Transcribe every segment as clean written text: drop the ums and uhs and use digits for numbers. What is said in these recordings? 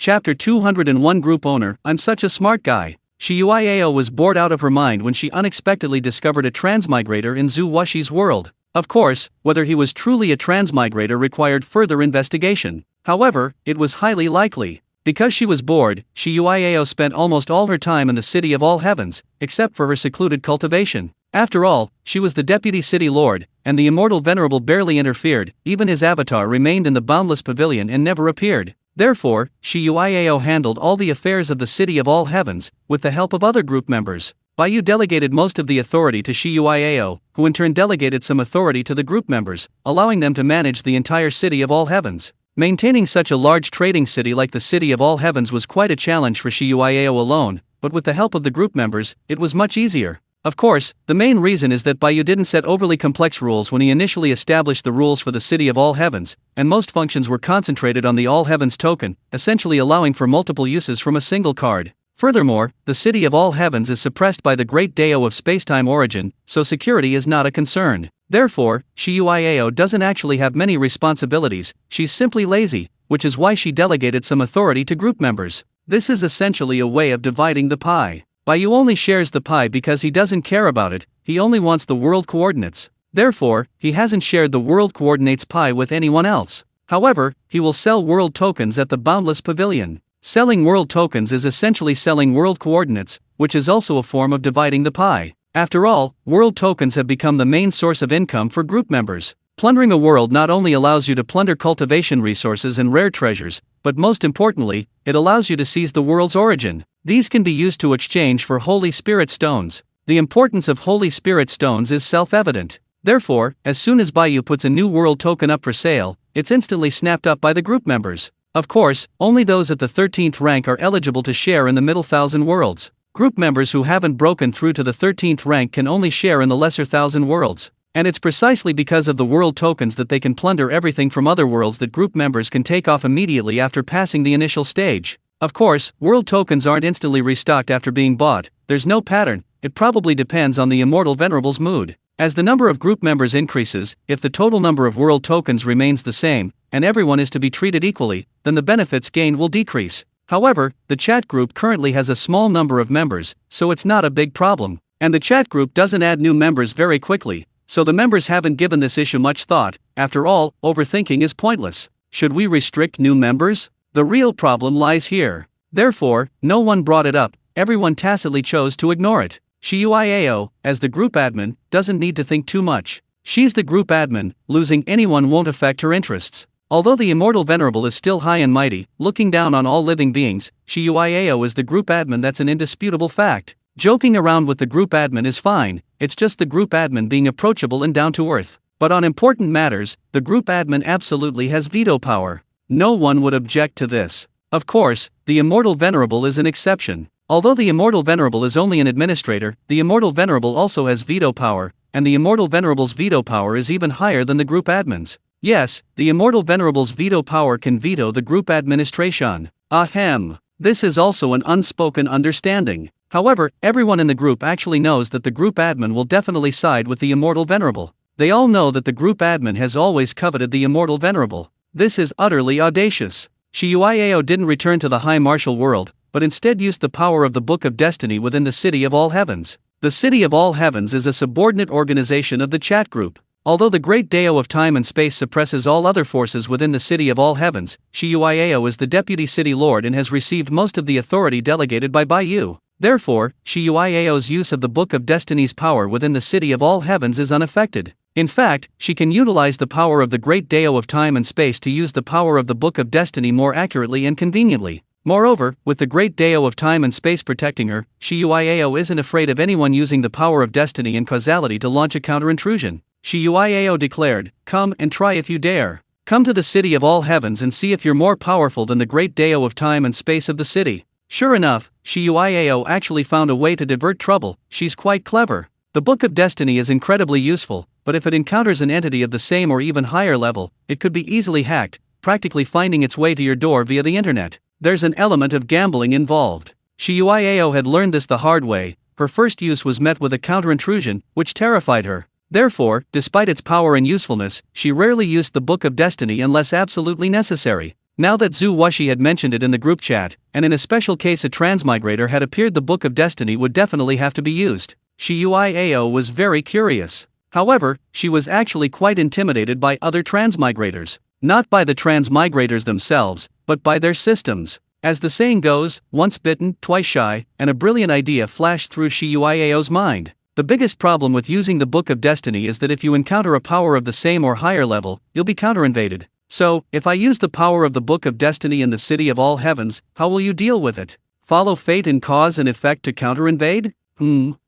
Chapter 201 Group Owner. I'm such a smart guy. Shiyuiao was bored out of her mind when she unexpectedly discovered a transmigrator in Zhu Wuxi's world. Of course, whether he was truly a transmigrator required further investigation. However, it was highly likely. Because she was bored, Shiyuiao spent almost all her time in the City of All Heavens, except for her secluded cultivation. After all, she was the deputy city lord, and the immortal venerable barely interfered. Even his avatar remained in the boundless pavilion and never appeared. Therefore, Shiyuiao handled all the affairs of the City of All Heavens, with the help of other group members. Bai Yu delegated most of the authority to Shiyuiao, who in turn delegated some authority to the group members, allowing them to manage the entire City of All Heavens. Maintaining such a large trading city like the City of All Heavens was quite a challenge for Shiyuiao alone, but with the help of the group members, it was much easier. Of course, the main reason is that Bai Yu didn't set overly complex rules when he initially established the rules for the City of All Heavens, and most functions were concentrated on the All Heavens token, essentially allowing for multiple uses from a single card. Furthermore, the City of All Heavens is suppressed by the Great Dao of Spacetime origin, so security is not a concern. Therefore, Shiyuiao doesn't actually have many responsibilities, she's simply lazy, which is why she delegated some authority to group members. This is essentially a way of dividing the pie. Bai Yu only shares the pie because he doesn't care about it, he only wants the world coordinates. Therefore, he hasn't shared the world coordinates pie with anyone else. However, he will sell world tokens at the Boundless Pavilion. Selling world tokens is essentially selling world coordinates, which is also a form of dividing the pie. After all, world tokens have become the main source of income for group members. Plundering a world not only allows you to plunder cultivation resources and rare treasures, but most importantly, it allows you to seize the world's origin. These can be used to exchange for Holy Spirit stones. The importance of Holy Spirit stones is self-evident. Therefore, as soon as Bai Yu puts a new world token up for sale, it's instantly snapped up by the group members. Of course, only those at the 13th rank are eligible to share in the middle 1,000 worlds. Group members who haven't broken through to the 13th rank can only share in the lesser 1,000 worlds. And it's precisely because of the world tokens that they can plunder everything from other worlds that group members can take off immediately after passing the initial stage. Of course, world tokens aren't instantly restocked after being bought, there's no pattern, it probably depends on the immortal venerable's mood. As the number of group members increases, if the total number of world tokens remains the same, and everyone is to be treated equally, then the benefits gained will decrease. However, the chat group currently has a small number of members, so it's not a big problem. And the chat group doesn't add new members very quickly, so the members haven't given this issue much thought. After all, overthinking is pointless. Should we restrict new members? The real problem lies here. Therefore, no one brought it up, everyone tacitly chose to ignore it. Shiyuiao, as the group admin, doesn't need to think too much. She's the group admin, losing anyone won't affect her interests. Although the immortal venerable is still high and mighty, looking down on all living beings, Shiyuiao is the group admin, that's an indisputable fact. Joking around with the group admin is fine, it's just the group admin being approachable and down to earth. But on important matters, the group admin absolutely has veto power. No one would object to this. Of course, the immortal venerable is an exception. Although the immortal venerable is only an administrator, the immortal venerable also has veto power, and the immortal venerable's veto power is even higher than the group admin's. Yes, the immortal venerable's veto power can veto the group administration. Ahem. This is also an unspoken understanding. However, everyone in the group actually knows that the group admin will definitely side with the immortal venerable. They all know that the group admin has always coveted the immortal venerable. This is utterly audacious. Shiyuiao didn't return to the high martial world, but instead used the power of the Book of Destiny within the City of All Heavens. The City of All Heavens is a subordinate organization of the chat group. Although the Great Dao of Time and Space suppresses all other forces within the City of All Heavens, Shiyuiao is the deputy city lord and has received most of the authority delegated by Bai Yu. Therefore, Shiyuiao's use of the Book of Destiny's power within the City of All Heavens is unaffected. In fact, she can utilize the power of the Great Dao of Time and Space to use the power of the Book of Destiny more accurately and conveniently. Moreover, with the Great Dao of Time and Space protecting her, Shiyuiao isn't afraid of anyone using the power of destiny and causality to launch a counter-intrusion. Shiyuiao declared, "Come and try if you dare. Come to the City of All Heavens and see if you're more powerful than the Great Dao of Time and Space of the city." Sure enough, Shiyuiao actually found a way to divert trouble. She's quite clever. The Book of Destiny is incredibly useful, but if it encounters an entity of the same or even higher level, it could be easily hacked, practically finding its way to your door via the internet. There's an element of gambling involved. Shiyuiao had learned this the hard way. Her first use was met with a counter-intrusion, which terrified her. Therefore, despite its power and usefulness, she rarely used the Book of Destiny unless absolutely necessary. Now that Zhu Wuxi had mentioned it in the group chat, and in a special case a transmigrator had appeared, the Book of Destiny would definitely have to be used. Xiuiao was very curious. However, she was actually quite intimidated by other transmigrators. Not by the transmigrators themselves, but by their systems. As the saying goes, once bitten, twice shy, and a brilliant idea flashed through Xiuiao's mind. The biggest problem with using the Book of Destiny is that if you encounter a power of the same or higher level, you'll be counterinvaded. So, if I use the power of the Book of Destiny in the City of All Heavens, how will you deal with it? Follow fate and cause and effect to counterinvade?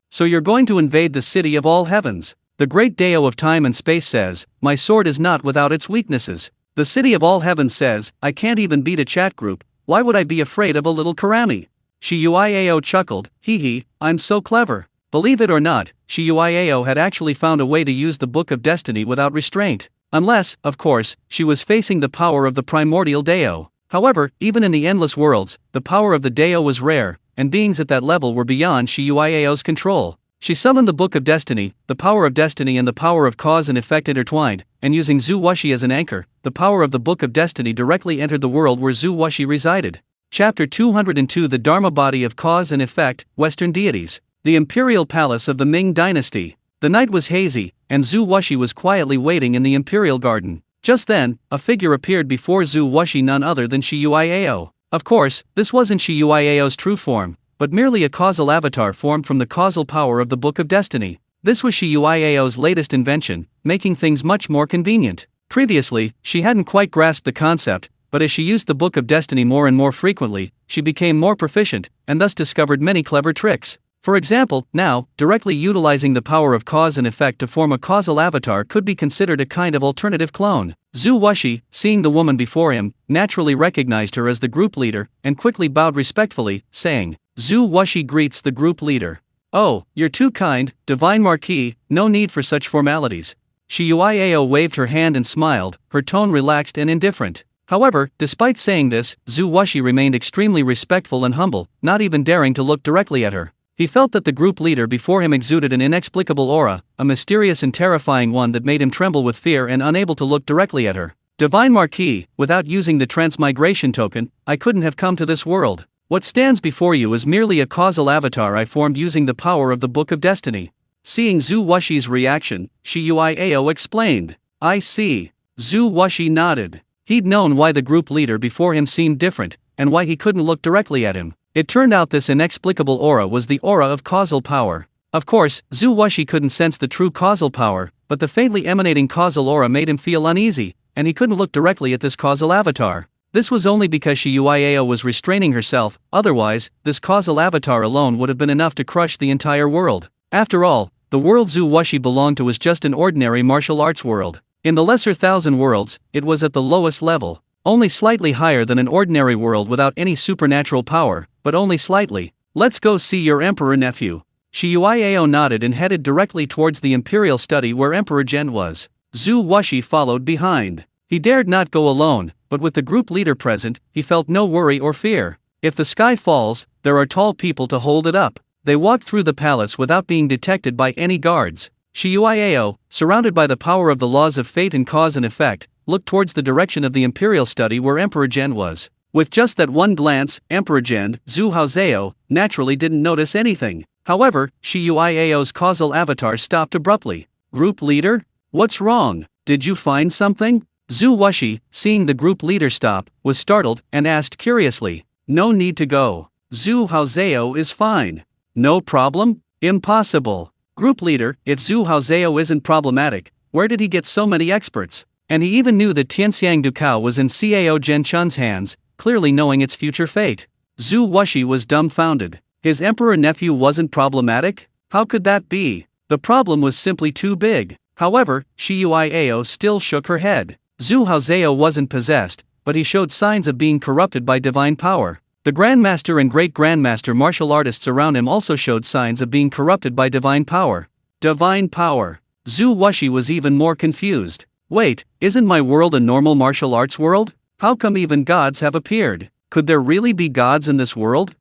So you're going to invade the City of All Heavens. The great Dao of time and space says, my sword is not without its weaknesses. The City of All Heavens says, I can't even beat a chat group, why would I be afraid of a little Karami? Xiuiao chuckled, hee, I'm so clever. Believe it or not, Xiuiao had actually found a way to use the Book of Destiny without restraint. Unless, of course, she was facing the power of the primordial Dao. However, even in the endless worlds, the power of the Dao was rare, and beings at that level were beyond Xiuiao's control. She summoned the Book of Destiny, the power of destiny and the power of cause and effect intertwined, and using Zhu Wuxi as an anchor, the power of the Book of Destiny directly entered the world where Zhu Wuxi resided. Chapter 202 The Dharma Body of Cause and Effect, Western Deities. The Imperial Palace of the Ming Dynasty. The night was hazy, and Zhu Wuxi was quietly waiting in the Imperial Garden. Just then, a figure appeared before Zhu Wuxi, none other than Xiuiao. Of course, this wasn't Xiuiao's true form, but merely a causal avatar formed from the causal power of the Book of Destiny. This was Xiuiao's latest invention, making things much more convenient. Previously, she hadn't quite grasped the concept, but as she used the Book of Destiny more and more frequently, she became more proficient, and thus discovered many clever tricks. For example, now, directly utilizing the power of cause and effect to form a causal avatar could be considered a kind of alternative clone. Zhu Wuxi, seeing the woman before him, naturally recognized her as the group leader, and quickly bowed respectfully, saying, Zhu Wuxi greets the group leader. Oh, you're too kind, Divine Marquis, no need for such formalities. Xiuiao waved her hand and smiled, her tone relaxed and indifferent. However, despite saying this, Zhu Wuxi remained extremely respectful and humble, not even daring to look directly at her. He felt that the group leader before him exuded an inexplicable aura, a mysterious and terrifying one that made him tremble with fear and unable to look directly at her. Divine Marquis, without using the transmigration token, I couldn't have come to this world. What stands before you is merely a causal avatar I formed using the power of the Book of Destiny. Seeing Zhu Wuxi's reaction, Xiuiao explained. I see. Zhu Wuxi nodded. He'd known why the group leader before him seemed different, and why he couldn't look directly at him. It turned out this inexplicable aura was the aura of causal power. Of course, Zhu Wuxi couldn't sense the true causal power, but the faintly emanating causal aura made him feel uneasy, and he couldn't look directly at this causal avatar. This was only because Xiuiao was restraining herself, otherwise, this causal avatar alone would have been enough to crush the entire world. After all, the world Zhu Wuxi belonged to was just an ordinary martial arts world. In the lesser thousand worlds, it was at the lowest level. Only slightly higher than an ordinary world without any supernatural power, but only slightly. Let's go see your emperor nephew. Xiuiao nodded and headed directly towards the imperial study where Emperor Zhen was. Zhu Wuxi followed behind. He dared not go alone, but with the group leader present, he felt no worry or fear. If the sky falls, there are tall people to hold it up. They walked through the palace without being detected by any guards. Xiuiao, surrounded by the power of the laws of fate and cause and effect, looked towards the direction of the imperial study where Emperor Zhen was. With just that one glance, Emperor Zhen, Zhu Haozhao, naturally didn't notice anything. However, Xiuiao's causal avatar stopped abruptly. Group leader? What's wrong? Did you find something? Zhu Wuxi, seeing the group leader stop, was startled and asked curiously. No need to go. Zhu Haozhao is fine. No problem? Impossible. Group leader, if Zhu Haozhao isn't problematic, where did he get so many experts? And he even knew that Tianxiang Ducao was in Cao Zhen Chun's hands, clearly knowing its future fate. Zhu Wuxi was dumbfounded. His emperor nephew wasn't problematic? How could that be? The problem was simply too big. However, Xiuiao still shook her head. Zhu Haozhao wasn't possessed, but he showed signs of being corrupted by divine power. The Grandmaster and Great Grandmaster martial artists around him also showed signs of being corrupted by divine power. Divine power. Zhu Wuxi was even more confused. Wait, isn't my world a normal martial arts world? How come even gods have appeared? Could there really be gods in this world?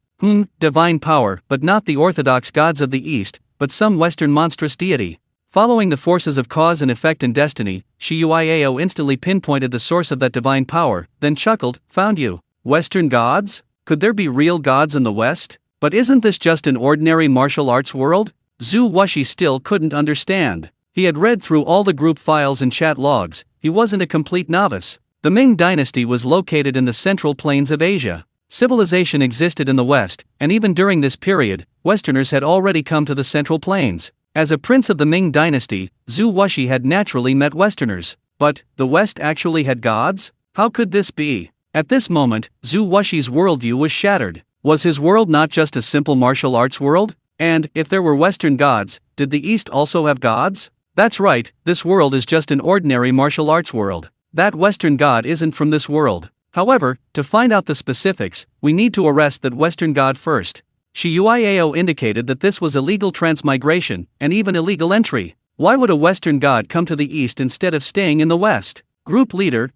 Divine power, but not the orthodox gods of the East, but some Western monstrous deity. Following the forces of cause and effect and destiny, Shuyao instantly pinpointed the source of that divine power, then chuckled, "Found you. Western gods? Could there be real gods in the West? But isn't this just an ordinary martial arts world?" Zhu Wuxi still couldn't understand. He had read through all the group files and chat logs. He wasn't a complete novice. The Ming dynasty was located in the central plains of Asia. Civilization existed in the West, and even during this period, Westerners had already come to the central plains. As a prince of the Ming dynasty, Zhu Wuxi had naturally met Westerners. But, the West actually had gods? How could this be? At this moment, Zhu Wuxi's worldview was shattered. Was his world not just a simple martial arts world? And, if there were Western gods, did the East also have gods? That's right, this world is just an ordinary martial arts world. That Western god isn't from this world. However, to find out the specifics, we need to arrest that Western god first. Shuyao indicated that this was illegal transmigration, and even illegal entry. Why would a Western god come to the East instead of staying in the West? Group leader,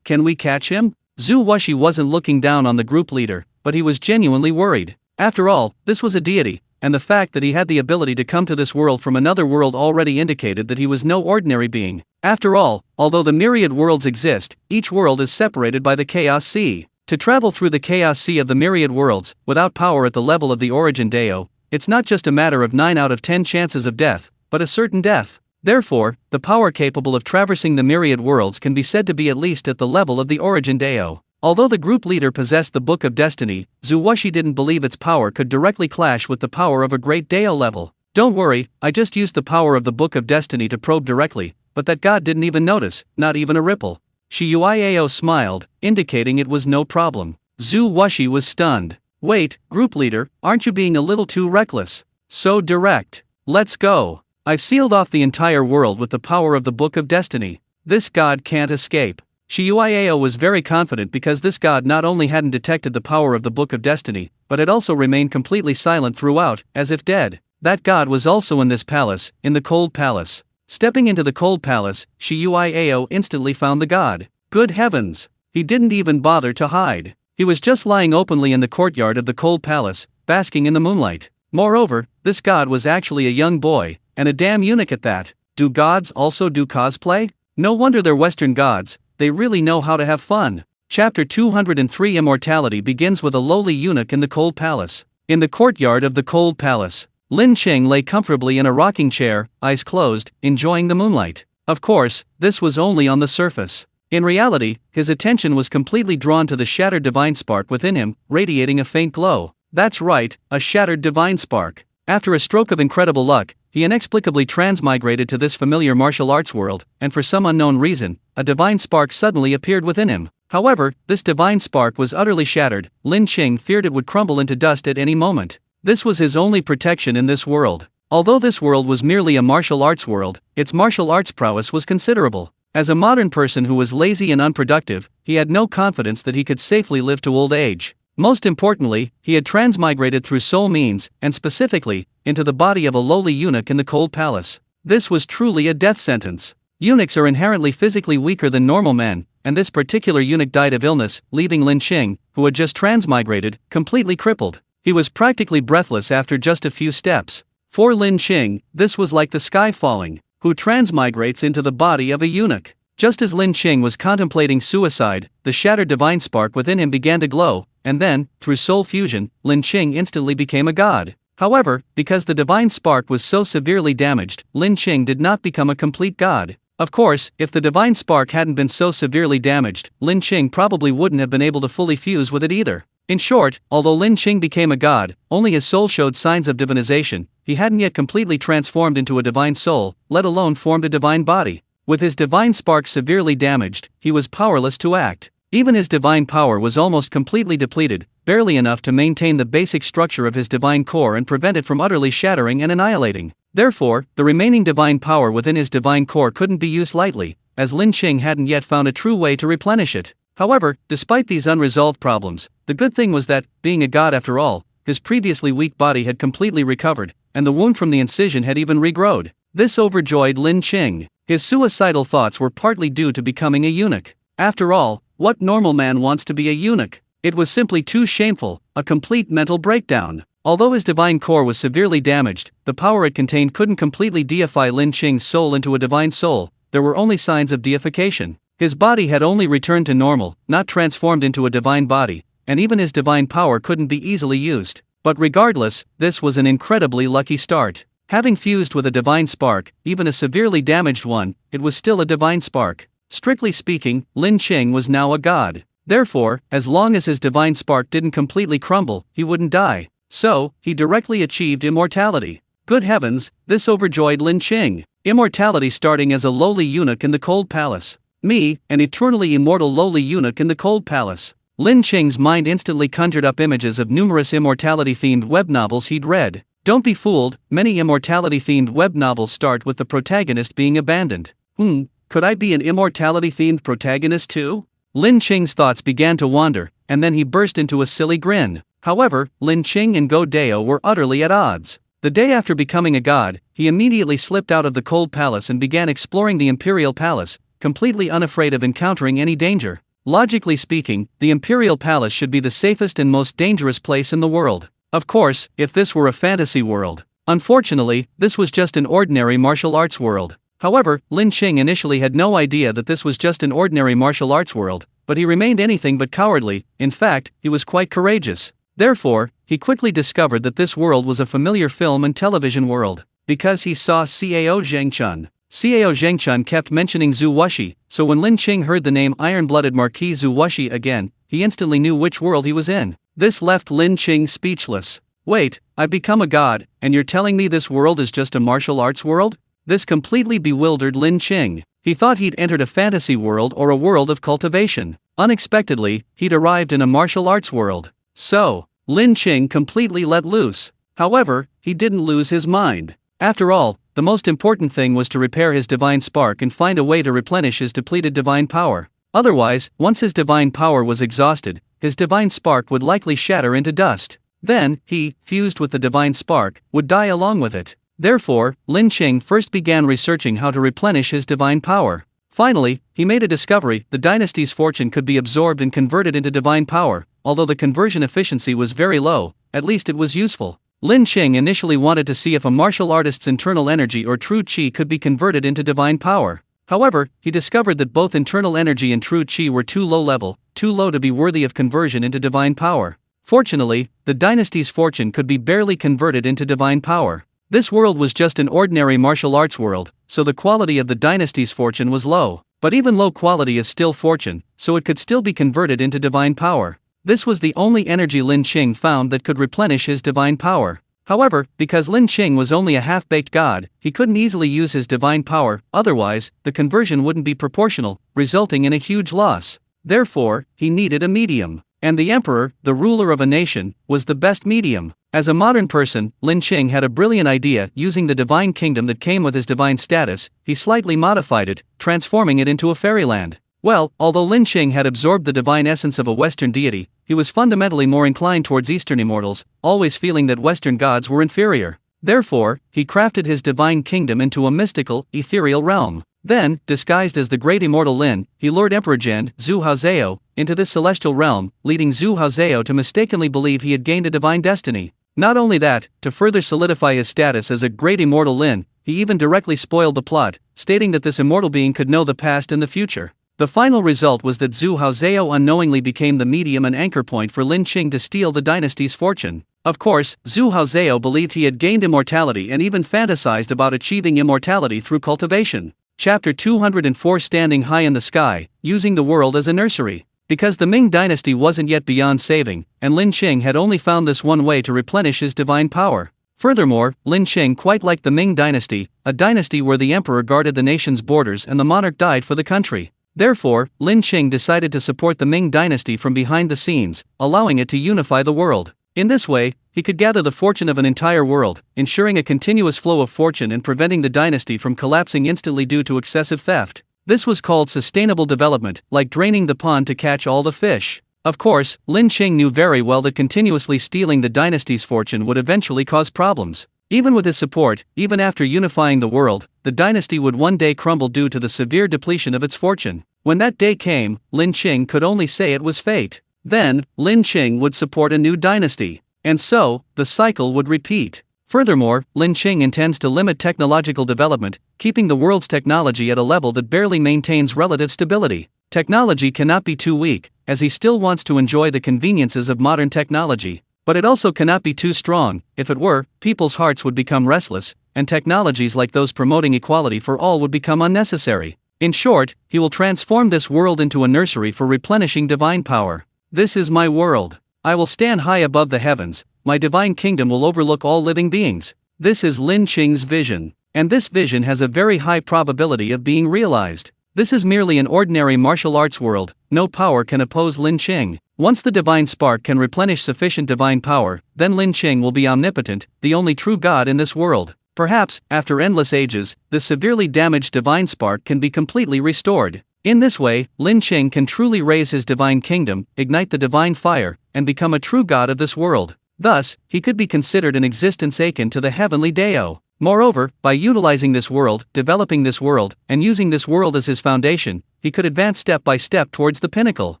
can we catch him? Zhu Wuxi wasn't looking down on the group leader, but he was genuinely worried. After all, this was a deity, and the fact that he had the ability to come to this world from another world already indicated that he was no ordinary being. After all, although the myriad worlds exist, each world is separated by the Chaos Sea. To travel through the Chaos Sea of the myriad worlds, without power at the level of the Origin Deo, it's not just a matter of 9 out of 10 chances of death, but a certain death. Therefore, the power capable of traversing the myriad worlds can be said to be at least at the level of the Origin Deo. Although the group leader possessed the Book of Destiny, Zhu Wuxi didn't believe its power could directly clash with the power of a great Deo level. Don't worry, I just used the power of the Book of Destiny to probe directly, but that god didn't even notice, not even a ripple. Shuyao smiled, indicating it was no problem. Zhu Wuxi was stunned. Wait, group leader, aren't you being a little too reckless? So direct. Let's go. I've sealed off the entire world with the power of the Book of Destiny. This god can't escape. Shuyao was very confident because this god not only hadn't detected the power of the Book of Destiny, but had also remained completely silent throughout, as if dead. That god was also in this palace, in the Cold Palace. Stepping into the Cold Palace, Shuyao instantly found the god. Good heavens! He didn't even bother to hide. He was just lying openly in the courtyard of the Cold Palace, basking in the moonlight. Moreover, this god was actually a young boy, and a damn eunuch at that. Do gods also do cosplay? No wonder they're Western gods. They really know how to have fun. Chapter 203 Immortality begins with a lowly eunuch in the Cold Palace. In the courtyard of the Cold Palace, Lin Qing lay comfortably in a rocking chair, eyes closed, enjoying the moonlight. Of course, this was only on the surface. In reality, his attention was completely drawn to the shattered divine spark within him, radiating a faint glow. That's right, a shattered divine spark. After a stroke of incredible luck, he inexplicably transmigrated to this familiar martial arts world, and for some unknown reason, a divine spark suddenly appeared within him. However, this divine spark was utterly shattered. Lin Qing feared it would crumble into dust at any moment. This was his only protection in this world. Although this world was merely a martial arts world, its martial arts prowess was considerable. As a modern person who was lazy and unproductive, he had no confidence that he could safely live to old age. Most importantly, he had transmigrated through soul means, and specifically, into the body of a lowly eunuch in the Cold Palace. This was truly a death sentence. Eunuchs are inherently physically weaker than normal men, and this particular eunuch died of illness, leaving Lin Qing, who had just transmigrated, completely crippled. He was practically breathless after just a few steps. For Lin Qing, this was like the sky falling, who transmigrates into the body of a eunuch. Just as Lin Qing was contemplating suicide, the shattered divine spark within him began to glow, and then, through soul fusion, Lin Qing instantly became a god. However, because the divine spark was so severely damaged, Lin Qing did not become a complete god. Of course, if the divine spark hadn't been so severely damaged, Lin Qing probably wouldn't have been able to fully fuse with it either. In short, although Lin Qing became a god, only his soul showed signs of divinization. He hadn't yet completely transformed into a divine soul, let alone formed a divine body. With his divine spark severely damaged, he was powerless to act. Even his divine power was almost completely depleted, barely enough to maintain the basic structure of his divine core and prevent it from utterly shattering and annihilating. Therefore, the remaining divine power within his divine core couldn't be used lightly, as Lin Qing hadn't yet found a true way to replenish it. However, despite these unresolved problems, the good thing was that, being a god after all, his previously weak body had completely recovered, and the wound from the incision had even regrowed. This overjoyed Lin Qing. His suicidal thoughts were partly due to becoming a eunuch. After all, what normal man wants to be a eunuch? It was simply too shameful, a complete mental breakdown. Although his divine core was severely damaged, the power it contained couldn't completely deify Lin Qing's soul into a divine soul. There were only signs of deification. His body had only returned to normal, not transformed into a divine body, and even his divine power couldn't be easily used. But regardless, this was an incredibly lucky start. Having fused with a divine spark, even a severely damaged one, it was still a divine spark. Strictly speaking, Lin Qing was now a god. Therefore, as long as his divine spark didn't completely crumble, he wouldn't die. So, he directly achieved immortality. Good heavens, this overjoyed Lin Qing. Immortality starting as a lowly eunuch in the cold palace. Me, an eternally immortal lowly eunuch in the cold palace. Lin Qing's mind instantly conjured up images of numerous immortality-themed web novels he'd read. Don't be fooled, many immortality-themed web novels start with the protagonist being abandoned. Could I be an immortality-themed protagonist too? Lin Qing's thoughts began to wander, and then he burst into a silly grin. However, Lin Qing and Go Dao were utterly at odds. The day after becoming a god, he immediately slipped out of the cold palace and began exploring the imperial palace, completely unafraid of encountering any danger. Logically speaking, the imperial palace should be the safest and most dangerous place in the world. Of course, if this were a fantasy world. Unfortunately, this was just an ordinary martial arts world. However, Lin Qing initially had no idea that this was just an ordinary martial arts world, but he remained anything but cowardly. In fact, he was quite courageous. Therefore, he quickly discovered that this world was a familiar film and television world, because he saw Cao Zhengchun. Cao Zhengchun kept mentioning Zhu Wuxi, so when Lin Qing heard the name Iron-Blooded Marquis Zhu Wuxi again, he instantly knew which world he was in. This left Lin Qing speechless. Wait, I've become a god, and you're telling me this world is just a martial arts world? This completely bewildered Lin Qing. He thought he'd entered a fantasy world or a world of cultivation. Unexpectedly, he'd arrived in a martial arts world. So, Lin Qing completely let loose. However, he didn't lose his mind. After all, the most important thing was to repair his divine spark and find a way to replenish his depleted divine power. Otherwise, once his divine power was exhausted, his divine spark would likely shatter into dust. Then, he, fused with the divine spark, would die along with it. Therefore, Lin Qing first began researching how to replenish his divine power. Finally, he made a discovery: the dynasty's fortune could be absorbed and converted into divine power. Although the conversion efficiency was very low, at least it was useful. Lin Qing initially wanted to see if a martial artist's internal energy or true qi could be converted into divine power. However, he discovered that both internal energy and true qi were too low to be worthy of conversion into divine power. Fortunately, the dynasty's fortune could be barely converted into divine power. This world was just an ordinary martial arts world, so the quality of the dynasty's fortune was low. But even low quality is still fortune, so it could still be converted into divine power. This was the only energy Lin Qing found that could replenish his divine power. However, because Lin Qing was only a half-baked god, he couldn't easily use his divine power, otherwise, the conversion wouldn't be proportional, resulting in a huge loss. Therefore, he needed a medium. And the emperor, the ruler of a nation, was the best medium. As a modern person, Lin Qing had a brilliant idea. Using the divine kingdom that came with his divine status, he slightly modified it, transforming it into a fairyland. Well, although Lin Qing had absorbed the divine essence of a Western deity, he was fundamentally more inclined towards Eastern immortals, always feeling that Western gods were inferior. Therefore, he crafted his divine kingdom into a mystical, ethereal realm. Then, disguised as the great immortal Lin, he lured Emperor Zhen, Zhu Haozhou, into this celestial realm, leading Zhu Haozhou to mistakenly believe he had gained a divine destiny. Not only that, to further solidify his status as a great immortal Lin, he even directly spoiled the plot, stating that this immortal being could know the past and the future. The final result was that Zhu Haozhou unknowingly became the medium and anchor point for Lin Qing to steal the dynasty's fortune. Of course, Zhu Haozhou believed he had gained immortality and even fantasized about achieving immortality through cultivation. Chapter 204: Standing High in the Sky, Using the World as a Nursery. Because the Ming dynasty wasn't yet beyond saving, and Lin Qing had only found this one way to replenish his divine power. Furthermore, Lin Qing quite liked the Ming dynasty, a dynasty where the emperor guarded the nation's borders and the monarch died for the country. Therefore, Lin Qing decided to support the Ming dynasty from behind the scenes, allowing it to unify the world. In this way, he could gather the fortune of an entire world, ensuring a continuous flow of fortune and preventing the dynasty from collapsing instantly due to excessive theft. This was called sustainable development, like draining the pond to catch all the fish. Of course, Lin Qing knew very well that continuously stealing the dynasty's fortune would eventually cause problems. Even with his support, even after unifying the world, the dynasty would one day crumble due to the severe depletion of its fortune. When that day came, Lin Qing could only say it was fate. Then, Lin Qing would support a new dynasty. And so, the cycle would repeat. Furthermore, Lin Qing intends to limit technological development, keeping the world's technology at a level that barely maintains relative stability. Technology cannot be too weak, as he still wants to enjoy the conveniences of modern technology. But it also cannot be too strong. If it were, people's hearts would become restless, and technologies like those promoting equality for all would become unnecessary. In short, he will transform this world into a nursery for replenishing divine power. This is my world. I will stand high above the heavens. My divine kingdom will overlook all living beings. This is Lin Qing's vision. And this vision has a very high probability of being realized. This is merely an ordinary martial arts world. No power can oppose Lin Qing. Once the divine spark can replenish sufficient divine power, then Lin Qing will be omnipotent, the only true God in this world. Perhaps, after endless ages, this severely damaged divine spark can be completely restored. In this way, Lin Qing can truly raise his divine kingdom, ignite the divine fire, and become a true God of this world. Thus, he could be considered an existence akin to the heavenly Dao. Moreover, by utilizing this world, developing this world, and using this world as his foundation, he could advance step by step towards the pinnacle.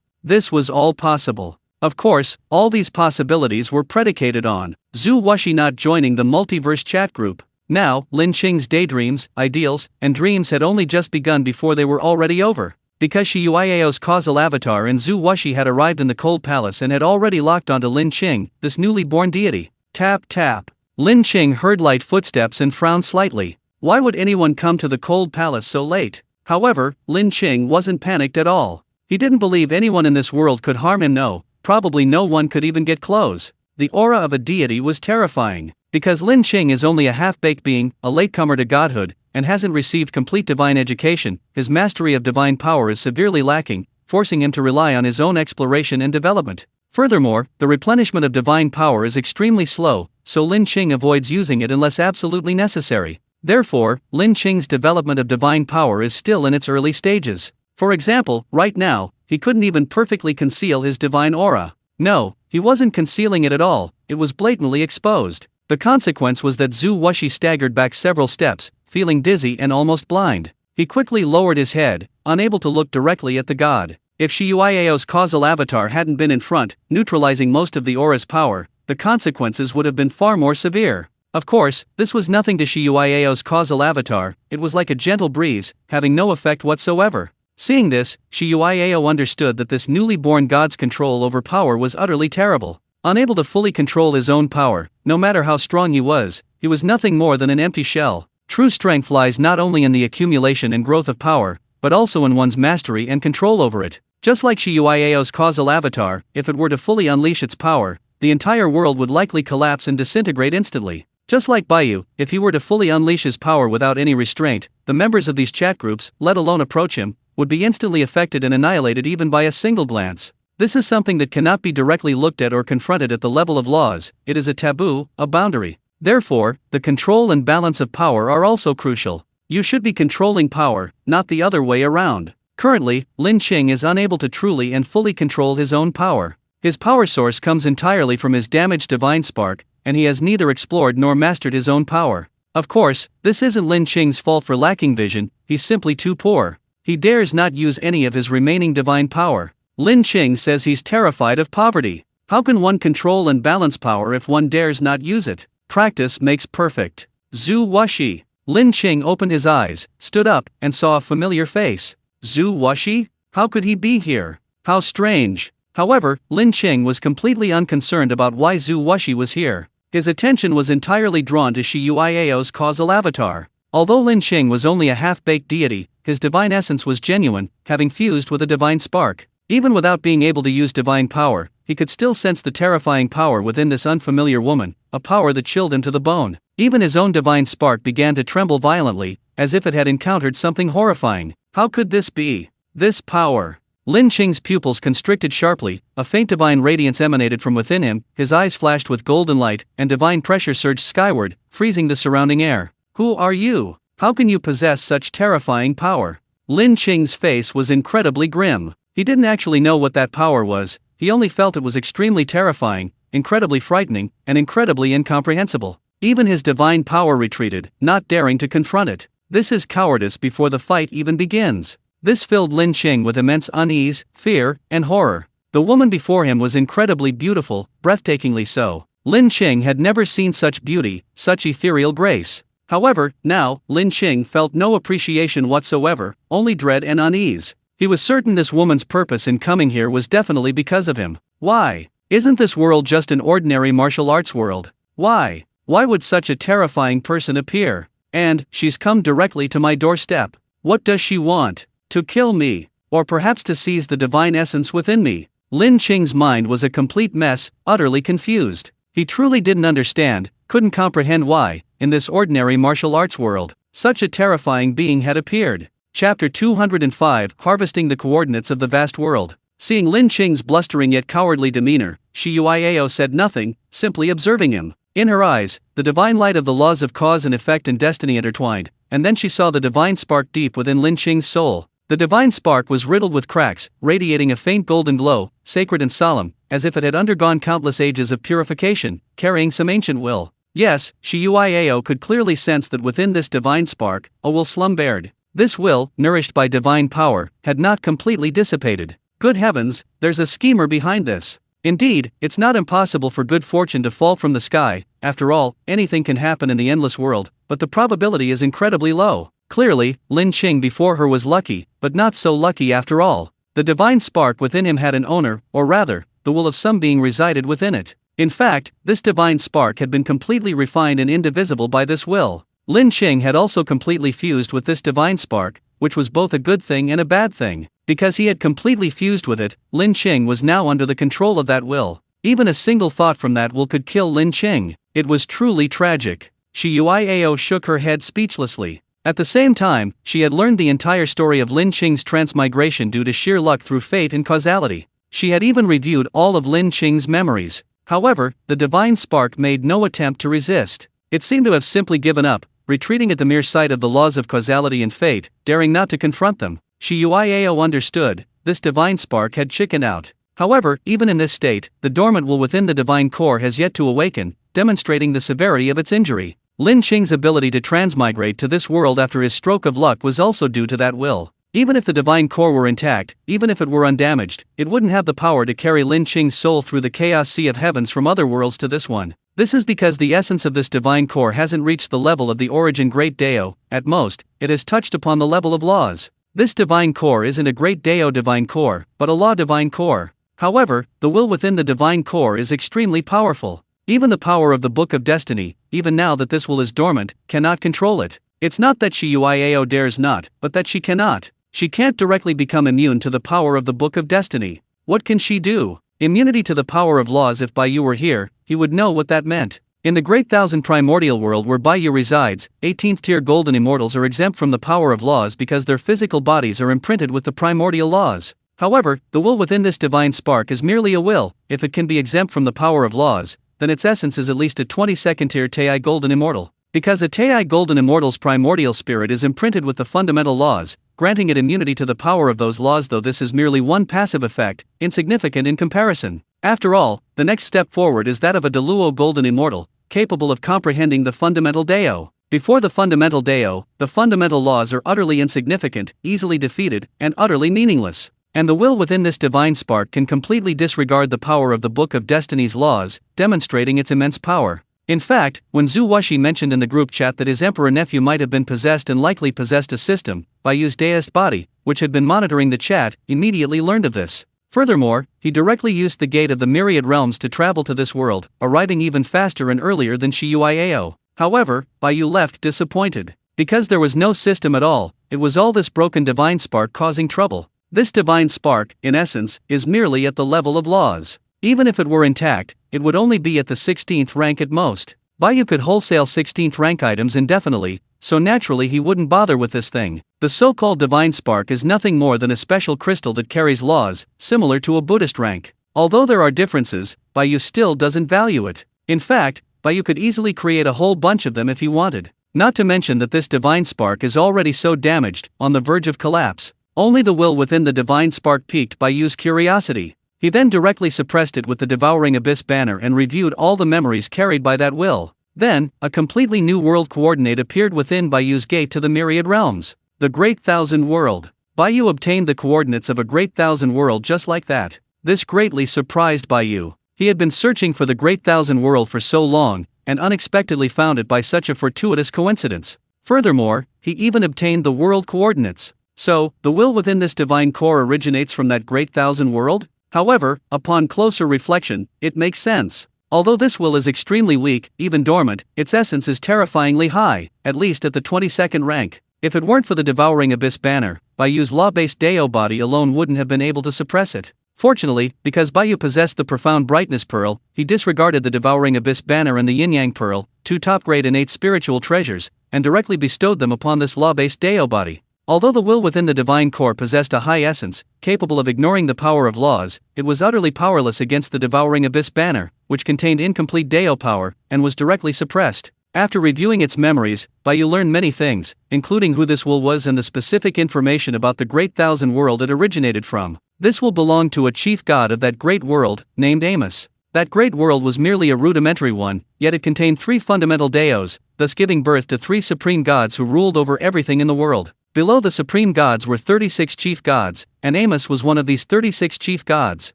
This was all possible. Of course, all these possibilities were predicated on Zhu Wuxi not joining the multiverse chat group. Now, Lin Qing's daydreams, ideals, and dreams had only just begun before they were already over. Because Shi Yuiao's causal avatar and Zhu Wuxi had arrived in the cold palace and had already locked onto Lin Qing, this newly born deity. Tap tap. Lin Qing heard light footsteps and frowned slightly. Why would anyone come to the cold palace so late? However, Lin Qing wasn't panicked at all. He didn't believe anyone in this world could harm him. No, probably no one could even get close. The aura of a deity was terrifying. Because Lin Qing is only a half-baked being, a latecomer to godhood, and hasn't received complete divine education, his mastery of divine power is severely lacking, forcing him to rely on his own exploration and development. Furthermore, the replenishment of divine power is extremely slow, so Lin Qing avoids using it unless absolutely necessary. Therefore, Lin Qing's development of divine power is still in its early stages. For example, right now, he couldn't even perfectly conceal his divine aura. No, he wasn't concealing it at all, it was blatantly exposed. The consequence was that Zhu Wuxi staggered back several steps, feeling dizzy and almost blind. He quickly lowered his head, unable to look directly at the god. If Shi Yuiao's causal avatar hadn't been in front, neutralizing most of the aura's power, the consequences would have been far more severe. Of course, this was nothing to Shi Yuiao's causal avatar, it was like a gentle breeze, having no effect whatsoever. Seeing this, Shi Yuiao understood that this newly born god's control over power was utterly terrible. Unable to fully control his own power, no matter how strong he was nothing more than an empty shell. True strength lies not only in the accumulation and growth of power, but also in one's mastery and control over it. Just like Shi Yuiao's causal avatar, if it were to fully unleash its power, the entire world would likely collapse and disintegrate instantly. Just like Bai Yu, if he were to fully unleash his power without any restraint, the members of these chat groups, let alone approach him, would be instantly affected and annihilated even by a single glance. This is something that cannot be directly looked at or confronted at the level of laws, it is a taboo, a boundary. Therefore, the control and balance of power are also crucial. You should be controlling power, not the other way around. Currently, Lin Qing is unable to truly and fully control his own power. His power source comes entirely from his damaged divine spark, and he has neither explored nor mastered his own power. Of course, this isn't Lin Qing's fault for lacking vision, he's simply too poor. He dares not use any of his remaining divine power. Lin Qing says he's terrified of poverty. How can one control and balance power if one dares not use it? Practice makes perfect. Zhu Wuxi. Lin Qing opened his eyes, stood up, and saw a familiar face. Zhu Wuxi? How could he be here? How strange. However, Lin Qing was completely unconcerned about why Zhu Wuxi was here. His attention was entirely drawn to Shi Yuiao's causal avatar. Although Lin Qing was only a half-baked deity, his divine essence was genuine, having fused with a divine spark. Even without being able to use divine power, he could still sense the terrifying power within this unfamiliar woman, a power that chilled him to the bone. Even his own divine spark began to tremble violently, as if it had encountered something horrifying. How could this be? This power. Lin Qing's pupils constricted sharply, a faint divine radiance emanated from within him, his eyes flashed with golden light, and divine pressure surged skyward, freezing the surrounding air. Who are you? How can you possess such terrifying power? Lin Qing's face was incredibly grim. He didn't actually know what that power was, he only felt it was extremely terrifying, incredibly frightening, and incredibly incomprehensible. Even his divine power retreated, not daring to confront it. This is cowardice before the fight even begins. This filled Lin Qing with immense unease, fear, and horror. The woman before him was incredibly beautiful, breathtakingly so. Lin Qing had never seen such beauty, such ethereal grace. However, now, Lin Qing felt no appreciation whatsoever, only dread and unease. He was certain this woman's purpose in coming here was definitely because of him. Why? Isn't this world just an ordinary martial arts world? Why? Why would such a terrifying person appear? And, she's come directly to my doorstep. What does she want? To kill me? Or perhaps to seize the divine essence within me? Lin Qing's mind was a complete mess, utterly confused. He truly didn't understand, couldn't comprehend why, in this ordinary martial arts world, such a terrifying being had appeared. Chapter 205 Harvesting the Coordinates of the Vast World. Seeing Lin Qing's blustering yet cowardly demeanor, Shi Yuiao said nothing, simply observing him. In her eyes, the divine light of the laws of cause and effect and destiny intertwined, and then she saw the divine spark deep within Lin Qing's soul. The divine spark was riddled with cracks, radiating a faint golden glow, sacred and solemn, as if it had undergone countless ages of purification, carrying some ancient will. Yes, Shi Yuiao could clearly sense that within this divine spark, a will slumbered. This will, nourished by divine power, had not completely dissipated. Good heavens, there's a schemer behind this. Indeed, it's not impossible for good fortune to fall from the sky. After all, anything can happen in the endless world, but the probability is incredibly low. Clearly, Lin Qing before her was lucky, but not so lucky after all. The divine spark within him had an owner, or rather, the will of some being resided within it. In fact, this divine spark had been completely refined and indivisible by this will. Lin Qing had also completely fused with this divine spark, which was both a good thing and a bad thing. Because he had completely fused with it, Lin Qing was now under the control of that will. Even a single thought from that will could kill Lin Qing. It was truly tragic. Shi Yuiao shook her head speechlessly. At the same time, she had learned the entire story of Lin Qing's transmigration due to sheer luck through fate and causality. She had even reviewed all of Lin Qing's memories. However, the divine spark made no attempt to resist. It seemed to have simply given up, retreating at the mere sight of the laws of causality and fate, daring not to confront them. Shi Yuiao understood, this divine spark had chickened out. However, even in this state, the dormant will within the divine core has yet to awaken, demonstrating the severity of its injury. Lin Qing's ability to transmigrate to this world after his stroke of luck was also due to that will. Even if the divine core were intact, even if it were undamaged, it wouldn't have the power to carry Lin Qing's soul through the chaos sea of heavens from other worlds to this one. This is because the essence of this divine core hasn't reached the level of the origin great Dao. At most, it has touched upon the level of laws. This divine core isn't a great Dao divine core, but a law divine core. However, the will within the divine core is extremely powerful. Even the power of the Book of Destiny, even now that this will is dormant, cannot control it. It's not that Shi Yuiao dares not, but that she cannot. She can't directly become immune to the power of the Book of Destiny. What can she do? Immunity to the power of laws. If Bai Yu were here, he would know what that meant. In the great thousand primordial world where Bai Yu resides, 18th tier golden immortals are exempt from the power of laws because their physical bodies are imprinted with the primordial laws. However, the will within this divine spark is merely a will. If it can be exempt from the power of laws, then its essence is at least a 22nd tier Tei golden immortal. Because a Tei golden immortal's primordial spirit is imprinted with the fundamental laws, granting it immunity to the power of those laws, though this is merely one passive effect, insignificant in comparison. After all, the next step forward is that of a Deluo golden immortal, capable of comprehending the fundamental Dao. Before the fundamental Dao, the fundamental laws are utterly insignificant, easily defeated, and utterly meaningless. And the will within this divine spark can completely disregard the power of the Book of Destiny's laws, demonstrating its immense power. In fact, when Zhu Wuxi mentioned in the group chat that his emperor nephew might have been possessed and likely possessed a system, Bai Yu's deist body, which had been monitoring the chat, immediately learned of this. Furthermore, he directly used the gate of the myriad realms to travel to this world, arriving even faster and earlier than Shi Yuiao. However, Bai Yu left disappointed. Because there was no system at all, it was all this broken divine spark causing trouble. This divine spark, in essence, is merely at the level of laws. Even if it were intact, it would only be at the 16th rank at most. Bai Yu could wholesale 16th rank items indefinitely, so naturally he wouldn't bother with this thing. The so-called divine spark is nothing more than a special crystal that carries laws, similar to a Buddhist rank. Although there are differences, Bai Yu still doesn't value it. In fact, Bai Yu could easily create a whole bunch of them if he wanted. Not to mention that this divine spark is already so damaged, on the verge of collapse. Only the will within the divine spark piqued Bai Yu's curiosity. He then directly suppressed it with the Devouring Abyss banner and reviewed all the memories carried by that will. Then, a completely new world coordinate appeared within Bai Yu's gate to the myriad realms. The Great Thousand World. Bai Yu obtained the coordinates of a Great Thousand World just like that. This greatly surprised Bai Yu. He had been searching for the Great Thousand World for so long, and unexpectedly found it by such a fortuitous coincidence. Furthermore, he even obtained the world coordinates. So, the will within this divine core originates from that Great Thousand World? However, upon closer reflection, it makes sense. Although this will is extremely weak, even dormant, its essence is terrifyingly high, at least at the 22nd rank. If it weren't for the Devouring Abyss banner, Bai Yu's law-based Dao body alone wouldn't have been able to suppress it. Fortunately, because Bai Yu possessed the Profound Brightness Pearl, he disregarded the Devouring Abyss banner and the Yin-Yang Pearl, two top-grade innate spiritual treasures, and directly bestowed them upon this law-based Dao body. Although the will within the divine core possessed a high essence, capable of ignoring the power of laws, it was utterly powerless against the Devouring Abyss banner, which contained incomplete Dao power, and was directly suppressed. After reviewing its memories, Bai Yu learned many things, including who this will was and the specific information about the Great Thousand World it originated from. This will belonged to a chief god of that great world, named Amos. That great world was merely a rudimentary one, yet it contained three fundamental Daos, thus giving birth to three supreme gods who ruled over everything in the world. Below the supreme gods were 36 chief gods, and Amos was one of these 36 chief gods.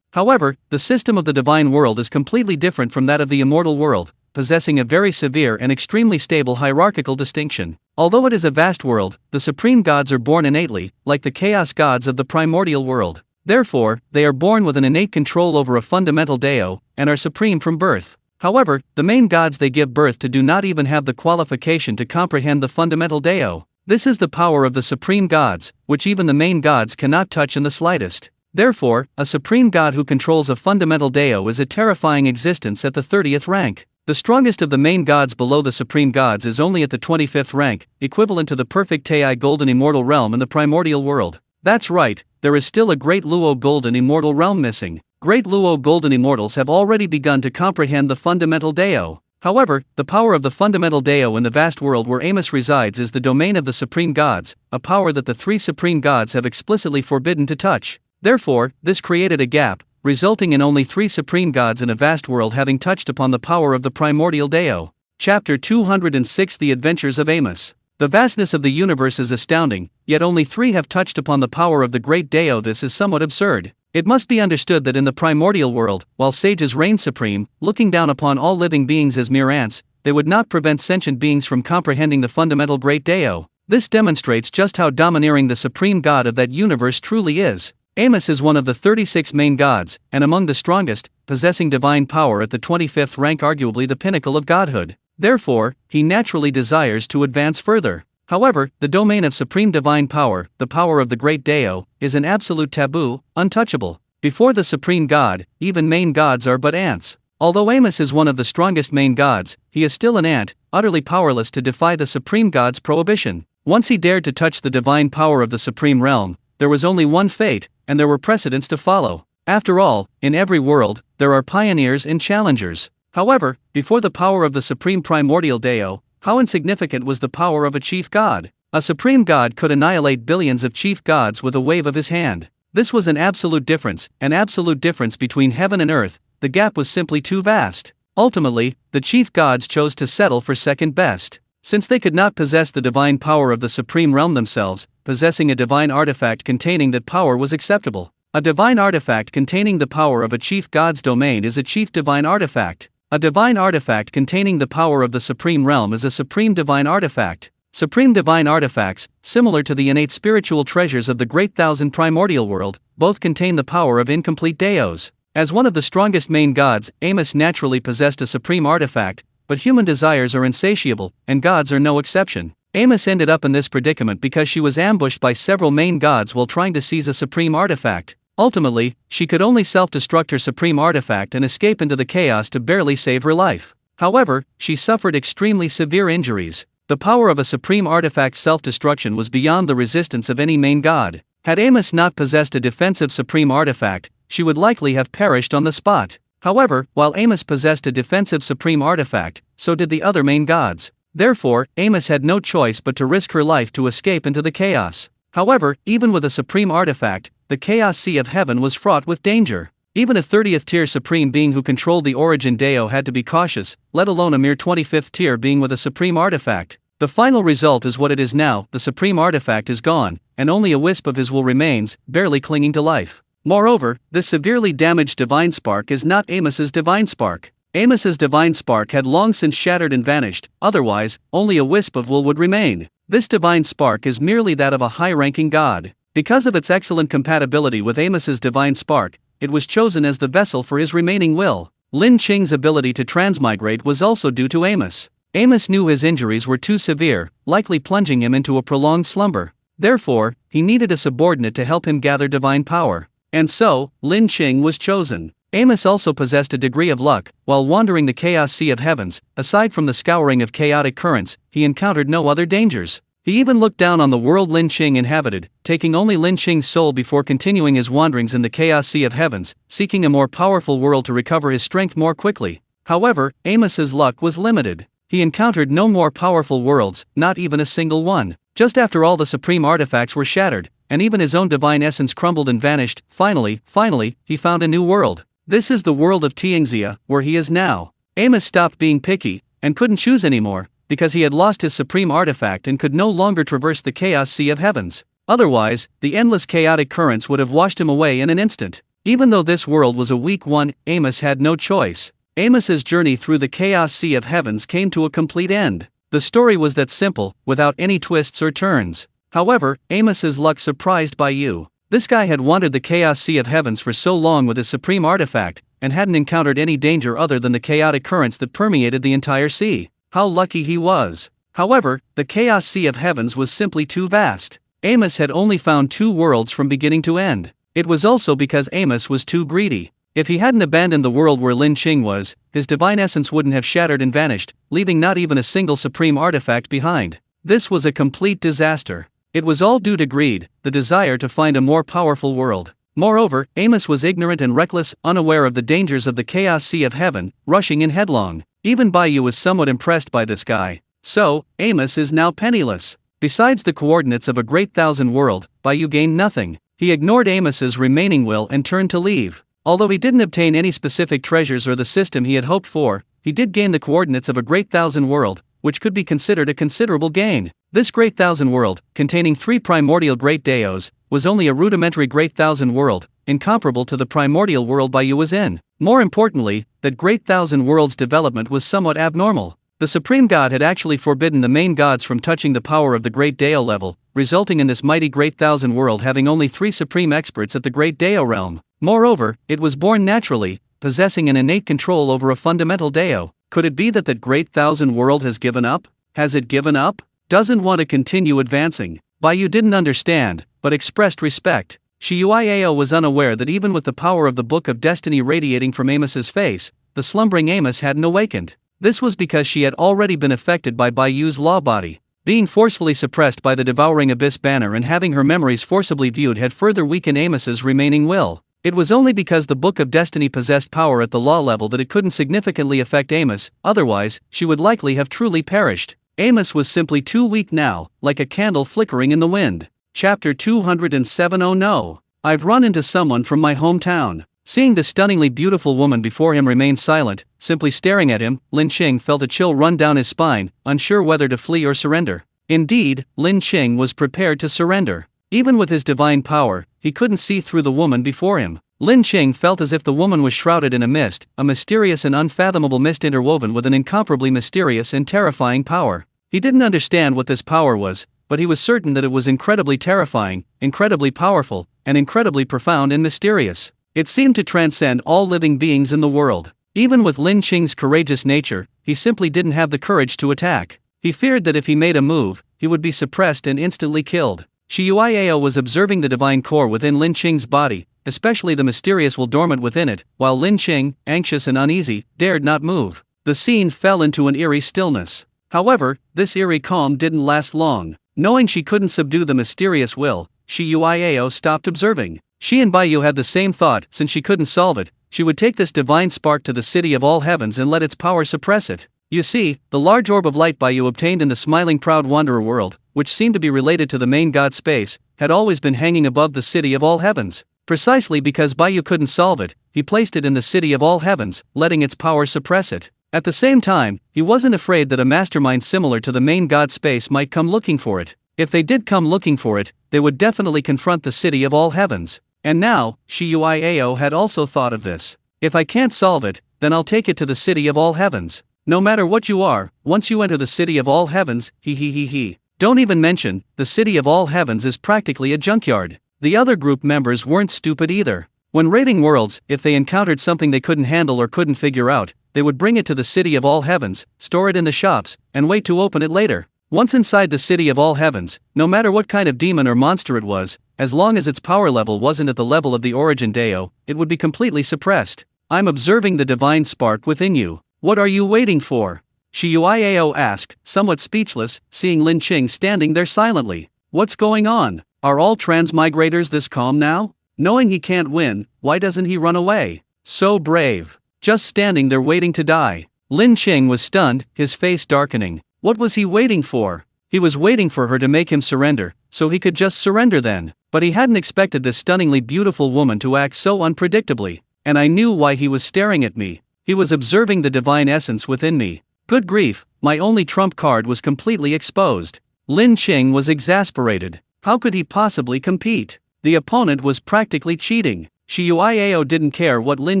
However, the system of the divine world is completely different from that of the immortal world, possessing a very severe and extremely stable hierarchical distinction. Although it is a vast world, the supreme gods are born innately, like the chaos gods of the primordial world. Therefore, they are born with an innate control over a fundamental Dao, and are supreme from birth. However, the main gods they give birth to do not even have the qualification to comprehend the fundamental Dao. This is the power of the supreme gods, which even the main gods cannot touch in the slightest. Therefore, a supreme god who controls a fundamental Dao is a terrifying existence at the 30th rank. The strongest of the main gods below the supreme gods is only at the 25th rank, equivalent to the perfect Tei golden immortal realm in the primordial world. That's right, there is still a great Luo golden immortal realm missing. Great Luo golden immortals have already begun to comprehend the fundamental Dao. However, the power of the fundamental Dao in the vast world where Amos resides is the domain of the supreme gods, a power that the three supreme gods have explicitly forbidden to touch. Therefore, this created a gap, resulting in only three supreme gods in a vast world having touched upon the power of the primordial Dao. Chapter 206 The Adventures of Amos. The vastness of the universe is astounding, yet only three have touched upon the power of the great Dao. This is somewhat absurd. It must be understood that in the primordial world, while sages reign supreme, looking down upon all living beings as mere ants, they would not prevent sentient beings from comprehending the fundamental great Dao. This demonstrates just how domineering the supreme god of that universe truly is. Amos is one of the 36 main gods, and among the strongest, possessing divine power at the 25th rank, arguably the pinnacle of godhood. Therefore, he naturally desires to advance further. However, the domain of supreme divine power, the power of the great Dao, is an absolute taboo, untouchable. Before the supreme god, even main gods are but ants. Although Amos is one of the strongest main gods, he is still an ant, utterly powerless to defy the supreme god's prohibition. Once he dared to touch the divine power of the supreme realm, there was only one fate, and there were precedents to follow. After all, in every world, there are pioneers and challengers. However, before the power of the supreme primordial Dao, how insignificant was the power of a chief god? A supreme god could annihilate billions of chief gods with a wave of his hand. This was an absolute difference between heaven and earth. The gap was simply too vast. Ultimately, the chief gods chose to settle for second best. Since they could not possess the divine power of the supreme realm themselves, possessing a divine artifact containing that power was acceptable. A divine artifact containing the power of a chief god's domain is a chief divine artifact. A divine artifact containing the power of the supreme realm is a supreme divine artifact. Supreme divine artifacts, similar to the innate spiritual treasures of the Great Thousand Primordial World, both contain the power of incomplete Daos. As one of the strongest main gods, Amos naturally possessed a supreme artifact, but human desires are insatiable, and gods are no exception. Amos ended up in this predicament because she was ambushed by several main gods while trying to seize a supreme artifact. Ultimately, she could only self-destruct her supreme artifact and escape into the chaos to barely save her life. However, she suffered extremely severe injuries. The power of a supreme artifact's self-destruction was beyond the resistance of any main god. Had Amos not possessed a defensive supreme artifact, she would likely have perished on the spot. However, while Amos possessed a defensive supreme artifact, so did the other main gods. Therefore, Amos had no choice but to risk her life to escape into the chaos. However, even with a supreme artifact, the chaos sea of heaven was fraught with danger. Even a 30th tier supreme being who controlled the origin Dao had to be cautious, let alone a mere 25th tier being with a supreme artifact. The final result is what it is now. The supreme artifact is gone, and only a wisp of his will remains, barely clinging to life. Moreover, this severely damaged divine spark is not Amos's divine spark. Amos's divine spark had long since shattered and vanished, otherwise, only a wisp of will would remain. This divine spark is merely that of a high-ranking god. Because of its excellent compatibility with Amos's divine spark, it was chosen as the vessel for his remaining will. Lin Qing's ability to transmigrate was also due to Amos. Amos knew his injuries were too severe, likely plunging him into a prolonged slumber. Therefore, he needed a subordinate to help him gather divine power. And so, Lin Qing was chosen. Amos also possessed a degree of luck. While wandering the chaos sea of heavens, aside from the scouring of chaotic currents, he encountered no other dangers. He even looked down on the world Lin Qing inhabited, taking only Lin Qing's soul before continuing his wanderings in the chaos sea of heavens, seeking a more powerful world to recover his strength more quickly. However, Amos's luck was limited. He encountered no more powerful worlds, not even a single one. Just after all the supreme artifacts were shattered, and even his own divine essence crumbled and vanished, finally, he found a new world. This is the world of Tianxia, where he is now. Amos stopped being picky, and couldn't choose anymore, because he had lost his supreme artifact and could no longer traverse the chaos sea of heavens. Otherwise, the endless chaotic currents would have washed him away in an instant. Even though this world was a weak one, Amos had no choice. Amos's journey through the chaos sea of heavens came to a complete end. The story was that simple, without any twists or turns. However, Amos's luck surprised Bai Yu. This guy had wandered the chaos sea of heavens for so long with his supreme artifact, and hadn't encountered any danger other than the chaotic currents that permeated the entire sea. How lucky he was. However, the chaos sea of heavens was simply too vast. Amos had only found 2 worlds from beginning to end. It was also because Amos was too greedy. If he hadn't abandoned the world where Lin Qing was, his divine essence wouldn't have shattered and vanished, leaving not even a single supreme artifact behind. This was a complete disaster. It was all due to greed, the desire to find a more powerful world. Moreover, Amos was ignorant and reckless, unaware of the dangers of the chaos sea of heaven, rushing in headlong. Even Bai Yu was somewhat impressed by this guy. So, Amos is now penniless. Besides the coordinates of a great thousand world, Bai Yu gained nothing. He ignored Amos's remaining will and turned to leave. Although he didn't obtain any specific treasures or the system he had hoped for, he did gain the coordinates of a great thousand world, which could be considered a considerable gain. This great thousand world, containing 3 primordial great daos, was only a rudimentary great thousand world, incomparable to the primordial world Bai Yu was in. More importantly, that great thousand world's development was somewhat abnormal. The supreme god had actually forbidden the main gods from touching the power of the great dao level, resulting in this mighty great thousand world having only 3 supreme experts at the great dao realm. Moreover, it was born naturally, possessing an innate control over a fundamental dao. Could it be that that great thousand world has given up? Has it given up? Doesn't want to continue advancing? Bai Yu didn't understand, but expressed respect. Xiuiao was unaware that even with the power of the Book of Destiny radiating from Amos's face, the slumbering Amos hadn't awakened. This was because she had already been affected by Bai Yu's law body. Being forcefully suppressed by the devouring abyss banner and having her memories forcibly viewed had further weakened Amos's remaining will. It was only because the Book of Destiny possessed power at the law level that it couldn't significantly affect Amos, otherwise, she would likely have truly perished. Amos was simply too weak now, like a candle flickering in the wind. Chapter 207. Oh no! I've run into someone from my hometown. Seeing the stunningly beautiful woman before him remain silent, simply staring at him, Lin Qing felt a chill run down his spine, unsure whether to flee or surrender. Indeed, Lin Qing was prepared to surrender. Even with his divine power, he couldn't see through the woman before him. Lin Qing felt as if the woman was shrouded in a mist, a mysterious and unfathomable mist interwoven with an incomparably mysterious and terrifying power. He didn't understand what this power was, but he was certain that it was incredibly terrifying, incredibly powerful, and incredibly profound and mysterious. It seemed to transcend all living beings in the world. Even with Lin Qing's courageous nature, he simply didn't have the courage to attack. He feared that if he made a move, he would be suppressed and instantly killed. Xiuiao was observing the divine core within Lin Qing's body, especially the mysterious will dormant within it, while Lin Qing, anxious and uneasy, dared not move. The scene fell into an eerie stillness. However, this eerie calm didn't last long. Knowing she couldn't subdue the mysterious will, Xiuiao stopped observing. She and Bai Yu had the same thought. Since she couldn't solve it, she would take this divine spark to the city of all heavens and let its power suppress it. You see, the large orb of light Bai Yu obtained in the smiling proud wanderer world, which seemed to be related to the main god space, had always been hanging above the city of all heavens. Precisely because Bai Yu couldn't solve it, he placed it in the city of all heavens, letting its power suppress it. At the same time, he wasn't afraid that a mastermind similar to the main god space might come looking for it. If they did come looking for it, they would definitely confront the city of all heavens. And now, Shiyuiao had also thought of this. If I can't solve it, then I'll take it to the city of all heavens. No matter what you are, once you enter the city of all heavens, he. Don't even mention, the city of all heavens is practically a junkyard. The other group members weren't stupid either. When raiding worlds, if they encountered something they couldn't handle or couldn't figure out, they would bring it to the city of all heavens, store it in the shops, and wait to open it later. Once inside the city of all heavens, no matter what kind of demon or monster it was, as long as its power level wasn't at the level of the origin Deo, it would be completely suppressed. I'm observing the divine spark within you. What are you waiting for? Shiyuiao asked, somewhat speechless, seeing Lin Qing standing there silently. What's going on? Are all transmigrators this calm now? Knowing he can't win, why doesn't he run away? So brave. Just standing there waiting to die. Lin Qing was stunned, his face darkening. What was he waiting for? He was waiting for her to make him surrender, so he could just surrender then. But he hadn't expected this stunningly beautiful woman to act so unpredictably. And I knew why he was staring at me. He was observing the divine essence within me. Good grief, my only trump card was completely exposed. Lin Qing was exasperated. How could he possibly compete? The opponent was practically cheating. Shiyuiao didn't care what Lin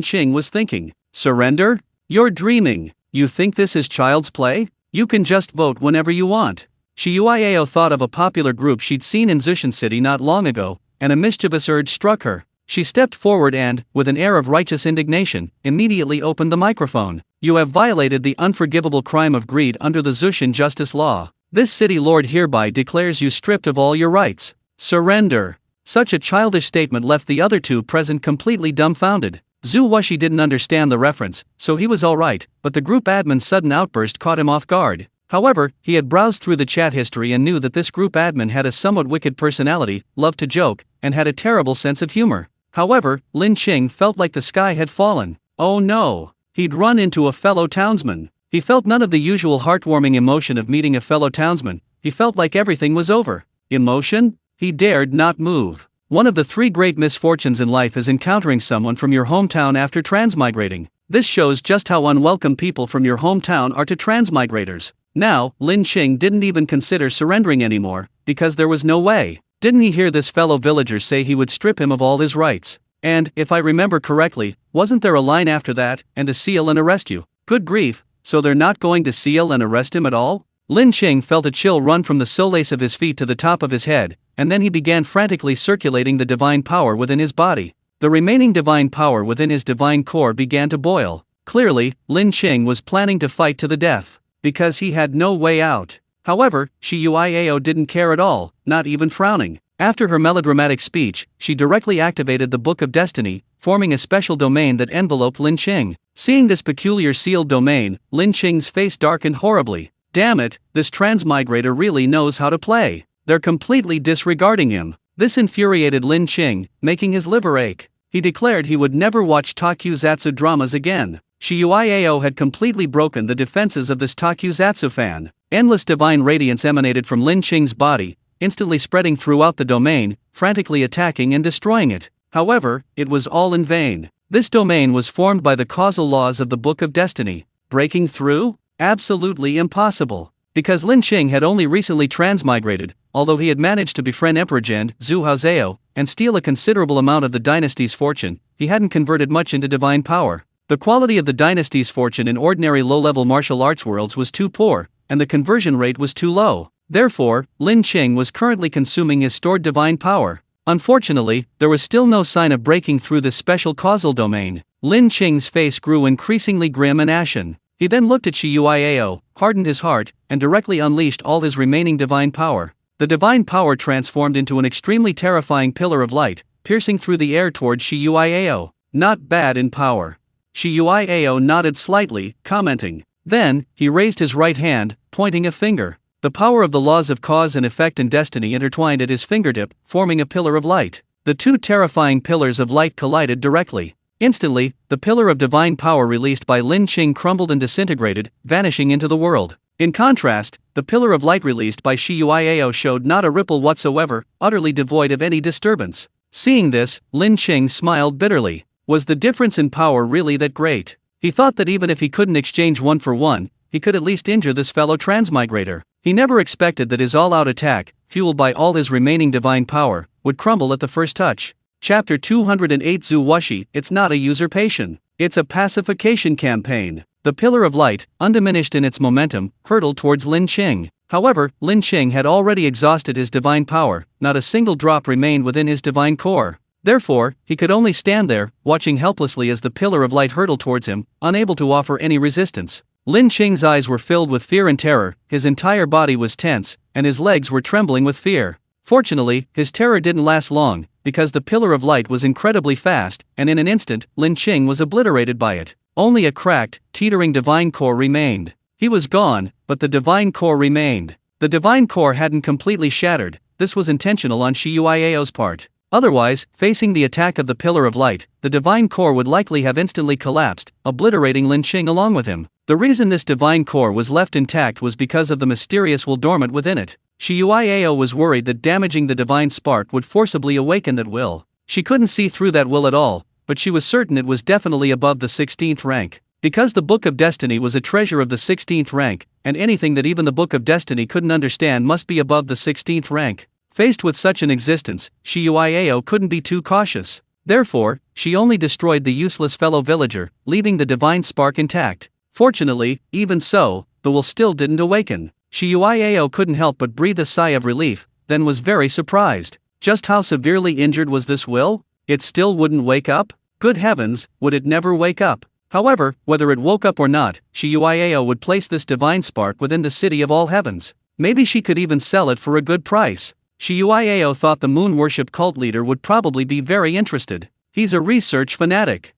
Qing was thinking. Surrender? You're dreaming. You think this is child's play? You can just vote whenever you want. Shiyuiao thought of a popular group she'd seen in Zushan City not long ago, and a mischievous urge struck her. She stepped forward and, with an air of righteous indignation, immediately opened the microphone. You have violated the unforgivable crime of greed under the Zushan justice law. This city lord hereby declares you stripped of all your rights. Surrender. Such a childish statement left the other two present completely dumbfounded. Zhu Wuxi didn't understand the reference, so he was alright, but the group admin's sudden outburst caught him off guard. However, he had browsed through the chat history and knew that this group admin had a somewhat wicked personality, loved to joke, and had a terrible sense of humor. However, Lin Qing felt like the sky had fallen. Oh no! He'd run into a fellow townsman. He felt none of the usual heartwarming emotion of meeting a fellow townsman. He felt like everything was over. Emotion? He dared not move. One of the three great misfortunes in life is encountering someone from your hometown after transmigrating. This shows just how unwelcome people from your hometown are to transmigrators. Now, Lin Qing didn't even consider surrendering anymore, because there was no way. Didn't he hear this fellow villager say he would strip him of all his rights? And, if I remember correctly, wasn't there a line after that, and to seal and arrest you? Good grief, so they're not going to seal and arrest him at all? Lin Qing felt a chill run from the solace of his feet to the top of his head, and then he began frantically circulating the divine power within his body. The remaining divine power within his divine core began to boil. Clearly, Lin Qing was planning to fight to the death, because he had no way out. However, Shiyuiao didn't care at all, not even frowning. After her melodramatic speech, she directly activated the Book of Destiny, forming a special domain that enveloped Lin Qing. Seeing this peculiar sealed domain, Lin Qing's face darkened horribly. Damn it, this transmigrator really knows how to play. They're completely disregarding him. This infuriated Lin Qing, making his liver ache. He declared he would never watch tokusatsu dramas again. Shiyuiao had completely broken the defenses of this tokusatsu fan. Endless divine radiance emanated from Lin Qing's body, instantly spreading throughout the domain, frantically attacking and destroying it. However, it was all in vain. This domain was formed by the causal laws of the Book of Destiny. Breaking through? Absolutely impossible. Because Lin Qing had only recently transmigrated, although he had managed to befriend Emperor Zhu Haozhao and steal a considerable amount of the dynasty's fortune, he hadn't converted much into divine power. The quality of the dynasty's fortune in ordinary low-level martial arts worlds was too poor, and the conversion rate was too low. Therefore, Lin Qing was currently consuming his stored divine power. Unfortunately, there was still no sign of breaking through this special causal domain. Lin Qing's face grew increasingly grim and ashen. He then looked at Shiyuiao, hardened his heart, and directly unleashed all his remaining divine power. The divine power transformed into an extremely terrifying pillar of light, piercing through the air toward Shiyuiao. Not bad in power. Shiyuiao nodded slightly, commenting. Then, he raised his right hand, pointing a finger. The power of the laws of cause and effect and destiny intertwined at his fingertip, forming a pillar of light. The two terrifying pillars of light collided directly. Instantly, the pillar of divine power released by Lin Qing crumbled and disintegrated, vanishing into the world. In contrast, the pillar of light released by Shiyuiao showed not a ripple whatsoever, utterly devoid of any disturbance. Seeing this, Lin Qing smiled bitterly. Was the difference in power really that great? He thought that even if he couldn't exchange one for one, he could at least injure this fellow transmigrator. He never expected that his all-out attack, fueled by all his remaining divine power, would crumble at the first touch. Chapter 208 Zhu Wuxi. It's not a usurpation. It's a pacification campaign. The Pillar of Light, undiminished in its momentum, hurtled towards Lin Qing. However, Lin Qing had already exhausted his divine power, not a single drop remained within his divine core. Therefore, he could only stand there, watching helplessly as the Pillar of Light hurtled towards him, unable to offer any resistance. Lin Qing's eyes were filled with fear and terror, his entire body was tense, and his legs were trembling with fear. Fortunately, his terror didn't last long, because the Pillar of Light was incredibly fast, and in an instant, Lin Qing was obliterated by it. Only a cracked, teetering divine core remained. He was gone, but the divine core remained. The divine core hadn't completely shattered. This was intentional on Shi Yuiao's part. Otherwise, facing the attack of the Pillar of Light, the divine core would likely have instantly collapsed, obliterating Lin Qing along with him. The reason this divine core was left intact was because of the mysterious will dormant within it. Shi Yuiao was worried that damaging the divine spark would forcibly awaken that will. She couldn't see through that will at all, but she was certain it was definitely above the 16th rank. Because the Book of Destiny was a treasure of the 16th rank, and anything that even the Book of Destiny couldn't understand must be above the 16th rank. Faced with such an existence, Shi Yuiao couldn't be too cautious. Therefore, she only destroyed the useless fellow villager, leaving the divine spark intact. Fortunately, even so, the will still didn't awaken. Shi Yuiao couldn't help but breathe a sigh of relief, then was very surprised. Just how severely injured was this will? It still wouldn't wake up? Good heavens, would it never wake up? However, whether it woke up or not, Shi Yuiao would place this divine spark within the city of all heavens. Maybe she could even sell it for a good price. Shi Yuiao thought the moon worship cult leader would probably be very interested. He's a research fanatic.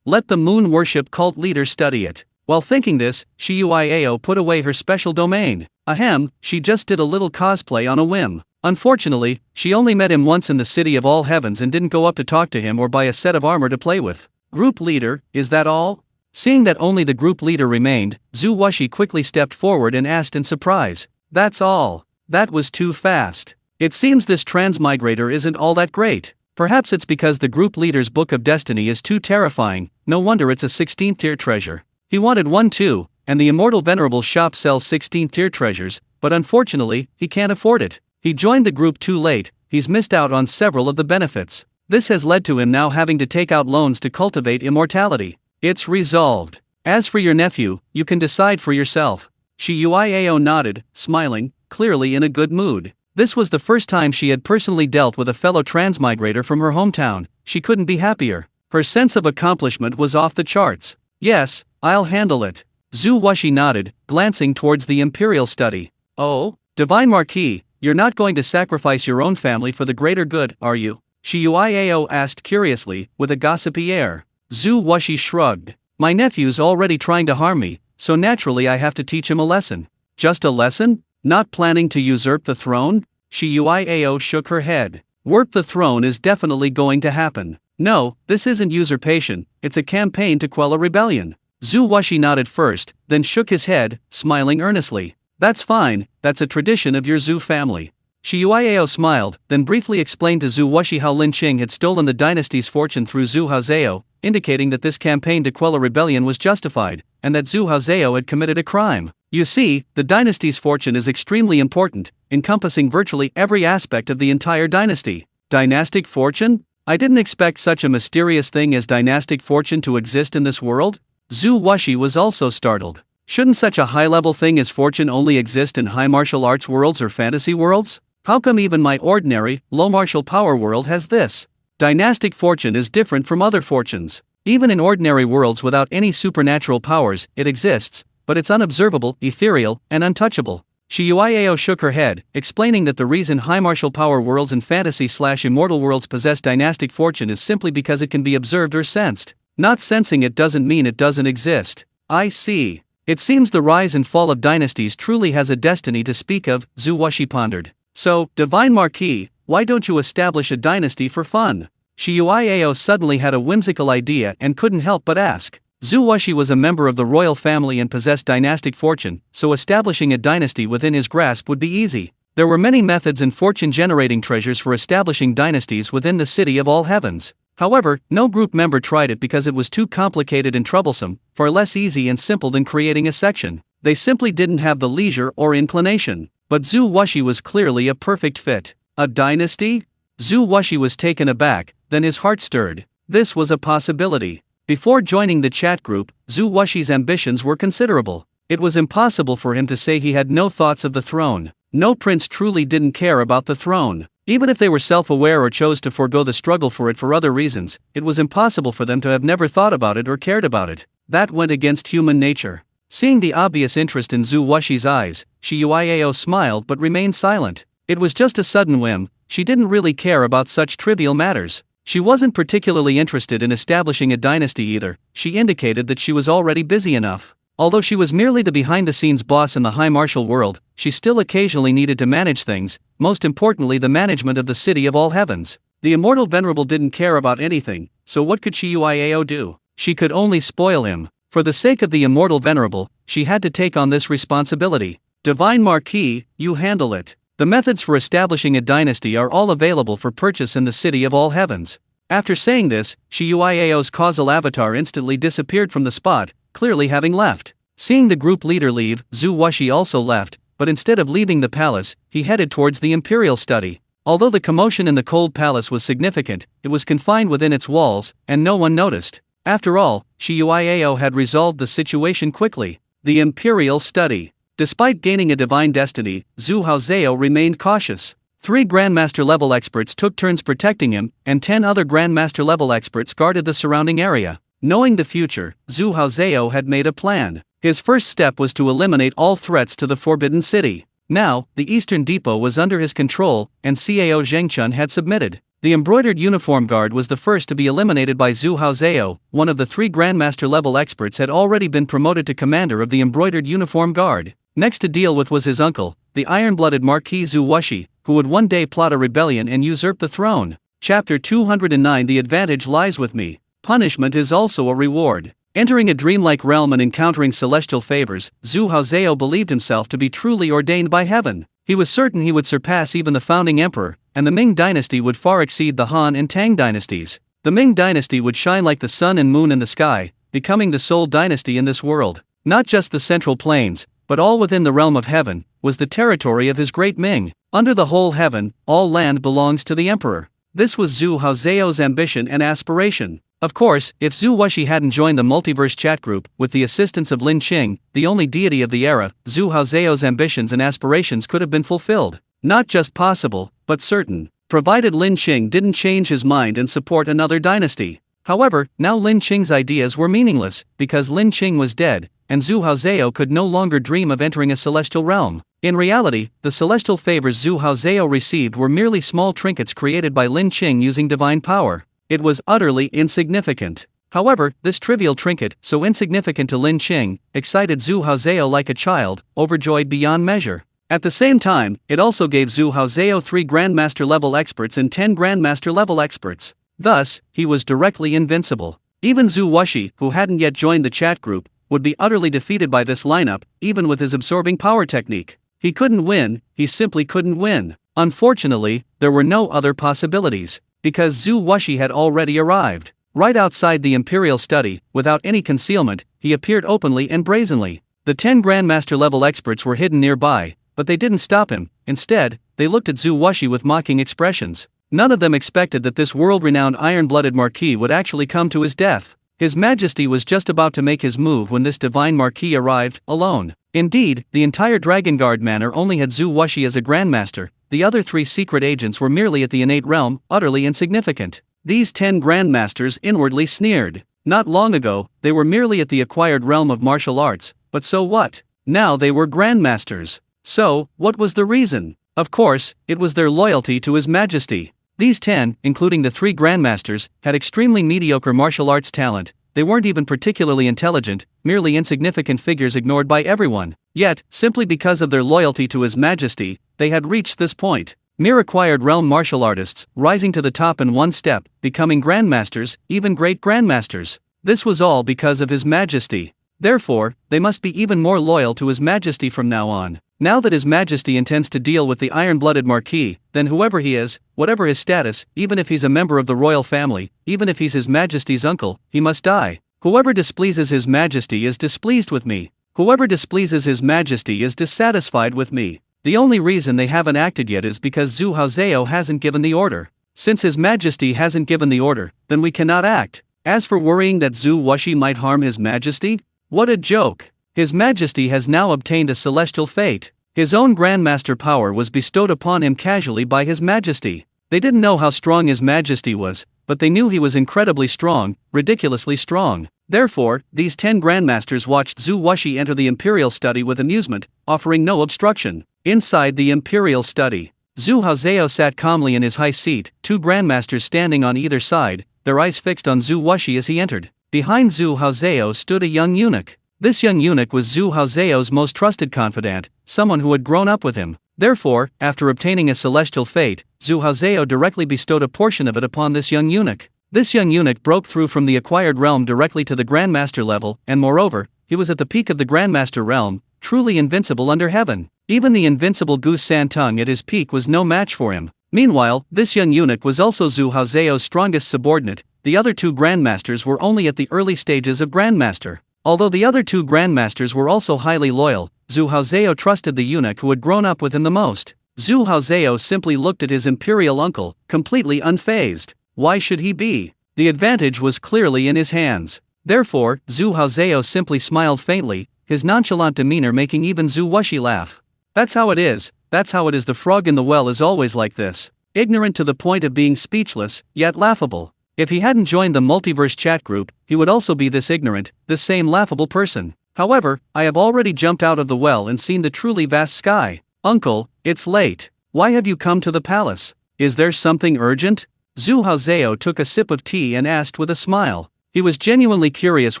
Let the moon worship cult leader study it. While thinking this, Shi Yuiao put away her special domain. Ahem, she just did a little cosplay on a whim. Unfortunately, she only met him once in the city of all heavens and didn't go up to talk to him or buy a set of armor to play with. Group leader, is that all? Seeing that only the group leader remained, Zhu Wuxi quickly stepped forward and asked in surprise. That's all. That was too fast. It seems this transmigrator isn't all that great. Perhaps it's because the group leader's Book of Destiny is too terrifying, no wonder it's a 16th tier treasure. He wanted one too, and the Immortal Venerable shop sells 16th tier treasures, but unfortunately, he can't afford it. He joined the group too late, he's missed out on several of the benefits. This has led to him now having to take out loans to cultivate immortality. It's resolved. As for your nephew, you can decide for yourself. Shi Yuiao nodded, smiling, clearly in a good mood. This was the first time she had personally dealt with a fellow transmigrator from her hometown. She couldn't be happier. Her sense of accomplishment was off the charts. Yes, I'll handle it. Zhu Wuxi nodded, glancing towards the imperial study. Oh, Divine Marquis, you're not going to sacrifice your own family for the greater good, are you? Shi Yuiao asked curiously, with a gossipy air. Zhu Wuxi shrugged. My nephew's already trying to harm me, so naturally I have to teach him a lesson. Just a lesson? Not planning to usurp the throne? Shi Yuiao shook her head. Warp the throne is definitely going to happen. No, this isn't usurpation, it's a campaign to quell a rebellion. Zhu Wuxi nodded first, then shook his head, smiling earnestly. That's fine, that's a tradition of your Zhu family. Shi Yuiao smiled, then briefly explained to Zhu Wuxi how Lin Qing had stolen the dynasty's fortune through Zhu Haozhao, indicating that this campaign to quell a rebellion was justified, and that Zhu Haozhao had committed a crime. You see, the dynasty's fortune is extremely important, encompassing virtually every aspect of the entire dynasty. Dynastic fortune? I didn't expect such a mysterious thing as dynastic fortune to exist in this world. Zhu Wuxi was also startled. Shouldn't such a high-level thing as fortune only exist in high martial arts worlds or fantasy worlds? How come even my ordinary, low martial power world has this? Dynastic fortune is different from other fortunes. Even in ordinary worlds without any supernatural powers, it exists, but it's unobservable, ethereal, and untouchable. Shi Yuiao shook her head, explaining that the reason high martial power worlds and fantasy/immortal worlds possess dynastic fortune is simply because it can be observed or sensed. Not sensing it doesn't mean it doesn't exist. I see. It seems the rise and fall of dynasties truly has a destiny to speak of, Zhu Wuxi pondered. So, Divine Marquis, why don't you establish a dynasty for fun? Shi Yuiao suddenly had a whimsical idea and couldn't help but ask. Zhu Wuxi was a member of the royal family and possessed dynastic fortune, so establishing a dynasty within his grasp would be easy. There were many methods and fortune-generating treasures for establishing dynasties within the city of all heavens. However, no group member tried it because it was too complicated and troublesome, far less easy and simple than creating a section. They simply didn't have the leisure or inclination. But Zhu Wuxi was clearly a perfect fit. A dynasty? Zhu Wuxi was taken aback, then his heart stirred. This was a possibility. Before joining the chat group, Zhu Wuxi's ambitions were considerable. It was impossible for him to say he had no thoughts of the throne. No prince truly didn't care about the throne. Even if they were self-aware or chose to forego the struggle for it for other reasons, it was impossible for them to have never thought about it or cared about it. That went against human nature. Seeing the obvious interest in Zhu Wuxi's eyes, Shi Yuiao smiled but remained silent. It was just a sudden whim. She didn't really care about such trivial matters. She wasn't particularly interested in establishing a dynasty either. She indicated that she was already busy enough. Although she was merely the behind-the-scenes boss in the high martial world, she still occasionally needed to manage things, most importantly the management of the city of all heavens. The immortal venerable didn't care about anything, so what could Shi Yuiao do? She could only spoil him. For the sake of the immortal venerable, she had to take on this responsibility. Divine Marquis, you handle it. The methods for establishing a dynasty are all available for purchase in the city of all heavens. After saying this, Shi Yuiao's causal avatar instantly disappeared from the spot, clearly having left. Seeing the group leader leave, Zhu Wuxi also left, but instead of leaving the palace, he headed towards the imperial study. Although the commotion in the cold palace was significant, it was confined within its walls, and no one noticed. After all, Shi Yuiao had resolved the situation quickly. The imperial study. Despite gaining a divine destiny, Zhu Haozhao remained cautious. 3 Grandmaster-level experts took turns protecting him, and 10 other Grandmaster-level experts guarded the surrounding area. Knowing the future, Zhu Haozhao had made a plan. His first step was to eliminate all threats to the Forbidden City. Now, the Eastern Depot was under his control, and Cao Zhengchun had submitted. The embroidered uniform guard was the first to be eliminated by Zhu Haozhao. One of the 3 Grandmaster-level experts had already been promoted to commander of the embroidered uniform guard. Next to deal with was his uncle, the iron-blooded Marquis Zhu Wuxi, who would one day plot a rebellion and usurp the throne. Chapter 209. The advantage lies with me. Punishment is also a reward. Entering a dreamlike realm and encountering celestial favors, Zhu Haozhao believed himself to be truly ordained by heaven. He was certain he would surpass even the founding emperor, and the Ming dynasty would far exceed the Han and Tang dynasties. The Ming dynasty would shine like the sun and moon in the sky, becoming the sole dynasty in this world. Not just the central plains, but all within the realm of heaven, was the territory of his great Ming. Under the whole heaven, all land belongs to the emperor. This was Zhu Haozhao's ambition and aspiration. Of course, if Zhu Wuxi hadn't joined the multiverse chat group, with the assistance of Lin Qing, the only deity of the era, Zhu Haozhao's ambitions and aspirations could have been fulfilled. Not just possible, but certain. Provided Lin Qing didn't change his mind and support another dynasty. However, now Lin Qing's ideas were meaningless, because Lin Qing was dead, and Zhu Haozhao could no longer dream of entering a celestial realm. In reality, the celestial favors Zhu Haozhao received were merely small trinkets created by Lin Qing using divine power. It was utterly insignificant. However, this trivial trinket, so insignificant to Lin Qing, excited Zhu Haozhao like a child, overjoyed beyond measure. At the same time, it also gave Zhu Haozhao 3 Grandmaster-level experts and 10 Grandmaster-level experts. Thus, he was directly invincible. Even Zhu Wuxi, who hadn't yet joined the chat group, would be utterly defeated by this lineup, even with his absorbing power technique. He couldn't win, he simply couldn't win. Unfortunately, there were no other possibilities, because Zhu Wuxi had already arrived. Right outside the imperial study, without any concealment, he appeared openly and brazenly. The 10 Grandmaster-level experts were hidden nearby, but they didn't stop him. Instead, they looked at Zhu Wuxi with mocking expressions. None of them expected that this world-renowned iron-blooded marquis would actually come to his death. His Majesty was just about to make his move when this divine marquis arrived, alone. Indeed, the entire Dragon Guard manor only had Zhu Wuxi as a Grandmaster. The other 3 secret agents were merely at the innate realm, utterly insignificant. These 10 Grandmasters inwardly sneered. Not long ago, they were merely at the acquired realm of martial arts, but so what? Now they were Grandmasters. So, what was the reason? Of course, it was their loyalty to His Majesty. These 10, including the 3 Grandmasters, had extremely mediocre martial arts talent. They weren't even particularly intelligent, merely insignificant figures ignored by everyone. Yet, simply because of their loyalty to His Majesty, they had reached this point. Mere acquired realm martial artists, rising to the top in one step, becoming Grandmasters, even Great Grandmasters. This was all because of His Majesty. Therefore, they must be even more loyal to His Majesty from now on. Now that His Majesty intends to deal with the iron-blooded marquis, then whoever he is, whatever his status, even if he's a member of the royal family, even if he's His Majesty's uncle, he must die. Whoever displeases His Majesty is displeased with me. Whoever displeases His Majesty is dissatisfied with me. The only reason they haven't acted yet is because Zhu Haozhao hasn't given the order. Since His Majesty hasn't given the order, then we cannot act. As for worrying that Zhu Wuxi might harm His Majesty, what a joke! His Majesty has now obtained a celestial fate. His own Grandmaster power was bestowed upon him casually by His Majesty. They didn't know how strong His Majesty was, but they knew he was incredibly strong, ridiculously strong. Therefore, these 10 Grandmasters watched Zhu Wuxi enter the Imperial Study with amusement, offering no obstruction. Inside the Imperial Study, Zhu Haozhou sat calmly in his high seat, 2 Grandmasters standing on either side, their eyes fixed on Zhu Wuxi as he entered. Behind Zhu Haozhou stood a young eunuch. This young eunuch was Zhu Haozhou's most trusted confidant, someone who had grown up with him. Therefore, after obtaining a celestial fate, Zhu Haozhou directly bestowed a portion of it upon this young eunuch. This young eunuch broke through from the acquired realm directly to the Grandmaster level, and moreover, he was at the peak of the Grandmaster realm, truly invincible under heaven. Even the invincible Goose Santung at his peak was no match for him. Meanwhile, this young eunuch was also Zhu Haozhou's strongest subordinate. The other 2 Grandmasters were only at the early stages of Grandmaster. Although the other 2 Grandmasters were also highly loyal, Zhu Haozhou trusted the eunuch who had grown up with him the most. Zhu Haozhou simply looked at his imperial uncle, completely unfazed. Why should he be? The advantage was clearly in his hands. Therefore, Zhu Haozhou simply smiled faintly, his nonchalant demeanor making even Zhu Wuxi laugh. That's how it is, the frog in the well is always like this. Ignorant to the point of being speechless, yet laughable. If he hadn't joined the multiverse chat group, he would also be this ignorant, this same laughable person. However, I have already jumped out of the well and seen the truly vast sky. Uncle, it's late. Why have you come to the palace? Is there something urgent? Zhu Haozhou took a sip of tea and asked with a smile. He was genuinely curious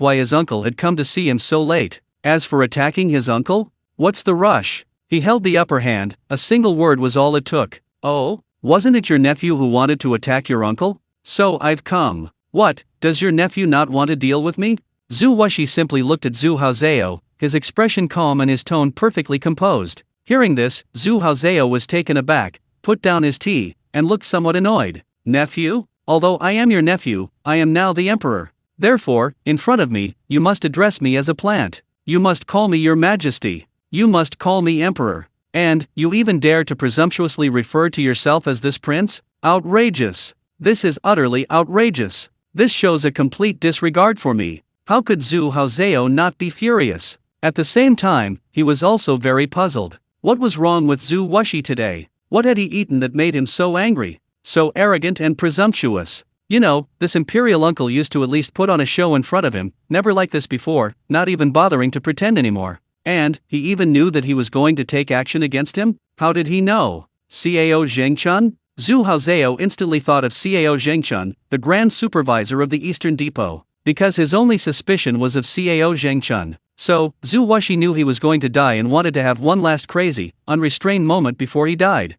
why his uncle had come to see him so late. As for attacking his uncle, what's the rush? He held the upper hand, a single word was all it took. Oh, wasn't it your nephew who wanted to attack your uncle? So I've come. What, does your nephew not want to deal with me? Zhu Wuxi simply looked at Zhu Haozhou, his expression calm and his tone perfectly composed. Hearing this, Zhu Haozhou was taken aback, put down his tea, and looked somewhat annoyed. Nephew? Although I am your nephew, I am now the emperor. Therefore, in front of me, you must address me as a plant. You must call me your majesty. You must call me emperor. And, you even dare to presumptuously refer to yourself as this prince? Outrageous. This is utterly outrageous. This shows a complete disregard for me. How could Zhu Haozhou not be furious? At the same time, he was also very puzzled. What was wrong with Zhu Wuxi today? What had he eaten that made him so angry? So arrogant and presumptuous. You know, this imperial uncle used to at least put on a show in front of him, never like this before, not even bothering to pretend anymore. And, he even knew that he was going to take action against him? How did he know? Cao Zhengchun? Zhu Haozhou instantly thought of Cao Zhengchun, the Grand Supervisor of the Eastern Depot, because his only suspicion was of Cao Zhengchun. So, Zhu Wuxi knew he was going to die and wanted to have one last crazy, unrestrained moment before he died.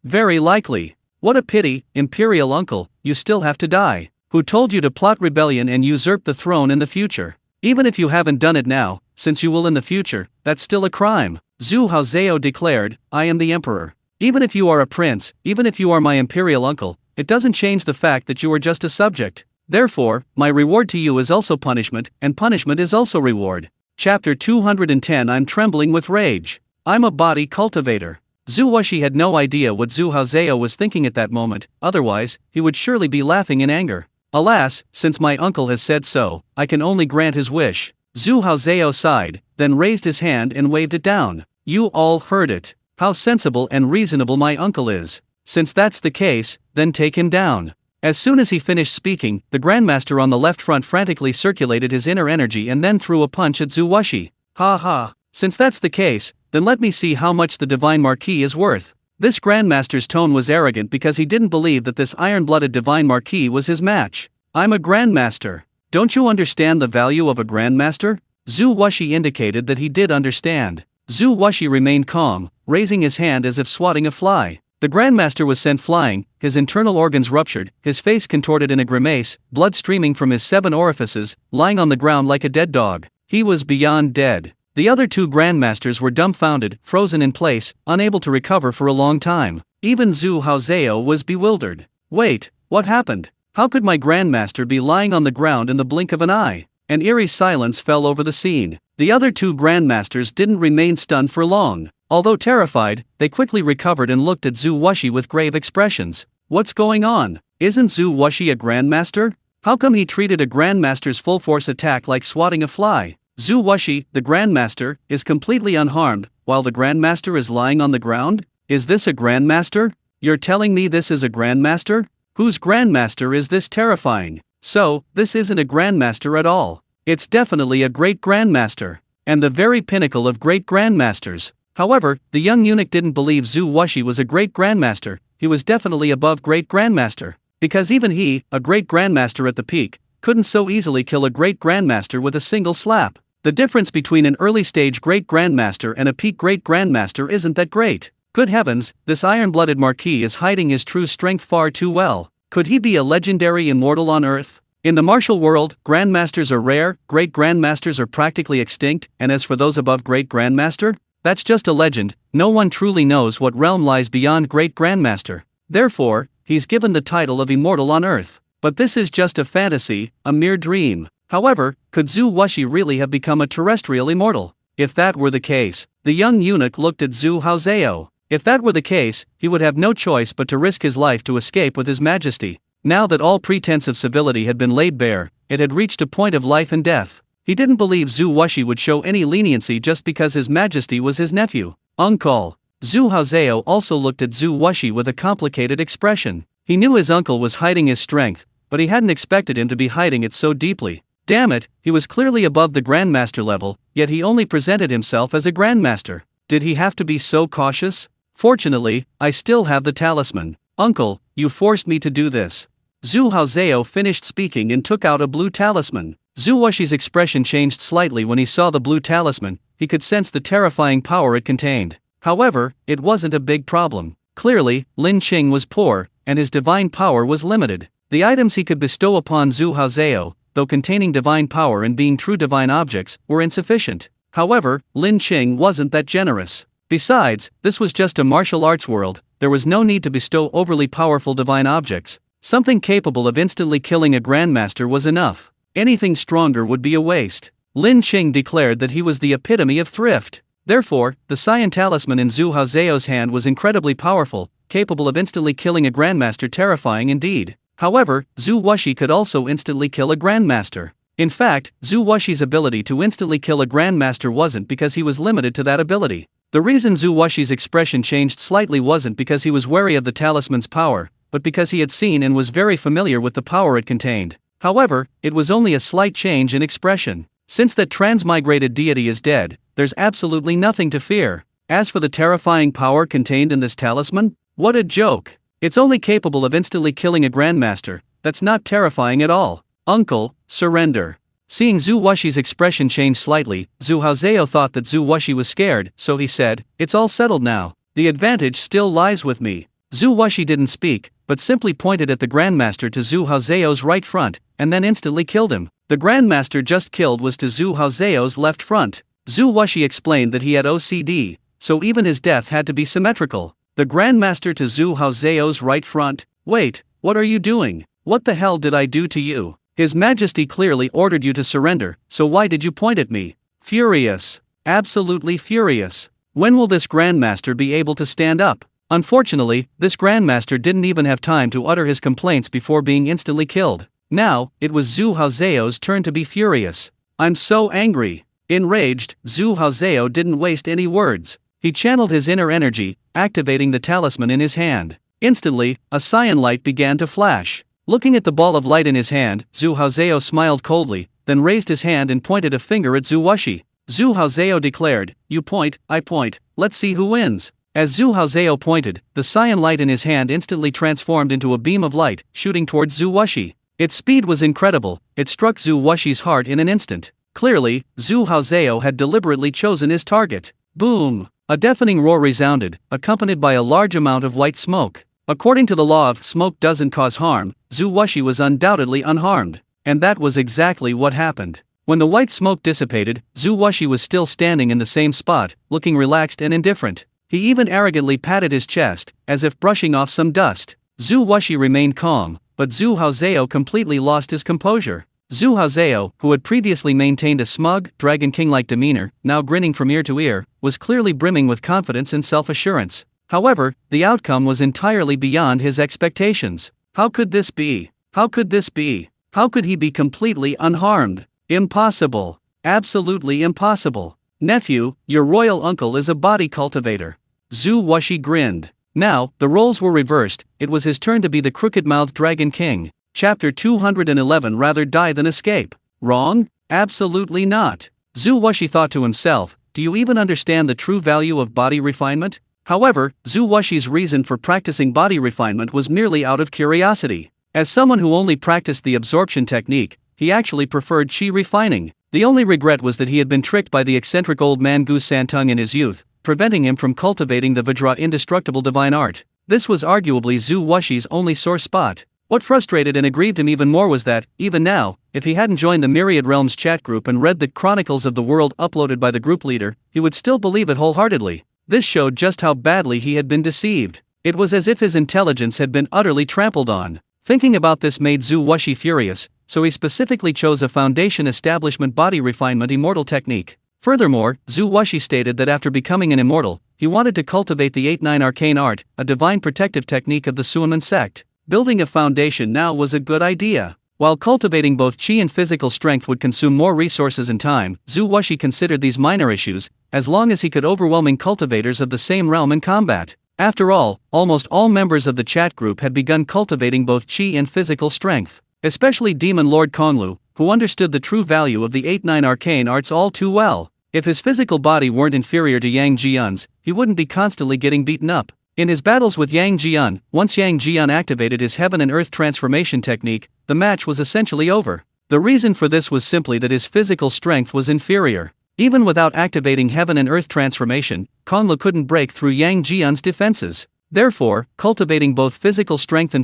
Very likely. What a pity, Imperial Uncle, you still have to die. Who told you to plot rebellion and usurp the throne in the future? Even if you haven't done it now, since you will in the future, that's still a crime. Zhu Haozhou declared, I am the emperor. Even if you are a prince, even if you are my imperial uncle, it doesn't change the fact that you are just a subject. Therefore, my reward to you is also punishment, and punishment is also reward. Chapter 210 I'm trembling with rage. I'm a body cultivator. Zhu Wuxi had no idea what Zhu Haozhou was thinking at that moment, otherwise, he would surely be laughing in anger. Alas, since my uncle has said so, I can only grant his wish. Zhu Haozhou sighed, then raised his hand and waved it down. You all heard it. How sensible and reasonable my uncle is. Since that's the case, then take him down. As soon as he finished speaking, the Grandmaster on the left front frantically circulated his inner energy and then threw a punch at Zhu Wuxi. Ha ha, since that's the case, then let me see how much the Divine Marquis is worth. This Grandmaster's tone was arrogant because he didn't believe that this iron-blooded Divine Marquis was his match. I'm a Grandmaster. Don't you understand the value of a Grandmaster? Zhu Wuxi indicated that he did understand. Zhu Wuxi remained calm, raising his hand as if swatting a fly. The Grandmaster was sent flying, his internal organs ruptured, his face contorted in a grimace, blood streaming from his 7 orifices, lying on the ground like a dead dog. He was beyond dead. The other 2 Grandmasters were dumbfounded, frozen in place, unable to recover for a long time. Even Zhu Haozhou was bewildered. Wait, what happened? How could my Grandmaster be lying on the ground in the blink of an eye? An eerie silence fell over the scene. The other 2 Grandmasters didn't remain stunned for long. Although terrified, they quickly recovered and looked at Zhu Wuxi with grave expressions. What's going on? Isn't Zhu Wuxi a grandmaster? How come he treated a grandmaster's full force attack like swatting a fly? Zhu Wuxi, the grandmaster, is completely unharmed, while the grandmaster is lying on the ground? Is this a grandmaster? You're telling me this is a grandmaster? Whose grandmaster is this? Terrifying. So, this isn't a grandmaster at all. It's definitely a great grandmaster. And the very pinnacle of great grandmasters. However, the young eunuch didn't believe Zhu Wuxi was a great grandmaster. He was definitely above great grandmaster. Because even he, a great grandmaster at the peak, couldn't so easily kill a great grandmaster with a single slap. The difference between an early stage great grandmaster and a peak great grandmaster isn't that great. Good heavens, this iron-blooded marquis is hiding his true strength far too well. Could he be a legendary immortal on Earth? In the martial world, grandmasters are rare, great grandmasters are practically extinct, and as for those above great grandmaster, that's just a legend. No one truly knows what realm lies beyond great grandmaster. Therefore, he's given the title of immortal on Earth. But this is just a fantasy, a mere dream. However, could Zhu Wuxi really have become a terrestrial immortal? If that were the case, the young eunuch looked at Zhu Haozhao. If that were the case, he would have no choice but to risk his life to escape with his majesty. Now that all pretense of civility had been laid bare, it had reached a point of life and death. He didn't believe Zhu Wuxi would show any leniency just because his majesty was his nephew. Uncle. Zhu Haozhao also looked at Zhu Wuxi with a complicated expression. He knew his uncle was hiding his strength, but he hadn't expected him to be hiding it so deeply. Damn it, he was clearly above the grandmaster level, yet he only presented himself as a grandmaster. Did he have to be so cautious? Fortunately, I still have the talisman. Uncle, you forced me to do this. Zhu Haozhao finished speaking and took out a blue talisman. Zhu Wuxi's expression changed slightly when he saw the blue talisman. He could sense the terrifying power it contained. However, it wasn't a big problem. Clearly, Lin Qing was poor, and his divine power was limited. The items he could bestow upon Zhu Haozhao, though containing divine power and being true divine objects, were insufficient. However, Lin Qing wasn't that generous. Besides, this was just a martial arts world. There was no need to bestow overly powerful divine objects. Something capable of instantly killing a grandmaster was enough. Anything stronger would be a waste. Lin Qing declared that he was the epitome of thrift. Therefore, the cyan talisman in Zhu Haozhao's hand was incredibly powerful, capable of instantly killing a grandmaster. Terrifying indeed. However, Zhu Wuxi could also instantly kill a grandmaster. In fact, Zhu Wuxi's ability to instantly kill a grandmaster wasn't because he was limited to that ability. The reason Zhu Wuxi's expression changed slightly wasn't because he was wary of the talisman's power, but because he had seen and was very familiar with the power it contained. However, it was only a slight change in expression. Since that transmigrated deity is dead, there's absolutely nothing to fear. As for the terrifying power contained in this talisman, what a joke. It's only capable of instantly killing a grandmaster. That's not terrifying at all. Uncle, surrender. Seeing Zhu Wuxi's expression change slightly, Zhu Haozhao thought that Zhu Wuxi was scared, so he said, "It's all settled now. The advantage still lies with me." Zhu Wuxi didn't speak, but simply pointed at the grandmaster to Zhu Haozhao's right front, and then instantly killed him. The grandmaster just killed was to Zhu Haozhao's left front. Zhu Wuxi explained that he had OCD, so even his death had to be symmetrical. The grandmaster to Zhu Haozhao's right front. Wait, what are you doing? What the hell did I do to you? His Majesty clearly ordered you to surrender, so why did you point at me? Furious. Absolutely furious. When will this grandmaster be able to stand up? Unfortunately, this grandmaster didn't even have time to utter his complaints before being instantly killed. Now, it was Zhu Haozhao's turn to be furious. I'm so angry. Enraged, Zhu Haozhao didn't waste any words. He channeled his inner energy, activating the talisman in his hand. Instantly, a cyan light began to flash. Looking at the ball of light in his hand, Zhu Haozhao smiled coldly, then raised his hand and pointed a finger at Zhu Wuxi. Zhu Haozhao declared, "You point, I point, let's see who wins." As Zhu Haozhao pointed, the cyan light in his hand instantly transformed into a beam of light, shooting towards Zhu Wuxi. Its speed was incredible, it struck Zhu Wuxi's heart in an instant. Clearly, Zhu Haozhao had deliberately chosen his target. Boom! A deafening roar resounded, accompanied by a large amount of white smoke. According to the law of smoke doesn't cause harm, Zhu Wuxi was undoubtedly unharmed. And that was exactly what happened. When the white smoke dissipated, Zhu Wuxi was still standing in the same spot, looking relaxed and indifferent. He even arrogantly patted his chest, as if brushing off some dust. Zhu Wuxi remained calm, but Zhu Haozhao completely lost his composure. Zhu Haozhao, who had previously maintained a smug, Dragon King-like demeanor, now grinning from ear to ear, was clearly brimming with confidence and self-assurance. However, the outcome was entirely beyond his expectations. How could this be? How could this be? How could he be completely unharmed? Impossible. Absolutely impossible. Nephew, your royal uncle is a body cultivator. Zhu Wuxi grinned. Now, the roles were reversed, it was his turn to be the crooked-mouthed Dragon King. Chapter 211. Rather die than escape. Wrong? Absolutely not. Zhu Wuxi thought to himself, do you even understand the true value of body refinement? However, Zhu Wuxi's reason for practicing body refinement was merely out of curiosity. As someone who only practiced the absorption technique, he actually preferred qi refining. The only regret was that he had been tricked by the eccentric old man Gu Santung in his youth, preventing him from cultivating the Vajra indestructible divine art. This was arguably Zhu Wuxi's only sore spot. What frustrated and aggrieved him even more was that, even now, if he hadn't joined the Myriad Realms chat group and read the Chronicles of the World uploaded by the group leader, he would still believe it wholeheartedly. This showed just how badly he had been deceived. It was as if his intelligence had been utterly trampled on. Thinking about this made Zhu Wuxi furious, so he specifically chose a foundation establishment body refinement immortal technique. Furthermore, Zhu Wuxi stated that after becoming an immortal, he wanted to cultivate the 8-9 arcane art, a divine protective technique of the Suaman sect. Building a foundation now was a good idea. While cultivating both qi and physical strength would consume more resources and time, Zhu Wuxi considered these minor issues, as long as he could overwhelming cultivators of the same realm in combat. After all, almost all members of the chat group had begun cultivating both qi and physical strength. Especially Demon Lord Konglu, who understood the true value of the 8-9 arcane arts all too well. If his physical body weren't inferior to Yang Jian's, he wouldn't be constantly getting beaten up. In his battles with Yang Jian, once Yang Jian activated his heaven and earth transformation technique, the match was essentially over. The reason for this was simply that his physical strength was inferior. Even without activating heaven and earth transformation, Konglu couldn't break through Yang Jian's defenses. Therefore, cultivating both physical strength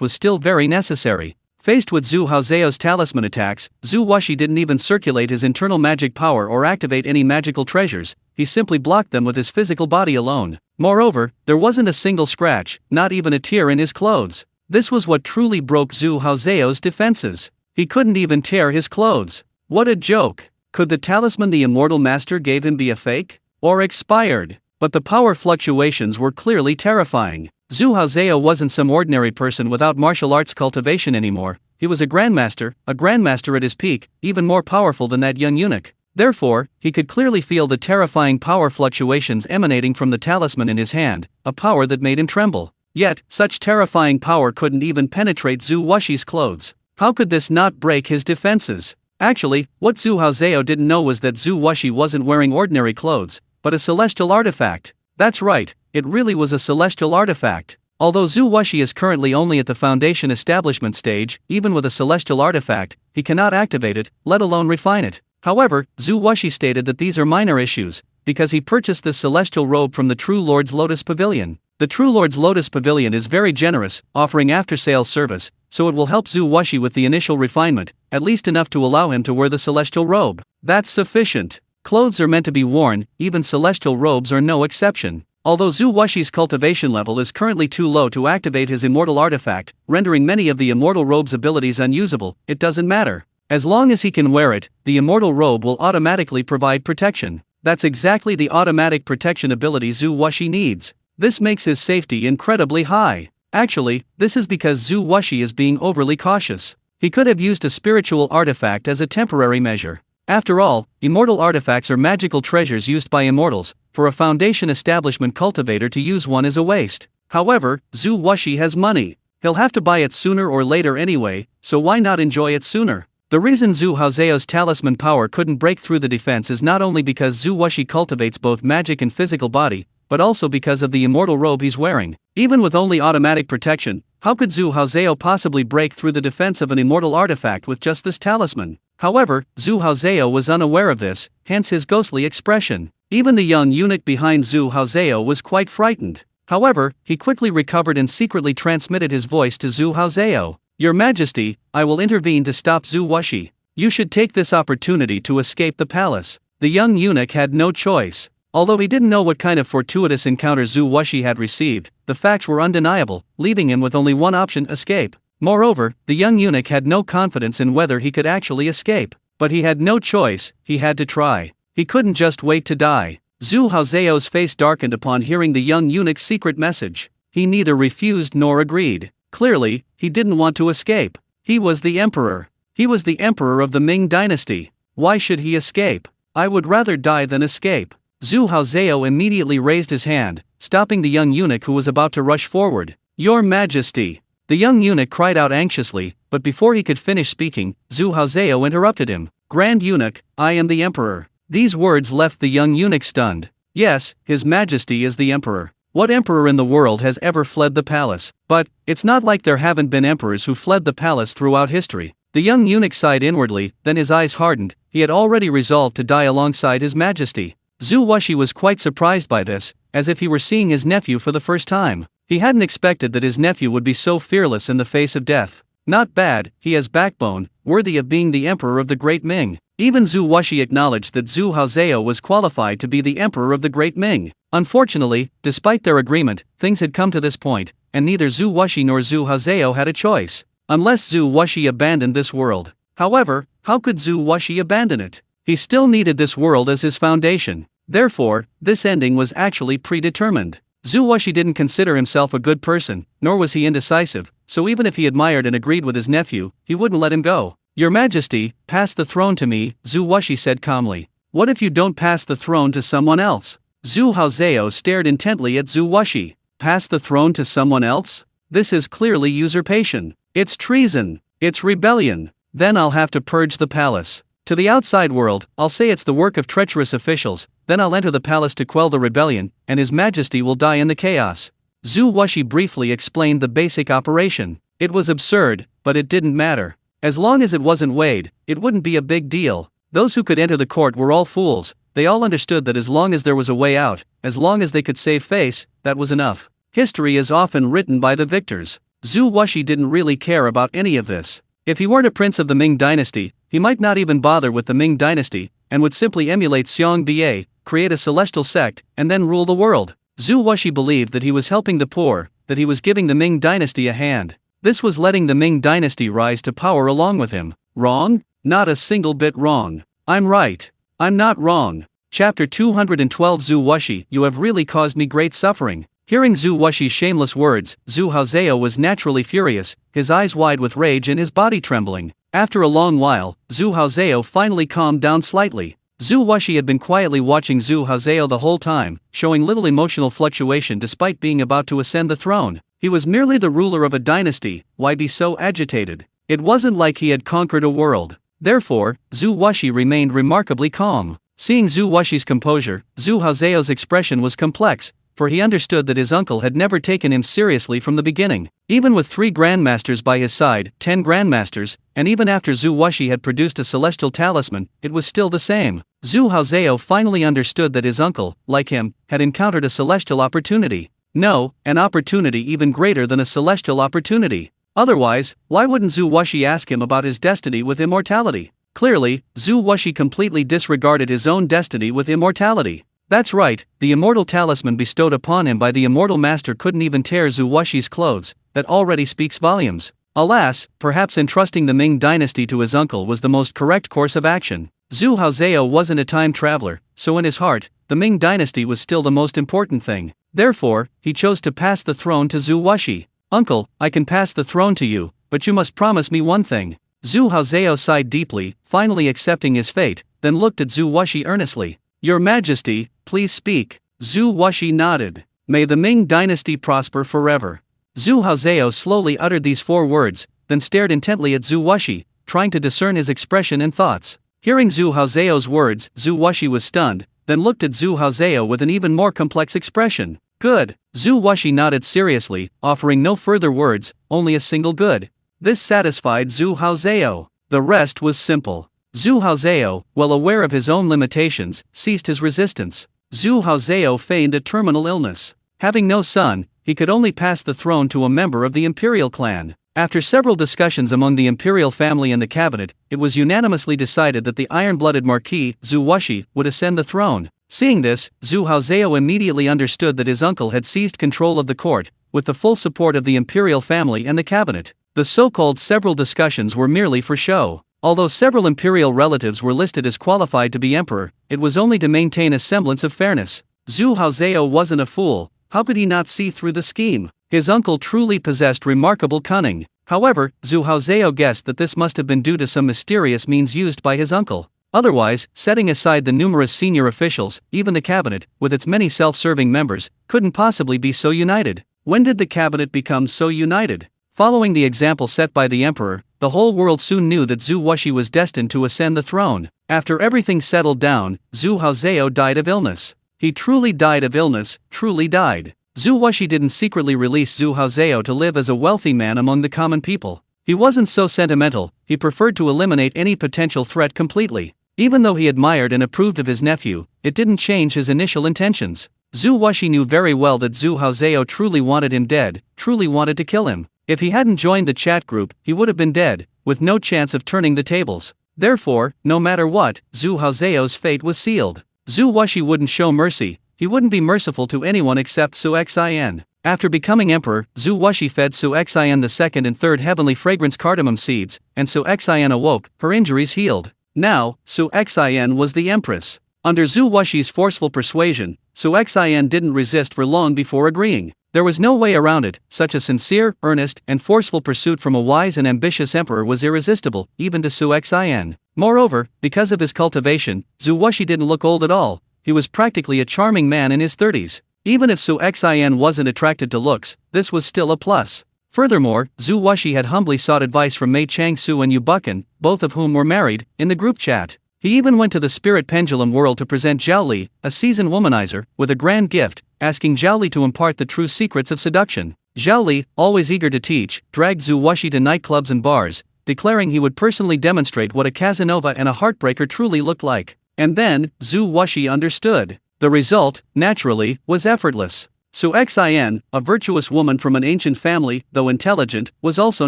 was still very necessary. Faced with Zhu Haozeo's talisman attacks, Zhu Wuxi didn't even circulate his internal magic power or activate any magical treasures, he simply blocked them with his physical body alone. Moreover, there wasn't a single scratch, not even a tear in his clothes. This was what truly broke Zhu Haozeo's defenses. He couldn't even tear his clothes. What a joke! Could the talisman the immortal master gave him be a fake? Or expired? But the power fluctuations were clearly terrifying. Zhu Haozeo wasn't some ordinary person without martial arts cultivation anymore, he was a grandmaster at his peak, even more powerful than that young eunuch. Therefore, he could clearly feel the terrifying power fluctuations emanating from the talisman in his hand, a power that made him tremble. Yet, such terrifying power couldn't even penetrate Zhu Wuxi's clothes. How could this not break his defenses? Actually, what Zhu Haozeo didn't know was that Zhu Wuxi wasn't wearing ordinary clothes, but a celestial artifact. That's right, it really was a celestial artifact. Although Zhu Wuxi is currently only at the foundation establishment stage, even with a celestial artifact, he cannot activate it, let alone refine it. However, Zhu Wuxi stated that these are minor issues, because he purchased this celestial robe from the True Lord's Lotus Pavilion. The True Lord's Lotus Pavilion is very generous, offering after-sales service, so it will help Zhu Wuxi with the initial refinement, at least enough to allow him to wear the celestial robe. That's sufficient. Clothes are meant to be worn, even celestial robes are no exception. Although Zhu Wuxi's cultivation level is currently too low to activate his immortal artifact, rendering many of the immortal robe's abilities unusable, it doesn't matter. As long as he can wear it, the immortal robe will automatically provide protection. That's exactly the automatic protection ability Zhu Wuxi needs. This makes his safety incredibly high. Actually, this is because Zhu Wuxi is being overly cautious. He could have used a spiritual artifact as a temporary measure. After all, immortal artifacts are magical treasures used by immortals. For a foundation establishment cultivator to use one is a waste. However, Zhu Wuxi has money. He'll have to buy it sooner or later anyway, so why not enjoy it sooner? The reason Zhu Haozeo's talisman power couldn't break through the defense is not only because Zhu Wuxi cultivates both magic and physical body, but also because of the immortal robe he's wearing. Even with only automatic protection, how could Zhu Haozeo possibly break through the defense of an immortal artifact with just this talisman? However, Zhu Haozeo was unaware of this, hence his ghostly expression. Even the young eunuch behind Zhu Haozeo was quite frightened. However, he quickly recovered and secretly transmitted his voice to Zhu Haozeo. Your Majesty, I will intervene to stop Zhu Wuxi. You should take this opportunity to escape the palace. The young eunuch had no choice. Although he didn't know what kind of fortuitous encounter Zhu Wuxi had received, the facts were undeniable, leaving him with only one option: escape. Moreover, the young eunuch had no confidence in whether he could actually escape. But he had no choice, he had to try. He couldn't just wait to die. Zhu Haozeo's face darkened upon hearing the young eunuch's secret message. He neither refused nor agreed. Clearly, he didn't want to escape. He was the emperor. He was the emperor of the Ming dynasty. Why should he escape? I would rather die than escape. Zhu Haozeo immediately raised his hand, stopping the young eunuch who was about to rush forward. Your Majesty! The young eunuch cried out anxiously, but before he could finish speaking, Zhu Haozeo interrupted him. Grand Eunuch, I am the emperor. These words left the young eunuch stunned. Yes, His Majesty is the emperor. What emperor in the world has ever fled the palace? But, it's not like there haven't been emperors who fled the palace throughout history. The young eunuch sighed inwardly, then his eyes hardened. He had already resolved to die alongside His Majesty. Zhu Wuxi was quite surprised by this, as if he were seeing his nephew for the first time. He hadn't expected that his nephew would be so fearless in the face of death. Not bad, he has backbone, worthy of being the emperor of the Great Ming. Even Zhu Wuxi acknowledged that Zhu Haozeo was qualified to be the emperor of the Great Ming. Unfortunately, despite their agreement, things had come to this point, and neither Zhu Wuxi nor Zhu Haozeo had a choice. Unless Zhu Wuxi abandoned this world. However, how could Zhu Wuxi abandon it? He still needed this world as his foundation. Therefore, this ending was actually predetermined. Zhu Wuxi didn't consider himself a good person, nor was he indecisive, so even if he admired and agreed with his nephew, he wouldn't let him go. Your Majesty, pass the throne to me, Zhu Wuxi said calmly. What if you don't pass the throne to someone else? Zhu Haozeo stared intently at Zhu Wuxi. Pass the throne to someone else? This is clearly usurpation. It's treason. It's rebellion. Then I'll have to purge the palace. To the outside world, I'll say it's the work of treacherous officials, then I'll enter the palace to quell the rebellion, and His Majesty will die in the chaos. Zhu Wuxi briefly explained the basic operation. It was absurd, but it didn't matter. As long as it wasn't weighed, it wouldn't be a big deal. Those who could enter the court were all fools. They all understood that as long as there was a way out, as long as they could save face, that was enough. History is often written by the victors. Zhu Wuxi didn't really care about any of this. If he weren't a prince of the Ming dynasty, he might not even bother with the Ming dynasty, and would simply emulate Xiong Ba, create a celestial sect, and then rule the world. Zhu Wuxi believed that he was helping the poor, that he was giving the Ming dynasty a hand. This was letting the Ming dynasty rise to power along with him. Wrong? Not a single bit wrong. I'm right. I'm not wrong. Chapter 212 Zhu Wuxi, you have really caused me great suffering. Hearing Zhu Wuxi's shameless words, Zhu Haozeo was naturally furious, his eyes wide with rage and his body trembling. After a long while, Zhu Haozeo finally calmed down slightly. Zhu Wuxi had been quietly watching Zhu Haozeo the whole time, showing little emotional fluctuation despite being about to ascend the throne. He was merely the ruler of a dynasty, why be so agitated? It wasn't like he had conquered a world. Therefore, Zhu Wuxi remained remarkably calm. Seeing Zhu Wuxi's composure, Zhu Haozeo's expression was complex, for he understood that his uncle had never taken him seriously from the beginning. Even with 3 grandmasters by his side, 10 grandmasters, and even after Zhu Wuxi had produced a celestial talisman, it was still the same. Zhu Haozeo finally understood that his uncle, like him, had encountered a celestial opportunity. No, an opportunity even greater than a celestial opportunity. Otherwise, why wouldn't Zhu Wuxi ask him about his destiny with immortality? Clearly, Zhu Wuxi completely disregarded his own destiny with immortality. That's right, the immortal talisman bestowed upon him by the immortal master couldn't even tear Zhu Wuxi's clothes. That already speaks volumes. Alas, perhaps entrusting the Ming dynasty to his uncle was the most correct course of action. Zhu Haozeo wasn't a time traveler, so in his heart, the Ming dynasty was still the most important thing. Therefore, he chose to pass the throne to Zhu Wuxi. Uncle, I can pass the throne to you, but you must promise me one thing. Zhu Haozeo sighed deeply, finally accepting his fate, then looked at Zhu Wuxi earnestly. Your Majesty, please speak. Zhu Wuxi nodded. May the Ming dynasty prosper forever. Zhu Haozeo slowly uttered these 4 words, then stared intently at Zhu Wuxi, trying to discern his expression and thoughts. Hearing Zhu Haozeo's words, Zhu Wuxi was stunned, then looked at Zhu Haozeo with an even more complex expression. Good. Zhu Wuxi nodded seriously, offering no further words, only a single good. This satisfied Zhu Haozeo. The rest was simple. Zhu Haozeo, well aware of his own limitations, ceased his resistance. Zhu Haozeo feigned a terminal illness. Having no son, he could only pass the throne to a member of the imperial clan. After several discussions among the imperial family and the cabinet, it was unanimously decided that the iron-blooded Marquis, Zhu Wuxi, would ascend the throne. Seeing this, Zhu Haozeo immediately understood that his uncle had seized control of the court, with the full support of the imperial family and the cabinet. The so-called several discussions were merely for show. Although several imperial relatives were listed as qualified to be emperor, it was only to maintain a semblance of fairness. Zhu Haozhou wasn't a fool. How could he not see through the scheme? His uncle truly possessed remarkable cunning. However, Zhu Haozhou guessed that this must have been due to some mysterious means used by his uncle. Otherwise, setting aside the numerous senior officials, even the cabinet, with its many self-serving members, couldn't possibly be so united. When did the cabinet become so united? Following the example set by the emperor, the whole world soon knew that Zhu Wuxi was destined to ascend the throne. After everything settled down, Zhu Haozhou died of illness. He truly died of illness, truly died. Zhu Wuxi didn't secretly release Zhu Haozhou to live as a wealthy man among the common people. He wasn't so sentimental, he preferred to eliminate any potential threat completely. Even though he admired and approved of his nephew, it didn't change his initial intentions. Zhu Wuxi knew very well that Zhu Haozhou truly wanted him dead, truly wanted to kill him. If he hadn't joined the chat group, he would have been dead, with no chance of turning the tables. Therefore, no matter what, Zhu Haozhou's fate was sealed. Zhu Wuxi wouldn't show mercy. He wouldn't be merciful to anyone except Su Xian. After becoming emperor, Zhu Wuxi fed Su Xian the second and third heavenly fragrance cardamom seeds, and Su Xian awoke, her injuries healed. Now, Su Xian was the empress. Under Zhu Wuxi's forceful persuasion, Su Xian didn't resist for long before agreeing. There was no way around it. Such a sincere, earnest, and forceful pursuit from a wise and ambitious emperor was irresistible, even to Su Xian. Moreover, because of his cultivation, Zhu Wuxi didn't look old at all. He was practically a charming man in his 30s. Even if Su Xian wasn't attracted to looks, this was still a plus. Furthermore, Zhu Wuxi had humbly sought advice from Mei Changsu and Yu Buchan, both of whom were married, in the group chat. He even went to the spirit pendulum world to present Zhao Li, a seasoned womanizer, with a grand gift, asking Zhao Li to impart the true secrets of seduction. Zhao Li, always eager to teach, dragged Zhu Wuxi to nightclubs and bars, declaring he would personally demonstrate what a Casanova and a heartbreaker truly looked like. And then, Zhu Wuxi understood. The result, naturally, was effortless. Su Xian, a virtuous woman from an ancient family, though intelligent, was also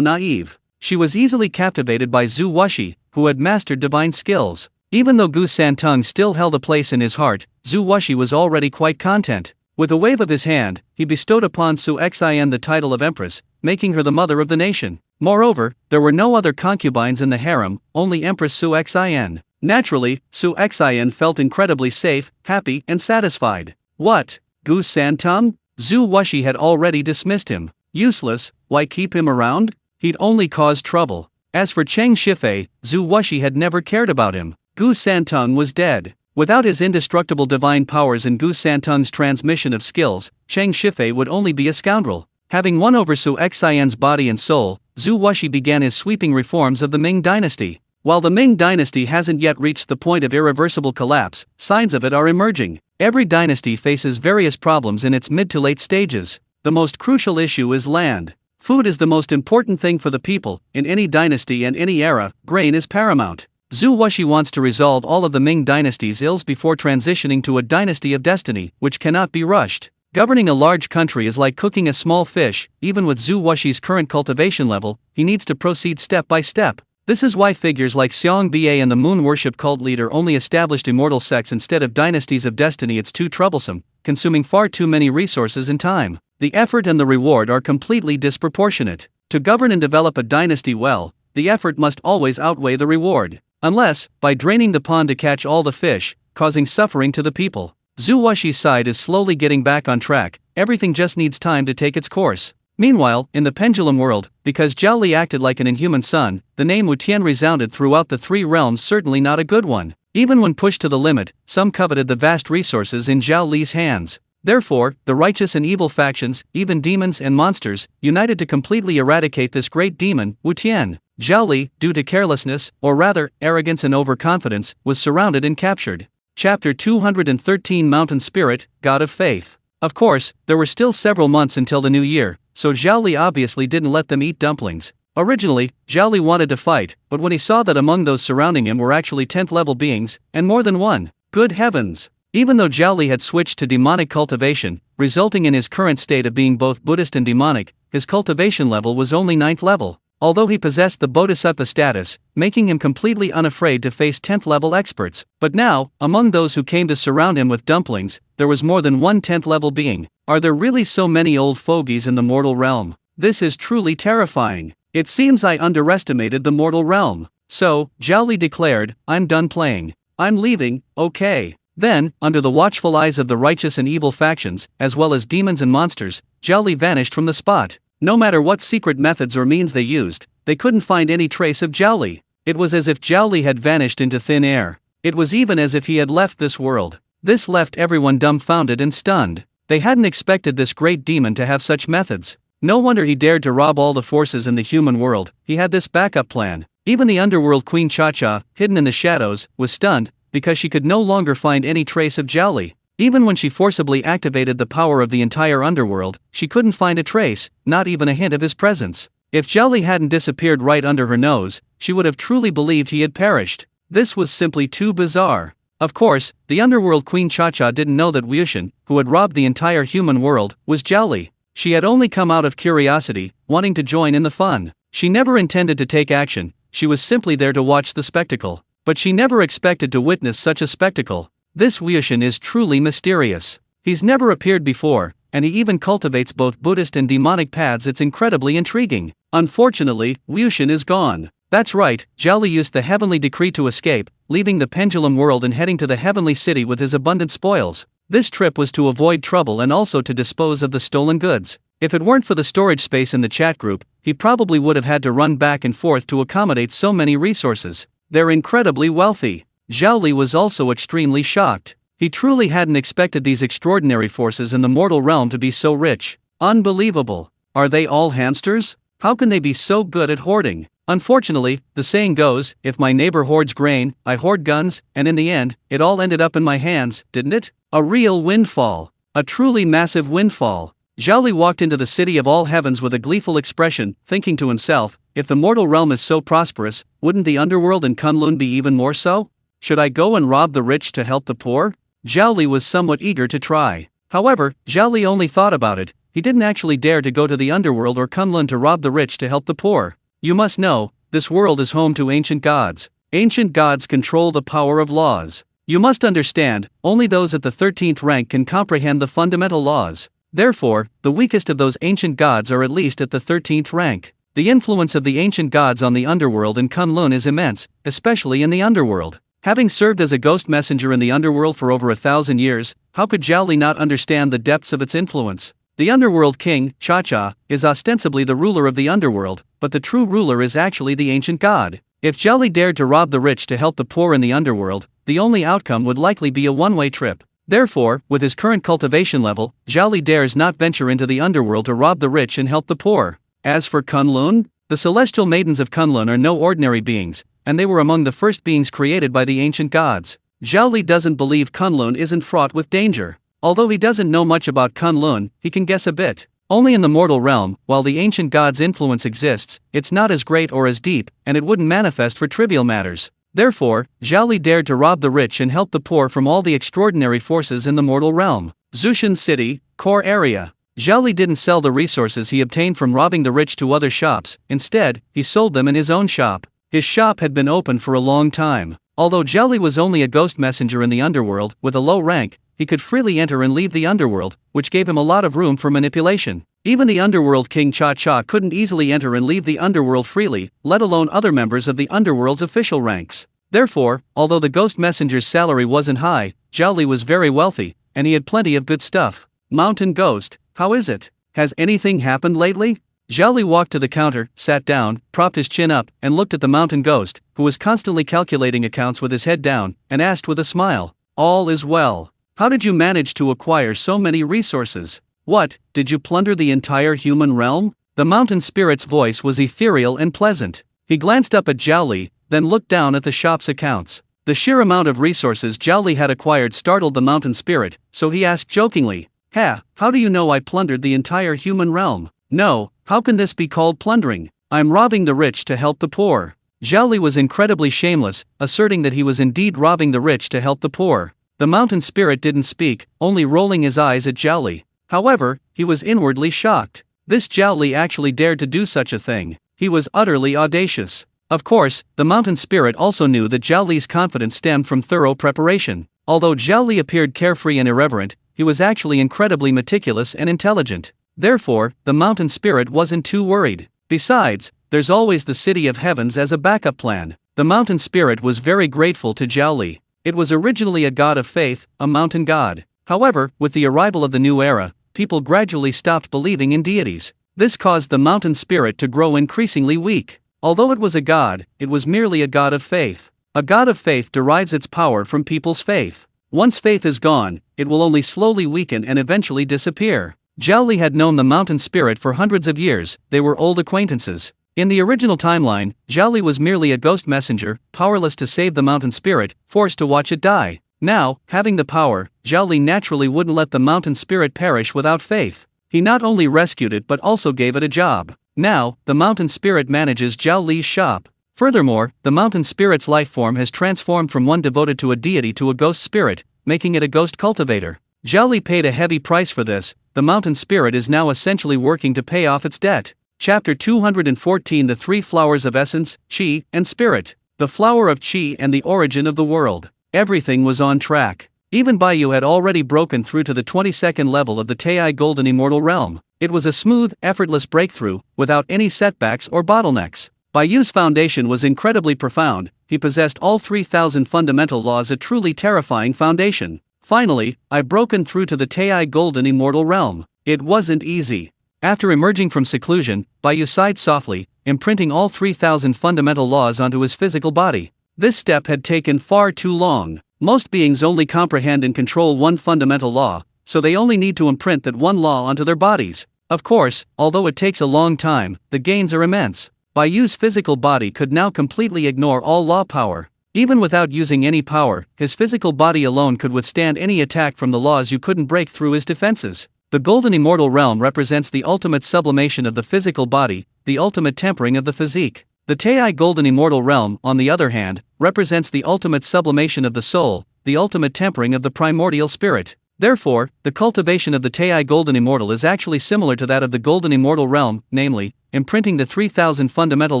naive. She was easily captivated by Zhu Wuxi, who had mastered divine skills. Even though Gu Santung still held a place in his heart, Zhu Wuxi was already quite content. With a wave of his hand, he bestowed upon Su Xian the title of empress, making her the mother of the nation. Moreover, there were no other concubines in the harem, only Empress Su Xian. Naturally, Su Xian felt incredibly safe, happy, and satisfied. What? Gu Santung? Zhu Wuxi had already dismissed him. Useless, why keep him around? He'd only cause trouble. As for Cheng Shifei, Zhu Wuxi had never cared about him. Gu Santung was dead. Without his indestructible divine powers and Gu Santung's transmission of skills, Cheng Shifei would only be a scoundrel. Having won over Su Xian's body and soul, Zhu Wuxi began his sweeping reforms of the Ming dynasty. While the Ming dynasty hasn't yet reached the point of irreversible collapse, signs of it are emerging. Every dynasty faces various problems in its mid to late stages. The most crucial issue is land. Food is the most important thing for the people. In any dynasty and any era, grain is paramount. Zhu Wuxi wants to resolve all of the Ming dynasty's ills before transitioning to a dynasty of destiny, which cannot be rushed. Governing a large country is like cooking a small fish. Even with Zhu Wuxi's current cultivation level, he needs to proceed step by step. This is why figures like Xiong Ba and the moon worship cult leader only established immortal sects instead of dynasties of destiny. It's too troublesome, consuming far too many resources and time. The effort and the reward are completely disproportionate. To govern and develop a dynasty well, the effort must always outweigh the reward. Unless, by draining the pond to catch all the fish, causing suffering to the people. Zhu Wuxi's side is slowly getting back on track. Everything just needs time to take its course. Meanwhile, in the pendulum world, because Zhao Li acted like an inhuman son, the name Wu Tian resounded throughout the three realms, certainly not a good one. Even when pushed to the limit, some coveted the vast resources in Zhao Li's hands. Therefore, the righteous and evil factions, even demons and monsters, united to completely eradicate this great demon, Wu Tian. Zhao Li, due to carelessness, or rather, arrogance and overconfidence, was surrounded and captured. Chapter 213 Mountain Spirit, God of Faith. Of course, there were still several months until the new year, so Zhao Li obviously didn't let them eat dumplings. Originally, Zhao Li wanted to fight, but when he saw that among those surrounding him were actually 10th level beings, and more than one, good heavens! Even though Zhao Li had switched to demonic cultivation, resulting in his current state of being both Buddhist and demonic, his cultivation level was only 9th level. Although he possessed the Bodhisattva status, making him completely unafraid to face 10th level experts. But now, among those who came to surround him with dumplings, there was more than one 10th level being. Are there really so many old fogies in the mortal realm? This is truly terrifying. It seems I underestimated the mortal realm. So, Zhao Li declared, "I'm done playing. I'm leaving, okay." Then, under the watchful eyes of the righteous and evil factions, as well as demons and monsters, Zhao Li vanished from the spot. No matter what secret methods or means they used, they couldn't find any trace of Zhao Li. It was as if Zhao Li had vanished into thin air. It was even as if he had left this world. This left everyone dumbfounded and stunned. They hadn't expected this great demon to have such methods. No wonder he dared to rob all the forces in the human world. He had this backup plan. Even the underworld queen Cha-Cha, hidden in the shadows, was stunned, because she could no longer find any trace of Zhao Li. Even when she forcibly activated the power of the entire underworld, she couldn't find a trace, not even a hint of his presence. If Zhao Li hadn't disappeared right under her nose, she would have truly believed he had perished. This was simply too bizarre. Of course, the underworld queen Cha-Cha didn't know that Wuxian, who had robbed the entire human world, was Zhao Li. She had only come out of curiosity, wanting to join in the fun. She never intended to take action, she was simply there to watch the spectacle. But she never expected to witness such a spectacle. This Wuxian is truly mysterious. He's never appeared before, and he even cultivates both Buddhist and demonic paths. It's incredibly intriguing. Unfortunately, Wuxian is gone. That's right, Zhao Li used the heavenly decree to escape, leaving the pendulum world and heading to the heavenly city with his abundant spoils. This trip was to avoid trouble and also to dispose of the stolen goods. If it weren't for the storage space in the chat group, he probably would have had to run back and forth to accommodate so many resources. They're incredibly wealthy. Zhao Li was also extremely shocked. He truly hadn't expected these extraordinary forces in the mortal realm to be so rich. Unbelievable. Are they all hamsters? How can they be so good at hoarding? Unfortunately, the saying goes, if my neighbor hoards grain, I hoard guns, and in the end, it all ended up in my hands, didn't it? A real windfall. A truly massive windfall. Zhao Li walked into the city of all heavens with a gleeful expression, thinking to himself, if the mortal realm is so prosperous, wouldn't the underworld in Kunlun be even more so? Should I go and rob the rich to help the poor? Zhao Li was somewhat eager to try. However, Zhao Li only thought about it, he didn't actually dare to go to the underworld or Kunlun to rob the rich to help the poor. You must know, this world is home to ancient gods. Ancient gods control the power of laws. You must understand, only those at the 13th rank can comprehend the fundamental laws. Therefore, the weakest of those ancient gods are at least at the 13th rank. The influence of the ancient gods on the underworld in Kunlun is immense, especially in the underworld. Having served as a ghost messenger in the underworld for over 1,000 years, how could Zhao Li not understand the depths of its influence? The underworld king, Cha-Cha, is ostensibly the ruler of the underworld, but the true ruler is actually the ancient god. If Zhao Li dared to rob the rich to help the poor in the underworld, the only outcome would likely be a one-way trip. Therefore, with his current cultivation level, Zhao Li dares not venture into the underworld to rob the rich and help the poor. As for Kunlun, the celestial maidens of Kunlun are no ordinary beings, and they were among the first beings created by the ancient gods. Zhao Li doesn't believe Kunlun isn't fraught with danger. Although he doesn't know much about Kunlun, he can guess a bit. Only in the mortal realm, while the ancient gods' influence exists, it's not as great or as deep, and it wouldn't manifest for trivial matters. Therefore, Zhao Li dared to rob the rich and help the poor from all the extraordinary forces in the mortal realm. Zushan City, core area. Zhao Li didn't sell the resources he obtained from robbing the rich to other shops, instead, he sold them in his own shop. His shop had been open for a long time. Although Zhao Li was only a ghost messenger in the underworld, with a low rank, he could freely enter and leave the underworld, which gave him a lot of room for manipulation. Even the underworld king Cha-Cha couldn't easily enter and leave the underworld freely, let alone other members of the underworld's official ranks. Therefore, although the ghost messenger's salary wasn't high, Zhao Li was very wealthy, and he had plenty of good stuff. Mountain Ghost, how is it? Has anything happened lately? Zhao Li walked to the counter, sat down, propped his chin up, and looked at the mountain ghost, who was constantly calculating accounts with his head down, and asked with a smile, "All is well. How did you manage to acquire so many resources? What, did you plunder the entire human realm?" The mountain spirit's voice was ethereal and pleasant. He glanced up at Zhao Li, then looked down at the shop's accounts. The sheer amount of resources Zhao Li had acquired startled the mountain spirit, so he asked jokingly, how do you know I plundered the entire human realm?" "No, how can this be called plundering? I'm robbing the rich to help the poor." Zhao Li was incredibly shameless, asserting that he was indeed robbing the rich to help the poor. The mountain spirit didn't speak, only rolling his eyes at Zhao Li. However, he was inwardly shocked. This Zhao Li actually dared to do such a thing. He was utterly audacious. Of course, the mountain spirit also knew that Zhao Li's confidence stemmed from thorough preparation. Although Zhao Li appeared carefree and irreverent, he was actually incredibly meticulous and intelligent. Therefore, the mountain spirit wasn't too worried. Besides, there's always the City of Heavens as a backup plan. The mountain spirit was very grateful to Zhao Li. It was originally a god of faith, a mountain god. However, with the arrival of the new era, people gradually stopped believing in deities. This caused the mountain spirit to grow increasingly weak. Although it was a god, it was merely a god of faith. A god of faith derives its power from people's faith. Once faith is gone, it will only slowly weaken and eventually disappear. Zhao Li had known the mountain spirit for hundreds of years, they were old acquaintances. In the original timeline, Zhao Li was merely a ghost messenger, powerless to save the mountain spirit, forced to watch it die. Now, having the power, Zhao Li naturally wouldn't let the mountain spirit perish without faith. He not only rescued it but also gave it a job. Now, the mountain spirit manages Zhao Li's shop. Furthermore, the mountain spirit's life form has transformed from one devoted to a deity to a ghost spirit, making it a ghost cultivator. Zhao Li paid a heavy price for this. The mountain spirit is now essentially working to pay off its debt. Chapter 214 The Three Flowers of Essence, Qi, and Spirit. The flower of Qi and the origin of the world. Everything was on track. Even Bai Yu had already broken through to the 22nd level of the Tei Golden Immortal Realm. It was a smooth, effortless breakthrough, without any setbacks or bottlenecks. Bai Yu's foundation was incredibly profound. He possessed all 3,000 fundamental laws, a truly terrifying foundation. Finally, I've broken through to the Tei Golden Immortal Realm. It wasn't easy. After emerging from seclusion, Bai Yu sighed softly, imprinting all 3,000 fundamental laws onto his physical body. This step had taken far too long. Most beings only comprehend and control one fundamental law, so they only need to imprint that one law onto their bodies. Of course, although it takes a long time, the gains are immense. Bai Yu's physical body could now completely ignore all law power. Even without using any power, his physical body alone could withstand any attack from the laws you couldn't break through his defenses. The Golden Immortal Realm represents the ultimate sublimation of the physical body, the ultimate tempering of the physique. The Tei Golden Immortal Realm, on the other hand, represents the ultimate sublimation of the soul, the ultimate tempering of the primordial spirit. Therefore, the cultivation of the Tei Golden Immortal is actually similar to that of the Golden Immortal Realm, namely, imprinting the 3,000 fundamental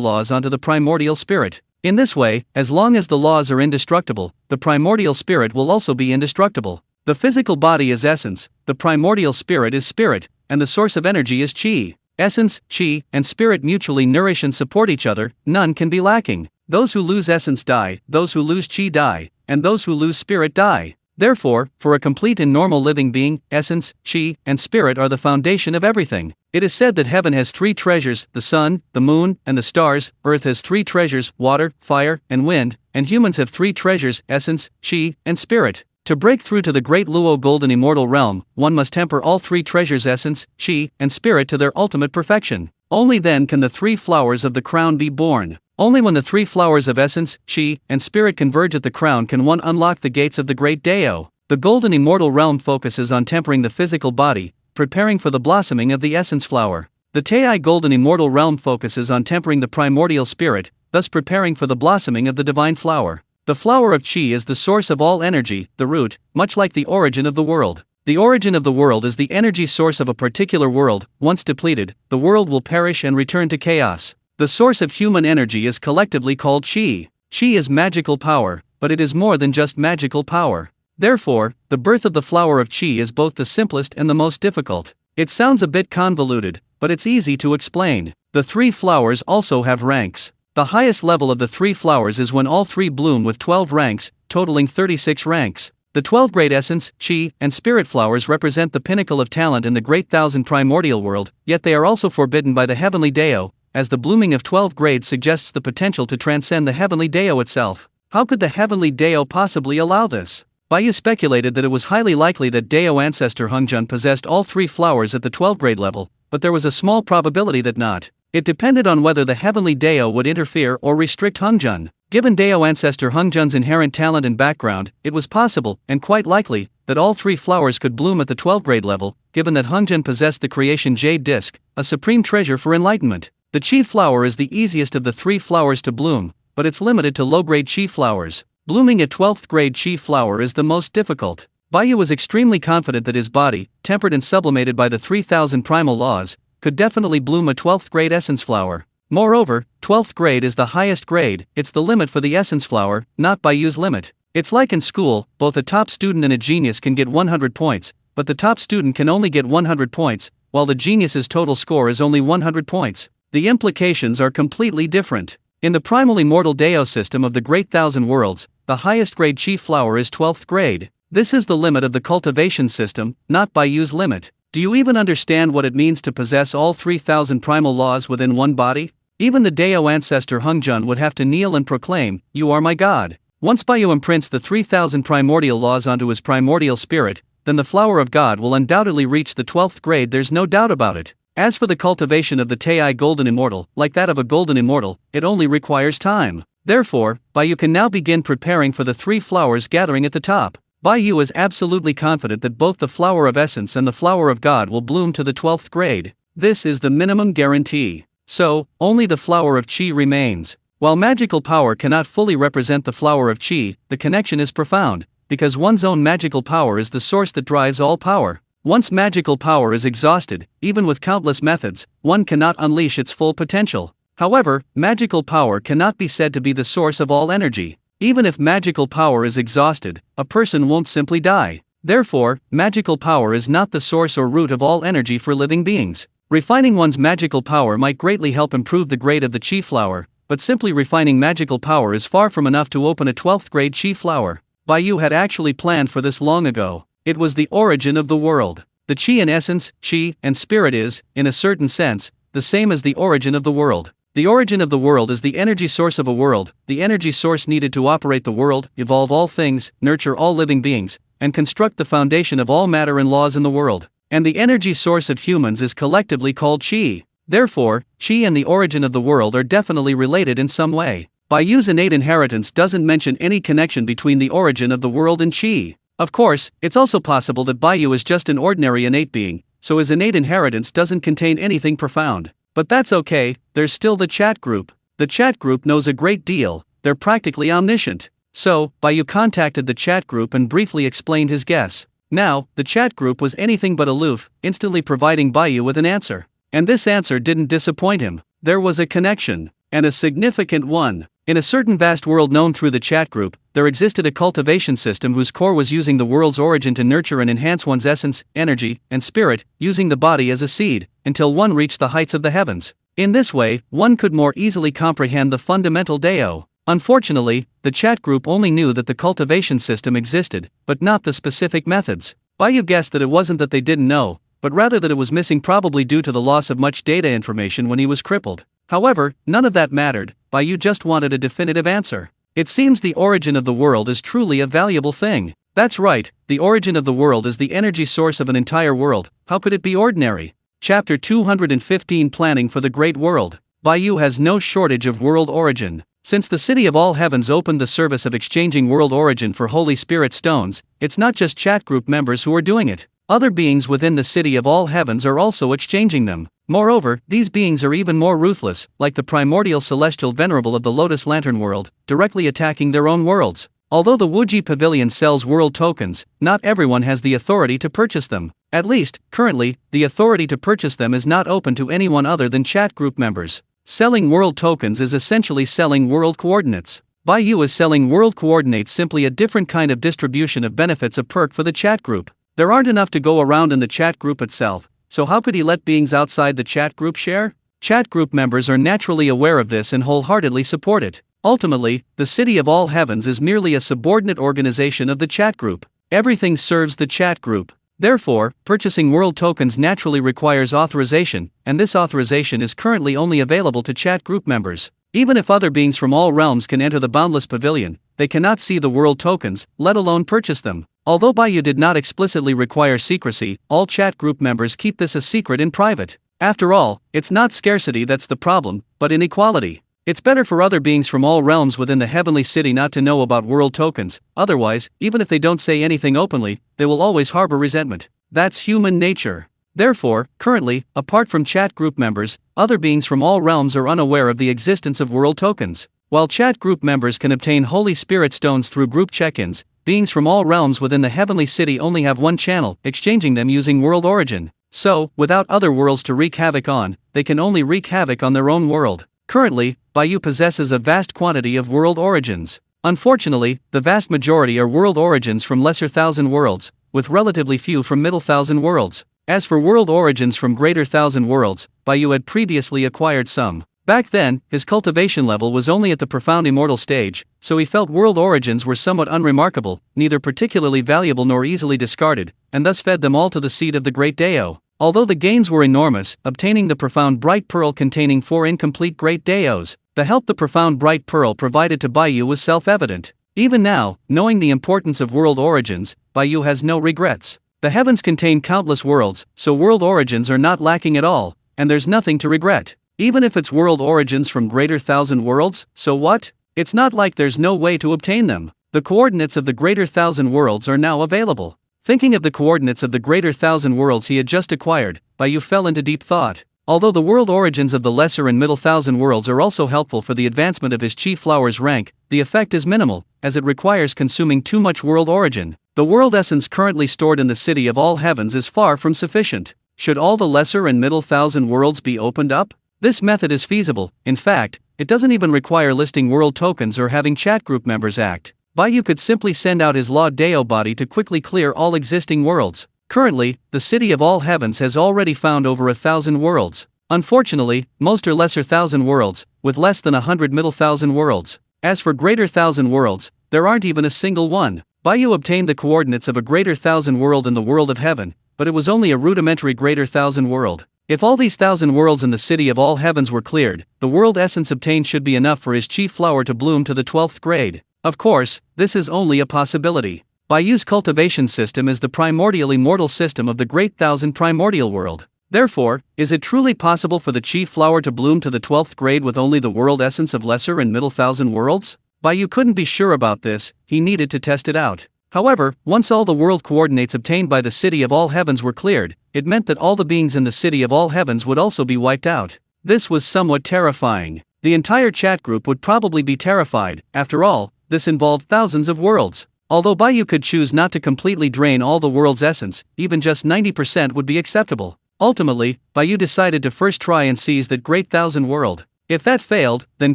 laws onto the primordial spirit. In this way, as long as the laws are indestructible, the primordial spirit will also be indestructible. The physical body is essence, the primordial spirit is spirit, and the source of energy is qi. Essence, qi, and spirit mutually nourish and support each other, none can be lacking. Those who lose essence die, those who lose qi die, and those who lose spirit die. Therefore, for a complete and normal living being, essence, qi, and spirit are the foundation of everything. It is said that heaven has three treasures, the sun, the moon, and the stars, earth has three treasures, water, fire, and wind, and humans have three treasures, essence, qi, and spirit. To break through to the great Luo Golden Immortal Realm, one must temper all three treasures, essence, qi, and spirit to their ultimate perfection. Only then can the three flowers of the crown be born. Only when the three flowers of essence, qi, and spirit converge at the crown can one unlock the gates of the great Dao. The Golden Immortal Realm focuses on tempering the physical body, preparing for the blossoming of the essence flower. The Tei Golden Immortal Realm focuses on tempering the primordial spirit, thus preparing for the blossoming of the divine flower. The flower of qi is the source of all energy, the root, much like the origin of the world. The origin of the world is the energy source of a particular world. Once depleted, the world will perish and return to chaos. The source of human energy is collectively called qi. Qi is magical power, but it is more than just magical power. Therefore, the birth of the flower of qi is both the simplest and the most difficult. It sounds a bit convoluted, but it's easy to explain. The three flowers also have ranks. The highest level of the three flowers is when all three bloom with 12 ranks, totaling 36 ranks. The 12 great essence, qi, and spirit flowers represent the pinnacle of talent in the great thousand primordial world, yet they are also forbidden by the heavenly Dao, as the blooming of 12 grades suggests the potential to transcend the heavenly Dao itself. How could the heavenly Dao possibly allow this? Bai Yu speculated that it was highly likely that Dao ancestor Hengjun possessed all three flowers at the 12 grade level, but there was a small probability that not. It depended on whether the heavenly Dao would interfere or restrict Hengjun. Given Dao ancestor Hengjun's inherent talent and background, it was possible, and quite likely, that all three flowers could bloom at the 12 grade level, given that Hengjun possessed the creation jade disc, a supreme treasure for enlightenment. The qi flower is the easiest of the three flowers to bloom, but it's limited to low-grade qi flowers. Blooming a 12th grade qi flower is the most difficult. Bai Yu was extremely confident that his body, tempered and sublimated by the 3,000 primal laws, could definitely bloom a 12th grade essence flower. Moreover, 12th grade is the highest grade, it's the limit for the essence flower, not Bai Yu's limit. It's like in school, both a top student and a genius can get 100 points, but the top student can only get 100 points, while the genius's total score is only 100 points. The implications are completely different. In the primal immortal Dao system of the Great Thousand Worlds, the highest grade chi flower is 12th grade. This is the limit of the cultivation system, not Bai Yu's limit. Do you even understand what it means to possess all 3,000 primal laws within one body? Even the Dao ancestor Hungjun would have to kneel and proclaim, "You are my God." Once Bai Yu imprints the 3,000 primordial laws onto his primordial spirit, then the flower of God will undoubtedly reach the 12th grade, there's no doubt about it. As for the cultivation of the Tei Golden Immortal, like that of a Golden Immortal, it only requires time. Therefore, Bai Yu can now begin preparing for the 3 flowers gathering at the top. Bai Yu is absolutely confident that both the flower of essence and the flower of God will bloom to the 12th grade. This is the minimum guarantee. So, only the flower of Qi remains. While magical power cannot fully represent the flower of Qi, the connection is profound, because one's own magical power is the source that drives all power. Once magical power is exhausted, even with countless methods, one cannot unleash its full potential. However, magical power cannot be said to be the source of all energy. Even if magical power is exhausted, a person won't simply die. Therefore, magical power is not the source or root of all energy for living beings. Refining one's magical power might greatly help improve the grade of the Qi flower, but simply refining magical power is far from enough to open a 12th grade Qi flower. Bai Yu had actually planned for this long ago. It was the origin of the world. The Qi in essence, Qi, and spirit is, in a certain sense, the same as the origin of the world. The origin of the world is the energy source of a world, the energy source needed to operate the world, evolve all things, nurture all living beings, and construct the foundation of all matter and laws in the world. And the energy source of humans is collectively called Qi. Therefore, Qi and the origin of the world are definitely related in some way. Bai Yu's innate inheritance doesn't mention any connection between the origin of the world and Qi. Of course, it's also possible that Bai Yu is just an ordinary innate being, so his innate inheritance doesn't contain anything profound. But that's okay, there's still the chat group. The chat group knows a great deal, they're practically omniscient. So, Bai Yu contacted the chat group and briefly explained his guess. Now, the chat group was anything but aloof, instantly providing Bai Yu with an answer. And this answer didn't disappoint him. There was a connection, and a significant one. In a certain vast world known through the chat group, there existed a cultivation system whose core was using the world's origin to nurture and enhance one's essence, energy, and spirit, using the body as a seed, until one reached the heights of the heavens. In this way, one could more easily comprehend the fundamental Dao. Unfortunately, the chat group only knew that the cultivation system existed, but not the specific methods. Bai Yu guessed that it wasn't that they didn't know, but rather that it was missing, probably due to the loss of much data information when he was crippled. However, none of that mattered. Bai Yu just wanted a definitive answer. It seems the origin of the world is truly a valuable thing. That's right, the origin of the world is the energy source of an entire world. How could it be ordinary? Chapter 215, Planning for the Great World. Bai Yu has no shortage of world origin. Since the City of All Heavens opened the service of exchanging world origin for Holy Spirit stones, it's not just chat group members who are doing it. Other beings within the City of All Heavens are also exchanging them. Moreover, these beings are even more ruthless, like the primordial celestial venerable of the Lotus Lantern world, directly attacking their own worlds. Although the Wuji Pavilion sells world tokens, not everyone has the authority to purchase them. At least, currently, the authority to purchase them is not open to anyone other than chat group members. Selling world tokens is essentially selling world coordinates. Bai Yu is selling world coordinates, simply a different kind of distribution of benefits, a perk for the chat group. There aren't enough to go around in the chat group itself, so how could he let beings outside the chat group share? Chat group members are naturally aware of this and wholeheartedly support it. Ultimately, the City of All Heavens is merely a subordinate organization of the chat group. Everything serves the chat group. Therefore, purchasing world tokens naturally requires authorization, and this authorization is currently only available to chat group members. Even if other beings from all realms can enter the Boundless Pavilion, they cannot see the world tokens, let alone purchase them. Although Bai Yu did not explicitly require secrecy, all chat group members keep this a secret in private. After all, it's not scarcity that's the problem, but inequality. It's better for other beings from all realms within the heavenly city not to know about world tokens, otherwise, even if they don't say anything openly, they will always harbor resentment. That's human nature. Therefore, currently, apart from chat group members, other beings from all realms are unaware of the existence of world tokens. While chat group members can obtain Holy Spirit stones through group check-ins, beings from all realms within the heavenly city only have one channel, exchanging them using world origin. So, without other worlds to wreak havoc on, they can only wreak havoc on their own world. Currently, Bai Yu possesses a vast quantity of world origins. Unfortunately, the vast majority are world origins from lesser thousand worlds, with relatively few from middle thousand worlds. As for world origins from greater thousand worlds, Bai Yu had previously acquired some. Back then, his cultivation level was only at the profound immortal stage, so he felt world origins were somewhat unremarkable, neither particularly valuable nor easily discarded, and thus fed them all to the seed of the great Dao. Although the gains were enormous, obtaining the profound bright pearl containing 4 incomplete great Daos, the help the profound bright pearl provided to Bai Yu was self-evident. Even now, knowing the importance of world origins, Bai Yu has no regrets. The heavens contain countless worlds, so world origins are not lacking at all, and there's nothing to regret. Even if it's world origins from greater thousand worlds, so what? It's not like there's no way to obtain them. The coordinates of the greater thousand worlds are now available. Thinking of the coordinates of the greater thousand worlds he had just acquired, Bai Yu fell into deep thought. Although the world origins of the lesser and middle thousand worlds are also helpful for the advancement of his chi flower's rank, the effect is minimal, as it requires consuming too much world origin. The world essence currently stored in the city of all heavens is far from sufficient. Should all the lesser and middle thousand worlds be opened up? This method is feasible. In fact, it doesn't even require listing world tokens or having chat group members act. Bai Yu could simply send out his Law Dao body to quickly clear all existing worlds. Currently, the city of all heavens has already found over 1,000 worlds. Unfortunately, most are lesser thousand worlds, with less than 100 middle thousand worlds. As for greater thousand worlds, there aren't even a single one. Bai Yu obtained the coordinates of a greater thousand world in the world of heaven, but it was only a rudimentary greater thousand world. If all these thousand worlds in the city of all heavens were cleared, the world essence obtained should be enough for his chief flower to bloom to the 12th grade. Of course, this is only a possibility. Bai Yu's cultivation system is the primordial immortal system of the great thousand primordial world. Therefore, is it truly possible for the chief flower to bloom to the 12th grade with only the world essence of lesser and middle thousand worlds? Bai Yu couldn't be sure about this, he needed to test it out. However, once all the world coordinates obtained by the city of all heavens were cleared, it meant that all the beings in the city of all heavens would also be wiped out. This was somewhat terrifying. The entire chat group would probably be terrified. After all, this involved thousands of worlds. Although Bai Yu could choose not to completely drain all the world's essence, even just 90% would be acceptable. Ultimately, Bai Yu decided to first try and seize that great thousand world. If that failed, then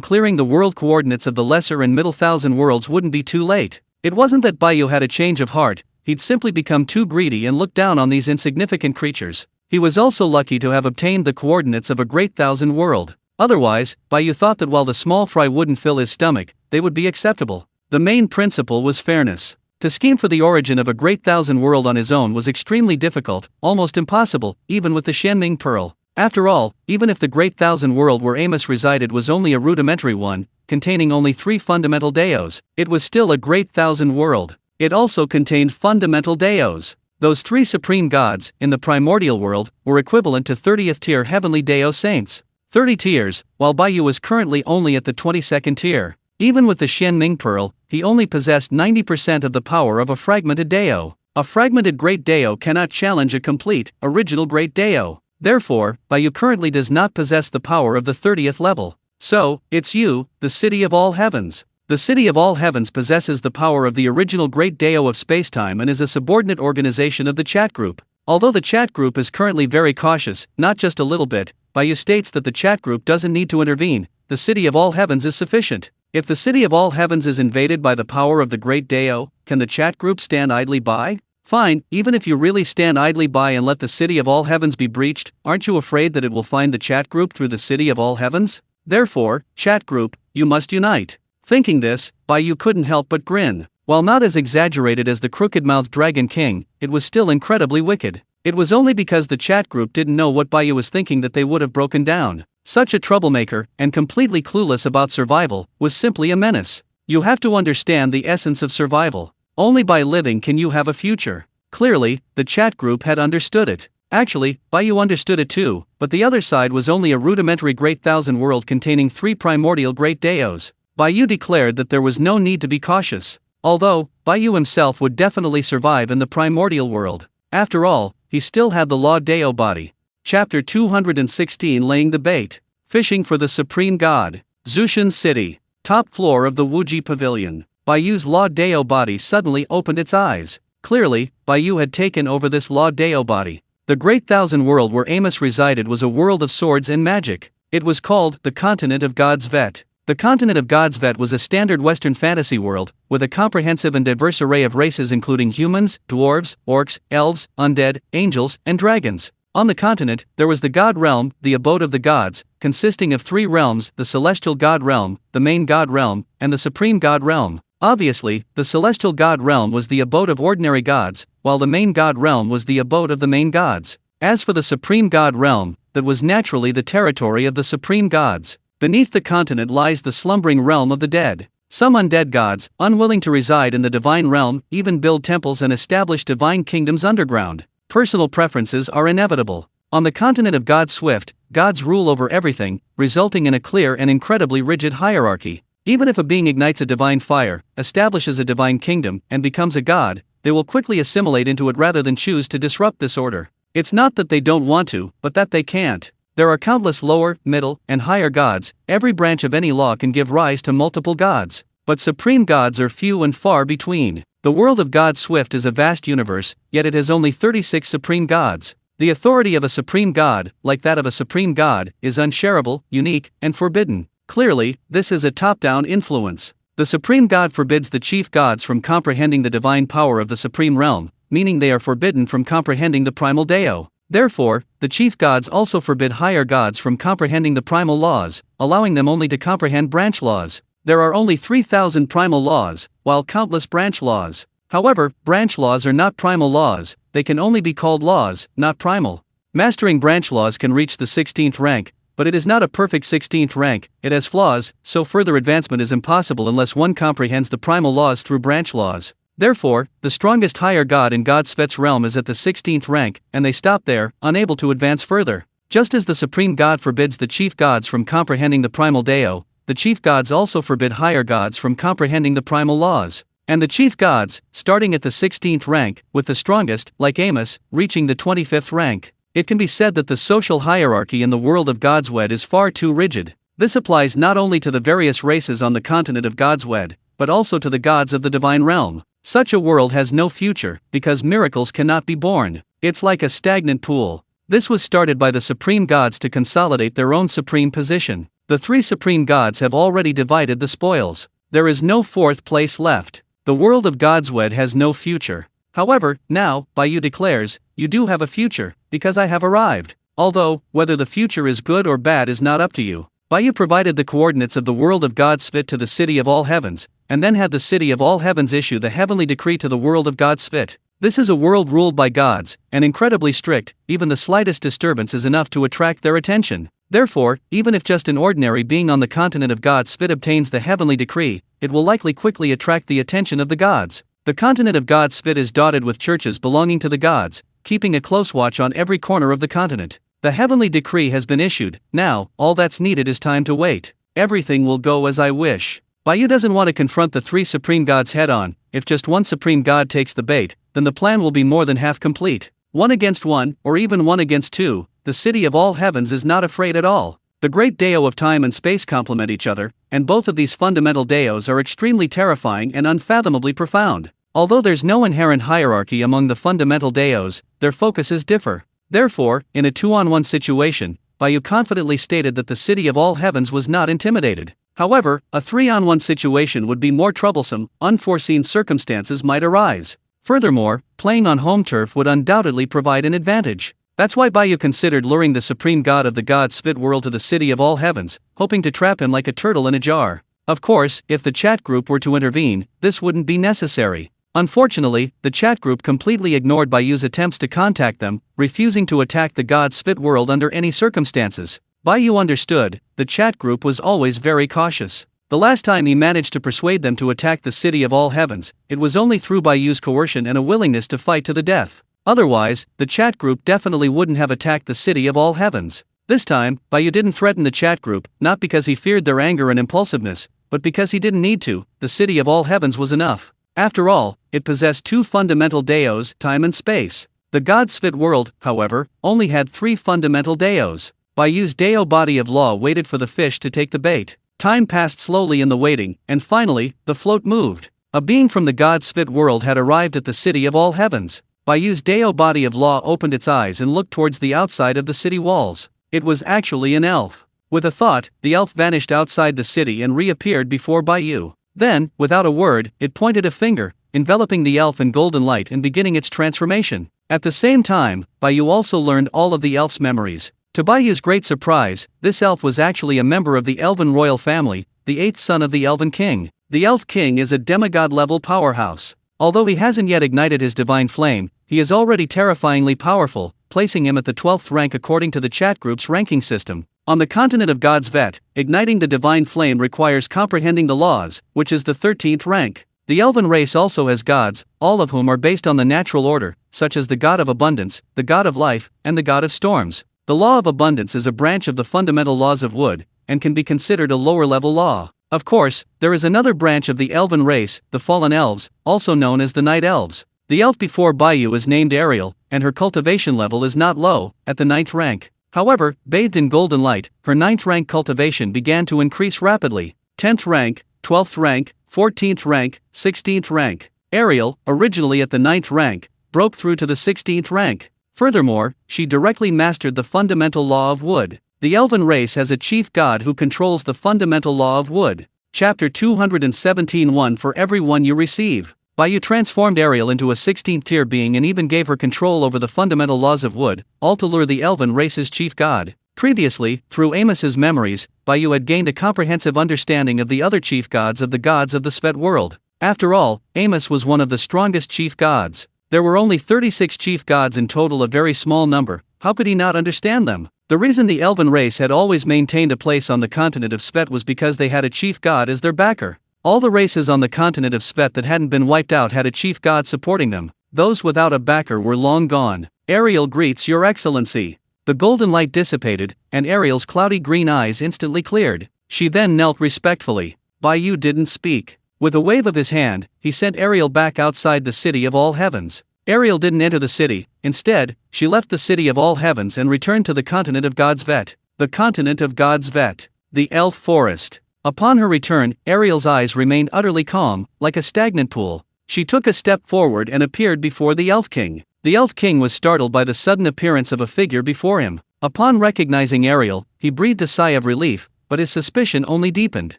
clearing the world coordinates of the lesser and middle thousand worlds wouldn't be too late. It wasn't that Bai Yu had a change of heart, he'd simply become too greedy and looked down on these insignificant creatures. He was also lucky to have obtained the coordinates of a great thousand world. Otherwise, Bai Yu thought that while the small fry wouldn't fill his stomach, they would be acceptable. The main principle was fairness. To scheme for the origin of a great thousand world on his own was extremely difficult, almost impossible, even with the Shenming Pearl. After all, even if the great thousand world where Amos resided was only a rudimentary one, containing only 3 fundamental Daos, it was still a great thousand world. It also contained fundamental Daos. Those 3 supreme gods, in the primordial world, were equivalent to 30th tier heavenly Dao saints. 30 tiers, while Bai Yu was currently only at the 22nd tier. Even with the Shenming Pearl, he only possessed 90% of the power of a fragmented Dao. A fragmented great Dao cannot challenge a complete, original great Dao. Therefore, Bai Yu currently does not possess the power of the 30th level. So, it's you, the city of all heavens. The city of all heavens possesses the power of the original great Dao of spacetime and is a subordinate organization of the chat group. Although the chat group is currently very cautious, not just a little bit, Bai Yu states that the chat group doesn't need to intervene, the city of all heavens is sufficient. If the city of all heavens is invaded by the power of the great Dao, can the chat group stand idly by? Fine, even if you really stand idly by and let the city of all heavens be breached, aren't you afraid that it will find the chat group through the city of all heavens? Therefore, chat group, you must unite. Thinking this, Bai Yu couldn't help but grin. While not as exaggerated as the crooked-mouthed Dragon King, it was still incredibly wicked. It was only because the chat group didn't know what Bai Yu was thinking that they would have broken down. Such a troublemaker, and completely clueless about survival, was simply a menace. You have to understand the essence of survival. Only by living can you have a future. Clearly, the chat group had understood it. Actually, Bai Yu understood it too, but the other side was only a rudimentary great thousand world containing 3 primordial great Daos. Bai Yu declared that there was no need to be cautious. Although, Bai Yu himself would definitely survive in the primordial world. After all, he still had the Law Dao body. Chapter 216 Laying the Bait. Fishing for the Supreme God. Zushan City. Top floor of the Wuji Pavilion. Bai Yu's Law Dao body suddenly opened its eyes. Clearly, Bai Yu had taken over this Law Dao body. The Great Thousand World where Amos resided was a world of swords and magic. It was called the Continent of God's Vet. The Continent of God's Vet was a standard Western fantasy world, with a comprehensive and diverse array of races including humans, dwarves, orcs, elves, undead, angels, and dragons. On the continent, there was the God realm, the abode of the gods, consisting of 3 realms: the celestial God realm, the main God realm, and the supreme God realm. Obviously, the celestial God realm was the abode of ordinary gods, while the main God realm was the abode of the main gods. As for the supreme God realm, that was naturally the territory of the supreme gods. Beneath the continent lies the slumbering realm of the dead. Some undead gods, unwilling to reside in the divine realm, even build temples and establish divine kingdoms underground. Personal preferences are inevitable. On the continent of God Swift, gods rule over everything, resulting in a clear and incredibly rigid hierarchy. Even if a being ignites a divine fire, establishes a divine kingdom, and becomes a god, they will quickly assimilate into it rather than choose to disrupt this order. It's not that they don't want to, but that they can't. There are countless lower, middle, and higher gods. Every branch of any law can give rise to multiple gods. But supreme gods are few and far between. The world of God Swift is a vast universe, yet it has only 36 supreme gods. The authority of a supreme god, like that of a supreme god, is unshareable, unique, and forbidden. Clearly, this is a top-down influence. The supreme god forbids the chief gods from comprehending the divine power of the supreme realm, meaning they are forbidden from comprehending the primal Deo. Therefore, the chief gods also forbid higher gods from comprehending the primal laws, allowing them only to comprehend branch laws. There are only 3,000 primal laws, while countless branch laws. However, branch laws are not primal laws, they can only be called laws, not primal. Mastering branch laws can reach the 16th rank, but it is not a perfect 16th rank, it has flaws, so further advancement is impossible unless one comprehends the primal laws through branch laws. Therefore, the strongest higher god in God Svet's realm is at the 16th rank, and they stop there, unable to advance further. Just as the supreme god forbids the chief gods from comprehending the primal Deo, the chief gods also forbid higher gods from comprehending the primal laws. And the chief gods, starting at the 16th rank, with the strongest, like Amos, reaching the 25th rank. It can be said that the social hierarchy in the world of Godswed is far too rigid. This applies not only to the various races on the continent of Godswed, but also to the gods of the divine realm. Such a world has no future, because miracles cannot be born. It's like a stagnant pool. This was started by the supreme gods to consolidate their own supreme position. The 3 supreme gods have already divided the spoils. There is no 4th place left. The world of Godswed has no future. However, now, Bai Yu declares, you do have a future, because I have arrived. Although, whether the future is good or bad is not up to you. Bai Yu provided the coordinates of the world of Godsvit to the city of all heavens, and then had the city of all heavens issue the heavenly decree to the world of Godsvit. This is a world ruled by gods, and incredibly strict. Even the slightest disturbance is enough to attract their attention. Therefore, even if just an ordinary being on the continent of Godsvit obtains the heavenly decree, it will likely quickly attract the attention of the gods. The continent of Godsvit is dotted with churches belonging to the gods, keeping a close watch on every corner of the continent. The heavenly decree has been issued. Now, all that's needed is time to wait. Everything will go as I wish. Bai Yu doesn't want to confront the 3 supreme gods head-on. If just one supreme god takes the bait, then the plan will be more than half complete. 1 against 1, or even 1 against 2, the city of all heavens is not afraid at all. The great Deo of time and space complement each other, and both of these fundamental Deos are extremely terrifying and unfathomably profound. Although there's no inherent hierarchy among the fundamental Deos, their focuses differ. Therefore, in a 2-on-1 situation, Bai Yu confidently stated that the city of all heavens was not intimidated. However, a 3-on-1 situation would be more troublesome. Unforeseen circumstances might arise. Furthermore, playing on home turf would undoubtedly provide an advantage. That's why Bai Yu considered luring the supreme god of the God-Spit world to the city of all heavens, hoping to trap him like a turtle in a jar. Of course, if the chat group were to intervene, this wouldn't be necessary. Unfortunately, the chat group completely ignored Bai Yu's attempts to contact them, refusing to attack the God-Spit world under any circumstances. Bai Yu understood, the chat group was always very cautious. The last time he managed to persuade them to attack the city of all heavens, it was only through Bai Yu's coercion and a willingness to fight to the death. Otherwise, the chat group definitely wouldn't have attacked the city of all heavens. This time, Bai Yu didn't threaten the chat group, not because he feared their anger and impulsiveness, but because he didn't need to. The city of all heavens was enough. After all, it possessed 2 fundamental Deos, time and space. The God-Spit world, however, only had 3 fundamental Deos. Bai Yu's Deo body of law waited for the fish to take the bait. Time passed slowly in the waiting, and finally, the float moved. A being from the God-Spit world had arrived at the city of all heavens. Bai Yu's Deo body of law opened its eyes and looked towards the outside of the city walls. It was actually an elf. With a thought, the elf vanished outside the city and reappeared before Bai Yu. Then, without a word, it pointed a finger, enveloping the elf in golden light and beginning its transformation. At the same time, Bai Yu also learned all of the elf's memories. To Bai Yu's great surprise, this elf was actually a member of the elven royal family, the 8th son of the elven king. The elf king is a demigod-level powerhouse. Although he hasn't yet ignited his divine flame, he is already terrifyingly powerful, placing him at the 12th rank according to the chat group's ranking system. On the continent of God's Vet, igniting the divine flame requires comprehending the laws, which is the 13th rank. The elven race also has gods, all of whom are based on the natural order, such as the god of abundance, the god of life, and the god of storms. The law of abundance is a branch of the fundamental laws of wood, and can be considered a lower-level law. Of course, there is another branch of the elven race, the fallen elves, also known as the night elves. The elf before Bai Yu is named Ariel, and her cultivation level is not low, at the 9th rank. However, bathed in golden light, her 9th rank cultivation began to increase rapidly. 10th rank, 12th rank, 14th rank, 16th rank. Ariel, originally at the 9th rank, broke through to the 16th rank. Furthermore, she directly mastered the fundamental law of wood. The elven race has a chief god who controls the fundamental law of wood. Chapter 217 1 for every one you receive. Bai Yu transformed Ariel into a 16th tier being and even gave her control over the fundamental laws of wood, all to lure the elven race's chief god. Previously, through Amos's memories, Bai Yu had gained a comprehensive understanding of the other chief gods of the Svet world. After all, Amos was one of the strongest chief gods. There were only 36 chief gods in total, a very small number. How could he not understand them? The reason the elven race had always maintained a place on the continent of Svet was because they had a chief god as their backer. All the races on the continent of Svet that hadn't been wiped out had a chief god supporting them. Those without a backer were long gone. Ariel greets Your Excellency. The golden light dissipated, and Ariel's cloudy green eyes instantly cleared. She then knelt respectfully. Bai Yu didn't speak. With a wave of his hand, he sent Ariel back outside the city of all heavens. Ariel didn't enter the city. Instead, she left the city of all heavens and returned to the continent of God's Vet. The continent of God's Vet. The elf forest. Upon her return, Ariel's eyes remained utterly calm, like a stagnant pool. She took a step forward and appeared before the Elf King. The Elf King was startled by the sudden appearance of a figure before him. Upon recognizing Ariel, he breathed a sigh of relief, but his suspicion only deepened.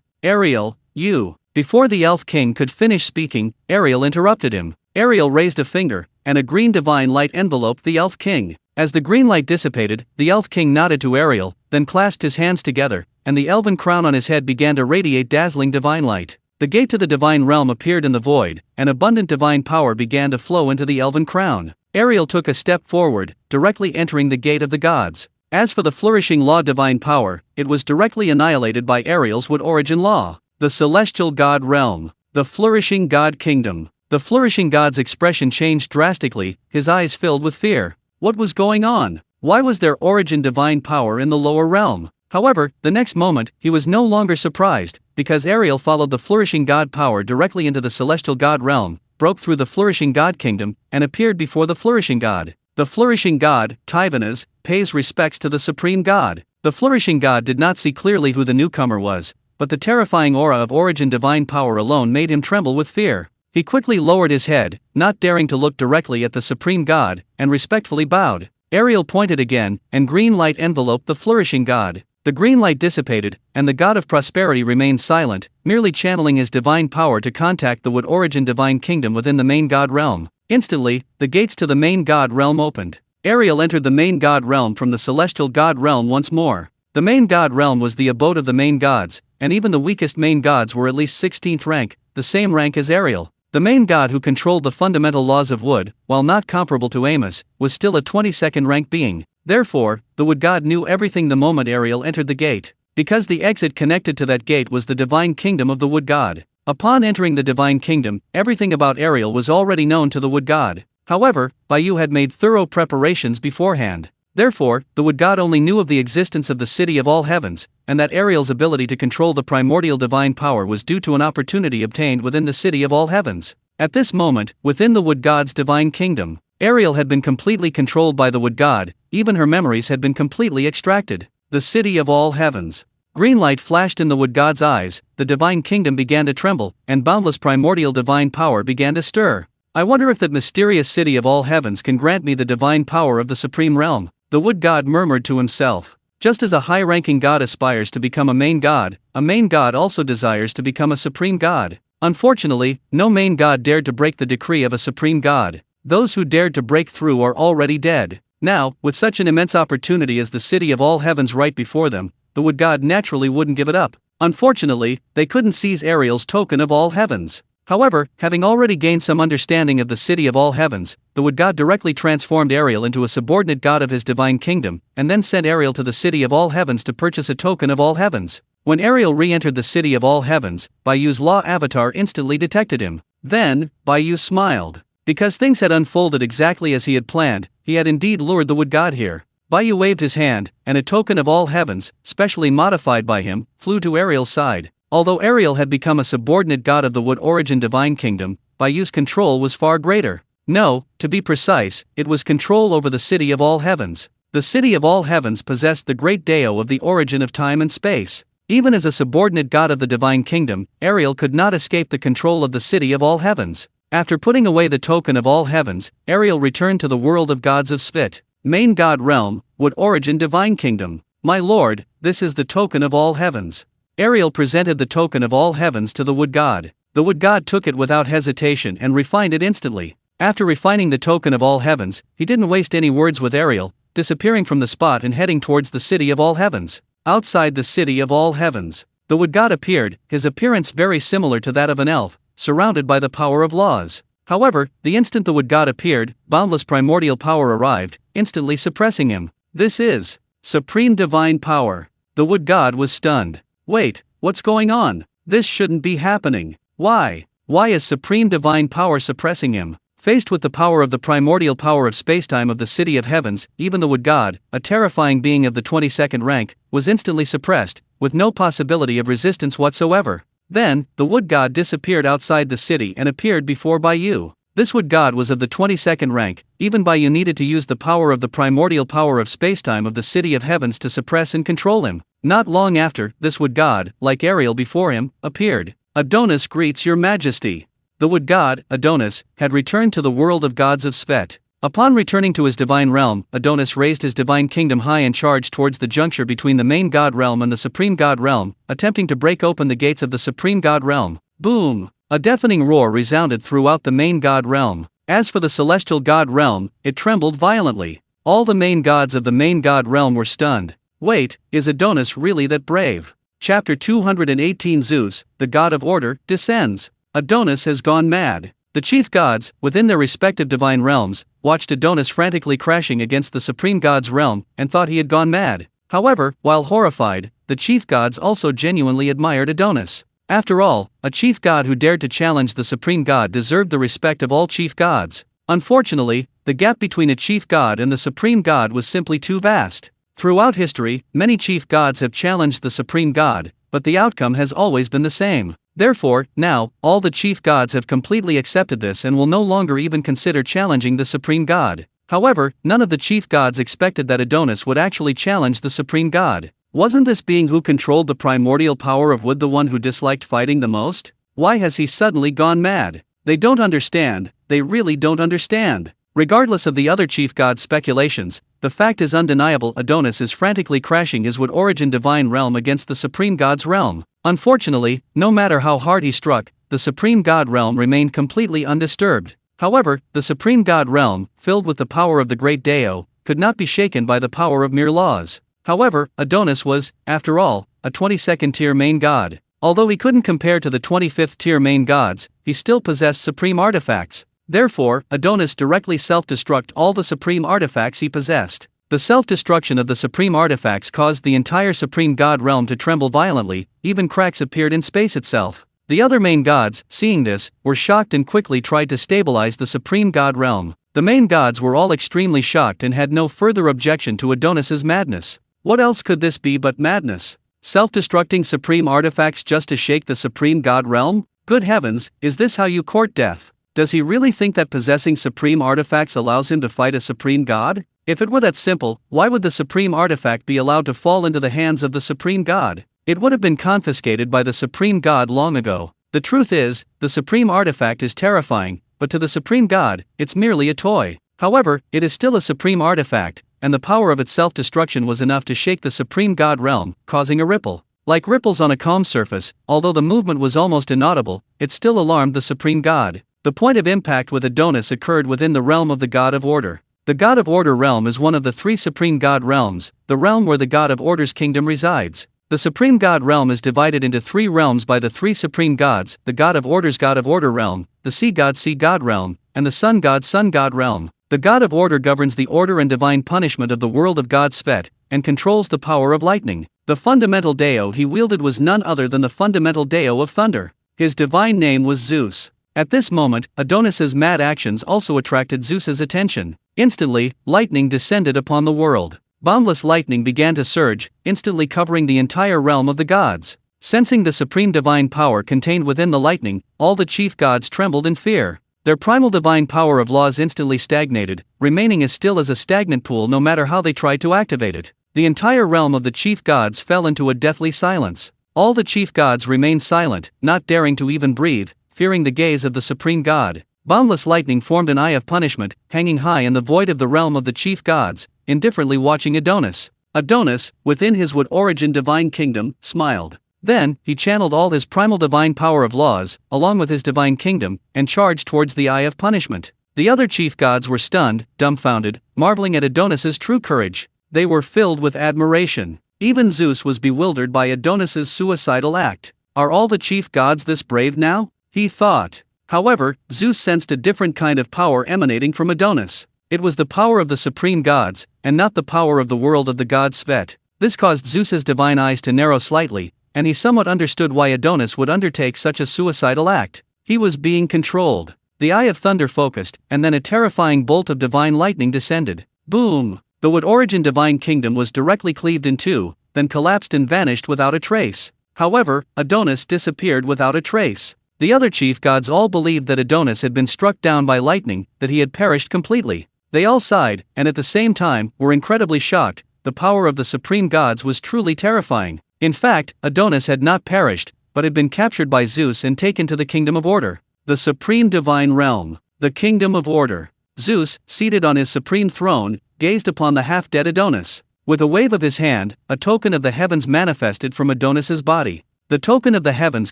Ariel, you. Before the Elf King could finish speaking, Ariel interrupted him. Ariel raised a finger, and a green divine light enveloped the Elf King. As the green light dissipated, the Elf King nodded to Ariel, then clasped his hands together, and the elven crown on his head began to radiate dazzling divine light. The gate to the divine realm appeared in the void, and abundant divine power began to flow into the elven crown. Ariel took a step forward, directly entering the gate of the gods. As for the flourishing law divine power, it was directly annihilated by Ariel's wood origin law. The celestial god realm. The flourishing god kingdom. The flourishing god's expression changed drastically, his eyes filled with fear. What was going on? Why was there origin divine power in the lower realm? However, the next moment, he was no longer surprised, because Ariel followed the flourishing god power directly into the celestial god realm, broke through the flourishing god kingdom, and appeared before the flourishing god. The flourishing god, Tivanas, pays respects to the supreme god. The flourishing god did not see clearly who the newcomer was, but the terrifying aura of origin divine power alone made him tremble with fear. He quickly lowered his head, not daring to look directly at the supreme god, and respectfully bowed. Ariel pointed again, and green light enveloped the flourishing god. The green light dissipated, and the god of prosperity remained silent, merely channeling his divine power to contact the wood origin divine kingdom within the main god realm. Instantly, the gates to the main god realm opened. Ariel entered the main god realm from the celestial god realm once more. The main god realm was the abode of the main gods, and even the weakest main gods were at least 16th rank, the same rank as Ariel. The main god who controlled the fundamental laws of wood, while not comparable to Amos, was still a 22nd rank being. Therefore, the wood god knew everything the moment Ariel entered the gate, because the exit connected to that gate was the divine kingdom of the wood god. Upon entering the divine kingdom, everything about Ariel was already known to the wood god. However, Bai Yu had made thorough preparations beforehand. Therefore, the wood god only knew of the existence of the city of all heavens, and that Ariel's ability to control the primordial divine power was due to an opportunity obtained within the city of all heavens. At this moment, within the wood god's divine kingdom, Ariel had been completely controlled by the wood god, even her memories had been completely extracted. The city of all heavens. Green light flashed in the wood god's eyes, the divine kingdom began to tremble, and boundless primordial divine power began to stir. I wonder if that mysterious city of all heavens can grant me the divine power of the supreme realm, the wood god murmured to himself. Just as a high-ranking god aspires to become a main god also desires to become a supreme god. Unfortunately, no main god dared to break the decree of a supreme god. Those who dared to break through are already dead. Now, with such an immense opportunity as the city of all heavens right before them, the wood god naturally wouldn't give it up. Unfortunately, they couldn't seize Ariel's token of all heavens. However, having already gained some understanding of the city of all heavens, the wood god directly transformed Ariel into a subordinate god of his divine kingdom, and then sent Ariel to the city of all heavens to purchase a token of all heavens. When Ariel re-entered the city of all heavens, Bai Yu's law avatar instantly detected him. Then, Bai Yu smiled. Because things had unfolded exactly as he had planned, he had indeed lured the wood god here. Bai Yu waved his hand, and a token of all heavens, specially modified by him, flew to Ariel's side. Although Ariel had become a subordinate god of the wood origin divine kingdom, Bai Yu's control was far greater. No, to be precise, it was control over the city of all heavens. The city of all heavens possessed the great Deo of the origin of time and space. Even as a subordinate god of the divine kingdom, Ariel could not escape the control of the city of all heavens. After putting away the token of all heavens, Ariel returned to the world of gods of Svit. Main god realm, wood origin divine kingdom. My lord, this is the token of all heavens. Ariel presented the token of all heavens to the wood god. The wood god took it without hesitation and refined it instantly. After refining the token of all heavens, he didn't waste any words with Ariel, disappearing from the spot and heading towards the city of all heavens. Outside the city of all heavens, the wood god appeared, his appearance very similar to that of an elf, surrounded by the power of laws. However, the instant the wood god appeared, boundless primordial power arrived, instantly suppressing him. This is supreme divine power. The wood god was stunned. Wait, what's going on? This shouldn't be happening. Why? Why is supreme divine power suppressing him? Faced with the power of the primordial power of spacetime of the city of heavens, even the wood god, a terrifying being of the 22nd rank, was instantly suppressed, with no possibility of resistance whatsoever. Then, the wood god disappeared outside the city and appeared before Bai Yu. This wood god was of the 22nd rank. Even Bai Yu needed to use the power of the primordial power of spacetime of the city of heavens to suppress and control him. Not long after, this wood god, like Ariel before him, appeared. Adonis greets your majesty. The wood god, Adonis, had returned to the world of gods of Svet. Upon returning to his divine realm, Adonis raised his divine kingdom high and charged towards the juncture between the main god realm and the supreme god realm, attempting to break open the gates of the supreme god realm. Boom! A deafening roar resounded throughout the main god realm. As for the celestial god realm, it trembled violently. All the main gods of the main god realm were stunned. Wait, is Adonis really that brave? Chapter 218 Zeus, the god of order, descends. Adonis has gone mad. The chief gods, within their respective divine realms, watched Adonis frantically crashing against the supreme god's realm, and thought he had gone mad. However, while horrified, the chief gods also genuinely admired Adonis. After all, a chief god who dared to challenge the supreme god deserved the respect of all chief gods. Unfortunately, the gap between a chief god and the supreme god was simply too vast. Throughout history, many chief gods have challenged the supreme god, but the outcome has always been the same. Therefore, now, all the chief gods have completely accepted this and will no longer even consider challenging the supreme god. However, none of the chief gods expected that Adonis would actually challenge the supreme god. Wasn't this being who controlled the primordial power of wood the one who disliked fighting the most? Why has he suddenly gone mad? They don't understand, they really don't understand. Regardless of the other chief god's speculations, the fact is undeniable: Adonis is frantically crashing his wood origin divine realm against the supreme god's realm. Unfortunately, no matter how hard he struck, the supreme god realm remained completely undisturbed. However, the supreme god realm, filled with the power of the great Deo, could not be shaken by the power of mere laws. However, Adonis was, after all, a 22nd tier main god. Although he couldn't compare to the 25th tier main gods, he still possessed supreme artifacts. Therefore, Adonis directly self-destruct all the supreme artifacts he possessed. The self-destruction of the supreme artifacts caused the entire supreme god realm to tremble violently, even cracks appeared in space itself. The other main gods, seeing this, were shocked and quickly tried to stabilize the supreme god realm. The main gods were all extremely shocked and had no further objection to Adonis's madness. What else could this be but madness? Self-destructing supreme artifacts just to shake the supreme god realm? Good heavens, is this how you court death? Does he really think that possessing supreme artifacts allows him to fight a supreme god? If it were that simple, why would the supreme artifact be allowed to fall into the hands of the supreme god? It would have been confiscated by the supreme god long ago. The truth is, the supreme artifact is terrifying, but to the supreme god, it's merely a toy. However, it is still a supreme artifact, and the power of its self-destruction was enough to shake the supreme god realm, causing a ripple. Like ripples on a calm surface, although the movement was almost inaudible, it still alarmed the supreme god. The point of impact with Adonis occurred within the realm of the God of Order. The God of Order realm is one of the three supreme God realms, the realm where the God of Order's kingdom resides. The supreme God realm is divided into three realms by the three supreme gods: the God of Order's God of Order realm, the Sea God realm, and the Sun God realm. The God of Order governs the order and divine punishment of the world of God Svet, and controls the power of lightning. The fundamental Deo he wielded was none other than the fundamental Deo of thunder. His divine name was Zeus. At this moment, Adonis's mad actions also attracted Zeus's attention. Instantly, lightning descended upon the world. Boundless lightning began to surge, instantly covering the entire realm of the gods. Sensing the supreme divine power contained within the lightning, all the chief gods trembled in fear. Their primal divine power of laws instantly stagnated, remaining as still as a stagnant pool no matter how they tried to activate it. The entire realm of the chief gods fell into a deathly silence. All the chief gods remained silent, not daring to even breathe, fearing the gaze of the supreme god. Boundless lightning formed an eye of punishment, hanging high in the void of the realm of the chief gods, indifferently watching Adonis. Adonis, within his wood origin divine kingdom, smiled. Then, he channeled all his primal divine power of laws, along with his divine kingdom, and charged towards the eye of punishment. The other chief gods were stunned, dumbfounded, marveling at Adonis's true courage. They were filled with admiration. Even Zeus was bewildered by Adonis's suicidal act. Are all the chief gods this brave now? He thought. However, Zeus sensed a different kind of power emanating from Adonis. It was the power of the supreme gods, and not the power of the world of the god Svet. This caused Zeus's divine eyes to narrow slightly, and he somewhat understood why Adonis would undertake such a suicidal act. He was being controlled. The eye of thunder focused, and then a terrifying bolt of divine lightning descended. Boom! The wood origin divine kingdom was directly cleaved in two, then collapsed and vanished without a trace. However, Adonis disappeared without a trace. The other chief gods all believed that Adonis had been struck down by lightning, that he had perished completely. They all sighed, and at the same time, were incredibly shocked. The power of the supreme gods was truly terrifying. In fact, Adonis had not perished, but had been captured by Zeus and taken to the kingdom of order. The supreme divine realm. The kingdom of order. Zeus, seated on his supreme throne, gazed upon the half-dead Adonis. With a wave of his hand, a token of the heavens manifested from Adonis's body. The token of the heavens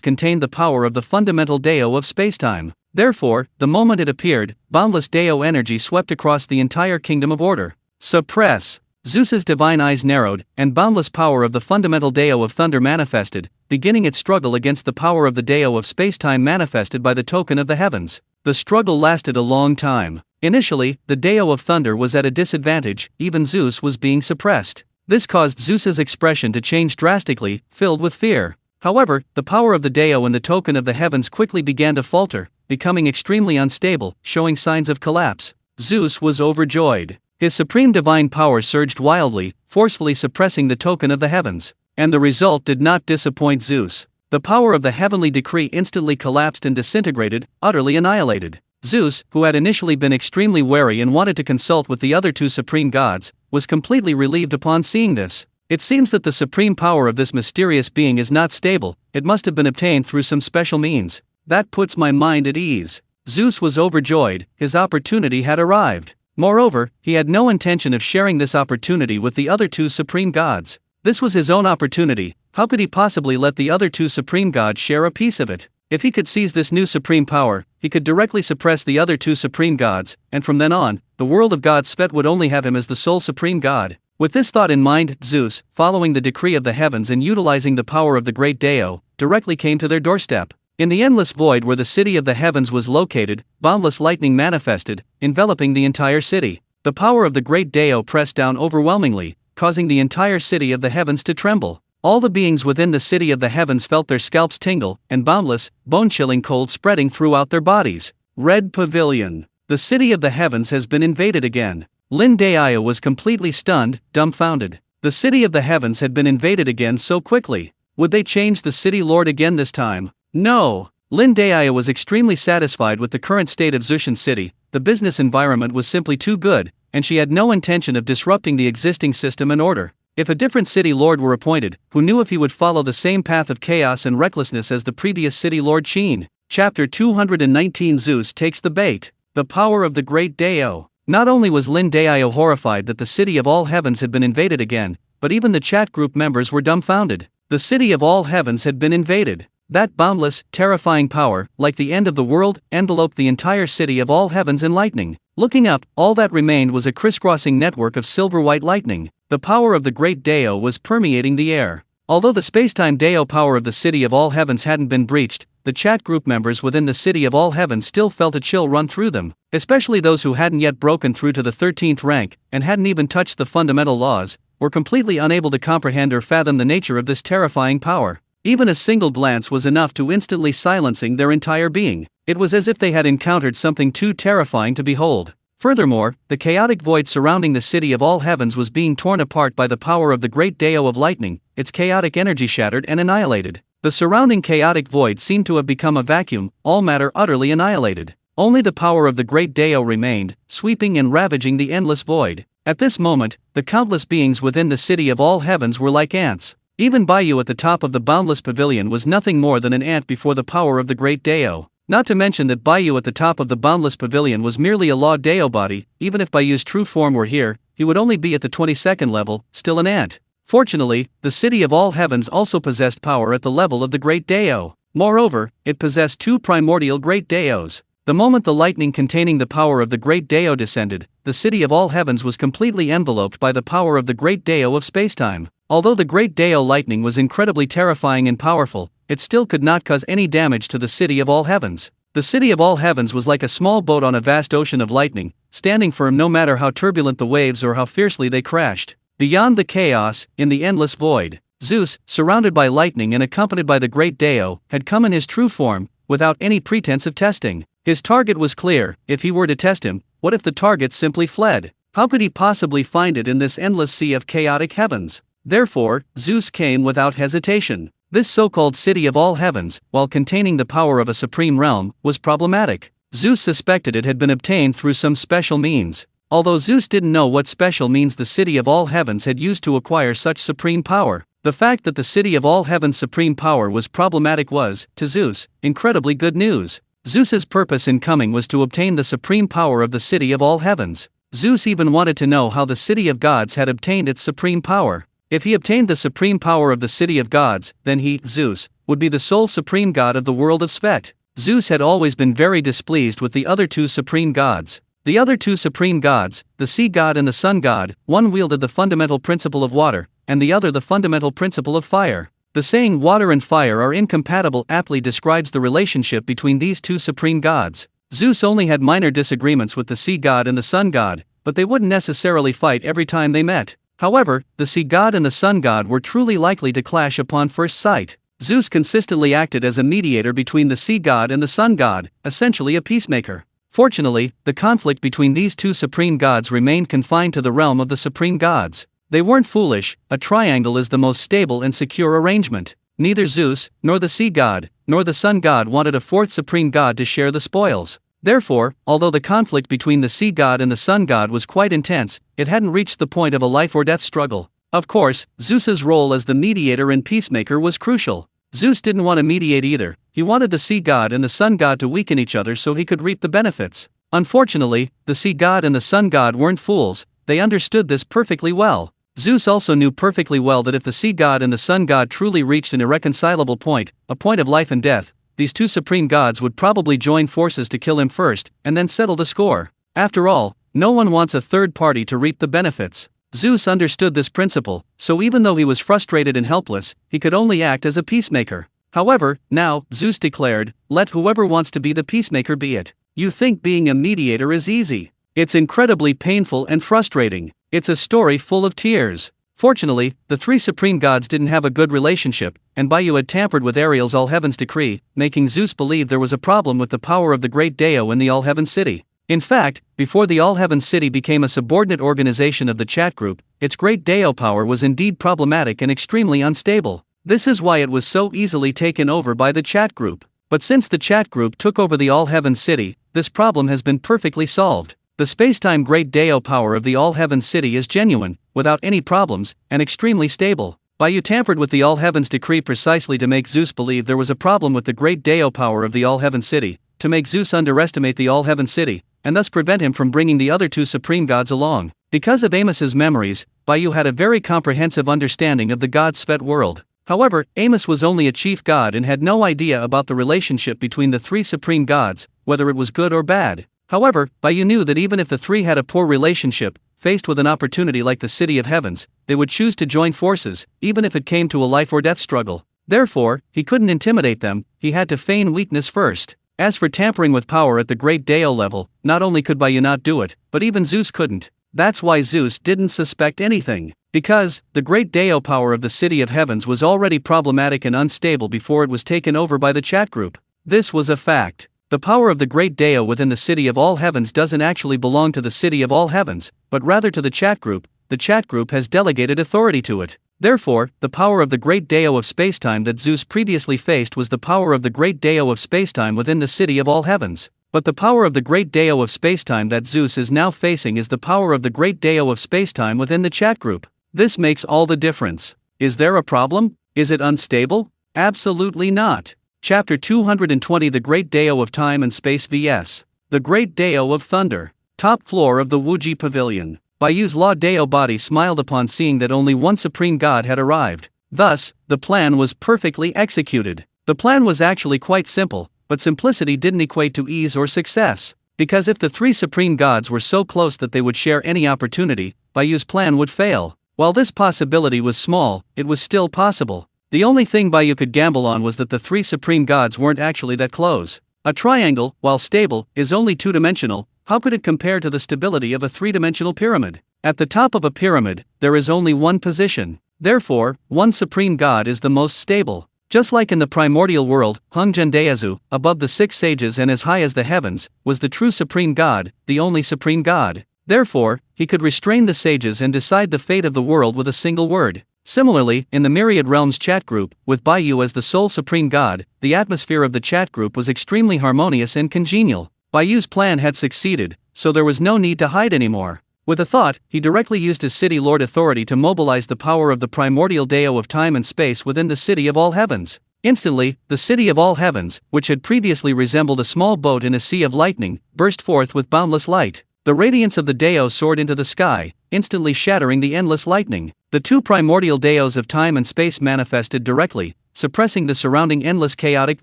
contained the power of the fundamental Deo of spacetime. Therefore, the moment it appeared, boundless Deo energy swept across the entire kingdom of order. Suppress! Zeus's divine eyes narrowed, and boundless power of the fundamental Deo of thunder manifested, beginning its struggle against the power of the Deo of spacetime manifested by the token of the heavens. The struggle lasted a long time. Initially, the Deo of thunder was at a disadvantage, even Zeus was being suppressed. This caused Zeus's expression to change drastically, filled with fear. However, the power of the Deo and the token of the heavens quickly began to falter, becoming extremely unstable, showing signs of collapse. Zeus was overjoyed. His supreme divine power surged wildly, forcefully suppressing the token of the heavens. And the result did not disappoint Zeus. The power of the heavenly decree instantly collapsed and disintegrated, utterly annihilated. Zeus, who had initially been extremely wary and wanted to consult with the other two supreme gods, was completely relieved upon seeing this. It seems that the supreme power of this mysterious being is not stable, it must have been obtained through some special means. That puts my mind at ease. Zeus was overjoyed, his opportunity had arrived. Moreover, he had no intention of sharing this opportunity with the other two supreme gods. This was his own opportunity, how could he possibly let the other two supreme gods share a piece of it? If he could seize this new supreme power, he could directly suppress the other two supreme gods, and from then on, the world of God Svet would only have him as the sole supreme god. With this thought in mind, Zeus, following the decree of the heavens and utilizing the power of the great Deo, directly came to their doorstep. In the endless void where the city of the heavens was located, boundless lightning manifested, enveloping the entire city. The power of the great Deo pressed down overwhelmingly, causing the entire city of the heavens to tremble. All the beings within the city of the heavens felt their scalps tingle, and boundless, bone-chilling cold spreading throughout their bodies. Red Pavilion. The city of the heavens has been invaded again. Lin Daiya was completely stunned, dumbfounded. The city of the heavens had been invaded again so quickly. Would they change the city lord again this time? No. Lin Daiya was extremely satisfied with the current state of Zushan city. The business environment was simply too good, and she had no intention of disrupting the existing system and order. If a different city lord were appointed, who knew if he would follow the same path of chaos and recklessness as the previous city lord Qin? Chapter 219 Zeus takes the bait. The power of the great Deo. Not only was Lin Daiya horrified that the city of all heavens had been invaded again, but even the chat group members were dumbfounded. The city of all heavens had been invaded. That boundless, terrifying power, like the end of the world, enveloped the entire city of all heavens in lightning. Looking up, all that remained was a crisscrossing network of silver-white lightning. The power of the great Dao was permeating the air. Although the space-time Dao power of the city of all heavens hadn't been breached, the chat group members within the city of all heavens still felt a chill run through them, especially those who hadn't yet broken through to the 13th rank and hadn't even touched the fundamental laws, were completely unable to comprehend or fathom the nature of this terrifying power. Even a single glance was enough to instantly silencing their entire being. It was as if they had encountered something too terrifying to behold. Furthermore, the chaotic void surrounding the city of all heavens was being torn apart by the power of the great Dao of lightning, its chaotic energy shattered and annihilated. The surrounding chaotic void seemed to have become a vacuum, all matter utterly annihilated. Only the power of the great Dao remained, sweeping and ravaging the endless void. At this moment, the countless beings within the city of all heavens were like ants. Even Bai Yu at the top of the boundless pavilion was nothing more than an ant before the power of the great Dao. Not to mention that Bai Yu at the top of the boundless pavilion was merely a law Dao body. Even if Bai Yu's true form were here, he would only be at the 22nd level, still an ant. Fortunately, the city of all heavens also possessed power at the level of the great Dao. Moreover, it possessed two primordial great Daos. The moment the lightning containing the power of the great Dao descended, the city of all heavens was completely enveloped by the power of the great Dao of spacetime. Although the great Dao lightning was incredibly terrifying and powerful, it still could not cause any damage to the city of all heavens. The city of all heavens was like a small boat on a vast ocean of lightning, standing firm no matter how turbulent the waves or how fiercely they crashed. Beyond the chaos, in the endless void, Zeus, surrounded by lightning and accompanied by the great Dao, had come in his true form, without any pretense of testing. His target was clear. If he were to test him, what if the target simply fled? How could he possibly find it in this endless sea of chaotic heavens? Therefore, Zeus came without hesitation. This so-called city of all heavens, while containing the power of a supreme realm, was problematic. Zeus suspected it had been obtained through some special means. Although Zeus didn't know what special means the city of all heavens had used to acquire such supreme power, the fact that the city of all heavens' supreme power was problematic was, to Zeus, incredibly good news. Zeus's purpose in coming was to obtain the supreme power of the city of all heavens. Zeus even wanted to know how the city of gods had obtained its supreme power. If he obtained the supreme power of the city of gods, then he, Zeus, would be the sole supreme god of the world of Sphet. Zeus had always been very displeased with the other two supreme gods. The other two supreme gods, the sea god and the sun god, one wielded the fundamental principle of water, and the other the fundamental principle of fire. The saying water and fire are incompatible aptly describes the relationship between these two supreme gods. Zeus only had minor disagreements with the sea god and the sun god, but they wouldn't necessarily fight every time they met. However, the sea god and the sun god were truly likely to clash upon first sight. Zeus consistently acted as a mediator between the sea god and the sun god, essentially a peacemaker. Fortunately, the conflict between these two supreme gods remained confined to the realm of the supreme gods. They weren't foolish. A triangle is the most stable and secure arrangement. Neither Zeus, nor the sea god, nor the sun god wanted a fourth supreme god to share the spoils. Therefore, although the conflict between the sea god and the sun god was quite intense, it hadn't reached the point of a life or death struggle. Of course, Zeus's role as the mediator and peacemaker was crucial. Zeus didn't want to mediate either. He wanted the sea god and the sun god to weaken each other so he could reap the benefits. Unfortunately, the sea god and the sun god weren't fools. They understood this perfectly well. Zeus also knew perfectly well that if the sea god and the sun god truly reached an irreconcilable point, a point of life and death, these two supreme gods would probably join forces to kill him first, and then settle the score. After all, no one wants a third party to reap the benefits. Zeus understood this principle, so even though he was frustrated and helpless, he could only act as a peacemaker. However, now, Zeus declared, let whoever wants to be the peacemaker be it. You think being a mediator is easy. It's incredibly painful and frustrating. It's a story full of tears. Fortunately, the three supreme gods didn't have a good relationship, and Bai Yu had tampered with Ariel's all-heavens decree, making Zeus believe there was a problem with the power of the great Dao in the all-heaven city. In fact, before the all-heaven city became a subordinate organization of the chat group, its great Dao power was indeed problematic and extremely unstable. This is why it was so easily taken over by the chat group. But since the chat group took over the all-heaven city, this problem has been perfectly solved. The spacetime great Dao power of the all-heaven city is genuine, without any problems, and extremely stable. Bai Yu tampered with the all-heavens decree precisely to make Zeus believe there was a problem with the great Dao power of the all-heaven city, to make Zeus underestimate the all-heaven city, and thus prevent him from bringing the other two supreme gods along. Because of Amos's memories, Bai Yu had a very comprehensive understanding of the god Sphet world. However, Amos was only a chief god and had no idea about the relationship between the three supreme gods, whether it was good or bad. However, Bai Yu knew that even if the three had a poor relationship, faced with an opportunity like the City of Heavens, they would choose to join forces, even if it came to a life or death struggle. Therefore, he couldn't intimidate them, he had to feign weakness first. As for tampering with power at the great Deo level, not only could Bai Yu not do it, but even Zeus couldn't. That's why Zeus didn't suspect anything. Because, the great Deo power of the City of Heavens was already problematic and unstable before it was taken over by the chat group. This was a fact. The power of the great Deo within the City of All Heavens doesn't actually belong to the City of All Heavens, but rather to the chat group. The chat group has delegated authority to it. Therefore, the power of the great Deo of spacetime that Zeus previously faced was the power of the great Deo of spacetime within the City of All Heavens. But the power of the great Deo of spacetime that Zeus is now facing is the power of the great Deo of spacetime within the chat group. This makes all the difference. Is there a problem? Is it unstable? Absolutely not. Chapter 220 The Great Deo of Time and Space vs. The Great Deo of Thunder. Top floor of the Wuji Pavilion. Bai Yu's Law Deo body smiled upon seeing that only one supreme god had arrived. Thus, the plan was perfectly executed. The plan was actually quite simple, but simplicity didn't equate to ease or success. Because if the three supreme gods were so close that they would share any opportunity, Bai Yu's plan would fail. While this possibility was small, it was still possible. The only thing Bai Yu could gamble on was that the three supreme gods weren't actually that close. A triangle, while stable, is only two-dimensional. How could it compare to the stability of a three-dimensional pyramid? At the top of a pyramid, there is only one position. Therefore, one supreme god is the most stable. Just like in the primordial world, Hongzhen Daezu, above the six sages and as high as the heavens, was the true supreme god, the only supreme god. Therefore, he could restrain the sages and decide the fate of the world with a single word. Similarly, in the Myriad Realms chat group, with Bai Yu as the sole supreme god, the atmosphere of the chat group was extremely harmonious and congenial. Bai Yu's plan had succeeded, so there was no need to hide anymore. With a thought, he directly used his city lord authority to mobilize the power of the primordial Deo of time and space within the City of All Heavens. Instantly, the City of All Heavens, which had previously resembled a small boat in a sea of lightning, burst forth with boundless light. The radiance of the Deo soared into the sky, instantly shattering the endless lightning. The two primordial Deos of time and space manifested directly, suppressing the surrounding endless chaotic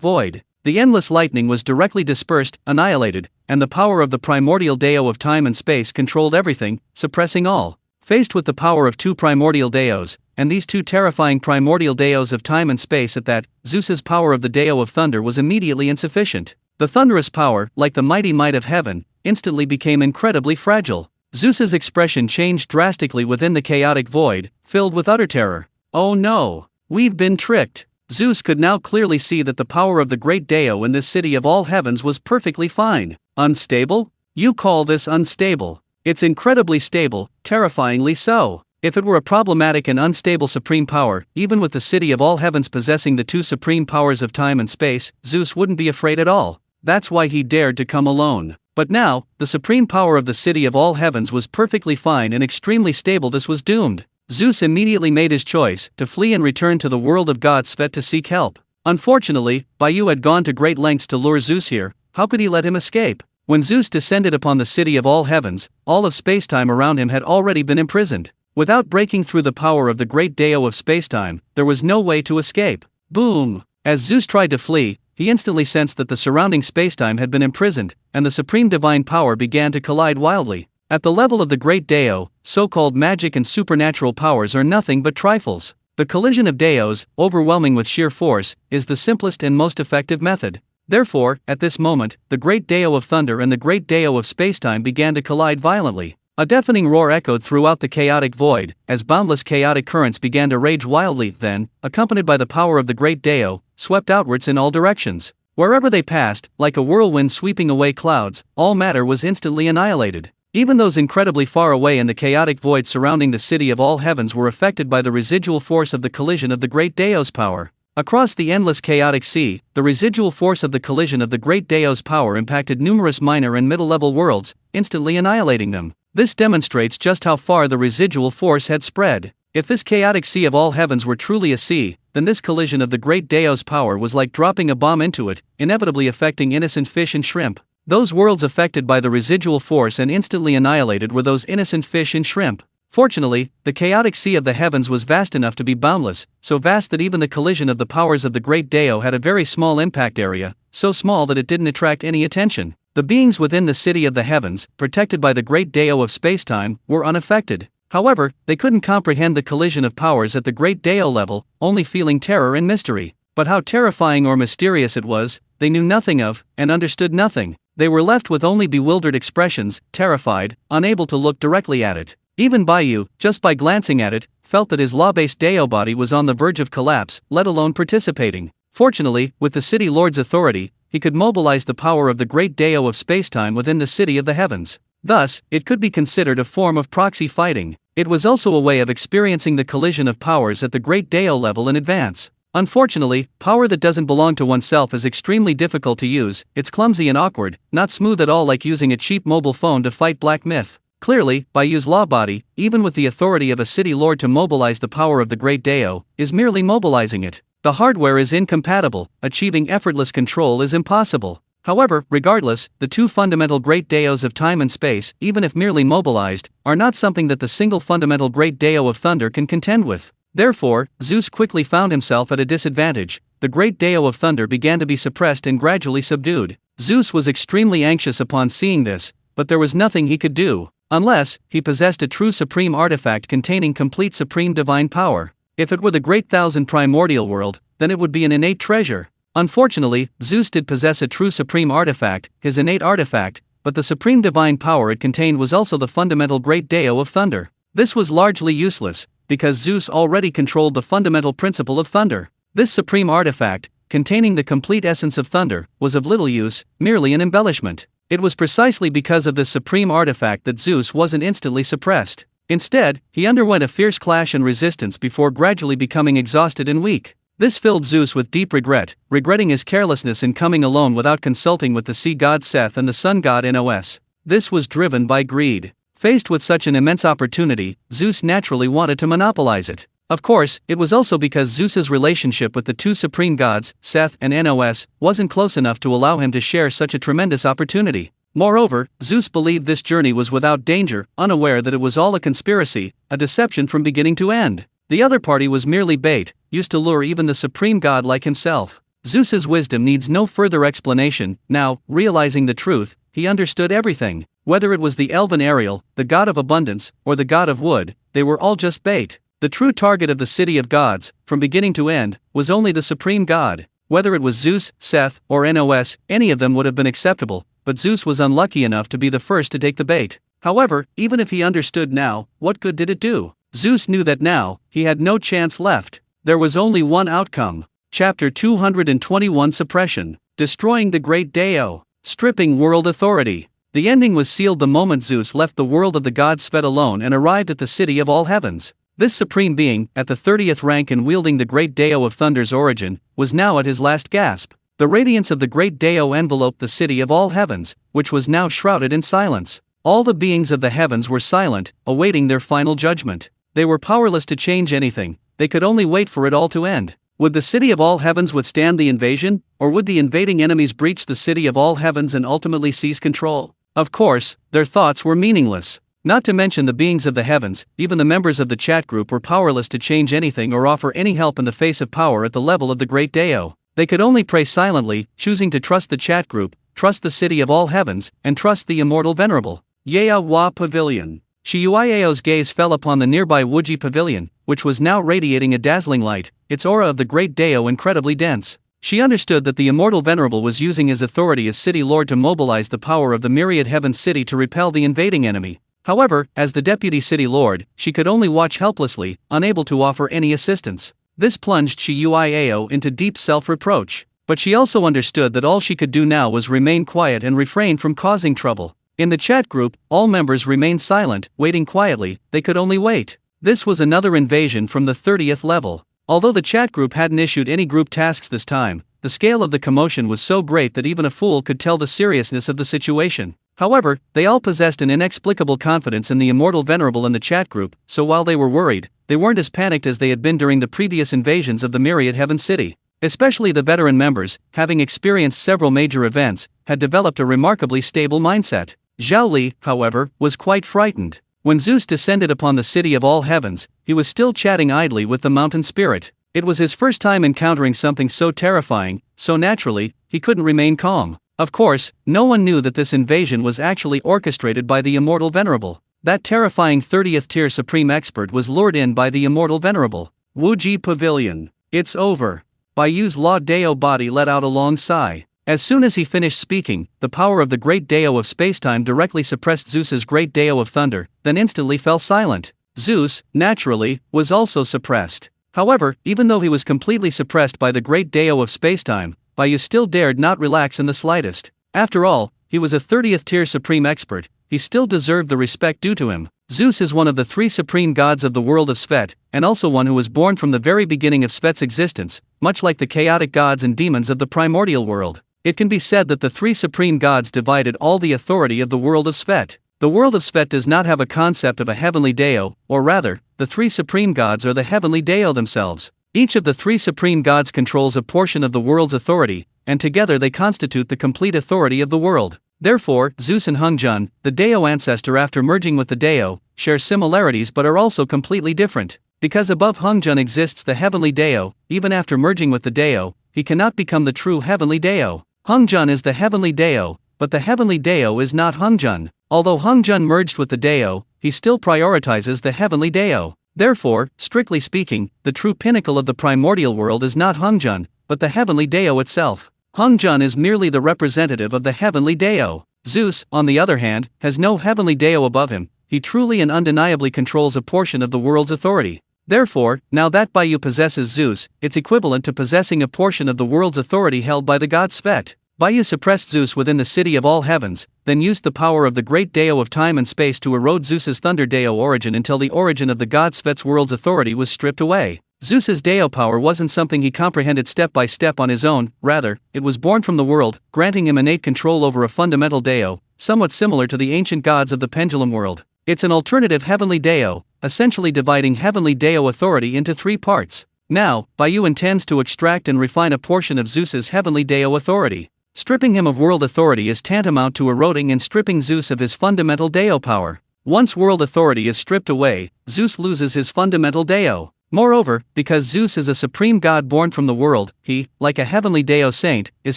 void. The endless lightning was directly dispersed, annihilated, and the power of the primordial Deo of time and space controlled everything, suppressing all. Faced with the power of two primordial Deos, and these two terrifying primordial Deos of time and space at that, Zeus's power of the Deo of thunder was immediately insufficient. The thunderous power, like the mighty might of heaven, instantly became incredibly fragile. Zeus's expression changed drastically within the chaotic void, filled with utter terror. Oh no! We've been tricked! Zeus could now clearly see that the power of the great Deo in this City of All Heavens was perfectly fine. Unstable? You call this unstable? It's incredibly stable, terrifyingly so. If it were a problematic and unstable supreme power, even with the City of All Heavens possessing the two supreme powers of time and space, Zeus wouldn't be afraid at all. That's why he dared to come alone. But now, the supreme power of the City of All Heavens was perfectly fine and extremely stable. This was doomed. Zeus immediately made his choice, to flee and return to the world of God Svet to seek help. Unfortunately, Bai Yu had gone to great lengths to lure Zeus here. How could he let him escape? When Zeus descended upon the City of All Heavens, all of spacetime around him had already been imprisoned. Without breaking through the power of the great Deo of spacetime, there was no way to escape. Boom! As Zeus tried to flee, he instantly sensed that the surrounding spacetime had been imprisoned, and the supreme divine power began to collide wildly. At the level of the great Deo, so-called magic and supernatural powers are nothing but trifles. The collision of Deos, overwhelming with sheer force, is the simplest and most effective method. Therefore, at this moment, the great Deo of thunder and the great Deo of spacetime began to collide violently. A deafening roar echoed throughout the chaotic void, as boundless chaotic currents began to rage wildly, then, accompanied by the power of the great Deo, swept outwards in all directions. Wherever they passed, like a whirlwind sweeping away clouds, all matter was instantly annihilated. Even those incredibly far away in the chaotic void surrounding the City of All Heavens were affected by the residual force of the collision of the great Deo's power. Across the endless chaotic sea, the residual force of the collision of the great Deo's power impacted numerous minor and middle-level worlds, instantly annihilating them. This demonstrates just how far the residual force had spread. If this chaotic Sea of All Heavens were truly a sea, then this collision of the great Deo's power was like dropping a bomb into it, inevitably affecting innocent fish and shrimp. Those worlds affected by the residual force and instantly annihilated were those innocent fish and shrimp. Fortunately, the chaotic sea of the heavens was vast enough to be boundless, so vast that even the collision of the powers of the great Dao had a very small impact area, so small that it didn't attract any attention. The beings within the city of the heavens, protected by the great Dao of spacetime, were unaffected. However, they couldn't comprehend the collision of powers at the great Dao level, only feeling terror and mystery. But how terrifying or mysterious it was, they knew nothing of, and understood nothing. They were left with only bewildered expressions, terrified, unable to look directly at it. Even Bai Yu, just by glancing at it, felt that his law-based Dao body was on the verge of collapse, let alone participating. Fortunately, with the City Lord's authority, he could mobilize the power of the great Dao of spacetime within the city of the heavens. Thus, it could be considered a form of proxy fighting. It was also a way of experiencing the collision of powers at the great Dao level in advance. Unfortunately, power that doesn't belong to oneself is extremely difficult to use, it's clumsy and awkward, not smooth at all, like using a cheap mobile phone to fight Black Myth. Clearly, Bai Yu's law body, even with the authority of a city lord to mobilize the power of the great Dao, is merely mobilizing it. The hardware is incompatible, achieving effortless control is impossible. However, regardless, the two fundamental great Daos of time and space, even if merely mobilized, are not something that the single fundamental great Dao of thunder can contend with. Therefore, Zeus quickly found himself at a disadvantage. The great Dao of thunder began to be suppressed and gradually subdued. Zeus was extremely anxious upon seeing this, but there was nothing he could do. Unless he possessed a true supreme artifact containing complete supreme divine power. If it were the great thousand primordial world, then it would be an innate treasure. Unfortunately, Zeus did possess a true supreme artifact, his innate artifact, but the supreme divine power it contained was also the fundamental great Dao of thunder. This was largely useless, because Zeus already controlled the fundamental principle of thunder. This supreme artifact, containing the complete essence of thunder, was of little use, merely an embellishment. It was precisely because of this supreme artifact that Zeus wasn't instantly suppressed. Instead, he underwent a fierce clash and resistance before gradually becoming exhausted and weak. This filled Zeus with deep regret, regretting his carelessness in coming alone without consulting with the sea god Seth and the sun god Nos. This was driven by greed. Faced with such an immense opportunity, Zeus naturally wanted to monopolize it. Of course, it was also because Zeus's relationship with the two supreme gods, Seth and Nos, wasn't close enough to allow him to share such a tremendous opportunity. Moreover, Zeus believed this journey was without danger, unaware that it was all a conspiracy, a deception from beginning to end. The other party was merely bait, used to lure even the supreme god like himself. Zeus's wisdom needs no further explanation. Now, realizing the truth, he understood everything. Whether it was the elven Ariel, the god of abundance, or the god of wood, they were all just bait. The true target of the city of gods, from beginning to end, was only the supreme god. Whether it was Zeus, Seth, or Nos, any of them would have been acceptable, but Zeus was unlucky enough to be the first to take the bait. However, even if he understood now, what good did it do? Zeus knew that now, he had no chance left. There was only one outcome. Chapter 221 Suppression. Destroying the Great Dao. Stripping world authority. The ending was sealed the moment Zeus left the world of the gods sped alone and arrived at the city of all heavens. This supreme being, at the 30th rank and wielding the great Dao of thunder's origin, was now at his last gasp. The radiance of the great Dao enveloped the city of all heavens, which was now shrouded in silence. All the beings of the heavens were silent, awaiting their final judgment. They were powerless to change anything, they could only wait for it all to end. Would the city of all heavens withstand the invasion, or would the invading enemies breach the city of all heavens and ultimately seize control? Of course, their thoughts were meaningless. Not to mention the beings of the heavens, even the members of the chat group were powerless to change anything or offer any help in the face of power at the level of the great Dao. They could only pray silently, choosing to trust the chat group, trust the city of all heavens, and trust the immortal venerable. Yea Wa Pavilion. Shiyuao's gaze fell upon the nearby Wuji Pavilion, which was now radiating a dazzling light, its aura of the great Dao incredibly dense. She understood that the immortal venerable was using his authority as city lord to mobilize the power of the myriad heaven city to repel the invading enemy. However, as the deputy city lord, she could only watch helplessly, unable to offer any assistance. This plunged Shiyuao into deep self-reproach. But she also understood that all she could do now was remain quiet and refrain from causing trouble. In the chat group, all members remained silent, waiting quietly. They could only wait. This was another invasion from the 30th level. Although the chat group hadn't issued any group tasks this time, the scale of the commotion was so great that even a fool could tell the seriousness of the situation. However, they all possessed an inexplicable confidence in the immortal venerable in the chat group, so while they were worried, they weren't as panicked as they had been during the previous invasions of the myriad heaven city. Especially the veteran members, having experienced several major events, had developed a remarkably stable mindset. Zhao Li, however, was quite frightened. When Zeus descended upon the city of all heavens, he was still chatting idly with the mountain spirit. It was his first time encountering something so terrifying, so naturally, he couldn't remain calm. Of course, no one knew that this invasion was actually orchestrated by the immortal Venerable. That terrifying 30th tier supreme expert was lured in by the immortal Venerable. Wuji Pavilion. It's over. Bai Yu's Law Dao body let out a long sigh. As soon as he finished speaking, the power of the great Dao of spacetime directly suppressed Zeus's great Dao of thunder, then instantly fell silent. Zeus, naturally, was also suppressed. However, even though he was completely suppressed by the great Dao of spacetime, Bai Yu still dared not relax in the slightest. After all, he was a 30th tier supreme expert, he still deserved the respect due to him. Zeus is one of the three supreme gods of the world of Svet, and also one who was born from the very beginning of Svet's existence, much like the chaotic gods and demons of the primordial world. It can be said that the three supreme gods divided all the authority of the world of Svet. The world of Svet does not have a concept of a heavenly Dao, or rather, the three supreme gods are the heavenly Dao themselves. Each of the three supreme gods controls a portion of the world's authority, and together they constitute the complete authority of the world. Therefore, Zeus and Hungjun, the Dao ancestor after merging with the Dao, share similarities but are also completely different. Because above Hungjun exists the heavenly Dao, even after merging with the Dao, he cannot become the true heavenly Dao. Hungjun is the heavenly Dao, but the heavenly Dao is not Hungjun. Although Hungjun merged with the Dao, he still prioritizes the heavenly Dao. Therefore, strictly speaking, the true pinnacle of the primordial world is not Hungjun, but the heavenly Dao itself. Hungjun is merely the representative of the heavenly Dao. Zeus, on the other hand, has no heavenly Dao above him, he truly and undeniably controls a portion of the world's authority. Therefore, now that Bai Yu possesses Zeus, it's equivalent to possessing a portion of the world's authority held by the god Svet. Bai Yu suppressed Zeus within the city of all heavens, then used the power of the great Dao of time and space to erode Zeus's thunder Dao origin until the origin of the god Svet's world's authority was stripped away. Zeus's Dao power wasn't something he comprehended step by step on his own, rather, it was born from the world, granting him innate control over a fundamental Dao, somewhat similar to the ancient gods of the pendulum world. It's an alternative heavenly Dao, essentially dividing heavenly Dao authority into three parts. Now, Bai Yu intends to extract and refine a portion of Zeus's heavenly Dao authority. Stripping him of world authority is tantamount to eroding and stripping Zeus of his fundamental Dao power. Once world authority is stripped away, Zeus loses his fundamental Dao. Moreover, because Zeus is a supreme god born from the world, he, like a heavenly Dao saint, is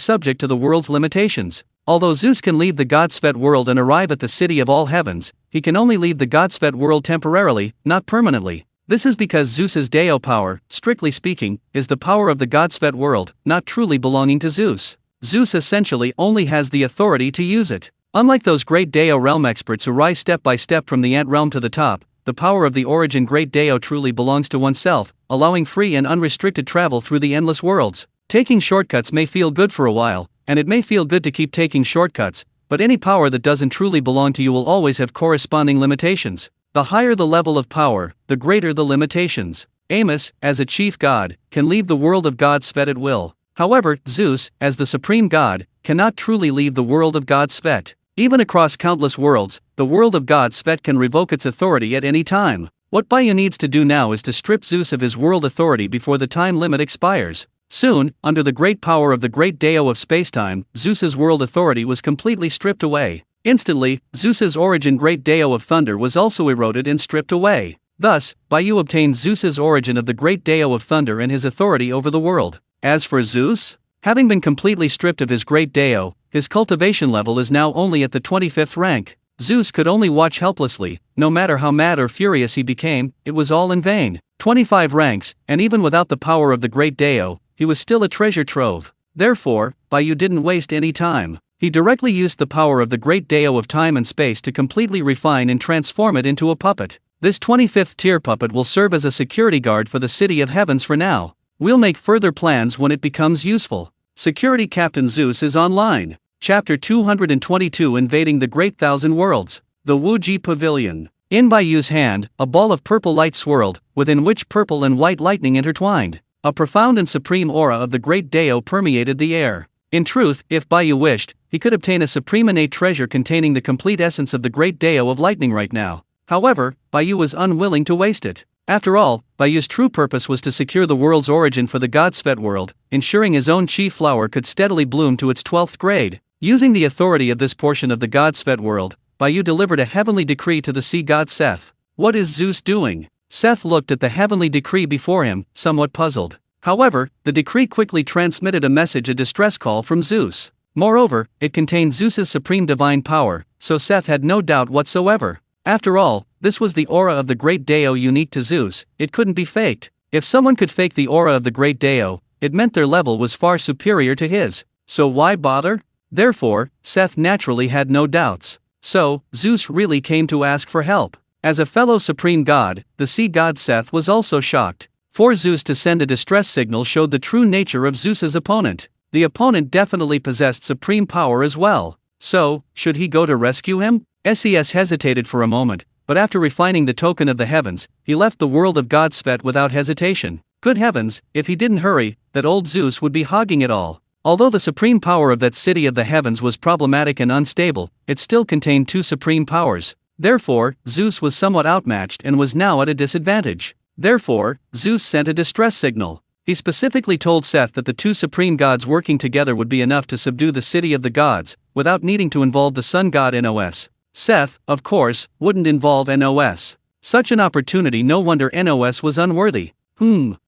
subject to the world's limitations. Although Zeus can leave the god Svet world and arrive at the city of all heavens, he can only leave the god Svet world temporarily, not permanently. This is because Zeus's Dao power, strictly speaking, is the power of the god Svet world, not truly belonging to Zeus. Zeus essentially only has the authority to use it. Unlike those great Dao realm experts who rise step by step from the ant realm to the top, the power of the origin great Dao truly belongs to oneself, allowing free and unrestricted travel through the endless worlds. Taking shortcuts may feel good for a while, and it may feel good to keep taking shortcuts, but any power that doesn't truly belong to you will always have corresponding limitations. The higher the level of power, the greater the limitations. Amos, as a chief god, can leave the world of god Svet at will. However, Zeus, as the supreme god, cannot truly leave the world of god Svet. Even across countless worlds, the world of god Svet can revoke its authority at any time. What Bai Yu needs to do now is to strip Zeus of his world authority before the time limit expires. Soon, under the great power of the great Dao of spacetime, Zeus's world authority was completely stripped away. Instantly, Zeus's origin great Dao of thunder was also eroded and stripped away. Thus, Bai Yu obtained Zeus's origin of the great Dao of thunder and his authority over the world. As for Zeus, having been completely stripped of his great Dao, his cultivation level is now only at the 25th rank. Zeus could only watch helplessly, no matter how mad or furious he became, it was all in vain. 25 ranks, and even without the power of the great Dao, he was still a treasure trove. Therefore, Bai Yu didn't waste any time. He directly used the power of the great Dao of time and space to completely refine and transform it into a puppet. This 25th tier puppet will serve as a security guard for the City of Heavens for now. We'll make further plans when it becomes useful. Security Captain Zeus is online. Chapter 222 Invading the Great Thousand Worlds. The Wuji Pavilion. In Bai Yu's hand, a ball of purple light swirled, within which purple and white lightning intertwined. A profound and supreme aura of the great Dao permeated the air. In truth, if Bai Yu wished, he could obtain a supreme innate treasure containing the complete essence of the great Dao of lightning right now. However, Bai Yu was unwilling to waste it. After all, Bai Yu's true purpose was to secure the world's origin for the god Svet world, ensuring his own chi flower could steadily bloom to its 12th grade. Using the authority of this portion of the god Svet world, Bai Yu delivered a heavenly decree to the sea god Seth. What is Zeus doing? Seth looked at the heavenly decree before him, somewhat puzzled. However, the decree quickly transmitted a message, a distress call from Zeus. Moreover, it contained Zeus's supreme divine power, so Seth had no doubt whatsoever. After all, this was the aura of the great Deo unique to Zeus, it couldn't be faked. If someone could fake the aura of the great Deo, it meant their level was far superior to his. So why bother? Therefore, Seth naturally had no doubts. So, Zeus really came to ask for help. As a fellow supreme god, the sea god Seth was also shocked. For Zeus to send a distress signal showed the true nature of Zeus's opponent. The opponent definitely possessed supreme power as well. So, should he go to rescue him? Ses hesitated for a moment, but after refining the token of the heavens, he left the world of God Svet without hesitation. Good heavens, if he didn't hurry, that old Zeus would be hogging it all. Although the supreme power of that city of the heavens was problematic and unstable, it still contained two supreme powers. Therefore, Zeus was somewhat outmatched and was now at a disadvantage. Therefore, Zeus sent a distress signal. He specifically told Seth that the two supreme gods working together would be enough to subdue the city of the gods, without needing to involve the sun god Nos. Seth, of course, wouldn't involve Nos. Such an opportunity, no wonder Nos was unworthy.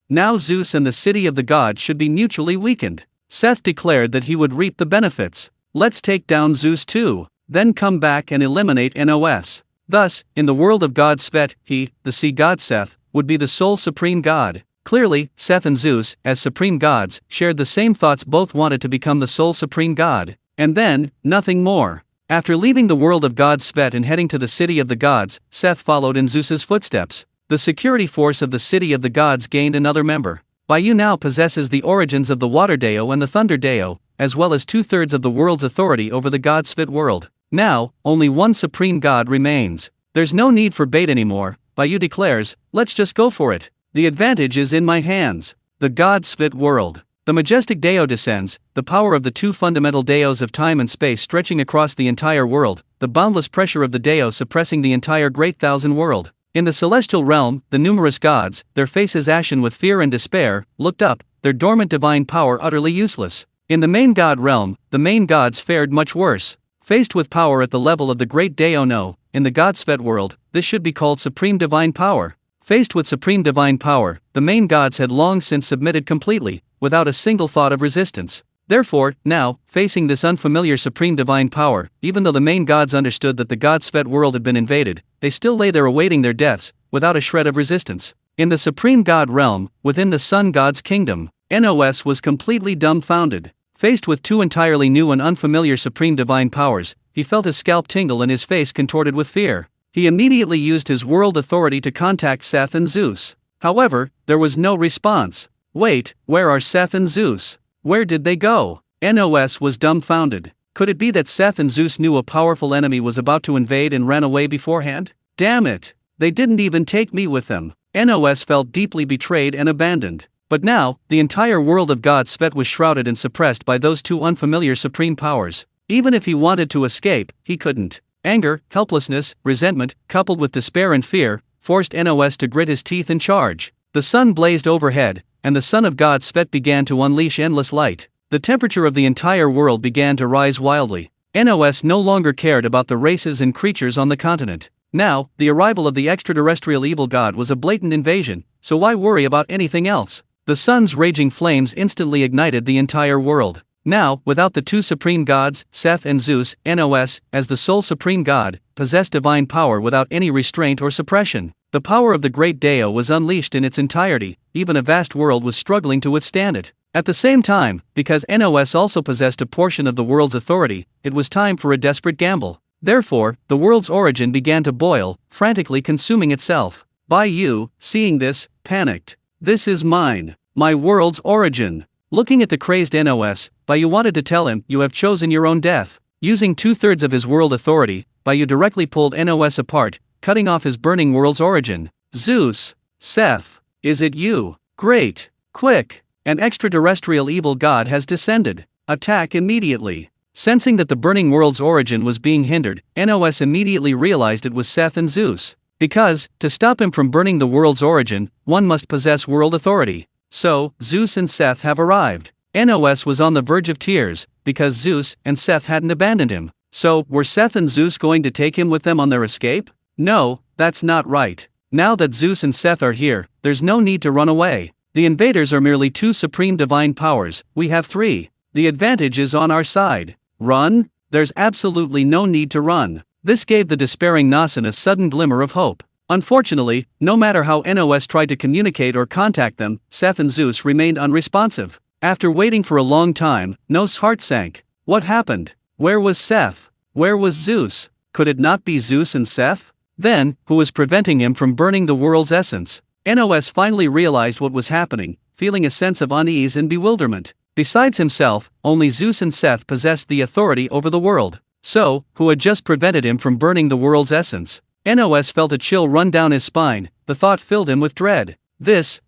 Now Zeus and the city of the gods should be mutually weakened. Seth declared that he would reap the benefits. Let's take down Zeus too, then come back and eliminate Nos. Thus, in the world of God Svet, he, the sea god Seth, would be the sole supreme god. Clearly, Seth and Zeus, as supreme gods, shared the same thoughts, both wanted to become the sole supreme god. And then, nothing more. After leaving the world of God Svet and heading to the city of the gods, Seth followed in Zeus's footsteps. The security force of the city of the gods gained another member. Bai Yu now possesses the origins of the Water Deo and the Thunder Deo, as well as 2/3 of the world's authority over the God Svet world. Now, only one supreme god remains. There's no need for bait anymore, Bai Yu declares, let's just go for it. The advantage is in my hands. The God Svet world. The majestic Deo descends, the power of the two fundamental Deos of time and space stretching across the entire world, the boundless pressure of the Deo suppressing the entire great thousand world. In the celestial realm, the numerous gods, their faces ashen with fear and despair, looked up, their dormant divine power utterly useless. In the main god realm, the main gods fared much worse. Faced with power at the level of the great Deo No, in the God Svet world, this should be called supreme divine power. Faced with supreme divine power, the main gods had long since submitted completely, without a single thought of resistance. Therefore, now, facing this unfamiliar supreme divine power, even though the main gods understood that the God Svet world had been invaded, they still lay there awaiting their deaths, without a shred of resistance. In the supreme god realm, within the sun god's kingdom, Nos was completely dumbfounded. Faced with two entirely new and unfamiliar supreme divine powers, he felt his scalp tingle and his face contorted with fear. He immediately used his world authority to contact Seth and Zeus. However, there was no response. Wait, where are Seth and Zeus? Where did they go? Nos was dumbfounded. Could it be that Seth and Zeus knew a powerful enemy was about to invade and ran away beforehand? Damn it! They didn't even take me with them. Nos felt deeply betrayed and abandoned. But now, the entire world of God Svet was shrouded and suppressed by those two unfamiliar supreme powers. Even if he wanted to escape, he couldn't. Anger, helplessness, resentment, coupled with despair and fear, forced Nos to grit his teeth and charge. The sun blazed overhead, and the sun of God Svet began to unleash endless light. The temperature of the entire world began to rise wildly. Nos no longer cared about the races and creatures on the continent. Now, the arrival of the extraterrestrial evil god was a blatant invasion, so why worry about anything else? The sun's raging flames instantly ignited the entire world. Now, without the two supreme gods, Seth and Zeus, Nos, as the sole supreme god, possessed divine power without any restraint or suppression. The power of the great Deo was unleashed in its entirety, even a vast world was struggling to withstand it. At the same time, because Nos also possessed a portion of the world's authority, it was time for a desperate gamble. Therefore, the world's origin began to boil, frantically consuming itself. Bai Yu, seeing this, panicked. This is mine. My world's origin. Looking at the crazed Nos, Bai Yu wanted to tell him, you have chosen your own death. Using 2/3 of his world authority, Bai Yu directly pulled Nos apart, cutting off his burning world's origin. Zeus. Seth. Is it you? Great. Quick. An extraterrestrial evil god has descended. Attack immediately. Sensing that the burning world's origin was being hindered, Nos immediately realized it was Seth and Zeus. Because, to stop him from burning the world's origin, one must possess world authority. So, Zeus and Seth have arrived. Nos was on the verge of tears, because Zeus and Seth hadn't abandoned him. So, were Seth and Zeus going to take him with them on their escape? No, that's not right. Now that Zeus and Seth are here, there's no need to run away. The invaders are merely two supreme divine powers, we have three. The advantage is on our side. Run? There's absolutely no need to run. This gave the despairing Nasan a sudden glimmer of hope. Unfortunately, no matter how NOS tried to communicate or contact them, Seth and Zeus remained unresponsive. After waiting for a long time, Nos' heart sank. What happened? Where was Seth? Where was Zeus? Could it not be Zeus and Seth? Then, who was preventing him from burning the world's essence? NOS finally realized what was happening, feeling a sense of unease and bewilderment. Besides himself, only Zeus and Seth possessed the authority over the world. So, who had just prevented him from burning the world's essence? NOS felt a chill run down his spine, the thought filled him with dread. This,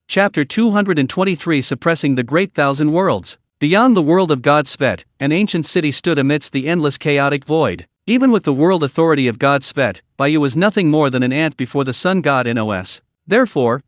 Chapter 223 Suppressing the Great Thousand Worlds. Beyond the world of God Svet, an ancient city stood amidst the endless chaotic void. Even with the world authority of God Svet, Bai Yu was nothing more than an ant before the sun god Nos. Therefore,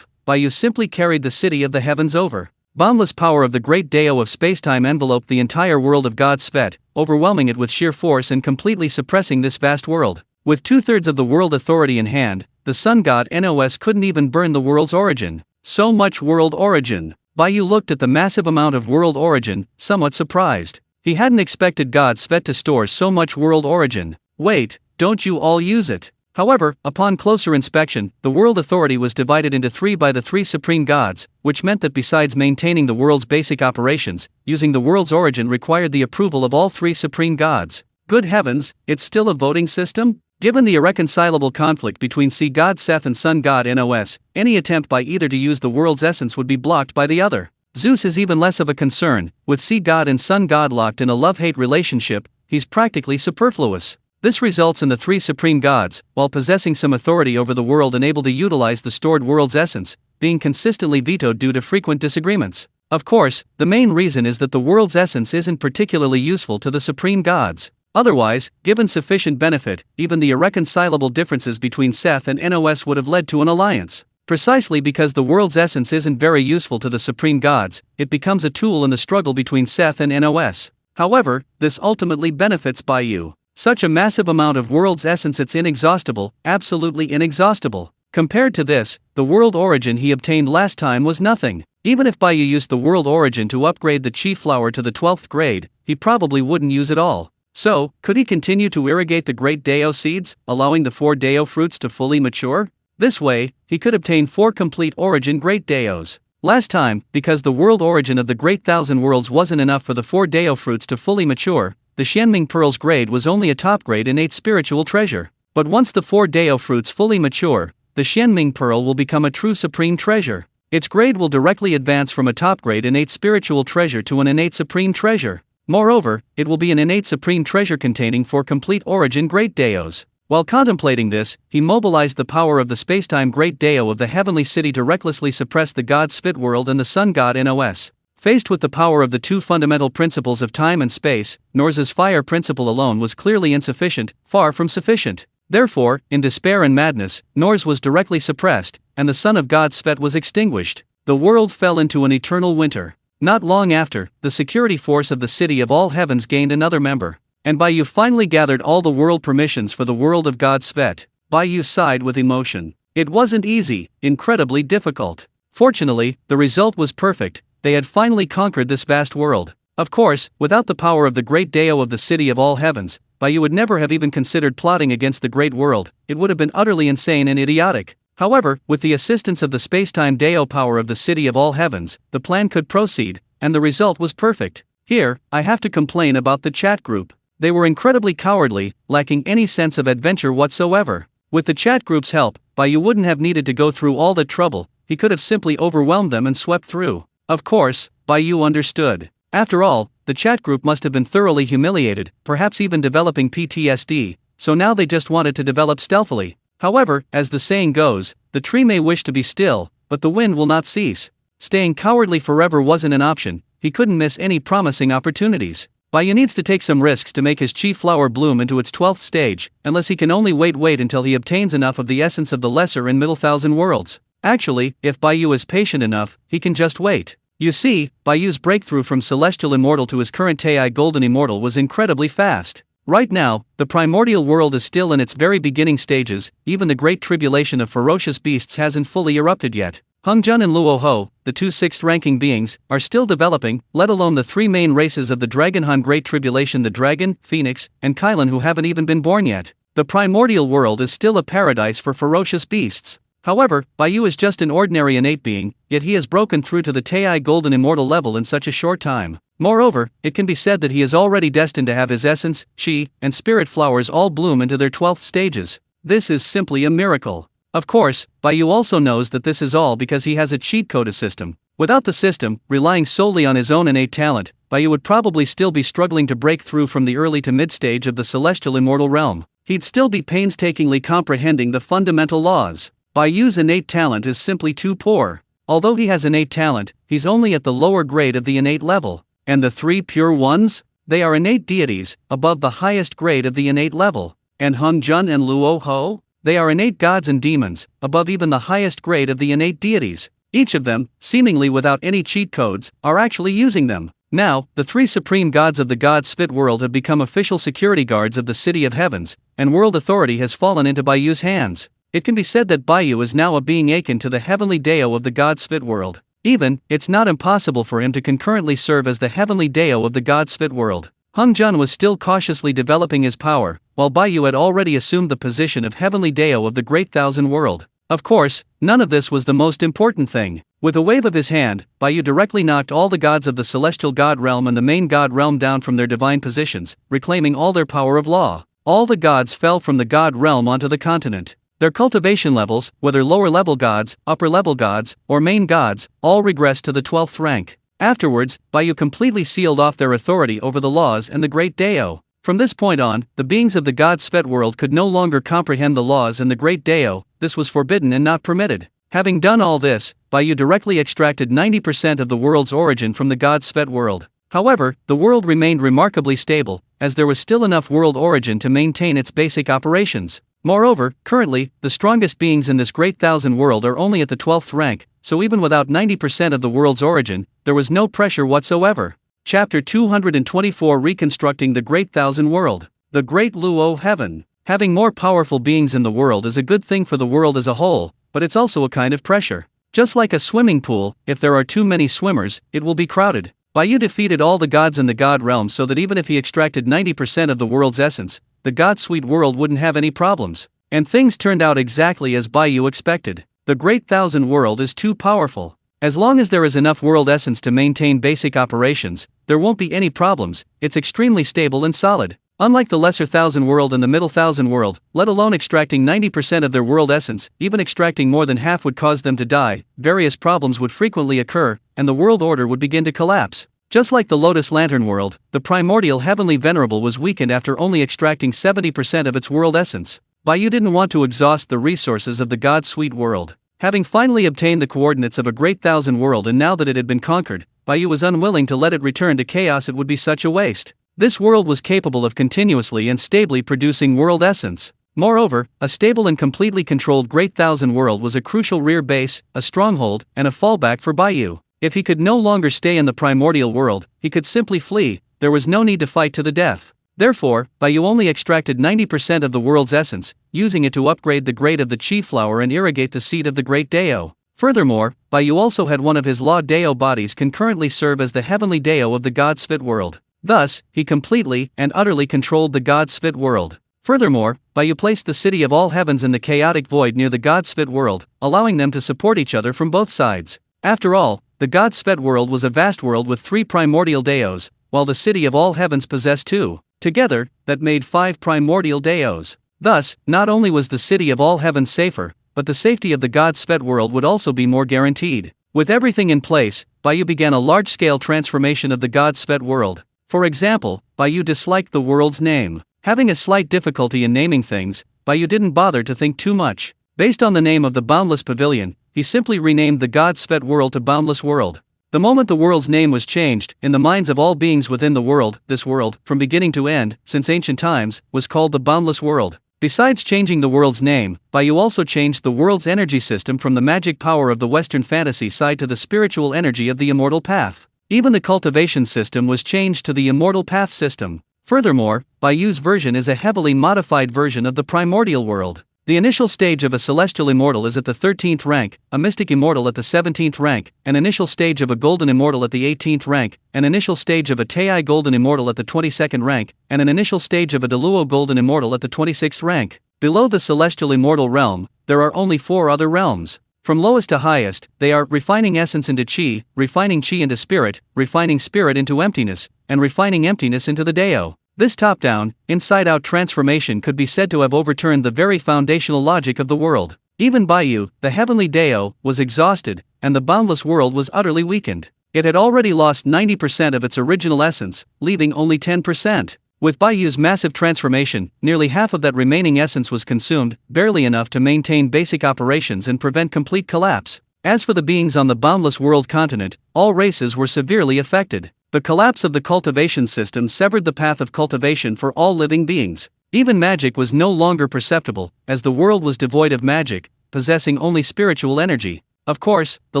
Bai Yu simply carried the city of the heavens over. Boundless power of the great Dao of spacetime enveloped the entire world of God Svet, overwhelming it with sheer force and completely suppressing this vast world. With 2/3 of the world authority in hand, the sun god Nos couldn't even burn the world's origin. So much world origin. Bai Yu looked at the massive amount of world origin, somewhat surprised. He hadn't expected God Svet to store so much world origin. Wait, don't you all use it? However, upon closer inspection, the world authority was divided into three by the three supreme gods, which meant that besides maintaining the world's basic operations, using the world's origin required the approval of all three supreme gods. Good heavens, it's still a voting system? Given the irreconcilable conflict between sea god Seth and sun god Nos, any attempt by either to use the world's essence would be blocked by the other. Zeus is even less of a concern. With sea god and sun god locked in a love-hate relationship, he's practically superfluous. This results in the three supreme gods, while possessing some authority over the world and able to utilize the stored world's essence, being consistently vetoed due to frequent disagreements. Of course, the main reason is that the world's essence isn't particularly useful to the supreme gods. Otherwise, given sufficient benefit, even the irreconcilable differences between Seth and Nos would have led to an alliance. Precisely because the world's essence isn't very useful to the supreme gods, it becomes a tool in the struggle between Seth and Nos. However, this ultimately benefits Bai Yu. Such a massive amount of world's essence, it's inexhaustible, absolutely inexhaustible. Compared to this, the world origin he obtained last time was nothing. Even if Bai Yu used the world origin to upgrade the chi flower to the 12th grade, he probably wouldn't use it all. So, could he continue to irrigate the great Dao seeds, allowing the 4 Dao fruits to fully mature? This way, he could obtain 4 complete origin great Daos. Last time, because the world origin of the great thousand worlds wasn't enough for the 4 Dao fruits to fully mature, the Xianming Pearl's grade was only a top grade innate spiritual treasure. But once the 4 Dao fruits fully mature, the Xianming Pearl will become a true supreme treasure. Its grade will directly advance from a top grade innate spiritual treasure to an innate supreme treasure. Moreover, it will be an innate supreme treasure containing 4 complete origin great Daos. While contemplating this, he mobilized the power of the spacetime great Dao of the heavenly city to recklessly suppress the god Spit world and the sun god Nos. Faced with the power of the 2 fundamental principles of time and space, Nors's fire principle alone was clearly insufficient, far from sufficient. Therefore, in despair and madness, Nors was directly suppressed, and the sun of God Svet was extinguished. The world fell into an eternal winter. Not long after, the security force of the City of All Heavens gained another member. And Bai Yu finally gathered all the world permissions for the world of God Svet. Bai Yu sighed with emotion. It wasn't easy, incredibly difficult. Fortunately, the result was perfect. They had finally conquered this vast world. Of course, without the power of the great Dao of the City of All Heavens, Bai Yu would never have even considered plotting against the great world. It would have been utterly insane and idiotic. However, with the assistance of the spacetime Dao power of the City of All Heavens, the plan could proceed, and the result was perfect. Here, I have to complain about the chat group. They were incredibly cowardly, lacking any sense of adventure whatsoever. With the chat group's help, Bai Yu wouldn't have needed to go through all that trouble. He could have simply overwhelmed them and swept through. Of course, Bai Yu understood. After all, the chat group must have been thoroughly humiliated, perhaps even developing PTSD, so now they just wanted to develop stealthily. However, as the saying goes, the tree may wish to be still, but the wind will not cease. Staying cowardly forever wasn't an option. He couldn't miss any promising opportunities. Bai Yu needs to take some risks to make his chi flower bloom into its 12th stage, unless he can only wait until he obtains enough of the essence of the lesser and middle thousand worlds. Actually, if Bai Yu is patient enough, he can just wait. You see, Bai Yu's breakthrough from Celestial Immortal to his current Tei Golden Immortal was incredibly fast. Right now, the primordial world is still in its very beginning stages, even the great tribulation of ferocious beasts hasn't fully erupted yet. Hung Jun and Luo Ho, the two sixth-ranking beings, are still developing, let alone the three main races of the Dragonhan Great Tribulation: the Dragon, Phoenix, and Kylan, who haven't even been born yet. The primordial world is still a paradise for ferocious beasts. However, Bai Yu is just an ordinary innate being, yet he has broken through to the Tei Golden Immortal level in such a short time. Moreover, it can be said that he is already destined to have his essence, chi, and spirit flowers all bloom into their 12th stages. This is simply a miracle. Of course, Bai Yu also knows that this is all because he has a cheat code system. Without the system, relying solely on his own innate talent, Bai Yu would probably still be struggling to break through from the early to mid-stage of the Celestial Immortal realm. He'd still be painstakingly comprehending the fundamental laws. Bai Yu's innate talent is simply too poor. Although he has innate talent, he's only at the lower grade of the innate level. And the three pure ones? They are innate deities, above the highest grade of the innate level. And Hung Jun and Luo Ho? They are innate gods and demons, above even the highest grade of the innate deities. Each of them, seemingly without any cheat codes, are actually using them. Now, the three supreme gods of the God Spit world have become official security guards of the City of Heavens, and world authority has fallen into Bai Yu's hands. It can be said that Bai Yu is now a being akin to the heavenly Deo of the God Spit world. Even, it's not impossible for him to concurrently serve as the heavenly Deo of the God Spit world. Hung Jun was still cautiously developing his power, while Bai Yu had already assumed the position of heavenly Deo of the Great Thousand World. Of course, none of this was the most important thing. With a wave of his hand, Bai Yu directly knocked all the gods of the Celestial God Realm and the main God Realm down from their divine positions, reclaiming all their power of law. All the gods fell from the God Realm onto the continent. Their cultivation levels, whether lower-level gods, upper-level gods, or main gods, all regressed to the 12th rank. Afterwards, Bai Yu completely sealed off their authority over the laws and the Great Deo. From this point on, the beings of the God Spet world could no longer comprehend the laws and the Great Deo. This was forbidden and not permitted. Having done all this, Bai Yu directly extracted 90% of the world's origin from the God Spet world. However, the world remained remarkably stable, as there was still enough world origin to maintain its basic operations. Moreover, currently, the strongest beings in this Great Thousand world are only at the 12th rank, so even without 90% of the world's origin, there was no pressure whatsoever. Chapter 224: Reconstructing the Great Thousand World. The Great Luo Heaven. Having more powerful beings in the world is a good thing for the world as a whole, but it's also a kind of pressure. Just like a swimming pool, if there are too many swimmers, it will be crowded. Bai Yu defeated all the gods in the God realm so that even if he extracted 90% of the world's essence, the God Sweet world wouldn't have any problems. And things turned out exactly as Bai Yu expected. The Great Thousand World is too powerful. As long as there is enough world essence to maintain basic operations, there won't be any problems. It's extremely stable and solid. Unlike the Lesser Thousand World and the Middle Thousand World, let alone extracting 90% of their world essence, even extracting more than half would cause them to die, various problems would frequently occur, and the world order would begin to collapse. Just like the Lotus Lantern world, the primordial Heavenly Venerable was weakened after only extracting 70% of its world essence. Bai Yu didn't want to exhaust the resources of the God Sweet world. Having finally obtained the coordinates of a Great Thousand World, and now that it had been conquered, Bai Yu was unwilling to let it return to chaos. It would be such a waste. This world was capable of continuously and stably producing world essence. Moreover, a stable and completely controlled Great Thousand World was a crucial rear base, a stronghold, and a fallback for Bai Yu. If he could no longer stay in the primordial world, he could simply flee. There was no need to fight to the death. Therefore, Bai Yu only extracted 90% of the world's essence, using it to upgrade the grade of the Chi Flower and irrigate the seed of the Great Deo. Furthermore, Bai Yu also had one of his Law Deo bodies concurrently serve as the heavenly Deo of the God Spit world. Thus, he completely and utterly controlled the God Spit world. Furthermore, Bai Yu placed the City of All Heavens in the chaotic void near the God Spit world, allowing them to support each other from both sides. After all, the God Spet world was a vast world with 3 primordial Deos, while the City of All Heavens possessed 2. Together, that made 5 primordial Deos. Thus, not only was the City of All Heavens safer, but the safety of the God Spet world would also be more guaranteed. With everything in place, Bai Yu began a large-scale transformation of the God Spet world. For example, Bai Yu disliked the world's name. Having a slight difficulty in naming things, Bai Yu didn't bother to think too much. Based on the name of the Boundless Pavilion, he simply renamed the God Spet world to Boundless World. The moment the world's name was changed, in the minds of all beings within the world, this world, from beginning to end, since ancient times, was called the Boundless World. Besides changing the world's name, Bai Yu also changed the world's energy system from the magic power of the Western fantasy side to the spiritual energy of the immortal path. Even the cultivation system was changed to the immortal path system. Furthermore, Bai Yu's version is a heavily modified version of the primordial world. The initial stage of a celestial immortal is at the 13th rank, a mystic immortal at the 17th rank, an initial stage of a golden immortal at the 18th rank, an initial stage of a Tei golden immortal at the 22nd rank, and an initial stage of a Deluo golden immortal at the 26th rank. Below the celestial immortal realm, there are only 4 other realms. From lowest to highest, they are refining essence into chi, refining chi into spirit, refining spirit into emptiness, and refining emptiness into the Dao. This top-down, inside-out transformation could be said to have overturned the very foundational logic of the world. Even Bai Yu, the heavenly Dao, was exhausted, and the boundless world was utterly weakened. It had already lost 90% of its original essence, leaving only 10%. With Bai Yu's massive transformation, nearly half of that remaining essence was consumed, barely enough to maintain basic operations and prevent complete collapse. As for the beings on the boundless world continent, all races were severely affected. The collapse of the cultivation system severed the path of cultivation for all living beings. Even magic was no longer perceptible, as the world was devoid of magic, possessing only spiritual energy. Of course, the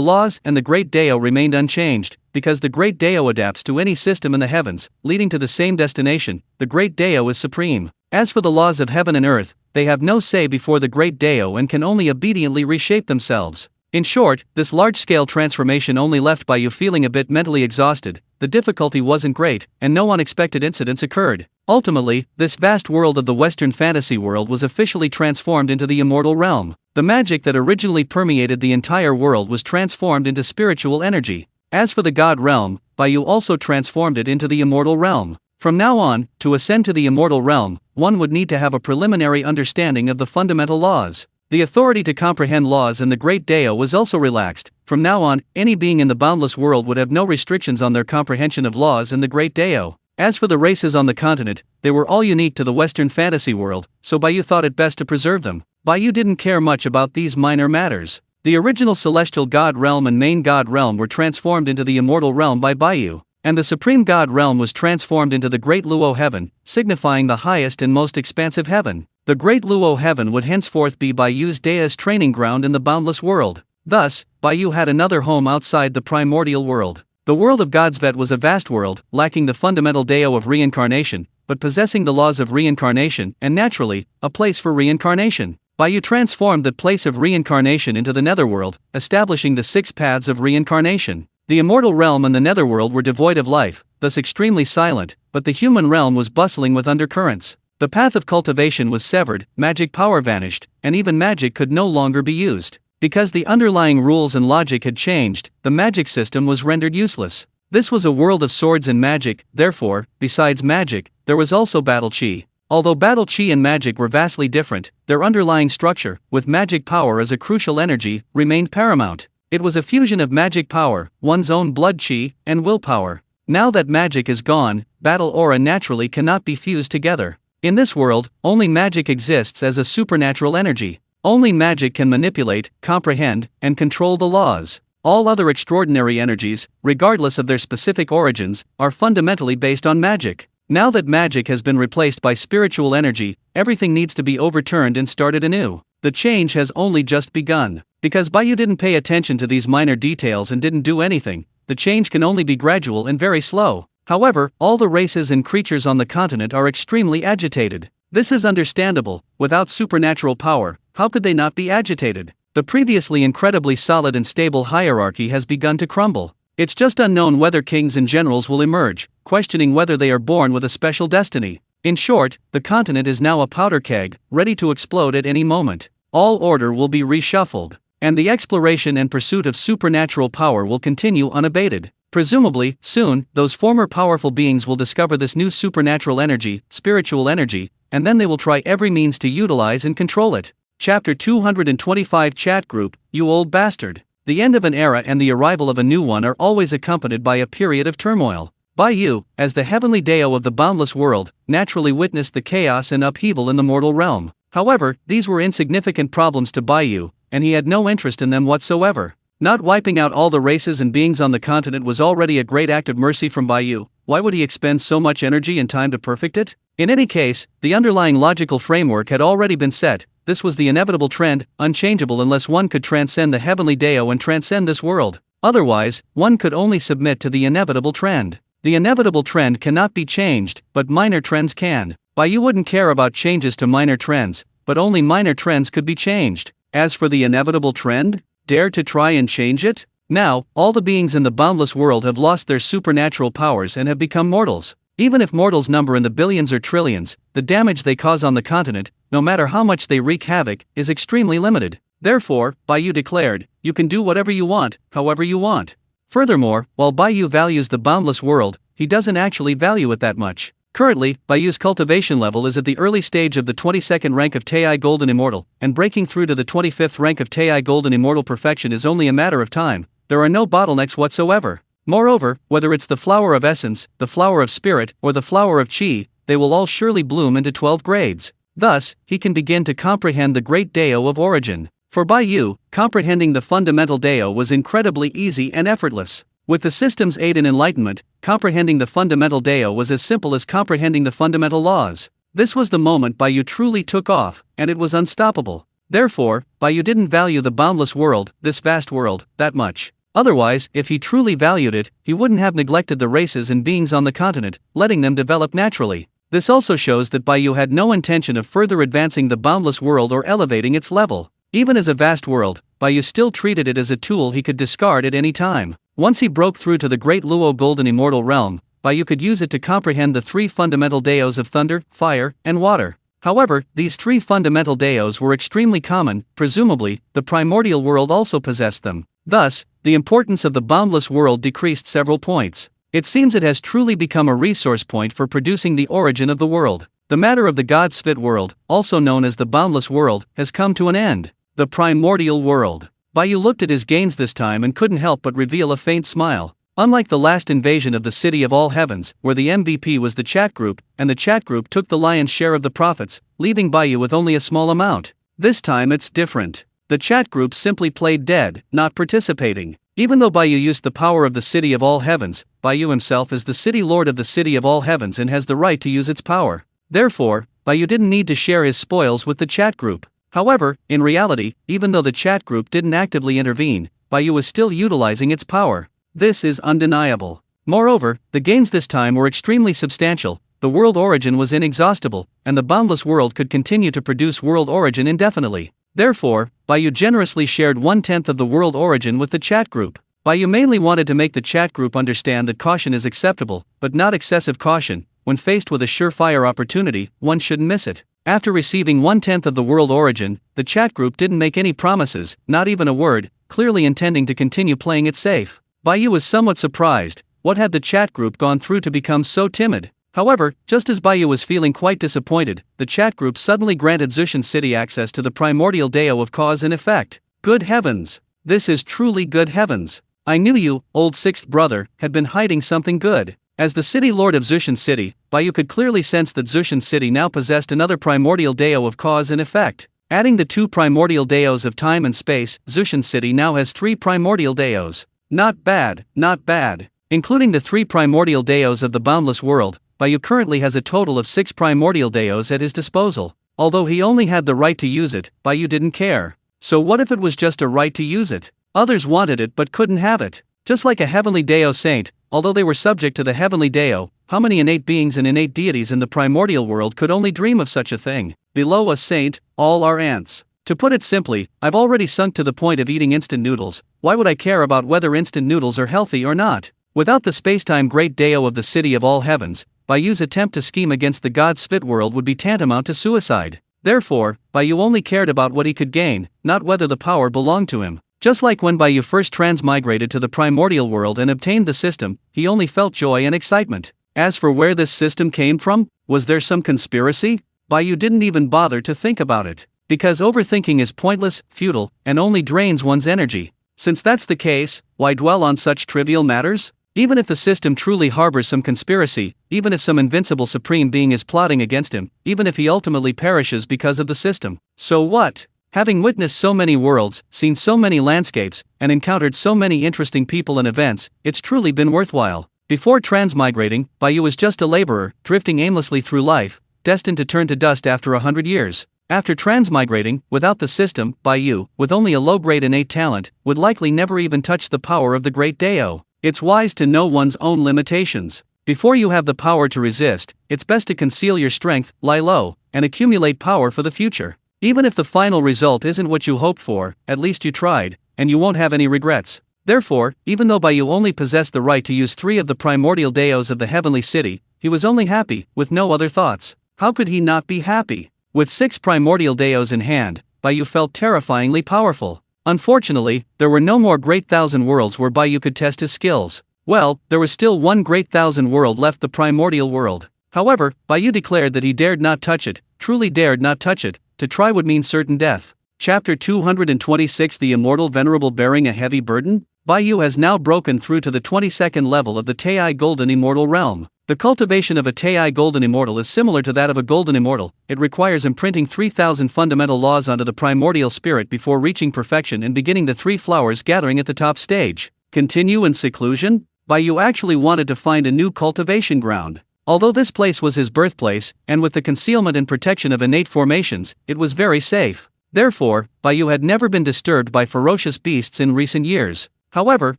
laws and the Great Dao remained unchanged, because the Great Dao adapts to any system in the heavens, leading to the same destination. The Great Dao is supreme. As for the laws of heaven and earth, they have no say before the Great Dao and can only obediently reshape themselves. In short, this large-scale transformation only left Bai Yu feeling a bit mentally exhausted. The difficulty wasn't great, and no unexpected incidents occurred. Ultimately, this vast world of the Western fantasy world was officially transformed into the immortal realm. The magic that originally permeated the entire world was transformed into spiritual energy. As for the God realm, Bai Yu also transformed it into the immortal realm. From now on, to ascend to the immortal realm, one would need to have a preliminary understanding of the fundamental laws. The authority to comprehend laws in the Great Dao was also relaxed. From now on, any being in the boundless world would have no restrictions on their comprehension of laws in the Great Dao. As for the races on the continent, they were all unique to the Western fantasy world, so Bai Yu thought it best to preserve them. Bai Yu didn't care much about these minor matters. The original celestial god realm and main god realm were transformed into the immortal realm by Bai Yu, and the supreme god realm was transformed into the Great Luo heaven, signifying the highest and most expansive heaven. The Great Luo heaven would henceforth be Bai Yu's Da's training ground in the boundless world. Thus, Bai Yu had another home outside the primordial world. The world of Godsvet was a vast world, lacking the fundamental Dao of reincarnation, but possessing the laws of reincarnation and, naturally, a place for reincarnation. Bai Yu transformed the place of reincarnation into the netherworld, establishing the 6 paths of reincarnation. The immortal realm and the netherworld were devoid of life, thus extremely silent, but the human realm was bustling with undercurrents. The path of cultivation was severed, magic power vanished, and even magic could no longer be used. Because the underlying rules and logic had changed, the magic system was rendered useless. This was a world of swords and magic, therefore, besides magic, there was also battle chi. Although battle chi and magic were vastly different, their underlying structure, with magic power as a crucial energy, remained paramount. It was a fusion of magic power, one's own blood chi, and willpower. Now that magic is gone, battle aura naturally cannot be fused together. In this world, only magic exists as a supernatural energy. Only magic can manipulate, comprehend, and control the laws. All other extraordinary energies, regardless of their specific origins, are fundamentally based on magic. Now that magic has been replaced by spiritual energy, everything needs to be overturned and started anew. The change has only just begun. Because Bai Yu didn't pay attention to these minor details and didn't do anything, the change can only be gradual and very slow. However, all the races and creatures on the continent are extremely agitated. This is understandable. Without supernatural power, how could they not be agitated? The previously incredibly solid and stable hierarchy has begun to crumble. It's just unknown whether kings and generals will emerge, questioning whether they are born with a special destiny. In short, the continent is now a powder keg, ready to explode at any moment. All order will be reshuffled, and the exploration and pursuit of supernatural power will continue unabated. Presumably, soon, those former powerful beings will discover this new supernatural energy, spiritual energy, and then they will try every means to utilize and control it. Chapter 225 Chat Group, You Old Bastard. The end of an era and the arrival of a new one are always accompanied by a period of turmoil. Bai Yu, as the heavenly Dao of the boundless world, naturally witnessed the chaos and upheaval in the mortal realm. However, these were insignificant problems to Bai Yu, and he had no interest in them whatsoever. Not wiping out all the races and beings on the continent was already a great act of mercy from Bai Yu. Why would he expend so much energy and time to perfect it? In any case, the underlying logical framework had already been set. This was the inevitable trend, unchangeable unless one could transcend the heavenly Dao and transcend this world. Otherwise, one could only submit to the inevitable trend. The inevitable trend cannot be changed, but minor trends can. Bai Yu wouldn't care about changes to minor trends, but only minor trends could be changed. As for the inevitable trend, dare to try and change it? Now, all the beings in the boundless world have lost their supernatural powers and have become mortals. Even if mortals number in the billions or trillions, the damage they cause on the continent, no matter how much they wreak havoc, is extremely limited. Therefore, Bai Yu declared, you can do whatever you want, however you want. Furthermore, while Bai Yu values the boundless world, he doesn't actually value it that much. Currently, Bai Yu's cultivation level is at the early stage of the 22nd rank of Tei Golden Immortal, and breaking through to the 25th rank of Tei Golden Immortal perfection is only a matter of time. There are no bottlenecks whatsoever. Moreover, whether it's the flower of essence, the flower of spirit, or the flower of qi, they will all surely bloom into 12 grades. Thus, he can begin to comprehend the great Dao of origin. For Bai Yu, comprehending the fundamental Dao was incredibly easy and effortless. With the system's aid in enlightenment, comprehending the fundamental Dao was as simple as comprehending the fundamental laws. This was the moment Bai Yu truly took off, and it was unstoppable. Therefore, Bai Yu didn't value the boundless world, this vast world, that much. Otherwise, if he truly valued it, he wouldn't have neglected the races and beings on the continent, letting them develop naturally. This also shows that Bai Yu had no intention of further advancing the boundless world or elevating its level. Even as a vast world, Bai Yu still treated it as a tool he could discard at any time. Once he broke through to the great Luo Golden Immortal Realm, Bai Yu could use it to comprehend the three fundamental Daos of thunder, fire, and water. However, these three fundamental Daos were extremely common, presumably, the primordial world also possessed them. Thus, the importance of the boundless world decreased several points. It seems it has truly become a resource point for producing the origin of the world. The matter of the God-spit world, also known as the boundless world, has come to an end. The primordial world. Bai Yu looked at his gains this time and couldn't help but reveal a faint smile. Unlike the last invasion of the City of All Heavens, where the MVP was the chat group, and the chat group took the lion's share of the profits, leaving Bai Yu with only a small amount. This time it's different. The chat group simply played dead, not participating. Even though Bai Yu used the power of the City of All Heavens, Bai Yu himself is the City Lord of the City of All Heavens and has the right to use its power. Therefore, Bai Yu didn't need to share his spoils with the chat group. However, in reality, even though the chat group didn't actively intervene, Bai Yu was still utilizing its power. This is undeniable. Moreover, the gains this time were extremely substantial. The world origin was inexhaustible, and the boundless world could continue to produce world origin indefinitely. Therefore, Bai Yu generously shared 1/10 of the world origin with the chat group. Bai Yu mainly wanted to make the chat group understand that caution is acceptable, but not excessive caution. When faced with a surefire opportunity, one shouldn't miss it. After receiving 1/10 of the world origin, the chat group didn't make any promises, not even a word, clearly intending to continue playing it safe. Bai Yu was somewhat surprised. What had the chat group gone through to become so timid? However, just as Bai Yu was feeling quite disappointed, the chat group suddenly granted Zushan City access to the primordial Dao of cause and effect. Good heavens! This is truly good heavens! I knew you, old sixth brother, had been hiding something good. As the city lord of Zushan City, Bai Yu could clearly sense that Zushan City now possessed another primordial Dao of cause and effect. Adding the two primordial Daos of time and space, Zushan City now has 3 primordial Daos. Not bad, not bad. Including the 3 primordial Daos of the boundless world, Bai Yu currently has a total of 6 primordial Daos at his disposal. Although he only had the right to use it, Bai Yu didn't care. So what if it was just a right to use it? Others wanted it but couldn't have it. Just like a heavenly Dao saint, although they were subject to the heavenly Dao, how many innate beings and innate deities in the primordial world could only dream of such a thing? Below a saint, all are ants. To put it simply, I've already sunk to the point of eating instant noodles. Why would I care about whether instant noodles are healthy or not? Without the spacetime great Dao of the City of All Heavens, Bai Yu's attempt to scheme against the God-spit world would be tantamount to suicide. Therefore, Bai Yu only cared about what he could gain, not whether the power belonged to him. Just like when Bai Yu first transmigrated to the primordial world and obtained the system, he only felt joy and excitement. As for where this system came from, was there some conspiracy? Bai Yu didn't even bother to think about it. Because overthinking is pointless, futile, and only drains one's energy. Since that's the case, why dwell on such trivial matters? Even if the system truly harbors some conspiracy, even if some invincible supreme being is plotting against him, even if he ultimately perishes because of the system, so what? Having witnessed so many worlds, seen so many landscapes, and encountered so many interesting people and events, it's truly been worthwhile. Before transmigrating, Bai Yu was just a laborer, drifting aimlessly through life, destined to turn to dust after 100 years. After transmigrating, without the system, Bai Yu, with only a low-grade innate talent, would likely never even touch the power of the great Dao. It's wise to know one's own limitations. Before you have the power to resist, it's best to conceal your strength, lie low, and accumulate power for the future. Even if the final result isn't what you hoped for, at least you tried, and you won't have any regrets. Therefore, even though Bai Yu only possessed the right to use 3 of the primordial Daos of the heavenly city, he was only happy, with no other thoughts. How could he not be happy? With 6 primordial Daos in hand, Bai Yu felt terrifyingly powerful. Unfortunately, there were no more Great Thousand Worlds where Bai Yu could test his skills. Well, there was still one Great Thousand World left, the primordial world. However, Bai Yu declared that he dared not touch it, truly dared not touch it. To try would mean certain death. Chapter 226, The Immortal Venerable Bearing a Heavy Burden? Bai Yu has now broken through to the 22nd level of the Tei Golden Immortal Realm. The cultivation of a Tei Golden Immortal is similar to that of a Golden Immortal. It requires imprinting 3,000 fundamental laws onto the primordial spirit before reaching perfection and beginning the 3 flowers gathering at the top stage. Continue in seclusion? Bai Yu actually wanted to find a new cultivation ground. Although this place was his birthplace, and with the concealment and protection of innate formations, it was very safe. Therefore, Bai Yu had never been disturbed by ferocious beasts in recent years. However,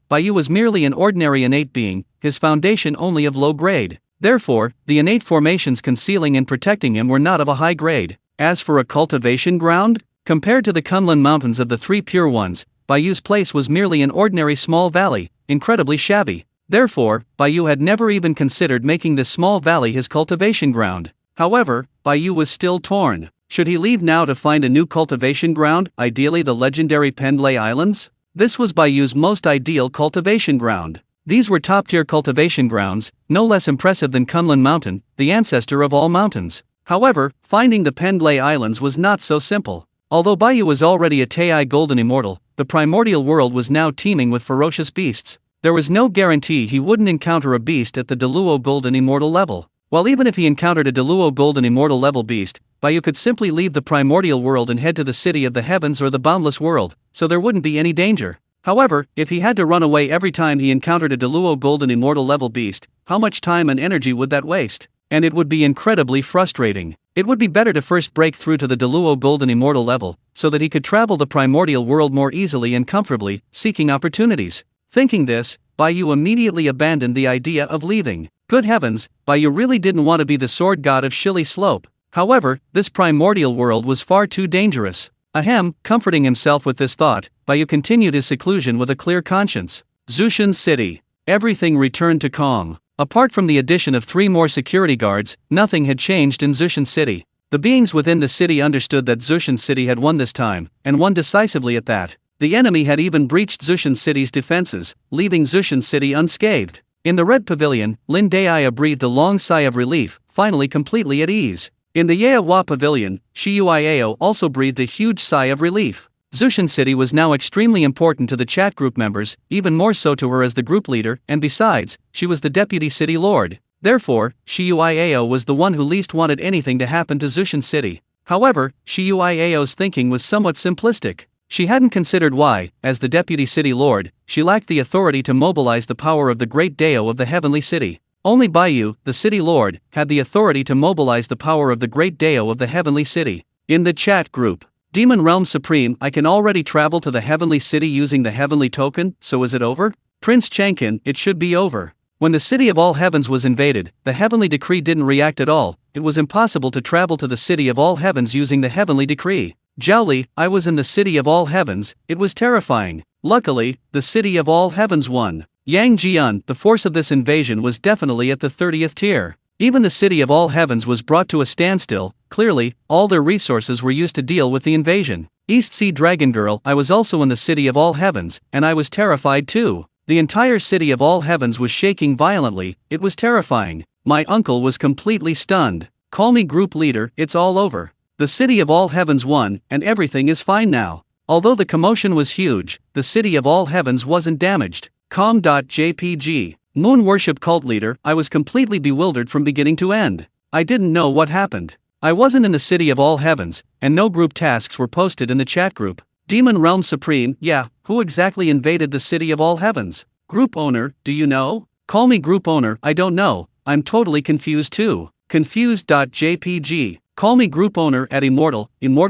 Bai Yu was merely an ordinary innate being, his foundation only of low grade. Therefore, the innate formations concealing and protecting him were not of a high grade. As for a cultivation ground, compared to the Kunlun Mountains of the 3 pure ones, Bai Yu's place was merely an ordinary small valley, incredibly shabby. Therefore, Bai Yu had never even considered making this small valley his cultivation ground. However, Bai Yu was still torn. Should he leave now to find a new cultivation ground, ideally the legendary Pendlay Islands? This was Bai Yu's most ideal cultivation ground. These were top-tier cultivation grounds, no less impressive than Kunlun Mountain, the ancestor of all mountains. However, finding the Pendlay Islands was not so simple. Although Bai Yu was already a Tei Golden Immortal, the primordial world was now teeming with ferocious beasts. There was no guarantee he wouldn't encounter a beast at the Deluo Golden Immortal level. While even if he encountered a Deluo Golden Immortal level beast, Bai Yu could simply leave the primordial world and head to the city of the heavens or the boundless world, so there wouldn't be any danger. However, if he had to run away every time he encountered a Deluo Golden Immortal level beast, how much time and energy would that waste? And it would be incredibly frustrating. It would be better to first break through to the Deluo Golden Immortal level, so that he could travel the primordial world more easily and comfortably, seeking opportunities. Thinking this, Bai Yu immediately abandoned the idea of leaving. Good heavens, Bai Yu really didn't want to be the sword god of Shilly Slope. However, this primordial world was far too dangerous. Ahem, comforting himself with this thought, Bai Yu continued his seclusion with a clear conscience. Zushan City. Everything returned to calm. Apart from the addition of 3 more security guards, nothing had changed in Zushan City. The beings within the city understood that Zushan City had won this time, and won decisively at that. The enemy had even breached Zushan City's defenses, leaving Zushan City unscathed. In the Red Pavilion, Lin Daya breathed a long sigh of relief, finally completely at ease. In the Yeawa Pavilion, Shiyuiao also breathed a huge sigh of relief. Zushan City was now extremely important to the chat group members, even more so to her as the group leader, and besides, she was the deputy city lord. Therefore, Shiyuiao was the one who least wanted anything to happen to Zushan City. However, Shiyuiao's thinking was somewhat simplistic. She hadn't considered why, as the deputy city lord, she lacked the authority to mobilize the power of the great Dao of the heavenly city. Only Bai Yu, the city lord, had the authority to mobilize the power of the great Dao of the heavenly city. In the chat group, Demon Realm Supreme, I can already travel to the heavenly city using the heavenly token, so is it over? Prince Changkin, it should be over. When the city of all heavens was invaded, the heavenly decree didn't react at all. It was impossible to travel to the city of all heavens using the heavenly decree. Zhaoli, I was in the city of all heavens, it was terrifying. Luckily, the city of all heavens won. Yang Jian, the force of this invasion was definitely at the 30th tier. Even the city of all heavens was brought to a standstill. Clearly, all their resources were used to deal with the invasion. East Sea Dragon Girl, I was also in the city of all heavens, and I was terrified too. The entire city of all heavens was shaking violently, it was terrifying. My uncle was completely stunned. Call me group leader, it's all over. The city of all heavens won, and everything is fine now. Although the commotion was huge, the city of all heavens wasn't damaged. Com.jpg. Moon Worship Cult Leader, I was completely bewildered from beginning to end. I didn't know what happened. I wasn't in the city of all heavens, and no group tasks were posted in the chat group. Demon Realm Supreme, yeah, who exactly invaded the city of all heavens? Group owner, do you know? Call me group owner, I don't know, I'm totally confused too. Confused.jpg. Call me group owner at immortal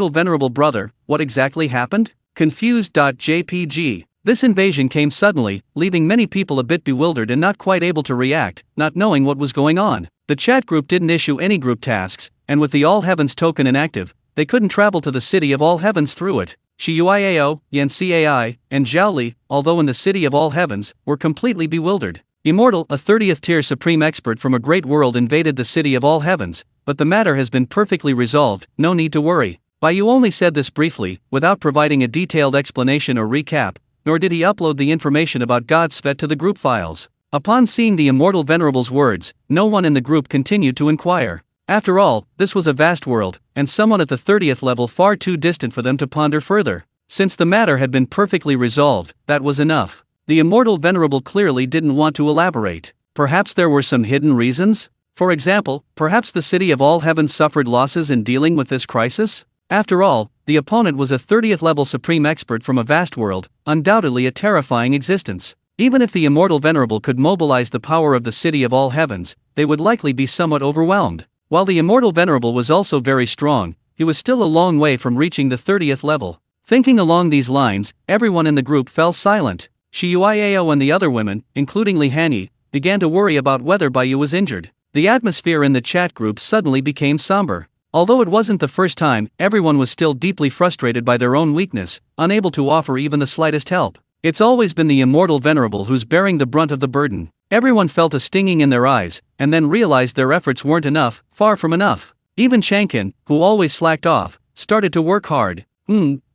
venerable brother, what exactly happened? Confused.jpg. This invasion came suddenly, leaving many people a bit bewildered and not quite able to react, not knowing what was going on. The chat group didn't issue any group tasks, and with the All Heavens token inactive, they couldn't travel to the city of All Heavens through it. Shiyuiao, Yancai, and Zhaoli, although in the city of All Heavens, were completely bewildered. Immortal, a 30th tier supreme expert from a great world, invaded the city of All Heavens, but the matter has been perfectly resolved, no need to worry. Bai Yu only said this briefly, without providing a detailed explanation or recap, nor did he upload the information about God's Svet to the group files. Upon seeing the Immortal Venerable's words, no one in the group continued to inquire. After all, this was a vast world, and someone at the 30th level far too distant for them to ponder further. Since the matter had been perfectly resolved, that was enough. The Immortal Venerable clearly didn't want to elaborate. Perhaps there were some hidden reasons? For example, perhaps the city of All Heavens suffered losses in dealing with this crisis? After all, the opponent was a 30th level supreme expert from a vast world, undoubtedly a terrifying existence. Even if the Immortal Venerable could mobilize the power of the city of All Heavens, they would likely be somewhat overwhelmed. While the Immortal Venerable was also very strong, he was still a long way from reaching the 30th level. Thinking along these lines, everyone in the group fell silent. Shiyuiao and the other women, including Li Hanyi, began to worry about whether Bai Yu was injured. The atmosphere in the chat group suddenly became somber. Although it wasn't the first time, everyone was still deeply frustrated by their own weakness, unable to offer even the slightest help. It's always been the Immortal Venerable who's bearing the brunt of the burden. Everyone felt a stinging in their eyes, and then realized their efforts weren't enough, far from enough. Even Changkin, who always slacked off, started to work hard.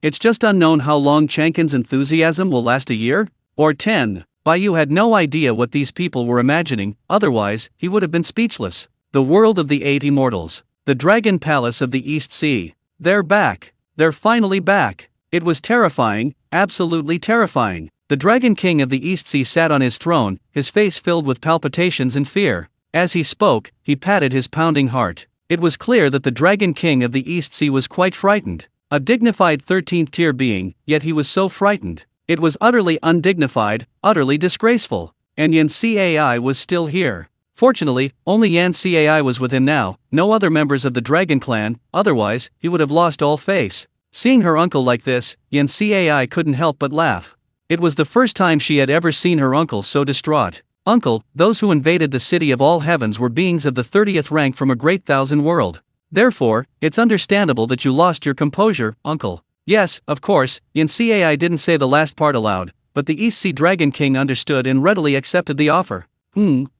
It's just unknown how long Changkin's enthusiasm will last, a year? Or 10. Bai Yu had no idea what these people were imagining, otherwise, he would have been speechless. The world of the 8 immortals. The Dragon Palace of the East Sea. They're back. They're finally back. It was terrifying, absolutely terrifying. The Dragon King of the East Sea sat on his throne, his face filled with palpitations and fear. As he spoke, he patted his pounding heart. It was clear that the Dragon King of the East Sea was quite frightened. A dignified 13th tier being, yet he was so frightened. It was utterly undignified, utterly disgraceful. And Yancai was still here. Fortunately, only Yancai was with him now, no other members of the Dragon Clan, otherwise, he would have lost all face. Seeing her uncle like this, Yancai couldn't help but laugh. It was the first time she had ever seen her uncle so distraught. Uncle, those who invaded the city of All Heavens were beings of the 30th rank from a great thousand world. Therefore, it's understandable that you lost your composure, uncle. Yes, of course, Yancai didn't say the last part aloud, but the East Sea Dragon King understood and readily accepted the offer.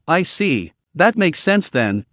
I see. That makes sense then.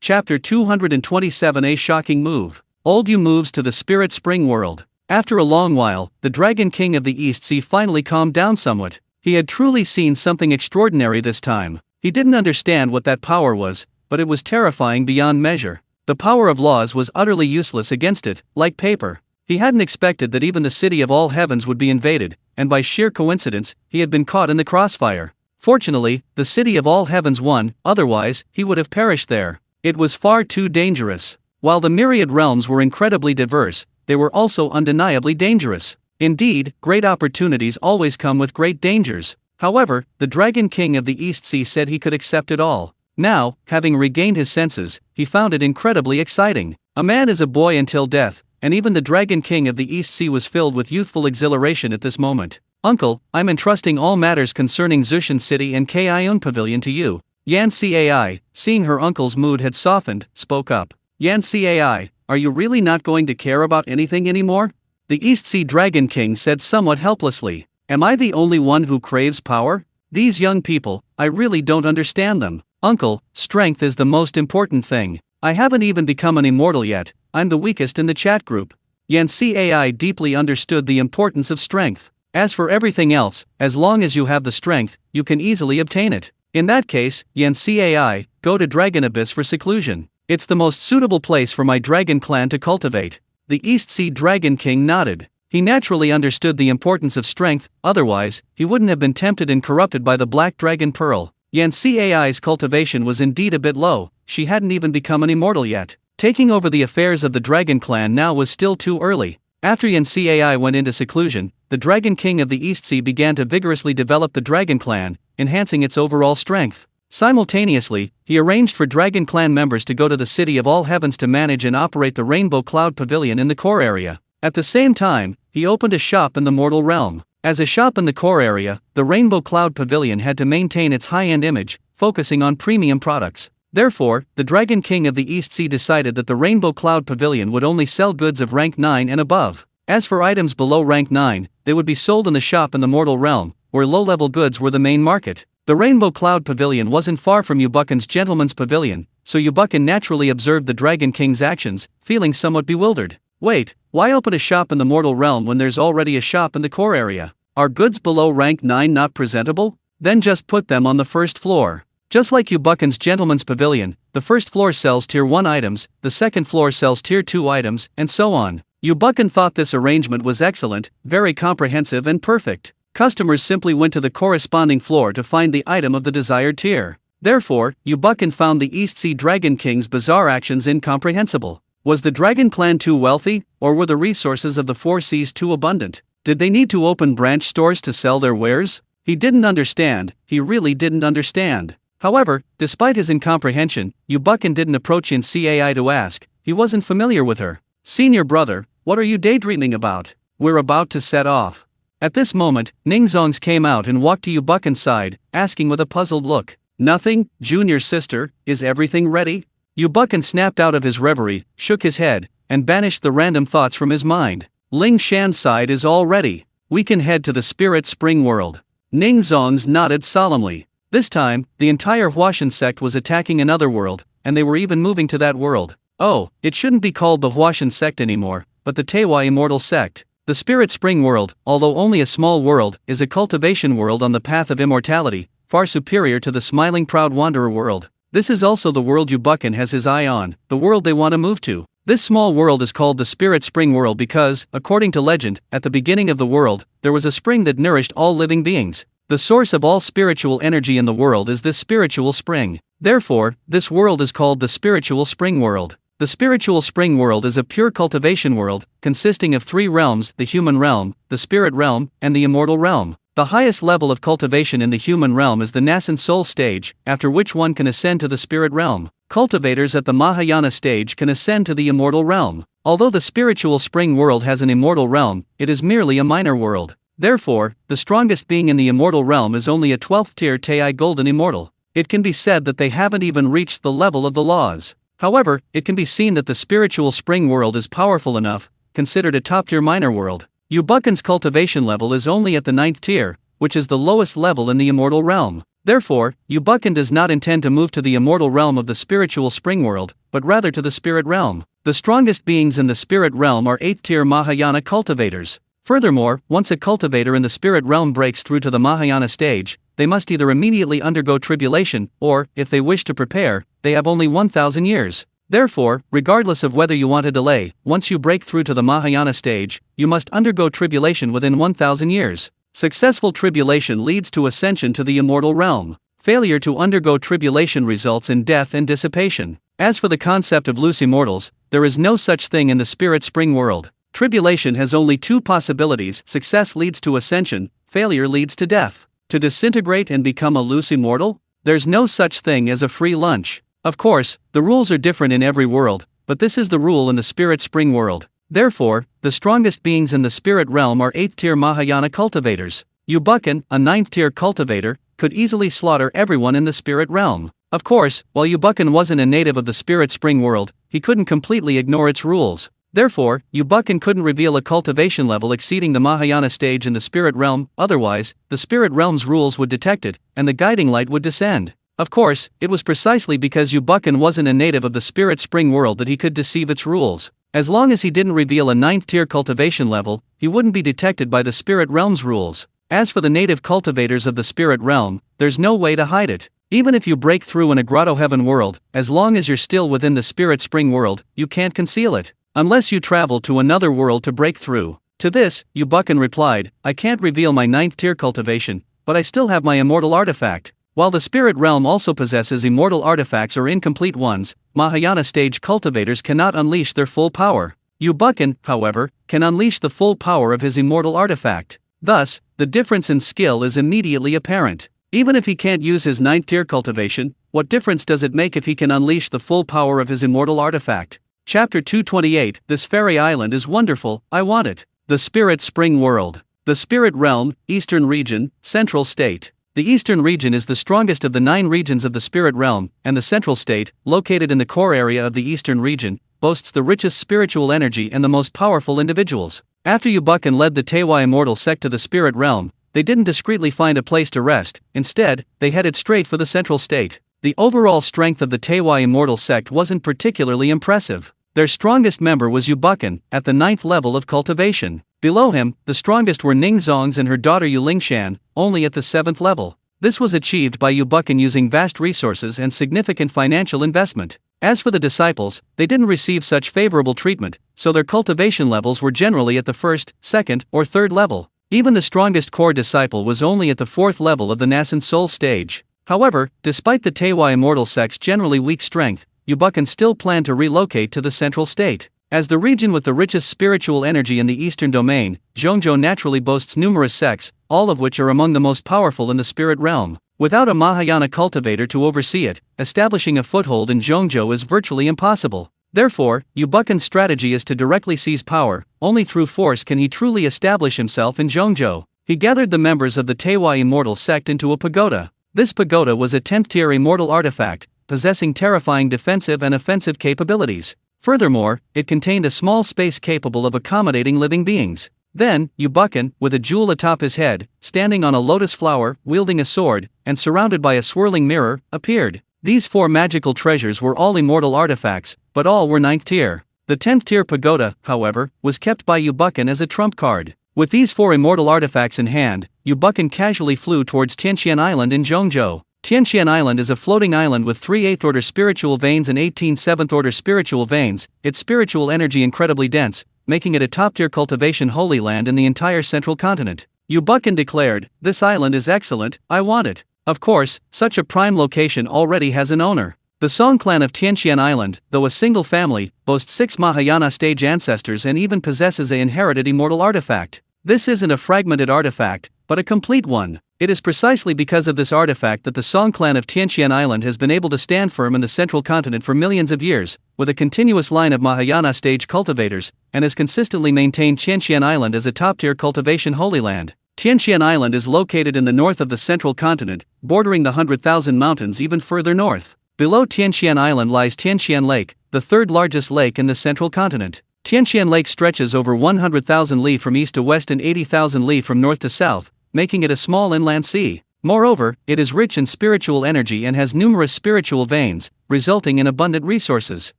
Chapter 227. A shocking move. Old Yu moves to the Spirit Spring world. After a long while, the Dragon King of the East Sea finally calmed down somewhat. He had truly seen something extraordinary this time. He didn't understand what that power was, but it was terrifying beyond measure. The power of laws was utterly useless against it, like paper. He hadn't expected that even the city of All Heavens would be invaded, and by sheer coincidence, he had been caught in the crossfire. Fortunately, the city of All Heavens won, otherwise, he would have perished there. It was far too dangerous. While the myriad realms were incredibly diverse, they were also undeniably dangerous. Indeed, great opportunities always come with great dangers. However, the Dragon King of the East Sea said he could accept it all. Now, having regained his senses, he found it incredibly exciting. A man is a boy until death, and even the Dragon King of the East Sea was filled with youthful exhilaration at this moment. Uncle, I'm entrusting all matters concerning Zushan City and Kaiun Pavilion to you. Yancai, seeing her uncle's mood had softened, spoke up. Yancai, are you really not going to care about anything anymore? The East Sea Dragon King said somewhat helplessly. Am I the only one who craves power? These young people, I really don't understand them. Uncle, strength is the most important thing. I haven't even become an immortal yet, I'm the weakest in the chat group. Yancai deeply understood the importance of strength. As for everything else, as long as you have the strength, you can easily obtain it. In that case, Yancai, go to Dragon Abyss for seclusion. It's the most suitable place for my dragon clan to cultivate. The East Sea Dragon King nodded. He naturally understood the importance of strength, otherwise, he wouldn't have been tempted and corrupted by the Black Dragon Pearl. Yancai's cultivation was indeed a bit low, she hadn't even become an immortal yet. Taking over the affairs of the Dragon Clan now was still too early. After Yancai went into seclusion, the Dragon King of the East Sea began to vigorously develop the Dragon Clan, enhancing its overall strength. Simultaneously, he arranged for Dragon Clan members to go to the City of All Heavens to manage and operate the Rainbow Cloud Pavilion in the core area. At the same time, he opened a shop in the mortal realm. As a shop in the core area, the Rainbow Cloud Pavilion had to maintain its high-end image, focusing on premium products. Therefore, the Dragon King of the East Sea decided that the Rainbow Cloud Pavilion would only sell goods of rank 9 and above. As for items below rank 9, they would be sold in the shop in the mortal realm, where low-level goods were the main market. The Rainbow Cloud Pavilion wasn't far from Yubukin's Gentleman's Pavilion, so Yubukin naturally observed the Dragon King's actions, feeling somewhat bewildered. Wait, why open a shop in the mortal realm when there's already a shop in the core area? Are goods below rank 9 not presentable? Then just put them on the first floor. Just like Yubukin's Gentleman's Pavilion, the first floor sells tier 1 items, the second floor sells tier 2 items, and so on. Yubukin thought this arrangement was excellent, very comprehensive and perfect. Customers simply went to the corresponding floor to find the item of the desired tier. Therefore, Yubukin found the East Sea Dragon King's bizarre actions incomprehensible. Was the Dragon Clan too wealthy, or were the resources of the Four Seas too abundant? Did they need to open branch stores to sell their wares? He didn't understand, he really didn't understand. However, despite his incomprehension, Yubukin didn't approach Cai to ask, he wasn't familiar with her. Senior brother, what are you daydreaming about? We're about to set off. At this moment, Ningzongs came out and walked to Yubukin's side, asking with a puzzled look. Nothing, junior sister, is everything ready? Yubukin snapped out of his reverie, shook his head, and banished the random thoughts from his mind. Ling Shan's side is all ready. We can head to the Spirit Spring World. Ningzongs nodded solemnly. This time, the entire Huashan sect was attacking another world, and they were even moving to that world. Oh, it shouldn't be called the Huashan sect anymore, but the Tewa Immortal sect. The Spirit Spring World, although only a small world, is a cultivation world on the path of immortality, far superior to the Smiling Proud Wanderer world. This is also the world Yubukin has his eye on, the world they want to move to. This small world is called the Spirit Spring World because, according to legend, at the beginning of the world, there was a spring that nourished all living beings. The source of all spiritual energy in the world is this spiritual spring. Therefore, this world is called the Spiritual Spring World. The Spiritual Spring World is a pure cultivation world, consisting of 3 realms: the human realm, the spirit realm, and the immortal realm. The highest level of cultivation in the human realm is the nascent soul stage, after which one can ascend to the spirit realm. Cultivators at the Mahayana stage can ascend to the immortal realm. Although the Spiritual Spring World has an immortal realm, it is merely a minor world. Therefore, the strongest being in the immortal realm is only a 12th tier Tei Golden Immortal. It can be said that they haven't even reached the level of the laws. However, it can be seen that the Spiritual Spring World is powerful enough, considered a top tier minor world. Yubukin's cultivation level is only at the 9th tier, which is the lowest level in the immortal realm. Therefore, Yubukin does not intend to move to the immortal realm of the Spiritual Spring World, but rather to the spirit realm. The strongest beings in the spirit realm are 8th tier Mahayana cultivators. Furthermore, once a cultivator in the spirit realm breaks through to the Mahayana stage, they must either immediately undergo tribulation, or, if they wish to prepare, they have only 1,000 years. Therefore, regardless of whether you want to delay, once you break through to the Mahayana stage, you must undergo tribulation within 1,000 years. Successful tribulation leads to ascension to the immortal realm. Failure to undergo tribulation results in death and dissipation. As for the concept of loose immortals, there is no such thing in the Spirit Spring World. Tribulation has only 2 possibilities: success leads to ascension, failure leads to death. To disintegrate and become a loose immortal? There's no such thing as a free lunch. Of course, the rules are different in every world, but this is the rule in the Spirit Spring World. Therefore, the strongest beings in the spirit realm are 8th tier Mahayana cultivators. Yubukin, a 9th tier cultivator, could easily slaughter everyone in the spirit realm. Of course, while Yubukin wasn't a native of the Spirit Spring World, he couldn't completely ignore its rules. Therefore, Yubukin couldn't reveal a cultivation level exceeding the Mahayana stage in the spirit realm, otherwise, the spirit realm's rules would detect it, and the guiding light would descend. Of course, it was precisely because Yubukin wasn't a native of the Spirit Spring World that he could deceive its rules. As long as he didn't reveal a 9th tier cultivation level, he wouldn't be detected by the spirit realm's rules. As for the native cultivators of the spirit realm, there's no way to hide it. Even if you break through in a grotto heaven world, as long as you're still within the Spirit Spring World, you can't conceal it. Unless you travel to another world to break through. To this, Yubukin replied, I can't reveal my 9th tier cultivation, but I still have my immortal artifact. While the spirit realm also possesses immortal artifacts or incomplete ones, Mahayana stage cultivators cannot unleash their full power. Yu Buchan, however, can unleash the full power of his immortal artifact. Thus, the difference in skill is immediately apparent. Even if he can't use his 9th tier cultivation, what difference does it make if he can unleash the full power of his immortal artifact? Chapter 228. This fairy island is wonderful, I want it. The Spirit Spring World. The Spirit Realm, Eastern Region, Central State. The Eastern Region is the strongest of the 9 regions of the Spirit Realm, and the Central State, located in the core area of the Eastern Region, boasts the richest spiritual energy and the most powerful individuals. After Yu Buchan led the Teiwai Immortal sect to the Spirit Realm, they didn't discreetly find a place to rest. Instead, they headed straight for the Central State. The overall strength of the Teiwai Immortal sect wasn't particularly impressive. Their strongest member was Yu Buchan, at the 9th level of cultivation. Below him, the strongest were Ning Zongs and her daughter Yu Lingshan, only at the 7th level. This was achieved by Yu Buchan using vast resources and significant financial investment. As for the disciples, they didn't receive such favorable treatment, so their cultivation levels were generally at the 1st, 2nd, or 3rd level. Even the strongest core disciple was only at the 4th level of the nascent soul stage. However, despite the Teiwai Immortal sect's generally weak strength, Yu Buchan still planned to relocate to the Central State. As the region with the richest spiritual energy in the Eastern Domain, Zhongzhou naturally boasts numerous sects, all of which are among the most powerful in the Spirit Realm. Without a Mahayana cultivator to oversee it, establishing a foothold in Zhongzhou is virtually impossible. Therefore, Yu Buchan's strategy is to directly seize power. Only through force can he truly establish himself in Zhongzhou. He gathered the members of the Teiwai Immortal sect into a pagoda. This pagoda was a 10th tier immortal artifact, possessing terrifying defensive and offensive capabilities. Furthermore, it contained a small space capable of accommodating living beings. Then, Yu Buchan, with a jewel atop his head, standing on a lotus flower, wielding a sword, and surrounded by a swirling mirror, appeared. These 4 magical treasures were all immortal artifacts, but all were 9th tier. The 10th tier pagoda, however, was kept by Yu Buchan as a trump card. With these 4 immortal artifacts in hand, Yu Buchan casually flew towards Tianqian Island in Zhongzhou. Tianqian Island is a floating island with 3 8th order spiritual veins and 18 7th order spiritual veins, its spiritual energy incredibly dense, making it a top-tier cultivation holy land in the entire central continent. Yu Buchan declared, "This island is excellent, I want it." Of course, such a prime location already has an owner. The Song clan of Tianqian Island, though a single family, boasts 6 Mahayana stage ancestors and even possesses an inherited immortal artifact. This isn't a fragmented artifact, but a complete one. It is precisely because of this artifact that the Song clan of Tianqian Island has been able to stand firm in the central continent for millions of years, with a continuous line of Mahayana stage cultivators, and has consistently maintained Tianqian Island as a top-tier cultivation holy land. Tianqian Island is located in the north of the central continent, bordering the 100,000 mountains even further north. Below Tianqian Island lies Tianqian Lake, the 3rd largest lake in the central continent. Tianqian Lake stretches over 100,000 li from east to west and 80,000 li from north to south, making it a small inland sea. Moreover, it is rich in spiritual energy and has numerous spiritual veins, resulting in abundant resources.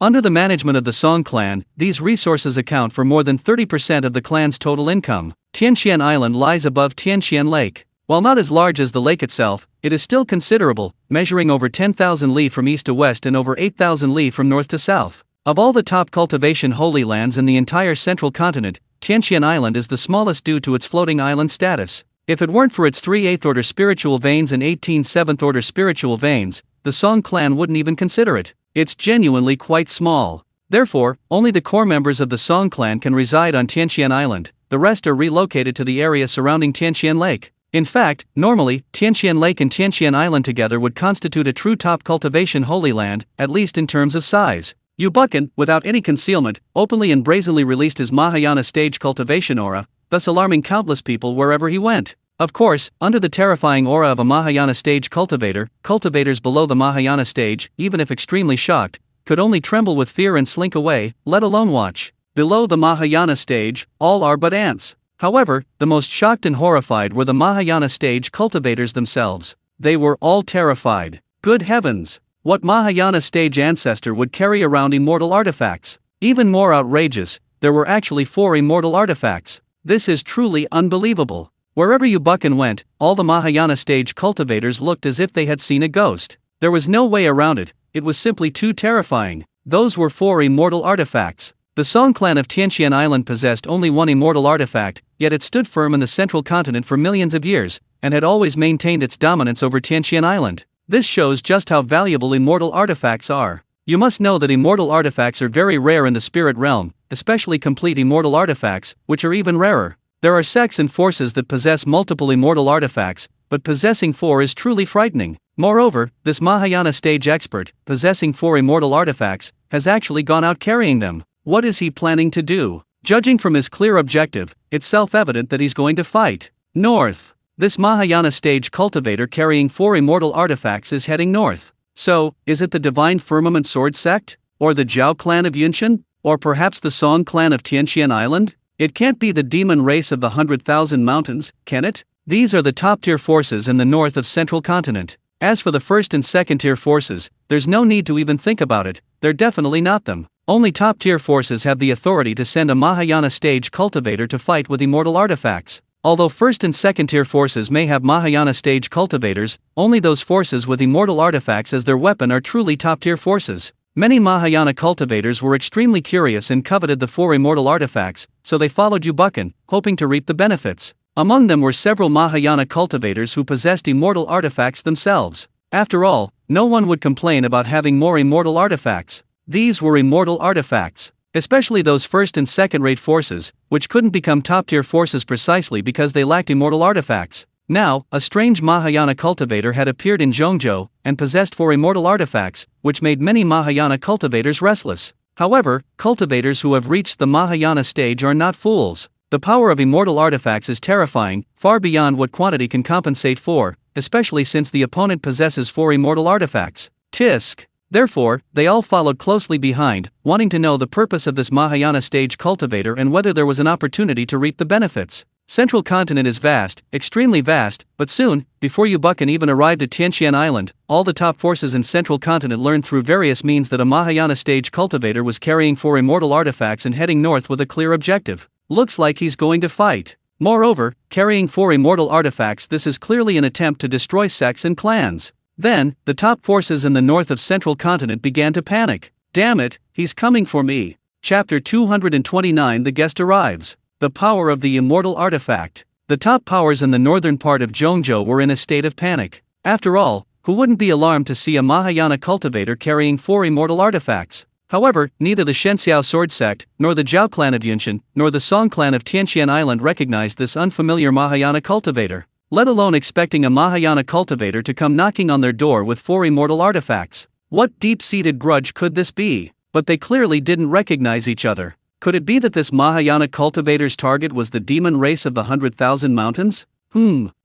Under the management of the Song clan, these resources account for more than 30% of the clan's total income. Tianqian Island lies above Tianqian Lake. While not as large as the lake itself, it is still considerable, measuring over 10,000 li from east to west and over 8,000 li from north to south. Of all the top cultivation holy lands in the entire central continent, Tianqian Island is the smallest due to its floating island status. If it weren't for its 3 8th order spiritual veins and 18 7th order spiritual veins, the Song clan wouldn't even consider it. It's genuinely quite small. Therefore, only the core members of the Song clan can reside on Tianqian Island, the rest are relocated to the area surrounding Tianqian Lake. In fact, normally, Tianqian Lake and Tianqian Island together would constitute a true top cultivation holy land, at least in terms of size. Yu Buchan, without any concealment, openly and brazenly released his Mahayana stage cultivation aura, thus alarming countless people wherever he went. Of course, under the terrifying aura of a Mahayana stage cultivator, cultivators below the Mahayana stage, even if extremely shocked, could only tremble with fear and slink away, let alone watch. Below the Mahayana stage, all are but ants. However, the most shocked and horrified were the Mahayana stage cultivators themselves. They were all terrified. Good heavens! What Mahayana stage ancestor would carry around immortal artifacts? Even more outrageous, there were actually 4 immortal artifacts. This is truly unbelievable. Wherever Yu Buchan went, all the Mahayana stage cultivators looked as if they had seen a ghost. There was no way around it, it was simply too terrifying. Those were 4 immortal artifacts. The Song clan of Tianqian Island possessed only 1 immortal artifact, yet it stood firm in the central continent for millions of years, and had always maintained its dominance over Tianqian Island. This shows just how valuable immortal artifacts are. You must know that immortal artifacts are very rare in the spirit realm, especially complete immortal artifacts, which are even rarer. There are sects and forces that possess multiple immortal artifacts, but possessing 4 is truly frightening. Moreover, this Mahayana stage expert, possessing 4 immortal artifacts, has actually gone out carrying them. What is he planning to do? Judging from his clear objective, it's self-evident that he's going to fight north. This Mahayana stage cultivator carrying 4 immortal artifacts is heading north. So, is it the Divine Firmament Sword sect? Or the Zhao clan of Yunshan? Or perhaps the Song clan of Tianqian Island? It can't be the demon race of the 100,000 Mountains, can it? These are the top-tier forces in the north of Central Continent. As for the first and second-tier forces, there's no need to even think about it, they're definitely not them. Only top-tier forces have the authority to send a Mahayana stage cultivator to fight with immortal artifacts. Although first and second-tier forces may have Mahayana stage cultivators, only those forces with immortal artifacts as their weapon are truly top-tier forces. Many Mahayana cultivators were extremely curious and coveted the 4 immortal artifacts, so they followed Yubukan, hoping to reap the benefits. Among them were several Mahayana cultivators who possessed immortal artifacts themselves. After all, no one would complain about having more immortal artifacts. These were immortal artifacts, especially those first and second-rate forces, which couldn't become top-tier forces precisely because they lacked immortal artifacts. Now, a strange Mahayana cultivator had appeared in Zhongzhou and possessed 4 immortal artifacts, which made many Mahayana cultivators restless. However, cultivators who have reached the Mahayana stage are not fools. The power of immortal artifacts is terrifying, far beyond what quantity can compensate for, especially since the opponent possesses 4 immortal artifacts. Tisk. Therefore, they all followed closely behind, wanting to know the purpose of this Mahayana stage cultivator and whether there was an opportunity to reap the benefits. Central Continent is vast, extremely vast, but soon, before Yubukan even arrived at Tianqian Island, all the top forces in Central Continent learned through various means that a Mahayana stage cultivator was carrying 4 immortal artifacts and heading north with a clear objective. Looks like he's going to fight. Moreover, carrying 4 immortal artifacts, this is clearly an attempt to destroy sects and clans. Then, the top forces in the north of Central Continent began to panic. Damn it, he's coming for me. Chapter 229. The guest arrives. The power of the immortal artifact. The top powers in the northern part of Zhongzhou were in a state of panic. After all, who wouldn't be alarmed to see a Mahayana cultivator carrying 4 immortal artifacts? However, neither the Shenxiao sword sect, nor the Zhao clan of Yunshan, nor the Song clan of Tianqian Island recognized this unfamiliar Mahayana cultivator, let alone expecting a Mahayana cultivator to come knocking on their door with 4 immortal artifacts. What deep-seated grudge could this be? But they clearly didn't recognize each other. Could it be that this Mahayana cultivator's target was the demon race of the 100,000 Mountains?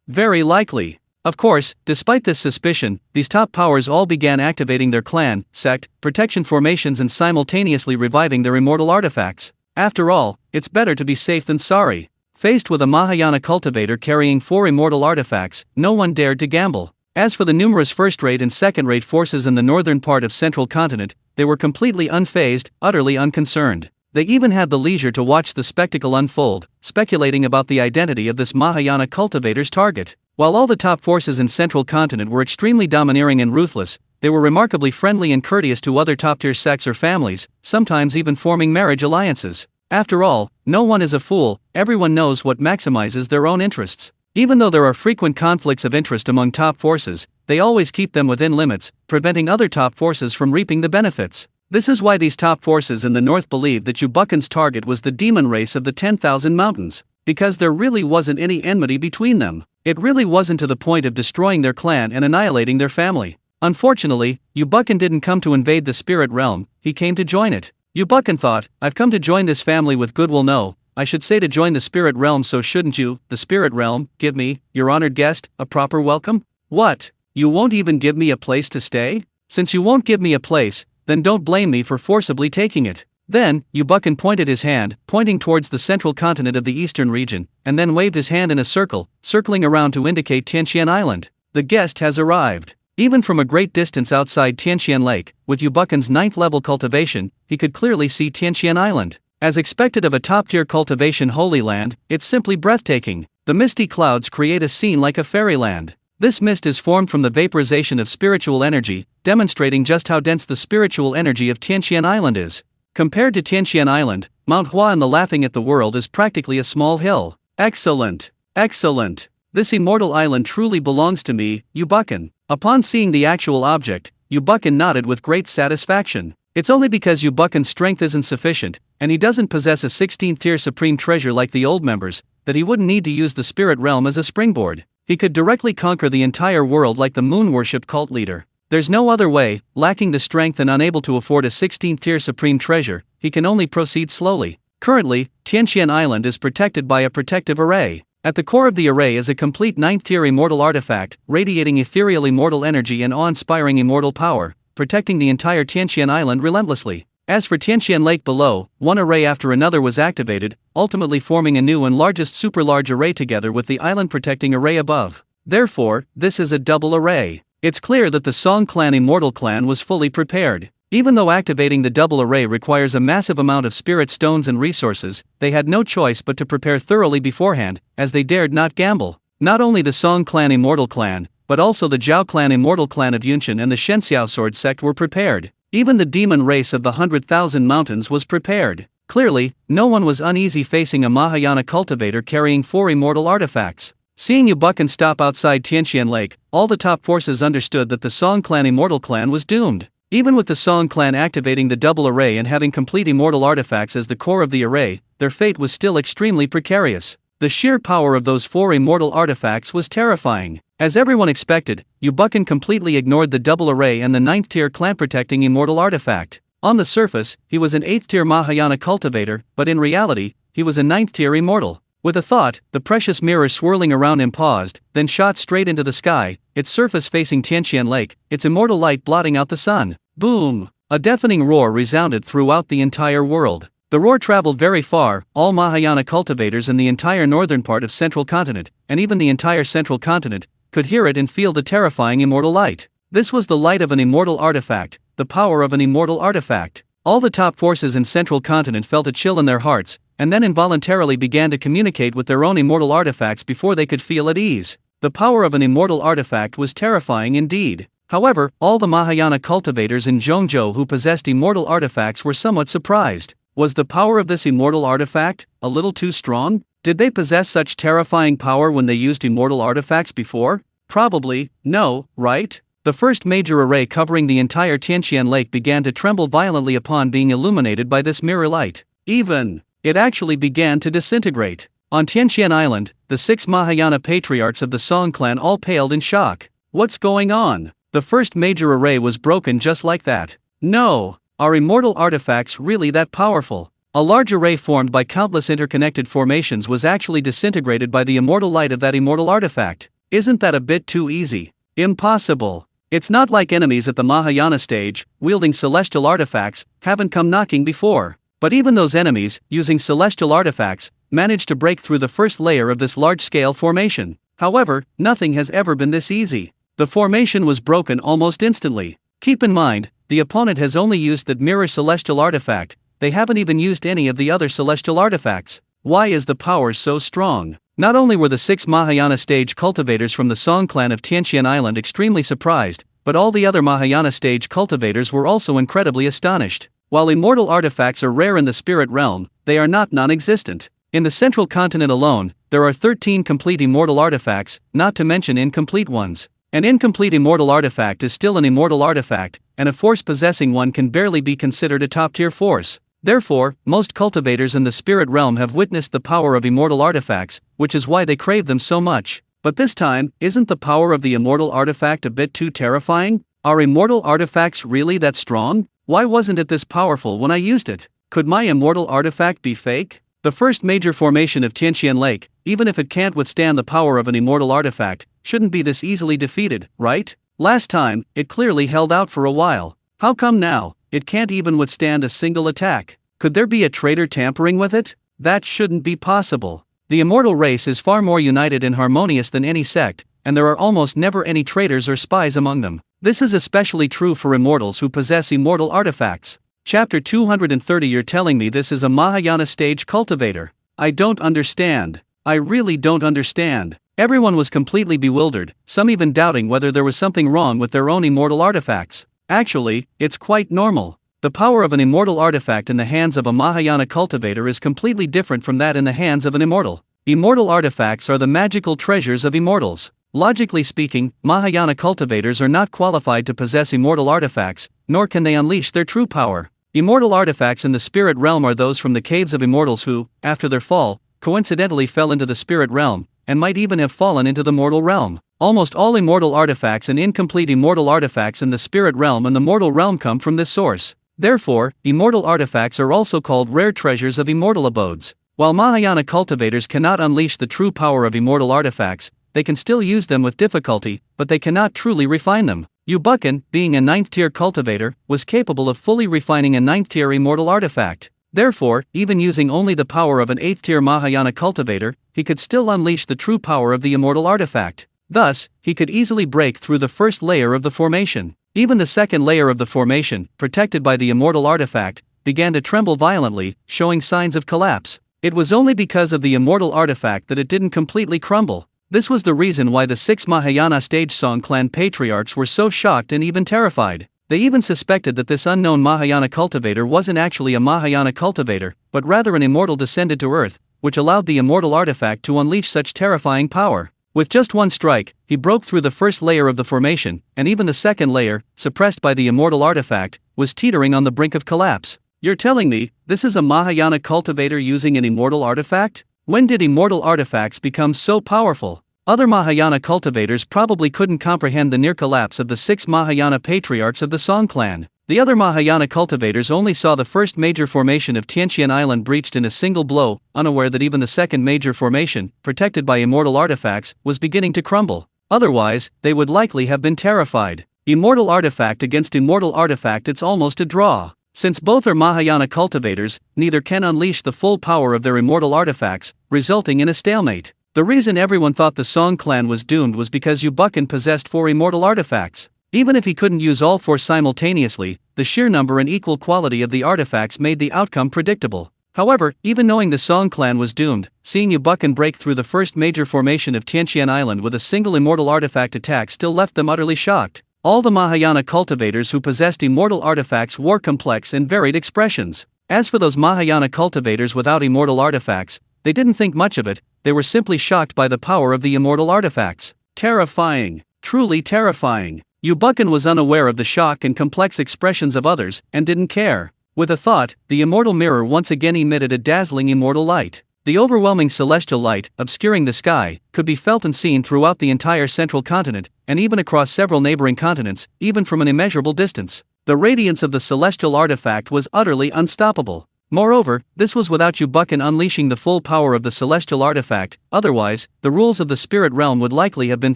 Very likely. Of course, despite this suspicion, these top powers all began activating their clan, sect, protection formations and simultaneously reviving their immortal artifacts. After all, it's better to be safe than sorry. Faced with a Mahayana cultivator carrying 4 immortal artifacts, no one dared to gamble. As for the numerous first-rate and second-rate forces in the northern part of Central Continent, they were completely unfazed, utterly unconcerned. They even had the leisure to watch the spectacle unfold, speculating about the identity of this Mahayana cultivator's target. While all the top forces in Central Continent were extremely domineering and ruthless, they were remarkably friendly and courteous to other top-tier sects or families, sometimes even forming marriage alliances. After all, no one is a fool, everyone knows what maximizes their own interests. Even though there are frequent conflicts of interest among top forces, they always keep them within limits, preventing other top forces from reaping the benefits. This is why these top forces in the north believed that Yubukan's target was the demon race of the 10,000 Mountains, because there really wasn't any enmity between them. It really wasn't to the point of destroying their clan and annihilating their family. Unfortunately, Yubukan didn't come to invade the spirit realm, he came to join it. Yubukan thought, I've come to join this family with goodwill. No, I should say to join the spirit realm, so shouldn't you, the spirit realm, give me, your honored guest, a proper welcome? What? You won't even give me a place to stay? Since you won't give me a place, then don't blame me for forcibly taking it. Then, Yubukan pointed his hand, pointing towards the central continent of the eastern region, and then waved his hand in a circle, circling around to indicate Tianqian Island. The guest has arrived. Even from a great distance outside Tianqian Lake, with Yubukan's 9th level cultivation, he could clearly see Tianqian Island. As expected of a top-tier cultivation holy land, it's simply breathtaking. The misty clouds create a scene like a fairyland. This mist is formed from the vaporization of spiritual energy, demonstrating just how dense the spiritual energy of Tianqian Island is. Compared to Tianqian Island, Mount Hua in the Laughing at the World is practically a small hill. Excellent! Excellent! This immortal island truly belongs to me, Yubukan. Upon seeing the actual object, Yubukan nodded with great satisfaction. It's only because Yu Buchan's strength isn't sufficient, and he doesn't possess a 16th tier supreme treasure like the old members, that he wouldn't need to use the spirit realm as a springboard. He could directly conquer the entire world like the moon worship cult leader. There's no other way. Lacking the strength and unable to afford a 16th tier supreme treasure, he can only proceed slowly. Currently, Tianqian Island is protected by a protective array. At the core of the array is a complete 9th tier immortal artifact, radiating ethereal immortal energy and awe-inspiring immortal power, protecting the entire Tianqian Island relentlessly. As for Tianqian Lake below, one array after another was activated, ultimately forming a new and largest super-large array together with the island protecting array above. Therefore, this is a double array. It's clear that the Song Clan Immortal Clan was fully prepared. Even though activating the double array requires a massive amount of spirit stones and resources, they had no choice but to prepare thoroughly beforehand, as they dared not gamble. Not only the Song Clan Immortal Clan, but also the Zhao Clan Immortal Clan of Yunshan and the Shenxiao Sword Sect were prepared. Even the demon race of the 100,000 Mountains was prepared. Clearly, no one was uneasy facing a Mahayana cultivator carrying 4 immortal artifacts. Seeing Yu Buchan stop outside Tianqian Lake, all the top forces understood that the Song Clan Immortal Clan was doomed. Even with the Song Clan activating the double array and having complete immortal artifacts as the core of the array, their fate was still extremely precarious. The sheer power of those 4 immortal artifacts was terrifying. As everyone expected, Yu Buchan completely ignored the double array and the 9th tier clan protecting immortal artifact. On the surface, he was an 8th tier Mahayana cultivator, but in reality, he was a 9th tier immortal. With a thought, the precious mirror swirling around him paused, then shot straight into the sky, its surface facing Tianqian Lake, its immortal light blotting out the sun. Boom! A deafening roar resounded throughout the entire world. The roar traveled very far. All Mahayana cultivators in the entire northern part of Central Continent, and even the entire Central Continent, could hear it and feel the terrifying immortal light. This was the light of an immortal artifact, the power of an immortal artifact. All the top forces in Central Continent felt a chill in their hearts, and then involuntarily began to communicate with their own immortal artifacts before they could feel at ease. The power of an immortal artifact was terrifying indeed. However, all the Mahayana cultivators in Zhongzhou who possessed immortal artifacts were somewhat surprised. Was the power of this immortal artifact a little too strong? Did they possess such terrifying power when they used immortal artifacts before? Probably, no, right? The first major array covering the entire Tianqian Lake began to tremble violently upon being illuminated by this mirror light. It actually began to disintegrate. On Tianqian Island, the 6 Mahayana patriarchs of the Song clan all paled in shock. What's going on? The first major array was broken just like that. No! Are immortal artifacts really that powerful? A large array formed by countless interconnected formations was actually disintegrated by the immortal light of that immortal artifact. Isn't that a bit too easy? Impossible. It's not like enemies at the Mahayana stage, wielding celestial artifacts, haven't come knocking before. But even those enemies, using celestial artifacts, managed to break through the first layer of this large-scale formation. However, nothing has ever been this easy. The formation was broken almost instantly. Keep in mind, the opponent has only used that mirror celestial artifact, they haven't even used any of the other celestial artifacts. Why is the power so strong? Not only were the 6 Mahayana stage cultivators from the Song clan of Tianqian Island extremely surprised, but all the other Mahayana stage cultivators were also incredibly astonished. While immortal artifacts are rare in the spirit realm, they are not non-existent. In the Central Continent alone, there are 13 complete immortal artifacts, not to mention incomplete ones. An incomplete immortal artifact is still an immortal artifact, and a force possessing one can barely be considered a top-tier force. Therefore, most cultivators in the spirit realm have witnessed the power of immortal artifacts, which is why they crave them so much. But this time, isn't the power of the immortal artifact a bit too terrifying? Are immortal artifacts really that strong? Why wasn't it this powerful when I used it? Could my immortal artifact be fake? The first major formation of Tianqian Lake, even if it can't withstand the power of an immortal artifact, shouldn't be this easily defeated, right? Last time, it clearly held out for a while. How come now, it can't even withstand a single attack? Could there be a traitor tampering with it? That shouldn't be possible. The immortal race is far more united and harmonious than any sect, and there are almost never any traitors or spies among them. This is especially true for immortals who possess immortal artifacts. Chapter 230. You're telling me this is a Mahayana stage cultivator? I don't understand. I really don't understand. Everyone was completely bewildered, some even doubting whether there was something wrong with their own immortal artifacts. Actually, it's quite normal. The power of an immortal artifact in the hands of a Mahayana cultivator is completely different from that in the hands of an immortal. Immortal artifacts are the magical treasures of immortals. Logically speaking, Mahayana cultivators are not qualified to possess immortal artifacts, nor can they unleash their true power. Immortal artifacts in the spirit realm are those from the caves of immortals who, after their fall, coincidentally fell into the spirit realm, and might even have fallen into the mortal realm. Almost all immortal artifacts and incomplete immortal artifacts in the spirit realm and the mortal realm come from this source. Therefore, immortal artifacts are also called rare treasures of immortal abodes. While Mahayana cultivators cannot unleash the true power of immortal artifacts, they can still use them with difficulty, but they cannot truly refine them. Yu Buchan, being a 9th-tier cultivator, was capable of fully refining a 9th-tier immortal artifact. Therefore, even using only the power of an 8th-tier Mahayana cultivator, he could still unleash the true power of the immortal artifact. Thus, he could easily break through the first layer of the formation. Even the second layer of the formation, protected by the immortal artifact, began to tremble violently, showing signs of collapse. It was only because of the immortal artifact that it didn't completely crumble. This was the reason why the 6 Mahayana stage Song clan patriarchs were so shocked and even terrified. They even suspected that this unknown Mahayana cultivator wasn't actually a Mahayana cultivator, but rather an immortal descended to earth, which allowed the immortal artifact to unleash such terrifying power. With just one strike, he broke through the first layer of the formation, and even the second layer, suppressed by the immortal artifact, was teetering on the brink of collapse. You're telling me, this is a Mahayana cultivator using an immortal artifact? When did immortal artifacts become so powerful? Other Mahayana cultivators probably couldn't comprehend the near collapse of the 6 Mahayana patriarchs of the Song clan. The other Mahayana cultivators only saw the first major formation of Tianqian Island breached in a single blow, unaware that even the second major formation, protected by immortal artifacts, was beginning to crumble. Otherwise, they would likely have been terrified. Immortal artifact against immortal artifact, it's almost a draw. Since both are Mahayana cultivators, neither can unleash the full power of their immortal artifacts, resulting in a stalemate. The reason everyone thought the Song clan was doomed was because Yu Buchan possessed 4 immortal artifacts. Even if he couldn't use all 4 simultaneously, the sheer number and equal quality of the artifacts made the outcome predictable. However, even knowing the Song clan was doomed, seeing Yu Buchan break through the first major formation of Tianqian Island with a single immortal artifact attack still left them utterly shocked. All the Mahayana cultivators who possessed immortal artifacts wore complex and varied expressions. As for those Mahayana cultivators without immortal artifacts, they didn't think much of it, they were simply shocked by the power of the immortal artifacts. Terrifying. Truly terrifying. Yu Buchan was unaware of the shock and complex expressions of others, and didn't care. With a thought, the immortal mirror once again emitted a dazzling immortal light. The overwhelming celestial light, obscuring the sky, could be felt and seen throughout the entire central continent, and even across several neighboring continents, even from an immeasurable distance. The radiance of the celestial artifact was utterly unstoppable. Moreover, this was without Yu Buchan unleashing the full power of the celestial artifact, otherwise, the rules of the spirit realm would likely have been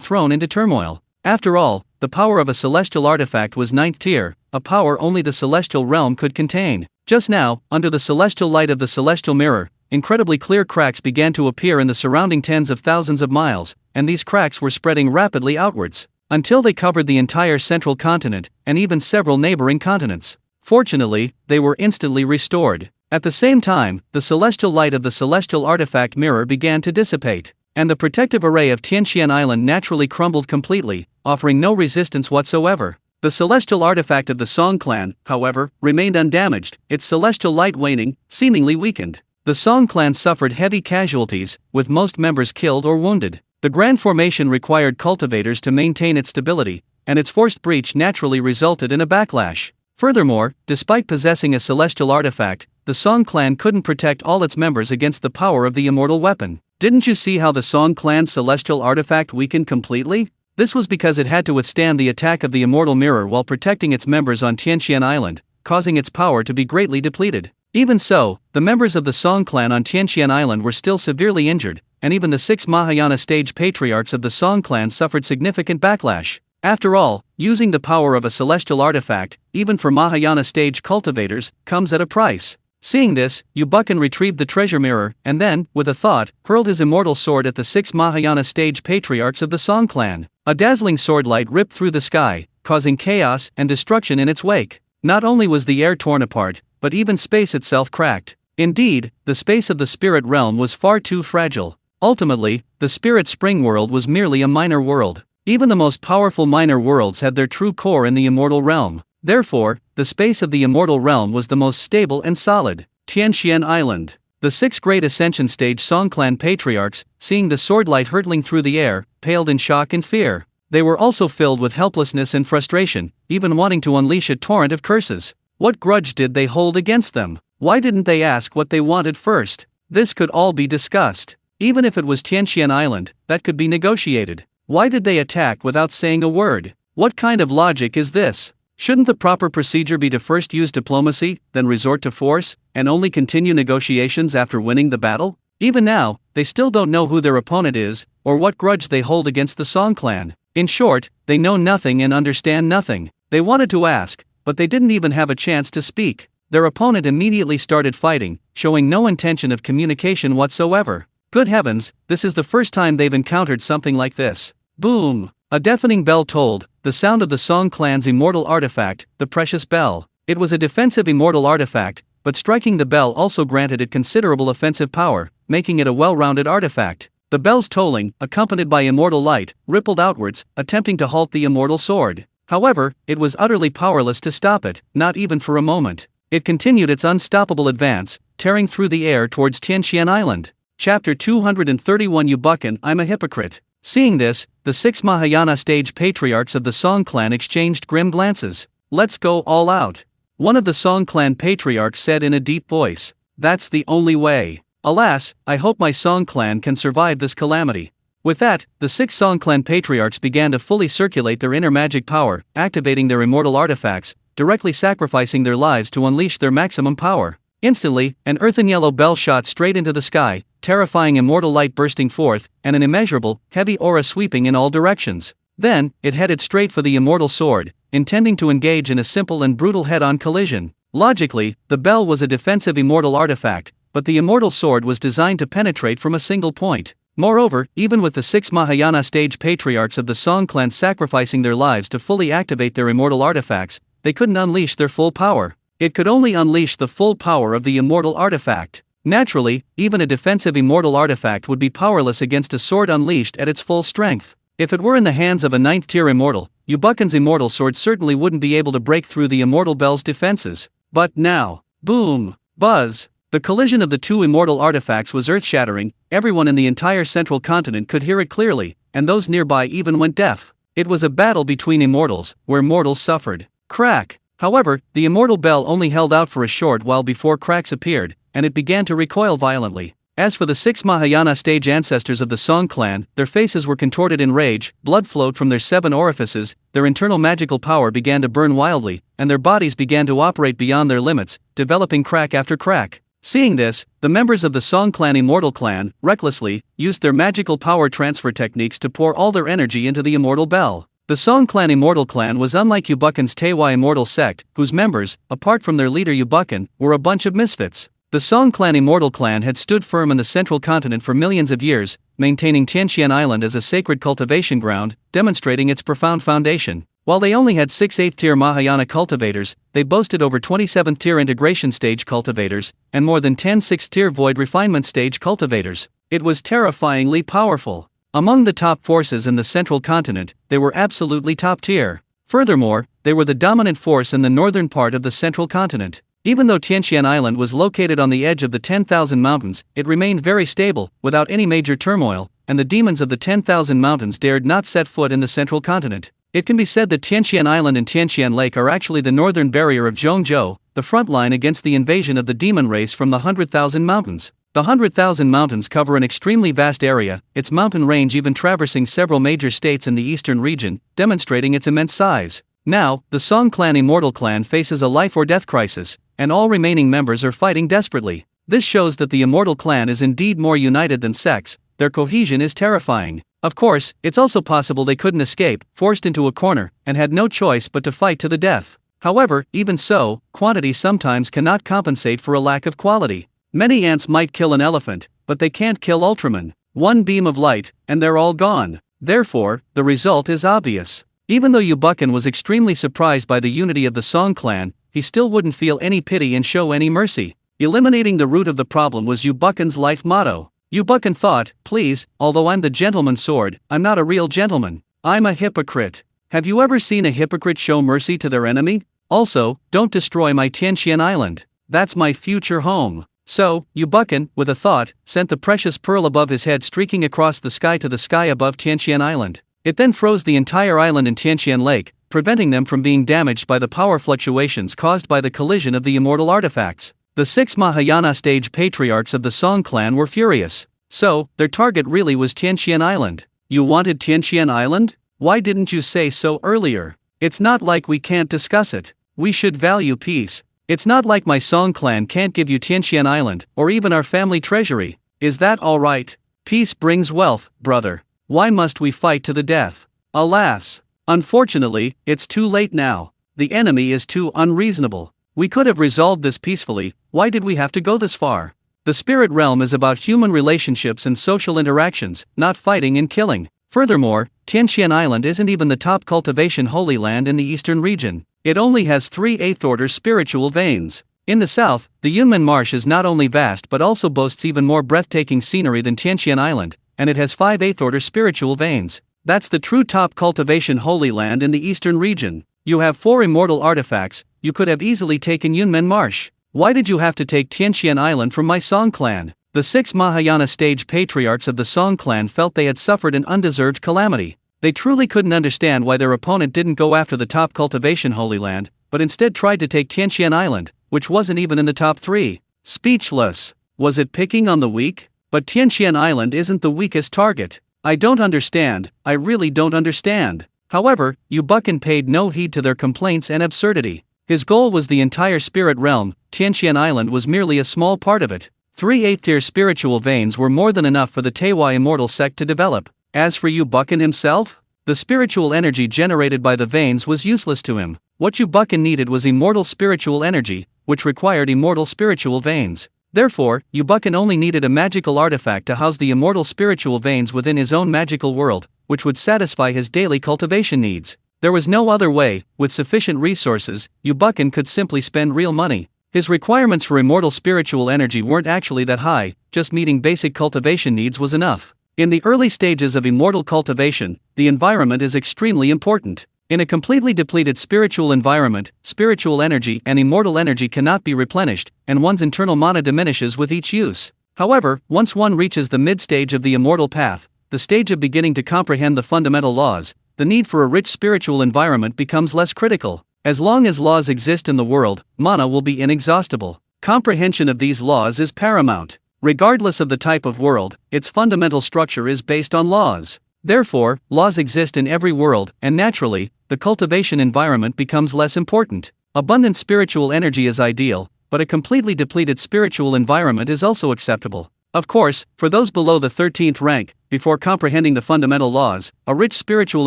thrown into turmoil. After all, the power of a celestial artifact was 9th tier, a power only the celestial realm could contain. Just now, under the celestial light of the celestial mirror, incredibly clear cracks began to appear in the surrounding tens of thousands of miles, and these cracks were spreading rapidly outwards, until they covered the entire central continent, and even several neighboring continents. Fortunately, they were instantly restored. At the same time, the celestial light of the celestial artifact mirror began to dissipate, and the protective array of Tianqian Island naturally crumbled completely, offering no resistance whatsoever. The celestial artifact of the Song clan, however, remained undamaged, its celestial light waning, seemingly weakened. The Song clan suffered heavy casualties, with most members killed or wounded. The grand formation required cultivators to maintain its stability, and its forced breach naturally resulted in a backlash. Furthermore, despite possessing a celestial artifact, the Song clan couldn't protect all its members against the power of the immortal weapon. Didn't you see how the Song clan's celestial artifact weakened completely? This was because it had to withstand the attack of the immortal mirror while protecting its members on Tianqian Island, causing its power to be greatly depleted. Even so, the members of the Song clan on Tianqian Island were still severely injured, and even the 6 Mahayana stage patriarchs of the Song clan suffered significant backlash. After all, using the power of a celestial artifact, even for Mahayana stage cultivators, comes at a price. Seeing this, Yu Buchan retrieved the treasure mirror, and then, with a thought, hurled his immortal sword at the 6 Mahayana stage patriarchs of the Song clan. A dazzling sword light ripped through the sky, causing chaos and destruction in its wake. Not only was the air torn apart, but even space itself cracked. Indeed, the space of the spirit realm was far too fragile. Ultimately, the spirit spring world was merely a minor world. Even the most powerful minor worlds had their true core in the immortal realm. Therefore, the space of the immortal realm was the most stable and solid. Tianqian Island. The 6 great ascension stage Song clan patriarchs, seeing the sword light hurtling through the air, paled in shock and fear. They were also filled with helplessness and frustration, even wanting to unleash a torrent of curses. What grudge did they hold against them? Why didn't they ask what they wanted first? This could all be discussed. Even if it was Tianqian Island, that could be negotiated. Why did they attack without saying a word? What kind of logic is this? Shouldn't the proper procedure be to first use diplomacy, then resort to force, and only continue negotiations after winning the battle? Even now, they still don't know who their opponent is, or what grudge they hold against the Song clan. In short, they know nothing and understand nothing. They wanted to ask, but they didn't even have a chance to speak. Their opponent immediately started fighting, showing no intention of communication whatsoever. Good heavens, this is the first time they've encountered something like this. Boom! A deafening bell tolled, the sound of the Song clan's immortal artifact, the precious bell. It was a defensive immortal artifact, but striking the bell also granted it considerable offensive power, making it a well-rounded artifact. The bell's tolling, accompanied by immortal light, rippled outwards, attempting to halt the immortal sword. However, it was utterly powerless to stop it, not even for a moment. It continued its unstoppable advance, tearing through the air towards Tianqian Island. Chapter 231 Yubukan, I'm a hypocrite. Seeing this, the 6 Mahayana stage patriarchs of the Song clan exchanged grim glances. Let's go all out. One of the Song clan patriarchs said in a deep voice. That's the only way. Alas, I hope my Song clan can survive this calamity. With that, the 6 Song clan patriarchs began to fully circulate their inner magic power, activating their immortal artifacts, directly sacrificing their lives to unleash their maximum power. Instantly, an earthen yellow bell shot straight into the sky, terrifying immortal light bursting forth, and an immeasurable, heavy aura sweeping in all directions. Then, it headed straight for the immortal sword, intending to engage in a simple and brutal head-on collision. Logically, the bell was a defensive immortal artifact, but the immortal sword was designed to penetrate from a single point. Moreover, even with the 6 Mahayana stage patriarchs of the Song clan sacrificing their lives to fully activate their immortal artifacts, they couldn't unleash their full power. It could only unleash the full power of the immortal artifact. Naturally, even a defensive immortal artifact would be powerless against a sword unleashed at its full strength. If it were in the hands of a 9th tier immortal, Yubukan's immortal sword certainly wouldn't be able to break through the immortal bell's defenses. But now, boom, buzz. The collision of the two immortal artifacts was earth-shattering. Everyone in the entire central continent could hear it clearly, and those nearby even went deaf. It was a battle between immortals, where mortals suffered. Crack! However, the immortal bell only held out for a short while before cracks appeared, and it began to recoil violently. As for the 6 Mahayana stage ancestors of the Song clan, their faces were contorted in rage, blood flowed from their 7 orifices, their internal magical power began to burn wildly, and their bodies began to operate beyond their limits, developing crack after crack. Seeing this, the members of the Song clan Immortal clan, recklessly, used their magical power transfer techniques to pour all their energy into the immortal bell. The Song clan Immortal clan was unlike Yubukan's Teiwa Immortal sect, whose members, apart from their leader Yubukan, were a bunch of misfits. The Song clan Immortal clan had stood firm in the central continent for millions of years, maintaining Tianqian Island as a sacred cultivation ground, demonstrating its profound foundation. While they only had 6 8th-tier Mahayana cultivators, they boasted over 27th-tier integration stage cultivators, and more than 10 6th-tier void refinement stage cultivators. It was terrifyingly powerful. Among the top forces in the central continent, they were absolutely top tier. Furthermore, they were the dominant force in the northern part of the central continent. Even though Tianqian Island was located on the edge of the 10,000 mountains, it remained very stable, without any major turmoil, and the demons of the 10,000 mountains dared not set foot in the central continent. It can be said that Tianqian Island and Tianqian Lake are actually the northern barrier of Zhongzhou, the front line against the invasion of the demon race from the 100,000 mountains. The 100,000 mountains cover an extremely vast area, its mountain range even traversing several major states in the eastern region, demonstrating its immense size. Now, the Song clan Immortal clan faces a life-or-death crisis, and all remaining members are fighting desperately. This shows that the Immortal clan is indeed more united than sex. Their cohesion is terrifying. Of course, it's also possible they couldn't escape, forced into a corner, and had no choice but to fight to the death. However, even so, quantity sometimes cannot compensate for a lack of quality. Many ants might kill an elephant, but they can't kill Ultraman. One beam of light, and they're all gone. Therefore, the result is obvious. Even though Yubukan was extremely surprised by the unity of the Song clan, he still wouldn't feel any pity and show any mercy. Eliminating the root of the problem was Yubukan's life motto. Yubukan thought, please, although I'm the gentleman's sword, I'm not a real gentleman. I'm a hypocrite. Have you ever seen a hypocrite show mercy to their enemy? Also, don't destroy my Tianqian Island. That's my future home. So, Yubukan, with a thought, sent the precious pearl above his head streaking across the sky to the sky above Tianqian Island. It then froze the entire island in Tianqian Lake, preventing them from being damaged by the power fluctuations caused by the collision of the immortal artifacts. The 6 Mahayana stage patriarchs of the Song clan were furious. So, their target really was Tianqian Island. You wanted Tianqian Island? Why didn't you say so earlier? It's not like we can't discuss it. We should value peace. It's not like my Song clan can't give you Tianqian Island, or even our family treasury. Is that alright? Peace brings wealth, brother. Why must we fight to the death? Alas. Unfortunately, it's too late now. The enemy is too unreasonable. We could have resolved this peacefully. Why did we have to go this far? The spirit realm is about human relationships and social interactions, not fighting and killing. Furthermore, Tianqian Island isn't even the top cultivation holy land in the eastern region. It only has 3 8th-order spiritual veins. In the south, the Yunmen Marsh is not only vast but also boasts even more breathtaking scenery than Tianqian Island, and it has 5 8th-order spiritual veins. That's the true top cultivation holy land in the eastern region. You have 4 immortal artifacts. You could have easily taken Yunmen Marsh. Why did you have to take Tianqian Island from my Song clan? The 6 Mahayana stage patriarchs of the Song clan felt they had suffered an undeserved calamity. They truly couldn't understand why their opponent didn't go after the top cultivation holy land, but instead tried to take Tianqian Island, which wasn't even in the top 3. Speechless. Was it picking on the weak? But Tianqian Island isn't the weakest target. I don't understand. I really don't understand. However, Yu Buchan paid no heed to their complaints and absurdity. His goal was the entire spirit realm. Tianqian Island was merely a small part of it. 3 8th-tier spiritual veins were more than enough for the Teiwai immortal sect to develop. As for Yu Buchan himself, the spiritual energy generated by the veins was useless to him. What Yu Buchan needed was immortal spiritual energy, which required immortal spiritual veins. Therefore, Yu Buchan only needed a magical artifact to house the immortal spiritual veins within his own magical world, which would satisfy his daily cultivation needs. There was no other way. With sufficient resources, Yu Buchan could simply spend real money. His requirements for immortal spiritual energy weren't actually that high, just meeting basic cultivation needs was enough. In the early stages of immortal cultivation, the environment is extremely important. In a completely depleted spiritual environment, spiritual energy and immortal energy cannot be replenished, and one's internal mana diminishes with each use. However, once one reaches the mid-stage of the immortal path, the stage of beginning to comprehend the fundamental laws, the need for a rich spiritual environment becomes less critical. As long as laws exist in the world, mana will be inexhaustible. Comprehension of these laws is paramount. Regardless of the type of world, its fundamental structure is based on laws. Therefore, laws exist in every world, and naturally, the cultivation environment becomes less important. Abundant spiritual energy is ideal, but a completely depleted spiritual environment is also acceptable. Of course, for those below the 13th rank, before comprehending the fundamental laws, a rich spiritual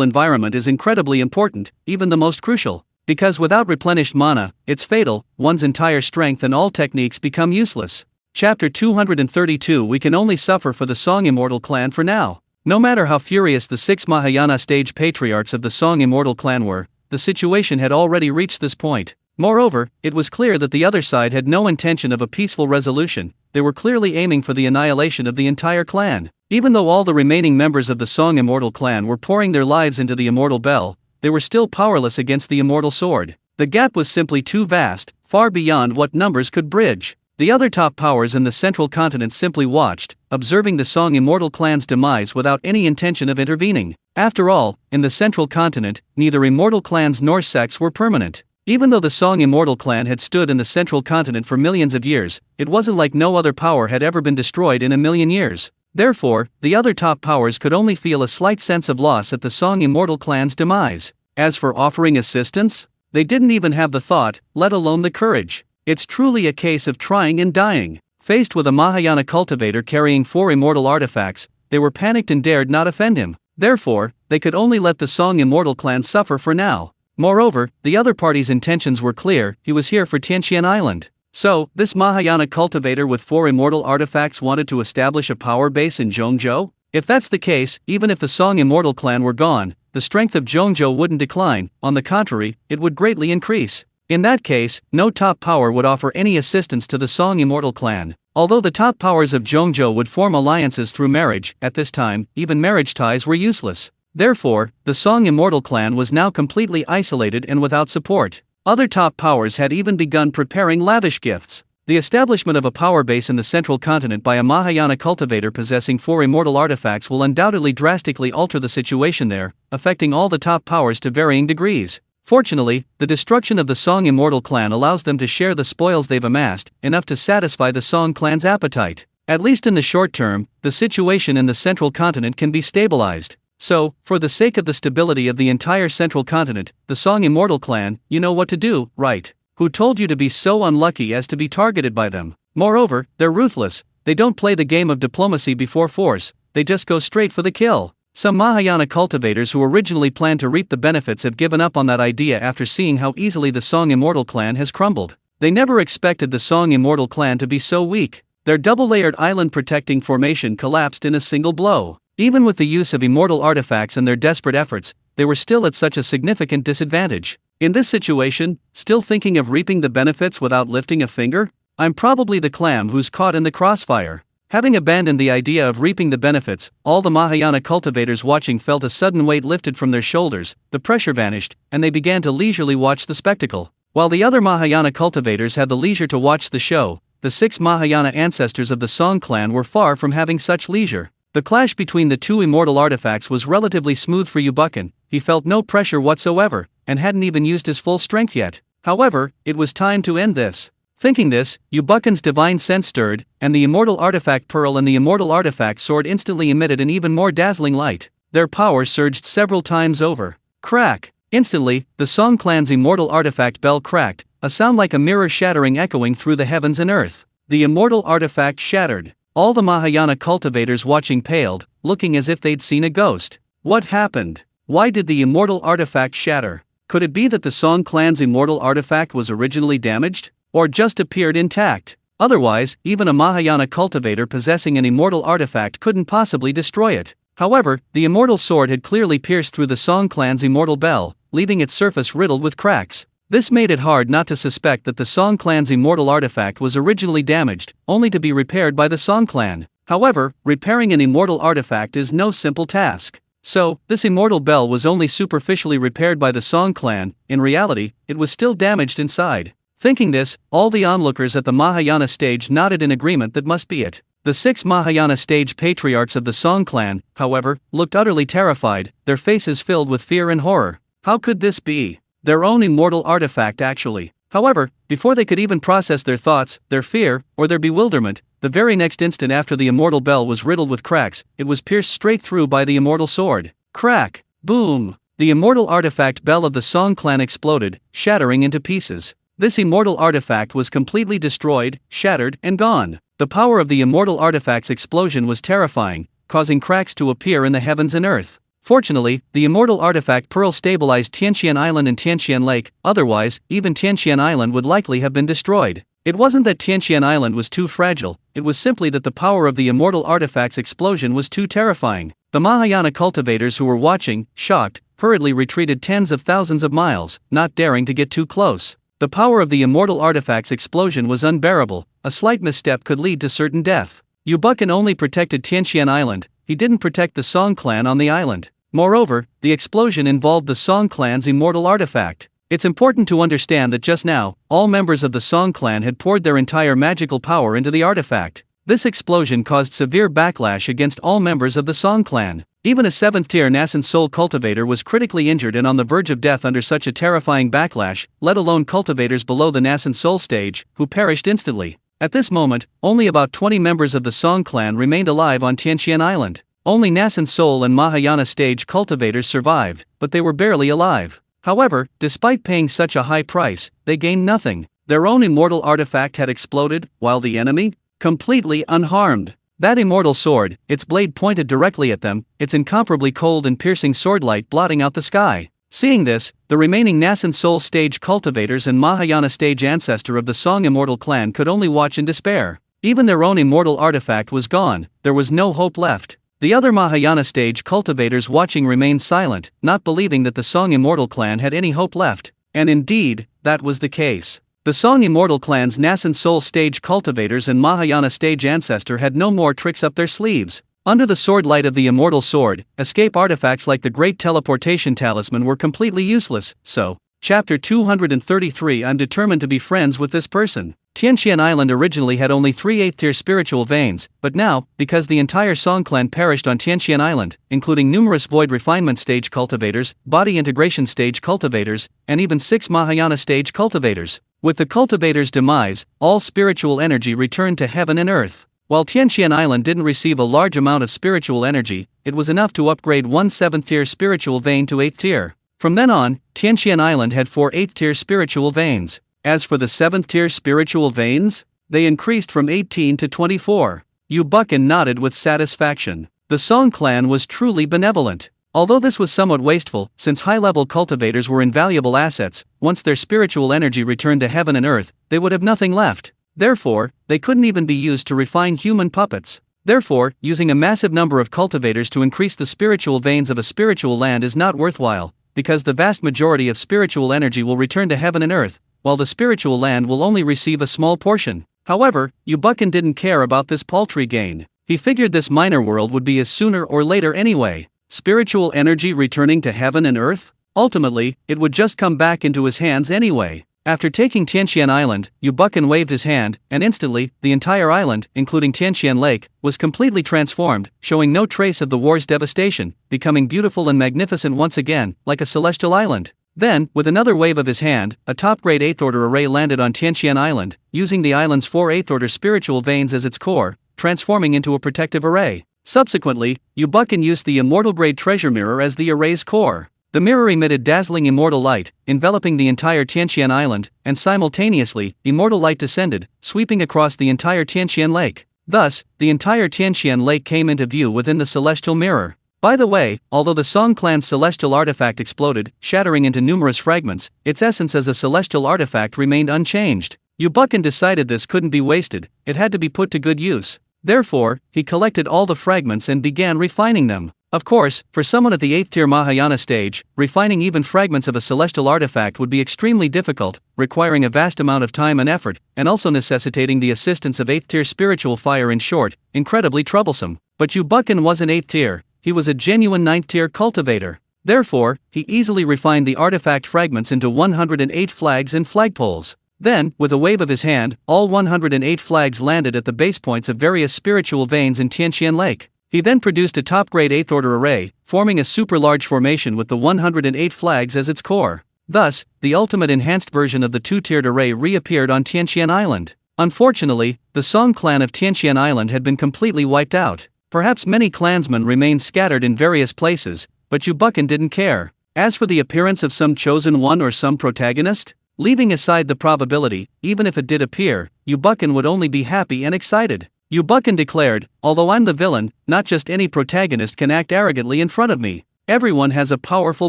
environment is incredibly important, even the most crucial. Because without replenished mana, it's fatal, one's entire strength and all techniques become useless. Chapter 232. We can only suffer for the Song Immortal clan for now. No matter how furious the 6 Mahayana stage patriarchs of the Song Immortal clan were, the situation had already reached this point. Moreover, it was clear that the other side had no intention of a peaceful resolution. They were clearly aiming for the annihilation of the entire clan. Even though all the remaining members of the Song Immortal clan were pouring their lives into the Immortal Bell, they were still powerless against the Immortal Sword. The gap was simply too vast, far beyond what numbers could bridge. The other top powers in the central continent simply watched, observing the Song Immortal clan's demise without any intention of intervening. After all, in the central continent, neither immortal clans nor sects were permanent. Even though the Song Immortal clan had stood in the central continent for millions of years, it wasn't like no other power had ever been destroyed in a million years. Therefore, the other top powers could only feel a slight sense of loss at the Song Immortal clan's demise. As for offering assistance, they didn't even have the thought, let alone the courage. It's truly a case of trying and dying. Faced with a Mahayana cultivator carrying 4 immortal artifacts, they were panicked and dared not offend him. Therefore, they could only let the Song Immortal clan suffer for now. Moreover, the other party's intentions were clear. He was here for Tianqian Island. So, this Mahayana cultivator with 4 immortal artifacts wanted to establish a power base in Zhongzhou? If that's the case, even if the Song Immortal clan were gone, the strength of Zhongzhou wouldn't decline. On the contrary, it would greatly increase. In that case, no top power would offer any assistance to the Song Immortal clan. Although the top powers of Zhongzhou would form alliances through marriage, at this time, even marriage ties were useless. Therefore, the Song Immortal clan was now completely isolated and without support. Other top powers had even begun preparing lavish gifts. The establishment of a power base in the central continent by a Mahayana cultivator possessing 4 immortal artifacts will undoubtedly drastically alter the situation there, affecting all the top powers to varying degrees. Fortunately, the destruction of the Song Immortal clan allows them to share the spoils they've amassed, enough to satisfy the Song clan's appetite. At least in the short term, the situation in the central continent can be stabilized. So, for the sake of the stability of the entire central continent, the Song Immortal clan, you know what to do, right? Who told you to be so unlucky as to be targeted by them? Moreover, they're ruthless. They don't play the game of diplomacy before force, they just go straight for the kill. Some Mahayana cultivators who originally planned to reap the benefits have given up on that idea after seeing how easily the Song Immortal clan has crumbled. They never expected the Song Immortal clan to be so weak. Their double-layered island-protecting formation collapsed in a single blow. Even with the use of immortal artifacts and their desperate efforts, they were still at such a significant disadvantage. In this situation, still thinking of reaping the benefits without lifting a finger? I'm probably the clam who's caught in the crossfire. Having abandoned the idea of reaping the benefits, all the Mahayana cultivators watching felt a sudden weight lifted from their shoulders, the pressure vanished, and they began to leisurely watch the spectacle. While the other Mahayana cultivators had the leisure to watch the show, the 6 Mahayana ancestors of the Song clan were far from having such leisure. The clash between the 2 immortal artifacts was relatively smooth for Yubukin. He felt no pressure whatsoever, and hadn't even used his full strength yet. However, it was time to end this. Thinking this, Yubukin's divine sense stirred, and the immortal artifact pearl and the immortal artifact sword instantly emitted an even more dazzling light. Their power surged several times over. Crack! Instantly, the Song clan's immortal artifact bell cracked, a sound like a mirror shattering echoing through the heavens and earth. The immortal artifact shattered. All the Mahayana cultivators watching paled, looking as if they'd seen a ghost. What happened? Why did the immortal artifact shatter? Could it be that the Song clan's immortal artifact was originally damaged? Or just appeared intact? Otherwise, even a Mahayana cultivator possessing an immortal artifact couldn't possibly destroy it. However, the immortal sword had clearly pierced through the Song clan's immortal bell, leaving its surface riddled with cracks. This made it hard not to suspect that the Song clan's immortal artifact was originally damaged, only to be repaired by the Song clan. However, repairing an immortal artifact is no simple task. So, this immortal bell was only superficially repaired by the Song clan. In reality, it was still damaged inside. Thinking this, all the onlookers at the Mahayana stage nodded in agreement that must be it. The 6 Mahayana stage patriarchs of the Song clan, however, looked utterly terrified, their faces filled with fear and horror. How could this be? Their own immortal artifact actually. However, before they could even process their thoughts, their fear, or their bewilderment, the very next instant after the immortal bell was riddled with cracks, it was pierced straight through by the immortal sword. Crack! Boom! The immortal artifact bell of the Song clan exploded, shattering into pieces. This immortal artifact was completely destroyed, shattered, and gone. The power of the immortal artifact's explosion was terrifying, causing cracks to appear in the heavens and earth. Fortunately, the immortal artifact pearl stabilized Tianqian Island and Tianqian Lake, otherwise, even Tianqian Island would likely have been destroyed. It wasn't that Tianqian Island was too fragile, it was simply that the power of the immortal artifact's explosion was too terrifying. The Mahayana cultivators who were watching, shocked, hurriedly retreated tens of thousands of miles, not daring to get too close. The power of the immortal artifact's explosion was unbearable, a slight misstep could lead to certain death. Yubukin only protected Tianqian Island, he didn't protect the Song clan on the island. Moreover, the explosion involved the Song clan's immortal artifact. It's important to understand that just now, all members of the Song clan had poured their entire magical power into the artifact. This explosion caused severe backlash against all members of the Song clan. Even a 7th-tier nascent soul cultivator was critically injured and on the verge of death under such a terrifying backlash, let alone cultivators below the nascent soul stage, who perished instantly. At this moment, only about 20 members of the Song clan remained alive on Tianqian Island. Only nascent soul and Mahayana stage cultivators survived, but they were barely alive. However, despite paying such a high price, they gained nothing. Their own immortal artifact had exploded, while the enemy? Completely unharmed. That immortal sword, its blade pointed directly at them, its incomparably cold and piercing swordlight blotting out the sky. Seeing this, the remaining nascent soul stage cultivators and Mahayana stage ancestor of the Song immortal clan could only watch in despair. Even their own immortal artifact was gone, there was no hope left. The other Mahayana stage cultivators watching remained silent, not believing that the Song immortal clan had any hope left. And indeed, that was the case. The Song immortal clan's nascent soul stage cultivators and Mahayana stage ancestor had no more tricks up their sleeves. Under the sword light of the immortal sword, escape artifacts like the Great Teleportation Talisman were completely useless, so Chapter 233 I'm determined to be friends with this person. Tianqian Island originally had only 3 8th-tier spiritual veins, but now, because the entire Song clan perished on Tianqian Island, including numerous void refinement stage cultivators, body integration stage cultivators, and even 6 Mahayana stage cultivators. With the cultivators' demise, all spiritual energy returned to heaven and earth. While Tianqian Island didn't receive a large amount of spiritual energy, it was enough to upgrade one 7th-tier spiritual vein to 8th tier. From then on, Tianqian Island had 4 8th-tier spiritual veins. As for the 7th-tier spiritual veins, they increased from 18 to 24. Yu Buchan nodded with satisfaction. The Song clan was truly benevolent. Although this was somewhat wasteful, since high-level cultivators were invaluable assets, once their spiritual energy returned to heaven and earth, they would have nothing left. Therefore, they couldn't even be used to refine human puppets. Therefore, using a massive number of cultivators to increase the spiritual veins of a spiritual land is not worthwhile, because the vast majority of spiritual energy will return to heaven and earth, while the spiritual land will only receive a small portion. However, Yu Buchan didn't care about this paltry gain. He figured this minor world would be his sooner or later anyway. Spiritual energy returning to heaven and earth? Ultimately, it would just come back into his hands anyway. After taking Tianqian Island, Yu Buchan waved his hand, and instantly, the entire island, including Tianqian Lake, was completely transformed, showing no trace of the war's devastation, becoming beautiful and magnificent once again, like a celestial island. Then, with another wave of his hand, a top-grade 8th-order array landed on Tianqian Island, using the island's 4 8th-order spiritual veins as its core, transforming into a protective array. Subsequently, Yu Buchan used the immortal-grade treasure mirror as the array's core. The mirror emitted dazzling immortal light, enveloping the entire Tianqian Island, and simultaneously, immortal light descended, sweeping across the entire Tianqian Lake. Thus, the entire Tianqian Lake came into view within the celestial mirror. By the way, although the Song clan's celestial artifact exploded, shattering into numerous fragments, its essence as a celestial artifact remained unchanged. Yu Buchan decided this couldn't be wasted, it had to be put to good use. Therefore, he collected all the fragments and began refining them. Of course, for someone at the 8th-tier Mahayana stage, refining even fragments of a celestial artifact would be extremely difficult, requiring a vast amount of time and effort, and also necessitating the assistance of 8th-tier spiritual fire. In short, incredibly troublesome. But Yu Buchan wasn't 8th tier, he was a genuine 9th-tier cultivator. Therefore, he easily refined the artifact fragments into 108 flags and flagpoles. Then, with a wave of his hand, all 108 flags landed at the base points of various spiritual veins in Tianqian Lake. He then produced a top-grade 8th-order array, forming a super-large formation with the 108 flags as its core. Thus, the ultimate enhanced version of the 2-tiered array reappeared on Tianqian Island. Unfortunately, the Song clan of Tianqian Island had been completely wiped out. Perhaps many clansmen remained scattered in various places, but Yu Buchan didn't care. As for the appearance of some chosen one or some protagonist, leaving aside the probability, even if it did appear, Yu Buchan would only be happy and excited. Yu Buchan declared, although I'm the villain, not just any protagonist can act arrogantly in front of me. Everyone has a powerful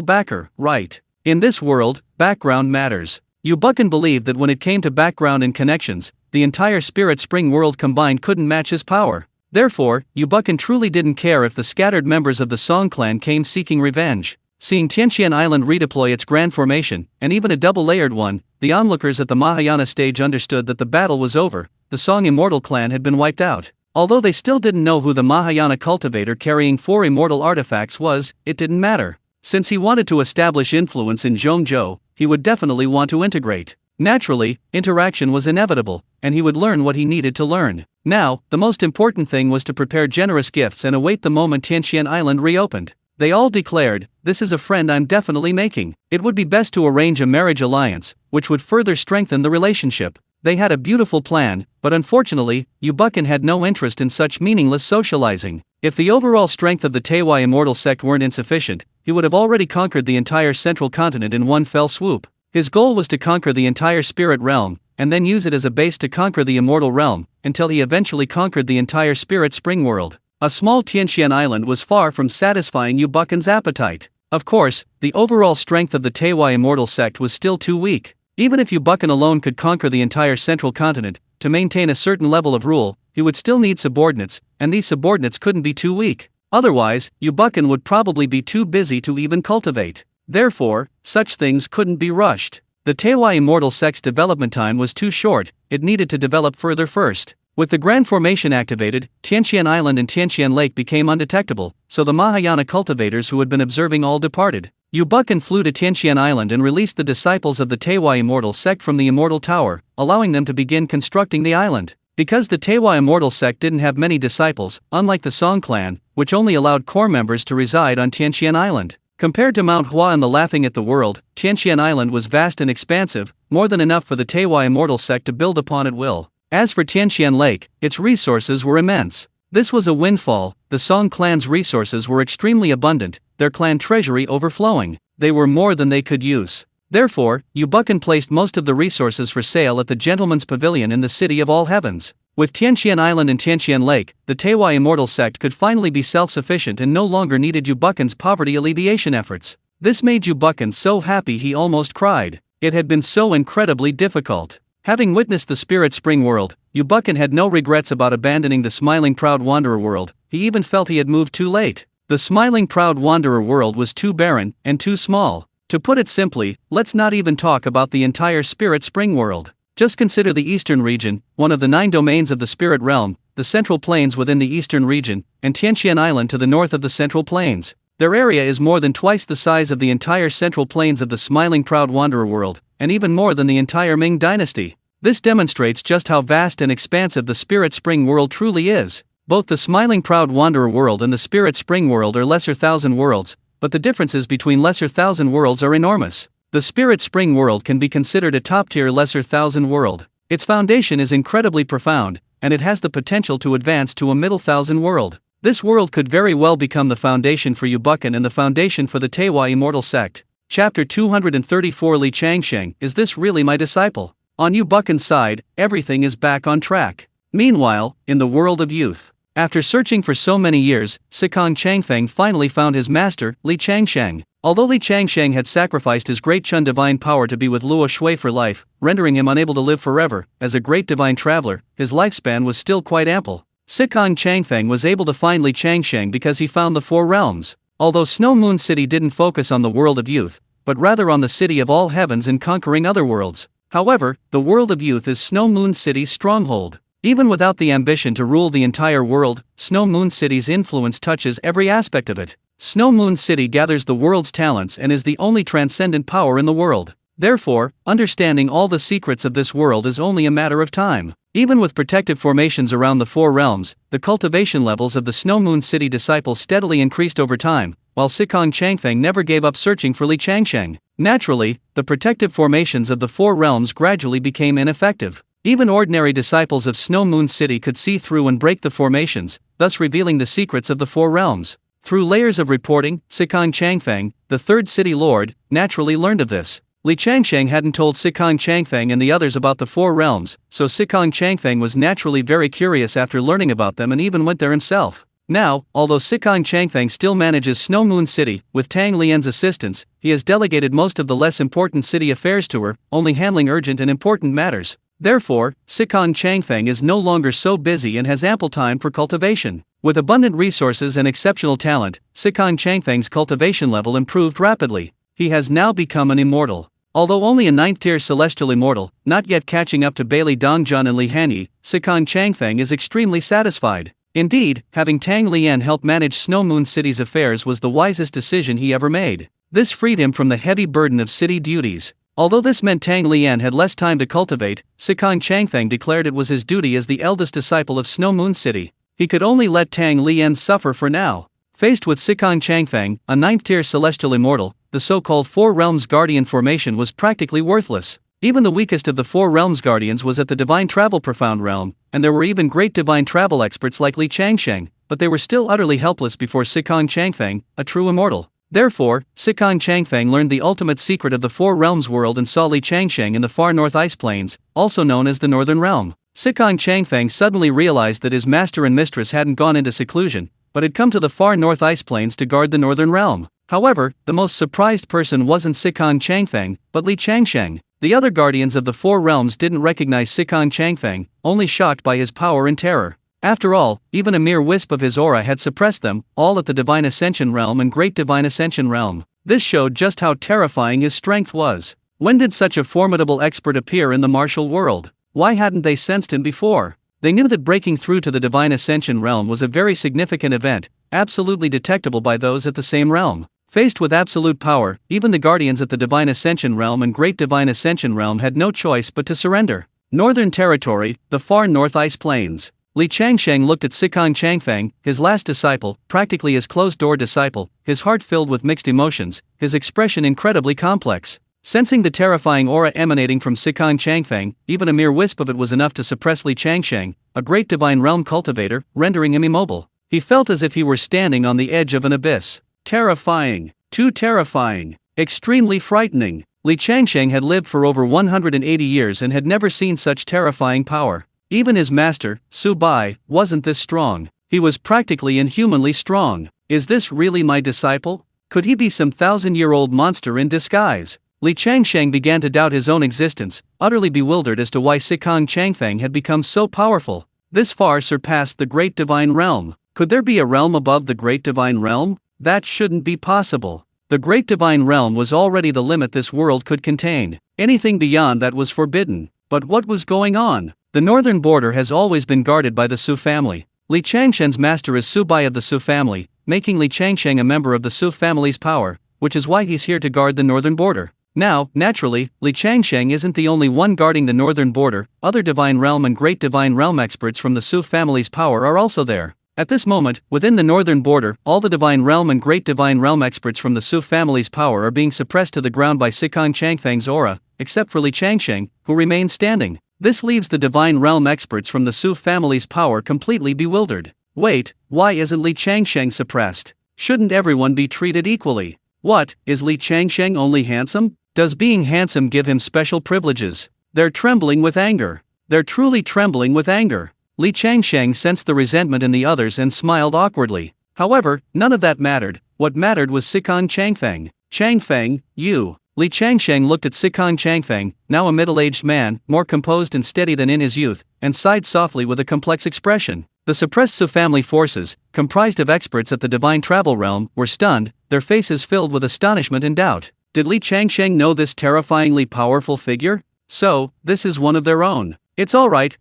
backer, right? In this world, background matters. Yu Buchan believed that when it came to background and connections, the entire Spirit Spring world combined couldn't match his power. Therefore, Yu Buchan truly didn't care if the scattered members of the Song clan came seeking revenge. Seeing Tianqian Island redeploy its grand formation, and even a double-layered one, the onlookers at the Mahayana stage understood that the battle was over. The Song Immortal clan had been wiped out. Although they still didn't know who the Mahayana cultivator carrying 4 immortal artifacts was, it didn't matter. Since he wanted to establish influence in Zhongzhou, he would definitely want to integrate. Naturally, interaction was inevitable, and he would learn what he needed to learn. Now, the most important thing was to prepare generous gifts and await the moment Tianqian Island reopened. They all declared, "This is a friend I'm definitely making." It would be best to arrange a marriage alliance, which would further strengthen the relationship. They had a beautiful plan, but unfortunately, Yu Buchan had no interest in such meaningless socializing. If the overall strength of the Teiwai Immortal sect weren't insufficient, he would have already conquered the entire central continent in one fell swoop. His goal was to conquer the entire spirit realm, and then use it as a base to conquer the immortal realm, until he eventually conquered the entire Spirit Spring world. A small Tianqian Island was far from satisfying Yu Buchan's appetite. Of course, the overall strength of the Teiwai Immortal sect was still too weak. Even if Yu Buchan alone could conquer the entire central continent, to maintain a certain level of rule, he would still need subordinates, and these subordinates couldn't be too weak. Otherwise, Yu Buchan would probably be too busy to even cultivate. Therefore, such things couldn't be rushed. The Teiwai Immortal sect's development time was too short, it needed to develop further first. With the Grand Formation activated, Tianqian Island and Tianqian Lake became undetectable, so the Mahayana cultivators who had been observing all departed. Yu Buchan flew to Tianqian Island and released the disciples of the Teiwai Immortal sect from the Immortal Tower, allowing them to begin constructing the island. Because the Teiwai Immortal sect didn't have many disciples, unlike the Song clan, which only allowed core members to reside on Tianqian Island. Compared to Mount Hua and the Laughing at the World, Tianqian Island was vast and expansive, more than enough for the Teiwai Immortal sect to build upon at will. As for Tianqian Lake, its resources were immense. This was a windfall. The Song clan's resources were extremely abundant, their clan treasury overflowing. They were more than they could use. Therefore, Yu Buchan placed most of the resources for sale at the Gentleman's Pavilion in the City of All Heavens. With Tianqian Island and Tianqian Lake, the Teiwai Immortal sect could finally be self-sufficient and no longer needed Yu Buchan's poverty alleviation efforts. This made Yu Buchan so happy he almost cried. It had been so incredibly difficult. Having witnessed the Spirit Spring world, Yu Buchan had no regrets about abandoning the Smiling Proud Wanderer world. He even felt he had moved too late. The Smiling Proud Wanderer world was too barren and too small. To put it simply, let's not even talk about the entire Spirit Spring world. Just consider the Eastern region, one of the 9 domains of the Spirit Realm, the Central Plains within the Eastern region, and Tianqian Island to the north of the Central Plains. Their area is more than twice the size of the entire Central Plains of the Smiling Proud Wanderer world, and even more than the entire Ming dynasty. This demonstrates just how vast and expansive the Spirit Spring world truly is. Both the Smiling Proud Wanderer world and the Spirit Spring world are lesser thousand worlds, but the differences between lesser thousand worlds are enormous. The Spirit Spring world can be considered a top-tier lesser thousand world. Its foundation is incredibly profound, and it has the potential to advance to a middle thousand world. This world could very well become the foundation for Yu Buchan and the foundation for the Teiwai Immortal sect. Chapter 234 Li Changsheng, is this really my disciple? On Yu Buchan's side, everything is back on track. Meanwhile, in the world of youth, after searching for so many years, Sikong Changfeng finally found his master, Li Changsheng. Although Li Changsheng had sacrificed his great Chun divine power to be with Luo Shui for life, rendering him unable to live forever, as a great divine traveler, his lifespan was still quite ample. Sikong Changfeng was able to find Li Changsheng because he found the 4 realms. Although Snow Moon City didn't focus on the world of youth, but rather on the City of All Heavens and conquering other worlds. However, the world of youth is Snow Moon City's stronghold. Even without the ambition to rule the entire world, Snow Moon City's influence touches every aspect of it. Snow Moon City gathers the world's talents and is the only transcendent power in the world. Therefore, understanding all the secrets of this world is only a matter of time. Even with protective formations around the 4 realms, the cultivation levels of the Snow Moon City disciples steadily increased over time, while Sikong Changfeng never gave up searching for Li Changsheng. Naturally, the protective formations of the 4 realms gradually became ineffective. Even ordinary disciples of Snow Moon City could see through and break the formations, thus revealing the secrets of the 4 realms. Through layers of reporting, Sikong Changfeng, the 3rd city lord, naturally learned of this. Li Changsheng hadn't told Sikong Changfeng and the others about the 4 realms, so Sikong Changfeng was naturally very curious after learning about them and even went there himself. Now, although Sikong Changfeng still manages Snow Moon City, with Tang Lian's assistance, he has delegated most of the less important city affairs to her, only handling urgent and important matters. Therefore, Sikong Changfeng is no longer so busy and has ample time for cultivation. With abundant resources and exceptional talent, Sikong Changfeng's cultivation level improved rapidly. He has now become an immortal. Although only a 9th-tier celestial immortal, not yet catching up to Bailey Dongjun and Li Hanyi, Sikong Changfeng is extremely satisfied. Indeed, having Tang Lian help manage Snow Moon City's affairs was the wisest decision he ever made. This freed him from the heavy burden of city duties. Although this meant Tang Lian had less time to cultivate, Sikong Changfeng declared it was his duty as the eldest disciple of Snow Moon City. He could only let Tang Lian suffer for now. Faced with Sikong Changfeng, a 9th-tier celestial immortal, the so-called 4 Realms Guardian formation was practically worthless. Even the weakest of the 4 Realms Guardians was at the Divine Travel Profound Realm, and there were even great divine travel experts like Li Changsheng, but they were still utterly helpless before Sikong Changfeng, a true immortal. Therefore, Sikong Changfeng learned the ultimate secret of the 4 Realms world and saw Li Changsheng in the far north ice plains, also known as the Northern Realm. Sikong Changfeng suddenly realized that his master and mistress hadn't gone into seclusion, but had come to the far north ice plains to guard the Northern Realm. However, the most surprised person wasn't Sikong Changfeng, but Li Changsheng. The other guardians of the 4 realms didn't recognize Sikong Changfeng, only shocked by his power and terror. After all, even a mere wisp of his aura had suppressed them, all at the Divine Ascension Realm and Great Divine Ascension Realm. This showed just how terrifying his strength was. When did such a formidable expert appear in the martial world? Why hadn't they sensed him before? They knew that breaking through to the divine ascension realm was a very significant event, absolutely detectable by those at the same realm. Faced with absolute power, even the guardians at the divine ascension realm and great divine ascension realm had no choice but to surrender. Northern Territory, the far north ice plains. Li Changsheng looked at Sikong Changfeng, his last disciple, practically his closed-door disciple, his heart filled with mixed emotions, his expression incredibly complex. Sensing the terrifying aura emanating from Sikong Changfeng, even a mere wisp of it was enough to suppress Li Changsheng, a great divine realm cultivator, rendering him immobile. He felt as if he were standing on the edge of an abyss. Terrifying. Too terrifying. Extremely frightening. Li Changsheng had lived for over 180 years and had never seen such terrifying power. Even his master, Su Bai, wasn't this strong. He was practically inhumanly strong. Is this really my disciple? Could he be some thousand-year-old monster in disguise? Li Changsheng began to doubt his own existence, utterly bewildered as to why Sikong Changfeng had become so powerful. This far surpassed the great divine realm. Could there be a realm above the great divine realm? That shouldn't be possible. The great divine realm was already the limit this world could contain. Anything beyond that was forbidden. But what was going on? The northern border has always been guarded by the Su family. Li Changsheng's master is Su Bai of the Su family, making Li Changsheng a member of the Su family's power, which is why he's here to guard the northern border. Now, naturally, Li Changsheng isn't the only one guarding the northern border. Other divine realm and great divine realm experts from the Su family's power are also there. At this moment, within the northern border, all the divine realm and great divine realm experts from the Su family's power are being suppressed to the ground by Sikong Changfeng's aura, except for Li Changsheng, who remains standing. This leaves the divine realm experts from the Su family's power completely bewildered. Wait, why isn't Li Changsheng suppressed? Shouldn't everyone be treated equally? What, is Li Changsheng only handsome? Does being handsome give him special privileges? They're trembling with anger. They're truly trembling with anger. Li Changsheng sensed the resentment in the others and smiled awkwardly. However, none of that mattered. What mattered was Sikong Changfeng. Changfeng, you. Li Changsheng looked at Sikong Changfeng, now a middle-aged man, more composed and steady than in his youth, and sighed softly with a complex expression. The suppressed Su family forces, comprised of experts at the divine travel realm, were stunned, their faces filled with astonishment and doubt. Did Li Changsheng know this terrifyingly powerful figure? So, this is one of their own. It's alright,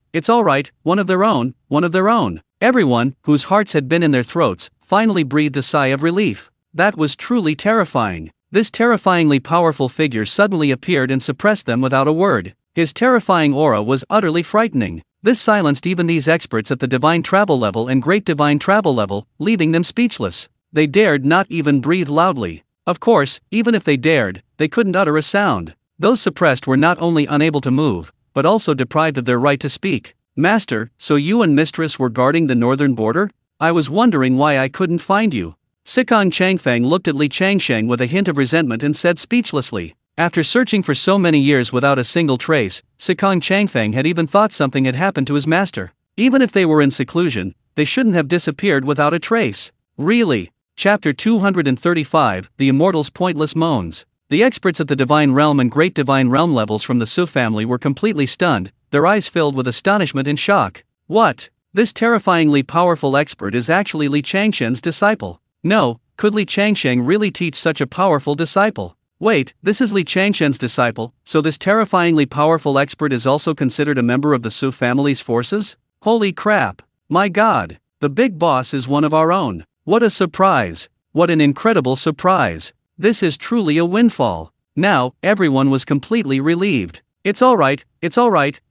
one of their own, one of their own. Everyone, whose hearts had been in their throats, finally breathed a sigh of relief. That was truly terrifying. This terrifyingly powerful figure suddenly appeared and suppressed them without a word. His terrifying aura was utterly frightening. This silenced even these experts at the divine travel level and great divine travel level, leaving them speechless. They dared not even breathe loudly. Of course, even if they dared, they couldn't utter a sound. Those suppressed were not only unable to move, but also deprived of their right to speak. Master, so you and Mistress were guarding the northern border? I was wondering why I couldn't find you. Sikong Changfeng looked at Li Changsheng with a hint of resentment and said speechlessly. After searching for so many years without a single trace, Sikong Changfeng had even thought something had happened to his master. Even if they were in seclusion, they shouldn't have disappeared without a trace. Really? Chapter 235, The Immortal's Pointless Moans. The experts at the divine realm and great divine realm levels from the Su family were completely stunned, their eyes filled with astonishment and shock. What? This terrifyingly powerful expert is actually Li Changsheng's disciple. No, could Li Changsheng really teach such a powerful disciple? Wait, this is Li Changsheng's disciple, so this terrifyingly powerful expert is also considered a member of the Su family's forces? Holy crap! My god! The big boss is one of our own. What a surprise! What an incredible surprise! This is truly a windfall. Now, everyone was completely relieved. It's alright,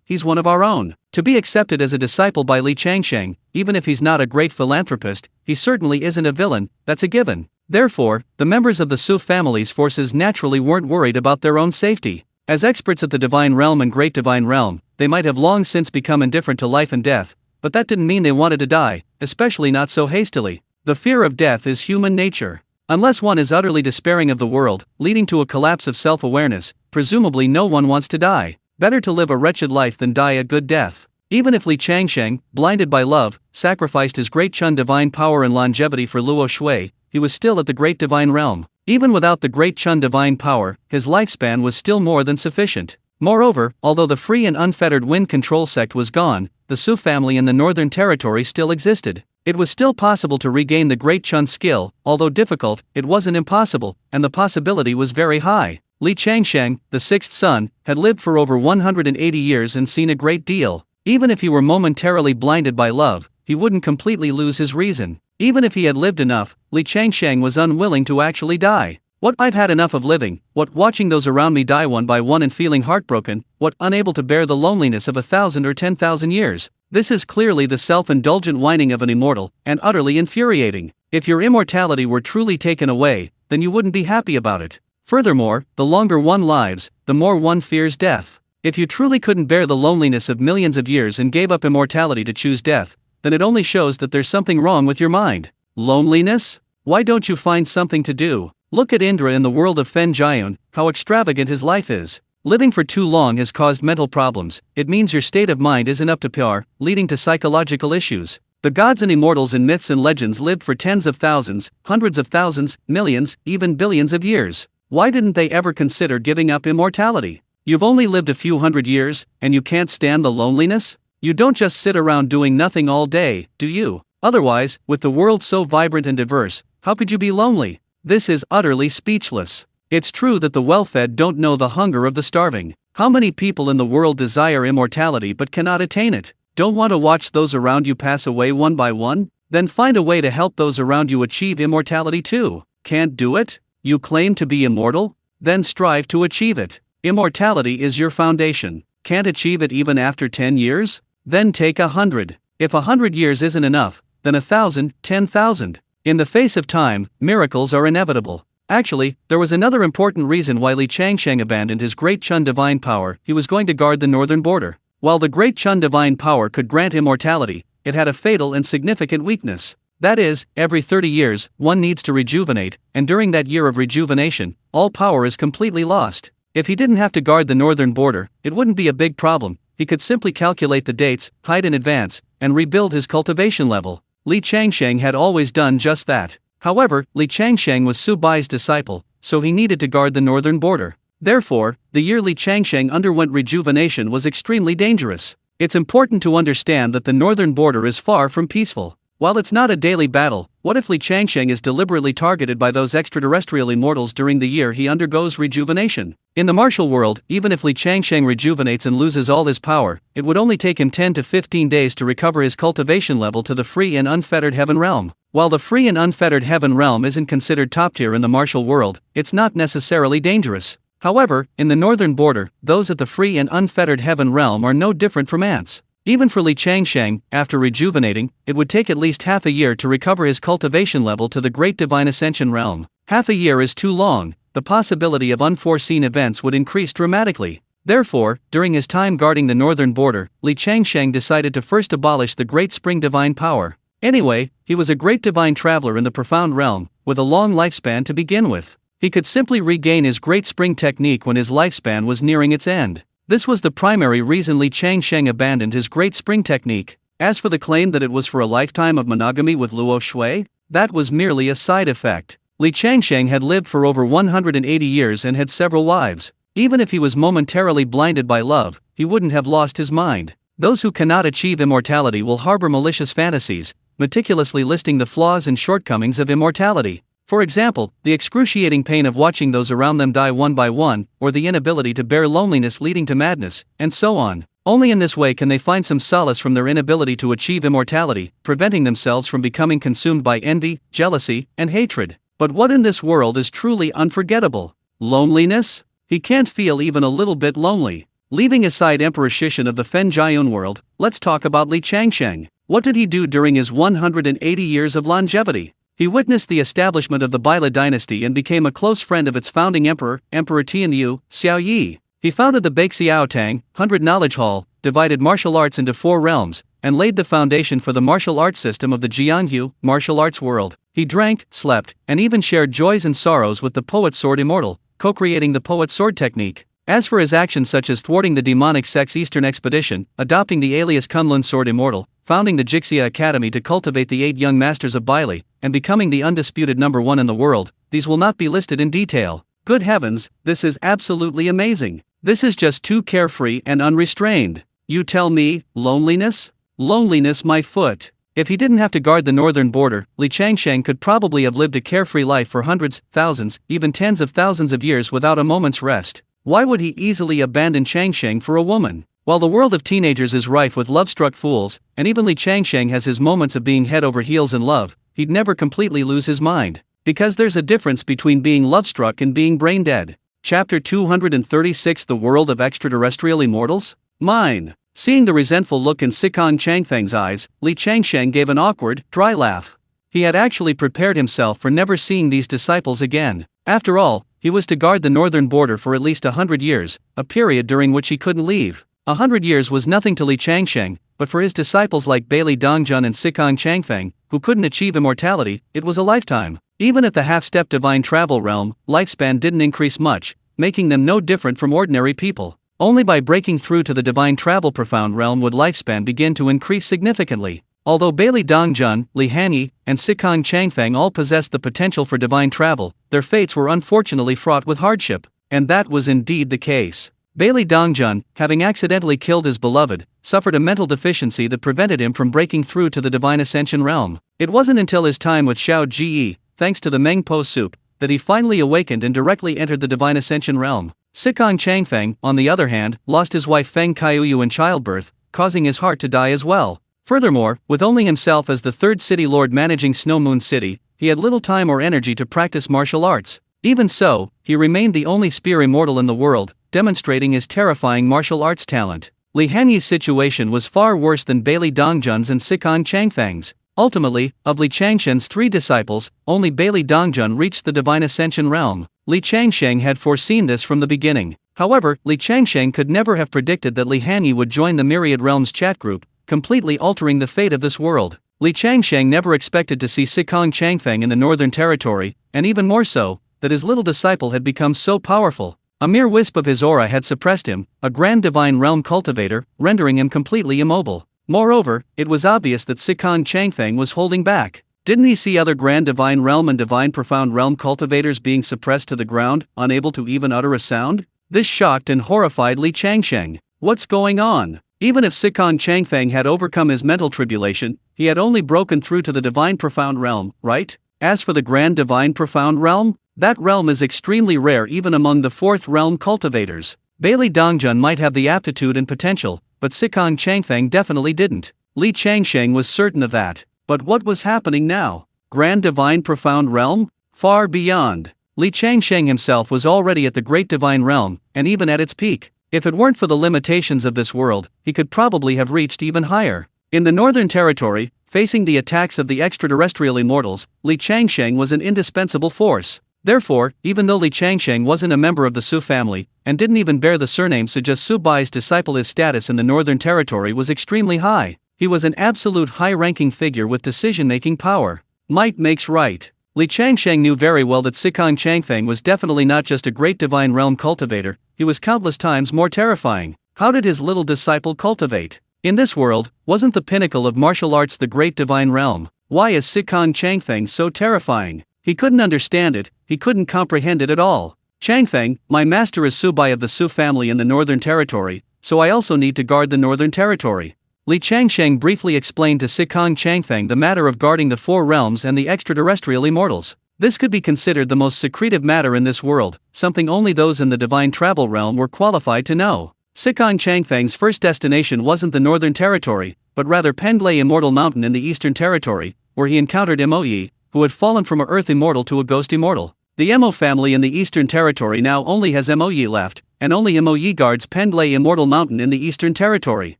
he's one of our own. To be accepted as a disciple by Li Changsheng, even if he's not a great philanthropist, he certainly isn't a villain, that's a given. Therefore, the members of the Su family's forces naturally weren't worried about their own safety. As experts at the divine realm and great divine realm, they might have long since become indifferent to life and death, but that didn't mean they wanted to die, especially not so hastily. The fear of death is human nature. Unless one is utterly despairing of the world, leading to a collapse of self-awareness, presumably no one wants to die. Better to live a wretched life than die a good death. Even if Li Changsheng, blinded by love, sacrificed his great Chun divine power and longevity for Luo Shui, he was still at the great divine realm. Even without the great Chun divine power, his lifespan was still more than sufficient. Moreover, although the free and unfettered wind control sect was gone, the Su family in the Northern Territory still existed. It was still possible to regain the Great Chun skill, although difficult, it wasn't impossible, and the possibility was very high. Li Changsheng, the sixth son, had lived for over 180 years and seen a great deal. Even if he were momentarily blinded by love, he wouldn't completely lose his reason. Even if he had lived enough, Li Changsheng was unwilling to actually die. What I've had enough of living, what watching those around me die one by one and feeling heartbroken, what unable to bear the loneliness of 1,000 or 10,000 years. This is clearly the self-indulgent whining of an immortal, and utterly infuriating. If your immortality were truly taken away, then you wouldn't be happy about it. Furthermore, the longer one lives, the more one fears death. If you truly couldn't bear the loneliness of millions of years and gave up immortality to choose death, then it only shows that there's something wrong with your mind. Loneliness? Why don't you find something to do? Look at Indra in the world of Fen Jian, how extravagant his life is. Living for too long has caused mental problems. It means your state of mind isn't up to par, leading to psychological issues. The gods and immortals in myths and legends lived for tens of thousands, hundreds of thousands, millions, even billions of years. Why didn't they ever consider giving up immortality? You've only lived a few hundred years, and you can't stand the loneliness? You don't just sit around doing nothing all day, do you? Otherwise, with the world so vibrant and diverse, how could you be lonely? This is utterly speechless. It's true that the well-fed don't know the hunger of the starving. How many people in the world desire immortality but cannot attain it? Don't want to watch those around you pass away one by one? Then find a way to help those around you achieve immortality too. Can't do it? You claim to be immortal? Then strive to achieve it. Immortality is your foundation. Can't achieve it even after 10 years? Then take 100. If 100 years isn't enough, then 1,000, 10,000. In the face of time, miracles are inevitable. Actually, there was another important reason why Li Changsheng abandoned his Great Chun divine power. He was going to guard the northern border. While the Great Chun divine power could grant immortality, it had a fatal and significant weakness. That is, every 30 years, one needs to rejuvenate, and during that year of rejuvenation, all power is completely lost. If he didn't have to guard the northern border, it wouldn't be a big problem. He could simply calculate the dates, hide in advance, and rebuild his cultivation level. Li Changsheng had always done just that. However, Li Changsheng was Su Bai's disciple, so he needed to guard the northern border. Therefore, the year Li Changsheng underwent rejuvenation was extremely dangerous. It's important to understand that the northern border is far from peaceful. While it's not a daily battle, what if Li Changsheng is deliberately targeted by those extraterrestrial immortals during the year he undergoes rejuvenation? In the martial world, even if Li Changsheng rejuvenates and loses all his power, it would only take him 10 to 15 days to recover his cultivation level to the free and unfettered heaven realm. While the free and unfettered heaven realm isn't considered top tier in the martial world, it's not necessarily dangerous. However, in the northern border, those at the free and unfettered heaven realm are no different from ants. Even for Li Changsheng, after rejuvenating, it would take at least half a year to recover his cultivation level to the Great Divine Ascension realm. Half a year is too long. The possibility of unforeseen events would increase dramatically. Therefore, during his time guarding the northern border, Li Changsheng decided to first abolish the Great Spring Divine Power. Anyway, he was a great divine traveler in the profound realm, with a long lifespan to begin with. He could simply regain his Great Spring technique when his lifespan was nearing its end. This was the primary reason Li Changsheng abandoned his Great Spring technique. As for the claim that it was for a lifetime of monogamy with Luo Shui, that was merely a side effect. Li Changsheng had lived for over 180 years and had several wives. Even if he was momentarily blinded by love, he wouldn't have lost his mind. Those who cannot achieve immortality will harbor malicious fantasies, meticulously listing the flaws and shortcomings of immortality. For example, the excruciating pain of watching those around them die one by one, or the inability to bear loneliness leading to madness, and so on. Only in this way can they find some solace from their inability to achieve immortality, preventing themselves from becoming consumed by envy, jealousy, and hatred. But what in this world is truly unforgettable? Loneliness? He can't feel even a little bit lonely. Leaving aside Emperor Shishan of the Fen Jian world, let's talk about Li Changsheng. What did he do during his 180 years of longevity? He witnessed the establishment of the Baila dynasty and became a close friend of its founding emperor, Emperor Tianyu, Xiao Yi. He founded the Baixiao Tang, 100 Knowledge Hall, divided martial arts into 4 realms, and laid the foundation for the martial arts system of the Jianyu martial arts world. He drank, slept, and even shared joys and sorrows with the poet Sword Immortal, co-creating the poet sword technique. As for his actions such as thwarting the demonic sect's Eastern expedition, adopting the alias Kunlun Sword Immortal, founding the Jixia Academy to cultivate the 8 young masters of Bailey, and becoming the undisputed #1 in the world, these will not be listed in detail. Good heavens, this is absolutely amazing. This is just too carefree and unrestrained. You tell me, loneliness? Loneliness my foot. If he didn't have to guard the northern border, Li Changsheng could probably have lived a carefree life for hundreds, thousands, even tens of thousands of years without a moment's rest. Why would he easily abandon Changsheng for a woman? While the world of teenagers is rife with love-struck fools, and even Li Changsheng has his moments of being head over heels in love, he'd never completely lose his mind. Because there's a difference between being love-struck and being brain-dead. Chapter 236 The World of Extraterrestrial Immortals? Mine. Seeing the resentful look in Sikong Changfeng's eyes, Li Changsheng gave an awkward, dry laugh. He had actually prepared himself for never seeing these disciples again. After all, he was to guard the northern border for at least 100 years, a period during which he couldn't leave. 100 years was nothing to Li Changsheng, but for his disciples like Bai Dongjun and Sikong Changfeng, who couldn't achieve immortality, it was a lifetime. Even at the half-step divine travel realm, lifespan didn't increase much, making them no different from ordinary people. Only by breaking through to the divine travel profound realm would lifespan begin to increase significantly. Although Bai Dongjun, Li Hanyi, and Sikong Changfeng all possessed the potential for divine travel, their fates were unfortunately fraught with hardship. And that was indeed the case. Bai Dongjun, having accidentally killed his beloved, suffered a mental deficiency that prevented him from breaking through to the divine ascension realm. It wasn't until his time with Xiao Ji, thanks to the Meng Po soup, that he finally awakened and directly entered the divine ascension realm. Sikong Changfeng, on the other hand, lost his wife Feng Kaiyu in childbirth, causing his heart to die as well. Furthermore, with only himself as the third city lord managing Snow Moon City, he had little time or energy to practice martial arts. Even so, he remained the only spear immortal in the world, demonstrating his terrifying martial arts talent. Li Hanyi's situation was far worse than Bai Dongjun's and Sikong Changfeng's. Ultimately, of Li Changshen's 3 disciples, only Bai Dongjun reached the divine ascension realm. Li Changsheng had foreseen this from the beginning. However, Li Changsheng could never have predicted that Li Hanyi would join the Myriad Realms chat group, completely altering the fate of this world. Li Changsheng never expected to see Sikong Changfeng in the Northern Territory, and even more so, that his little disciple had become so powerful. A mere wisp of his aura had suppressed him, a grand divine realm cultivator, rendering him completely immobile. Moreover, it was obvious that Sikong Changfeng was holding back. Didn't he see other grand divine realm and divine profound realm cultivators being suppressed to the ground, unable to even utter a sound? This shocked and horrified Li Changsheng. What's going on? Even if Sikong Changfeng had overcome his mental tribulation, he had only broken through to the divine profound realm, right? As for the grand divine profound realm, that realm is extremely rare even among the 4th realm cultivators. Bai Dongjun might have the aptitude and potential, but Sikong Changfeng definitely didn't. Li Changsheng was certain of that. But what was happening now? Grand divine profound realm? Far beyond. Li Changsheng himself was already at the great divine realm, and even at its peak. If it weren't for the limitations of this world, he could probably have reached even higher. In the Northern Territory, facing the attacks of the extraterrestrial immortals, Li Changsheng was an indispensable force. Therefore, even though Li Changsheng wasn't a member of the Su family, and didn't even bear the surname Suja Su Bai's disciple, his status in the Northern Territory was extremely high. He was an absolute high-ranking figure with decision-making power. Might makes right. Li Changsheng knew very well that Sikong Changfeng was definitely not just a great divine realm cultivator, he was countless times more terrifying. How did his little disciple cultivate? In this world, wasn't the pinnacle of martial arts the great divine realm? Why is Sikong Changfeng so terrifying? He couldn't understand it, he couldn't comprehend it at all. Changfeng, my master is Subai of the Su family in the Northern Territory, so I also need to guard the Northern Territory. Li Changsheng briefly explained to Sikong Changfeng the matter of guarding the 4 realms and the extraterrestrial immortals. This could be considered the most secretive matter in this world, something only those in the divine travel realm were qualified to know. Sikong Changfeng's first destination wasn't the Northern Territory, but rather Penglai Immortal Mountain in the Eastern Territory, where he encountered Moe, who had fallen from a Earth Immortal to a Ghost Immortal. The Mo family in the Eastern Territory now only has Moe left, and only Moe guards Penglai Immortal Mountain in the Eastern Territory.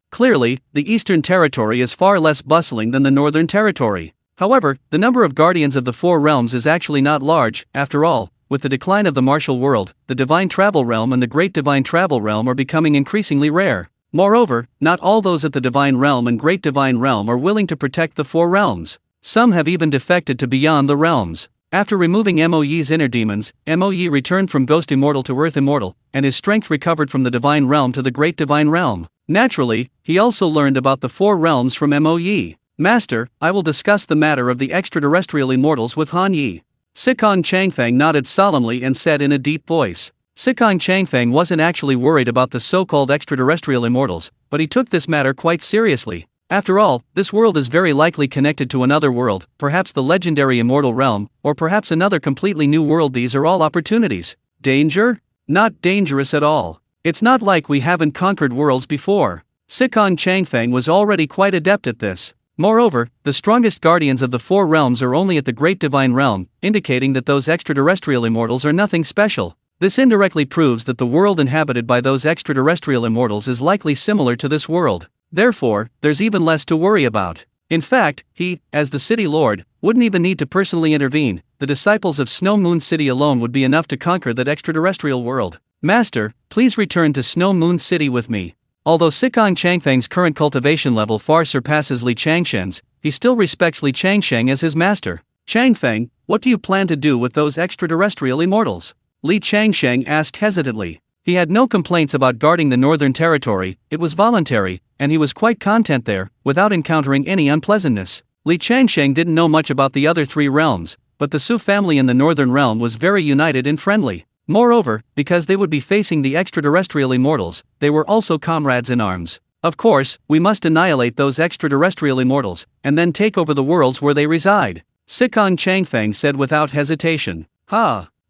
Clearly, the Eastern Territory is far less bustling than the Northern Territory. However, the number of guardians of the 4 realms is actually not large. After all, with the decline of the martial world, the divine travel realm and the great divine travel realm are becoming increasingly rare. Moreover, not all those at the divine realm and great divine realm are willing to protect the 4 realms. Some have even defected to beyond the realms. After removing Moe's inner demons, Moe returned from Ghost Immortal to Earth Immortal, and his strength recovered from the divine realm to the great divine realm. Naturally, he also learned about the 4 realms from Moe. Master, I will discuss the matter of the extraterrestrial immortals with Han Yi. Sikong Changfeng nodded solemnly and said in a deep voice. Sikong Changfeng wasn't actually worried about the so-called extraterrestrial immortals, but he took this matter quite seriously. After all, this world is very likely connected to another world, perhaps the legendary immortal realm, or perhaps another completely new world. These are all opportunities. Danger? Not dangerous at all. It's not like we haven't conquered worlds before. Sikong Changfeng was already quite adept at this. Moreover, the strongest guardians of the four realms are only at the Great Divine Realm, indicating that those extraterrestrial immortals are nothing special. This indirectly proves that the world inhabited by those extraterrestrial immortals is likely similar to this world. Therefore, there's even less to worry about. In fact, he, as the city lord, wouldn't even need to personally intervene. The disciples of Snow Moon City alone would be enough to conquer that extraterrestrial world. Master, please return to Snow Moon City with me. Although Sikong Changfeng's current cultivation level far surpasses Li Changshen's, he still respects Li Changsheng as his master. Changfeng, what do you plan to do with those extraterrestrial immortals? Li Changsheng asked hesitantly. He had no complaints about guarding the Northern Territory, it was voluntary, and he was quite content there, without encountering any unpleasantness. Li Changsheng didn't know much about the other three realms, but the Su family in the Northern Realm was very united and friendly. Moreover, because they would be facing the extraterrestrial immortals, they were also comrades in arms. Of course, we must annihilate those extraterrestrial immortals, and then take over the worlds where they reside. Sikong Changfeng said without hesitation.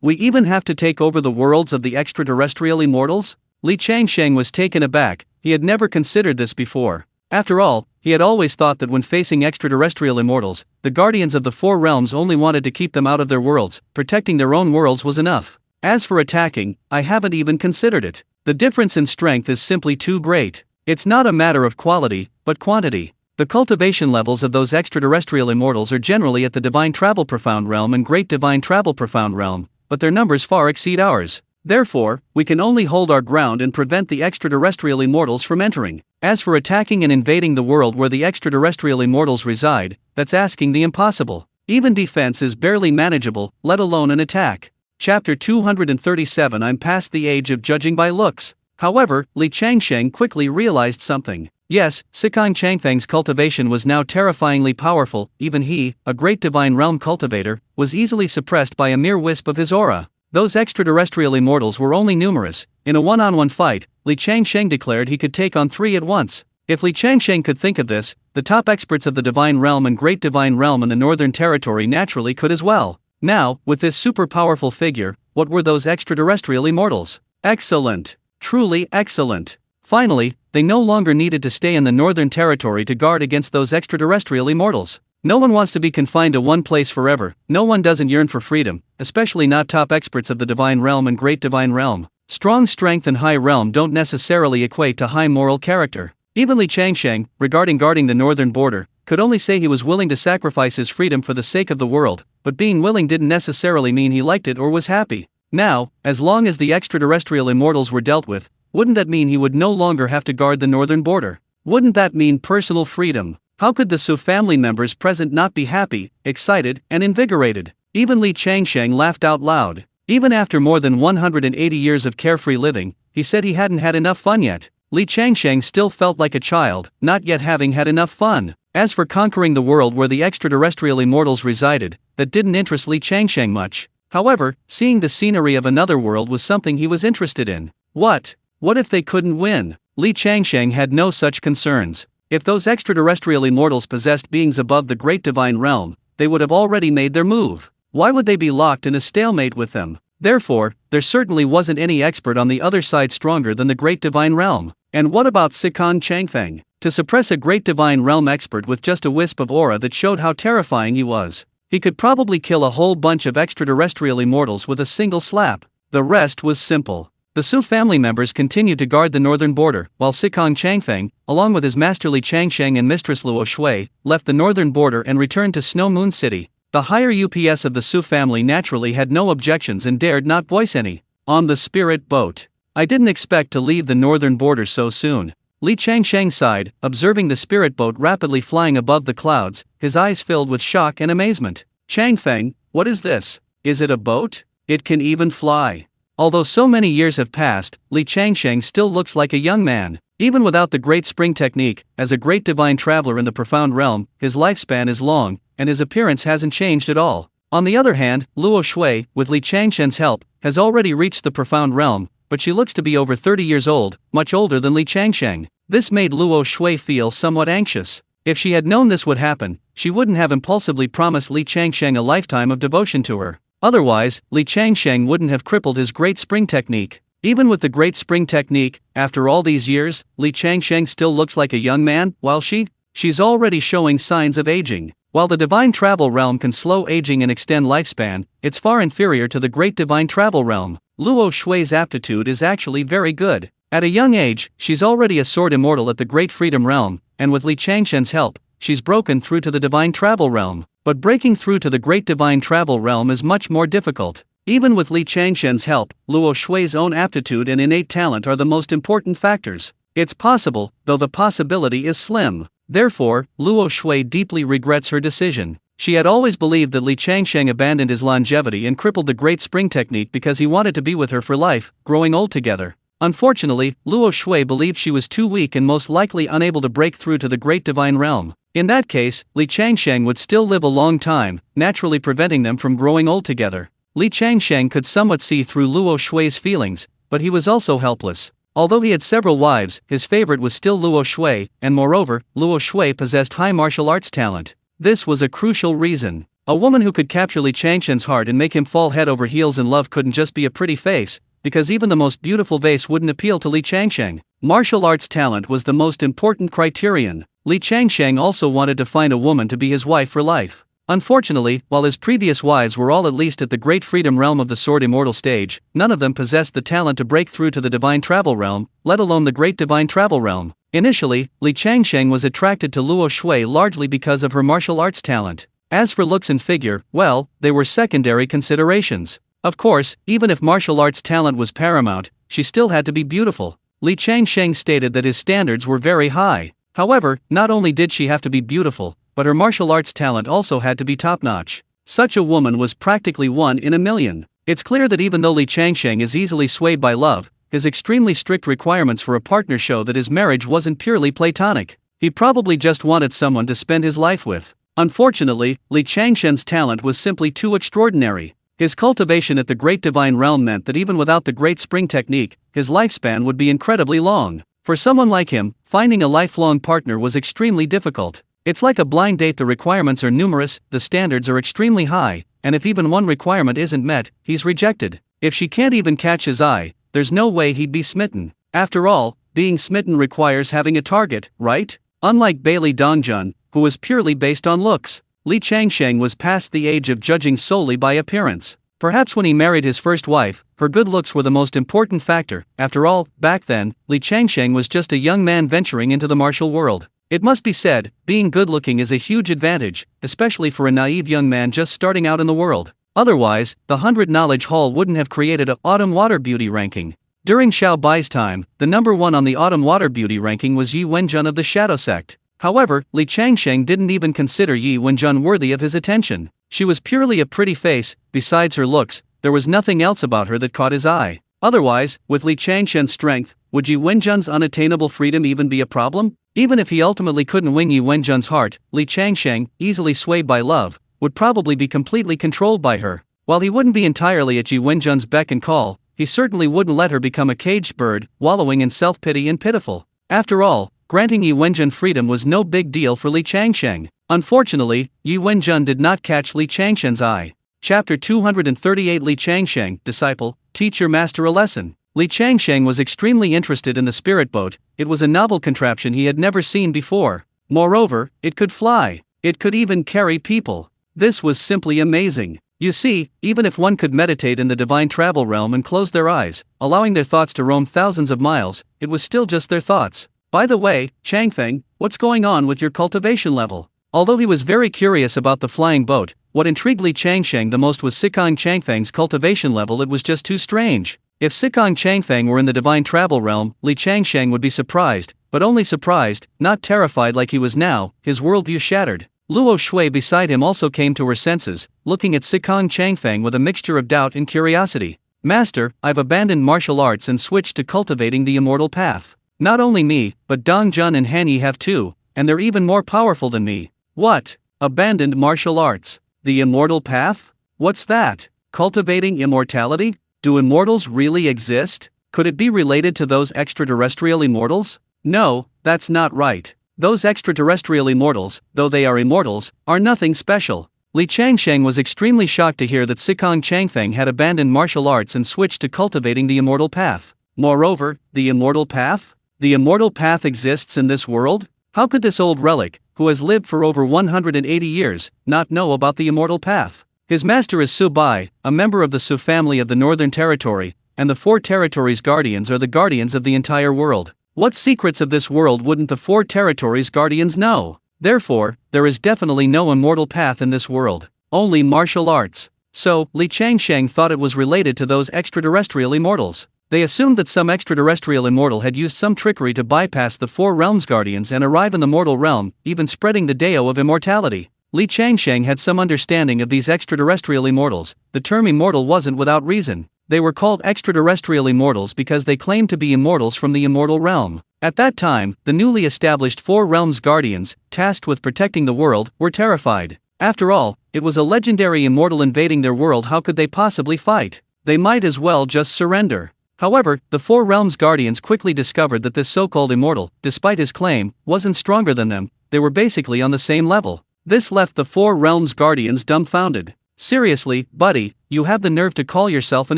We even have to take over the worlds of the extraterrestrial immortals? Li Changsheng was taken aback, he had never considered this before. After all, he had always thought that when facing extraterrestrial immortals, the guardians of the four realms only wanted to keep them out of their worlds, protecting their own worlds was enough. As for attacking, I haven't even considered it. The difference in strength is simply too great. It's not a matter of quality, but quantity. The cultivation levels of those extraterrestrial immortals are generally at the Divine Travel Profound Realm and Great Divine Travel Profound Realm, but their numbers far exceed ours. Therefore, we can only hold our ground and prevent the extraterrestrial immortals from entering. As for attacking and invading the world where the extraterrestrial immortals reside, that's asking the impossible. Even defense is barely manageable, let alone an attack. Chapter 237. I'm past the age of judging by looks. However, Li Changsheng quickly realized something. Yes, Sikong Changfeng's cultivation was now terrifyingly powerful, even he, a great divine realm cultivator, was easily suppressed by a mere wisp of his aura. Those extraterrestrial immortals were only numerous. In a one-on-one fight, Li Changsheng declared he could take on three at once. If Li Changsheng could think of this, the top experts of the Divine Realm and Great Divine Realm in the Northern Territory naturally could as well. Now, with this super powerful figure, what were those extraterrestrial immortals? Excellent. Truly excellent. Finally, they no longer needed to stay in the Northern Territory to guard against those extraterrestrial immortals. No one wants to be confined to one place forever, no one doesn't yearn for freedom, especially not top experts of the Divine Realm and Great Divine Realm. Strong strength and high realm don't necessarily equate to high moral character. Even Li Changsheng, regarding guarding the northern border, could only say he was willing to sacrifice his freedom for the sake of the world, but being willing didn't necessarily mean he liked it or was happy. Now, as long as the extraterrestrial immortals were dealt with, wouldn't that mean he would no longer have to guard the northern border? Wouldn't that mean personal freedom? How could the Su family members present not be happy, excited, and invigorated? Even Li Changsheng laughed out loud. Even after more than 180 years of carefree living, he said he hadn't had enough fun yet. Li Changsheng still felt like a child, not yet having had enough fun. As for conquering the world where the extraterrestrial immortals resided, that didn't interest Li Changsheng much. However, seeing the scenery of another world was something he was interested in. What if they couldn't win? Li Changsheng had no such concerns. If those extraterrestrial immortals possessed beings above the Great Divine Realm, they would have already made their move. Why would they be locked in a stalemate with them? Therefore, there certainly wasn't any expert on the other side stronger than the Great Divine Realm. And what about Sikong Changfeng? To suppress a Great Divine Realm expert with just a wisp of aura that showed how terrifying he was. He could probably kill a whole bunch of extraterrestrial immortals with a single slap. The rest was simple. The Su family members continued to guard the northern border, while Sikong Changfeng, along with his master Li Changsheng and mistress Luo Shui, left the northern border and returned to Snow Moon City. The higher UPS of the Su family naturally had no objections and dared not voice any. On the spirit boat. I didn't expect to leave the northern border so soon. Li Changsheng sighed, observing the spirit boat rapidly flying above the clouds, his eyes filled with shock and amazement. Changfeng, what is this? Is it a boat? It can even fly. Although so many years have passed, Li Changsheng still looks like a young man. Even without the Great Spring Technique, as a great divine traveler in the profound realm, his lifespan is long, and his appearance hasn't changed at all. On the other hand, Luo Shui, with Li Changsheng's help, has already reached the profound realm, but she looks to be over 30 years old, much older than Li Changsheng. This made Luo Shui feel somewhat anxious. If she had known this would happen, she wouldn't have impulsively promised Li Changsheng a lifetime of devotion to her. Otherwise, Li Changsheng wouldn't have crippled his Great Spring Technique. Even with the great spring technique, after all these years, Li Changsheng still looks like a young man, while she's already showing signs of aging. While the divine travel realm can slow aging and extend lifespan, it's far inferior to the great divine travel realm. Luo Shui's aptitude is actually very good. At a young age, she's already a sword immortal at the great freedom realm, and with Li Changshen's help, she's broken through to the divine travel realm. But breaking through to the great divine travel realm is much more difficult. Even with Li Changshen's help, Luo Shui's own aptitude and innate talent are the most important factors. It's possible, though the possibility is slim. Therefore, Luo Shui deeply regrets her decision. She had always believed that Li Changsheng abandoned his longevity and crippled the great spring technique because he wanted to be with her for life, growing old together. Unfortunately, Luo Shui believed she was too weak and most likely unable to break through to the great divine realm. In that case, Li Changsheng would still live a long time, naturally preventing them from growing old together. Li Changsheng could somewhat see through Luo Shui's feelings, but he was also helpless. Although he had several wives, his favorite was still Luo Shui, and moreover, Luo Shui possessed high martial arts talent. This was a crucial reason. A woman who could capture Li Changshen's heart and make him fall head over heels in love couldn't just be a pretty face, because even the most beautiful vase wouldn't appeal to Li Changsheng. Martial arts talent was the most important criterion. Li Changsheng also wanted to find a woman to be his wife for life. Unfortunately, while his previous wives were all at least at the great freedom realm of the sword immortal stage, none of them possessed the talent to break through to the divine travel realm, let alone the great divine travel realm. Initially, Li Changsheng was attracted to Luo Shui largely because of her martial arts talent. As for looks and figure, well, they were secondary considerations. Of course, even if martial arts talent was paramount, she still had to be beautiful. Li Changsheng stated that his standards were very high. However, not only did she have to be beautiful, but her martial arts talent also had to be top-notch. Such a woman was practically one in a million. It's clear that even though Li Changsheng is easily swayed by love, his extremely strict requirements for a partner show that his marriage wasn't purely platonic. He probably just wanted someone to spend his life with. Unfortunately, Li Changshen's talent was simply too extraordinary. His cultivation at the great divine realm meant that even without the great spring technique, his lifespan would be incredibly long. For someone like him, finding a lifelong partner was extremely difficult. It's like a blind date. The requirements are numerous, the standards are extremely high, and if even one requirement isn't met, he's rejected. If she can't even catch his eye, there's no way he'd be smitten. After all, being smitten requires having a target, right? Unlike Bailey Dongjun, who was purely based on looks, Li Changsheng was past the age of judging solely by appearance. Perhaps when he married his first wife, her good looks were the most important factor. After all, back then, Li Changsheng was just a young man venturing into the martial world. It must be said, being good-looking is a huge advantage, especially for a naive young man just starting out in the world. Otherwise, the 100 Knowledge Hall wouldn't have created a Autumn Water Beauty ranking. During Xiao Bai's time, the number one on the Autumn Water Beauty ranking was Yi Wenjun of the Shadow Sect. However, Li Changsheng didn't even consider Yi Wenjun worthy of his attention. She was purely a pretty face. Besides her looks, there was nothing else about her that caught his eye. Otherwise, with Li Changshen's strength, would Yi Wenjun's unattainable freedom even be a problem? Even if he ultimately couldn't win Yi Wenjun's heart, Li Changsheng, easily swayed by love, would probably be completely controlled by her. While he wouldn't be entirely at Yi Wenjun's beck and call, he certainly wouldn't let her become a caged bird, wallowing in self-pity and pitiful. After all, granting Yi Wenjun freedom was no big deal for Li Changsheng. Unfortunately, Yi Wenjun did not catch Li Changshen's eye. Chapter 238 Li Changsheng, Disciple, Teach your master a lesson. Li Changsheng was extremely interested in the spirit boat. It was a novel contraption he had never seen before. Moreover, it could fly. It could even carry people. This was simply amazing. You see, even if one could meditate in the divine travel realm and close their eyes, allowing their thoughts to roam thousands of miles, it was still just their thoughts. By the way, Changfeng, what's going on with your cultivation level? Although he was very curious about the flying boat, what intrigued Li Changsheng the most was Sikong Changfeng's cultivation level. It was just too strange. If Sikong Changfeng were in the divine travel realm, Li Changsheng would be surprised, but only surprised, not terrified like he was now. His worldview shattered. Luo Shui beside him also came to her senses, looking at Sikong Changfeng with a mixture of doubt and curiosity. Master, I've abandoned martial arts and switched to cultivating the immortal path. Not only me, but Dongjun and Hanyi have too, and they're even more powerful than me. What? Abandoned martial arts? The immortal path? What's that? Cultivating immortality? Do immortals really exist? Could it be related to those extraterrestrial immortals? No, that's not right. Those extraterrestrial immortals, though they are immortals, are nothing special. Li Changsheng was extremely shocked to hear that Sikong Changfeng had abandoned martial arts and switched to cultivating the immortal path. Moreover, the immortal path? The immortal path exists in this world? How could this old relic, who has lived for over 180 years, not know about the immortal path? His master is Su Bai, a member of the Su family of the Northern Territory, and the 4 territories' guardians are the guardians of the entire world. What secrets of this world wouldn't the 4 territories' guardians know? Therefore, there is definitely no immortal path in this world, only martial arts. So, Li Changsheng thought it was related to those extraterrestrial immortals. They assumed that some extraterrestrial immortal had used some trickery to bypass the 4 realms guardians and arrive in the mortal realm, even spreading the Dao of immortality. Li Changsheng had some understanding of these extraterrestrial immortals. The term immortal wasn't without reason. They were called extraterrestrial immortals because they claimed to be immortals from the immortal realm. At that time, the newly established 4 realms guardians, tasked with protecting the world, were terrified. After all, it was a legendary immortal invading their world. How could they possibly fight? They might as well just surrender. However, the 4 realms guardians quickly discovered that this so-called immortal, despite his claim, wasn't stronger than them. They were basically on the same level. This left the 4 realms guardians dumbfounded. Seriously, buddy, you have the nerve to call yourself an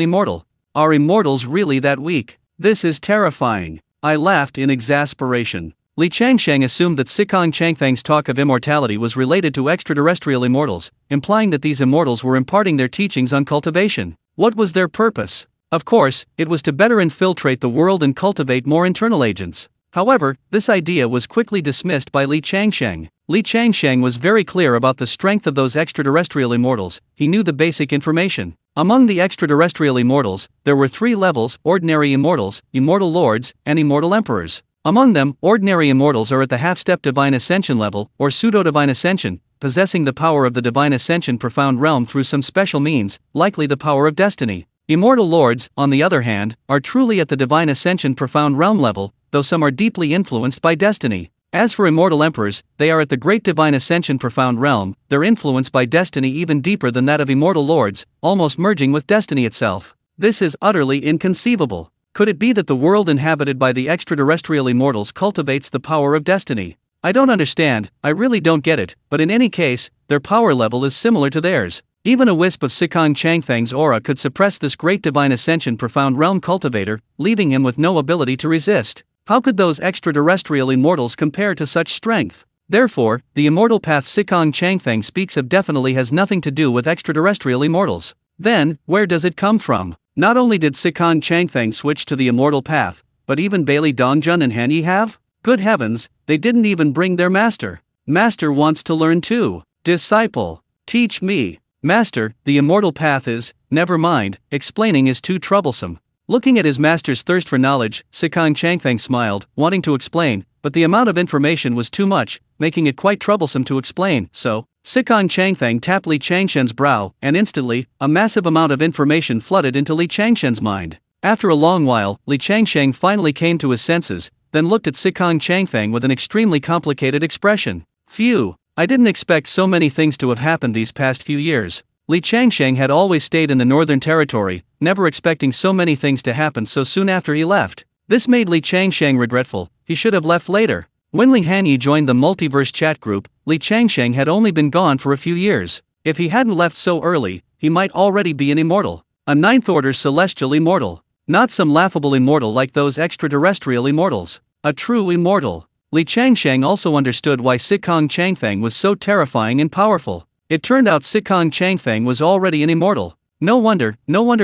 immortal? Are immortals really that weak? This is terrifying. I laughed in exasperation. Li Changsheng assumed that Sikong Changfeng's talk of immortality was related to extraterrestrial immortals, implying that these immortals were imparting their teachings on cultivation. What was their purpose? Of course, it was to better infiltrate the world and cultivate more internal agents. However, this idea was quickly dismissed by Li Changsheng. Li Changsheng was very clear about the strength of those extraterrestrial immortals. He knew the basic information. Among the extraterrestrial immortals, there were 3 levels: ordinary immortals, immortal lords, and immortal emperors. Among them, ordinary immortals are at the half-step divine ascension level, or pseudo-divine ascension, possessing the power of the divine ascension profound realm through some special means, likely the power of destiny. Immortal lords, on the other hand, are truly at the divine ascension profound realm level, though some are deeply influenced by destiny. As for immortal emperors, they are at the great divine ascension profound realm, their influence by destiny even deeper than that of immortal lords, almost merging with destiny itself. This is utterly inconceivable. Could it be that the world inhabited by the extraterrestrial immortals cultivates the power of destiny? I don't understand, I really don't get it, but in any case, their power level is similar to theirs. Even a wisp of Sikong Changfeng's aura could suppress this great divine ascension profound realm cultivator, leaving him with no ability to resist. How could those extraterrestrial immortals compare to such strength? Therefore, the immortal path Sikong Changfeng speaks of definitely has nothing to do with extraterrestrial immortals. Then, where does it come from? Not only did Sikong Changfeng switch to the immortal path, but even Bailey Dongjun and Han Yi have? Good heavens, they didn't even bring their master. Master wants to learn too. Disciple, teach me. Master, the immortal path is, never mind, explaining is too troublesome. Looking at his master's thirst for knowledge, Sikong Changfeng smiled, wanting to explain, but the amount of information was too much, making it quite troublesome to explain. So, Sikong Changfeng tapped Li Changshen's brow, and instantly, a massive amount of information flooded into Li Changshen's mind. After a long while, Li Changsheng finally came to his senses, then looked at Sikong Changfeng with an extremely complicated expression. Phew, I didn't expect so many things to have happened these past few years. Li Changsheng had always stayed in the Northern Territory, never expecting so many things to happen so soon after he left. This made Li Changsheng regretful. He should have left later. When Li Hanyi joined the multiverse chat group, Li Changsheng had only been gone for a few years. If he hadn't left so early, he might already be an immortal. A 9th-order celestial immortal. Not some laughable immortal like those extraterrestrial immortals. A true immortal. Li Changsheng also understood why Sikong Changfeng was so terrifying and powerful. It turned out Sikong Changfeng was already an immortal. No wonder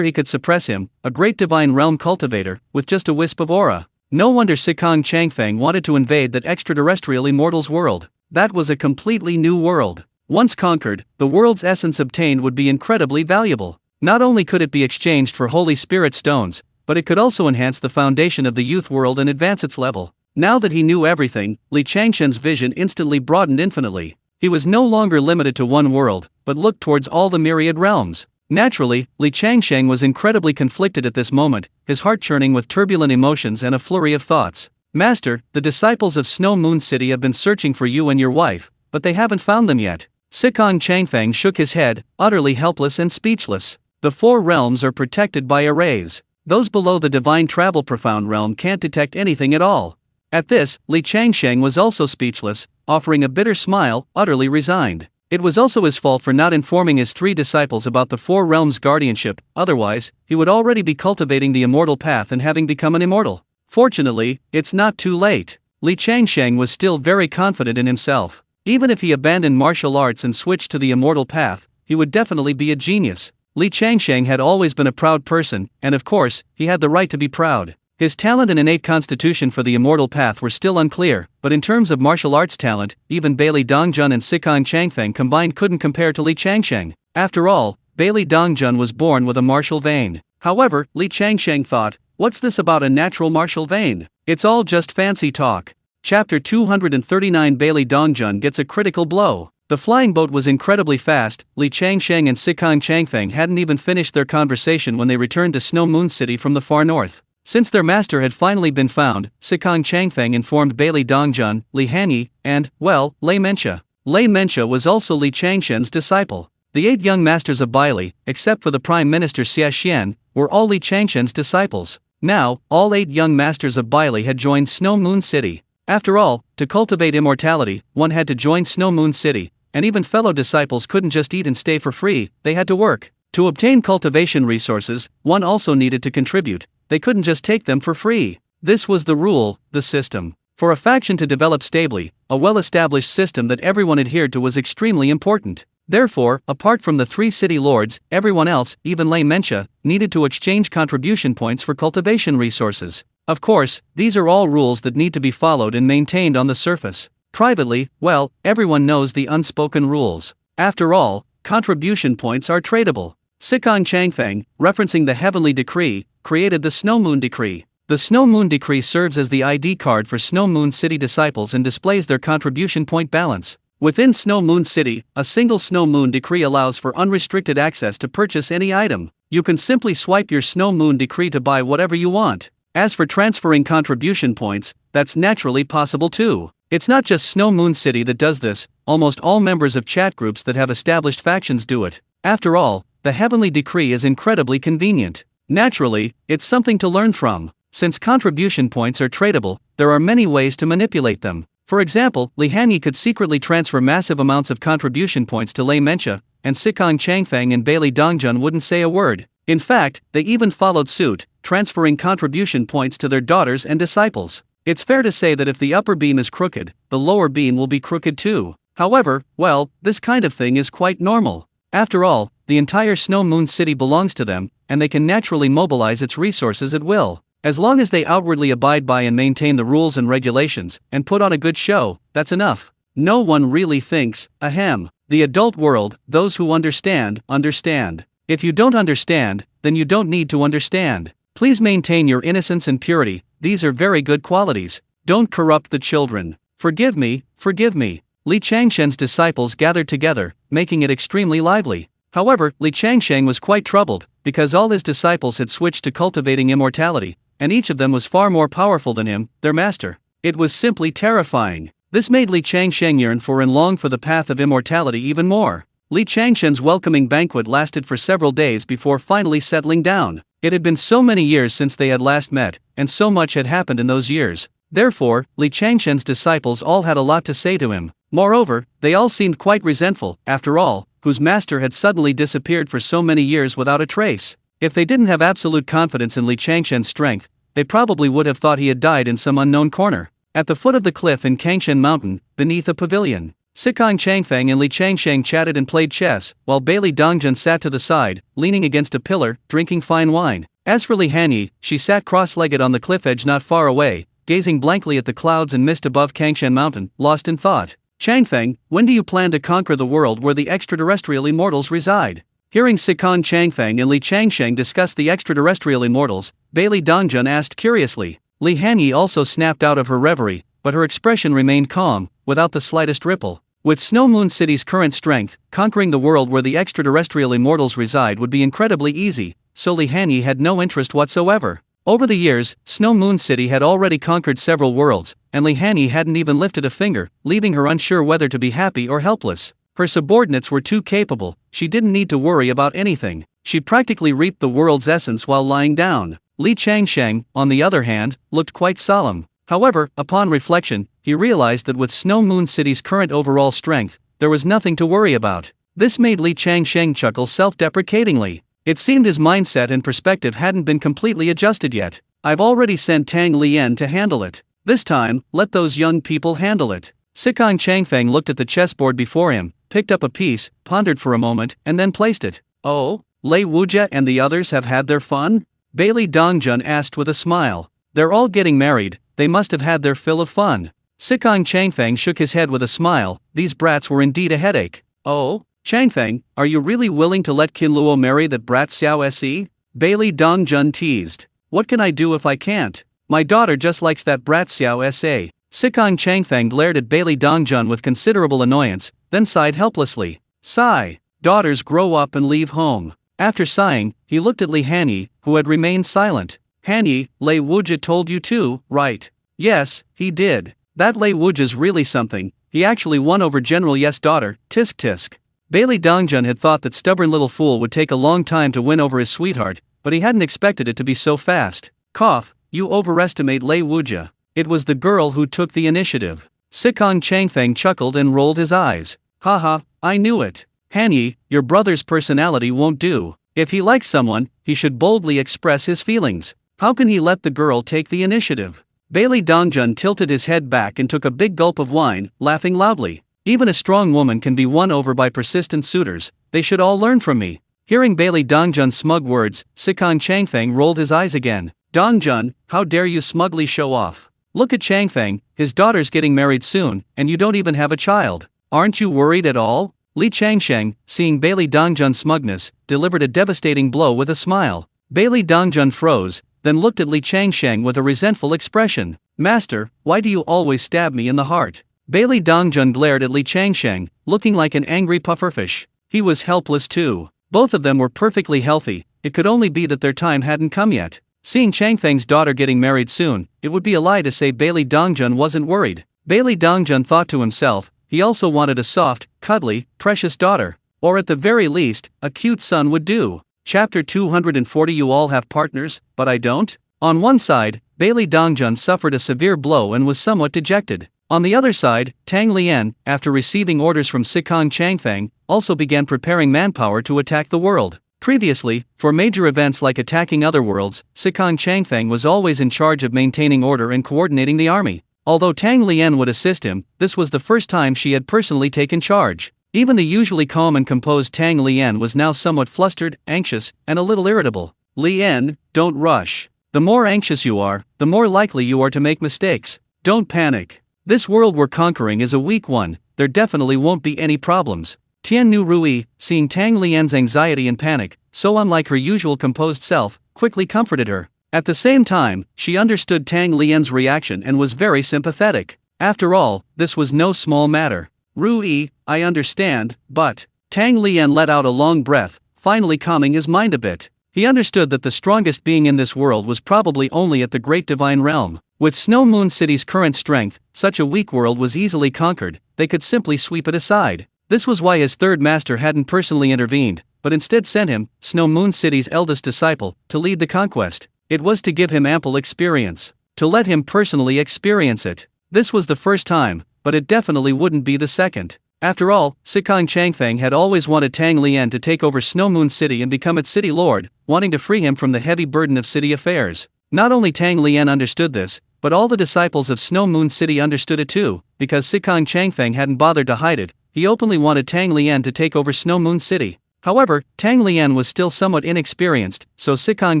he could suppress him, a great divine realm cultivator, with just a wisp of aura. No wonder Sikong Changfeng wanted to invade that extraterrestrial immortal's world. That was a completely new world. Once conquered, the world's essence obtained would be incredibly valuable. Not only could it be exchanged for Holy Spirit stones, but it could also enhance the foundation of the youth world and advance its level. Now that he knew everything, Li Changshen's vision instantly broadened infinitely. He was no longer limited to one world, but looked towards all the myriad realms. Naturally, Li Changsheng was incredibly conflicted at this moment, his heart churning with turbulent emotions and a flurry of thoughts. Master, the disciples of Snow Moon City have been searching for you and your wife, but they haven't found them yet. Sikong Changfeng shook his head, utterly helpless and speechless. The 4 realms are protected by arrays. Those below the divine travel profound realm can't detect anything at all. At this, Li Changsheng was also speechless, offering a bitter smile, utterly resigned. It was also his fault for not informing his 3 disciples about the 4 realms guardianship, otherwise, he would already be cultivating the immortal path and having become an immortal. Fortunately, it's not too late. Li Changsheng was still very confident in himself. Even if he abandoned martial arts and switched to the immortal path, he would definitely be a genius. Li Changsheng had always been a proud person, and of course, he had the right to be proud. His talent and innate constitution for the immortal path were still unclear, but in terms of martial arts talent, even Bai Dongjun and Sikong Changfeng combined couldn't compare to Li Changsheng. After all, Bai Dongjun was born with a martial vein. However, Li Changsheng thought, what's this about a natural martial vein? It's all just fancy talk. Chapter 239 Bai Dongjun gets a critical blow. The flying boat was incredibly fast. Li Changsheng and Sikong Changfeng hadn't even finished their conversation when they returned to Snow Moon City from the far north. Since their master had finally been found, Sikong Changfeng informed Bai Dongjun, Li Hanyi, and, well, Lei Menxia. Lei Menxia was also Li Changshen's disciple. The 8 young masters of Baili, except for the Prime Minister Xia Xian, were all Li Changshen's disciples. Now, all 8 young masters of Baili had joined Snow Moon City. After all, to cultivate immortality, one had to join Snow Moon City, and even fellow disciples couldn't just eat and stay for free, they had to work. To obtain cultivation resources, one also needed to contribute. They couldn't just take them for free. This was the rule, the system. For a faction to develop stably, a well-established system that everyone adhered to was extremely important. Therefore, apart from the 3 city lords, everyone else, even Lei Menxia, needed to exchange contribution points for cultivation resources. Of course, these are all rules that need to be followed and maintained on the surface. Privately, well, everyone knows the unspoken rules. After all, contribution points are tradable. Sikong Changfeng, referencing the Heavenly Decree, created the Snow Moon Decree. The Snow Moon Decree serves as the ID card for Snow Moon City disciples and displays their contribution point balance. Within Snow Moon City, a single Snow Moon Decree allows for unrestricted access to purchase any item. You can simply swipe your Snow Moon Decree to buy whatever you want. As for transferring contribution points, that's naturally possible too. It's not just Snow Moon City that does this, almost all members of chat groups that have established factions do it. After all, the Heavenly Decree is incredibly convenient. Naturally, it's something to learn from. Since contribution points are tradable, there are many ways to manipulate them. For example, Li Hanyi could secretly transfer massive amounts of contribution points to Lei Menxia, and Sikong Changfeng and Bai Dongjun wouldn't say a word. In fact, they even followed suit, transferring contribution points to their daughters and disciples. It's fair to say that if the upper beam is crooked, the lower beam will be crooked too. However, well, this kind of thing is quite normal. After all, the entire Snow Moon City belongs to them, and they can naturally mobilize its resources at will. As long as they outwardly abide by and maintain the rules and regulations, and put on a good show, that's enough. No one really thinks, ahem. The adult world, those who understand, understand. If you don't understand, then you don't need to understand. Please maintain your innocence and purity, these are very good qualities. Don't corrupt the children. Forgive me, forgive me. Li Changshen's disciples gathered together, making it extremely lively. However, Li Changsheng was quite troubled, because all his disciples had switched to cultivating immortality, and each of them was far more powerful than him, their master. It was simply terrifying. This made Li Changsheng yearn for and long for the path of immortality even more. Li Changshen's welcoming banquet lasted for several days before finally settling down. It had been so many years since they had last met, and so much had happened in those years. Therefore, Li Changshen's disciples all had a lot to say to him. Moreover, they all seemed quite resentful, after all, whose master had suddenly disappeared for so many years without a trace. If they didn't have absolute confidence in Li Changshen's strength, they probably would have thought he had died in some unknown corner. At the foot of the cliff in Kangshan Mountain, beneath a pavilion, Sikong Changfeng and Li Changsheng chatted and played chess, while Bai Dongjun sat to the side, leaning against a pillar, drinking fine wine. As for Li Hanyi, she sat cross-legged on the cliff edge not far away, gazing blankly at the clouds and mist above Kangshan Mountain, lost in thought. Changfeng, when do you plan to conquer the world where the extraterrestrial immortals reside? Hearing Sikong Changfeng and Li Changsheng discuss the extraterrestrial immortals, Bai Dongjun asked curiously. Li Hanyi also snapped out of her reverie, but her expression remained calm, without the slightest ripple. With Snow Moon City's current strength, conquering the world where the extraterrestrial immortals reside would be incredibly easy, so Li Hanyi had no interest whatsoever. Over the years, Snow Moon City had already conquered several worlds, and Li Hanyi hadn't even lifted a finger, leaving her unsure whether to be happy or helpless. Her subordinates were too capable, she didn't need to worry about anything. She practically reaped the world's essence while lying down. Li Changsheng, on the other hand, looked quite solemn. However, upon reflection, he realized that with Snow Moon City's current overall strength, there was nothing to worry about. This made Li Changsheng chuckle self-deprecatingly. It seemed his mindset and perspective hadn't been completely adjusted yet. I've already sent Tang Lian to handle it. This time, let those young people handle it. Sikong Changfeng looked at the chessboard before him, picked up a piece, pondered for a moment, and then placed it. Oh, Lei Wujia and the others have had their fun? Bailey Dongjun asked with a smile. They're all getting married, they must have had their fill of fun. Sikong Changfeng shook his head with a smile. These brats were indeed a headache. Oh, Changfeng, are you really willing to let Qinluo marry that brat Xiao Se? Bailey Dongjun teased. What can I do if I can't? My daughter just likes that brat Xiao Se. Sikong Changfeng glared at Bailey Dongjun with considerable annoyance, then sighed helplessly. Sigh. Daughters grow up and leave home. After sighing, he looked at Li Hanyi, who had remained silent. Hanyi, Lei Wujia told you too, right? Yes, he did. That Lei Wujia's really something. He actually won over General Yes' daughter, Tisk Tisk. Bailey Dongjun had thought that stubborn little fool would take a long time to win over his sweetheart, but he hadn't expected it to be so fast. Cough, you overestimate Lei Wujia. It was the girl who took the initiative. Sikong Changfeng chuckled and rolled his eyes. Haha, I knew it. Hanyi, your brother's personality won't do. If he likes someone, he should boldly express his feelings. How can he let the girl take the initiative? Bailey Dongjun tilted his head back and took a big gulp of wine, laughing loudly. Even a strong woman can be won over by persistent suitors. They should all learn from me. Hearing Bailey Dongjun's smug words, Sikong Changfeng rolled his eyes again. Dongjun, how dare you smugly show off? Look at Changfeng, his daughter's getting married soon, and you don't even have a child. Aren't you worried at all? Li Changsheng, seeing Bailey Dongjun's smugness, delivered a devastating blow with a smile. Bailey Dongjun froze, then looked at Li Changsheng with a resentful expression. Master, why do you always stab me in the heart? Bailey Dongjun glared at Li Changsheng, looking like an angry pufferfish. He was helpless too. Both of them were perfectly healthy, it could only be that their time hadn't come yet. Seeing Changfeng's daughter getting married soon, it would be a lie to say Bailey Dongjun wasn't worried. Bailey Dongjun thought to himself, he also wanted a soft, cuddly, precious daughter. Or at the very least, a cute son would do. Chapter 240. You all have partners, but I don't? On one side, Bailey Dongjun suffered a severe blow and was somewhat dejected. On the other side, Tang Lian, after receiving orders from Sikong Changfeng, also began preparing manpower to attack the world. Previously, for major events like attacking other worlds, Sikong Changfeng was always in charge of maintaining order and coordinating the army. Although Tang Lian would assist him, this was the first time she had personally taken charge. Even the usually calm and composed Tang Lian was now somewhat flustered, anxious, and a little irritable. Lian, don't rush. The more anxious you are, the more likely you are to make mistakes. Don't panic. This world we're conquering is a weak one, there definitely won't be any problems. Tian Nu Rui, seeing Tang Lian's anxiety and panic, so unlike her usual composed self, quickly comforted her. At the same time, she understood Tang Lian's reaction and was very sympathetic. After all, this was no small matter. Rui, I understand, but... Tang Lian let out a long breath, finally calming his mind a bit. He understood that the strongest being in this world was probably only at the Great Divine Realm. With Snow Moon City's current strength, such a weak world was easily conquered, they could simply sweep it aside. This was why his third master hadn't personally intervened, but instead sent him, Snow Moon City's eldest disciple, to lead the conquest. It was to give him ample experience. To let him personally experience it. This was the first time, but it definitely wouldn't be the second. After all, Sikong Changfeng had always wanted Tang Lian to take over Snow Moon City and become its city lord, wanting to free him from the heavy burden of city affairs. Not only Tang Lian understood this, but all the disciples of Snow Moon City understood it too, because Sikong Changfeng hadn't bothered to hide it. He openly wanted Tang Lian to take over Snow Moon City. However, Tang Lian was still somewhat inexperienced, so Sikong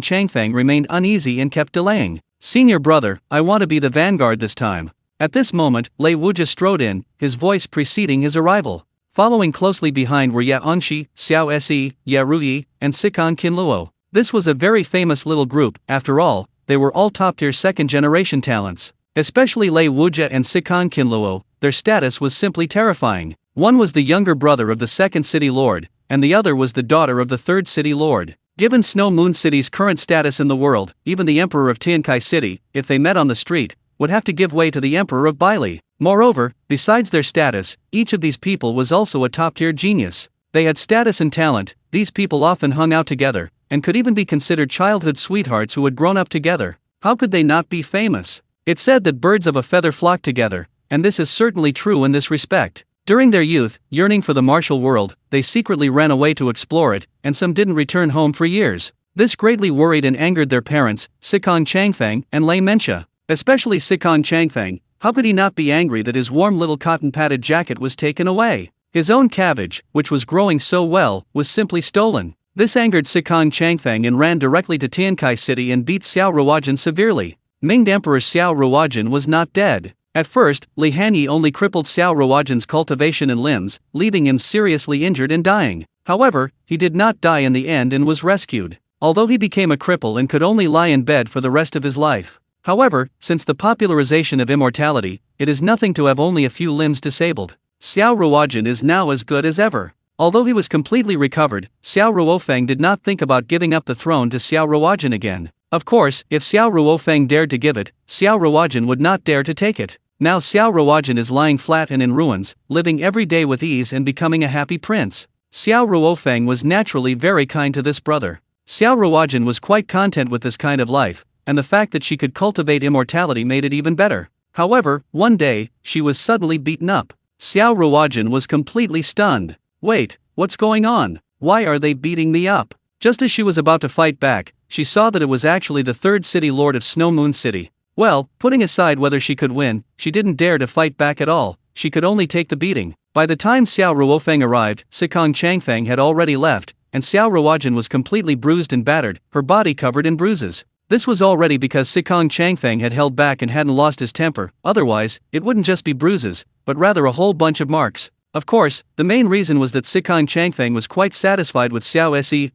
Changfeng remained uneasy and kept delaying. Senior brother, I want to be the vanguard this time. At this moment, Lei Wujia strode in, his voice preceding his arrival. Following closely behind were Ya Onshi, Xiao Se, Ya Rui, and Sikong Qinluo. This was a very famous little group, after all, they were all top-tier second-generation talents. Especially Lei Wujia and Sikong Qinluo, their status was simply terrifying. One was the younger brother of the second city lord, and the other was the daughter of the third city lord. Given Snow Moon City's current status in the world, even the emperor of Tiankai City, if they met on the street, would have to give way to the emperor of Bailey. Moreover, besides their status, each of these people was also a top-tier genius. They had status and talent, these people often hung out together, and could even be considered childhood sweethearts who had grown up together. How could they not be famous? It's said that birds of a feather flock together, and this is certainly true in this respect. During their youth, yearning for the martial world, they secretly ran away to explore it, and some didn't return home for years. This greatly worried and angered their parents, Sikong Changfeng and Lei Menxia. Especially Sikong Changfeng. How could he not be angry that his warm little cotton-padded jacket was taken away? His own cabbage, which was growing so well, was simply stolen. This angered Sikong Changfeng and ran directly to Tiankai City and beat Xiao Ruojin severely. Ming Emperor Xiao Ruojin was not dead. At first, Li Hanyi only crippled Xiao Ruojin's cultivation and limbs, leaving him seriously injured and dying. However, he did not die in the end and was rescued, although he became a cripple and could only lie in bed for the rest of his life. However, since the popularization of immortality, it is nothing to have only a few limbs disabled. Xiao Ruojin is now as good as ever. Although he was completely recovered, Xiao Ruofeng did not think about giving up the throne to Xiao Ruojin again. Of course, if Xiao Ruofeng dared to give it, Xiao Ruojin would not dare to take it. Now Xiao Ruojin is lying flat and in ruins, living every day with ease and becoming a happy prince. Xiao Ruofeng was naturally very kind to this brother. Xiao Ruojin was quite content with this kind of life, and the fact that she could cultivate immortality made it even better. However, one day, she was suddenly beaten up. Xiao Ruojin was completely stunned. Wait, what's going on? Why are they beating me up? Just as she was about to fight back, she saw that it was actually the third city lord of Snow Moon City. Well, putting aside whether she could win, she didn't dare to fight back at all, she could only take the beating. By the time Xiao Ruofeng arrived, Sikong Changfeng had already left, and Xiao Ruojin was completely bruised and battered, her body covered in bruises. This was already because Sikong Changfeng had held back and hadn't lost his temper, otherwise, it wouldn't just be bruises, but rather a whole bunch of marks. Of course, the main reason was that Sikong Changfeng was quite satisfied with Xiao Se,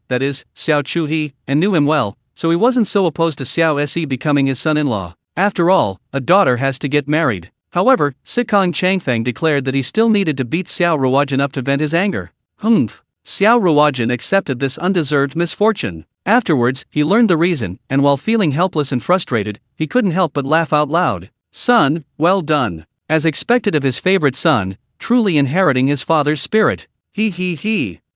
that is, Xiao Chuhe, and knew him well, so he wasn't so opposed to Xiao Se becoming his son-in-law. After all, a daughter has to get married. However, Sikong Changfeng declared that he still needed to beat Xiao Ruojin up to vent his anger. Humph. Xiao Ruojin accepted this undeserved misfortune. Afterwards, he learned the reason, and while feeling helpless and frustrated, he couldn't help but laugh out loud. Son, well done. As expected of his favorite son, truly inheriting his father's spirit. He.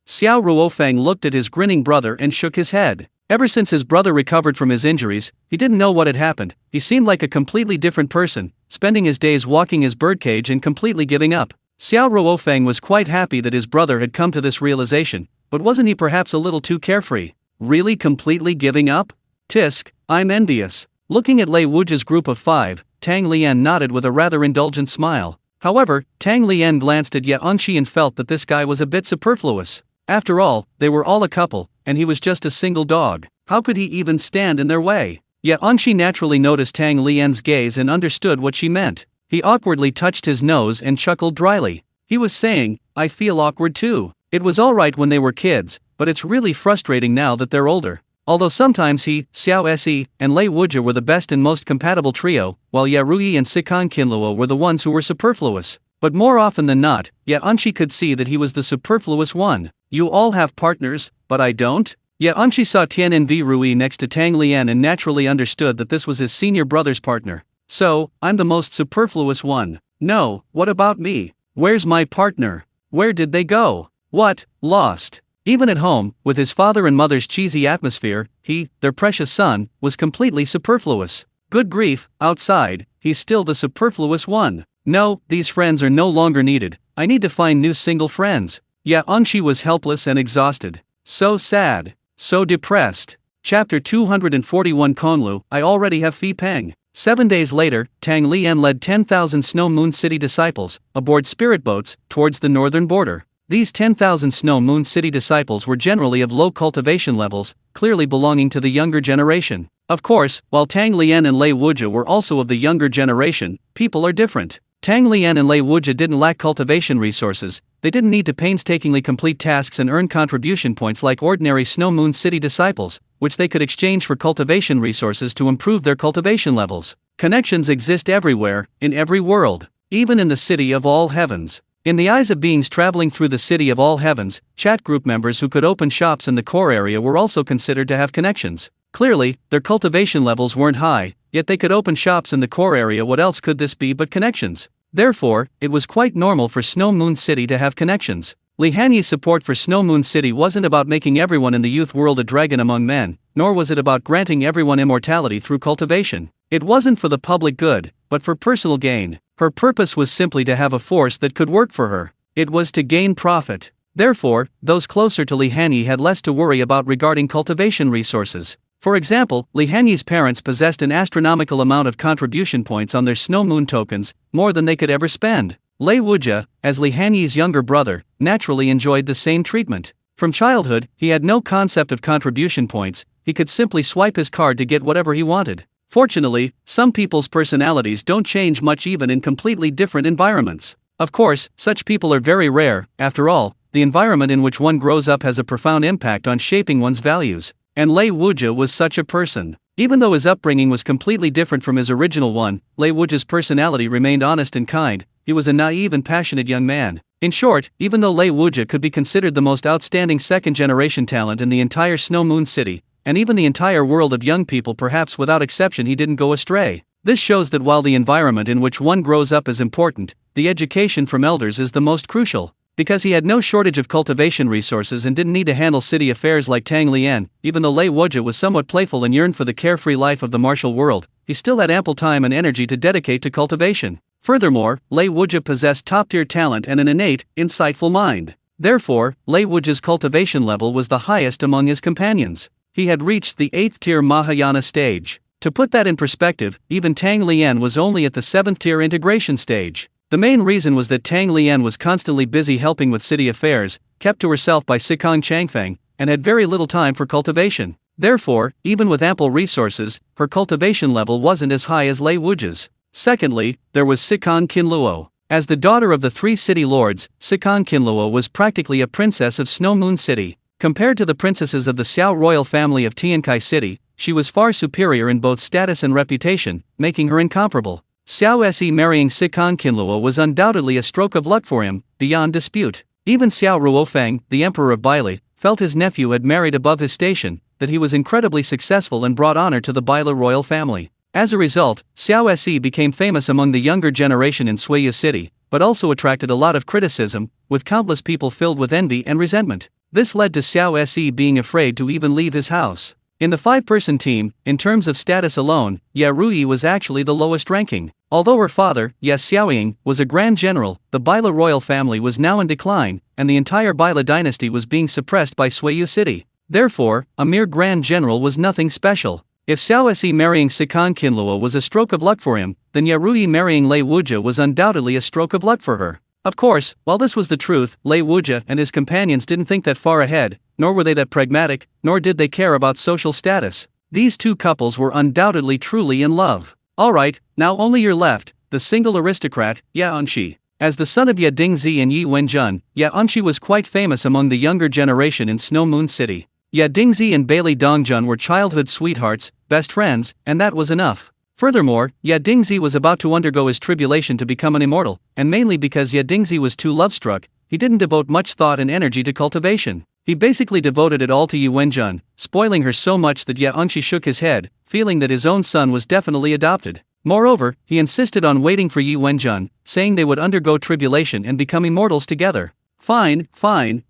Xiao Ruofeng looked at his grinning brother and shook his head. Ever since his brother recovered from his injuries, he didn't know what had happened. He seemed like a completely different person, spending his days walking his birdcage and completely giving up. Xiao Ruofeng was quite happy that his brother had come to this realization, but wasn't he perhaps a little too carefree? Really completely giving up? Tisk, I'm envious. Looking at Lei Wujia's group of 5, Tang Lian nodded with a rather indulgent smile. However, Tang Lian glanced at Ye Onshi and felt that this guy was a bit superfluous. After all, they were all a couple, and he was just a single dog. How could he even stand in their way? Ye Onshi naturally noticed Tang Lian's gaze and understood what she meant. He awkwardly touched his nose and chuckled dryly. He was saying, I feel awkward too. It was alright when they were kids, but it's really frustrating now that they're older. Although sometimes he, Xiao Se, and Lei Wujia were the best and most compatible trio, while Ye Rui and Sikong Qinluo were the ones who were superfluous. But more often than not, Ye Onshi could see that he was the superfluous one. You all have partners, but I don't? Ye Onshi saw Tianin V. Rui next to Tang Lian and naturally understood that this was his senior brother's partner. So, I'm the most superfluous one. No, what about me? Where's my partner? Where did they go? What? Lost. Even at home, with his father and mother's cheesy atmosphere, he, their precious son, was completely superfluous. Good grief, outside, he's still the superfluous one. No, these friends are no longer needed. I need to find new single friends. Ye Onshi was helpless and exhausted. So sad. So depressed. Chapter 241 Konlu, I already have Fi Peng. 7 days later, Tang Lian led 10,000 Snow Moon City disciples, aboard spirit boats, towards the northern border. These 10,000 Snow Moon City disciples were generally of low cultivation levels, clearly belonging to the younger generation. Of course, while Tang Lian and Lei Wujia were also of the younger generation, people are different. Tang Lian and Lei Wujia didn't lack cultivation resources, they didn't need to painstakingly complete tasks and earn contribution points like ordinary Snow Moon City disciples, which they could exchange for cultivation resources to improve their cultivation levels. Connections exist everywhere, in every world, even in the city of all heavens. In the eyes of beings traveling through the city of all heavens, chat group members who could open shops in the core area were also considered to have connections. Clearly, their cultivation levels weren't high, yet they could open shops in the core area. What else could this be but connections? Therefore, it was quite normal for Snow Moon City to have connections. Li Hanyi's support for Snow Moon City wasn't about making everyone in the youth world a dragon among men, nor was it about granting everyone immortality through cultivation. It wasn't for the public good, but for personal gain. Her purpose was simply to have a force that could work for her. It was to gain profit. Therefore, those closer to Li Hanyi had less to worry about regarding cultivation resources. For example, Li Hanyi's parents possessed an astronomical amount of contribution points on their snow moon tokens, more than they could ever spend. Lei Wujia, as Li Hanyi's younger brother, naturally enjoyed the same treatment. From childhood, he had no concept of contribution points, he could simply swipe his card to get whatever he wanted. Fortunately, some people's personalities don't change much even in completely different environments. Of course, such people are very rare. After all, the environment in which one grows up has a profound impact on shaping one's values. And Lei Wujia was such a person. Even though his upbringing was completely different from his original one, Lei Wujia's personality remained honest and kind. He was a naive and passionate young man. In short, even though Lei Wujia could be considered the most outstanding second-generation talent in the entire Snow Moon City, and even the entire world of young people, perhaps without exception, he didn't go astray. This shows that while the environment in which one grows up is important, the education from elders is the most crucial. Because he had no shortage of cultivation resources and didn't need to handle city affairs like Tang Lian, even though Lei Wujia was somewhat playful and yearned for the carefree life of the martial world, he still had ample time and energy to dedicate to cultivation. Furthermore, Lei Wujia possessed top-tier talent and an innate, insightful mind. Therefore, Lei Wujia's cultivation level was the highest among his companions. He had reached the 8th-tier Mahayana stage. To put that in perspective, even Tang Lian was only at the 7th-tier integration stage. The main reason was that Tang Lian was constantly busy helping with city affairs, kept to herself by Sikong Changfeng, and had very little time for cultivation. Therefore, even with ample resources, her cultivation level wasn't as high as Lei Wujia's. Secondly, there was Sikong Qinluo. As the daughter of the 3 city lords, Sikong Qinluo was practically a princess of Snow Moon City. Compared to the princesses of the Xiao royal family of Tiankai City, she was far superior in both status and reputation, making her incomparable. Xiao Se marrying Sikong Qinluo was undoubtedly a stroke of luck for him, beyond dispute. Even Xiao Ruofeng, the emperor of Baili, felt his nephew had married above his station, that he was incredibly successful and brought honor to the Baili royal family. As a result, Xiao Se became famous among the younger generation in Suiyu City, but also attracted a lot of criticism, with countless people filled with envy and resentment. This led to Xiao Se being afraid to even leave his house. In the 5-person team, in terms of status alone, Ye Ruyi was actually the lowest ranking. Although her father, Ye Xiaoying, was a grand general, the Baila royal family was now in decline, and the entire Baila dynasty was being suppressed by Suiyu City. Therefore, a mere grand general was nothing special. If Xiao Se marrying Sikong Qinluo was a stroke of luck for him, then Ye Ruyi marrying Lei Wujia was undoubtedly a stroke of luck for her. Of course, while this was the truth, Lei Wujia and his companions didn't think that far ahead, nor were they that pragmatic, nor did they care about social status. These two couples were undoubtedly truly in love. Alright, now only you're left, the single aristocrat, Ye Anshi. As the son of Ye Dingzi and Yi Wenjun, Ye Anshi was quite famous among the younger generation in Snow Moon City. Ye Dingzi and Bailey Dongjun were childhood sweethearts, best friends, and that was enough. Furthermore, Ye Dingzi was about to undergo his tribulation to become an immortal, and mainly because Ye Dingzi was too love-struck, he didn't devote much thought and energy to cultivation. He basically devoted it all to Yi Wenjun, spoiling her so much that Ye Anshi shook his head, feeling that his own son was definitely adopted. Moreover, he insisted on waiting for Yi Wenjun, saying they would undergo tribulation and become immortals together. Fine,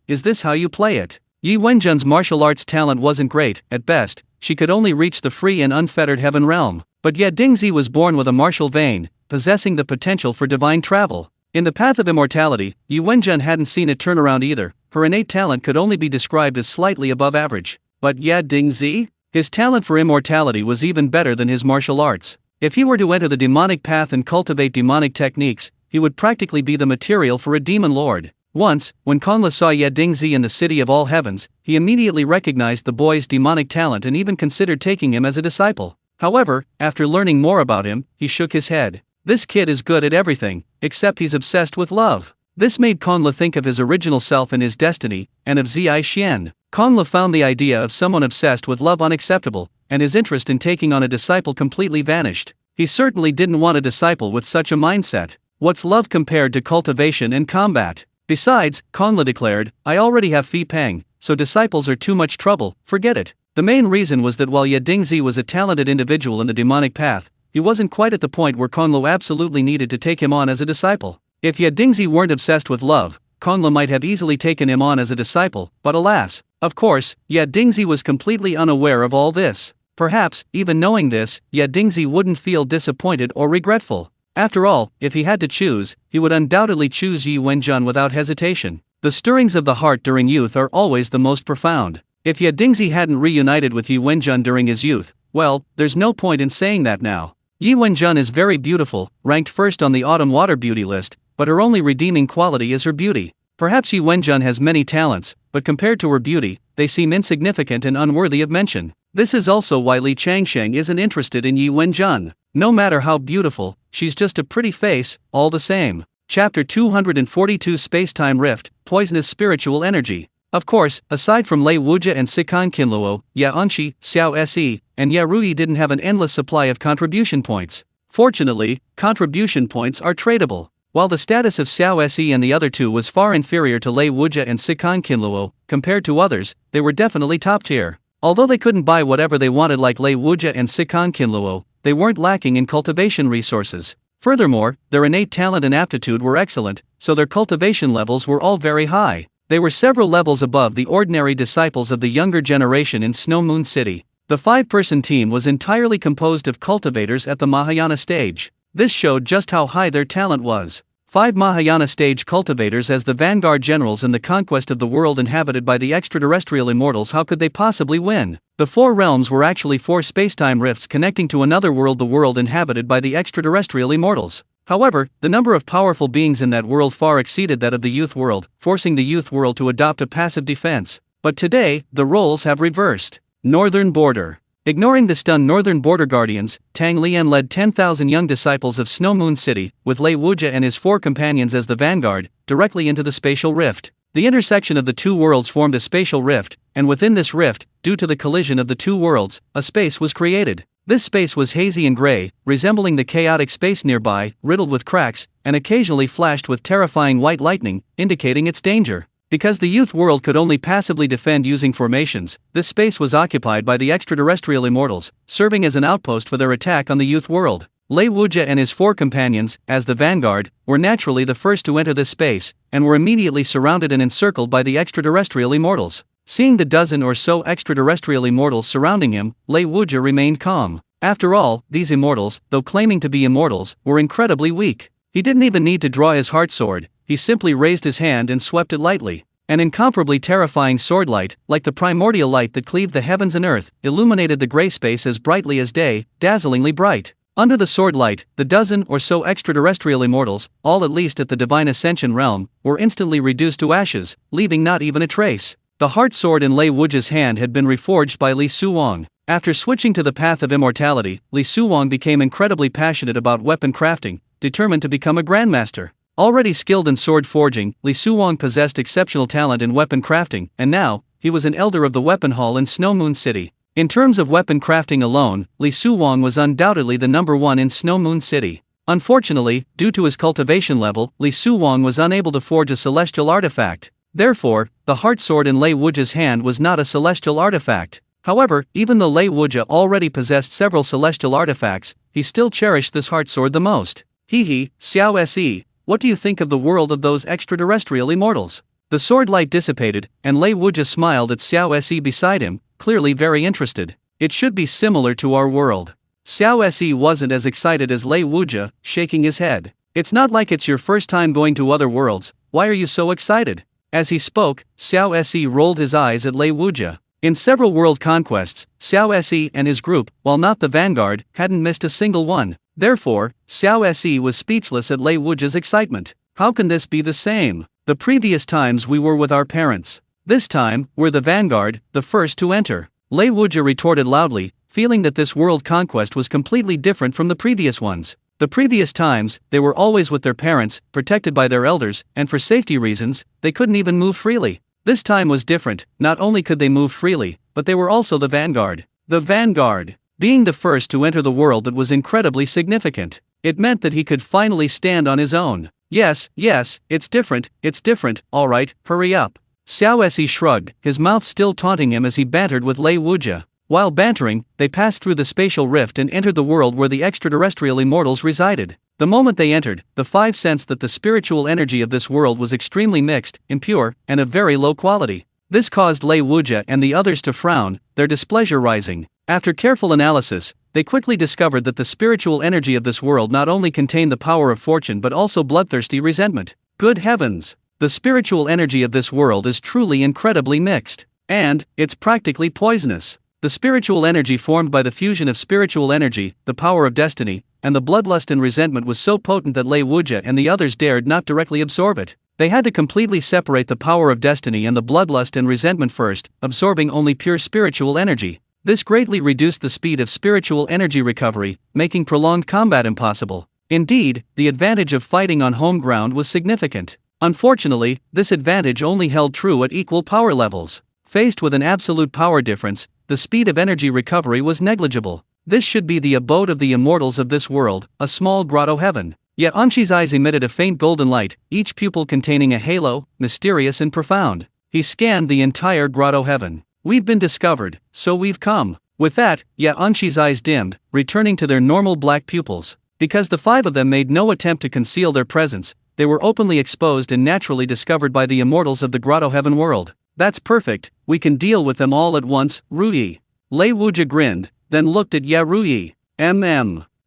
is this how you play it? Yi Wenjun's martial arts talent wasn't great, at best, she could only reach the free and unfettered heaven realm. But Ye Dingzi was born with a martial vein, possessing the potential for divine travel. In the path of immortality, Yi Wenjun hadn't seen it turn around either. Her innate talent could only be described as slightly above average. But Ye Dingzi? His talent for immortality was even better than his martial arts. If he were to enter the demonic path and cultivate demonic techniques, he would practically be the material for a demon lord. Once, when Conla saw Ye Dingzi in the City of All Heavens, he immediately recognized the boy's demonic talent and even considered taking him as a disciple. However, after learning more about him, he shook his head. This kid is good at everything, except he's obsessed with love. This made Conla think of his original self and his destiny, and of Ziai Xian. Conla found the idea of someone obsessed with love unacceptable, and his interest in taking on a disciple completely vanished. He certainly didn't want a disciple with such a mindset. What's love compared to cultivation and combat? Besides, Conla declared, I already have Fi Peng, so disciples are too much trouble, forget it. The main reason was that while Ye Dingzi was a talented individual in the demonic path, he wasn't quite at the point where Conla absolutely needed to take him on as a disciple. If Ye Dingzi weren't obsessed with love, Conla might have easily taken him on as a disciple, but alas. Of course, Ye Dingzi was completely unaware of all this. Perhaps, even knowing this, Ye Dingzi wouldn't feel disappointed or regretful. After all, if he had to choose, he would undoubtedly choose Yi Wenjun without hesitation. The stirrings of the heart during youth are always the most profound. If Yadingzi hadn't reunited with Yi Wenjun during his youth, well, there's no point in saying that now. Yi Wenjun is very beautiful, ranked first on the autumn water beauty list, but her only redeeming quality is her beauty. Perhaps Yi Wenjun has many talents, but compared to her beauty, they seem insignificant and unworthy of mention. This is also why Li Changsheng isn't interested in Yi Wenjun. No matter how beautiful, she's just a pretty face, all the same. Chapter 242 Space-Time Rift, Poisonous Spiritual Energy. Of course, aside from Lei Wuja and Sikan Kinluo, Ya Unshi, Xiao Se, and Ya Rui didn't have an endless supply of contribution points. Fortunately, contribution points are tradable. While the status of Xiao Se and the other two was far inferior to Lei Wuja and Sikan Kinluo, compared to others, they were definitely top tier. Although they couldn't buy whatever they wanted like Lei Wuja and Sikan Kinluo, they weren't lacking in cultivation resources. Furthermore, their innate talent and aptitude were excellent, so their cultivation levels were all very high. They were several levels above the ordinary disciples of the younger generation in Snow Moon City. The 5-person team was entirely composed of cultivators at the Mahayana stage. This showed just how high their talent was. 5 Mahayana stage cultivators as the vanguard generals in the conquest of the world inhabited by the extraterrestrial immortals. How could they possibly win? The 4 realms were actually 4 spacetime rifts connecting to another world, the world inhabited by the extraterrestrial immortals. However, the number of powerful beings in that world far exceeded that of the youth world, forcing the youth world to adopt a passive defense. But today, the roles have reversed. Northern Border. Ignoring the stunned Northern Border Guardians, Tang Lian led 10,000 young disciples of Snow Moon City, with Lei Wuja and his 4 companions as the vanguard, directly into the spatial rift. The intersection of the two worlds formed a spatial rift, and within this rift, due to the collision of the two worlds, a space was created. This space was hazy and gray, resembling the chaotic space nearby, riddled with cracks, and occasionally flashed with terrifying white lightning, indicating its danger. Because the youth world could only passively defend using formations, this space was occupied by the extraterrestrial immortals, serving as an outpost for their attack on the youth world. Lei Wuja and his 4 companions, as the vanguard, were naturally the first to enter this space, and were immediately surrounded and encircled by the extraterrestrial immortals. Seeing the dozen or so extraterrestrial immortals surrounding him, Lei Wuja remained calm. After all, these immortals, though claiming to be immortals, were incredibly weak. He didn't even need to draw his heart sword, he simply raised his hand and swept it lightly. An incomparably terrifying sword light, like the primordial light that cleaved the heavens and earth, illuminated the gray space as brightly as day, dazzlingly bright. Under the sword light, the dozen or so extraterrestrial immortals, all at least at the Divine Ascension realm, were instantly reduced to ashes, leaving not even a trace. The heart sword in Lei Wuja's hand had been reforged by Li Suwang. After switching to the path of immortality, Li Suwang became incredibly passionate about weapon crafting, determined to become a grandmaster. Already skilled in sword forging, Li Suwang possessed exceptional talent in weapon crafting, and now, he was an elder of the weapon hall in Snow Moon City. In terms of weapon crafting alone, Li Suwang was undoubtedly the number 1 in Snow Moon City. Unfortunately, due to his cultivation level, Li Suwang was unable to forge a celestial artifact. Therefore, the heart sword in Lei Wuja's hand was not a celestial artifact. However, even though Lei Wuja already possessed several celestial artifacts, he still cherished this heart sword the most. Xiao Se, what do you think of the world of those extraterrestrial immortals? The sword light dissipated, and Lei Wuja smiled at Xiao Se beside him, clearly very interested. It should be similar to our world. Xiao Se wasn't as excited as Lei Wuja, shaking his head. It's not like it's your first time going to other worlds, why are you so excited? As he spoke, Xiao Se rolled his eyes at Lei Wuja. In several world conquests, Xiao Se and his group, while not the vanguard, hadn't missed a single one. Therefore, Xiao Se was speechless at Lei Wuja's excitement. How can this be the same? The previous times we were with our parents. This time, we're the vanguard, the first to enter. Lei Wuja retorted loudly, feeling that this world conquest was completely different from the previous ones. The previous times, they were always with their parents, protected by their elders, and for safety reasons, they couldn't even move freely. This time was different, not only could they move freely, but they were also the vanguard. The vanguard. Being the first to enter the world that was incredibly significant. It meant that he could finally stand on his own. Yes, it's different, alright, hurry up. Xiao Se shrugged, his mouth still taunting him as he bantered with Lei Wuja. While bantering, they passed through the spatial rift and entered the world where the extraterrestrial immortals resided. The moment they entered, the 5 sensed that the spiritual energy of this world was extremely mixed, impure, and of very low quality. This caused Lei Wuja and the others to frown, their displeasure rising. After careful analysis, they quickly discovered that the spiritual energy of this world not only contained the power of fortune but also bloodthirsty resentment. Good heavens! The spiritual energy of this world is truly incredibly mixed. And, it's practically poisonous. The spiritual energy formed by the fusion of spiritual energy, the power of destiny, and the bloodlust and resentment was so potent that Lei Wuja and the others dared not directly absorb it. They had to completely separate the power of destiny and the bloodlust and resentment first, absorbing only pure spiritual energy. This greatly reduced the speed of spiritual energy recovery, making prolonged combat impossible. Indeed, the advantage of fighting on home ground was significant. Unfortunately, this advantage only held true at equal power levels. Faced with an absolute power difference, the speed of energy recovery was negligible. This should be the abode of the immortals of this world, a small grotto heaven. Yet Anshi's eyes emitted a faint golden light, each pupil containing a halo, mysterious and profound. He scanned the entire grotto heaven. We've been discovered, so we've come. With that, Anshi's eyes dimmed, returning to their normal black pupils. Because the 5 of them made no attempt to conceal their presence, they were openly exposed and naturally discovered by the immortals of the grotto heaven world. That's perfect, we can deal with them all at once, Ruyi. Lei Wuja grinned, then looked at Ruyi.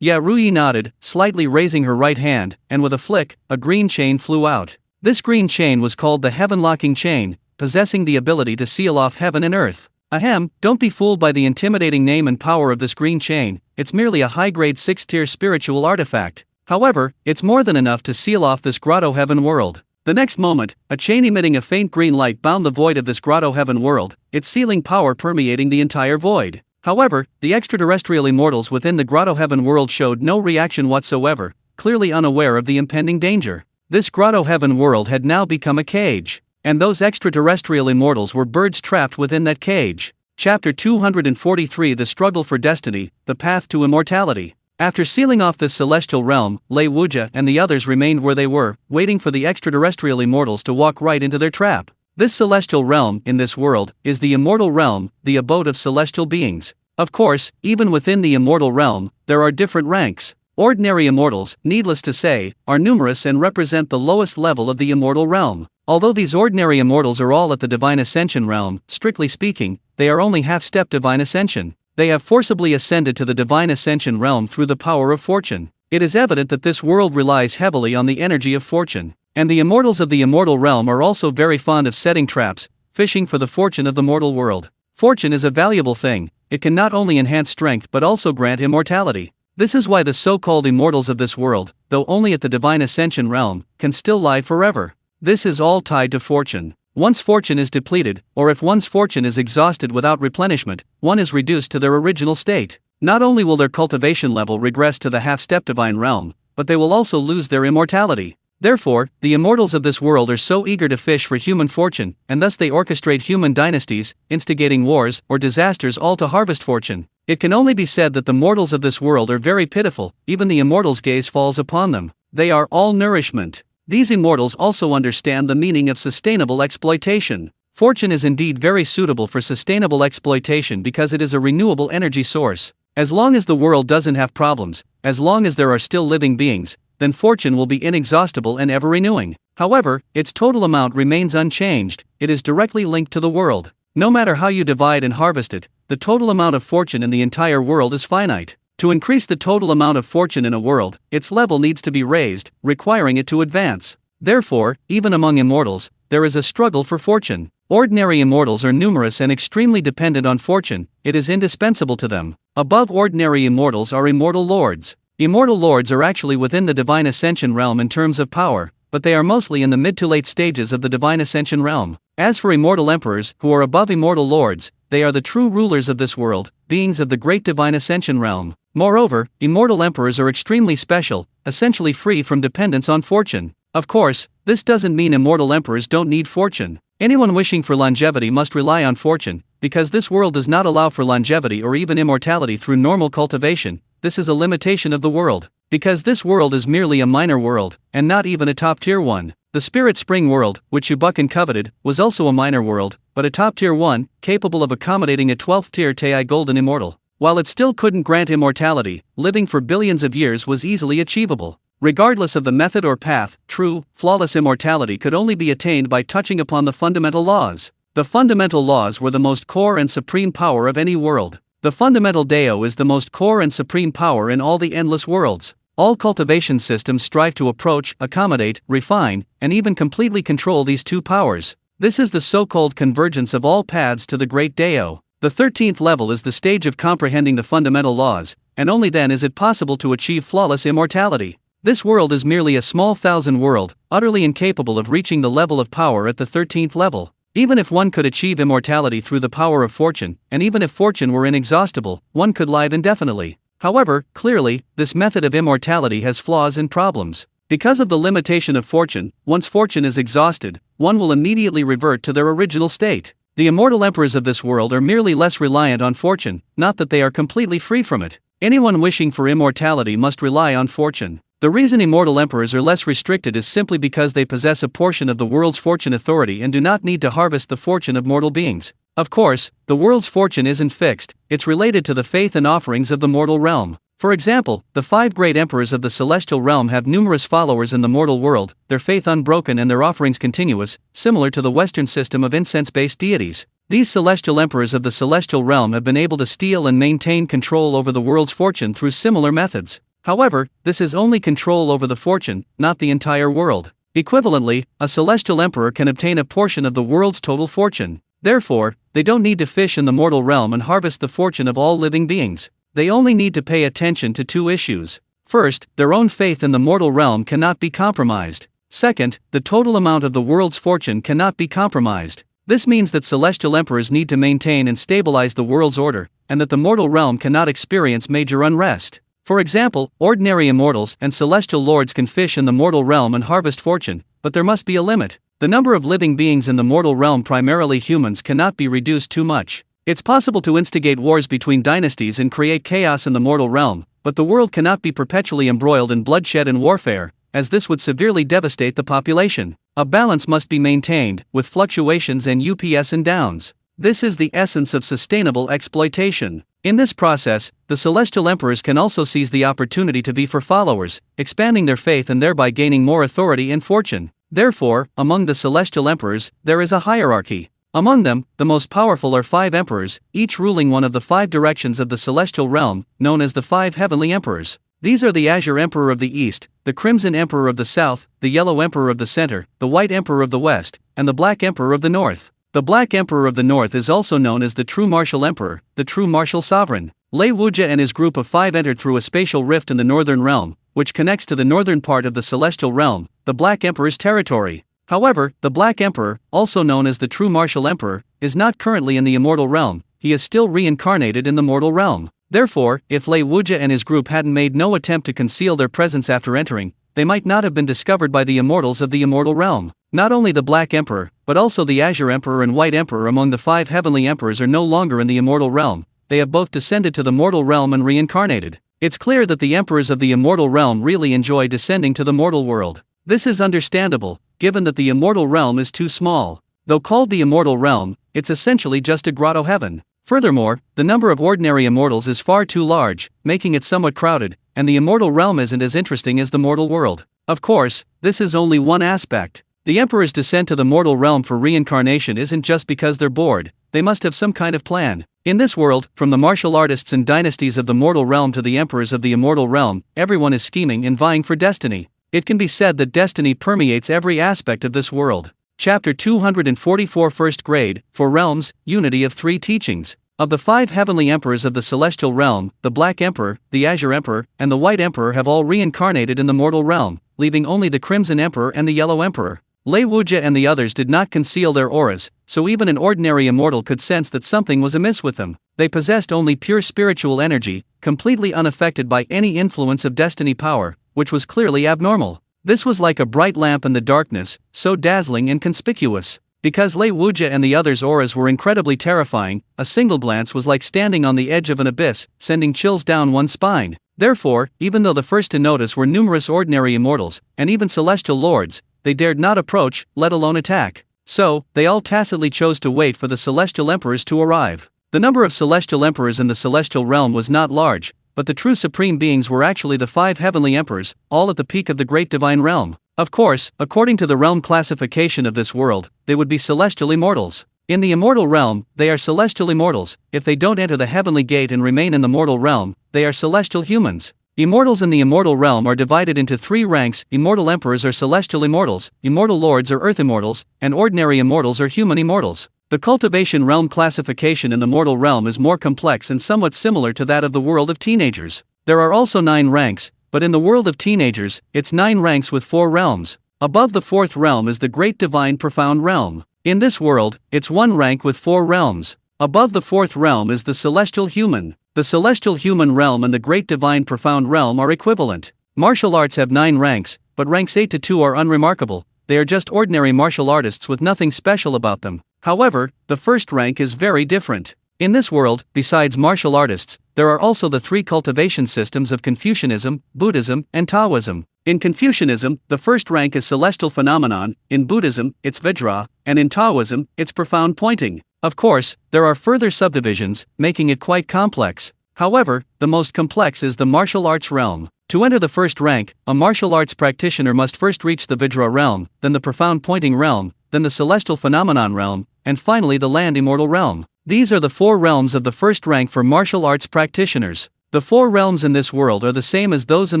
Ruyi nodded, slightly raising her right hand, and with a flick, a green chain flew out. This green chain was called the Heaven-Locking Chain, possessing the ability to seal off heaven and earth. Ahem, don't be fooled by the intimidating name and power of this green chain, it's merely a high-grade 6th-tier spiritual artifact. However, it's more than enough to seal off this grotto heaven world. The next moment, a chain emitting a faint green light bound the void of this grotto heaven world, its sealing power permeating the entire void. However, the extraterrestrial immortals within the grotto heaven world showed no reaction whatsoever, clearly unaware of the impending danger. This grotto heaven world had now become a cage, and those extraterrestrial immortals were birds trapped within that cage. Chapter 243: The Struggle for Destiny, The Path to Immortality. After sealing off this celestial realm, Lei Wuja and the others remained where they were, waiting for the extraterrestrial immortals to walk right into their trap. This celestial realm, in this world, is the immortal realm, the abode of celestial beings. Of course, even within the immortal realm, there are different ranks. Ordinary immortals, needless to say, are numerous and represent the lowest level of the immortal realm. Although these ordinary immortals are all at the Divine Ascension realm, strictly speaking, they are only half-step Divine Ascension. They have forcibly ascended to the Divine Ascension realm through the power of fortune. It is evident that this world relies heavily on the energy of fortune. And the immortals of the immortal realm are also very fond of setting traps, fishing for the fortune of the mortal world. Fortune is a valuable thing, it can not only enhance strength but also grant immortality. This is why the so-called immortals of this world, though only at the Divine Ascension realm, can still lie forever. This is all tied to fortune. Once fortune is depleted, or if one's fortune is exhausted without replenishment, one is reduced to their original state. Not only will their cultivation level regress to the half-step divine realm, but they will also lose their immortality. Therefore, the immortals of this world are so eager to fish for human fortune, and thus they orchestrate human dynasties, instigating wars or disasters all to harvest fortune. It can only be said that the mortals of this world are very pitiful, even the immortals' gaze falls upon them. They are all nourishment. These immortals also understand the meaning of sustainable exploitation. Fortune is indeed very suitable for sustainable exploitation because it is a renewable energy source. As long as the world doesn't have problems, as long as there are still living beings, then fortune will be inexhaustible and ever-renewing. However, its total amount remains unchanged, it is directly linked to the world. No matter how you divide and harvest it, the total amount of fortune in the entire world is finite. To increase the total amount of fortune in a world, its level needs to be raised, requiring it to advance. Therefore, even among immortals, there is a struggle for fortune. Ordinary immortals are numerous and extremely dependent on fortune, it is indispensable to them. Above ordinary immortals are immortal lords. Immortal lords are actually within the Divine Ascension realm in terms of power, but they are mostly in the mid to late stages of the Divine Ascension realm. As for immortal emperors, who are above immortal lords, they are the true rulers of this world, beings of the great Divine Ascension realm. Moreover, immortal emperors are extremely special, essentially free from dependence on fortune. Of course, this doesn't mean immortal emperors don't need fortune. Anyone wishing for longevity must rely on fortune, because this world does not allow for longevity or even immortality through normal cultivation. This is a limitation of the world. Because this world is merely a minor world, and not even a top-tier one. The Spirit Spring world, which Ubukan coveted, was also a minor world, but a top-tier one, capable of accommodating a 12th-tier Tei Golden Immortal. While it still couldn't grant immortality, living for billions of years was easily achievable. Regardless of the method or path, true, flawless immortality could only be attained by touching upon the fundamental laws. The fundamental laws were the most core and supreme power of any world. The fundamental Dao is the most core and supreme power in all the endless worlds. All cultivation systems strive to approach, accommodate, refine, and even completely control these two powers. This is the so-called convergence of all paths to the great Dao. The 13th level is the stage of comprehending the fundamental laws, and only then is it possible to achieve flawless immortality. This world is merely a small thousand world, utterly incapable of reaching the level of power at the 13th level. Even if one could achieve immortality through the power of fortune, and even if fortune were inexhaustible, one could live indefinitely. However, clearly, this method of immortality has flaws and problems. Because of the limitation of fortune, once fortune is exhausted, one will immediately revert to their original state. The immortal emperors of this world are merely less reliant on fortune, not that they are completely free from it. Anyone wishing for immortality must rely on fortune. The reason immortal emperors are less restricted is simply because they possess a portion of the world's fortune authority and do not need to harvest the fortune of mortal beings. Of course, the world's fortune isn't fixed, it's related to the faith and offerings of the mortal realm. For example, the 5 great emperors of the celestial realm have numerous followers in the mortal world, their faith unbroken and their offerings continuous, similar to the Western system of incense-based deities. These celestial emperors of the celestial realm have been able to steal and maintain control over the world's fortune through similar methods. However, this is only control over the fortune, not the entire world. Equivalently, a celestial emperor can obtain a portion of the world's total fortune. Therefore, they don't need to fish in the mortal realm and harvest the fortune of all living beings. They only need to pay attention to 2 issues. First, their own faith in the mortal realm cannot be compromised. Second, the total amount of the world's fortune cannot be compromised. This means that celestial emperors need to maintain and stabilize the world's order, and that the mortal realm cannot experience major unrest. For example, ordinary immortals and celestial lords can fish in the mortal realm and harvest fortune, but there must be a limit. The number of living beings in the mortal realm, primarily humans, cannot be reduced too much. It's possible to instigate wars between dynasties and create chaos in the mortal realm, but the world cannot be perpetually embroiled in bloodshed and warfare, as this would severely devastate the population. A balance must be maintained, with fluctuations and ups and downs. This is the essence of sustainable exploitation. In this process, the celestial emperors can also seize the opportunity to be for followers, expanding their faith and thereby gaining more authority and fortune. Therefore, among the celestial emperors, there is a hierarchy. Among them, the most powerful are 5 emperors, each ruling one of the 5 directions of the celestial realm, known as the 5 heavenly emperors. These are the Azure Emperor of the East, the Crimson Emperor of the South, the Yellow Emperor of the Center, the White Emperor of the West, and the Black Emperor of the North. The Black Emperor of the North is also known as the True Martial Emperor, the True Martial Sovereign. Lei Wuja and his group of 5 entered through a spatial rift in the northern realm, which connects to the northern part of the celestial realm, the Black Emperor's territory. However, the Black Emperor, also known as the True Martial Emperor, is not currently in the immortal realm, he is still reincarnated in the mortal realm. Therefore, if Lei Wuja and his group hadn't made no attempt to conceal their presence after entering, they might not have been discovered by the immortals of the immortal realm. Not only the Black Emperor, but also the Azure Emperor and White Emperor among the 5 heavenly emperors are no longer in the immortal realm, they have both descended to the mortal realm and reincarnated. It's clear that the emperors of the immortal realm really enjoy descending to the mortal world. This is understandable, given that the immortal realm is too small. Though called the immortal realm, it's essentially just a grotto heaven. Furthermore, the number of ordinary immortals is far too large, making it somewhat crowded, and the immortal realm isn't as interesting as the mortal world. Of course, this is only one aspect. The emperors descend to the mortal realm for reincarnation isn't just because they're bored, they must have some kind of plan. In this world, from the martial artists and dynasties of the mortal realm to the emperors of the immortal realm, everyone is scheming and vying for destiny. It can be said that destiny permeates every aspect of this world. Chapter 244 First Grade, for Realms, Unity of 3 Teachings. Of the 5 heavenly emperors of the celestial realm, the Black Emperor, the Azure Emperor, and the White Emperor have all reincarnated in the mortal realm, leaving only the Crimson Emperor and the Yellow Emperor. Lei Wuja and the others did not conceal their auras, so even an ordinary immortal could sense that something was amiss with them. They possessed only pure spiritual energy, completely unaffected by any influence of destiny power, which was clearly abnormal. This was like a bright lamp in the darkness, so dazzling and conspicuous. Because Lei Wuja and the others' auras were incredibly terrifying, a single glance was like standing on the edge of an abyss, sending chills down one's spine. Therefore, even though the first to notice were numerous ordinary immortals, and even celestial lords, they dared not approach, let alone attack. So, they all tacitly chose to wait for the celestial emperors to arrive. The number of celestial emperors in the celestial realm was not large, but the true supreme beings were actually the 5 heavenly emperors, all at the peak of the great divine realm. Of course, according to the realm classification of this world, they would be celestial immortals. In the immortal realm, they are celestial immortals. If they don't enter the heavenly gate and remain in the mortal realm, they are celestial humans. Immortals in the immortal realm are divided into 3 ranks: immortal emperors are celestial immortals, immortal lords are earth immortals, and ordinary immortals are human immortals. The cultivation realm classification in the mortal realm is more complex and somewhat similar to that of the world of teenagers. There are also 9 ranks, but in the world of teenagers, it's 9 ranks with 4 realms. Above the 4th realm is the great divine profound realm. In this world, it's 1 rank with 4 realms. Above the 4th realm is the celestial human. The celestial human realm and the great divine profound realm are equivalent. Martial arts have 9 ranks, but ranks 8 to 2 are unremarkable. They are just ordinary martial artists with nothing special about them. However, the first rank is very different. In this world, besides martial artists, there are also the 3 cultivation systems of Confucianism, Buddhism, and Taoism. In Confucianism, the first rank is celestial phenomenon, in Buddhism, it's Vajra, and in Taoism, it's profound pointing. Of course, there are further subdivisions, making it quite complex. However, the most complex is the martial arts realm. To enter the first rank, a martial arts practitioner must first reach the Vajra realm, then the profound pointing realm, then the celestial phenomenon realm, and finally the land immortal realm. These are the 4 realms of the first rank for martial arts practitioners. The 4 realms in this world are the same as those in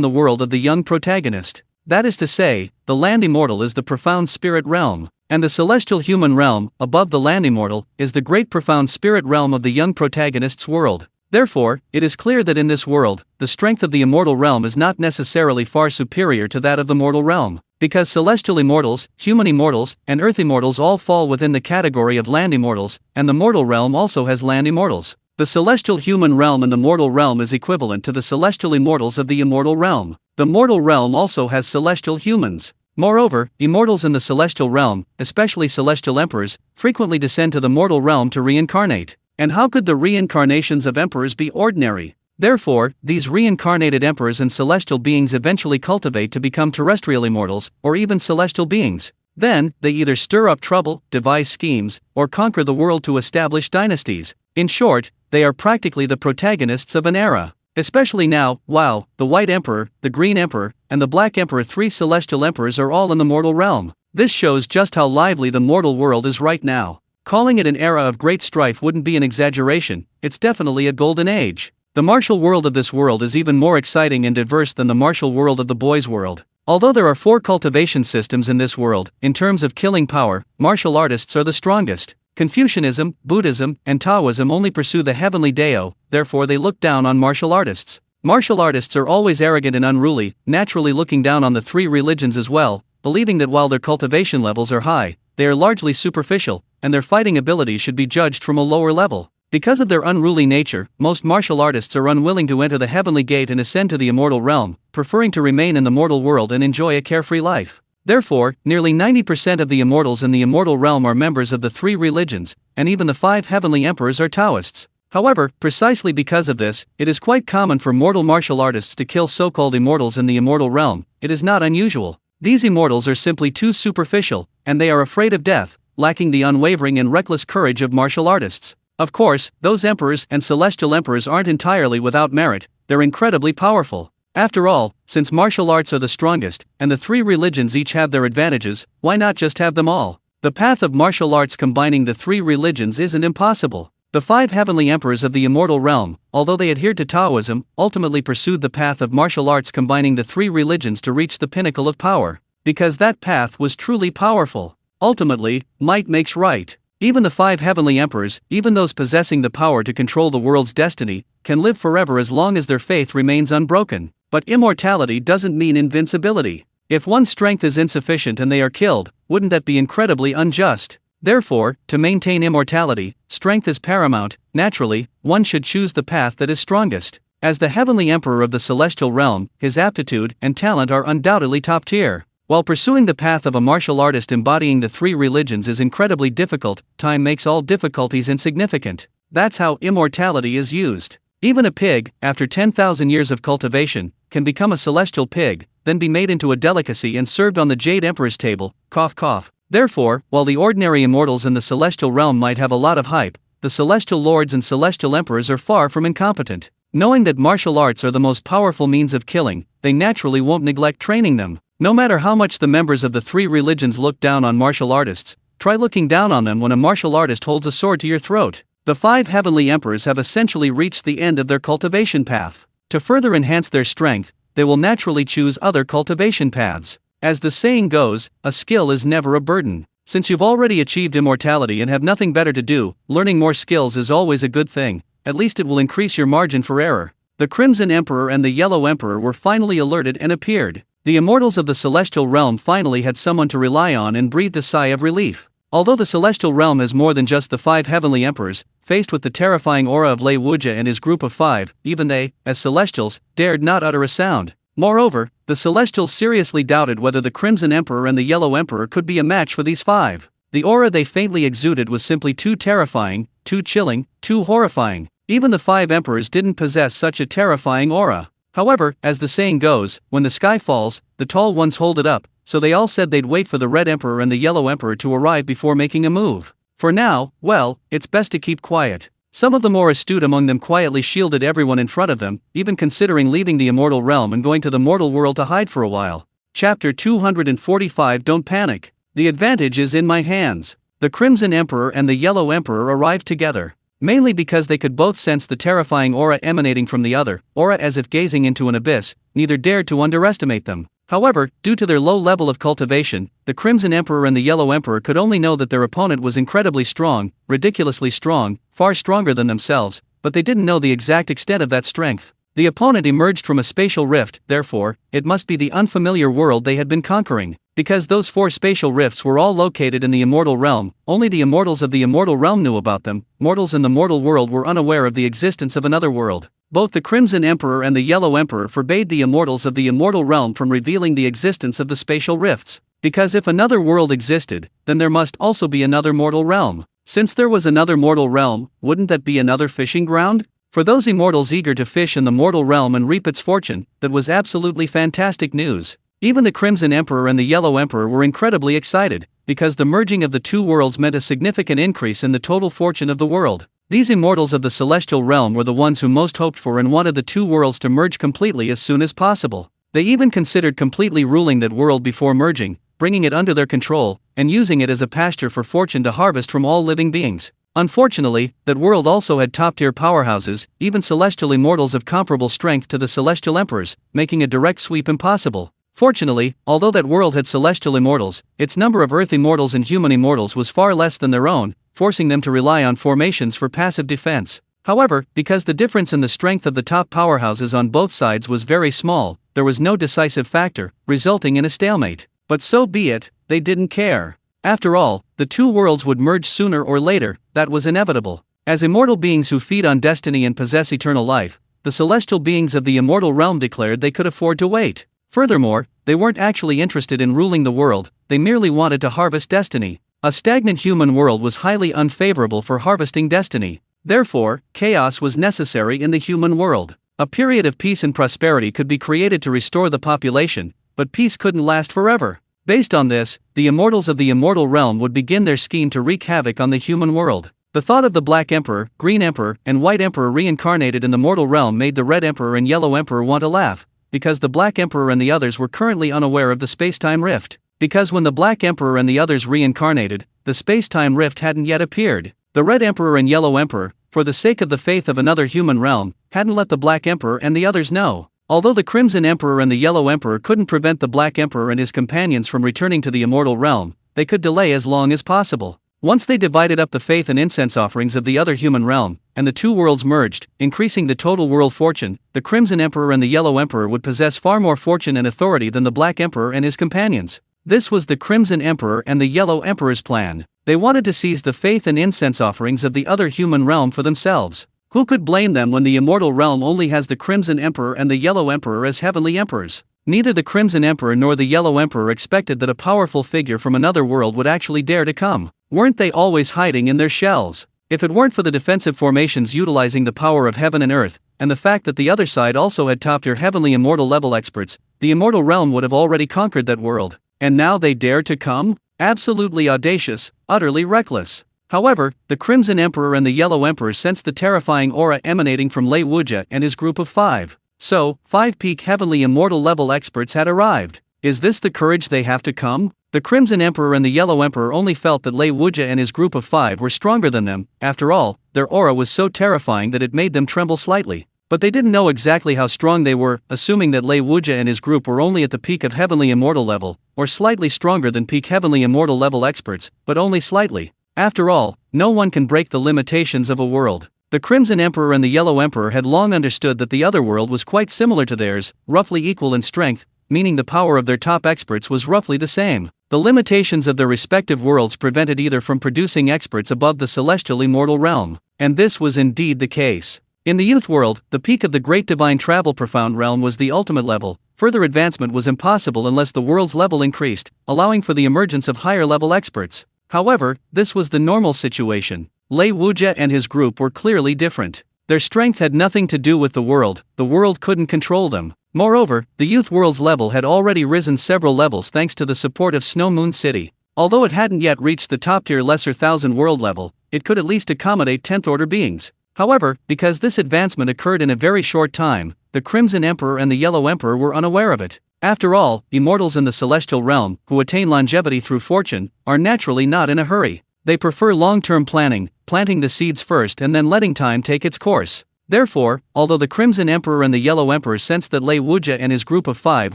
the world of the young protagonist. That is to say, the land immortal is the profound spirit realm, and the celestial human realm, above the land immortal, is the great profound spirit realm of the young protagonist's world. Therefore, it is clear that in this world, the strength of the immortal realm is not necessarily far superior to that of the mortal realm, because celestial immortals, human immortals, and earth immortals all fall within the category of land immortals, and the mortal realm also has land immortals. The celestial human realm in the mortal realm is equivalent to the celestial immortals of the immortal realm. The mortal realm also has celestial humans. Moreover, immortals in the celestial realm, especially celestial emperors, frequently descend to the mortal realm to reincarnate. And how could the reincarnations of emperors be ordinary? Therefore, these reincarnated emperors and celestial beings eventually cultivate to become terrestrial immortals, or even celestial beings. Then, they either stir up trouble, devise schemes, or conquer the world to establish dynasties. In short, they are practically the protagonists of an era. Especially now, while the White Emperor, the Green Emperor, and the Black Emperor, 3 celestial emperors, are all in the mortal realm. This shows just how lively the mortal world is right now. Calling it an era of great strife wouldn't be an exaggeration, it's definitely a golden age. The martial world of this world is even more exciting and diverse than the martial world of the boys' world. Although there are 4 cultivation systems in this world, in terms of killing power, martial artists are the strongest. Confucianism, Buddhism, and Taoism only pursue the heavenly Dao, therefore they look down on martial artists. Martial artists are always arrogant and unruly, naturally looking down on the 3 religions as well, believing that while their cultivation levels are high, they are largely superficial, and their fighting ability should be judged from a lower level. Because of their unruly nature, most martial artists are unwilling to enter the heavenly gate and ascend to the immortal realm, preferring to remain in the mortal world and enjoy a carefree life. Therefore, nearly 90% of the immortals in the immortal realm are members of the 3 religions, and even the 5 heavenly emperors are Taoists. However, precisely because of this, it is quite common for mortal martial artists to kill so-called immortals in the immortal realm. It is not unusual. These immortals are simply too superficial, and they are afraid of death, lacking the unwavering and reckless courage of martial artists. Of course, those emperors and celestial emperors aren't entirely without merit, they're incredibly powerful. After all, since martial arts are the strongest, and the 3 religions each have their advantages, why not just have them all? The path of martial arts combining the 3 religions isn't impossible. The 5 heavenly emperors of the immortal realm, although they adhered to Taoism, ultimately pursued the path of martial arts combining the 3 religions to reach the pinnacle of power. Because that path was truly powerful. Ultimately, might makes right. Even the 5 heavenly emperors, even those possessing the power to control the world's destiny, can live forever as long as their faith remains unbroken. But immortality doesn't mean invincibility. If one's strength is insufficient and they are killed, wouldn't that be incredibly unjust? Therefore, to maintain immortality, strength is paramount. Naturally, one should choose the path that is strongest. As the heavenly emperor of the celestial realm, his aptitude and talent are undoubtedly top tier. While pursuing the path of a martial artist embodying the 3 religions is incredibly difficult, time makes all difficulties insignificant. That's how immortality is used. Even a pig, after 10,000 years of cultivation, can become a celestial pig, then be made into a delicacy and served on the Jade Emperor's table, cough cough. Therefore, while the ordinary immortals in the celestial realm might have a lot of hype, the celestial lords and celestial emperors are far from incompetent. Knowing that martial arts are the most powerful means of killing, they naturally won't neglect training them. No matter how much the members of the 3 religions look down on martial artists, try looking down on them when a martial artist holds a sword to your throat. The 5 heavenly emperors have essentially reached the end of their cultivation path. To further enhance their strength, they will naturally choose other cultivation paths. As the saying goes, a skill is never a burden. Since you've already achieved immortality and have nothing better to do, learning more skills is always a good thing. At least it will increase your margin for error. The Crimson Emperor and the Yellow Emperor were finally alerted and appeared. The immortals of the celestial realm finally had someone to rely on and breathed a sigh of relief. Although the celestial realm has more than just the 5 heavenly emperors, faced with the terrifying aura of Lei Wuja and his group of 5, even they, as celestials, dared not utter a sound. Moreover, the celestials seriously doubted whether the Crimson Emperor and the Yellow Emperor could be a match for these 5. The aura they faintly exuded was simply too terrifying, too chilling, too horrifying. Even the 5 emperors didn't possess such a terrifying aura. However, as the saying goes, when the sky falls, the tall ones hold it up, so they all said they'd wait for the Red Emperor and the Yellow Emperor to arrive before making a move. For now, well, it's best to keep quiet. Some of the more astute among them quietly shielded everyone in front of them, even considering leaving the immortal realm and going to the mortal world to hide for a while. Chapter 245. Don't panic. The advantage is in my hands. The Crimson Emperor and the Yellow Emperor arrived together. Mainly because they could both sense the terrifying aura emanating from the other, aura as if gazing into an abyss, neither dared to underestimate them. However, due to their low level of cultivation, the Crimson Emperor and the Yellow Emperor could only know that their opponent was incredibly strong, ridiculously strong, far stronger than themselves, but they didn't know the exact extent of that strength. The opponent emerged from a spatial rift, therefore, it must be the unfamiliar world they had been conquering. Because those 4 spatial rifts were all located in the immortal realm, only the immortals of the immortal realm knew about them. Mortals in the mortal world were unaware of the existence of another world. Both the Crimson Emperor and the Yellow Emperor forbade the immortals of the immortal realm from revealing the existence of the spatial rifts. Because if another world existed, then there must also be another mortal realm. Since there was another mortal realm, wouldn't that be another fishing ground? For those immortals eager to fish in the mortal realm and reap its fortune, that was absolutely fantastic news. Even the Crimson Emperor and the Yellow Emperor were incredibly excited, because the merging of the 2 worlds meant a significant increase in the total fortune of the world. These immortals of the celestial realm were the ones who most hoped for and wanted the 2 worlds to merge completely as soon as possible. They even considered completely ruling that world before merging, bringing it under their control, and using it as a pasture for fortune to harvest from all living beings. Unfortunately, that world also had top-tier powerhouses, even celestial immortals of comparable strength to the celestial emperors, making a direct sweep impossible. Fortunately, although that world had celestial immortals, its number of earth immortals and human immortals was far less than their own, forcing them to rely on formations for passive defense. However, because the difference in the strength of the top powerhouses on both sides was very small, there was no decisive factor, resulting in a stalemate. But so be it, they didn't care. After all, the 2 worlds would merge sooner or later, that was inevitable. As immortal beings who feed on destiny and possess eternal life, the celestial beings of the immortal realm declared they could afford to wait. Furthermore, they weren't actually interested in ruling the world, they merely wanted to harvest destiny. A stagnant human world was highly unfavorable for harvesting destiny. Therefore, chaos was necessary in the human world. A period of peace and prosperity could be created to restore the population, but peace couldn't last forever. Based on this, the immortals of the immortal realm would begin their scheme to wreak havoc on the human world. The thought of the Black Emperor, Green Emperor, and White Emperor reincarnated in the mortal realm made the Red Emperor and Yellow Emperor want to laugh, because the Black Emperor and the others were currently unaware of the space-time rift. Because when the Black Emperor and the others reincarnated, the space-time rift hadn't yet appeared. The Red Emperor and Yellow Emperor, for the sake of the faith of another human realm, hadn't let the Black Emperor and the others know. Although the Crimson Emperor and the Yellow Emperor couldn't prevent the Black Emperor and his companions from returning to the immortal realm, they could delay as long as possible. Once they divided up the faith and incense offerings of the other human realm, and the 2 worlds merged, increasing the total world fortune, the Crimson Emperor and the Yellow Emperor would possess far more fortune and authority than the Black Emperor and his companions. This was the Crimson Emperor and the Yellow Emperor's plan. They wanted to seize the faith and incense offerings of the other human realm for themselves. Who could blame them when the immortal realm only has the Crimson Emperor and the Yellow Emperor as heavenly emperors? Neither the Crimson Emperor nor the Yellow Emperor expected that a powerful figure from another world would actually dare to come. Weren't they always hiding in their shells? If it weren't for the defensive formations utilizing the power of heaven and earth, and the fact that the other side also had top-tier heavenly immortal level experts, the immortal realm would have already conquered that world. And now they dare to come? Absolutely audacious, utterly reckless. However, the Crimson Emperor and the Yellow Emperor sensed the terrifying aura emanating from Lei Wuja and his group of 5. So, 5 peak heavenly immortal level experts had arrived. Is this the courage they have to come? The Crimson Emperor and the Yellow Emperor only felt that Lei Wuja and his group of 5 were stronger than them. After all, their aura was so terrifying that it made them tremble slightly. But they didn't know exactly how strong they were, assuming that Lei Wuja and his group were only at the peak of Heavenly Immortal level, or slightly stronger than peak Heavenly Immortal level experts, but only slightly. After all, no one can break the limitations of a world. The Crimson Emperor and the Yellow Emperor had long understood that the other world was quite similar to theirs, roughly equal in strength, meaning the power of their top experts was roughly the same. The limitations of their respective worlds prevented either from producing experts above the celestial immortal realm, and this was indeed the case. In the youth world, the peak of the great divine travel profound realm was the ultimate level. Further advancement was impossible unless the world's level increased, allowing for the emergence of higher level experts. However, this was the normal situation. Lei Wuja and his group were clearly different. Their strength had nothing to do with the world couldn't control them. Moreover, the youth world's level had already risen several levels thanks to the support of Snow Moon City. Although it hadn't yet reached the top-tier lesser thousand world level, it could at least accommodate 10th-order beings. However, because this advancement occurred in a very short time, the Crimson Emperor and the Yellow Emperor were unaware of it. After all, immortals in the celestial realm, who attain longevity through fortune, are naturally not in a hurry. They prefer long-term planning, planting the seeds first and then letting time take its course. Therefore, although the Crimson Emperor and the Yellow Emperor sensed that Lei Wuja and his group of 5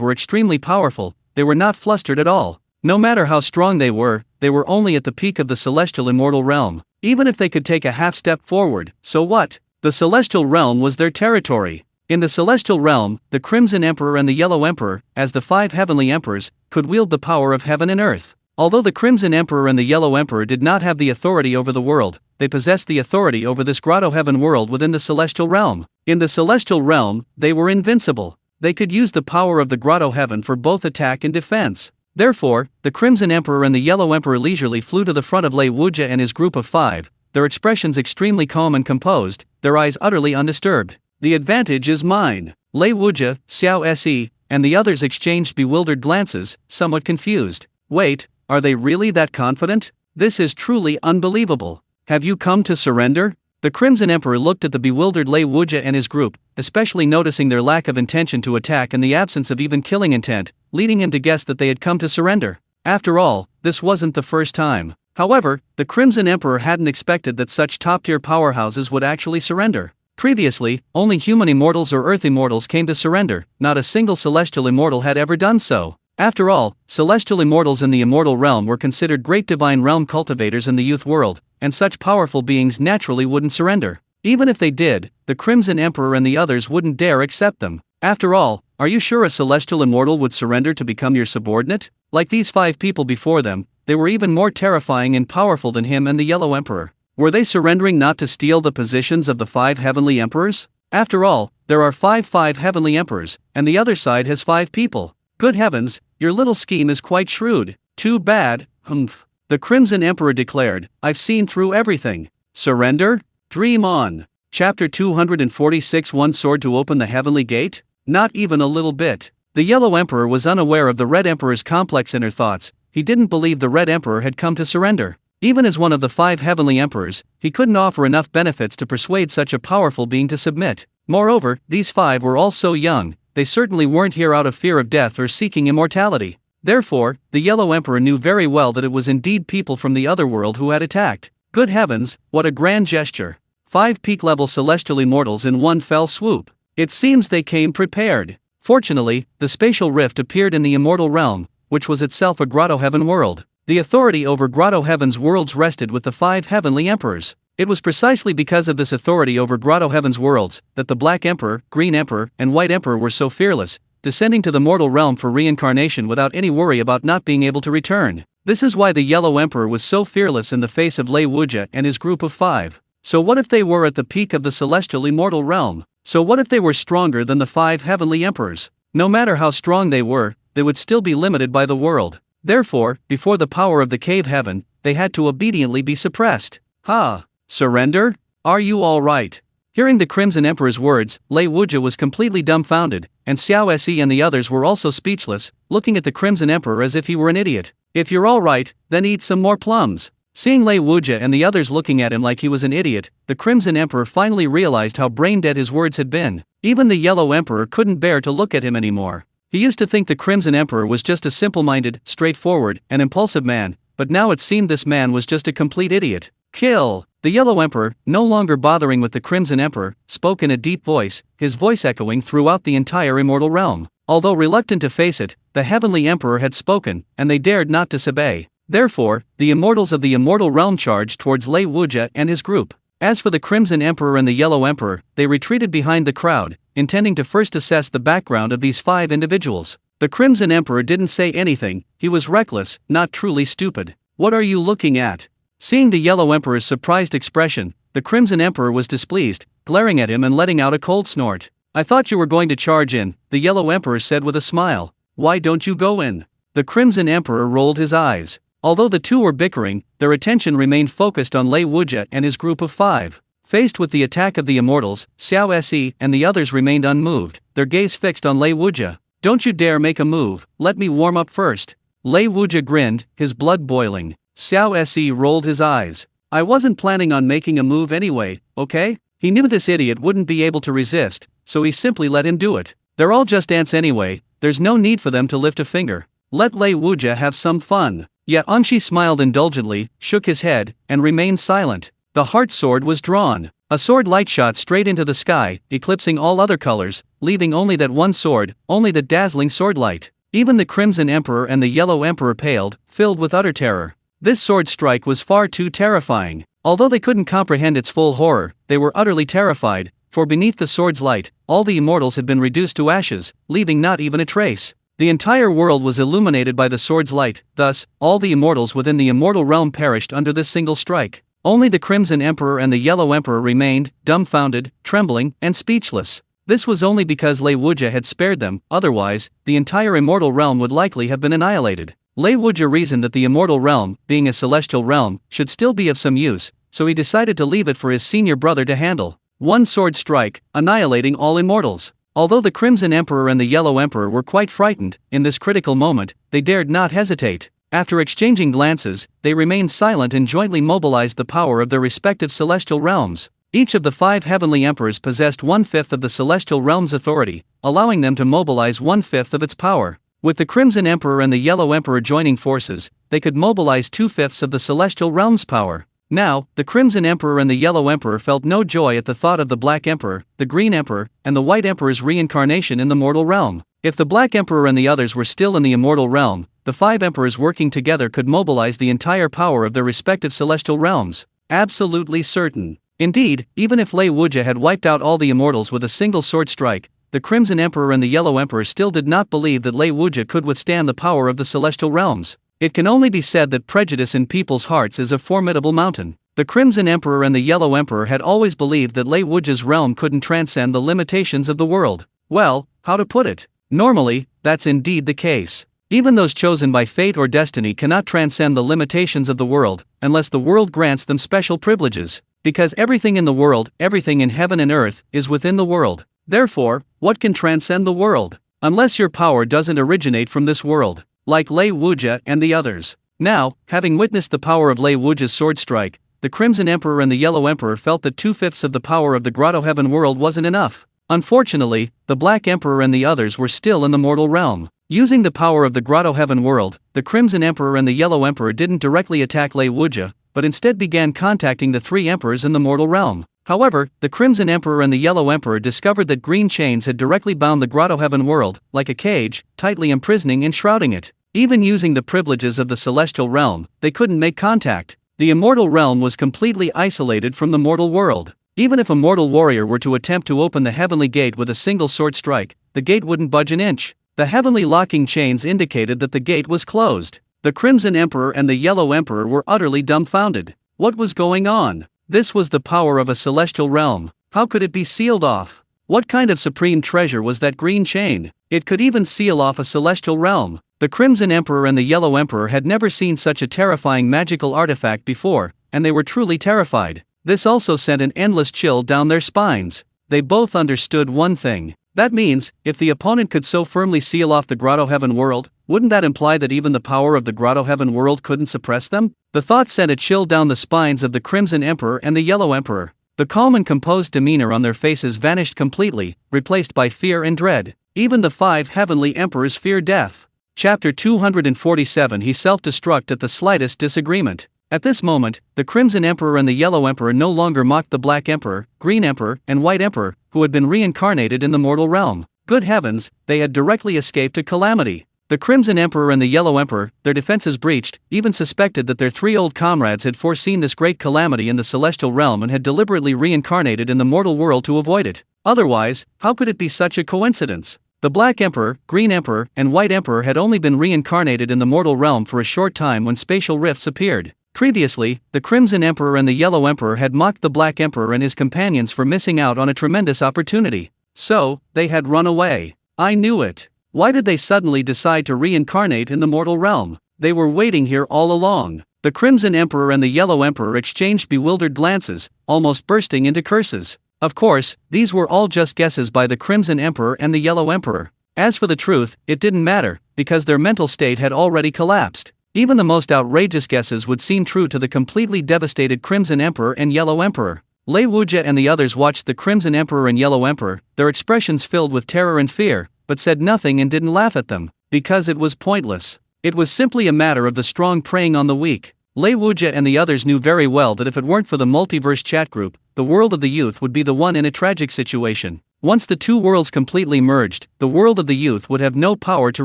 were extremely powerful, they were not flustered at all. No matter how strong they were only at the peak of the celestial immortal realm. Even if they could take a half step forward, so what? The celestial realm was their territory. In the celestial realm, the Crimson Emperor and the Yellow Emperor, as the 5 heavenly emperors, could wield the power of heaven and earth. Although the Crimson Emperor and the Yellow Emperor did not have the authority over the world, they possessed the authority over this grotto heaven world within the celestial realm. In the celestial realm, they were invincible. They could use the power of the grotto heaven for both attack and defense. Therefore, the Crimson Emperor and the Yellow Emperor leisurely flew to the front of Lei Wuja and his group of 5, their expressions extremely calm and composed, their eyes utterly undisturbed. The advantage is mine. Lei Wuja, Xiao Se, and the others exchanged bewildered glances, somewhat confused. Wait, are they really that confident? This is truly unbelievable. Have you come to surrender? The Crimson Emperor looked at the bewildered Lei Wuja and his group, especially noticing their lack of intention to attack and the absence of even killing intent, leading him to guess that they had come to surrender. After all, this wasn't the first time. However, the Crimson Emperor hadn't expected that such top-tier powerhouses would actually surrender. Previously, only human immortals or earth immortals came to surrender, not a single celestial immortal had ever done so. After all, celestial immortals in the immortal realm were considered great divine realm cultivators in the youth world, and such powerful beings naturally wouldn't surrender. Even if they did, the Crimson Emperor and the others wouldn't dare accept them. After all, are you sure a celestial immortal would surrender to become your subordinate? Like these 5 people before them, they were even more terrifying and powerful than him and the Yellow Emperor. Were they surrendering not to steal the positions of the 5 heavenly emperors? After all, there are 5 heavenly emperors, and the other side has 5 people. Good heavens, your little scheme is quite shrewd. Too bad, humph. The Crimson Emperor declared, I've seen through everything. Surrender? Dream on. Chapter 246 One sword to open the heavenly gate? Not even a little bit. The Yellow Emperor was unaware of the Red Emperor's complex inner thoughts. He didn't believe the Red Emperor had come to surrender. Even as one of the 5 heavenly emperors, he couldn't offer enough benefits to persuade such a powerful being to submit. Moreover, these 5 were all so young, they certainly weren't here out of fear of death or seeking immortality. Therefore, the Yellow Emperor knew very well that it was indeed people from the other world who had attacked. Good heavens, what a grand gesture. 5 peak-level celestial immortals in one fell swoop. It seems they came prepared. Fortunately, the spatial rift appeared in the immortal realm, which was itself a grotto heaven world. The authority over grotto heaven's worlds rested with the 5 heavenly emperors. It was precisely because of this authority over grotto heaven's worlds that the Black Emperor, Green Emperor, and White Emperor were so fearless, descending to the mortal realm for reincarnation without any worry about not being able to return. This is why the Yellow Emperor was so fearless in the face of Lei Wuja and his group of 5. So what if they were at the peak of the celestial immortal realm? So what if they were stronger than the 5 heavenly emperors? No matter how strong they would still be limited by the world. Therefore, before the power of the cave heaven, they had to obediently be suppressed. Ha! Surrender? Are you all right? Hearing the Crimson Emperor's words, Lei Wuja was completely dumbfounded, and Xiao Se and the others were also speechless, looking at the Crimson Emperor as if he were an idiot. If you're all right, then eat some more plums. Seeing Lei Wuja and the others looking at him like he was an idiot, the Crimson Emperor finally realized how brain-dead his words had been. Even the Yellow Emperor couldn't bear to look at him anymore. He used to think the Crimson Emperor was just a simple-minded, straightforward, and impulsive man, but now it seemed this man was just a complete idiot. Kill! The Yellow Emperor, no longer bothering with the Crimson Emperor, spoke in a deep voice, his voice echoing throughout the entire immortal realm. Although reluctant to face it, the Heavenly Emperor had spoken, and they dared not disobey. Therefore, the immortals of the immortal realm charged towards Lei Wuja and his group. As for the Crimson Emperor and the Yellow Emperor, they retreated behind the crowd, intending to first assess the background of these 5 individuals. The Crimson Emperor didn't say anything, he was reckless, not truly stupid. What are you looking at? Seeing the Yellow Emperor's surprised expression, the Crimson Emperor was displeased, glaring at him and letting out a cold snort. I thought you were going to charge in, the Yellow Emperor said with a smile. Why don't you go in? The Crimson Emperor rolled his eyes. Although the two were bickering, their attention remained focused on Lei Wuja and his group of 5. Faced with the attack of the immortals, Xiao Se and the others remained unmoved, their gaze fixed on Lei Wuja. Don't you dare make a move, let me warm up first. Lei Wuja grinned, his blood boiling. Xiao Se rolled his eyes. I wasn't planning on making a move anyway, okay? He knew this idiot wouldn't be able to resist, so he simply let him do it. They're all just ants anyway, there's no need for them to lift a finger. Let Lei Wuja have some fun. Yet Anshi smiled indulgently, shook his head, and remained silent. The heart sword was drawn. A sword light shot straight into the sky, eclipsing all other colors, leaving only that one sword, only the dazzling sword light. Even the Crimson Emperor and the Yellow Emperor paled, filled with utter terror. This sword strike was far too terrifying. Although they couldn't comprehend its full horror, they were utterly terrified, for beneath the sword's light, all the immortals had been reduced to ashes, leaving not even a trace. The entire world was illuminated by the sword's light, thus, all the immortals within the immortal realm perished under this single strike. Only the Crimson Emperor and the Yellow Emperor remained, dumbfounded, trembling, and speechless. This was only because Lei Wuja had spared them, otherwise, the entire immortal realm would likely have been annihilated. Lei Wuja reasoned that the immortal realm, being a celestial realm, should still be of some use, so he decided to leave it for his senior brother to handle. One sword strike, annihilating all immortals. Although the Crimson Emperor and the Yellow Emperor were quite frightened, in this critical moment, they dared not hesitate. After exchanging glances, they remained silent and jointly mobilized the power of their respective celestial realms. Each of the 5 heavenly emperors possessed 1/5 of the celestial realm's authority, allowing them to mobilize 1/5 of its power. With the Crimson Emperor and the Yellow Emperor joining forces, they could mobilize 2/5 of the celestial realm's power. Now, the Crimson Emperor and the Yellow Emperor felt no joy at the thought of the Black Emperor, the Green Emperor, and the White Emperor's reincarnation in the mortal realm. If the Black Emperor and the others were still in the immortal realm, the 5 emperors working together could mobilize the entire power of their respective celestial realms. Absolutely certain. Indeed, even if Lei Wuja had wiped out all the immortals with a single sword strike, the Crimson Emperor and the Yellow Emperor still did not believe that Lei Wuja could withstand the power of the celestial realms. It can only be said that prejudice in people's hearts is a formidable mountain. The Crimson Emperor and the Yellow Emperor had always believed that Lei Wuja's realm couldn't transcend the limitations of the world. Well, how to put it? Normally, that's indeed the case. Even those chosen by fate or destiny cannot transcend the limitations of the world, unless the world grants them special privileges. Because everything in the world, everything in heaven and earth, is within the world. Therefore, what can transcend the world? Unless your power doesn't originate from this world. Like Lei Wuja and the others. Now, having witnessed the power of Lei Wuja's sword strike, the Crimson Emperor and the Yellow Emperor felt that 2/5 of the power of the Grotto Heaven world wasn't enough. Unfortunately, the Black Emperor and the others were still in the mortal realm. Using the power of the Grotto Heaven world, the Crimson Emperor and the Yellow Emperor didn't directly attack Lei Wuja, but instead began contacting the 3 emperors in the mortal realm. However, the Crimson Emperor and the Yellow Emperor discovered that green chains had directly bound the Grotto Heaven world, like a cage, tightly imprisoning and shrouding it. Even using the privileges of the celestial realm, they couldn't make contact. The immortal realm was completely isolated from the mortal world. Even if a mortal warrior were to attempt to open the heavenly gate with a single sword strike, the gate wouldn't budge an inch. The heavenly locking chains indicated that the gate was closed. The Crimson Emperor and the Yellow Emperor were utterly dumbfounded. What was going on? This was the power of a celestial realm. How could it be sealed off? What kind of supreme treasure was that green chain? It could even seal off a celestial realm. The Crimson Emperor and the Yellow Emperor had never seen such a terrifying magical artifact before, and they were truly terrified. This also sent an endless chill down their spines. They both understood one thing. That means, if the opponent could so firmly seal off the Grotto Heaven world, wouldn't that imply that even the power of the Grotto Heaven world couldn't suppress them? The thought sent a chill down the spines of the Crimson Emperor and the Yellow Emperor. The calm and composed demeanor on their faces vanished completely, replaced by fear and dread. Even the 5 heavenly emperors fear death. Chapter 247 He self-destruct at the slightest disagreement. At this moment, the Crimson Emperor and the Yellow Emperor no longer mocked the Black Emperor, Green Emperor, and White Emperor, who had been reincarnated in the mortal realm. Good heavens, they had directly escaped a calamity. The Crimson Emperor and the Yellow Emperor, their defenses breached, even suspected that their 3 old comrades had foreseen this great calamity in the celestial realm and had deliberately reincarnated in the mortal world to avoid it. Otherwise, how could it be such a coincidence? The Black Emperor, Green Emperor, and White Emperor had only been reincarnated in the mortal realm for a short time when spatial rifts appeared. Previously, the Crimson Emperor and the Yellow Emperor had mocked the Black Emperor and his companions for missing out on a tremendous opportunity. So, they had run away. I knew it. Why did they suddenly decide to reincarnate in the mortal realm? They were waiting here all along. The Crimson Emperor and the Yellow Emperor exchanged bewildered glances, almost bursting into curses. Of course, these were all just guesses by the Crimson Emperor and the Yellow Emperor. As for the truth, it didn't matter, because their mental state had already collapsed. Even the most outrageous guesses would seem true to the completely devastated Crimson Emperor and Yellow Emperor. Lei Wuji and the others watched the Crimson Emperor and Yellow Emperor, their expressions filled with terror and fear, but said nothing and didn't laugh at them, because it was pointless. It was simply a matter of the strong preying on the weak. Lei Wuji and the others knew very well that if it weren't for the multiverse chat group, the world of the youth would be the one in a tragic situation. Once the 2 worlds completely merged, the world of the youth would have no power to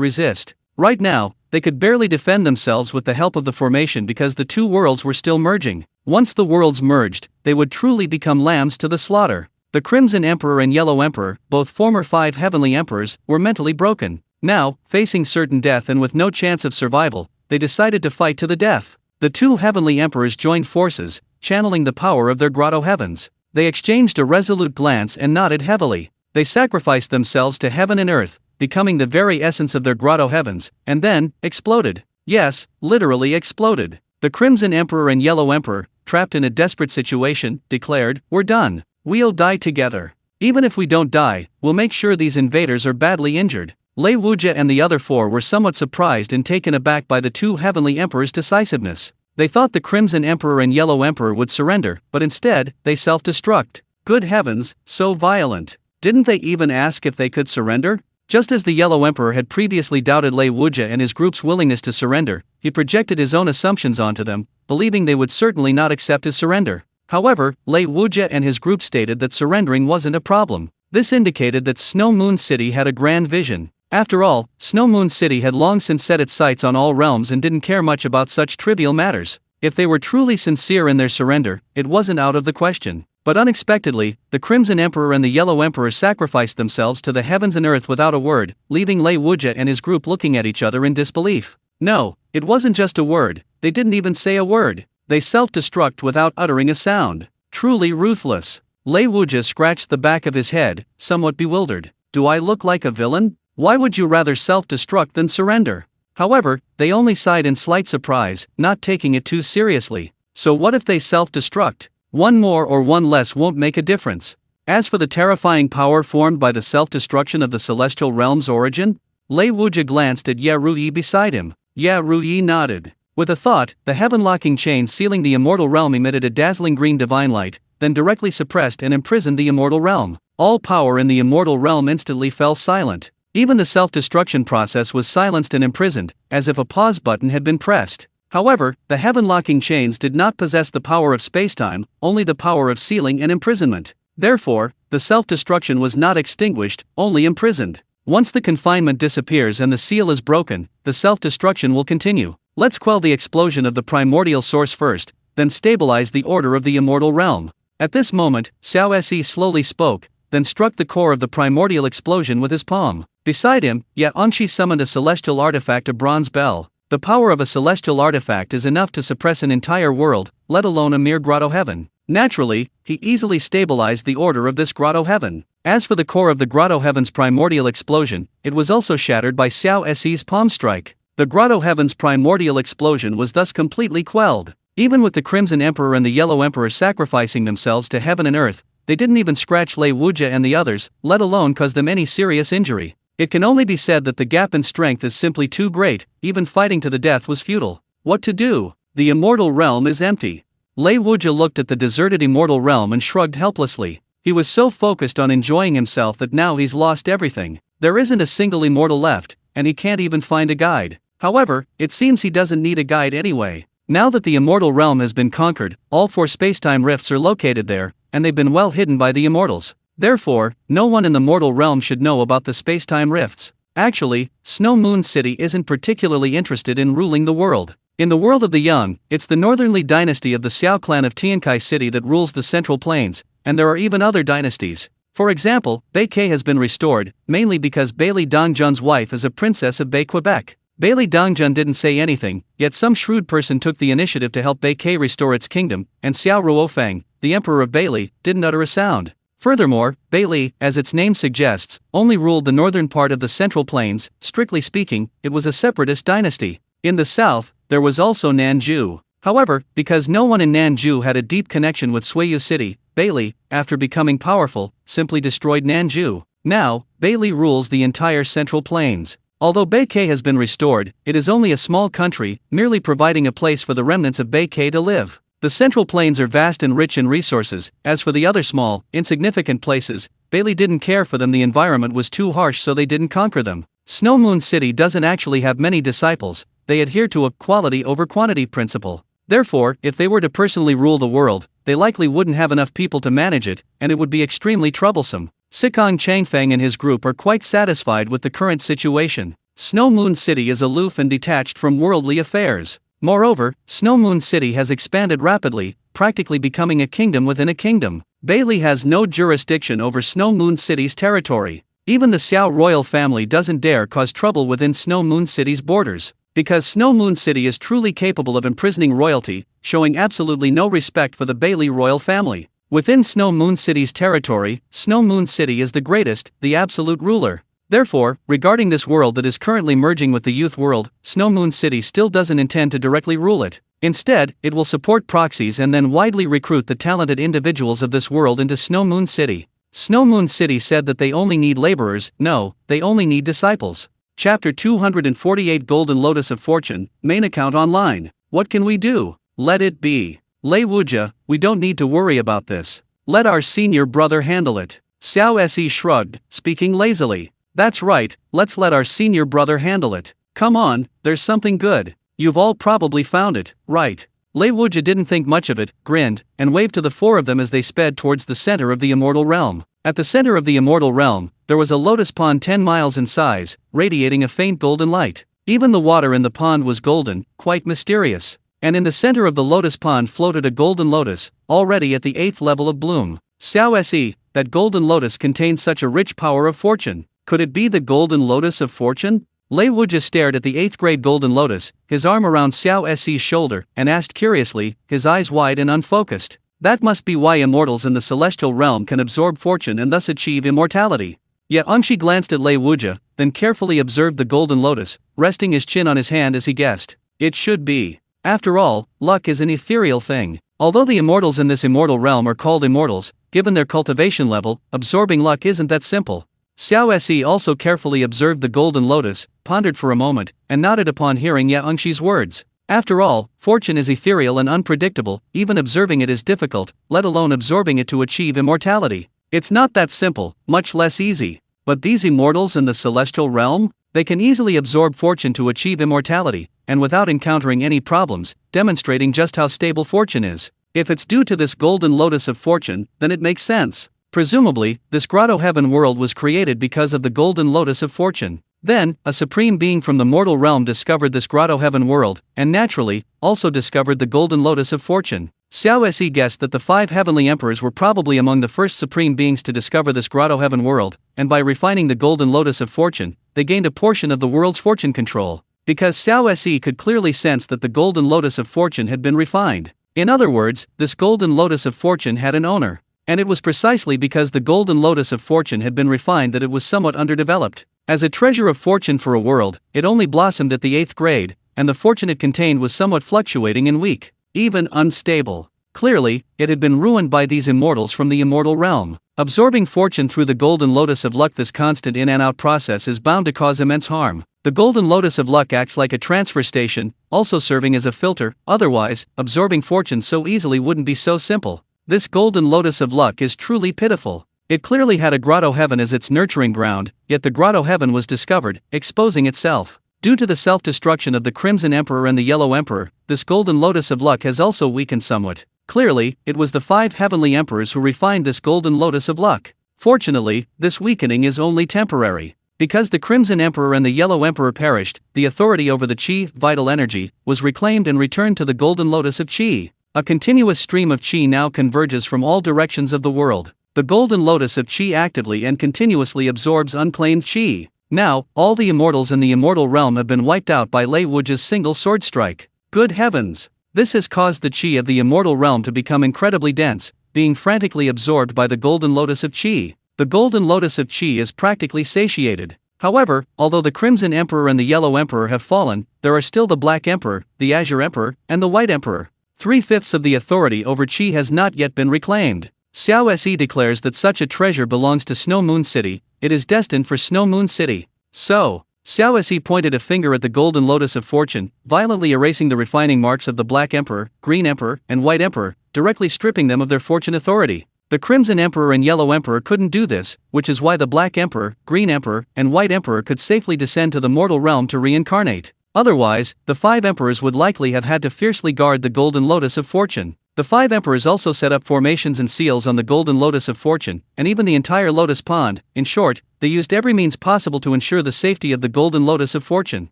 resist. Right now, they could barely defend themselves with the help of the formation because the 2 worlds were still merging. Once the worlds merged, they would truly become lambs to the slaughter. The Crimson Emperor and Yellow Emperor, both former 5 heavenly emperors, were mentally broken. Now, facing certain death and with no chance of survival, they decided to fight to the death. The 2 heavenly emperors joined forces, channeling the power of their grotto heavens. They exchanged a resolute glance and nodded heavily. They sacrificed themselves to heaven and earth, becoming the very essence of their grotto heavens, and then, exploded. Yes, literally exploded. The Crimson Emperor and Yellow Emperor, trapped in a desperate situation, declared, "We're done. We'll die together. Even if we don't die, we'll make sure these invaders are badly injured." Lei Wuji and the other 4 were somewhat surprised and taken aback by the 2 heavenly emperors' decisiveness. They thought the Crimson Emperor and Yellow Emperor would surrender, but instead, they self-destruct. Good heavens, so violent. Didn't they even ask if they could surrender? Just as the Yellow Emperor had previously doubted Lei Wuji and his group's willingness to surrender, he projected his own assumptions onto them, believing they would certainly not accept his surrender. However, Lei Wuji and his group stated that surrendering wasn't a problem. This indicated that Snow Moon City had a grand vision. After all, Snow Moon City had long since set its sights on all realms and didn't care much about such trivial matters. If they were truly sincere in their surrender, it wasn't out of the question. But unexpectedly, the Crimson Emperor and the Yellow Emperor sacrificed themselves to the heavens and earth without a word, leaving Lei Wuji and his group looking at each other in disbelief. No, it wasn't just a word, they didn't even say a word. They self-destruct without uttering a sound. Truly ruthless. Lei Wuji scratched the back of his head, somewhat bewildered. Do I look like a villain? Why would you rather self-destruct than surrender? However, they only sighed in slight surprise, not taking it too seriously. So what if they self-destruct? 1 more or 1 less won't make a difference. As for the terrifying power formed by the self-destruction of the celestial realm's origin, Lei Wuji glanced at Ye Ruyi beside him. Ye Ruyi nodded. With a thought, the heaven-locking chain sealing the immortal realm emitted a dazzling green divine light, then directly suppressed and imprisoned the immortal realm. All power in the immortal realm instantly fell silent. Even the self-destruction process was silenced and imprisoned, as if a pause button had been pressed. However, the heaven-locking chains did not possess the power of spacetime, only the power of sealing and imprisonment. Therefore, the self-destruction was not extinguished, only imprisoned. Once the confinement disappears and the seal is broken, the self-destruction will continue. Let's quell the explosion of the primordial source first, then stabilize the order of the immortal realm. At this moment, Xiao Se slowly spoke, then struck the core of the primordial explosion with his palm. Beside him, Ye Anshi summoned a celestial artifact, a bronze bell. The power of a celestial artifact is enough to suppress an entire world, let alone a mere grotto heaven. Naturally, he easily stabilized the order of this grotto heaven. As for the core of the grotto heaven's primordial explosion, it was also shattered by Xiao Se's palm strike. The grotto heaven's primordial explosion was thus completely quelled. Even with the Crimson Emperor and the Yellow Emperor sacrificing themselves to heaven and earth, they didn't even scratch Lei Wuji and the others, let alone cause them any serious injury. It can only be said that the gap in strength is simply too great, even fighting to the death was futile. What to do? The immortal realm is empty. Lei Wuji looked at the deserted immortal realm and shrugged helplessly. He was so focused on enjoying himself that now he's lost everything. There isn't a single immortal left, and he can't even find a guide. However, it seems he doesn't need a guide anyway. Now that the immortal realm has been conquered, all 4 spacetime rifts are located there, and they've been well hidden by the immortals. Therefore, no one in the mortal realm should know about the spacetime rifts. Actually, Snow Moon City isn't particularly interested in ruling the world. In the world of the young, it's the northerly dynasty of the Xiao clan of Tiankai City that rules the Central Plains, and there are even other dynasties. For example, Bai K has been restored, mainly because Bailey Dongjun's wife is a princess of Bai Quebec. Bailey Dongjun didn't say anything, yet some shrewd person took the initiative to help Bai K restore its kingdom, and Xiao Ruofang, the emperor of Bailey, didn't utter a sound. Furthermore, Bailey, as its name suggests, only ruled the northern part of the Central Plains. Strictly speaking, it was a separatist dynasty. In the south, there was also Nanju. However, because no one in Nanju had a deep connection with Suiyu City, Bailey, after becoming powerful, simply destroyed Nanju. Now, Bailey rules the entire Central Plains. Although Bai K has been restored, it is only a small country, merely providing a place for the remnants of Bai K to live. The Central Plains are vast and rich in resources. As for the other small, insignificant places, Bailey didn't care for them. The environment was too harsh, so they didn't conquer them. Snow Moon City doesn't actually have many disciples. They adhere to a quality over quantity principle. Therefore, if they were to personally rule the world, they likely wouldn't have enough people to manage it, and it would be extremely troublesome. Sikong Changfeng and his group are quite satisfied with the current situation. Snow Moon City is aloof and detached from worldly affairs. Moreover, Snow Moon City has expanded rapidly, practically becoming a kingdom within a kingdom. Bailey has no jurisdiction over Snow Moon City's territory. Even the Xiao royal family doesn't dare cause trouble within Snow Moon City's borders. Because Snow Moon City is truly capable of imprisoning royalty, showing absolutely no respect for the Bailey royal family. Within Snow Moon City's territory, Snow Moon City is the greatest, the absolute ruler. Therefore, regarding this world that is currently merging with the youth world, Snow Moon City still doesn't intend to directly rule it. Instead, it will support proxies and then widely recruit the talented individuals of this world into Snow Moon City. Snow Moon City said that they only need laborers. No, they only need disciples. Chapter 248 Golden Lotus of Fortune, main account online. What can we do? Let it be. Lei Wuja, we don't need to worry about this. Let our senior brother handle it. Xiao Se shrugged, speaking lazily. That's right, let's let our senior brother handle it. Come on, there's something good. You've all probably found it, right? Lei Wuja didn't think much of it, grinned, and waved to the 4 of them as they sped towards the center of the immortal realm. At the center of the immortal realm, there was a lotus pond 10 miles in size, radiating a faint golden light. Even the water in the pond was golden, quite mysterious. And in the center of the lotus pond floated a golden lotus, already at the 8th level of bloom. Xiao Se, that golden lotus contained such a rich power of fortune. Could it be the golden lotus of fortune? Lei Wuja stared at the 8th grade golden lotus, his arm around Xiao Se's shoulder, and asked curiously, his eyes wide and unfocused. That must be why immortals in the celestial realm can absorb fortune and thus achieve immortality. Yet Angshi glanced at Lei Wuja, then carefully observed the golden lotus, resting his chin on his hand as he guessed. It should be. After all, luck is an ethereal thing. Although the immortals in this immortal realm are called immortals, given their cultivation level, absorbing luck isn't that simple. Xiao Se also carefully observed the golden lotus, pondered for a moment, and nodded upon hearing Ya Angshi's words. After all, fortune is ethereal and unpredictable. Even observing it is difficult, let alone absorbing it to achieve immortality. It's not that simple, much less easy. But these immortals in the celestial realm? They can easily absorb fortune to achieve immortality, and without encountering any problems, demonstrating just how stable fortune is. If it's due to this golden lotus of fortune, then it makes sense. Presumably, this grotto heaven world was created because of the golden lotus of fortune. Then, a supreme being from the mortal realm discovered this grotto heaven world, and naturally, also discovered the golden lotus of fortune. Xiao Se guessed that the 5 heavenly emperors were probably among the first supreme beings to discover this grotto heaven world, and by refining the golden lotus of fortune, they gained a portion of the world's fortune control. Because Xiao Se could clearly sense that the golden lotus of fortune had been refined. In other words, this golden lotus of fortune had an owner. And it was precisely because the golden lotus of fortune had been refined that it was somewhat underdeveloped. As a treasure of fortune for a world, it only blossomed at the 8th grade, and the fortune it contained was somewhat fluctuating and weak, even unstable. Clearly, it had been ruined by these immortals from the immortal realm. Absorbing fortune through the golden lotus of luck, this constant in and out process is bound to cause immense harm. The golden lotus of luck acts like a transfer station, also serving as a filter. Otherwise, absorbing fortune so easily wouldn't be so simple. This golden lotus of luck is truly pitiful. It clearly had a grotto heaven as its nurturing ground, yet the grotto heaven was discovered, exposing itself. Due to the self-destruction of the Crimson Emperor and the Yellow Emperor, this golden lotus of luck has also weakened somewhat. Clearly, it was the 5 heavenly emperors who refined this golden lotus of luck. Fortunately, this weakening is only temporary. Because the Crimson Emperor and the Yellow Emperor perished, the authority over the Qi, vital energy, was reclaimed and returned to the golden lotus of Qi. A continuous stream of Qi now converges from all directions of the world. The golden lotus of Qi actively and continuously absorbs unclaimed Qi. Now, all the immortals in the immortal realm have been wiped out by Lei Wujia's single sword strike. Good heavens! This has caused the Qi of the immortal realm to become incredibly dense, being frantically absorbed by the golden lotus of Qi. The golden lotus of Qi is practically satiated. However, although the Crimson Emperor and the Yellow Emperor have fallen, there are still the Black Emperor, the Azure Emperor, and the White Emperor. 3/5 of the authority over Qi has not yet been reclaimed. Xiao Se declares that such a treasure belongs to Snow Moon City. It is destined for Snow Moon City. So, Xiao Se pointed a finger at the golden lotus of fortune, violently erasing the refining marks of the Black Emperor, Green Emperor, and White Emperor, directly stripping them of their fortune authority. The Crimson Emperor and Yellow Emperor couldn't do this, which is why the Black Emperor, Green Emperor, and White Emperor could safely descend to the mortal realm to reincarnate. Otherwise, the 5 emperors would likely have had to fiercely guard the golden lotus of fortune. The 5 emperors also set up formations and seals on the golden lotus of fortune, and even the entire lotus pond. In short, they used every means possible to ensure the safety of the golden lotus of fortune.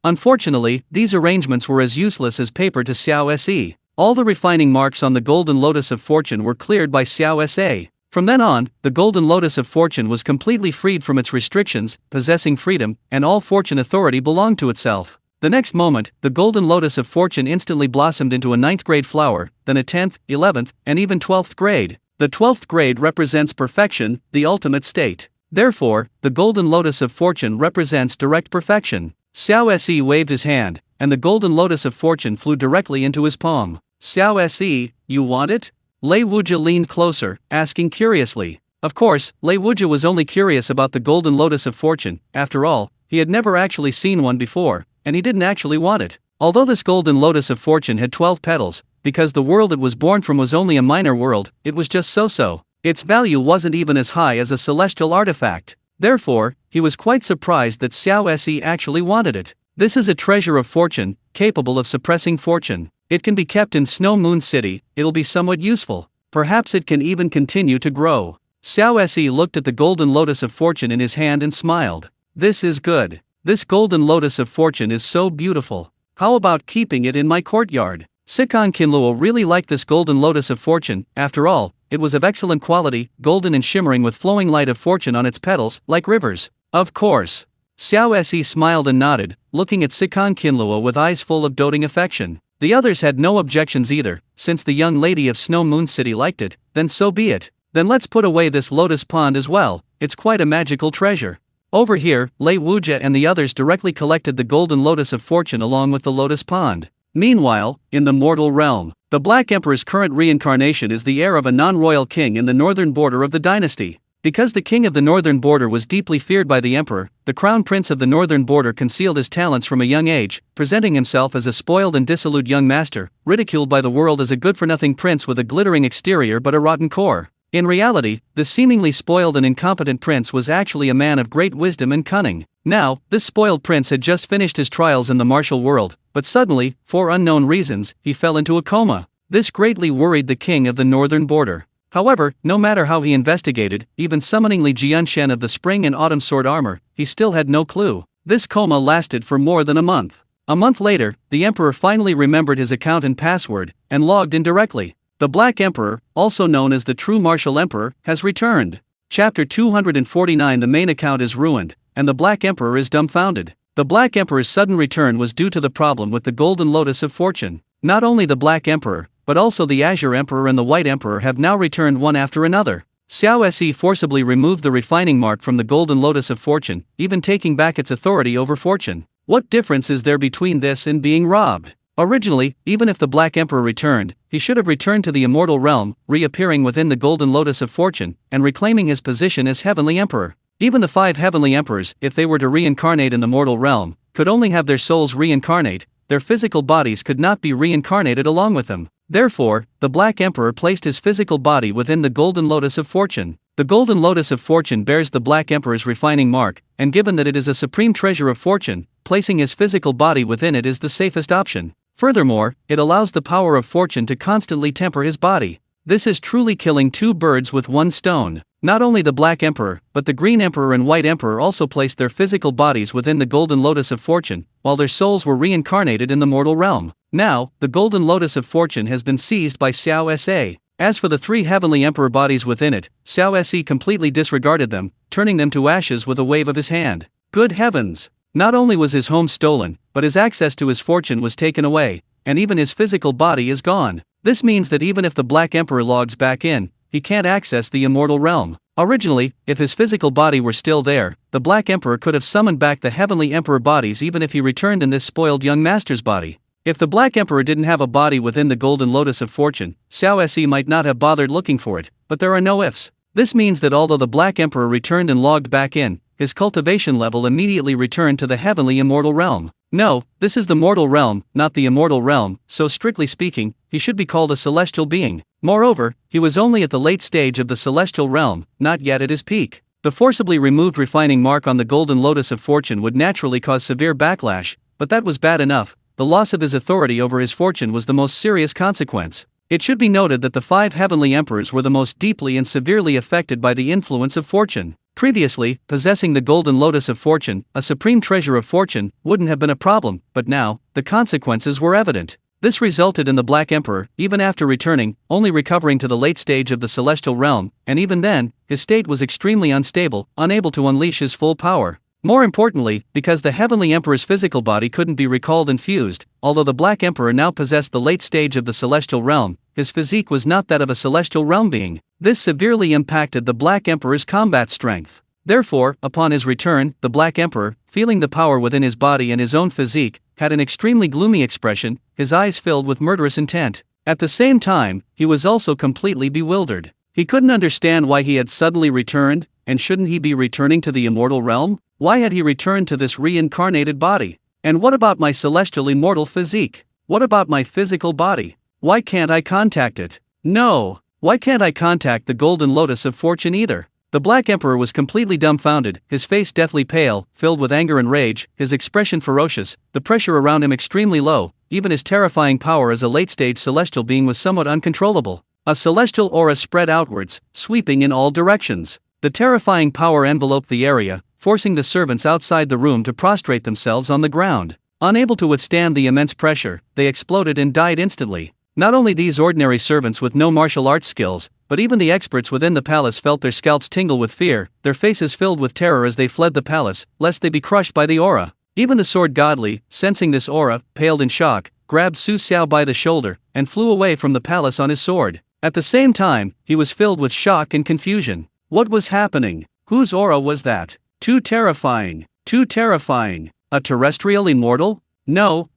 Unfortunately, these arrangements were as useless as paper to Xiao Se. All the refining marks on the golden lotus of fortune were cleared by Xiao Se. From then on, the golden lotus of fortune was completely freed from its restrictions, possessing freedom, and all fortune authority belonged to itself. The next moment, the golden lotus of fortune instantly blossomed into a 9th grade flower, then a 10th, 11th, and even 12th grade. The 12th grade represents perfection, the ultimate state. Therefore, the golden lotus of fortune represents direct perfection. Xiao Se waved his hand, and the golden lotus of fortune flew directly into his palm. Xiao Se, you want it? Lei Wujia leaned closer, asking curiously. Of course, Lei Wujia was only curious about the golden lotus of fortune. After all, he had never actually seen one before, and he didn't actually want it. Although this golden lotus of fortune had 12 petals, because the world it was born from was only a minor world, it was just so-so. Its value wasn't even as high as a celestial artifact. Therefore, he was quite surprised that Xiao Se actually wanted it. This is a treasure of fortune, capable of suppressing fortune. It can be kept in Snow Moon City. It'll be somewhat useful. Perhaps it can even continue to grow. Xiao Se looked at the golden lotus of fortune in his hand and smiled. This is good. This golden lotus of fortune is so beautiful. How about keeping it in my courtyard? Sikon Kinluo really liked this golden lotus of fortune. After all, it was of excellent quality, golden and shimmering with flowing light of fortune on its petals, like rivers. Of course. Xiao Se smiled and nodded, looking at Sikon Kinluo with eyes full of doting affection. The others had no objections either. Since the young lady of Snow Moon City liked it, then so be it. Then let's put away this lotus pond as well. It's quite a magical treasure. Over here, Lei Wujia and the others directly collected the golden lotus of fortune along with the lotus pond. Meanwhile, in the mortal realm, the Black Emperor's current reincarnation is the heir of a non-royal king in the northern border of the dynasty. Because the king of the northern border was deeply feared by the emperor, the crown prince of the northern border concealed his talents from a young age, presenting himself as a spoiled and dissolute young master, ridiculed by the world as a good-for-nothing prince with a glittering exterior but a rotten core. In reality, the seemingly spoiled and incompetent prince was actually a man of great wisdom and cunning. Now, this spoiled prince had just finished his trials in the martial world, but suddenly, for unknown reasons, he fell into a coma. This greatly worried the king of the northern border. However, no matter how he investigated, even summoning Li Jianshen of the spring and autumn sword armor, he still had no clue. This coma lasted for more than a month. A month later, the emperor finally remembered his account and password, and logged in directly. The Black Emperor, also known as the true martial emperor, has returned. Chapter 249. The main account is ruined, and the Black Emperor is dumbfounded. The Black Emperor's sudden return was due to the problem with the golden lotus of fortune. Not only the Black Emperor, but also the Azure Emperor and the White Emperor have now returned one after another. Xiao Se forcibly removed the refining mark from the golden lotus of fortune, even taking back its authority over fortune. What difference is there between this and being robbed? Originally, even if the Black Emperor returned, he should have returned to the immortal realm, reappearing within the golden lotus of fortune, and reclaiming his position as heavenly emperor. Even the 5 heavenly emperors, if they were to reincarnate in the mortal realm, could only have their souls reincarnate. Their physical bodies could not be reincarnated along with them. Therefore, the Black Emperor placed his physical body within the golden lotus of fortune. The golden lotus of fortune bears the Black Emperor's refining mark, and given that it is a supreme treasure of fortune, placing his physical body within it is the safest option. Furthermore, it allows the power of fortune to constantly temper his body. This is truly killing two birds with one stone. Not only the Black Emperor, but the Green Emperor and White Emperor also placed their physical bodies within the golden lotus of fortune, while their souls were reincarnated in the mortal realm. Now, the golden lotus of fortune has been seized by Xiao Sa. As for the three heavenly emperor bodies within it, Xiao Se completely disregarded them, turning them to ashes with a wave of his hand. Good heavens! Not only was his home stolen, but his access to his fortune was taken away, and even his physical body is gone. This means that even if the Black Emperor logs back in, he can't access the immortal realm. Originally, if his physical body were still there, the Black Emperor could have summoned back the heavenly emperor bodies even if he returned in this spoiled young master's body. If the Black Emperor didn't have a body within the golden lotus of fortune, Xiao Se might not have bothered looking for it, but there are no ifs. This means that although the Black Emperor returned and logged back in, his cultivation level immediately returned to the heavenly immortal realm. No, this is the mortal realm, not the immortal realm, so strictly speaking, he should be called a celestial being. Moreover, he was only at the late stage of the celestial realm, not yet at his peak. The forcibly removed refining mark on the golden lotus of fortune would naturally cause severe backlash, but that was bad enough. The loss of his authority over his fortune was the most serious consequence. It should be noted that the 5 heavenly emperors were the most deeply and severely affected by the influence of fortune. Previously, possessing the golden lotus of fortune, a supreme treasure of fortune, wouldn't have been a problem, but now, the consequences were evident. This resulted in the Black Emperor, even after returning, only recovering to the late stage of the celestial realm, and even then, his state was extremely unstable, unable to unleash his full power. More importantly, because the heavenly emperor's physical body couldn't be recalled and fused, although the Black Emperor now possessed the late stage of the celestial realm, his physique was not that of a celestial realm being. This severely impacted the Black Emperor's combat strength. Therefore, upon his return, the Black Emperor, feeling the power within his body and his own physique, had an extremely gloomy expression, his eyes filled with murderous intent. At the same time, he was also completely bewildered. He couldn't understand why he had suddenly returned, and shouldn't he be returning to the immortal realm? Why had he returned to this reincarnated body? And what about my celestial immortal physique? What about my physical body? Why can't I contact it? No! Why can't I contact the golden lotus of fortune either? The Black Emperor was completely dumbfounded, his face deathly pale, filled with anger and rage, his expression ferocious, the pressure around him extremely low, even his terrifying power as a late-stage celestial being was somewhat uncontrollable. A celestial aura spread outwards, sweeping in all directions. The terrifying power enveloped the area, forcing the servants outside the room to prostrate themselves on the ground. Unable to withstand the immense pressure, they exploded and died instantly. Not only these ordinary servants with no martial arts skills, but even the experts within the palace felt their scalps tingle with fear, their faces filled with terror as they fled the palace, lest they be crushed by the aura. Even the sword godly, sensing this aura, paled in shock, grabbed Su Xiao by the shoulder, and flew away from the palace on his sword. At the same time, he was filled with shock and confusion. What was happening? Whose aura was that? Too terrifying. Too terrifying. A terrestrial immortal? No,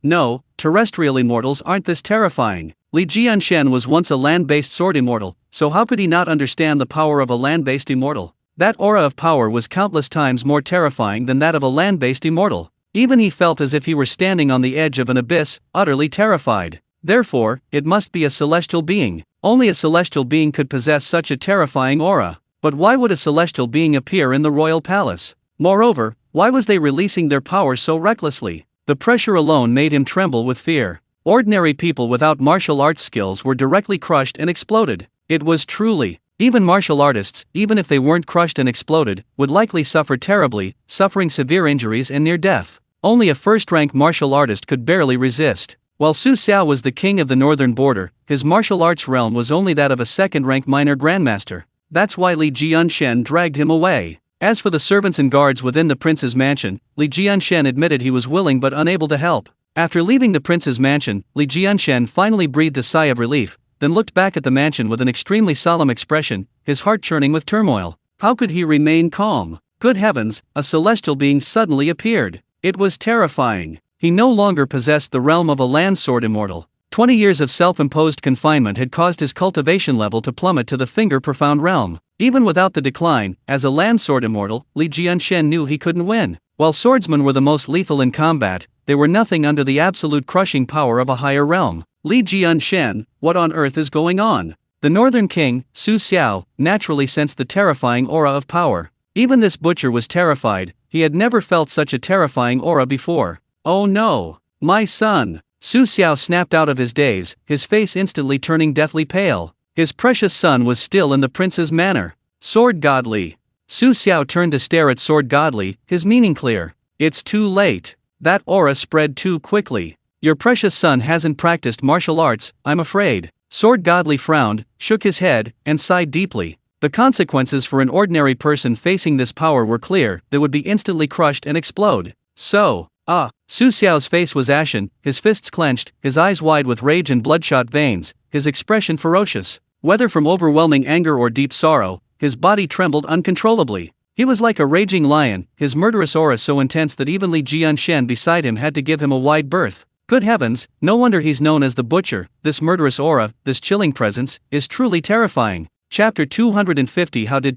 terrestrial immortals aren't this terrifying. Li Jianshen was once a land-based sword immortal, so how could he not understand the power of a land-based immortal? That aura of power was countless times more terrifying than that of a land-based immortal. Even he felt as if he were standing on the edge of an abyss, utterly terrified. Therefore, it must be a celestial being. Only a celestial being could possess such a terrifying aura. But why would a celestial being appear in the royal palace? Moreover, why was they releasing their power so recklessly? The pressure alone made him tremble with fear. Ordinary people without martial arts skills were directly crushed and exploded. It was truly, even martial artists, even if they weren't crushed and exploded, would likely suffer terribly, suffering severe injuries and near death. Only a first-rank martial artist could barely resist. While Su Xiao was the king of the northern border, his martial arts realm was only that of a second-rank minor grandmaster. That's why Li Jianshen dragged him away. As for the servants and guards within the prince's mansion, Li Jianshen admitted he was willing but unable to help. After leaving the prince's mansion, Li Jianshen finally breathed a sigh of relief, then looked back at the mansion with an extremely solemn expression, his heart churning with turmoil. How could he remain calm? Good heavens, a celestial being suddenly appeared. It was terrifying. He no longer possessed the realm of a land sword immortal. 20 years of self-imposed confinement had caused his cultivation level to plummet to the finger-profound realm. Even without the decline, as a land sword immortal, Li Jianshen knew he couldn't win. While swordsmen were the most lethal in combat, they were nothing under the absolute crushing power of a higher realm. Li Jianshen, what on earth is going on? The Northern King, Su Xiao, naturally sensed the terrifying aura of power. Even this butcher was terrified. He had never felt such a terrifying aura before. "Oh no! My son!" Su Xiao snapped out of his daze, his face instantly turning deathly pale. His precious son was still in the prince's manor. Sword Godly. Su Xiao turned to stare at Sword Godly, his meaning clear. "It's too late. That aura spread too quickly. Your precious son hasn't practiced martial arts, I'm afraid." Sword Godly frowned, shook his head, and sighed deeply. The consequences for an ordinary person facing this power were clear. They would be instantly crushed and explode. Su Xiao's face was ashen, his fists clenched, his eyes wide with rage and bloodshot veins, his expression ferocious. Whether from overwhelming anger or deep sorrow, his body trembled uncontrollably. He was like a raging lion, his murderous aura so intense that even Li Jianshen beside him had to give him a wide berth. Good heavens, no wonder he's known as the Butcher. This murderous aura, this chilling presence, is truly terrifying. Chapter 250. How did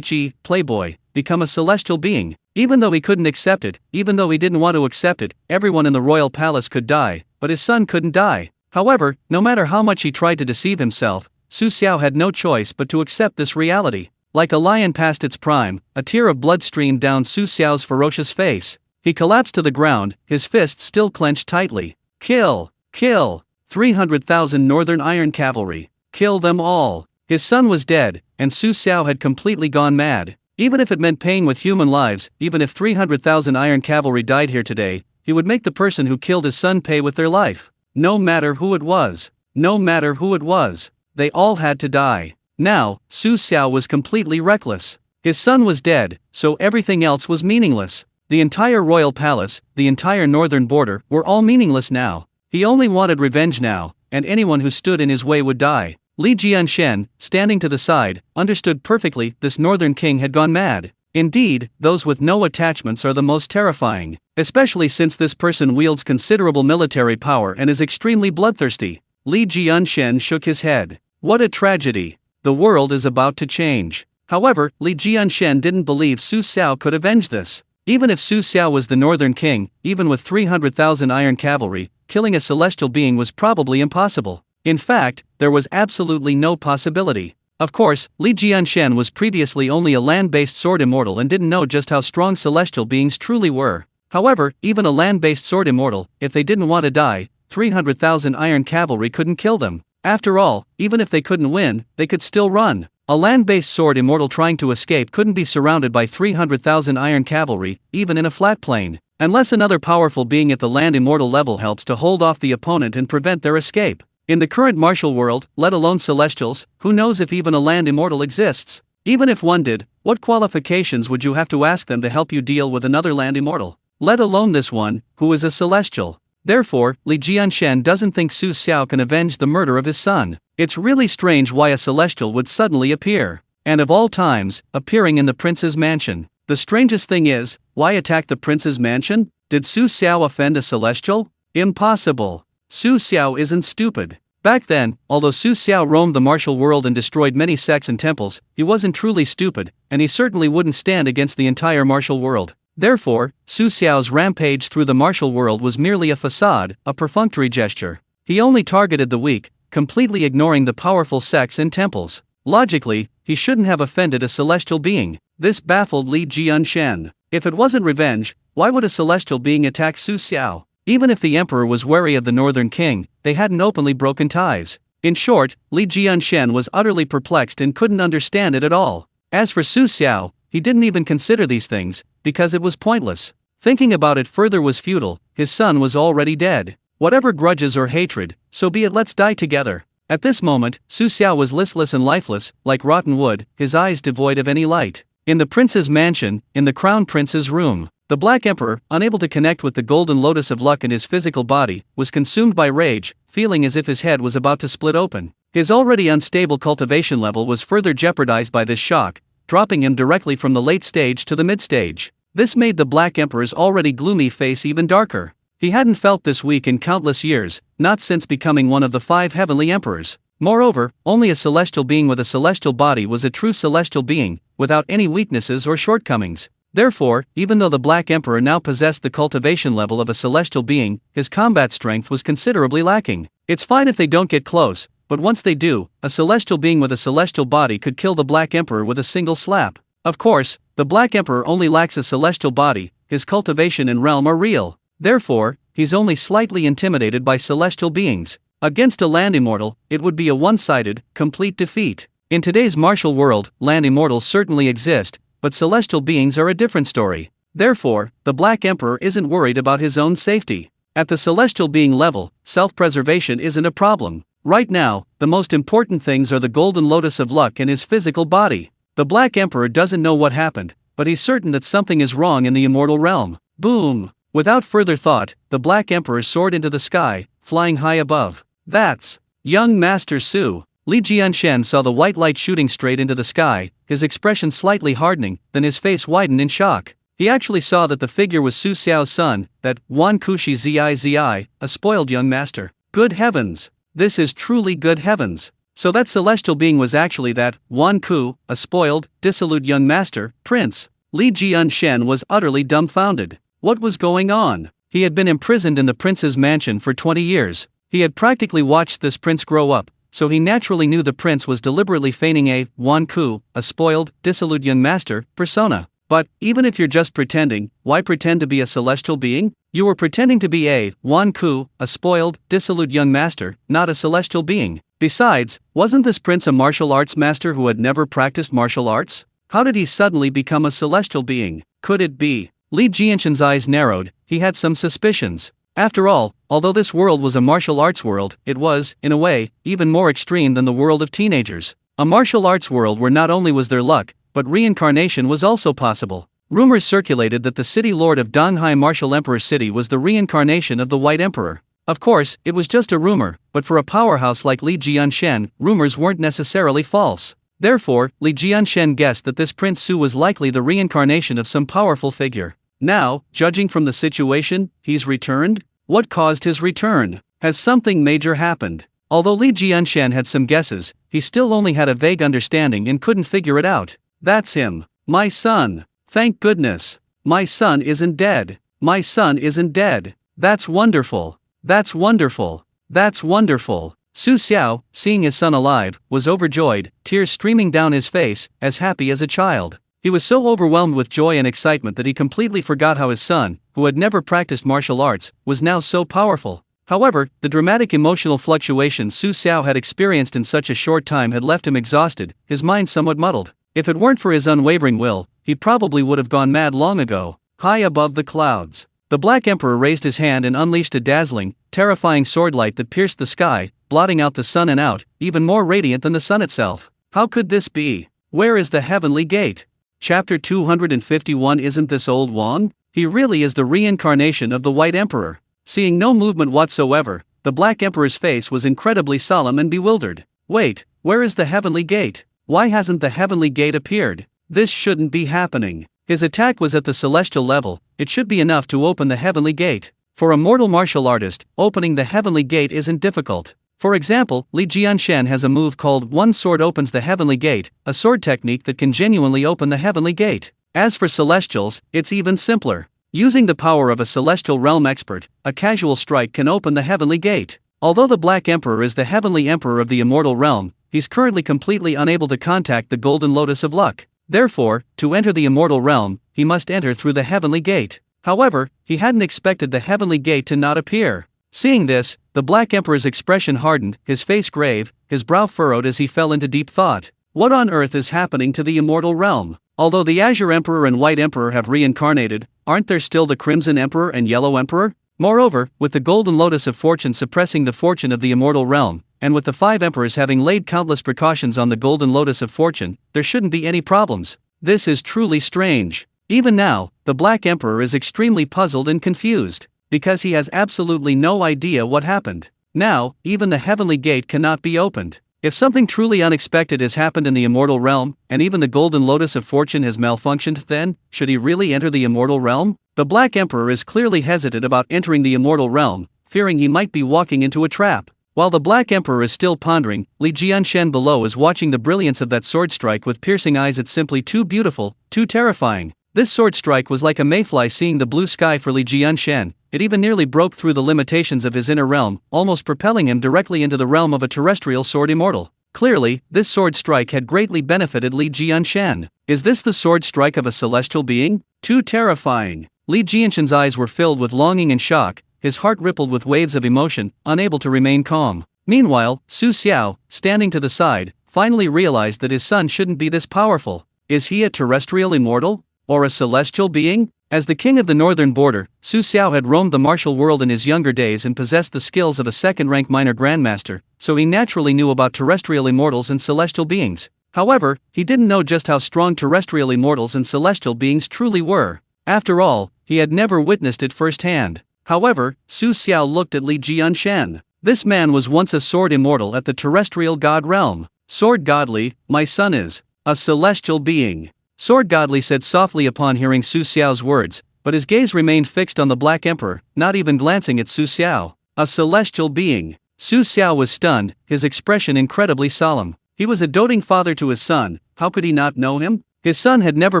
Playboy become a celestial being? Even though he couldn't accept it, even though he didn't want to accept it, everyone in the royal palace could die, but his son couldn't die. However, no matter how much he tried to deceive himself, Su Xiao had no choice but to accept this reality. Like a lion past its prime, a tear of blood streamed down Su Xiao's ferocious face. He collapsed to the ground, his fists still clenched tightly. Kill! Kill! 300,000 Northern Iron Cavalry. Kill them all! His son was dead, and Su Xiao had completely gone mad. Even if it meant paying with human lives, even if 300,000 Iron Cavalry died here today, he would make the person who killed his son pay with their life. No matter who it was. No matter who it was. They all had to die. Now, Su Xiao was completely reckless. His son was dead, so everything else was meaningless. The entire royal palace, the entire northern border, were all meaningless now. He only wanted revenge now, and anyone who stood in his way would die. Li Jianshen, standing to the side, understood perfectly this northern king had gone mad. Indeed, those with no attachments are the most terrifying, especially since this person wields considerable military power and is extremely bloodthirsty. Li Jianshen shook his head. What a tragedy. The world is about to change. However, Li Jianshen didn't believe Su Xiao could avenge this. Even if Su Xiao was the northern king, even with 300,000 iron cavalry, killing a celestial being was probably impossible. In fact, there was absolutely no possibility. Of course, Li Jianshen was previously only a land-based sword immortal and didn't know just how strong celestial beings truly were. However, even a land-based sword immortal, if they didn't want to die, 300,000 iron cavalry couldn't kill them. After all, even if they couldn't win, they could still run. A land-based sword immortal trying to escape couldn't be surrounded by 300,000 iron cavalry, even in a flat plain, unless another powerful being at the land immortal level helps to hold off the opponent and prevent their escape. In the current martial world, let alone celestials, who knows if even a land immortal exists? Even if one did, what qualifications would you have to ask them to help you deal with another land immortal? Let alone this one, who is a celestial. Therefore, Li Jianshen doesn't think Su Xiao can avenge the murder of his son. It's really strange why a celestial would suddenly appear. And of all times, appearing in the prince's mansion. The strangest thing is, why attack the prince's mansion? Did Su Xiao offend a celestial? Impossible. Su Xiao isn't stupid. Back then, although Su Xiao roamed the martial world and destroyed many sects and temples, he wasn't truly stupid, and he certainly wouldn't stand against the entire martial world. Therefore, Su Xiao's rampage through the martial world was merely a facade, a perfunctory gesture. He only targeted the weak, completely ignoring the powerful sects and temples. Logically, he shouldn't have offended a celestial being. This baffled Li Jianshen. If it wasn't revenge, why would a celestial being attack Su Xiao? Even if the emperor was wary of the northern king, they hadn't openly broken ties. In short, Li Jianshen was utterly perplexed and couldn't understand it at all. As for Su Xiao, he didn't even consider these things, because it was pointless. Thinking about it further was futile. His son was already dead. Whatever grudges or hatred, so be it, let's die together. At this moment, Su Xiao was listless and lifeless, like rotten wood, his eyes devoid of any light. In the prince's mansion, in the crown prince's room, the Black Emperor, unable to connect with the golden lotus of luck in his physical body, was consumed by rage, feeling as if his head was about to split open. His already unstable cultivation level was further jeopardized by this shock, dropping him directly from the late stage to the mid-stage. This made the Black Emperor's already gloomy face even darker. He hadn't felt this weak in countless years, not since becoming one of the 5 heavenly emperors. Moreover, only a celestial being with a celestial body was a true celestial being, without any weaknesses or shortcomings. Therefore, even though the Black Emperor now possessed the cultivation level of a celestial being, his combat strength was considerably lacking. It's fine if they don't get close, but once they do, a celestial being with a celestial body could kill the Black Emperor with a single slap. Of course, the Black Emperor only lacks a celestial body, his cultivation and realm are real. Therefore, he's only slightly intimidated by celestial beings. Against a land immortal, it would be a one-sided, complete defeat. In today's martial world, land immortals certainly exist, but celestial beings are a different story. Therefore, the Black Emperor isn't worried about his own safety. At the celestial being level, self-preservation isn't a problem. Right now, the most important things are the Golden Lotus of Luck and his physical body. The Black Emperor doesn't know what happened, but he's certain that something is wrong in the immortal realm. Boom! Without further thought, the Black Emperor soared into the sky, flying high above. That's young Master Su. Li Jianshan saw the white light shooting straight into the sky, his expression slightly hardening, then his face widened in shock. He actually saw that the figure was Su Xiao's son, that Wan Kushi Zi, a spoiled young master. Good heavens! This is truly good heavens! So that celestial being was actually that Wan Ku, a spoiled, dissolute young master, prince. Li Jianshan was utterly dumbfounded. What was going on? He had been imprisoned in the prince's mansion for 20 years. He had practically watched this prince grow up, so he naturally knew the prince was deliberately feigning a Wan Ku, a spoiled, dissolute young master, persona. But, even if you're just pretending, why pretend to be a celestial being? You were pretending to be a Wan Ku, a spoiled, dissolute young master, not a celestial being. Besides, wasn't this prince a martial arts master who had never practiced martial arts? How did he suddenly become a celestial being? Could it be? Li Jianshan's eyes narrowed, he had some suspicions. After all, although this world was a martial arts world, it was, in a way, even more extreme than the world of teenagers. A martial arts world where not only was there luck, but reincarnation was also possible. Rumors circulated that the city lord of Donghai Martial Emperor City was the reincarnation of the White Emperor. Of course, it was just a rumor, but for a powerhouse like Li Jianshan, rumors weren't necessarily false. Therefore, Li Jianshan guessed that this Prince Su was likely the reincarnation of some powerful figure. Now, judging from the situation, he's returned? What caused his return? Has something major happened? Although Li Jianshan had some guesses, he still only had a vague understanding and couldn't figure it out. That's him. My son. Thank goodness. My son isn't dead. My son isn't dead. That's wonderful. That's wonderful. That's wonderful. Su Xiao, seeing his son alive, was overjoyed, tears streaming down his face, as happy as a child. He was so overwhelmed with joy and excitement that he completely forgot how his son, who had never practiced martial arts, was now so powerful. However, the dramatic emotional fluctuations Su Xiao had experienced in such a short time had left him exhausted, his mind somewhat muddled. If it weren't for his unwavering will, he probably would have gone mad long ago. High above the clouds, the Black Emperor raised his hand and unleashed a dazzling, terrifying swordlight that pierced the sky, blotting out the sun and out, even more radiant than the sun itself. How could this be? Where is the heavenly gate? Chapter 251. Isn't this old Wang? He really is the reincarnation of the White Emperor. Seeing no movement whatsoever, the Black Emperor's face was incredibly solemn and bewildered. Wait, where is the heavenly gate? Why hasn't the heavenly gate appeared? This shouldn't be happening. His attack was at the celestial level, it should be enough to open the heavenly gate. For a mortal martial artist, opening the heavenly gate isn't difficult. For example, Li Jianshan has a move called One Sword Opens the Heavenly Gate, a sword technique that can genuinely open the heavenly gate. As for celestials, it's even simpler. Using the power of a celestial realm expert, a casual strike can open the heavenly gate. Although the Black Emperor is the heavenly emperor of the immortal realm, he's currently completely unable to contact the Golden Lotus of Luck. Therefore, to enter the immortal realm, he must enter through the heavenly gate. However, he hadn't expected the heavenly gate to not appear. Seeing this, the Black Emperor's expression hardened, his face grave, his brow furrowed as he fell into deep thought. What on earth is happening to the immortal realm? Although the Azure Emperor and White Emperor have reincarnated, aren't there still the Crimson Emperor and Yellow Emperor? Moreover, with the Golden Lotus of Fortune suppressing the fortune of the immortal realm, and with the 5 emperors having laid countless precautions on the Golden Lotus of Fortune, there shouldn't be any problems. This is truly strange. Even now, the Black Emperor is extremely puzzled and confused, because he has absolutely no idea what happened. Now, even the heavenly gate cannot be opened. If something truly unexpected has happened in the immortal realm, and even the Golden Lotus of Fortune has malfunctioned, then, should he really enter the immortal realm? The Black Emperor is clearly hesitant about entering the immortal realm, fearing he might be walking into a trap. While the Black Emperor is still pondering, Li Jianshan below is watching the brilliance of that sword strike with piercing eyes. It's simply too beautiful, too terrifying. This sword strike was like a mayfly seeing the blue sky for Li Jianshan. it even nearly broke through the limitations of his inner realm, almost propelling him directly into the realm of a terrestrial sword immortal. Clearly, this sword strike had greatly benefited Li Jianshan. Is this the sword strike of a celestial being? Too terrifying. Li Jianshan's eyes were filled with longing and shock, his heart rippled with waves of emotion, unable to remain calm. Meanwhile, Su Xiao, standing to the side, finally realized that his son shouldn't be this powerful. Is he a terrestrial immortal? Or a celestial being? As the king of the northern border, Su Xiao had roamed the martial world in his younger days and possessed the skills of a second-rank minor grandmaster, so he naturally knew about terrestrial immortals and celestial beings. However, he didn't know just how strong terrestrial immortals and celestial beings truly were. After all, he had never witnessed it firsthand. However, Su Xiao looked at Li Jianshan. This man was once a sword immortal at the terrestrial god realm. Sword godly, my son is a celestial being. Sword Godly said softly upon hearing Su Xiao's words, but his gaze remained fixed on the Black Emperor, not even glancing at Su Xiao. A celestial being. Su Xiao was stunned, his expression incredibly solemn. He was a doting father to his son, how could he not know him? His son had never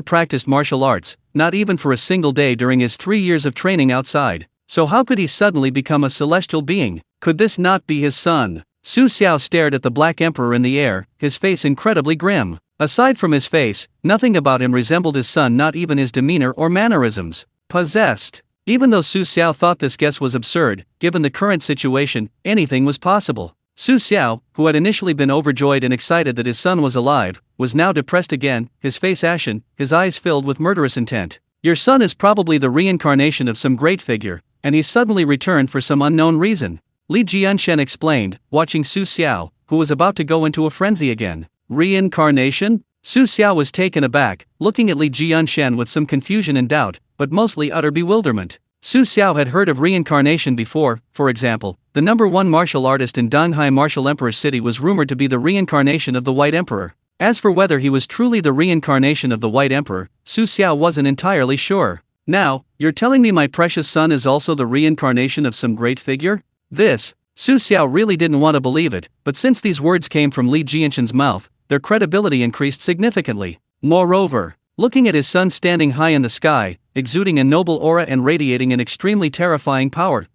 practiced martial arts, not even for a single day during his 3 years of training outside. So how could he suddenly become a celestial being? Could this not be his son? Su Xiao stared at the Black Emperor in the air, his face incredibly grim. Aside from his face, nothing about him resembled his son, not even his demeanor or mannerisms. Possessed. Even though Su Xiao thought this guess was absurd, given the current situation, anything was possible. Su Xiao, who had initially been overjoyed and excited that his son was alive, was now depressed again, his face ashen, his eyes filled with murderous intent. Your son is probably the reincarnation of some great figure, and he's suddenly returned for some unknown reason. Li Jianshan explained, watching Su Xiao, who was about to go into a frenzy again. Reincarnation? Su Xiao was taken aback, looking at Li Jianshan with some confusion and doubt, but mostly utter bewilderment. Su Xiao had heard of reincarnation before. For example, the #1 martial artist in Danhai Martial Emperor's city was rumored to be the reincarnation of the White Emperor. As for whether he was truly the reincarnation of the White Emperor, Su Xiao wasn't entirely sure. Now, you're telling me my precious son is also the reincarnation of some great figure? Su Xiao really didn't want to believe it, but since these words came from Li Jianshan's mouth, their credibility increased significantly. Moreover, looking at his son standing high in the sky, exuding a noble aura and radiating an extremely terrifying power,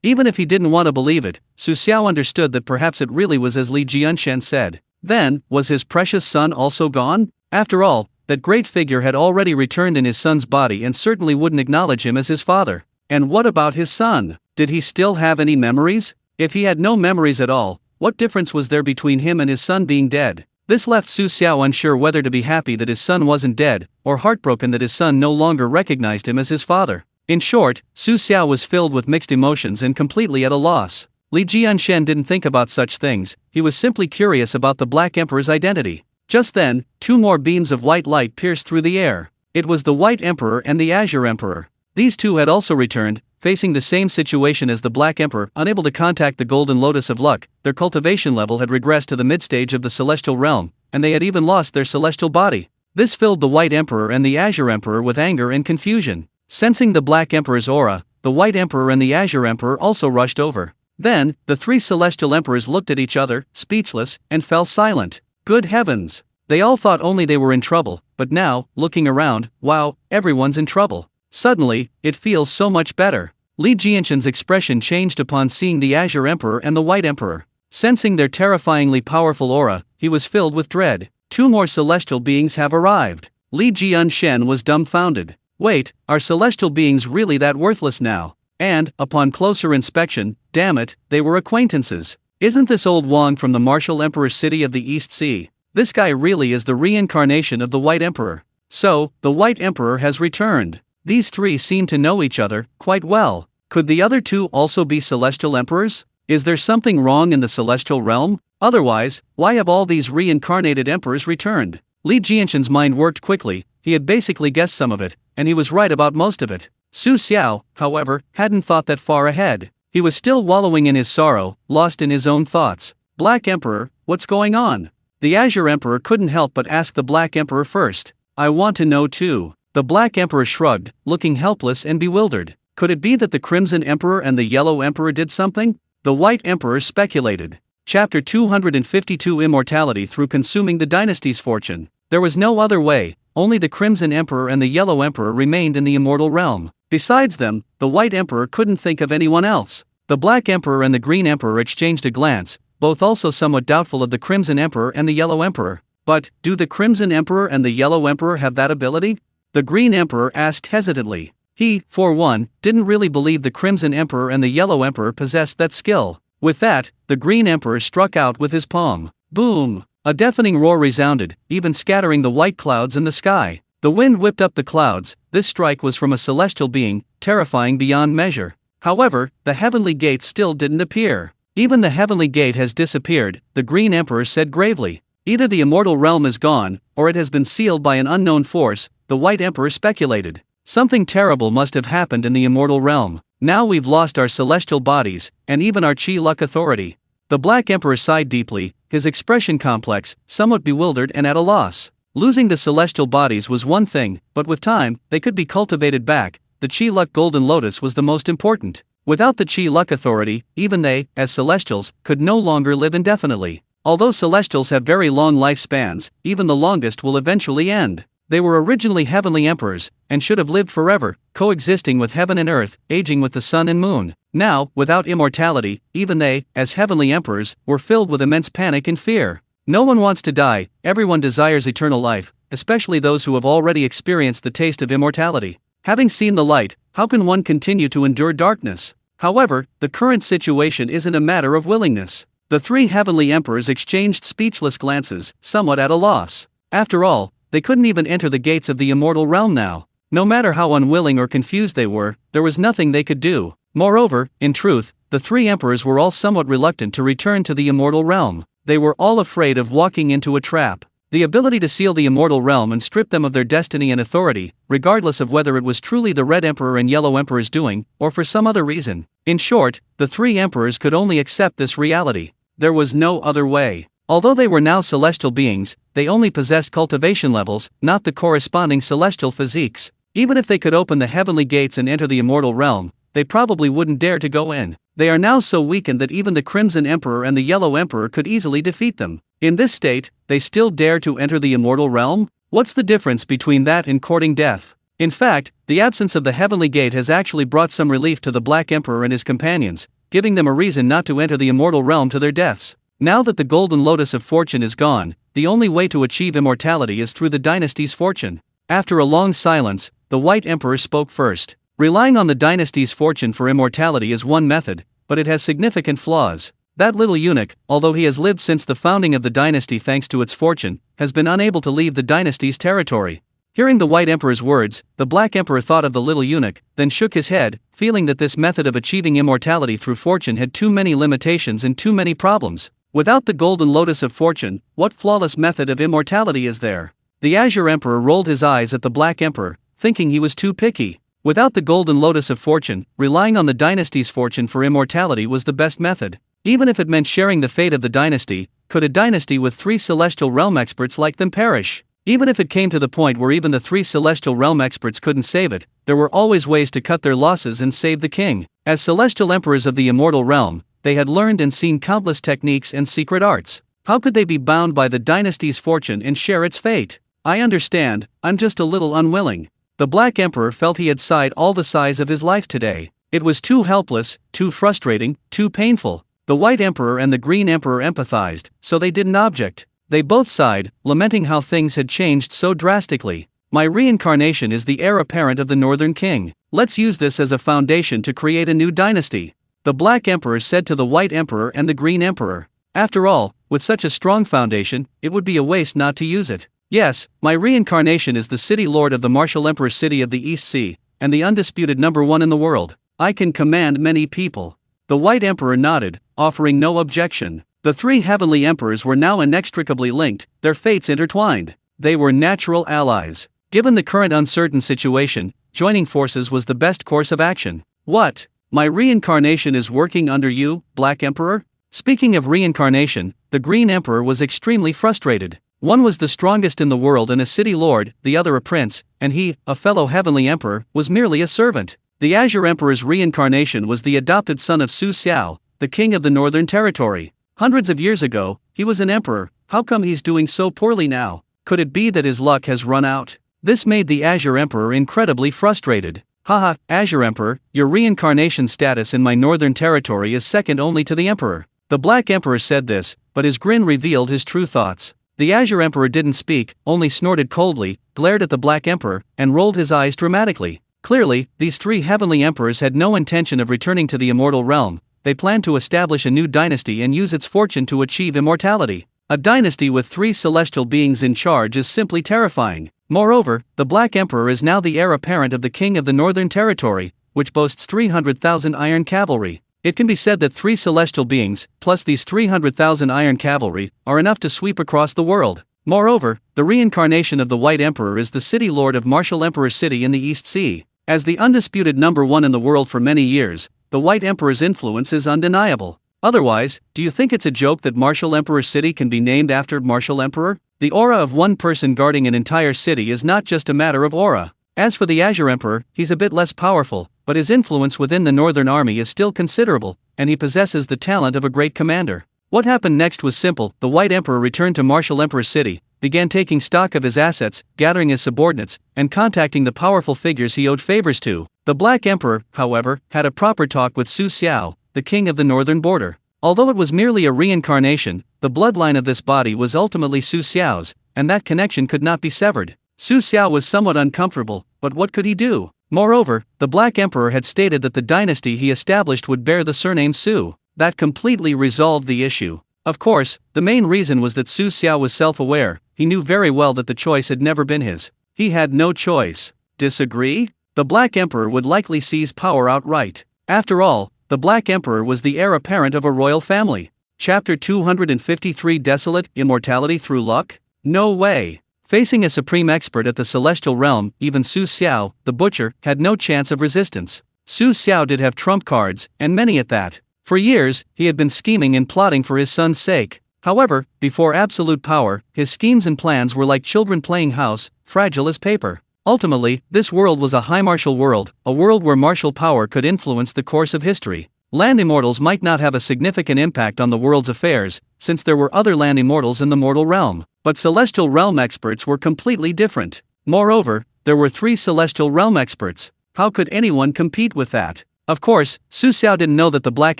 even if he didn't want to believe it, Su Xiao understood that perhaps it really was as Li Jianshan said. Then, was his precious son also gone? After all, that great figure had already returned in his son's body and certainly wouldn't acknowledge him as his father. And what about his son? Did he still have any memories? If he had no memories at all, what difference was there between him and his son being dead? This left Su Xiao unsure whether to be happy that his son wasn't dead, or heartbroken that his son no longer recognized him as his father. In short, Su Xiao was filled with mixed emotions and completely at a loss. Li Jianshan didn't think about such things, he was simply curious about the Black Emperor's identity. Just then, 2 more beams of white light pierced through the air. It was the White Emperor and the Azure Emperor. These two had also returned, facing the same situation as the Black Emperor, unable to contact the Golden Lotus of Luck. Their cultivation level had regressed to the mid-stage of the celestial realm, and they had even lost their celestial body. This filled the White Emperor and the Azure Emperor with anger and confusion. Sensing the Black Emperor's aura, the White Emperor and the Azure Emperor also rushed over. Then, the 3 celestial emperors looked at each other, speechless, and fell silent. Good heavens! They all thought only they were in trouble, but now, looking around, wow, everyone's in trouble. Suddenly, it feels so much better. Li Jianshan's expression changed upon seeing the Azure Emperor and the White Emperor. Sensing their terrifyingly powerful aura, he was filled with dread. 2 more celestial beings have arrived. Li Jianshan was dumbfounded. Wait, are celestial beings really that worthless now? And, upon closer inspection, damn it, they were acquaintances. Isn't this old Wang from the Martial Emperor's city of the East Sea? This guy really is the reincarnation of the White Emperor. So, the White Emperor has returned. These 3 seem to know each other quite well. Could the other 2 also be celestial emperors? Is there something wrong in the celestial realm? Otherwise, why have all these reincarnated emperors returned? Li Jianshan's mind worked quickly, he had basically guessed some of it, and he was right about most of it. Su Xiao, however, hadn't thought that far ahead. He was still wallowing in his sorrow, lost in his own thoughts. Black Emperor, what's going on? The Azure Emperor couldn't help but ask the Black Emperor first. I want to know too. The Black Emperor shrugged, looking helpless and bewildered. Could it be that the Crimson Emperor and the Yellow Emperor did something? The White Emperor speculated. Chapter 252 Immortality through consuming the dynasty's fortune. There was no other way, only the Crimson Emperor and the Yellow Emperor remained in the immortal realm. Besides them, the White Emperor couldn't think of anyone else. The Black Emperor and the Green Emperor exchanged a glance, both also somewhat doubtful of the Crimson Emperor and the Yellow Emperor. But, do the Crimson Emperor and the Yellow Emperor have that ability? The Green Emperor asked hesitantly. He, for one, didn't really believe the Crimson Emperor and the Yellow Emperor possessed that skill. With that, the Green Emperor struck out with his palm. Boom! A deafening roar resounded, even scattering the white clouds in the sky. The wind whipped up the clouds. This strike was from a celestial being, terrifying beyond measure. However, the heavenly gate still didn't appear. Even the heavenly gate has disappeared, the Green Emperor said gravely. Either the immortal realm is gone, or it has been sealed by an unknown force, the White Emperor speculated. Something terrible must have happened in the immortal realm. Now we've lost our celestial bodies, and even our chi luck authority. The Black Emperor sighed deeply, his expression complex, somewhat bewildered and at a loss. Losing the celestial bodies was one thing, but with time, they could be cultivated back. The chi luck golden lotus was the most important. Without the chi luck authority, even they, as celestials, could no longer live indefinitely. Although celestials have very long lifespans, even the longest will eventually end. They were originally heavenly emperors, and should have lived forever, coexisting with heaven and earth, aging with the sun and moon. Now, without immortality, even they, as heavenly emperors, were filled with immense panic and fear. No one wants to die, everyone desires eternal life, especially those who have already experienced the taste of immortality. Having seen the light, how can one continue to endure darkness? However, the current situation isn't a matter of willingness. The three heavenly emperors exchanged speechless glances, somewhat at a loss. After all, they couldn't even enter the gates of the immortal realm now. No matter how unwilling or confused they were, there was nothing they could do. Moreover, in truth, the three emperors were all somewhat reluctant to return to the immortal realm. They were all afraid of walking into a trap. The ability to seal the immortal realm and strip them of their destiny and authority, regardless of whether it was truly the Red Emperor and Yellow Emperor's doing, or for some other reason. In short, the three emperors could only accept this reality. There was no other way. Although they were now celestial beings, they only possessed cultivation levels, not the corresponding celestial physiques. Even if they could open the heavenly gates and enter the immortal realm, they probably wouldn't dare to go in. They are now so weakened that even the Crimson Emperor and the Yellow Emperor could easily defeat them. In this state, they still dare to enter the immortal realm? What's the difference between that and courting death? In fact, the absence of the heavenly gate has actually brought some relief to the Black Emperor and his companions, giving them a reason not to enter the immortal realm to their deaths. Now that the golden lotus of fortune is gone, the only way to achieve immortality is through the dynasty's fortune. After a long silence, the White Emperor spoke first. Relying on the dynasty's fortune for immortality is one method, but it has significant flaws. That little eunuch, although he has lived since the founding of the dynasty thanks to its fortune, has been unable to leave the dynasty's territory. Hearing the White Emperor's words, the Black Emperor thought of the little eunuch, then shook his head, feeling that this method of achieving immortality through fortune had too many limitations and too many problems. Without the golden lotus of fortune, what flawless method of immortality is there? The Azure Emperor rolled his eyes at the Black Emperor, thinking he was too picky. Without the golden lotus of fortune, relying on the dynasty's fortune for immortality was the best method. Even if it meant sharing the fate of the dynasty, could a dynasty with three celestial realm experts like them perish? Even if it came to the point where even the three celestial realm experts couldn't save it, there were always ways to cut their losses and save the king. As celestial emperors of the immortal realm, they had learned and seen countless techniques and secret arts. How could they be bound by the dynasty's fortune and share its fate? I understand, I'm just a little unwilling. The Black Emperor felt he had sighed all the sighs of his life today. It was too helpless, too frustrating, too painful. The White Emperor and the Green Emperor empathized, so they didn't object. They both sighed, lamenting how things had changed so drastically. My reincarnation is the heir apparent of the Northern King. Let's use this as a foundation to create a new dynasty. The Black Emperor said to the White Emperor and the Green Emperor. After all, with such a strong foundation, it would be a waste not to use it. Yes, my reincarnation is the city lord of the martial emperor city of the East Sea, and the undisputed #1 in the world. I can command many people. The White Emperor nodded, offering no objection. The three heavenly emperors were now inextricably linked, their fates intertwined. They were natural allies. Given the current uncertain situation, joining forces was the best course of action. What? My reincarnation is working under you, Black Emperor? Speaking of reincarnation, the Green Emperor was extremely frustrated. One was the strongest in the world and a city lord, the other a prince, and he, a fellow heavenly emperor, was merely a servant. The Azure Emperor's reincarnation was the adopted son of Su Xiao, the king of the Northern Territory. Hundreds of years ago, he was an emperor. How come he's doing so poorly now? Could it be that his luck has run out? This made the Azure Emperor incredibly frustrated. Haha, Azure Emperor, your reincarnation status in my northern territory is second only to the Emperor. The Black Emperor said this, but his grin revealed his true thoughts. The Azure Emperor didn't speak, only snorted coldly, glared at the Black Emperor, and rolled his eyes dramatically. Clearly, these three heavenly emperors had no intention of returning to the immortal realm. They planned to establish a new dynasty and use its fortune to achieve immortality. A dynasty with three celestial beings in charge is simply terrifying. Moreover, the Black Emperor is now the heir apparent of the king of the Northern Territory, which boasts 300,000 iron cavalry. It can be said that three celestial beings, plus these 300,000 iron cavalry, are enough to sweep across the world. Moreover, the reincarnation of the White Emperor is the city lord of Martial Emperor City in the East Sea. As the undisputed number one in the world for many years, the White Emperor's influence is undeniable. Otherwise, do you think it's a joke that Martial Emperor City can be named after Martial Emperor? The aura of one person guarding an entire city is not just a matter of aura. As for the Azure Emperor, he's a bit less powerful, but his influence within the Northern Army is still considerable, and he possesses the talent of a great commander. What happened next was simple. The White Emperor returned to Martial Emperor City, began taking stock of his assets, gathering his subordinates, and contacting the powerful figures he owed favors to. The Black Emperor, however, had a proper talk with Su Xiao, the king of the northern border. Although it was merely a reincarnation, the bloodline of this body was ultimately Su Xiao's, and that connection could not be severed. Su Xiao was somewhat uncomfortable, but what could he do? Moreover, the Black Emperor had stated that the dynasty he established would bear the surname Su. That completely resolved the issue. Of course, the main reason was that Su Xiao was self-aware. He knew very well that the choice had never been his. He had no choice. Disagree? The Black Emperor would likely seize power outright. After all, the Black Emperor was the heir apparent of a royal family. Chapter 253 Desolate Immortality Through Luck? No way. Facing a supreme expert at the celestial realm, even Su Xiao, the butcher, had no chance of resistance. Su Xiao did have trump cards, and many at that. For years, he had been scheming and plotting for his son's sake. However, before absolute power, his schemes and plans were like children playing house, fragile as paper. Ultimately, this world was a high martial world, a world where martial power could influence the course of history. Land immortals might not have a significant impact on the world's affairs, since there were other land immortals in the mortal realm, but celestial realm experts were completely different. Moreover, there were three celestial realm experts. How could anyone compete with that? Of course, Su Xiao didn't know that the Black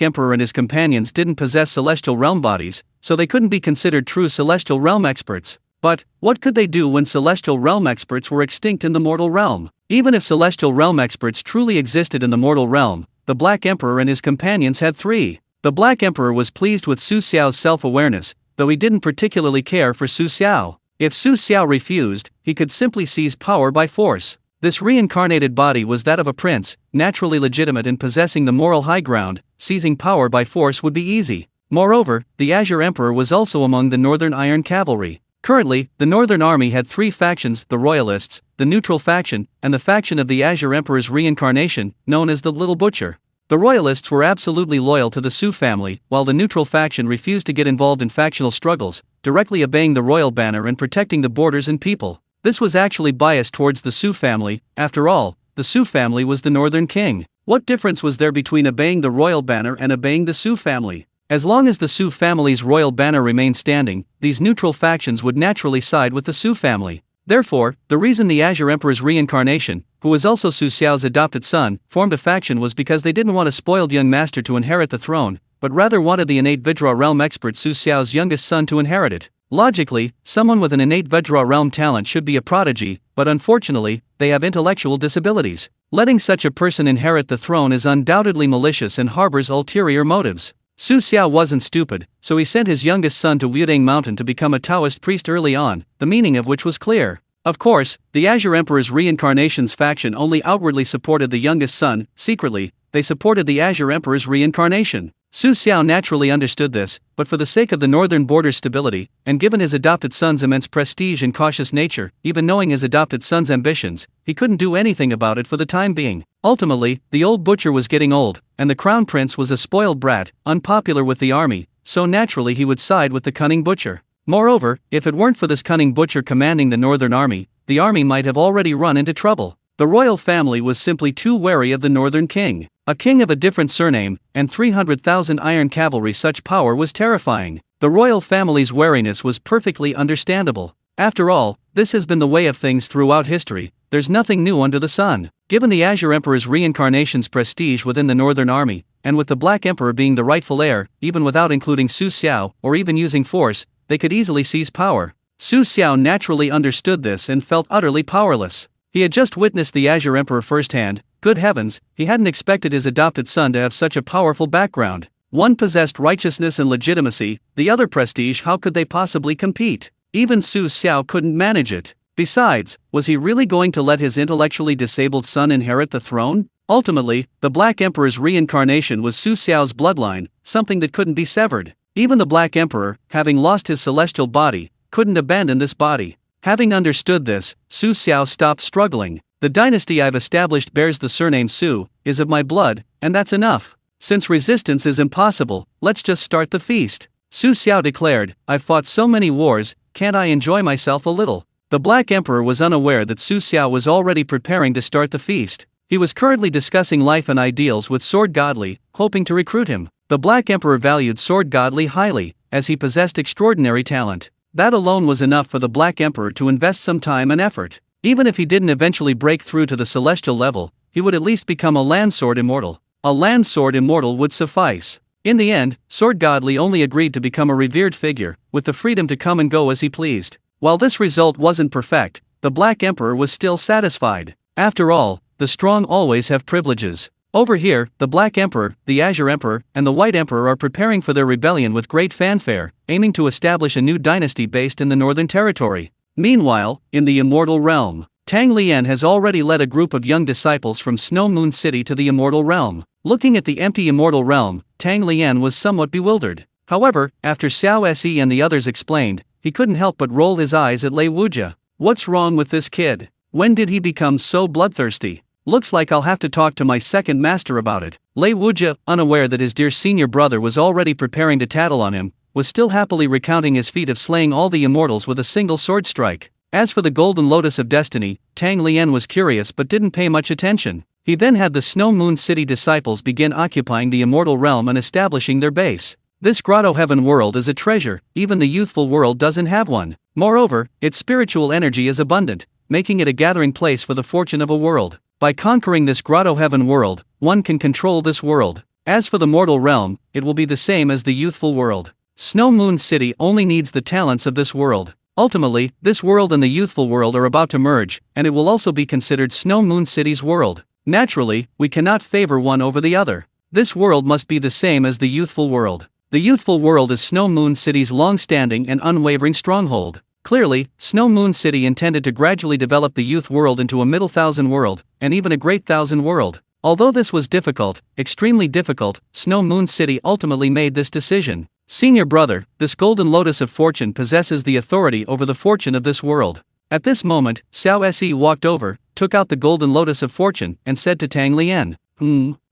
Emperor and his companions didn't possess celestial realm bodies, so they couldn't be considered true celestial realm experts. But, what could they do when celestial realm experts were extinct in the mortal realm? Even if celestial realm experts truly existed in the mortal realm, the Black Emperor and his companions had three. The Black Emperor was pleased with Su Xiao's self-awareness, though he didn't particularly care for Su Xiao. If Su Xiao refused, he could simply seize power by force. This reincarnated body was that of a prince, naturally legitimate and possessing the moral high ground. Seizing power by force would be easy. Moreover, the Azure Emperor was also among the Northern Iron Cavalry. Currently, the Northern Army had three factions: the Royalists, the Neutral Faction, and the faction of the Azure Emperor's reincarnation, known as the Little Butcher. The Royalists were absolutely loyal to the Su family, while the Neutral Faction refused to get involved in factional struggles, directly obeying the royal banner and protecting the borders and people. This was actually biased towards the Su family. After all, the Su family was the Northern King. What difference was there between obeying the royal banner and obeying the Su family? As long as the Su family's royal banner remained standing, these neutral factions would naturally side with the Su family. Therefore, the reason the Azure Emperor's reincarnation, who was also Su Xiao's adopted son, formed a faction was because they didn't want a spoiled young master to inherit the throne, but rather wanted the innate Vajra realm expert Su Xiao's youngest son to inherit it. Logically, someone with an innate Vajra realm talent should be a prodigy, but unfortunately, they have intellectual disabilities. Letting such a person inherit the throne is undoubtedly malicious and harbors ulterior motives. Su Xiao wasn't stupid, so he sent his youngest son to Wudang Mountain to become a Taoist priest early on, the meaning of which was clear. Of course, the Azure Emperor's reincarnations faction only outwardly supported the youngest son. Secretly, they supported the Azure Emperor's reincarnation. Su Xiao naturally understood this, but for the sake of the northern border's stability, and given his adopted son's immense prestige and cautious nature, even knowing his adopted son's ambitions, he couldn't do anything about it for the time being. Ultimately, the old butcher was getting old, and the crown prince was a spoiled brat, unpopular with the army, so naturally he would side with the cunning butcher. Moreover, if it weren't for this cunning butcher commanding the army might have already run into trouble. The royal family was simply too wary of the northern king. A king of a different surname, and 300,000 iron cavalry. Such power was terrifying. The royal family's wariness was perfectly understandable. After all, this has been the way of things throughout history. there's nothing new under the sun. Given the Azure Emperor's reincarnation's prestige within the Northern Army, and with the Black Emperor being the rightful heir, even without including Su Xiao or even using force, they could easily seize power. Su Xiao naturally understood this and felt utterly powerless. He had just witnessed the Azure Emperor firsthand. Good heavens, he hadn't expected his adopted son to have such a powerful background. One possessed righteousness and legitimacy, the other prestige. How could they possibly compete? Even Su Xiao couldn't manage it. Besides, was he really going to let his intellectually disabled son inherit the throne? Ultimately, the Black Emperor's reincarnation was Su Xiao's bloodline, something that couldn't be severed. Even the Black Emperor, having lost his celestial body, couldn't abandon this body. Having understood this, Su Xiao stopped struggling. The dynasty I've established bears the surname Su, is of my blood, and that's enough. Since resistance is impossible, let's just start the feast. Su Xiao declared, I've fought so many wars, can't I enjoy myself a little? The Black Emperor was unaware that Su Xiao was already preparing to start the feast. He was currently discussing life and ideals with Sword Godly, hoping to recruit him. The Black Emperor valued Sword Godly highly, as he possessed extraordinary talent. That alone was enough for the Black Emperor to invest some time and effort. Even if he didn't eventually break through to the celestial level, he would at least become a land sword immortal. A land sword immortal would suffice. In the end, Sword Godly only agreed to become a revered figure, with the freedom to come and go as he pleased. While this result wasn't perfect, the Black Emperor was still satisfied. After all, the strong always have privileges. Over here, the Black Emperor, the Azure Emperor, and the White Emperor are preparing for their rebellion with great fanfare, aiming to establish a new dynasty based in the Northern Territory. Meanwhile, in the Immortal Realm, Tang Lian has already led a group of young disciples from Snow Moon City to the Immortal Realm. Looking at the empty Immortal Realm, Tang Lian was somewhat bewildered. However, after Xiao Se and the others explained, he couldn't help but roll his eyes at Lei Wujia. What's wrong with this kid? When did he become so bloodthirsty? Looks like I'll have to talk to my second master about it. Lei Wujia, unaware that his dear senior brother was already preparing to tattle on him, was still happily recounting his feat of slaying all the immortals with a single sword strike. As for the Golden Lotus of Destiny, Tang Lian was curious but didn't pay much attention. He then had the Snow Moon City disciples begin occupying the Immortal Realm and establishing their base. This Grotto Heaven world is a treasure, even the youthful world doesn't have one. Moreover, its spiritual energy is abundant, making it a gathering place for the fortune of a world. By conquering this Grotto Heaven world, one can control this world. As for the mortal realm, it will be the same as the youthful world. Snow Moon City only needs the talents of this world. Ultimately, this world and the youthful world are about to merge, and it will also be considered Snow Moon City's world. Naturally, we cannot favor one over the other. This world must be the same as the youthful world. The youthful world is Snow Moon City's long-standing and unwavering stronghold. Clearly, Snow Moon City intended to gradually develop the youth world into a middle thousand world, and even a great thousand world. Although this was difficult, extremely difficult, Snow Moon City ultimately made this decision. Senior brother, this Golden Lotus of Fortune possesses the authority over the fortune of this world. At this moment, Xiao Se walked over, took out the Golden Lotus of Fortune, and said to Tang Lian,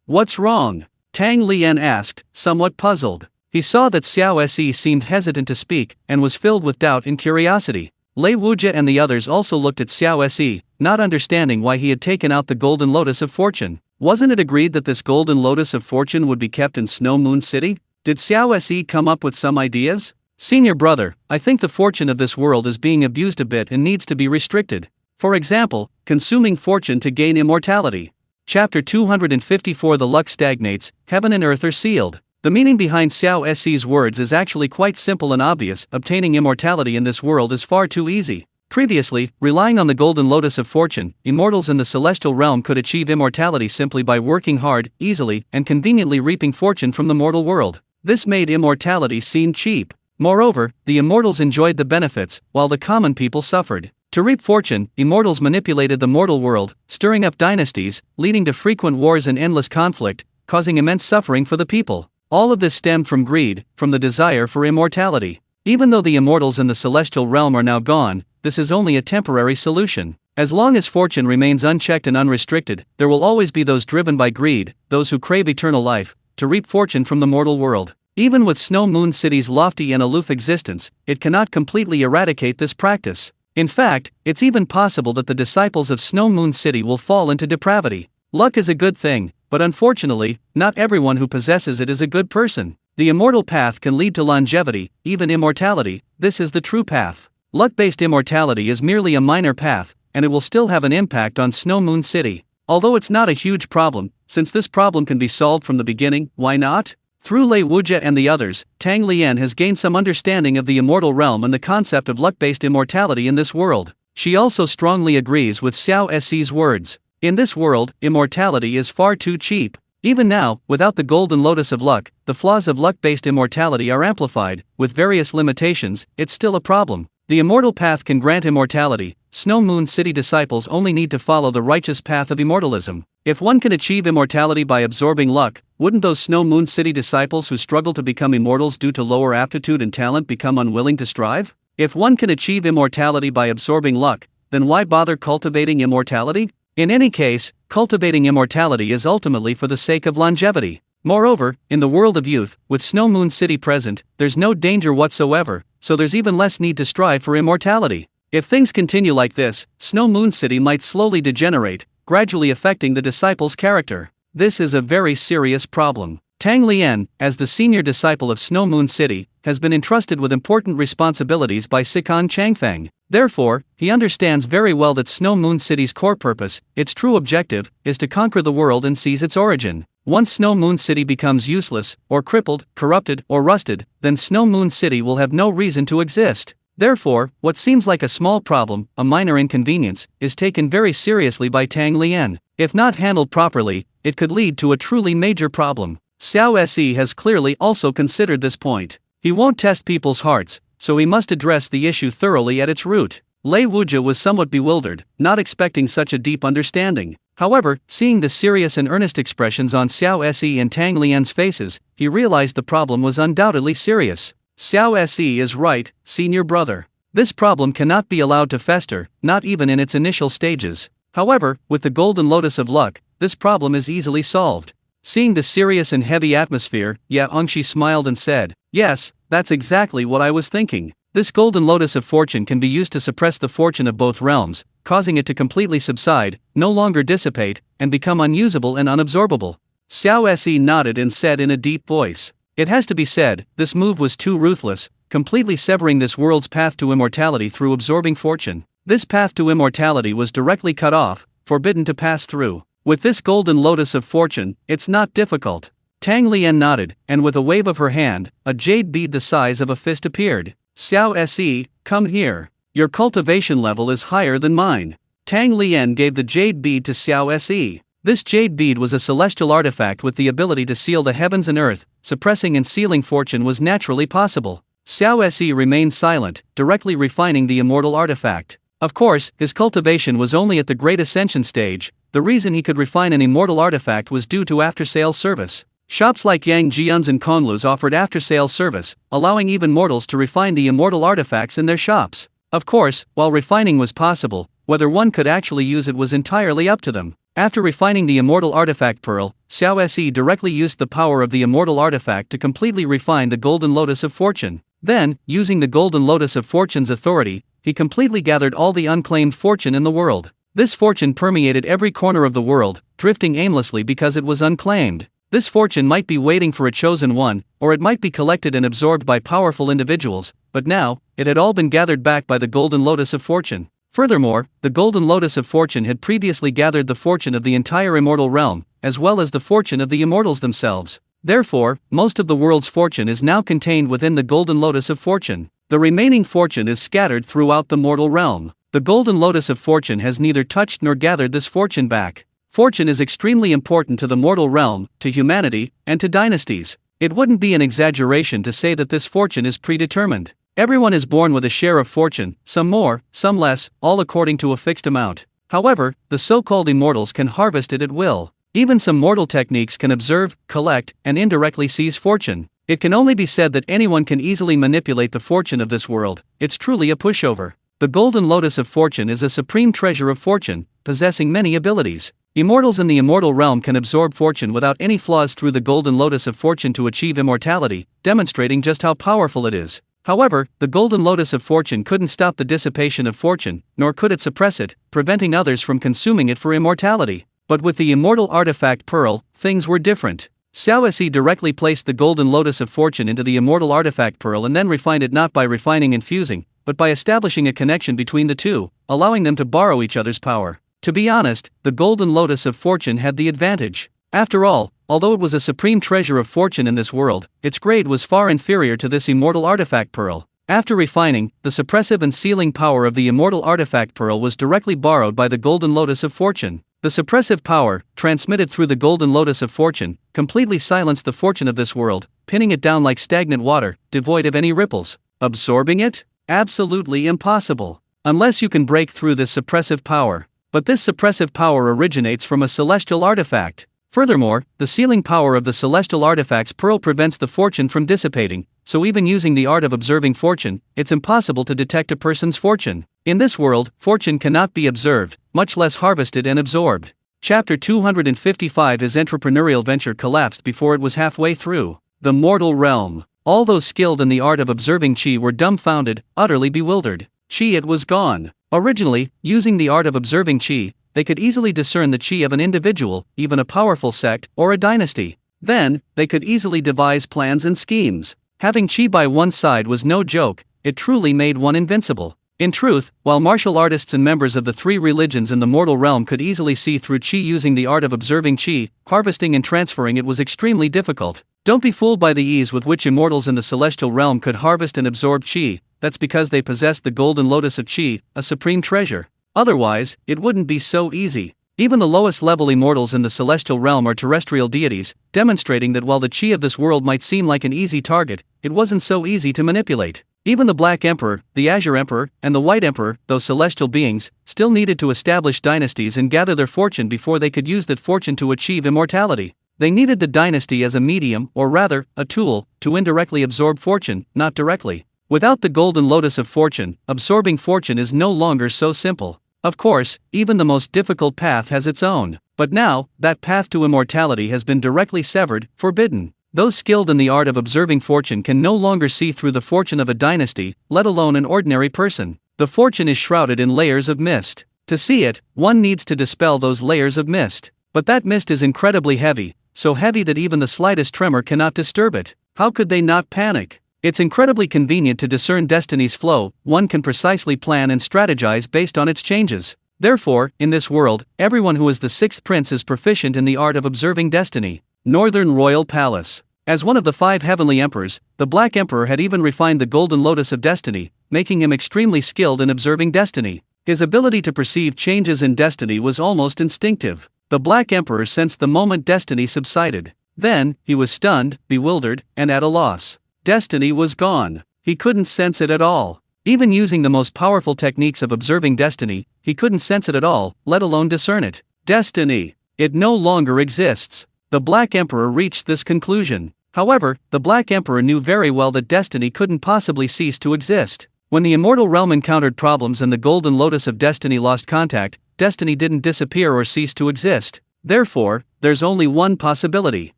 What's wrong? Tang Lian asked, somewhat puzzled. He saw that Xiao Se seemed hesitant to speak, and was filled with doubt and curiosity. Lei Wujia and the others also looked at Xiao Se, not understanding why he had taken out the Golden Lotus of Fortune. Wasn't it agreed that this Golden Lotus of Fortune would be kept in Snow Moon City? Did Xiao Se come up with some ideas? Senior brother, I think the fortune of this world is being abused a bit and needs to be restricted. For example, consuming fortune to gain immortality. Chapter 254 The luck stagnates, heaven and earth are sealed. The meaning behind Xiao Se's words is actually quite simple and obvious. Obtaining immortality in this world is far too easy. Previously, relying on the Golden Lotus of Fortune, immortals in the celestial realm could achieve immortality simply by working hard, easily, and conveniently reaping fortune from the mortal world. This made immortality seem cheap. Moreover, the immortals enjoyed the benefits, while the common people suffered. To reap fortune, immortals manipulated the mortal world, stirring up dynasties, leading to frequent wars and endless conflict, causing immense suffering for the people. All of this stemmed from greed, from the desire for immortality. Even though the immortals in the celestial realm are now gone, this is only a temporary solution. As long as fortune remains unchecked and unrestricted, there will always be those driven by greed, those who crave eternal life, to reap fortune from the mortal world. Even with Snow Moon City's lofty and aloof existence, it cannot completely eradicate this practice. In fact, it's even possible that the disciples of Snow Moon City will fall into depravity. Luck is a good thing, but unfortunately, not everyone who possesses it is a good person. The immortal path can lead to longevity, even immortality. This is the true path. Luck-based immortality is merely a minor path, and it will still have an impact on Snow Moon City. Although it's not a huge problem, since this problem can be solved from the beginning, why not? Through Lei Wuji and the others, Tang Lian has gained some understanding of the immortal realm and the concept of luck-based immortality in this world. She also strongly agrees with Xiao Si's words. In this world, immortality is far too cheap. Even now, without the golden lotus of luck, the flaws of luck-based immortality are amplified. With various limitations, it's still a problem. The immortal path can grant immortality. Snow Moon City disciples only need to follow the righteous path of immortalism. If one can achieve immortality by absorbing luck, wouldn't those Snow Moon City disciples who struggle to become immortals due to lower aptitude and talent become unwilling to strive? If one can achieve immortality by absorbing luck, then why bother cultivating immortality? In any case, cultivating immortality is ultimately for the sake of longevity. Moreover, in the world of youth, with Snow Moon City present, there's no danger whatsoever, so there's even less need to strive for immortality. If things continue like this, Snow Moon City might slowly degenerate, gradually affecting the disciples' character. This is a very serious problem. Tang Lian, as the senior disciple of Snow Moon City, has been entrusted with important responsibilities by Sikan Changfeng. Therefore, he understands very well that Snow Moon City's core purpose, its true objective, is to conquer the world and seize its origin. Once Snow Moon City becomes useless, or crippled, corrupted, or rusted, then Snow Moon City will have no reason to exist. Therefore, what seems like a small problem, a minor inconvenience, is taken very seriously by Tang Lian. If not handled properly, it could lead to a truly major problem. Xiao Si has clearly also considered this point. He won't test people's hearts, so he must address the issue thoroughly at its root. Lei Wuji was somewhat bewildered, not expecting such a deep understanding. However, seeing the serious and earnest expressions on Xiao Si and Tang Lian's faces, he realized the problem was undoubtedly serious. Xiao Si is right, senior brother. This problem cannot be allowed to fester, not even in its initial stages. However, with the golden lotus of luck, this problem is easily solved. Seeing the serious and heavy atmosphere, Ya Ongshi smiled and said, "Yes, that's exactly what I was thinking. This golden lotus of fortune can be used to suppress the fortune of both realms, causing it to completely subside, no longer dissipate, and become unusable and unabsorbable." Xiao Si nodded and said in a deep voice, "It has to be said, this move was too ruthless, completely severing this world's path to immortality through absorbing fortune. This path to immortality was directly cut off, forbidden to pass through. With this golden lotus of fortune, it's not difficult." Tang Lian nodded, and with a wave of her hand, a jade bead the size of a fist appeared. "Xiao Si, come here. Your cultivation level is higher than mine." Tang Lian gave the jade bead to Xiao Si. This jade bead was a celestial artifact with the ability to seal the heavens and earth. Suppressing and sealing fortune was naturally possible. Xiao Si remained silent, directly refining the immortal artifact. Of course, his cultivation was only at the Great Ascension stage. The reason he could refine an immortal artifact was due to after-sales service. Shops like Yang Jian's and Konlu's offered after-sales service, allowing even mortals to refine the immortal artifacts in their shops. Of course, while refining was possible, whether one could actually use it was entirely up to them. After refining the immortal artifact pearl, Xiao Si directly used the power of the immortal artifact to completely refine the golden lotus of fortune. Then, using the golden lotus of fortune's authority, he completely gathered all the unclaimed fortune in the world. This fortune permeated every corner of the world, drifting aimlessly because it was unclaimed. This fortune might be waiting for a chosen one, or it might be collected and absorbed by powerful individuals, but now, it had all been gathered back by the golden lotus of fortune. Furthermore, the golden lotus of fortune had previously gathered the fortune of the entire immortal realm, as well as the fortune of the immortals themselves. Therefore, most of the world's fortune is now contained within the golden lotus of fortune. The remaining fortune is scattered throughout the mortal realm. The golden lotus of fortune has neither touched nor gathered this fortune back. Fortune is extremely important to the mortal realm, to humanity, and to dynasties. It wouldn't be an exaggeration to say that this fortune is predetermined. Everyone is born with a share of fortune, some more, some less, all according to a fixed amount. However, the so-called immortals can harvest it at will. Even some mortal techniques can observe, collect, and indirectly seize fortune. It can only be said that anyone can easily manipulate the fortune of this world. It's truly a pushover. The golden lotus of fortune is a supreme treasure of fortune, possessing many abilities. Immortals in the immortal realm can absorb fortune without any flaws through the golden lotus of fortune to achieve immortality, demonstrating just how powerful it is. However, the golden lotus of fortune couldn't stop the dissipation of fortune, nor could it suppress it, preventing others from consuming it for immortality. But with the immortal artifact pearl, things were different. Xiao Si directly placed the golden lotus of fortune into the immortal artifact pearl and then refined it not by refining and fusing, but by establishing a connection between the two, allowing them to borrow each other's power. To be honest, the Golden Lotus of Fortune had the advantage. After all, although it was a supreme treasure of fortune in this world, its grade was far inferior to this immortal artifact pearl. After refining, the suppressive and sealing power of the immortal artifact pearl was directly borrowed by the Golden Lotus of Fortune. The suppressive power, transmitted through the Golden Lotus of Fortune, completely silenced the fortune of this world, pinning it down like stagnant water, devoid of any ripples. Absorbing it? Absolutely impossible. Unless you can break through this suppressive power. But this suppressive power originates from a celestial artifact. Furthermore, the sealing power of the celestial artifact's pearl prevents the fortune from dissipating, so even using the art of observing fortune, it's impossible to detect a person's fortune. In this world, fortune cannot be observed, much less harvested and absorbed. Chapter 255. His entrepreneurial venture collapsed before it was halfway through. The mortal realm. All those skilled in the art of observing chi were dumbfounded, utterly bewildered. Chi, it was gone. Originally, using the art of observing chi, they could easily discern the chi of an individual, even a powerful sect, or a dynasty. Then, they could easily devise plans and schemes. Having chi by one side was no joke, it truly made one invincible. In truth, while martial artists and members of the three religions in the mortal realm could easily see through chi using the art of observing chi, harvesting and transferring it was extremely difficult. Don't be fooled by the ease with which immortals in the celestial realm could harvest and absorb chi, that's because they possessed the Golden Lotus of Chi, a supreme treasure. Otherwise, it wouldn't be so easy. Even the lowest level immortals in the celestial realm are terrestrial deities, demonstrating that while the chi of this world might seem like an easy target, it wasn't so easy to manipulate. Even the Black Emperor, the Azure Emperor, and the White Emperor, though celestial beings, still needed to establish dynasties and gather their fortune before they could use that fortune to achieve immortality. They needed the dynasty as a medium, or rather, a tool, to indirectly absorb fortune, not directly. Without the Golden Lotus of Fortune, absorbing fortune is no longer so simple. Of course, even the most difficult path has its own. But now, that path to immortality has been directly severed, forbidden. Those skilled in the art of observing fortune can no longer see through the fortune of a dynasty, let alone an ordinary person. The fortune is shrouded in layers of mist. To see it, one needs to dispel those layers of mist. But that mist is incredibly heavy, so heavy that even the slightest tremor cannot disturb it. How could they not panic? It's incredibly convenient to discern destiny's flow, one can precisely plan and strategize based on its changes. Therefore, in this world, everyone who is the sixth prince is proficient in the art of observing destiny. Northern Royal Palace. As one of the 5 heavenly emperors, the Black Emperor had even refined the Golden Lotus of Destiny, making him extremely skilled in observing destiny. His ability to perceive changes in destiny was almost instinctive. The Black Emperor sensed the moment destiny subsided. Then, he was stunned, bewildered, and at a loss. Destiny was gone. He couldn't sense it at all. Even using the most powerful techniques of observing destiny, he couldn't sense it at all, let alone discern it. Destiny. It no longer exists. The Black Emperor reached this conclusion. However, the Black Emperor knew very well that destiny couldn't possibly cease to exist. When the immortal realm encountered problems and the Golden Lotus of Destiny lost contact, destiny didn't disappear or cease to exist. Therefore, there's only one possibility.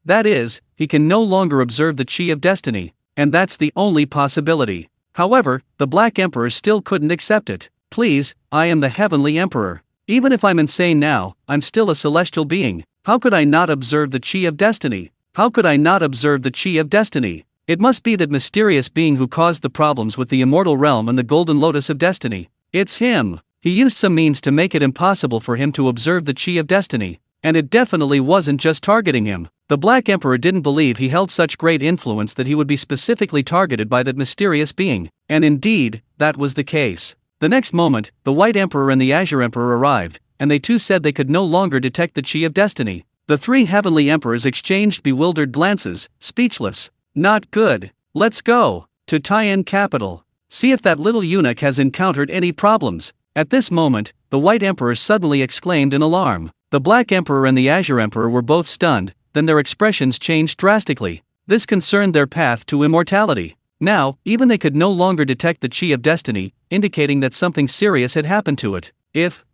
That is, he can no longer observe the chi of destiny. And that's the only possibility. However, the Black Emperor still couldn't accept it. Please, I am the Heavenly Emperor. Even if I'm insane now, I'm still a celestial being. How could I not observe the chi of destiny? How could I not observe the chi of destiny? It must be that mysterious being who caused the problems with the immortal realm and the Golden Lotus of Destiny. It's him. He used some means to make it impossible for him to observe the chi of destiny. And it definitely wasn't just targeting him. The Black Emperor didn't believe he held such great influence that he would be specifically targeted by that mysterious being. And indeed, that was the case. The next moment, the White Emperor and the Azure Emperor arrived, and they too said they could no longer detect the chi of destiny. The 3 heavenly emperors exchanged bewildered glances, speechless. Not good. Let's go to Taiyan capital. See if that little eunuch has encountered any problems. At this moment, the White Emperor suddenly exclaimed in alarm. The Black Emperor and the Azure Emperor were both stunned, then their expressions changed drastically. This concerned their path to immortality. Now, even they could no longer detect the chi of destiny, indicating that something serious had happened to it. If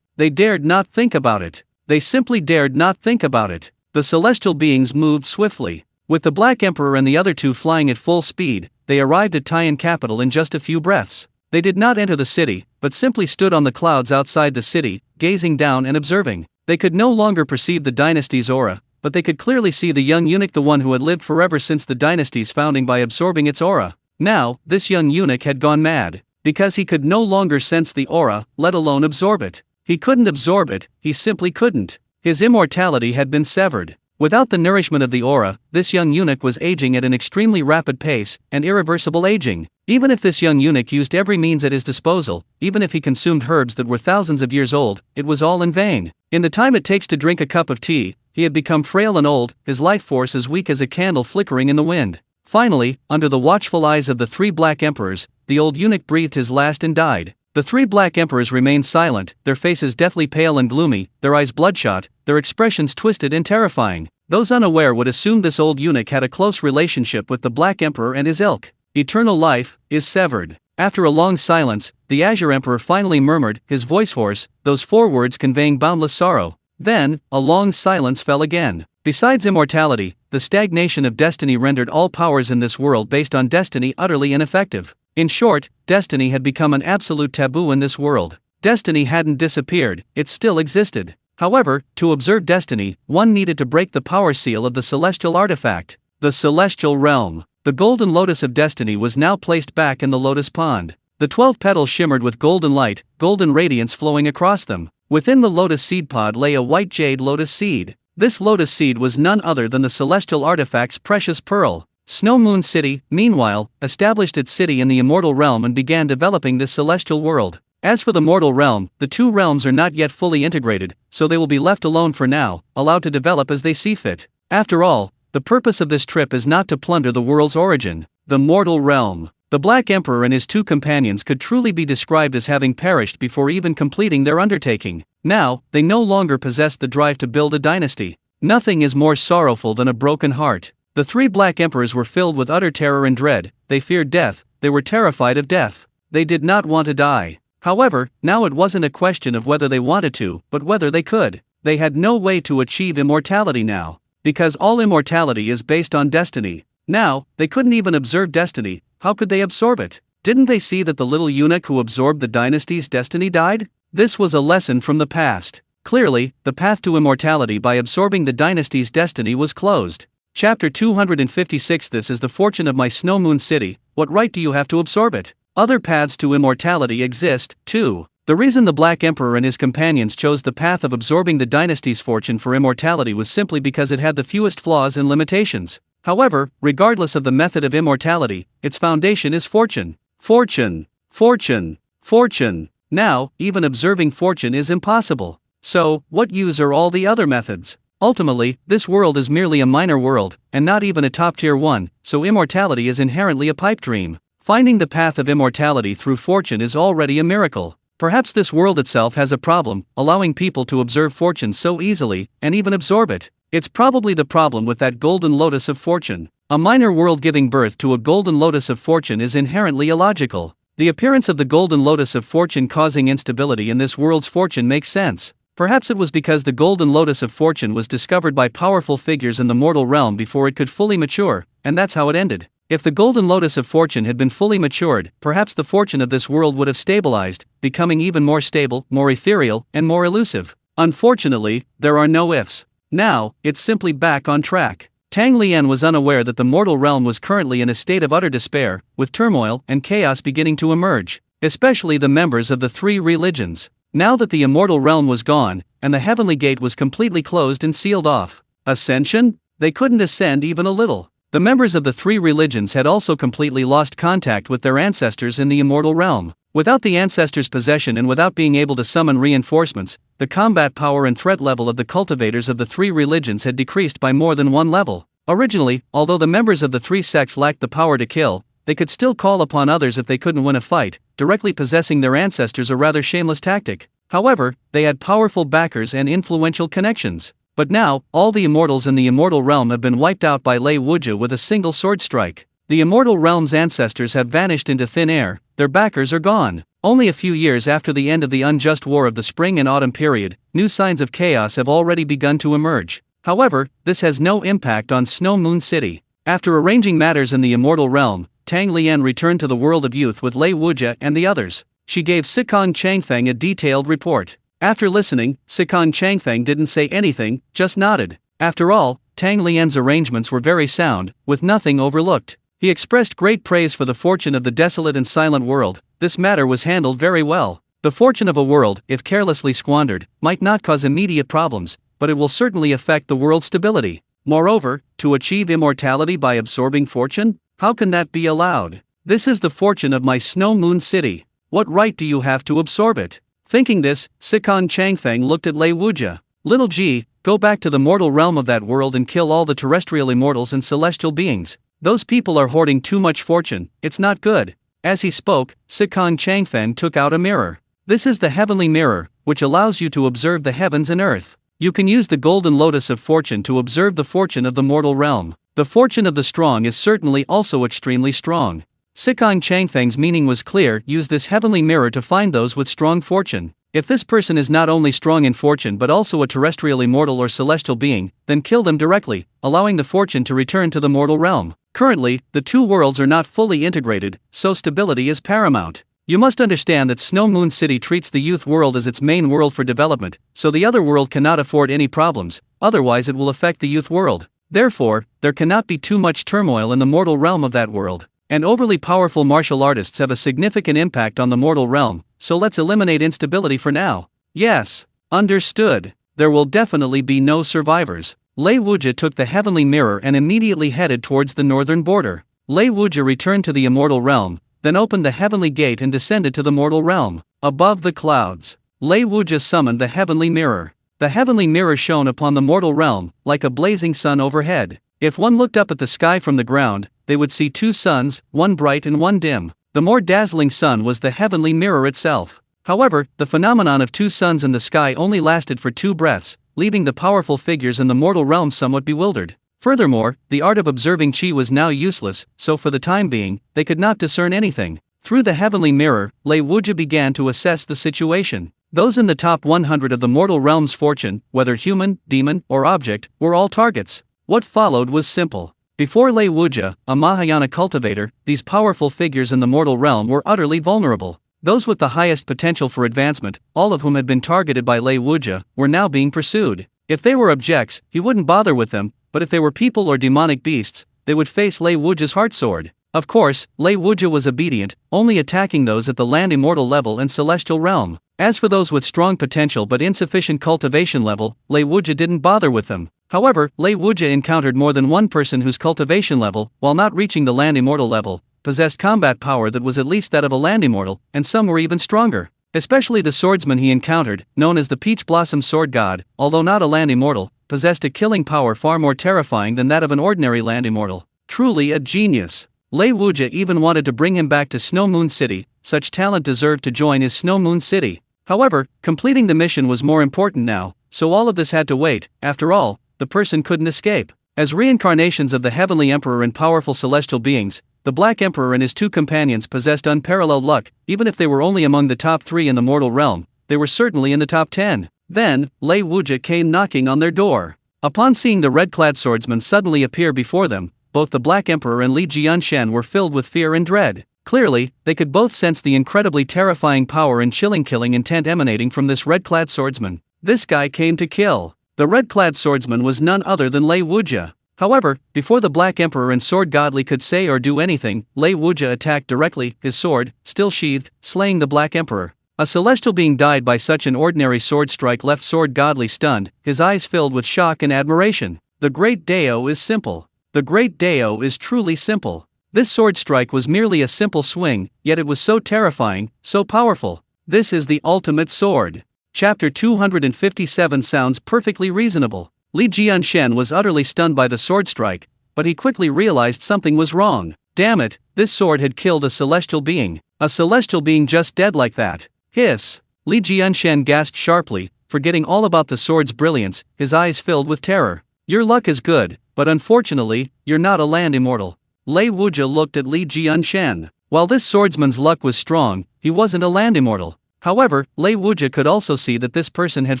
they dared not think about it. They simply dared not think about it. The celestial beings moved swiftly. With the Black Emperor and the other 2 flying at full speed, they arrived at Taiyan capital in just a few breaths. They did not enter the city, but simply stood on the clouds outside the city, gazing down and observing. They could no longer perceive the dynasty's aura, but they could clearly see the young eunuch, the one who had lived forever since the dynasty's founding, by absorbing its aura. Now, this young eunuch had gone mad. because he could no longer sense the aura, let alone absorb it. He couldn't absorb it, he simply couldn't. His immortality had been severed. Without the nourishment of the aura, this young eunuch was aging at an extremely rapid pace, and irreversible aging. Even if this young eunuch used every means at his disposal, even if he consumed herbs that were thousands of years old, it was all in vain. In the time it takes to drink a cup of tea, he had become frail and old, his life force as weak as a candle flickering in the wind. Finally, under the watchful eyes of the three black emperors, the old eunuch breathed his last and died. The three black emperors remained silent, their faces deathly pale and gloomy, their eyes bloodshot, their expressions twisted and terrifying. Those unaware would assume this old eunuch had a close relationship with the black emperor and his ilk. Eternal life is severed. After a long silence, the Azure Emperor finally murmured, his voice hoarse, those four words conveying boundless sorrow. Then, a long silence fell again. Besides immortality, the stagnation of destiny rendered all powers in this world based on destiny utterly ineffective. In short, destiny had become an absolute taboo in this world. Destiny hadn't disappeared, it still existed. However, to observe destiny, one needed to break the power seal of the celestial artifact, the celestial realm. The golden lotus of destiny was now placed back in the lotus pond. The 12 petals shimmered with golden light, golden radiance flowing across them. Within the lotus seed pod lay a white jade lotus seed. This lotus seed was none other than the celestial artifact's precious pearl. Snow Moon City, meanwhile, established its city in the immortal realm and began developing this celestial world. As for the mortal realm, the two realms are not yet fully integrated, so they will be left alone for now, allowed to develop as they see fit. After all, the purpose of this trip is not to plunder the world's origin, the mortal realm. The Black Emperor and his two companions could truly be described as having perished before even completing their undertaking. Now, they no longer possessed the drive to build a dynasty. Nothing is more sorrowful than a broken heart. The three Black Emperors were filled with utter terror and dread. They feared death, they were terrified of death. They did not want to die. However, now it wasn't a question of whether they wanted to, but whether they could. They had no way to achieve immortality now, because all immortality is based on destiny. Now, they couldn't even observe destiny. How could they absorb it? Didn't they see that the little eunuch who absorbed the dynasty's destiny died? This was a lesson from the past. Clearly, the path to immortality by absorbing the dynasty's destiny was closed. Chapter 256. This is the fortune of my Snow Moon City. What right do you have to absorb it? Other paths to immortality exist, too. The reason the Black Emperor and his companions chose the path of absorbing the dynasty's fortune for immortality was simply because it had the fewest flaws and limitations. However, regardless of the method of immortality, its foundation is fortune. Fortune. Fortune. Fortune. Now, even observing fortune is impossible. So, what use are all the other methods? Ultimately, this world is merely a minor world, and not even a top-tier one, so immortality is inherently a pipe dream. Finding the path of immortality through fortune is already a miracle. Perhaps this world itself has a problem, allowing people to observe fortune so easily, and even absorb it. It's probably the problem with that golden lotus of fortune. A minor world giving birth to a golden lotus of fortune is inherently illogical. The appearance of the golden lotus of fortune causing instability in this world's fortune makes sense. Perhaps it was because the golden lotus of fortune was discovered by powerful figures in the mortal realm before it could fully mature, and that's how it ended. If the golden lotus of fortune had been fully matured, perhaps the fortune of this world would have stabilized, becoming even more stable, more ethereal, and more elusive. Unfortunately, there are no ifs. Now, it's simply back on track. Tang Lian was unaware that the mortal realm was currently in a state of utter despair, with turmoil and chaos beginning to emerge, especially the members of the three religions. Now that the immortal realm was gone, and the heavenly gate was completely closed and sealed off. Ascension? They couldn't ascend even a little. The members of the three religions had also completely lost contact with their ancestors in the immortal realm. Without the ancestors' possession and without being able to summon reinforcements, the combat power and threat level of the cultivators of the three religions had decreased by more than one level. Originally, although the members of the three sects lacked the power to kill, they could still call upon others if they couldn't win a fight, directly possessing their ancestors a rather shameless tactic. However, they had powerful backers and influential connections. But now, all the immortals in the immortal realm have been wiped out by Lei Wuja with a single sword strike. The immortal realm's ancestors have vanished into thin air, their backers are gone. Only a few years after the end of the unjust war of the spring and autumn period, new signs of chaos have already begun to emerge. However, this has no impact on Snow Moon City. After arranging matters in the immortal realm, Tang Lian returned to the world of youth with Lei Wuja and the others. She gave Sikon Changfeng a detailed report. After listening, Sikon Changfeng didn't say anything, just nodded. After all, Tang Lian's arrangements were very sound, with nothing overlooked. He expressed great praise for the fortune of the desolate and silent world. this matter was handled very well. The fortune of a world, if carelessly squandered, might not cause immediate problems, but it will certainly affect the world's stability. Moreover, to achieve immortality by absorbing fortune? How can that be allowed? This is the fortune of my Snow Moon City. What right do you have to absorb it? Thinking this, Sikon Changfeng looked at Lei Wuja. Little G, go back to the mortal realm of that world and kill all the terrestrial immortals and celestial beings. Those people are hoarding too much fortune, it's not good. As he spoke, Sikon Changfeng took out a mirror. This is the heavenly mirror, which allows you to observe the heavens and earth. You can use the golden lotus of fortune to observe the fortune of the mortal realm. The fortune of the strong is certainly also extremely strong. Sikon Changfeng's meaning was clear: use this heavenly mirror to find those with strong fortune. If this person is not only strong in fortune but also a terrestrial immortal or celestial being, then kill them directly, allowing the fortune to return to the mortal realm. Currently, the two worlds are not fully integrated, so stability is paramount. You must understand that Snow Moon City treats the youth world as its main world for development, so the other world cannot afford any problems, otherwise it will affect the youth world. Therefore, there cannot be too much turmoil in the mortal realm of that world. And overly powerful martial artists have a significant impact on the mortal realm, so let's eliminate instability for now. Yes, understood. There will definitely be no survivors. Lei Wuja took the heavenly mirror and immediately headed towards the northern border. Lei Wuja returned to the immortal realm, then opened the heavenly gate and descended to the mortal realm. Above the clouds, Lei Wuja summoned the heavenly mirror. The heavenly mirror shone upon the mortal realm, like a blazing sun overhead. If one looked up at the sky from the ground, they would see two suns, one bright and one dim. The more dazzling sun was the heavenly mirror itself. However, the phenomenon of two suns in the sky only lasted for 2 breaths, leaving the powerful figures in the mortal realm somewhat bewildered. Furthermore, the art of observing chi was now useless, so for the time being, they could not discern anything. Through the heavenly mirror, Lei Wuja began to assess the situation. Those in the top 100 of the mortal realm's fortune, whether human, demon, or object, were all targets. What followed was simple. Before Lei Wuja, a Mahayana cultivator, these powerful figures in the mortal realm were utterly vulnerable. Those with the highest potential for advancement, all of whom had been targeted by Lei Wuja, were now being pursued. If they were objects, he wouldn't bother with them, but if they were people or demonic beasts, they would face Lei Wuja's heart sword. Of course, Lei Wuja was obedient, only attacking those at the land immortal level and celestial realm. As for those with strong potential but insufficient cultivation level, Lei Wuja didn't bother with them. However, Lei Wuja encountered more than one person whose cultivation level, while not reaching the land immortal level, possessed combat power that was at least that of a land immortal, and some were even stronger. Especially the swordsman he encountered, known as the Peach Blossom Sword God, although not a land immortal, possessed a killing power far more terrifying than that of an ordinary land immortal. Truly a genius. Lei Wuja even wanted to bring him back to Snow Moon City. Such talent deserved to join his Snow Moon City. However, completing the mission was more important now, so all of this had to wait. After all, the person couldn't escape. As reincarnations of the Heavenly Emperor and powerful celestial beings, the Black Emperor and his 2 companions possessed unparalleled luck. Even if they were only among the top 3 in the mortal realm, they were certainly in the top 10. Then, Lei Wuja came knocking on their door. Upon seeing the red-clad swordsman suddenly appear before them, both the Black Emperor and Li Jianshan were filled with fear and dread. Clearly, they could both sense the incredibly terrifying power and chilling killing intent emanating from this red-clad swordsman. This guy came to kill. The red-clad swordsman was none other than Lei Wuja. However, before the Black Emperor and Sword Godly could say or do anything, Lei Wuja attacked directly, his sword, still sheathed, slaying the Black Emperor. A celestial being died by such an ordinary sword strike left Sword Godly stunned, his eyes filled with shock and admiration. The Great Dao is simple. The Great Dao is truly simple. This sword strike was merely a simple swing, yet it was so terrifying, so powerful. This is the ultimate sword. Chapter 257 sounds perfectly reasonable. Li Jianshan was utterly stunned by the sword strike, but he quickly realized something was wrong. Damn it, this sword had killed a celestial being. A celestial being just dead like that. Hiss! Li Jianshan gasped sharply, forgetting all about the sword's brilliance, his eyes filled with terror. Your luck is good, but unfortunately, you're not a land immortal. Lei Wuja looked at Li Jianshan. While this swordsman's luck was strong, he wasn't a land immortal. However, Lei Wuja could also see that this person had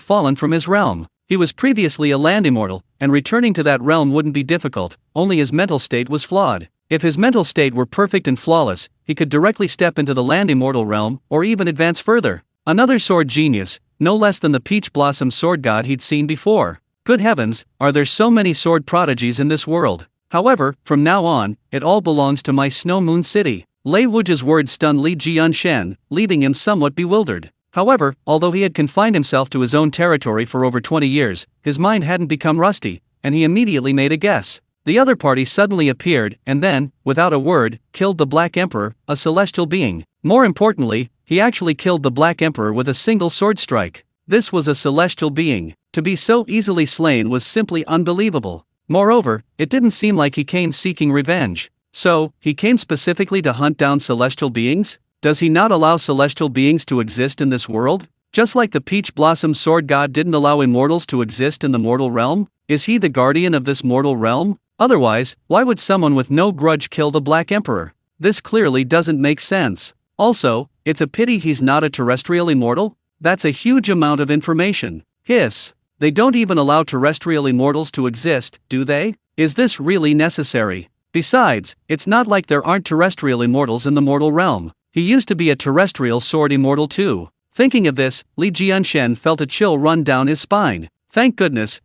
fallen from his realm. He was previously a land immortal, and returning to that realm wouldn't be difficult, only his mental state was flawed. If his mental state were perfect and flawless, he could directly step into the land immortal realm, or even advance further. Another sword genius, no less than the Peach Blossom Sword God he'd seen before. Good heavens, are there so many sword prodigies in this world? However, from now on, it all belongs to my Snow Moon City. Lei Wujia's words stunned Li Jianshen, leaving him somewhat bewildered. However, although he had confined himself to his own territory for over 20 years, his mind hadn't become rusty, and he immediately made a guess. The other party suddenly appeared and then, without a word, killed the Black Emperor, a celestial being. More importantly, he actually killed the Black Emperor with a single sword strike. This was a celestial being. To be so easily slain was simply unbelievable. Moreover, it didn't seem like he came seeking revenge. So, he came specifically to hunt down celestial beings? Does he not allow celestial beings to exist in this world? Just like the Peach Blossom Sword God didn't allow immortals to exist in the mortal realm? Is he the guardian of this mortal realm? Otherwise, why would someone with no grudge kill the Black Emperor? This clearly doesn't make sense. Also, it's a pity he's not a terrestrial immortal? That's a huge amount of information. Hiss. They don't even allow terrestrial immortals to exist, do they? Is this really necessary? Besides, it's not like there aren't terrestrial immortals in the mortal realm. He used to be a terrestrial sword immortal too. Thinking of this, Li Jianshen felt a chill run down his spine. Thank goodness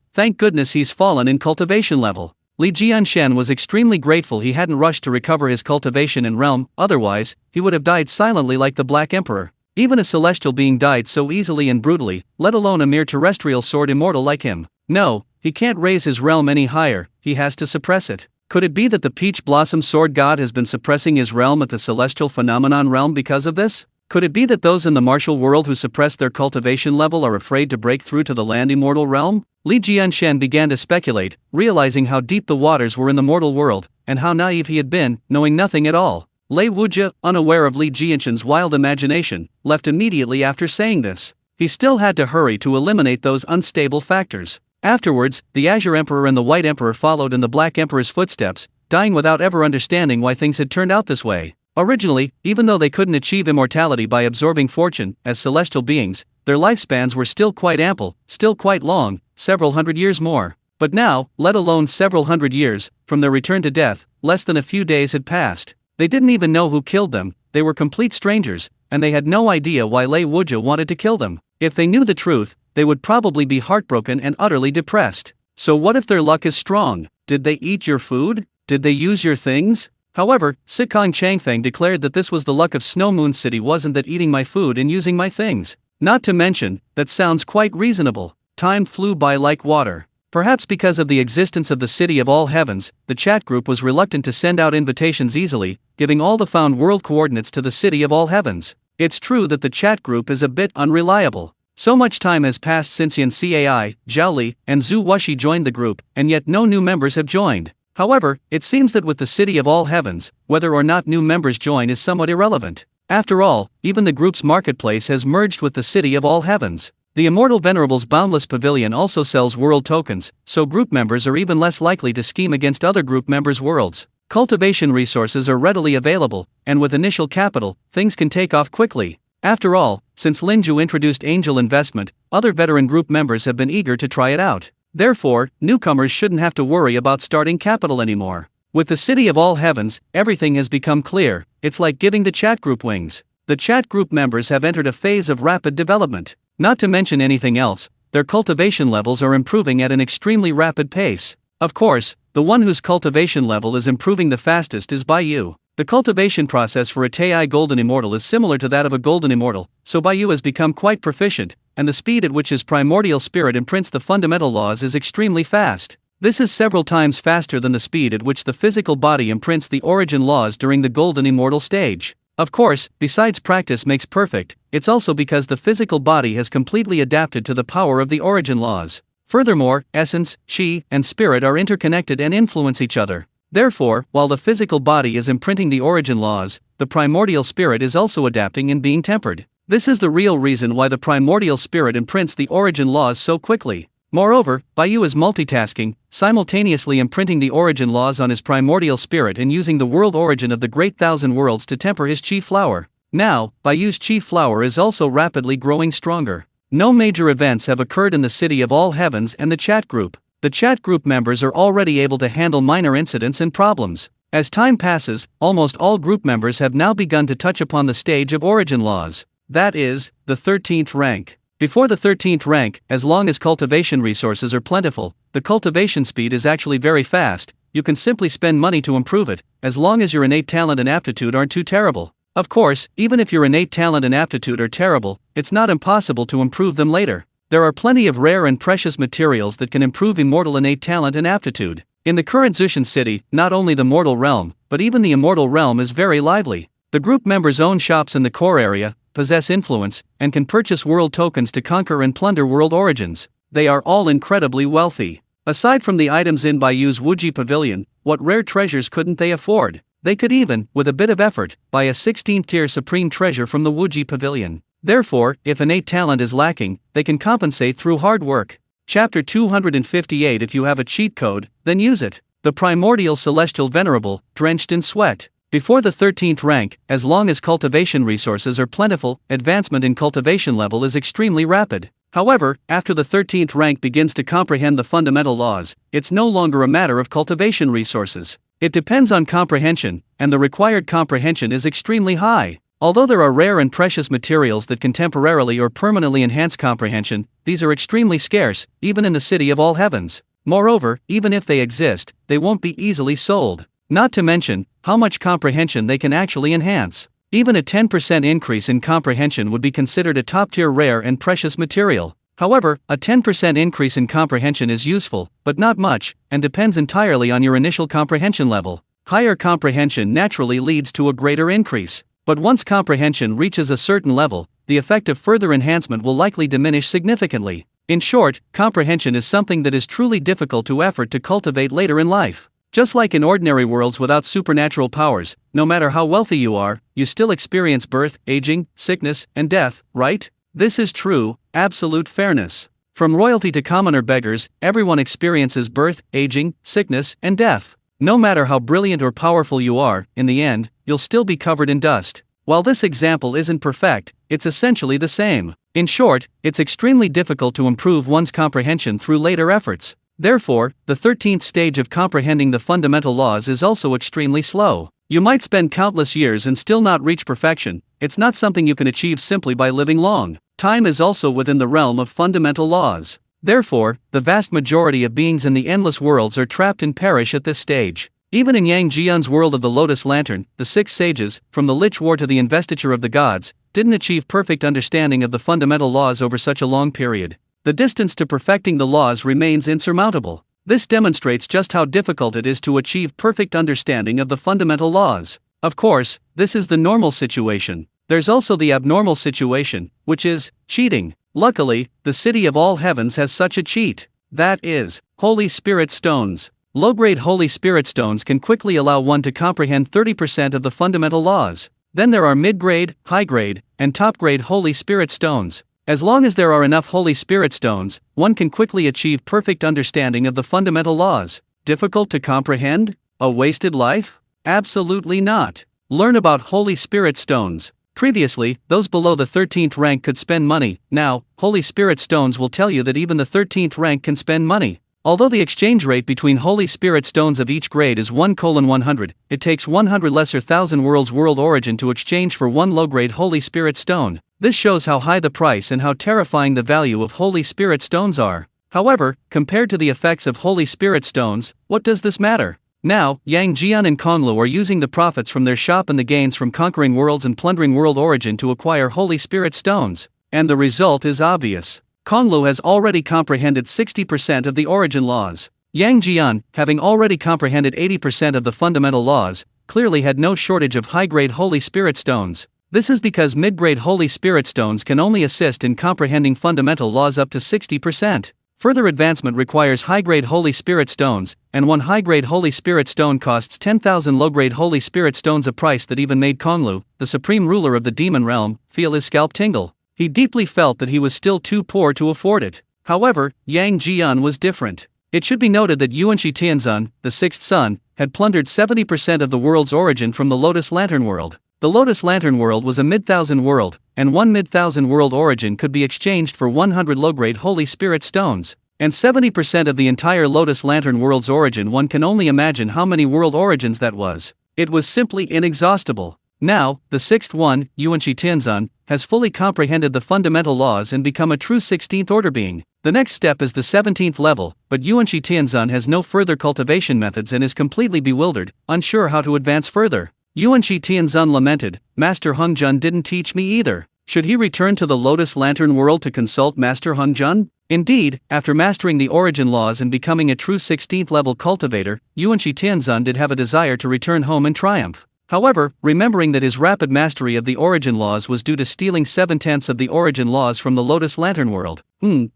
he's fallen in cultivation level. Li Jianshen was extremely grateful he hadn't rushed to recover his cultivation in realm, otherwise, he would have died silently like the Black Emperor. Even a celestial being died so easily and brutally, let alone a mere terrestrial sword immortal like him. No, he can't raise his realm any higher, he has to suppress it. Could it be that the Peach Blossom Sword God has been suppressing his realm at the celestial phenomenon realm because of this? Could it be that those in the martial world who suppress their cultivation level are afraid to break through to the land immortal realm? Li Jianshen began to speculate, realizing how deep the waters were in the mortal world, and how naive he had been, knowing nothing at all. Lei Wujia, unaware of Li Jianshen's wild imagination, left immediately after saying this. He still had to hurry to eliminate those unstable factors. Afterwards, the Azure Emperor and the White Emperor followed in the Black Emperor's footsteps, dying without ever understanding why things had turned out this way. Originally, even though they couldn't achieve immortality by absorbing fortune, as celestial beings, their lifespans were still quite ample, still quite long, several hundred years more. But now, let alone several hundred years, from their return to death, less than a few days had passed. They didn't even know who killed them, they were complete strangers, and they had no idea why Lei Wujia wanted to kill them. If they knew the truth, they would probably be heartbroken and utterly depressed. So what if their luck is strong? Did they eat your food? Did they use your things? However, Sikong Changfeng declared that this was the luck of Snow Moon City wasn't that eating my food and using my things. Not to mention, that sounds quite reasonable. Time flew by like water. Perhaps because of the existence of the City of All Heavens, the chat group was reluctant to send out invitations easily, giving all the found world coordinates to the City of All Heavens. It's true that the chat group is a bit unreliable. So much time has passed since Yan Cai, Zhao Li, and Zhu Wuxi joined the group, and yet no new members have joined. However, it seems that with the City of All Heavens, whether or not new members join is somewhat irrelevant. After all, even the group's marketplace has merged with the City of All Heavens. The Immortal Venerable's Boundless Pavilion also sells world tokens, so group members are even less likely to scheme against other group members' worlds. Cultivation resources are readily available, and with initial capital, things can take off quickly. After all, since Linju introduced angel investment, other veteran group members have been eager to try it out. Therefore, newcomers shouldn't have to worry about starting capital anymore. With the City of All Heavens, everything has become clear. It's like giving the chat group wings. The chat group members have entered a phase of rapid development. Not to mention anything else, their cultivation levels are improving at an extremely rapid pace. Of course, the one whose cultivation level is improving the fastest is Bai Yu. The cultivation process for a Tei Golden Immortal is similar to that of a Golden Immortal, so Bai Yu has become quite proficient, and the speed at which his primordial spirit imprints the fundamental laws is extremely fast. This is several times faster than the speed at which the physical body imprints the origin laws during the Golden Immortal stage. Of course, besides practice makes perfect, it's also because the physical body has completely adapted to the power of the origin laws. Furthermore, essence, chi, and spirit are interconnected and influence each other. Therefore, while the physical body is imprinting the origin laws, the primordial spirit is also adapting and being tempered. This is the real reason why the primordial spirit imprints the origin laws so quickly. Moreover, Bai Yu is multitasking, simultaneously imprinting the origin laws on his primordial spirit and using the world origin of the Great Thousand Worlds to temper his chi flower. Now, Bai Yu's chi flower is also rapidly growing stronger. No major events have occurred in the City of All Heavens and the chat group. The chat group members are already able to handle minor incidents and problems. As time passes, almost all group members have now begun to touch upon the stage of origin laws. That is, the 13th rank. Before the 13th rank, as long as cultivation resources are plentiful, the cultivation speed is actually very fast, you can simply spend money to improve it, as long as your innate talent and aptitude aren't too terrible. Of course, even if your innate talent and aptitude are terrible, it's not impossible to improve them later. There are plenty of rare and precious materials that can improve immortal innate talent and aptitude. In the current Zushin city, not only the mortal realm, but even the immortal realm is very lively. The group members own shops in the core area, possess influence, and can purchase world tokens to conquer and plunder world origins. They are all incredibly wealthy. Aside from the items in Bai Yu's Wuji Pavilion, what rare treasures couldn't they afford? They could even, with a bit of effort, buy a 16th tier supreme treasure from the Wuji Pavilion. Therefore, if innate talent is lacking, they can compensate through hard work. Chapter 258. If you have a cheat code, then use it. The primordial celestial venerable, drenched in sweat. Before the 13th rank, as long as cultivation resources are plentiful, advancement in cultivation level is extremely rapid. However, after the 13th rank begins to comprehend the fundamental laws, it's no longer a matter of cultivation resources. It depends on comprehension, and the required comprehension is extremely high. Although there are rare and precious materials that can temporarily or permanently enhance comprehension, these are extremely scarce, even in the city of all heavens. Moreover, even if they exist, they won't be easily sold. Not to mention, how much comprehension they can actually enhance. Even a 10% increase in comprehension would be considered a top-tier rare and precious material. However, a 10% increase in comprehension is useful, but not much, and depends entirely on your initial comprehension level. Higher comprehension naturally leads to a greater increase. But once comprehension reaches a certain level, the effect of further enhancement will likely diminish significantly. In short, comprehension is something that is truly difficult to effort to cultivate later in life. Just like in ordinary worlds without supernatural powers, no matter how wealthy you are, you still experience birth, aging, sickness, and death, right? This is true, absolute fairness. From royalty to commoner beggars, everyone experiences birth, aging, sickness, and death. No matter how brilliant or powerful you are, in the end, you'll still be covered in dust. While this example isn't perfect, it's essentially the same. In short, it's extremely difficult to improve one's comprehension through later efforts. Therefore, the 13th stage of comprehending the fundamental laws is also extremely slow. You might spend countless years and still not reach perfection. It's not something you can achieve simply by living long. Time is also within the realm of fundamental laws. Therefore, the vast majority of beings in the endless worlds are trapped and perish at this stage. Even in Yang Jian's world of the Lotus Lantern, the 6 sages, from the Lich War to the investiture of the gods, didn't achieve perfect understanding of the fundamental laws over such a long period. The distance to perfecting the laws remains insurmountable. This demonstrates just how difficult it is to achieve perfect understanding of the fundamental laws. Of course, this is the normal situation. There's also the abnormal situation, which is cheating. Luckily, the City of All Heavens has such a cheat. That is, Holy Spirit Stones. Low-grade Holy Spirit Stones can quickly allow one to comprehend 30% of the fundamental laws. Then there are mid-grade, high-grade, and top-grade Holy Spirit Stones. As long as there are enough Holy Spirit Stones, one can quickly achieve perfect understanding of the fundamental laws. Difficult to comprehend? A wasted life? Absolutely not. Learn about Holy Spirit Stones. Previously, those below the 13th rank could spend money. Now, Holy Spirit Stones will tell you that even the 13th rank can spend money. Although the exchange rate between Holy Spirit Stones of each grade is 1:100, it takes 100 lesser thousand worlds world origin to exchange for one low-grade Holy Spirit Stone. This shows how high the price and how terrifying the value of Holy Spirit Stones are. However, compared to the effects of Holy Spirit Stones, what does this matter? Now, Yang Jian and Konglu are using the profits from their shop and the gains from conquering worlds and plundering world origin to acquire Holy Spirit Stones. And the result is obvious. Konglu has already comprehended 60% of the origin laws. Yang Jian, having already comprehended 80% of the fundamental laws, clearly had no shortage of high-grade Holy Spirit Stones. This is because mid-grade Holy Spirit Stones can only assist in comprehending fundamental laws up to 60%. Further advancement requires high-grade Holy Spirit Stones, and one high-grade Holy Spirit Stone costs 10,000 low-grade Holy Spirit Stones, a price that even made Konglu, the supreme ruler of the demon realm, feel his scalp tingle. He deeply felt that he was still too poor to afford it. However, Yang Jian was different. It should be noted that Yuanshi Tianzun, the sixth son, had plundered 70% of the world's origin from the Lotus Lantern world. The Lotus Lantern world was a mid-thousand world, and one mid-thousand world origin could be exchanged for 100 low-grade Holy Spirit Stones. And 70% of the entire Lotus Lantern world's origin. One can only imagine how many world origins that was. It was simply inexhaustible. Now, the sixth one, Yuanshi Tianzun, has fully comprehended the fundamental laws and become a true 16th order being. The next step is the 17th level, but Yuanshi Tianzan has no further cultivation methods and is completely bewildered, unsure how to advance further. Yuanshi Tianzan lamented, Master Hengjun didn't teach me either. Should he return to the Lotus Lantern world to consult Master Hengjun? Indeed, after mastering the origin laws and becoming a true 16th level cultivator, Yuanshi Tianzan did have a desire to return home in triumph. However, remembering that his rapid mastery of the origin laws was due to stealing 7/10 of the origin laws from the Lotus Lantern world.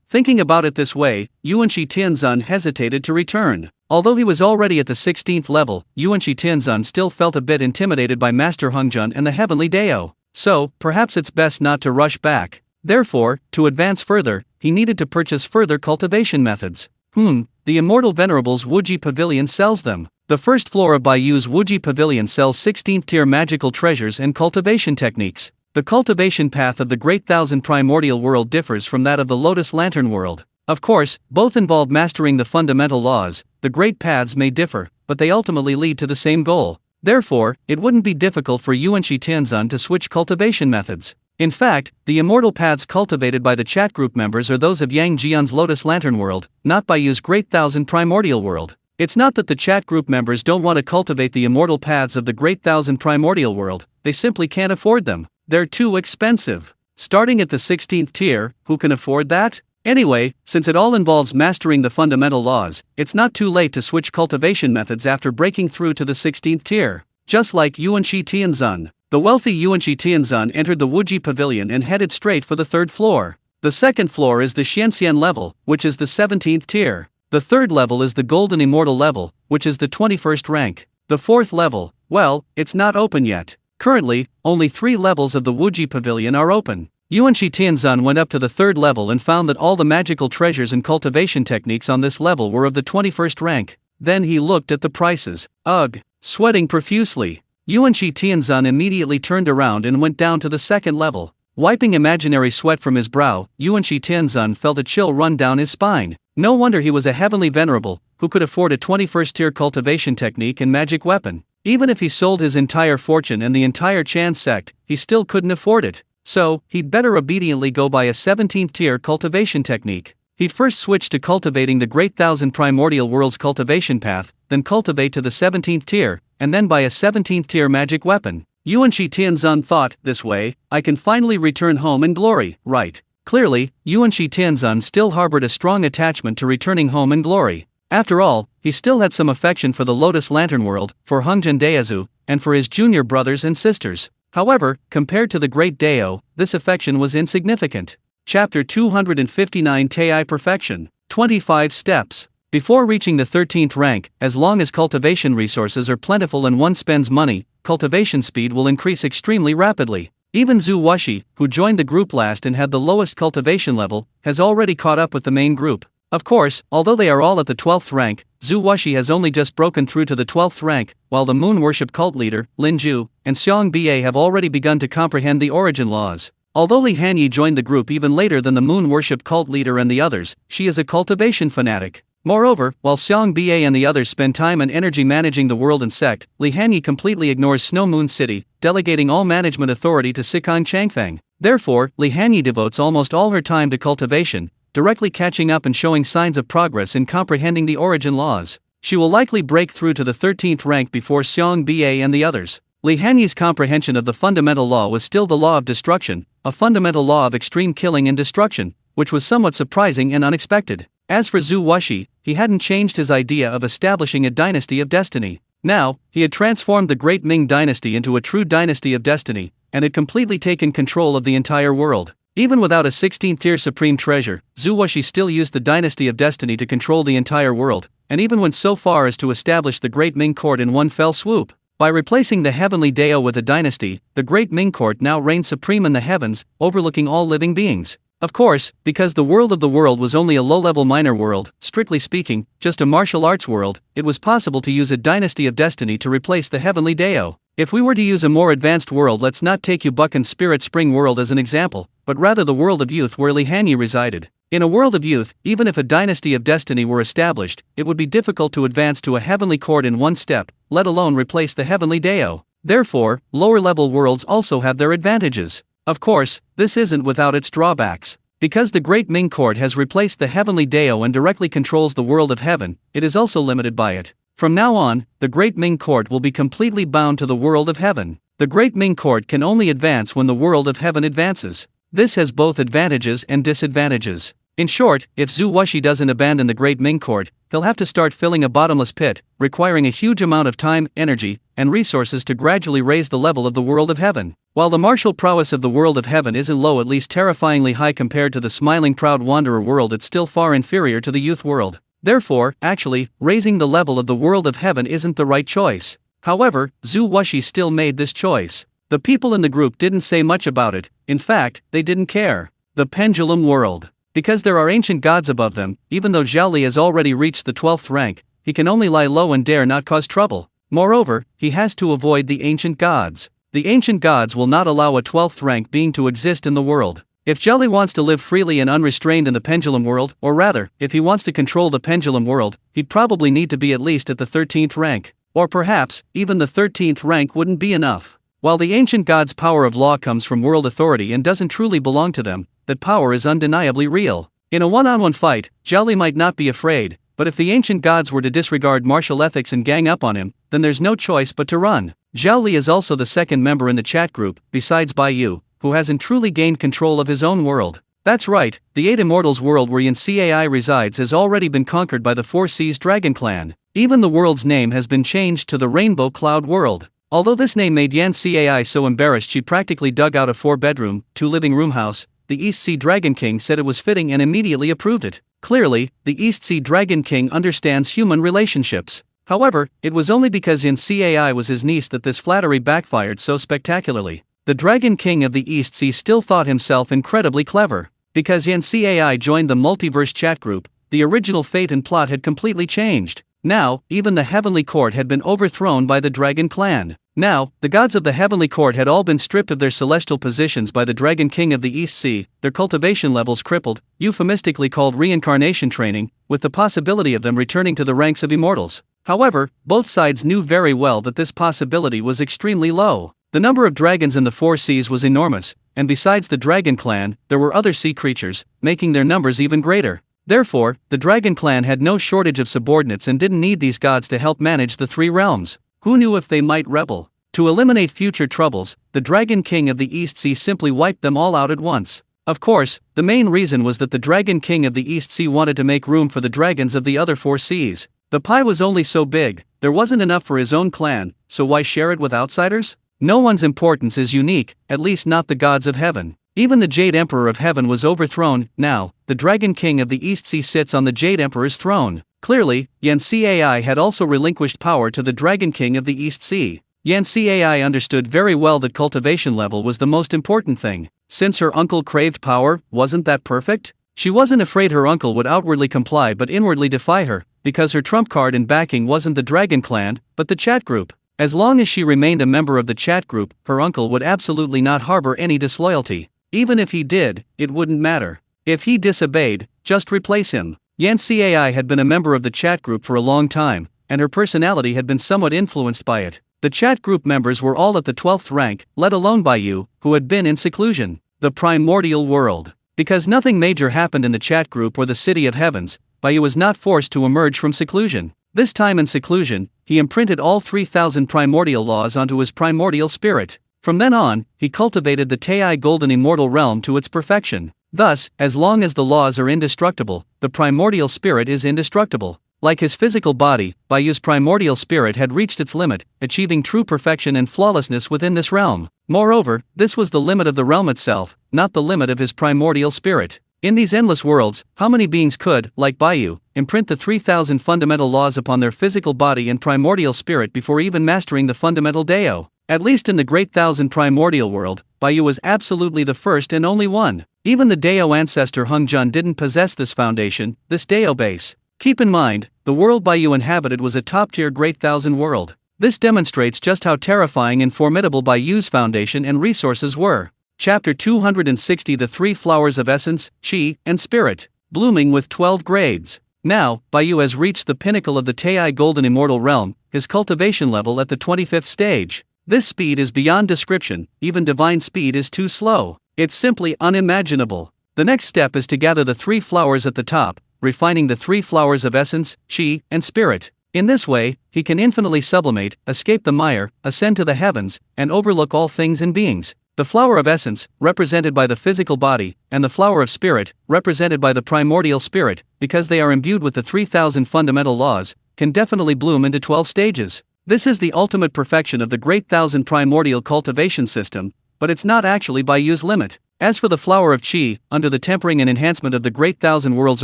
Thinking about it this way, Yuanshi Tianzan hesitated to return. Although he was already at the 16th level, Yuanshi Tianzan still felt a bit intimidated by Master Hengjun and the Heavenly Dao. So, perhaps it's best not to rush back. Therefore, to advance further, he needed to purchase further cultivation methods. The Immortal Venerable's Wuji Pavilion sells them. The first floor of Bai Yu's Wuji Pavilion sells 16th tier magical treasures and cultivation techniques. The cultivation path of the Great Thousand Primordial World differs from that of the Lotus Lantern world. Of course, both involve mastering the fundamental laws. The great paths may differ, but they ultimately lead to the same goal. Therefore, it wouldn't be difficult for Yuanshi Tianzan to switch cultivation methods. In fact, the immortal paths cultivated by the chat group members are those of Yang Jian's Lotus Lantern world, not Bai Yu's Great Thousand Primordial world. It's not that the chat group members don't want to cultivate the immortal paths of the Great Thousand Primordial world, they simply can't afford them. They're too expensive. Starting at the 16th tier, who can afford that? Anyway, since it all involves mastering the fundamental laws, it's not too late to switch cultivation methods after breaking through to the 16th tier. Just like Yuanshi Tianzan. The wealthy Yuanshi Tianzan entered the Wuji Pavilion and headed straight for the third floor. The second floor is the Xianxian level, which is the 17th tier. The third level is the Golden Immortal level, which is the 21st rank. The fourth level, well, it's not open yet. Currently, only 3 levels of the Wuji Pavilion are open. Yuanshi Tianzan went up to the third level and found that all the magical treasures and cultivation techniques on this level were of the 21st rank. Then he looked at the prices. Ugh! Sweating profusely, Yuanshi Tianzan immediately turned around and went down to the second level. Wiping imaginary sweat from his brow, Yuanshi Tianzan felt a chill run down his spine. No wonder he was a heavenly venerable, who could afford a 21st tier cultivation technique and magic weapon. Even if he sold his entire fortune and the entire Chan sect, he still couldn't afford it. So, he'd better obediently go buy a 17th tier cultivation technique. He'd first switch to cultivating the Great Thousand Primordial World's cultivation path, then cultivate to the 17th tier, and then buy a 17th tier magic weapon. Yuanshi Tianzan thought, this way, I can finally return home in glory, right? Clearly, Yuanshi Tianzan still harbored a strong attachment to returning home in glory. After all, he still had some affection for the Lotus Lantern world, for Hengjun Daezu, and for his junior brothers and sisters. However, compared to the Great Dao, this affection was insignificant. Chapter 259 Tei Perfection. 25 Steps. Before reaching the 13th rank, as long as cultivation resources are plentiful and one spends money, cultivation speed will increase extremely rapidly. Even Zhu Wuxi, who joined the group last and had the lowest cultivation level, has already caught up with the main group. Of course, although they are all at the 12th rank, Zhu Wuxi has only just broken through to the 12th rank, while the moon worship cult leader, Lin Ju, and Xiang Ba have already begun to comprehend the origin laws. Although Li Hanyi joined the group even later than the moon worship cult leader and the others, she is a cultivation fanatic. Moreover, while Xiang Ba and the others spend time and energy managing the world and sect, Li Hanyi completely ignores Snow Moon City, delegating all management authority to Sikang Changfeng. Therefore, Li Hanyi devotes almost all her time to cultivation, directly catching up and showing signs of progress in comprehending the origin laws. She will likely break through to the 13th rank before Xiang Ba and the others. Li Hanyi's comprehension of the fundamental law was still the law of destruction, a fundamental law of extreme killing and destruction, which was somewhat surprising and unexpected. As for Zhu Wuxi, he hadn't changed his idea of establishing a dynasty of destiny. Now, he had transformed the Great Ming dynasty into a true dynasty of destiny, and had completely taken control of the entire world. Even without a 16th tier supreme treasure, Zhu Wuxi still used the dynasty of destiny to control the entire world, and even went so far as to establish the Great Ming court in one fell swoop. By replacing the heavenly Dao with a dynasty, the Great Ming court now reigns supreme in the heavens, overlooking all living beings. Of course, because the world of the world was only a low-level minor world, strictly speaking, just a martial arts world, it was possible to use a dynasty of destiny to replace the heavenly Dao. If we were to use a more advanced world, let's not take Yubukan Spirit Spring world as an example, but rather the world of youth where Li Hanyi resided. In a world of youth, even if a dynasty of destiny were established, it would be difficult to advance to a heavenly court in one step, let alone replace the heavenly Dao. Therefore, lower-level worlds also have their advantages. Of course, this isn't without its drawbacks. Because the Great Ming Court has replaced the heavenly Dao and directly controls the world of heaven, it is also limited by it. From now on, the Great Ming Court will be completely bound to the world of heaven. The Great Ming Court can only advance when the world of heaven advances. This has both advantages and disadvantages. In short, if Zhu Wuxi doesn't abandon the Great Ming Court, he'll have to start filling a bottomless pit, requiring a huge amount of time, energy, and resources to gradually raise the level of the world of heaven. While the martial prowess of the world of heaven isn't low, at least terrifyingly high compared to the smiling proud wanderer world, it's still far inferior to the youth world. Therefore, actually, raising the level of the world of heaven isn't the right choice. However, Zhu Wuxi still made this choice. The people in the group didn't say much about it, in fact, they didn't care. The pendulum world. Because there are ancient gods above them, even though Zhao Li has already reached the 12th rank, he can only lie low and dare not cause trouble. Moreover, he has to avoid the ancient gods. The ancient gods will not allow a 12th rank being to exist in the world. If Zhao Li wants to live freely and unrestrained in the pendulum world, or rather, if he wants to control the pendulum world, he'd probably need to be at least at the 13th rank. Or perhaps, even the 13th rank wouldn't be enough. While the ancient gods' power of law comes from world authority and doesn't truly belong to them, that power is undeniably real. In a one-on-one fight, Zhao Li might not be afraid, but if the ancient gods were to disregard martial ethics and gang up on him, then there's no choice but to run. Zhao Li is also the second member in the chat group, besides Bai Yu, who hasn't truly gained control of his own world. That's right, the 8 Immortals world where Yan Cai resides has already been conquered by the 4 Seas Dragon Clan. Even the world's name has been changed to the Rainbow Cloud World. Although this name made Yan Cai so embarrassed she practically dug out a 4-bedroom, 2-living-room house, the East Sea Dragon King said it was fitting and immediately approved it. Clearly, the East Sea Dragon King understands human relationships. However, it was only because Yan Cai was his niece that this flattery backfired so spectacularly. The Dragon King of the East Sea still thought himself incredibly clever. Because Yan Cai joined the multiverse chat group, the original fate and plot had completely changed. Now, even the Heavenly Court had been overthrown by the Dragon Clan. Now, the gods of the Heavenly Court had all been stripped of their celestial positions by the Dragon King of the East Sea, their cultivation levels crippled, euphemistically called reincarnation training, with the possibility of them returning to the ranks of immortals. However, both sides knew very well that this possibility was extremely low. The number of dragons in the 4 seas was enormous, and besides the Dragon Clan, there were other sea creatures, making their numbers even greater. Therefore, the Dragon Clan had no shortage of subordinates and didn't need these gods to help manage the 3 realms. Who knew if they might rebel? To eliminate future troubles, the Dragon King of the East Sea simply wiped them all out at once. Of course, the main reason was that the Dragon King of the East Sea wanted to make room for the dragons of the other 4 seas. The pie was only so big, there wasn't enough for his own clan, so why share it with outsiders? No one's importance is unique, at least not the gods of heaven. Even the Jade Emperor of Heaven was overthrown. Now, the Dragon King of the East Sea sits on the Jade Emperor's throne. Clearly, Yan Cai had also relinquished power to the Dragon King of the East Sea. Yan Cai understood very well that cultivation level was the most important thing. Since her uncle craved power, wasn't that perfect? She wasn't afraid her uncle would outwardly comply but inwardly defy her, because her trump card in backing wasn't the Dragon Clan, but the chat group. As long as she remained a member of the chat group, her uncle would absolutely not harbor any disloyalty. Even if he did, it wouldn't matter. If he disobeyed, just replace him. Yan Cai had been a member of the chat group for a long time, and her personality had been somewhat influenced by it. The chat group members were all at the 12th rank, let alone Bai Yu, who had been in seclusion. The primordial world. Because nothing major happened in the chat group or the City of Heavens, Bai Yu was not forced to emerge from seclusion. This time in seclusion, he imprinted all 3,000 primordial laws onto his primordial spirit. From then on, he cultivated the Tei Golden Immortal Realm to its perfection. Thus, as long as the laws are indestructible, the primordial spirit is indestructible. Like his physical body, Bai Yu's primordial spirit had reached its limit, achieving true perfection and flawlessness within this realm. Moreover, this was the limit of the realm itself, not the limit of his primordial spirit. In these endless worlds, how many beings could, like Bai Yu, imprint the 3,000 fundamental laws upon their physical body and primordial spirit before even mastering the fundamental Dao? At least in the Great Thousand Primordial World, Bai Yu was absolutely the first and only one. Even the Dao ancestor Hung Jun didn't possess this foundation, this Dao base. Keep in mind, the world Bai Yu inhabited was a top-tier Great Thousand world. This demonstrates just how terrifying and formidable Bai Yu's foundation and resources were. Chapter 260 The 3 Flowers of Essence, Qi, and Spirit, blooming with 12 grades. Now, Bai Yu has reached the pinnacle of the Tei Golden Immortal Realm, his cultivation level at the 25th stage. This speed is beyond description, even divine speed is too slow. It's simply unimaginable. The next step is to gather the 3 flowers at the top, refining the 3 flowers of essence, chi, and spirit. In this way, he can infinitely sublimate, escape the mire, ascend to the heavens, and overlook all things and beings. The flower of essence, represented by the physical body, and the flower of spirit, represented by the primordial spirit, because they are imbued with the 3,000 fundamental laws, can definitely bloom into 12 stages. This is the ultimate perfection of the Great Thousand primordial cultivation system, but it's not actually Bai Yu's limit. As for the flower of Qi, under the tempering and enhancement of the Great Thousand World's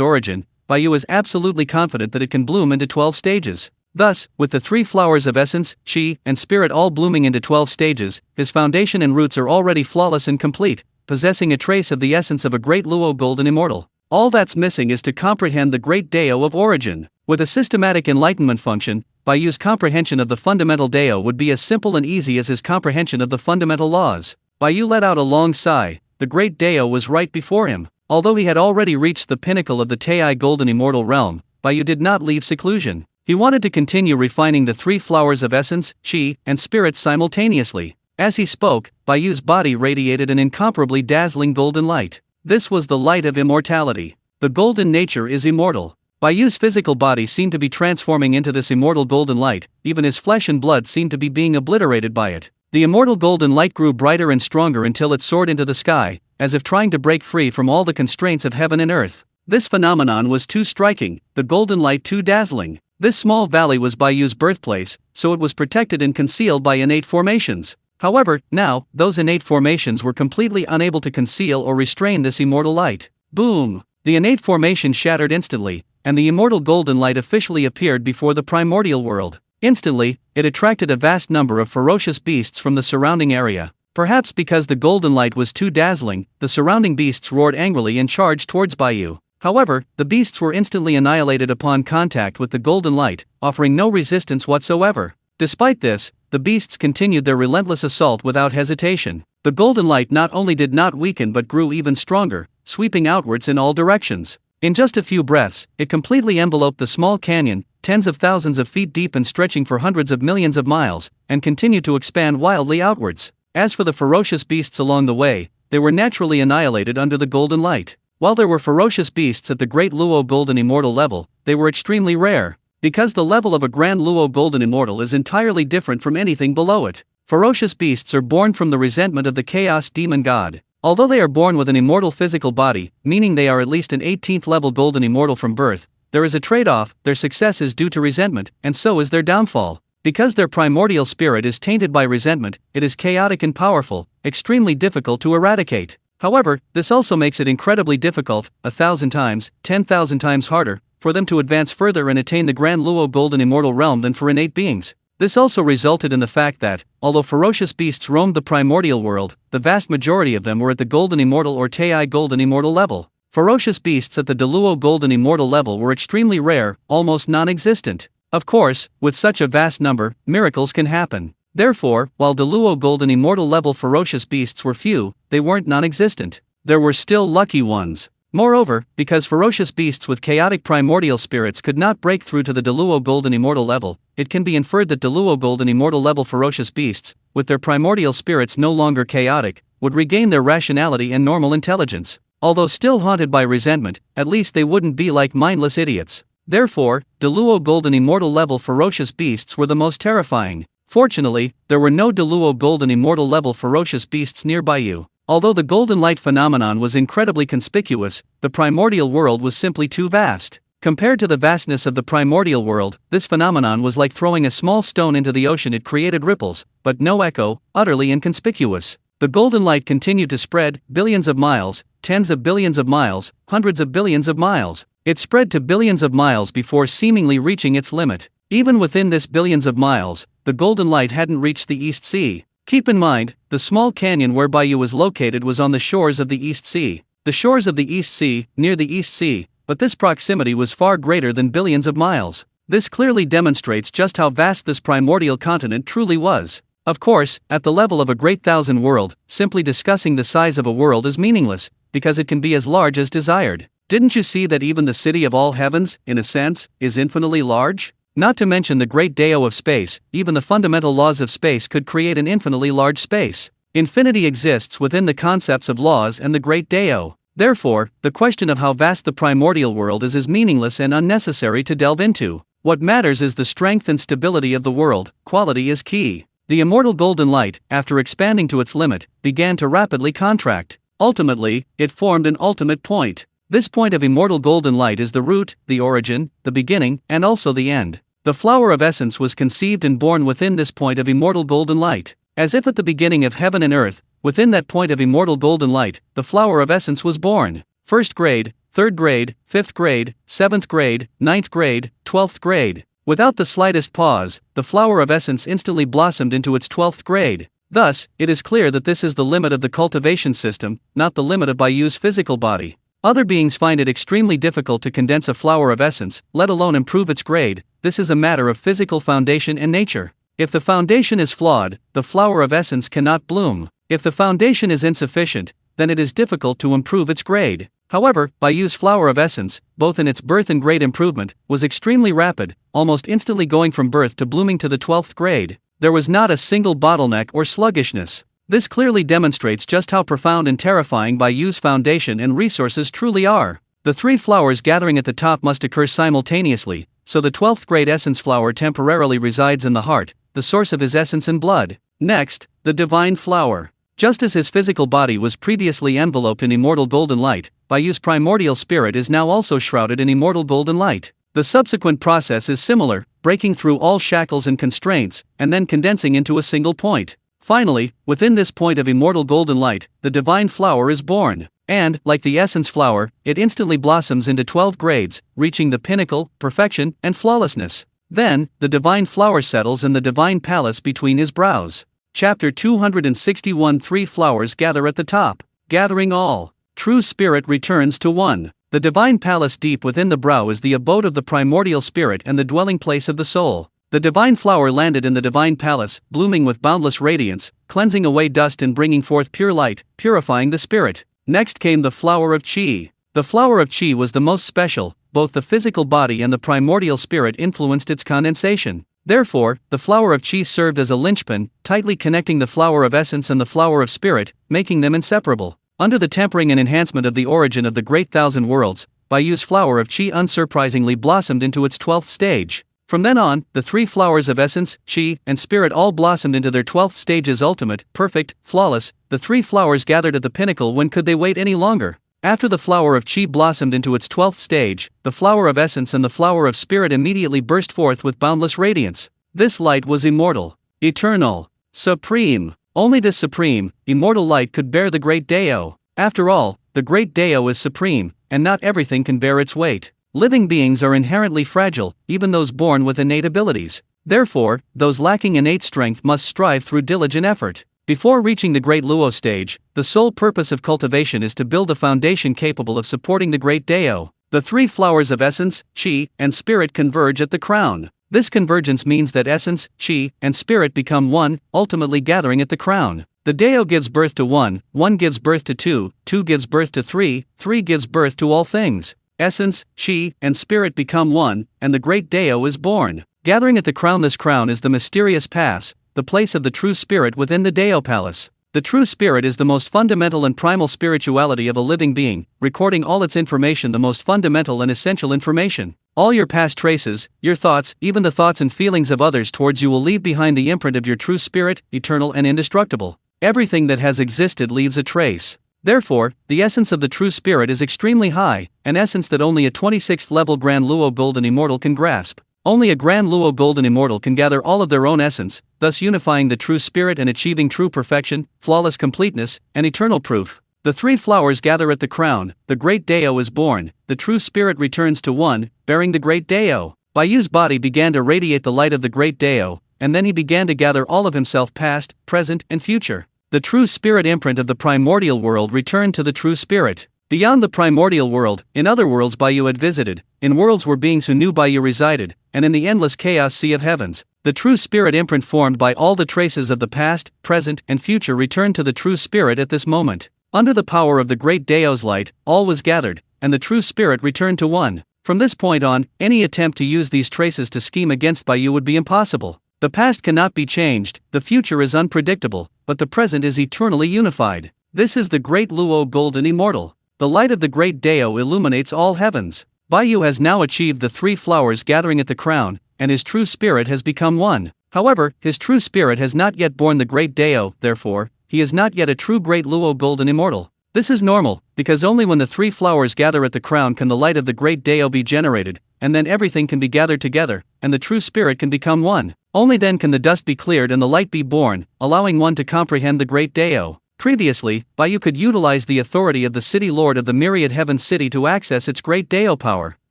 origin, Bai Yu is absolutely confident that it can bloom into 12 stages. Thus, with the 3 flowers of essence, Qi, and spirit all blooming into 12 stages, his foundation and roots are already flawless and complete, possessing a trace of the essence of a great Luo golden immortal. All that's missing is to comprehend the great Dao of origin. With a systematic enlightenment function, Bai Yu's comprehension of the fundamental Dao would be as simple and easy as his comprehension of the fundamental laws. Bai Yu let out a long sigh. The great Dao was right before him. Although he had already reached the pinnacle of the Tei golden immortal realm, Bai Yu did not leave seclusion. He wanted to continue refining the 3 flowers of essence, Qi, and spirit simultaneously. As he spoke, Bai Yu's body radiated an incomparably dazzling golden light. This was the light of immortality. The golden nature is immortal. Bai Yu's physical body seemed to be transforming into this immortal golden light, even his flesh and blood seemed to be being obliterated by it. The immortal golden light grew brighter and stronger until it soared into the sky, as if trying to break free from all the constraints of heaven and earth. This phenomenon was too striking, the golden light too dazzling. This small valley was Bai Yu's birthplace, so it was protected and concealed by innate formations. However, now, those innate formations were completely unable to conceal or restrain this immortal light. Boom! The innate formation shattered instantly, and the immortal golden light officially appeared before the primordial world. Instantly, it attracted a vast number of ferocious beasts from the surrounding area. Perhaps because the golden light was too dazzling, the surrounding beasts roared angrily and charged towards Bai Yu. However, the beasts were instantly annihilated upon contact with the golden light, offering no resistance whatsoever. Despite this, the beasts continued their relentless assault without hesitation. The golden light not only did not weaken but grew even stronger, sweeping outwards in all directions. In just a few breaths, it completely enveloped the small canyon, tens of thousands of feet deep and stretching for hundreds of millions of miles, and continued to expand wildly outwards. As for the ferocious beasts along the way, they were naturally annihilated under the golden light. While there were ferocious beasts at the Great Luo Golden Immortal level, they were extremely rare. Because the level of a Grand Luo Golden Immortal is entirely different from anything below it. Ferocious beasts are born from the resentment of the Chaos Demon God. Although they are born with an immortal physical body, meaning they are at least an 18th level Golden Immortal from birth, there is a trade-off: their success is due to resentment, and so is their downfall. Because their primordial spirit is tainted by resentment, it is chaotic and powerful, extremely difficult to eradicate. However, this also makes it incredibly difficult, 1,000 times, 10,000 times harder, for them to advance further and attain the Grand Luo Golden Immortal realm than for innate beings. This also resulted in the fact that, although ferocious beasts roamed the primordial world, the vast majority of them were at the Golden Immortal or Tei Golden Immortal level. Ferocious beasts at the Deluo Golden Immortal level were extremely rare, almost non-existent. Of course, with such a vast number, miracles can happen. Therefore, while Deluo Golden Immortal level ferocious beasts were few, they weren't non-existent. There were still lucky ones. Moreover, because ferocious beasts with chaotic primordial spirits could not break through to the Deluo Golden Immortal level, it can be inferred that Deluo Golden Immortal level ferocious beasts, with their primordial spirits no longer chaotic, would regain their rationality and normal intelligence. Although still haunted by resentment, at least they wouldn't be like mindless idiots. Therefore, Deluo Golden Immortal level ferocious beasts were the most terrifying. Fortunately, there were no Deluo Golden Immortal level ferocious beasts near Bai Yu. Although the golden light phenomenon was incredibly conspicuous, the primordial world was simply too vast. Compared to the vastness of the primordial world, this phenomenon was like throwing a small stone into the ocean. It created ripples, but no echo, utterly inconspicuous. The golden light continued to spread, billions of miles, tens of billions of miles, hundreds of billions of miles. It spread to billions of miles before seemingly reaching its limit. Even within this billions of miles, the golden light hadn't reached the East Sea. Keep in mind, the small canyon where Bai Yu was located was on the shores of the East Sea. The shores of the East Sea, near the East Sea, but this proximity was far greater than billions of miles. This clearly demonstrates just how vast this primordial continent truly was. Of course, at the level of a great thousand world, simply discussing the size of a world is meaningless, because it can be as large as desired. Didn't you see that even the city of all heavens, in a sense, is infinitely large? Not to mention the great Dao of space, even the fundamental laws of space could create an infinitely large space. Infinity exists within the concepts of laws and the great Dao. Therefore, the question of how vast the primordial world is meaningless and unnecessary to delve into. What matters is the strength and stability of the world. Quality is key. The immortal golden light, after expanding to its limit, began to rapidly contract. Ultimately, it formed an ultimate point. This point of immortal golden light is the root, the origin, the beginning, and also the end. The flower of essence was conceived and born within this point of immortal golden light. As if at the beginning of heaven and earth, within that point of immortal golden light, the flower of essence was born. First grade, third grade, fifth grade, seventh grade, ninth grade, 12th grade. Without the slightest pause, the flower of essence instantly blossomed into its 12th grade. Thus, it is clear that this is the limit of the cultivation system, not the limit of Bai Yu's physical body. Other beings find it extremely difficult to condense a flower of essence, let alone improve its grade. This is a matter of physical foundation and nature. If the foundation is flawed, the flower of essence cannot bloom. If the foundation is insufficient, then it is difficult to improve its grade. However, Bai Yu's flower of essence, both in its birth and grade improvement, was extremely rapid, almost instantly going from birth to blooming to the 12th grade. There was not a single bottleneck or sluggishness. This clearly demonstrates just how profound and terrifying Bai Yu's foundation and resources truly are. The three flowers gathering at the top must occur simultaneously, so the 12th grade essence flower temporarily resides in the heart, the source of his essence and blood. Next, the divine flower. Just as his physical body was previously enveloped in immortal golden light, Bai Yu's primordial spirit is now also shrouded in immortal golden light. The subsequent process is similar, breaking through all shackles and constraints, and then condensing into a single point. Finally, within this point of immortal golden light, the divine flower is born. And, like the essence flower, it instantly blossoms into 12 grades, reaching the pinnacle, perfection, and flawlessness. Then, the divine flower settles in the divine palace between his brows. Chapter 261. Three flowers gather at the top. Gathering all. True spirit returns to one. The divine palace deep within the brow is the abode of the primordial spirit and the dwelling place of the soul. The divine flower landed in the divine palace, blooming with boundless radiance, cleansing away dust and bringing forth pure light, purifying the spirit. Next came the flower of Qi. The flower of Qi was the most special. Both the physical body and the primordial spirit influenced its condensation. Therefore, the flower of Qi served as a linchpin, tightly connecting the flower of essence and the flower of spirit, making them inseparable. Under the tempering and enhancement of the origin of the great thousand worlds, Bai Yu's flower of Qi unsurprisingly blossomed into its 12th stage. From then on, the three flowers of essence, Qi, and spirit all blossomed into their 12th stages: ultimate, perfect, flawless. The three flowers gathered at the pinnacle. When could they wait any longer? After the flower of Qi blossomed into its 12th stage, the flower of essence and the flower of spirit immediately burst forth with boundless radiance. This light was immortal, eternal, supreme. Only this supreme, immortal light could bear the great Dao. After all, the great Dao is supreme, and not everything can bear its weight. Living beings are inherently fragile, even those born with innate abilities. Therefore, those lacking innate strength must strive through diligent effort. Before reaching the great Luo stage, the sole purpose of cultivation is to build a foundation capable of supporting the great Dao. The three flowers of essence, Qi, and spirit converge at the crown. This convergence means that essence, Qi, and spirit become one, ultimately gathering at the crown. The Dao gives birth to one gives birth to two gives birth to three gives birth to all things. Essence, Qi, and spirit become one, and the great Dao is born. Gathering at the crown. This crown is the mysterious pass, the place of the true spirit within the Dao palace. The true spirit is the most fundamental and primal spirituality of a living being, recording all its information, the most fundamental and essential information. All your past traces, your thoughts, even the thoughts and feelings of others towards you will leave behind the imprint of your true spirit, eternal and indestructible. Everything that has existed leaves a trace. Therefore, the essence of the true spirit is extremely high, an essence that only a 26th level Grand Luo Golden Immortal can grasp. Only a Grand Luo Golden Immortal can gather all of their own essence, thus unifying the true spirit and achieving true perfection, flawless completeness, and eternal proof. The three flowers gather at the crown, the great Dao is born, the true spirit returns to one, bearing the great Dao. Bai Yu's body began to radiate the light of the great Dao, and then he began to gather all of himself, past, present, and future. The true spirit imprint of the primordial world returned to the true spirit. Beyond the primordial world, in other worlds Bai Yu had visited, in worlds where beings who knew Bai Yu resided, and in the endless chaos sea of heavens, the true spirit imprint formed by all the traces of the past, present, and future returned to the true spirit at this moment. Under the power of the great Dao's light, all was gathered, and the true spirit returned to one. From this point on, any attempt to use these traces to scheme against Bai Yu would be impossible. The past cannot be changed, the future is unpredictable, but the present is eternally unified. This is the great Luo golden immortal. The light of the great Dao illuminates all heavens. Bai Yu has now achieved the 3 flowers gathering at the crown, and his true spirit has become one. However, his true spirit has not yet born the great Dao, therefore, he is not yet a true great Luo golden immortal. This is normal, because only when the 3 flowers gather at the crown can the light of the great Dao be generated, and then everything can be gathered together, and the true spirit can become one. Only then can the dust be cleared and the light be born, allowing one to comprehend the great Dao. Previously, Bai Yu could utilize the authority of the city lord of the myriad heaven city to access its great Dao power.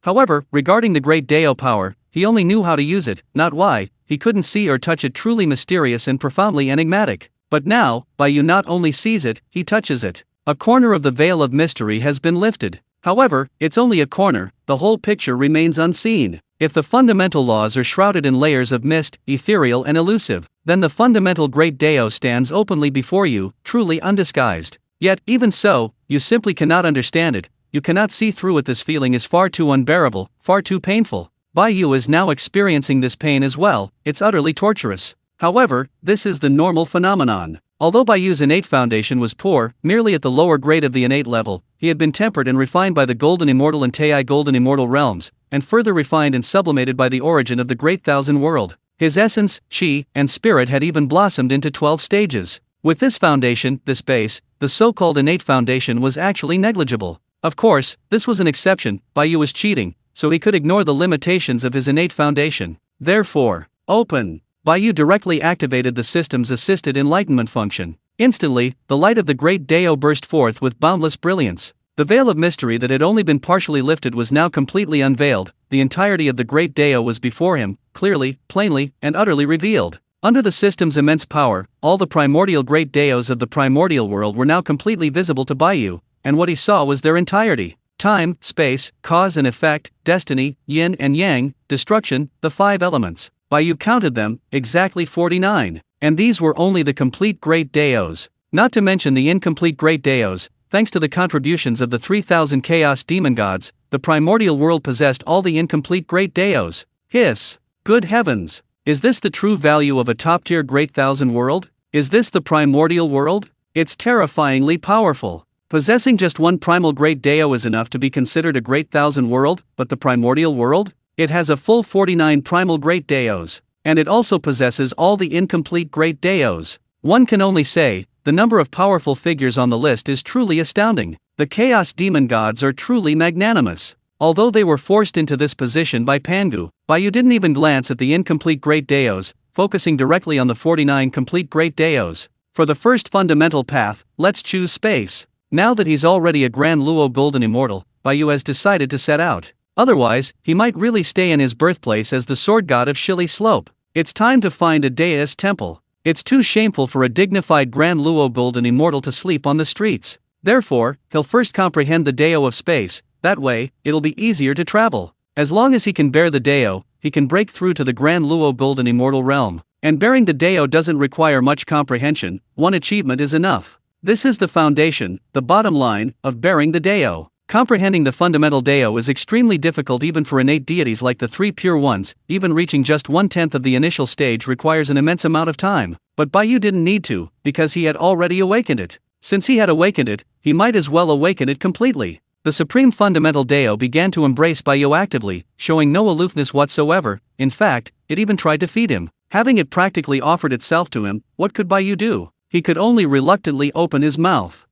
However, regarding the great Dao power, he only knew how to use it, not why. He couldn't see or touch it. Truly mysterious and profoundly enigmatic. But now, Bai Yu not only sees it, he touches it. A corner of the veil of mystery has been lifted. However, it's only a corner, the whole picture remains unseen. If the fundamental laws are shrouded in layers of mist, ethereal and elusive, then the fundamental great Dao stands openly before you, truly undisguised. Yet, even so, you simply cannot understand it, you cannot see through it. This feeling is far too unbearable, far too painful. Bai Yu is now experiencing this pain as well, it's utterly torturous. However, this is the normal phenomenon. Although Bai Yu's innate foundation was poor, merely at the lower grade of the innate level, he had been tempered and refined by the golden immortal and Tai golden immortal realms, and further refined and sublimated by the origin of the great thousand world. His essence, chi, and spirit had even blossomed into 12 stages. With this foundation, this base, the so-called innate foundation was actually negligible. Of course, this was an exception. Bai Yu was cheating, so he could ignore the limitations of his innate foundation. Therefore, open. Bai Yu directly activated the system's assisted enlightenment function. Instantly, the light of the great Dao burst forth with boundless brilliance. The veil of mystery that had only been partially lifted was now completely unveiled. The entirety of the great Dao was before him, clearly, plainly, and utterly revealed. Under the system's immense power, all the primordial great Daos of the primordial world were now completely visible to Bai Yu, and what he saw was their entirety. Time, space, cause and effect, destiny, yin and yang, destruction, the 5 elements. Bai Yu counted them, exactly 49. And these were only the complete great Daos. Not to mention the incomplete great Daos. Thanks to the contributions of the 3,000 chaos demon gods, the primordial world possessed all the incomplete great Daos. Hiss! Good heavens! Is this the true value of a top-tier great thousand world? Is this the primordial world? It's terrifyingly powerful. Possessing just one primal great Dao is enough to be considered a great thousand world, but the primordial world? It has a full 49 primal great Daos, and it also possesses all the incomplete great Daos. One can only say, the number of powerful figures on the list is truly astounding. The chaos demon gods are truly magnanimous. Although they were forced into this position by Pangu, Bai Yu didn't even glance at the incomplete great Daos, focusing directly on the 49 complete great Daos. For the first fundamental path, let's choose space. Now that he's already a grand Luo golden immortal, Bai Yu has decided to set out. Otherwise, he might really stay in his birthplace as the sword god of Shili Slope. It's time to find a Daos temple. It's too shameful for a dignified grand Luo golden immortal to sleep on the streets. Therefore, he'll first comprehend the Dao of space, that way, it'll be easier to travel. As long as he can bear the Dao, he can break through to the grand Luo golden immortal realm. And bearing the Dao doesn't require much comprehension, one achievement is enough. This is the foundation, the bottom line, of bearing the Dao. Comprehending the fundamental Dao is extremely difficult even for innate deities like the 3 pure ones. Even reaching just 1/10 of the initial stage requires an immense amount of time. But Bai Yu didn't need to, because he had already awakened it. Since he had awakened it, he might as well awaken it completely. The supreme fundamental Dao began to embrace Bai Yu actively, showing no aloofness whatsoever. In fact, it even tried to feed him. Having it practically offered itself to him, what could Bai Yu do? He could only reluctantly open his mouth.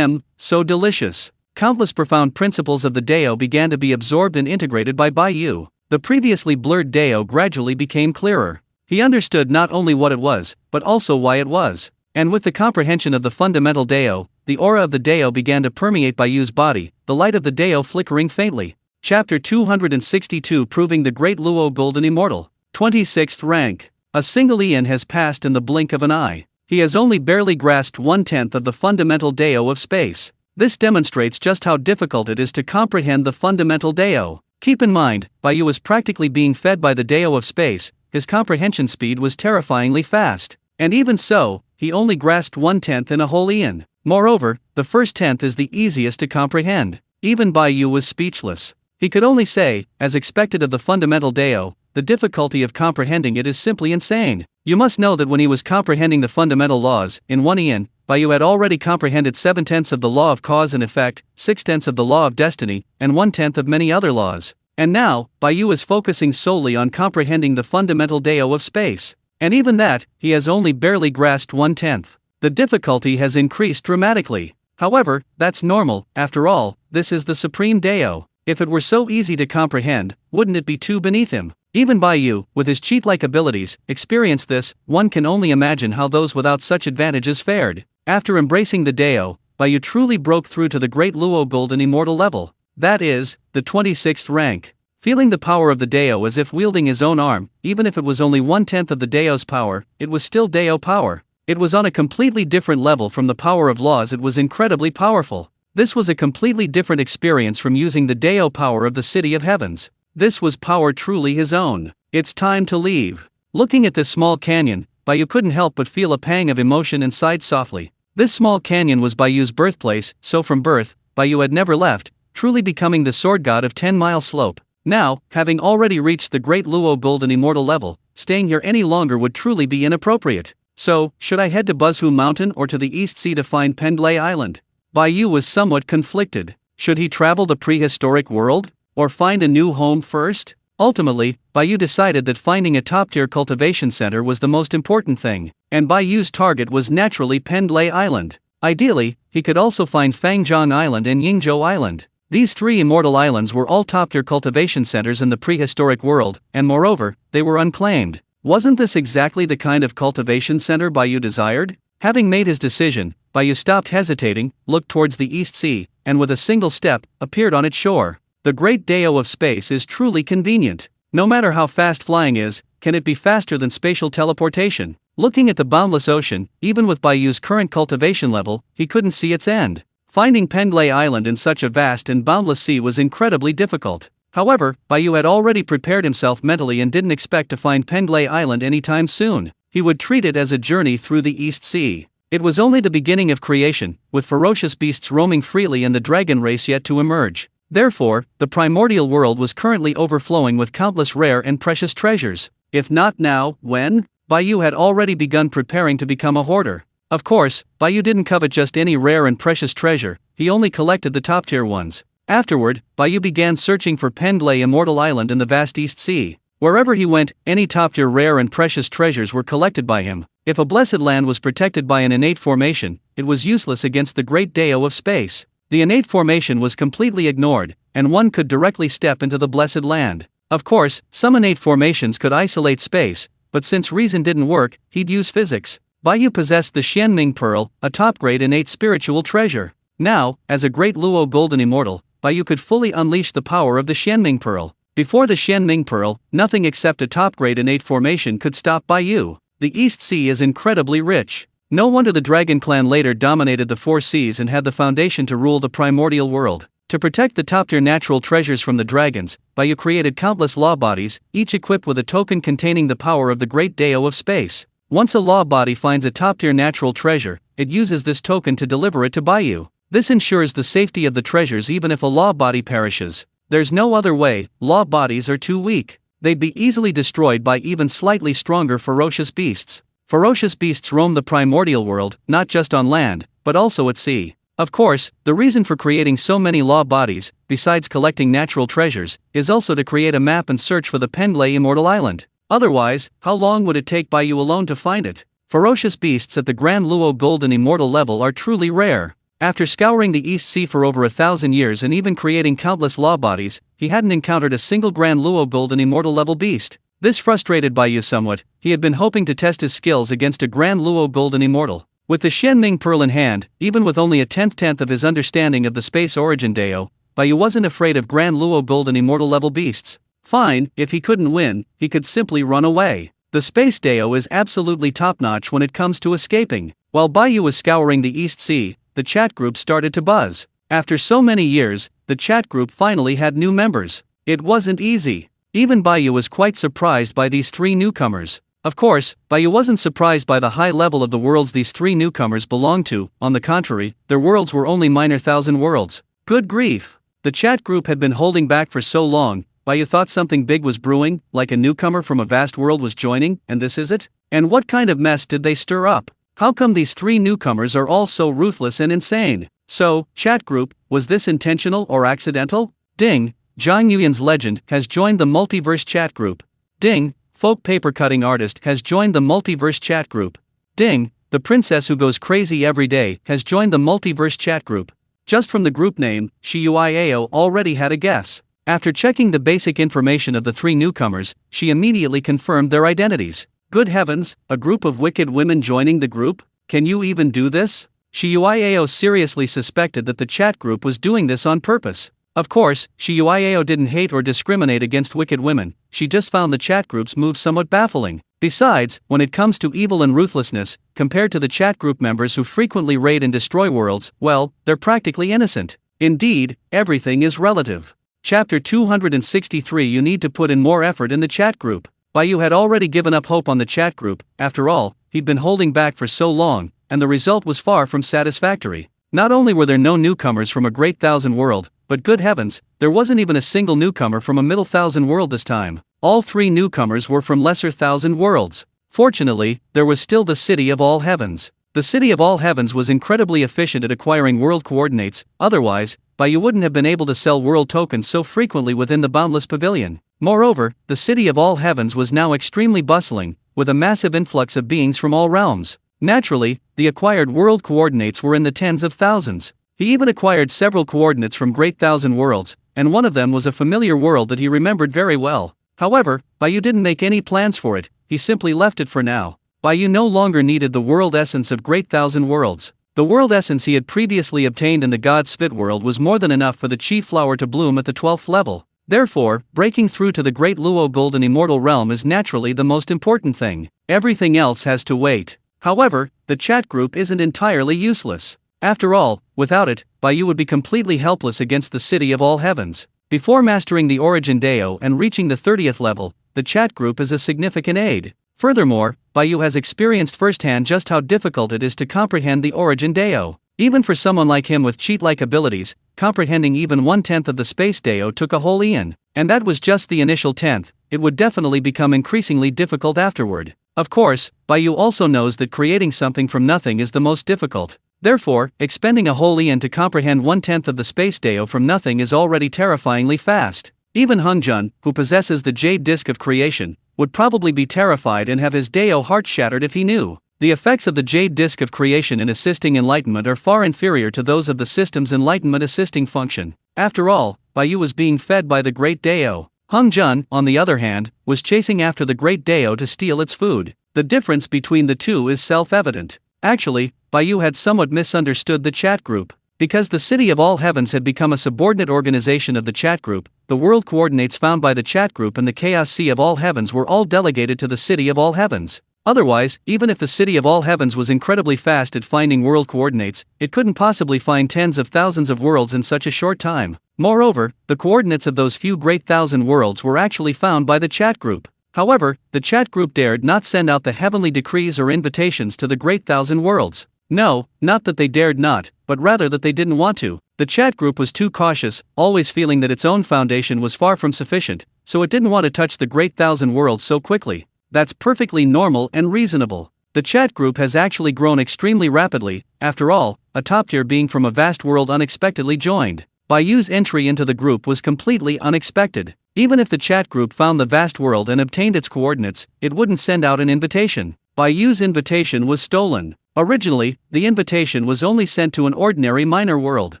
So delicious. Countless profound principles of the Dao began to be absorbed and integrated by Bai Yu. The previously blurred Dao gradually became clearer. He understood not only what it was, but also why it was. And with the comprehension of the fundamental Dao, the aura of the Dao began to permeate Bai Yu's body, the light of the Dao flickering faintly. Chapter 262 Proving the Great Luo Golden Immortal. 26th rank. A single eon has passed in the blink of an eye. He has only barely grasped 1/10 of the fundamental Dao of space. This demonstrates just how difficult it is to comprehend the fundamental Dao. Keep in mind, Bai Yu was practically being fed by the Dao of space, his comprehension speed was terrifyingly fast. And even so, he only grasped 1/10 in a whole eon. Moreover, the first tenth is the easiest to comprehend. Even Bai Yu was speechless. He could only say, as expected of the fundamental Dao, the difficulty of comprehending it is simply insane. You must know that when he was comprehending the fundamental laws, in 1 Ian, Bai Yu had already comprehended 7/10 of the law of cause and effect, 6/10 of the law of destiny, and 1/10 of many other laws. And now, Bai Yu is focusing solely on comprehending the fundamental Dao of space. And even that, he has only barely grasped 1/10. The difficulty has increased dramatically. However, that's normal. After all, this is the supreme Dao. If it were so easy to comprehend, wouldn't it be too beneath him? Even Bai Yu, with his cheat-like abilities, experienced this. One can only imagine how those without such advantages fared. After embracing the Dao, Bai Yu truly broke through to the great Luo Golden Immortal level. That is, the 26th rank. Feeling the power of the Dao as if wielding his own arm, even if it was only 1/10 of the Dao's power, it was still Dao power. It was on a completely different level from the power of laws. It was incredibly powerful. This was a completely different experience from using the Dao power of the City of Heavens. This was power truly his own. It's time to leave. Looking at this small canyon, Bai Yu couldn't help but feel a pang of emotion and sighed softly. This small canyon was Bai Yu's birthplace, so from birth, Bai Yu had never left, truly becoming the sword god of 10-mile slope. Now, having already reached the great Luo Golden Immortal level, staying here any longer would truly be inappropriate. So, should I head to Buzhu Mountain or to the East Sea to find Pendlay Island? Bai Yu was somewhat conflicted. Should he travel the prehistoric world, or find a new home first? Ultimately, Bai Yu decided that finding a top-tier cultivation center was the most important thing, and Bai Yu's target was naturally Pendlay Island. Ideally, he could also find Fangzhong Island and Yingzhou Island. These 3 immortal islands were all top-tier cultivation centers in the prehistoric world, and moreover, they were unclaimed. Wasn't this exactly the kind of cultivation center Bai Yu desired? Having made his decision, Bai Yu stopped hesitating, looked towards the East Sea, and with a single step, appeared on its shore. The great Dao of space is truly convenient. No matter how fast flying is, can it be faster than spatial teleportation? Looking at the boundless ocean, even with Bai Yu's current cultivation level, he couldn't see its end. Finding Pendlay Island in such a vast and boundless sea was incredibly difficult. However, Bai Yu had already prepared himself mentally and didn't expect to find Pendlay Island anytime soon. He would treat it as a journey through the East Sea. It was only the beginning of creation, with ferocious beasts roaming freely and the dragon race yet to emerge. Therefore, the primordial world was currently overflowing with countless rare and precious treasures. If not now, when? Bai Yu had already begun preparing to become a hoarder. Of course, Bai Yu didn't covet just any rare and precious treasure, he only collected the top-tier ones. Afterward, Bai Yu began searching for Pendlay Immortal Island in the vast East Sea. Wherever he went, any top-tier rare and precious treasures were collected by him. If a blessed land was protected by an innate formation, it was useless against the great Dao of space. The innate formation was completely ignored, and one could directly step into the blessed land. Of course, some innate formations could isolate space, but since reason didn't work, he'd use physics. Bai Yu possessed the Xianming Pearl, a top-grade innate spiritual treasure. Now, as a great Luo Golden Immortal, Bai Yu could fully unleash the power of the Xianming Pearl. Before the Xianming Pearl, nothing except a top-grade innate formation could stop Bai Yu. The East Sea is incredibly rich. No wonder the Dragon Clan later dominated the 4 seas and had the foundation to rule the primordial world. To protect the top-tier natural treasures from the dragons, Bai Yu created countless law bodies, each equipped with a token containing the power of the great Dao of space. Once a law body finds a top-tier natural treasure, it uses this token to deliver it to Bai Yu. This ensures the safety of the treasures even if a law body perishes. There's no other way, law bodies are too weak. They'd be easily destroyed by even slightly stronger ferocious beasts. Ferocious beasts roam the primordial world, not just on land, but also at sea. Of course, the reason for creating so many law bodies, besides collecting natural treasures, is also to create a map and search for the Pendlay Immortal Island. Otherwise, how long would it take Bai Yu alone to find it? Ferocious beasts at the Grand Luo Golden Immortal level are truly rare. After scouring the East Sea for over 1,000 years and even creating countless law bodies, he hadn't encountered a single Grand Luo Golden Immortal level beast. This frustrated Bai Yu somewhat. He had been hoping to test his skills against a Grand Luo Golden Immortal. With the Xianming Pearl in hand, even with only a tenth of his understanding of the space origin Dao, Bai Yu wasn't afraid of Grand Luo Golden Immortal level beasts. Fine, if he couldn't win, he could simply run away. The space Dao is absolutely top-notch when it comes to escaping. While Bai Yu was scouring the East Sea, the chat group started to buzz. After so many years, the chat group finally had new members. It wasn't easy. Even Bai Yu was quite surprised by these 3 newcomers. Of course, Bai Yu wasn't surprised by the high level of the worlds these 3 newcomers belonged to. On the contrary, their worlds were only minor thousand worlds. Good grief! The chat group had been holding back for so long. Bai Yu thought something big was brewing, like a newcomer from a vast world was joining, and this is it? And what kind of mess did they stir up? How come these three newcomers are all so ruthless and insane? So, chat group, was this intentional or accidental? Ding, Zhang Yuyan's legend has joined the multiverse chat group. Ding, folk paper cutting artist has joined the multiverse chat group. Ding, the princess who goes crazy every day has joined the multiverse chat group. Just from the group name, Shiyuiao already had a guess. After checking the basic information of the three newcomers, she immediately confirmed their identities. Good heavens, a group of wicked women joining the group? Can you even do this? Shiyuiao seriously suspected that the chat group was doing this on purpose. Of course, Shiyuiao didn't hate or discriminate against wicked women, she just found the chat group's move somewhat baffling. Besides, when it comes to evil and ruthlessness, compared to the chat group members who frequently raid and destroy worlds, well, they're practically innocent. Indeed, everything is relative. Chapter 263. You need to put in more effort in the chat group. Bai Yu had already given up hope on the chat group. After all, he'd been holding back for so long, and the result was far from satisfactory. Not only were there no newcomers from a great thousand world, but good heavens, there wasn't even a single newcomer from a middle thousand world this time. All three newcomers were from lesser thousand worlds. Fortunately, there was still the City of All Heavens. The City of All Heavens was incredibly efficient at acquiring world coordinates, otherwise, Bai Yu wouldn't have been able to sell world tokens so frequently within the Boundless Pavilion. Moreover, the City of All Heavens was now extremely bustling, with a massive influx of beings from all realms. Naturally, the acquired world coordinates were in the tens of thousands. He even acquired several coordinates from great thousand worlds, and one of them was a familiar world that he remembered very well. However, Bai Yu didn't make any plans for it, he simply left it for now. Bai Yu no longer needed the world essence of great thousand worlds. The world essence he had previously obtained in the God Spit world was more than enough for the chief flower to bloom at the 12th level. Therefore, breaking through to the great Luo Golden Immortal Realm is naturally the most important thing. Everything else has to wait. However, the chat group isn't entirely useless. After all, without it, Bai Yu would be completely helpless against the City of All Heavens. Before mastering the Origin Deo and reaching the 30th level, the chat group is a significant aid. Furthermore, Bai Yu has experienced firsthand just how difficult it is to comprehend the Origin Deo. Even for someone like him with cheat-like abilities, comprehending even 1/10 of the Space Deo took a whole eon. And that was just the initial 10th, it would definitely become increasingly difficult afterward. Of course, Bai Yu also knows that creating something from nothing is the most difficult. Therefore, expending a whole eon to comprehend 1/10 of the Space Deo from nothing is already terrifyingly fast. Even Hungjun, who possesses the Jade Disc of Creation, would probably be terrified and have his Deo heart shattered if he knew. The effects of the Jade Disc of Creation in assisting enlightenment are far inferior to those of the system's enlightenment assisting function. After all, Bai Yu was being fed by the Great Deo. Hungjun, on the other hand, was chasing after the Great Deo to steal its food. The difference between the two is self-evident. Actually, Bai Yu had somewhat misunderstood the chat group. Because the City of All Heavens had become a subordinate organization of the chat group, the world coordinates found by the chat group and the Chaos Sea of All Heavens were all delegated to the City of All Heavens. Otherwise, even if the City of All Heavens was incredibly fast at finding world coordinates, it couldn't possibly find tens of thousands of worlds in such a short time. Moreover, the coordinates of those few great thousand worlds were actually found by the chat group. However, the chat group dared not send out the heavenly decrees or invitations to the great thousand worlds. No, not that they dared not, but rather that they didn't want to. The chat group was too cautious, always feeling that its own foundation was far from sufficient, so it didn't want to touch the great thousand worlds so quickly. That's perfectly normal and reasonable. The chat group has actually grown extremely rapidly. After all, a top-tier being from a vast world unexpectedly joined. Bai Yu's entry into the group was completely unexpected. Even if the chat group found the vast world and obtained its coordinates, it wouldn't send out an invitation. Bai Yu's invitation was stolen. Originally, the invitation was only sent to an ordinary minor world.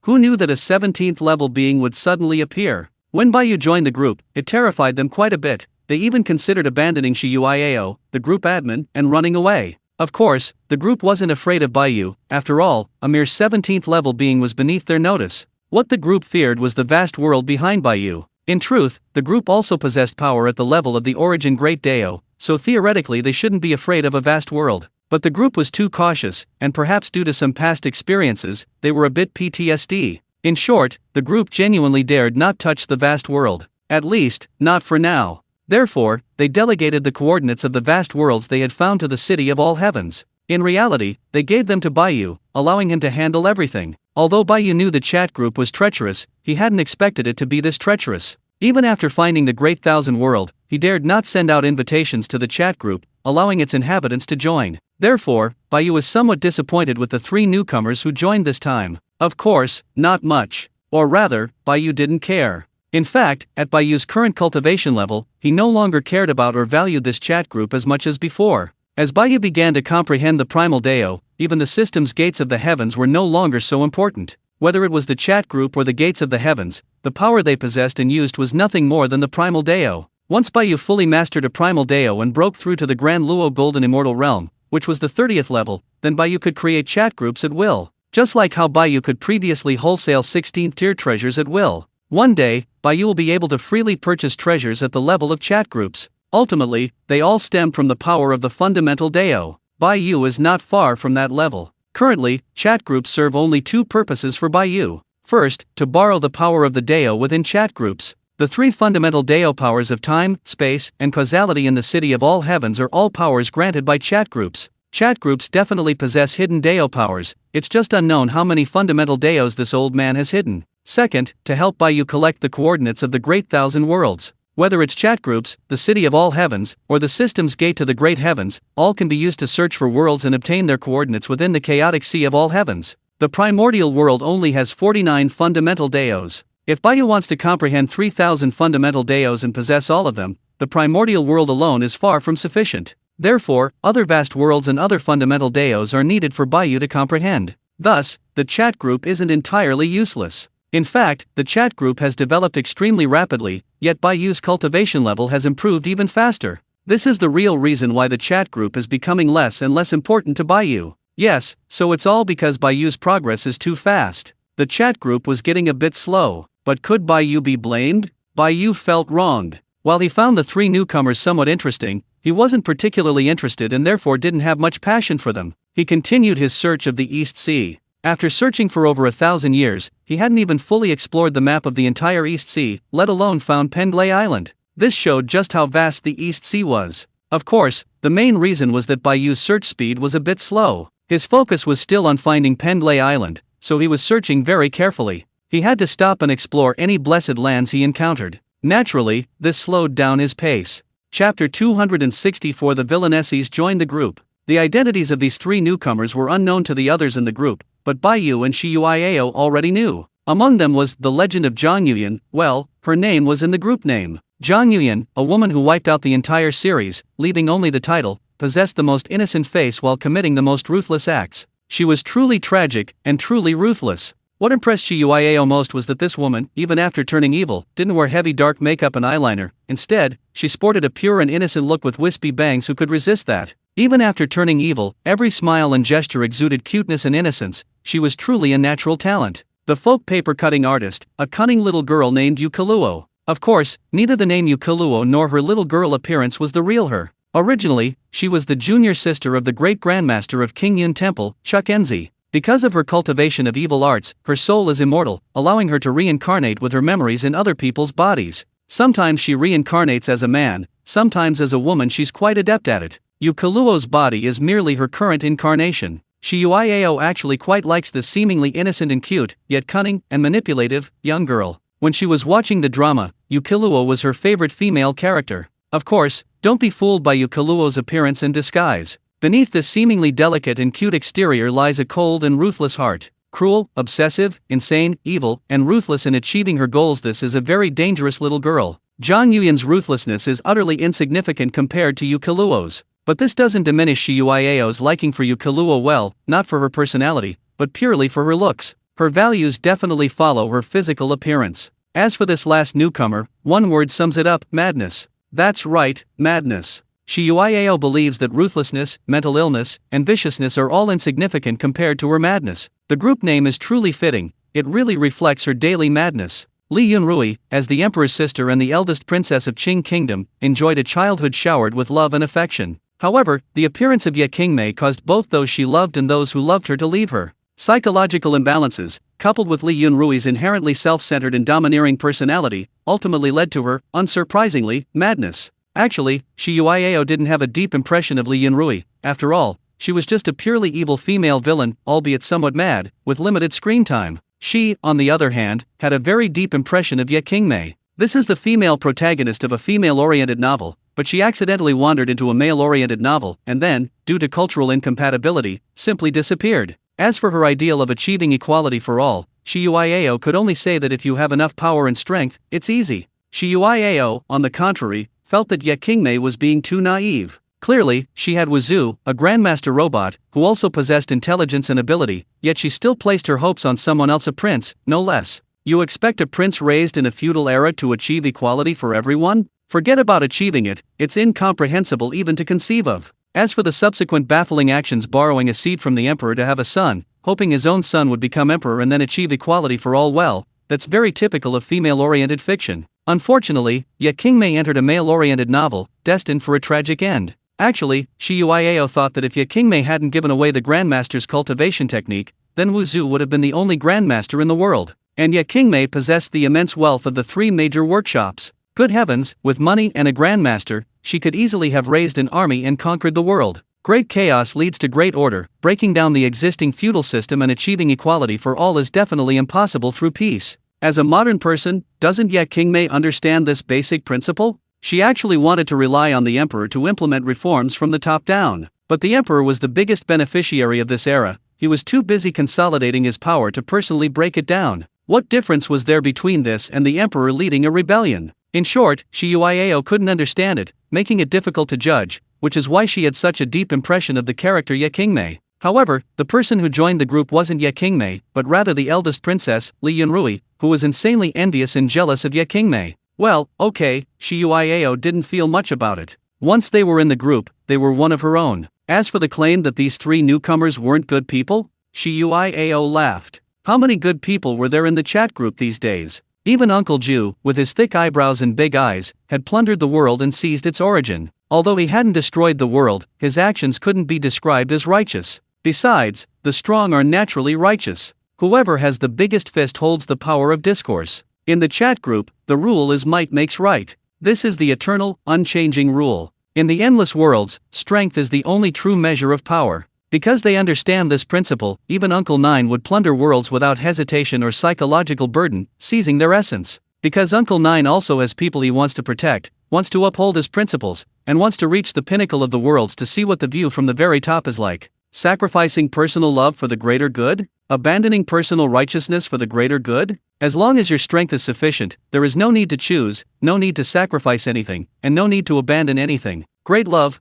Who knew that a 17th level being would suddenly appear? When Bai Yu joined the group, it terrified them quite a bit. They even considered abandoning Shiyuiao, the group admin, and running away. Of course, the group wasn't afraid of Bai Yu. After all, a mere 17th level being was beneath their notice. What the group feared was the vast world behind Bai Yu. In truth, the group also possessed power at the level of the Origin Great Deo, so theoretically they shouldn't be afraid of a vast world. But the group was too cautious, and perhaps due to some past experiences, they were a bit PTSD. In short, the group genuinely dared not touch the vast world. At least, not for now. Therefore, they delegated the coordinates of the vast worlds they had found to the City of All Heavens. In reality, they gave them to Bai Yu, allowing him to handle everything. Although Bai Yu knew the chat group was treacherous, he hadn't expected it to be this treacherous. Even after finding the Great Thousand World, he dared not send out invitations to the chat group, allowing its inhabitants to join. Therefore, Bai Yu was somewhat disappointed with the 3 newcomers who joined this time. Of course, not much. Or rather, Bai Yu didn't care. In fact, at Bai Yu's current cultivation level, he no longer cared about or valued this chat group as much as before. As Bai Yu began to comprehend the primal Dao, even the system's gates of the heavens were no longer so important. Whether it was the chat group or the gates of the heavens, the power they possessed and used was nothing more than the primal Dao. Once Bai Yu fully mastered a primal Dao and broke through to the Grand Luo Golden Immortal Realm, which was the 30th level, then Bai Yu could create chat groups at will. Just like how Bai Yu could previously wholesale 16th tier treasures at will. One day, Bai Yu will be able to freely purchase treasures at the level of chat groups. Ultimately, they all stem from the power of the fundamental Dao. Bai Yu is not far from that level. Currently, chat groups serve only 2 purposes for Bai Yu. First, to borrow the power of the Dao within chat groups. The 3 fundamental Dao powers of time, space, and causality in the City of All Heavens are all powers granted by chat groups. Chat groups definitely possess hidden Dao powers, it's just unknown how many fundamental Daos this old man has hidden. Second, to help Bai Yu collect the coordinates of the Great Thousand Worlds. Whether it's chat groups, the City of All Heavens, or the system's gate to the Great Heavens, all can be used to search for worlds and obtain their coordinates within the chaotic Sea of All Heavens. The primordial world only has 49 fundamental Daos. If Bai Yu wants to comprehend 3,000 fundamental Daos and possess all of them, the primordial world alone is far from sufficient. Therefore, other vast worlds and other fundamental Daos are needed for Bai Yu to comprehend. Thus, the chat group isn't entirely useless. In fact, the chat group has developed extremely rapidly, yet Bai Yu's cultivation level has improved even faster. This is the real reason why the chat group is becoming less and less important to Bai Yu. Yes, so it's all because Bai Yu's progress is too fast. The chat group was getting a bit slow, but could Bai Yu be blamed? Bai Yu felt wronged. While he found the 3 newcomers somewhat interesting, he wasn't particularly interested and therefore didn't have much passion for them. He continued his search of the East Sea. After searching for over 1,000 years, he hadn't even fully explored the map of the entire East Sea, let alone found Pendlay Island. This showed just how vast the East Sea was. Of course, the main reason was that Bai Yu's search speed was a bit slow. His focus was still on finding Pendlay Island, so he was searching very carefully. He had to stop and explore any blessed lands he encountered. Naturally, this slowed down his pace. Chapter 264. The Villainesses joined the group. The identities of these 3 newcomers were unknown to the others in the group, but Bai Yu and Shi Yuiao already knew. Among them was the legend of Zhang Yuyan. Well, her name was in the group name. Zhang Yuyan, a woman who wiped out the entire series, leaving only the title, possessed the most innocent face while committing the most ruthless acts. She was truly tragic and truly ruthless. What impressed Shi Yuiao most was that this woman, even after turning evil, didn't wear heavy dark makeup and eyeliner. Instead, she sported a pure and innocent look with wispy bangs. Who could resist that? Even after turning evil, every smile and gesture exuded cuteness and innocence. She was truly a natural talent. The folk paper cutting artist, a cunning little girl named Yukaluo. Of course, neither the name Yukaluo nor her little girl appearance was the real her. Originally, she was the junior sister of the great grandmaster of King Yun Temple, Chukenzi. Because of her cultivation of evil arts, her soul is immortal, allowing her to reincarnate with her memories in other people's bodies. Sometimes she reincarnates as a man, sometimes as a woman. She's quite adept at it. Yukaluo's body is merely her current incarnation. Shi Yuiao actually quite likes this seemingly innocent and cute, yet cunning and manipulative, young girl. When she was watching the drama, Yukaluo was her favorite female character. Of course, don't be fooled by Yukaluo's appearance and disguise. Beneath this seemingly delicate and cute exterior lies a cold and ruthless heart. Cruel, obsessive, insane, evil, and ruthless in achieving her goals. This is a very dangerous little girl. Zhang Yuyan's ruthlessness is utterly insignificant compared to Yukaluo's. But this doesn't diminish Shi Yuiao's liking for Yukaluo. Well, not for her personality, but purely for her looks. Her values definitely follow her physical appearance. As for this last newcomer, one word sums it up: madness. That's right, madness. Shi Yuiao believes that ruthlessness, mental illness, and viciousness are all insignificant compared to her madness. The group name is truly fitting, it really reflects her daily madness. Li Yunrui, as the emperor's sister and the eldest princess of Qing Kingdom, enjoyed a childhood showered with love and affection. However, the appearance of Ye Qingmei caused both those she loved and those who loved her to leave her. Psychological imbalances, coupled with Li Yunrui's inherently self-centered and domineering personality, ultimately led to her, unsurprisingly, madness. Actually, Shi Yuiao didn't have a deep impression of Li Yunrui. After all, she was just a purely evil female villain, albeit somewhat mad, with limited screen time. She, on the other hand, had a very deep impression of Ye Qingmei. This is the female protagonist of a female-oriented novel, but she accidentally wandered into a male-oriented novel and then, due to cultural incompatibility, simply disappeared. As for her ideal of achieving equality for all, Shiyuiao could only say that if you have enough power and strength, it's easy. Shiyuiao, on the contrary, felt that Ye Qingmei was being too naive. Clearly, she had Wuzu, a grandmaster robot, who also possessed intelligence and ability, yet she still placed her hopes on someone else, a prince, no less. You expect a prince raised in a feudal era to achieve equality for everyone? Forget about achieving it, it's incomprehensible even to conceive of. As for the subsequent baffling actions, borrowing a seed from the emperor to have a son, hoping his own son would become emperor and then achieve equality for all, well, that's very typical of female-oriented fiction. Unfortunately, Ye Qingmei entered a male-oriented novel, destined for a tragic end. Actually, Shiyuiao thought that if Ye Qingmei hadn't given away the Grandmaster's cultivation technique, then Wuzu would have been the only Grandmaster in the world. And Ye Qingmei possessed the immense wealth of the 3 major workshops. Good heavens, with money and a Grandmaster, she could easily have raised an army and conquered the world. Great chaos leads to great order. Breaking down the existing feudal system and achieving equality for all is definitely impossible through peace. As a modern person, doesn't Ye Qingmei understand this basic principle? She actually wanted to rely on the emperor to implement reforms from the top down. But the emperor was the biggest beneficiary of this era. He was too busy consolidating his power to personally break it down. What difference was there between this and the emperor leading a rebellion? In short, Shiyuiao couldn't understand it, making it difficult to judge, which is why she had such a deep impression of the character Ye Qingmei. However, the person who joined the group wasn't Ye Qingmei, but rather the eldest princess, Li Yunrui, who was insanely envious and jealous of Ye Qingmei. Well, okay, Shiyuiao didn't feel much about it. Once they were in the group, they were one of her own. As for the claim that these 3 newcomers weren't good people, Shiyuiao laughed. How many good people were there in the chat group these days? Even Uncle Ju, with his thick eyebrows and big eyes, had plundered the world and seized its origin. Although he hadn't destroyed the world, his actions couldn't be described as righteous. Besides, the strong are naturally righteous. Whoever has the biggest fist holds the power of discourse. In the chat group, the rule is might makes right. This is the eternal, unchanging rule. In the endless worlds, strength is the only true measure of power. Because they understand this principle, even Uncle Nine would plunder worlds without hesitation or psychological burden, seizing their essence. Because Uncle Nine also has people he wants to protect, wants to uphold his principles, and wants to reach the pinnacle of the worlds to see what the view from the very top is like. Sacrificing personal love for the greater good? Abandoning personal righteousness for the greater good? As long as your strength is sufficient, there is no need to choose, no need to sacrifice anything, and no need to abandon anything. Great love,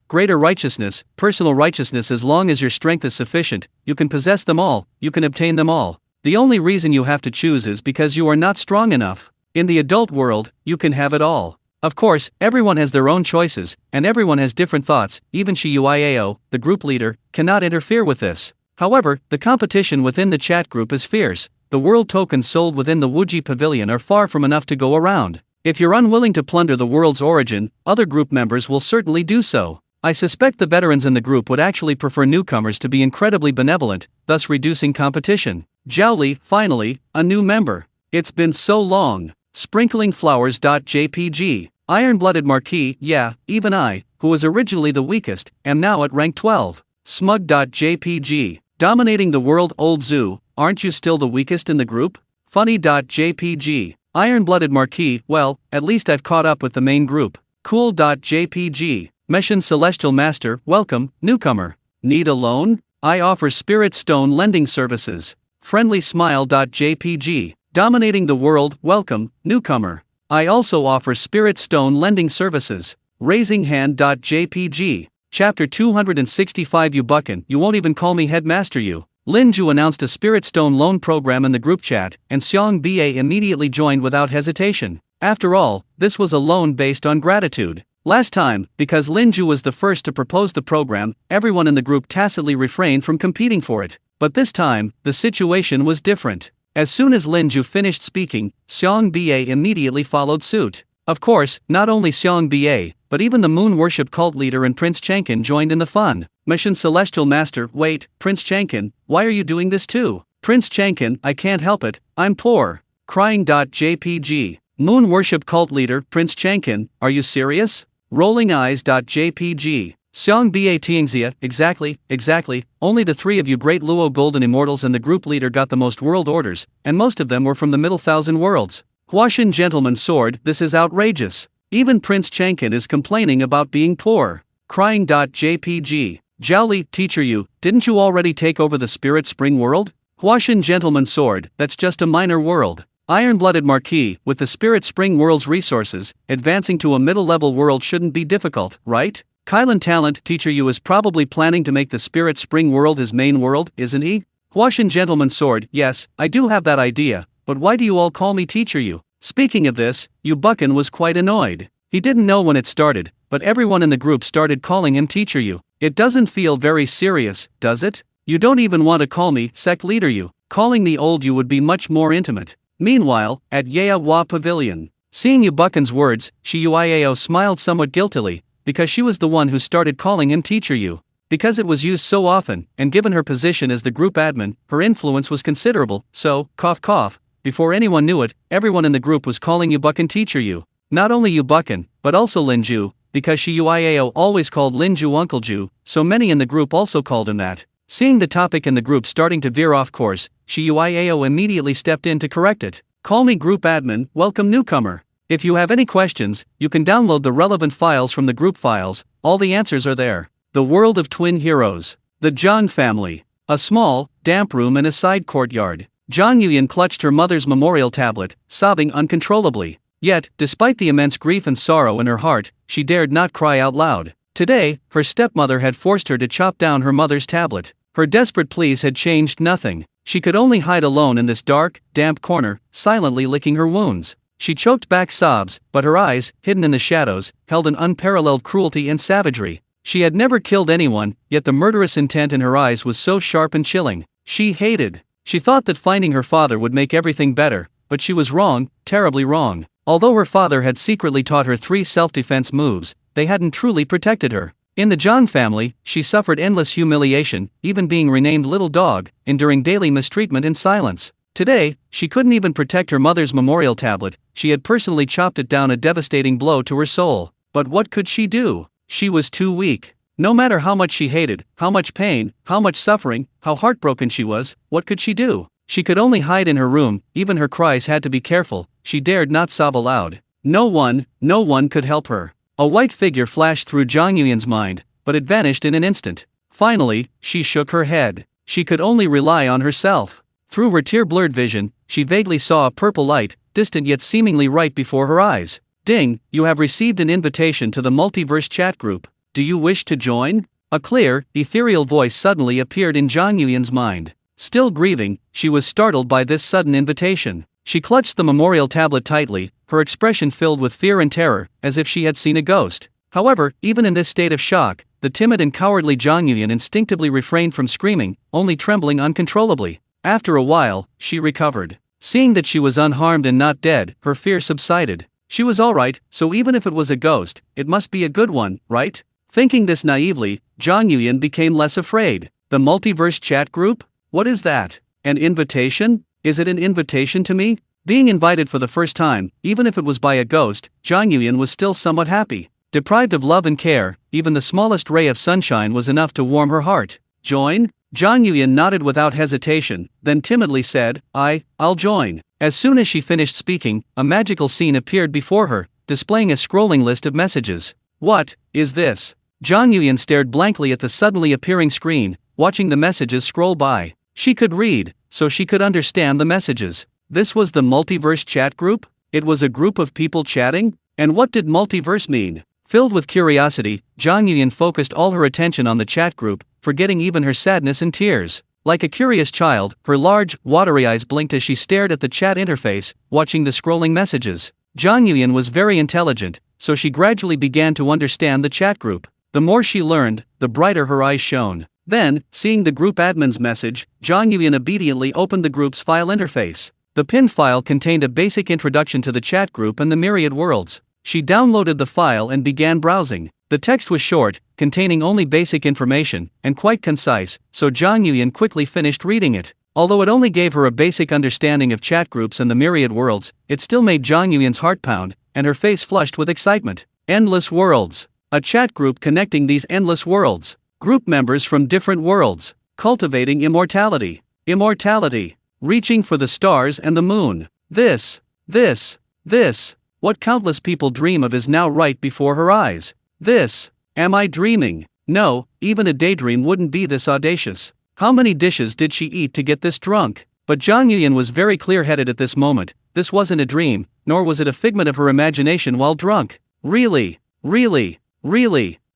greater righteousness, personal righteousness. As long as your strength is sufficient, you can possess them all, you can obtain them all. The only reason you have to choose is because you are not strong enough. In the adult world, you can have it all. Of course, everyone has their own choices, and everyone has different thoughts. Even Shiyuiao, the group leader, cannot interfere with this. However, the competition within the chat group is fierce. The world tokens sold within the Wuji Pavilion are far from enough to go around. If you're unwilling to plunder the world's origin, other group members will certainly do so. I suspect the veterans in the group would actually prefer newcomers to be incredibly benevolent, thus reducing competition. Zhaoli, finally, a new member. It's been so long. Sprinkling flowers.jpg. Iron-blooded Marquis, yeah, even I, who was originally the weakest, am now at rank 12. Smug.jpg. Dominating the world. Old Zoo, aren't you still the weakest in the group? Funny.jpg. Iron-blooded Marquis, well, at least I've caught up with the main group. Cool.jpg. Meshan Celestial Master, welcome, newcomer. Need a loan? I offer Spirit Stone lending services. Friendly Smile.jpg. Dominating the world, welcome, newcomer. I also offer Spirit Stone lending services. Raising Hand.jpg. Chapter 265. You buckin', you won't even call me Headmaster you. Lin Ju announced a Spirit Stone loan program in the group chat, and Xiong Ba immediately joined without hesitation. After all, this was a loan based on gratitude. Last time, because Lin Ju was the first to propose the program, everyone in the group tacitly refrained from competing for it. But this time, the situation was different. As soon as Lin Ju finished speaking, Xiong Ba immediately followed suit. Of course, not only Xiong Ba, but even the moon worship cult leader and Prince Changkin joined in the fun. Mission Celestial Master, wait, Prince Changkin, why are you doing this too? Prince Changkin, I can't help it, I'm poor. Crying.jpg. Moon worship cult leader, Prince Changkin, are you serious? Rolling eyes.jpg. Xiang Ba Tianxia, exactly, only the three of you great Luo golden immortals and the group leader got the most world orders, and most of them were from the middle thousand worlds. Huashan gentleman's sword, this is outrageous. Even Prince Chengkin is complaining about being poor. Crying. JPG. Zhaoli, teacher Yu, didn't you already take over the Spirit Spring world? Huashan gentleman's sword, that's just a minor world. Iron-blooded Marquis, with the Spirit Spring world's resources, advancing to a middle-level world shouldn't be difficult, right? Kylan talent, teacher Yu is probably planning to make the Spirit Spring world his main world, isn't he? Huashan gentleman's sword, yes, I do have that idea, but why do you all call me teacher Yu? Speaking of this, Yu Buchan was quite annoyed. He didn't know when it started, but everyone in the group started calling him teacher Yu. It doesn't feel very serious, does it? You don't even want to call me sect leader Yu. Calling me old Yu would be much more intimate. Meanwhile, at Yea Pavilion, seeing Yu Buchan's words, Shi Yuiao smiled somewhat guiltily, because she was the one who started calling him teacher Yu. Because it was used so often, and given her position as the group admin, her influence was considerable, so, before anyone knew it, everyone in the group was calling Yu Buchan teacher Yu. Not only Yu Buchan, but also Lin Ju, because Shi Yuiao always called Lin Ju Uncle Ju, so many in the group also called him that. Seeing the topic in the group starting to veer off course, Shi Yuiao immediately stepped in to correct it. Call me group admin, welcome newcomer. If you have any questions, you can download the relevant files from the group files, all the answers are there. The world of twin heroes. The Zhang family. A small, damp room in a side courtyard. Zhang Yuyan clutched her mother's memorial tablet, sobbing uncontrollably. Yet, despite the immense grief and sorrow in her heart, she dared not cry out loud. Today, her stepmother had forced her to chop down her mother's tablet. Her desperate pleas had changed nothing. She could only hide alone in this dark, damp corner, silently licking her wounds. She choked back sobs, but her eyes, hidden in the shadows, held an unparalleled cruelty and savagery. She had never killed anyone, yet the murderous intent in her eyes was so sharp and chilling. She hated. She thought that finding her father would make everything better, but she was wrong, terribly wrong. Although her father had secretly taught her 3 self-defense moves, they hadn't truly protected her. In the Zhang family, she suffered endless humiliation, even being renamed Little Dog, enduring daily mistreatment in silence. Today, she couldn't even protect her mother's memorial tablet, she had personally chopped it down, a devastating blow to her soul. But what could she do? She was too weak. No matter how much she hated, how much pain, how much suffering, how heartbroken she was, what could she do? She could only hide in her room, even her cries had to be careful, she dared not sob aloud. No one could help her. A white figure flashed through Zhang Yuyan's mind, but it vanished in an instant. Finally, she shook her head. She could only rely on herself. Through her tear-blurred vision, she vaguely saw a purple light, distant yet seemingly right before her eyes. Ding, you have received an invitation to the multiverse chat group. Do you wish to join? A clear, ethereal voice suddenly appeared in Zhang Yuyan's mind. Still grieving, she was startled by this sudden invitation. She clutched the memorial tablet tightly, her expression filled with fear and terror, as if she had seen a ghost. However, even in this state of shock, the timid and cowardly Zhang Yuyan instinctively refrained from screaming, only trembling uncontrollably. After a while, she recovered. Seeing that she was unharmed and not dead, her fear subsided. She was alright, so even if it was a ghost, it must be a good one, right? Thinking this naively, Zhang Yuyan became less afraid. The multiverse chat group? What is that? An invitation? Is it an invitation to me? Being invited for the first time, even if it was by a ghost, Zhang Yuyan was still somewhat happy. Deprived of love and care, even the smallest ray of sunshine was enough to warm her heart. Join? Zhang Yuyan nodded without hesitation, then timidly said, I'll join. As soon as she finished speaking, a magical scene appeared before her, displaying a scrolling list of messages. What is this? Zhang Yuyan stared blankly at the suddenly appearing screen, watching the messages scroll by. She could read, so she could understand the messages. This was the multiverse chat group? It was a group of people chatting? And what did multiverse mean? Filled with curiosity, Zhang Yuyan focused all her attention on the chat group, forgetting even her sadness and tears. Like a curious child, her large, watery eyes blinked as she stared at the chat interface, watching the scrolling messages. Zhang Yuyan was very intelligent, so she gradually began to understand the chat group. The more she learned, the brighter her eyes shone. Then, seeing the group admin's message, Zhang Yuyan obediently opened the group's file interface. The pinned file contained a basic introduction to the chat group and the myriad worlds. She downloaded the file and began browsing. The text was short, containing only basic information, and quite concise, so Zhang Yuyan quickly finished reading it. Although it only gave her a basic understanding of chat groups and the myriad worlds, it still made Zhang Yuyan's heart pound, and her face flushed with excitement. Endless worlds. A chat group connecting these endless worlds. Group members from different worlds. Cultivating immortality. Immortality. Reaching for the stars and the moon. This. What countless people dream of is now right before her eyes. Am I dreaming? No, even a daydream wouldn't be this audacious. How many dishes did she eat to get this drunk? But Zhang Yuyan was very clear-headed at this moment. This wasn't a dream, nor was it a figment of her imagination while drunk. Really,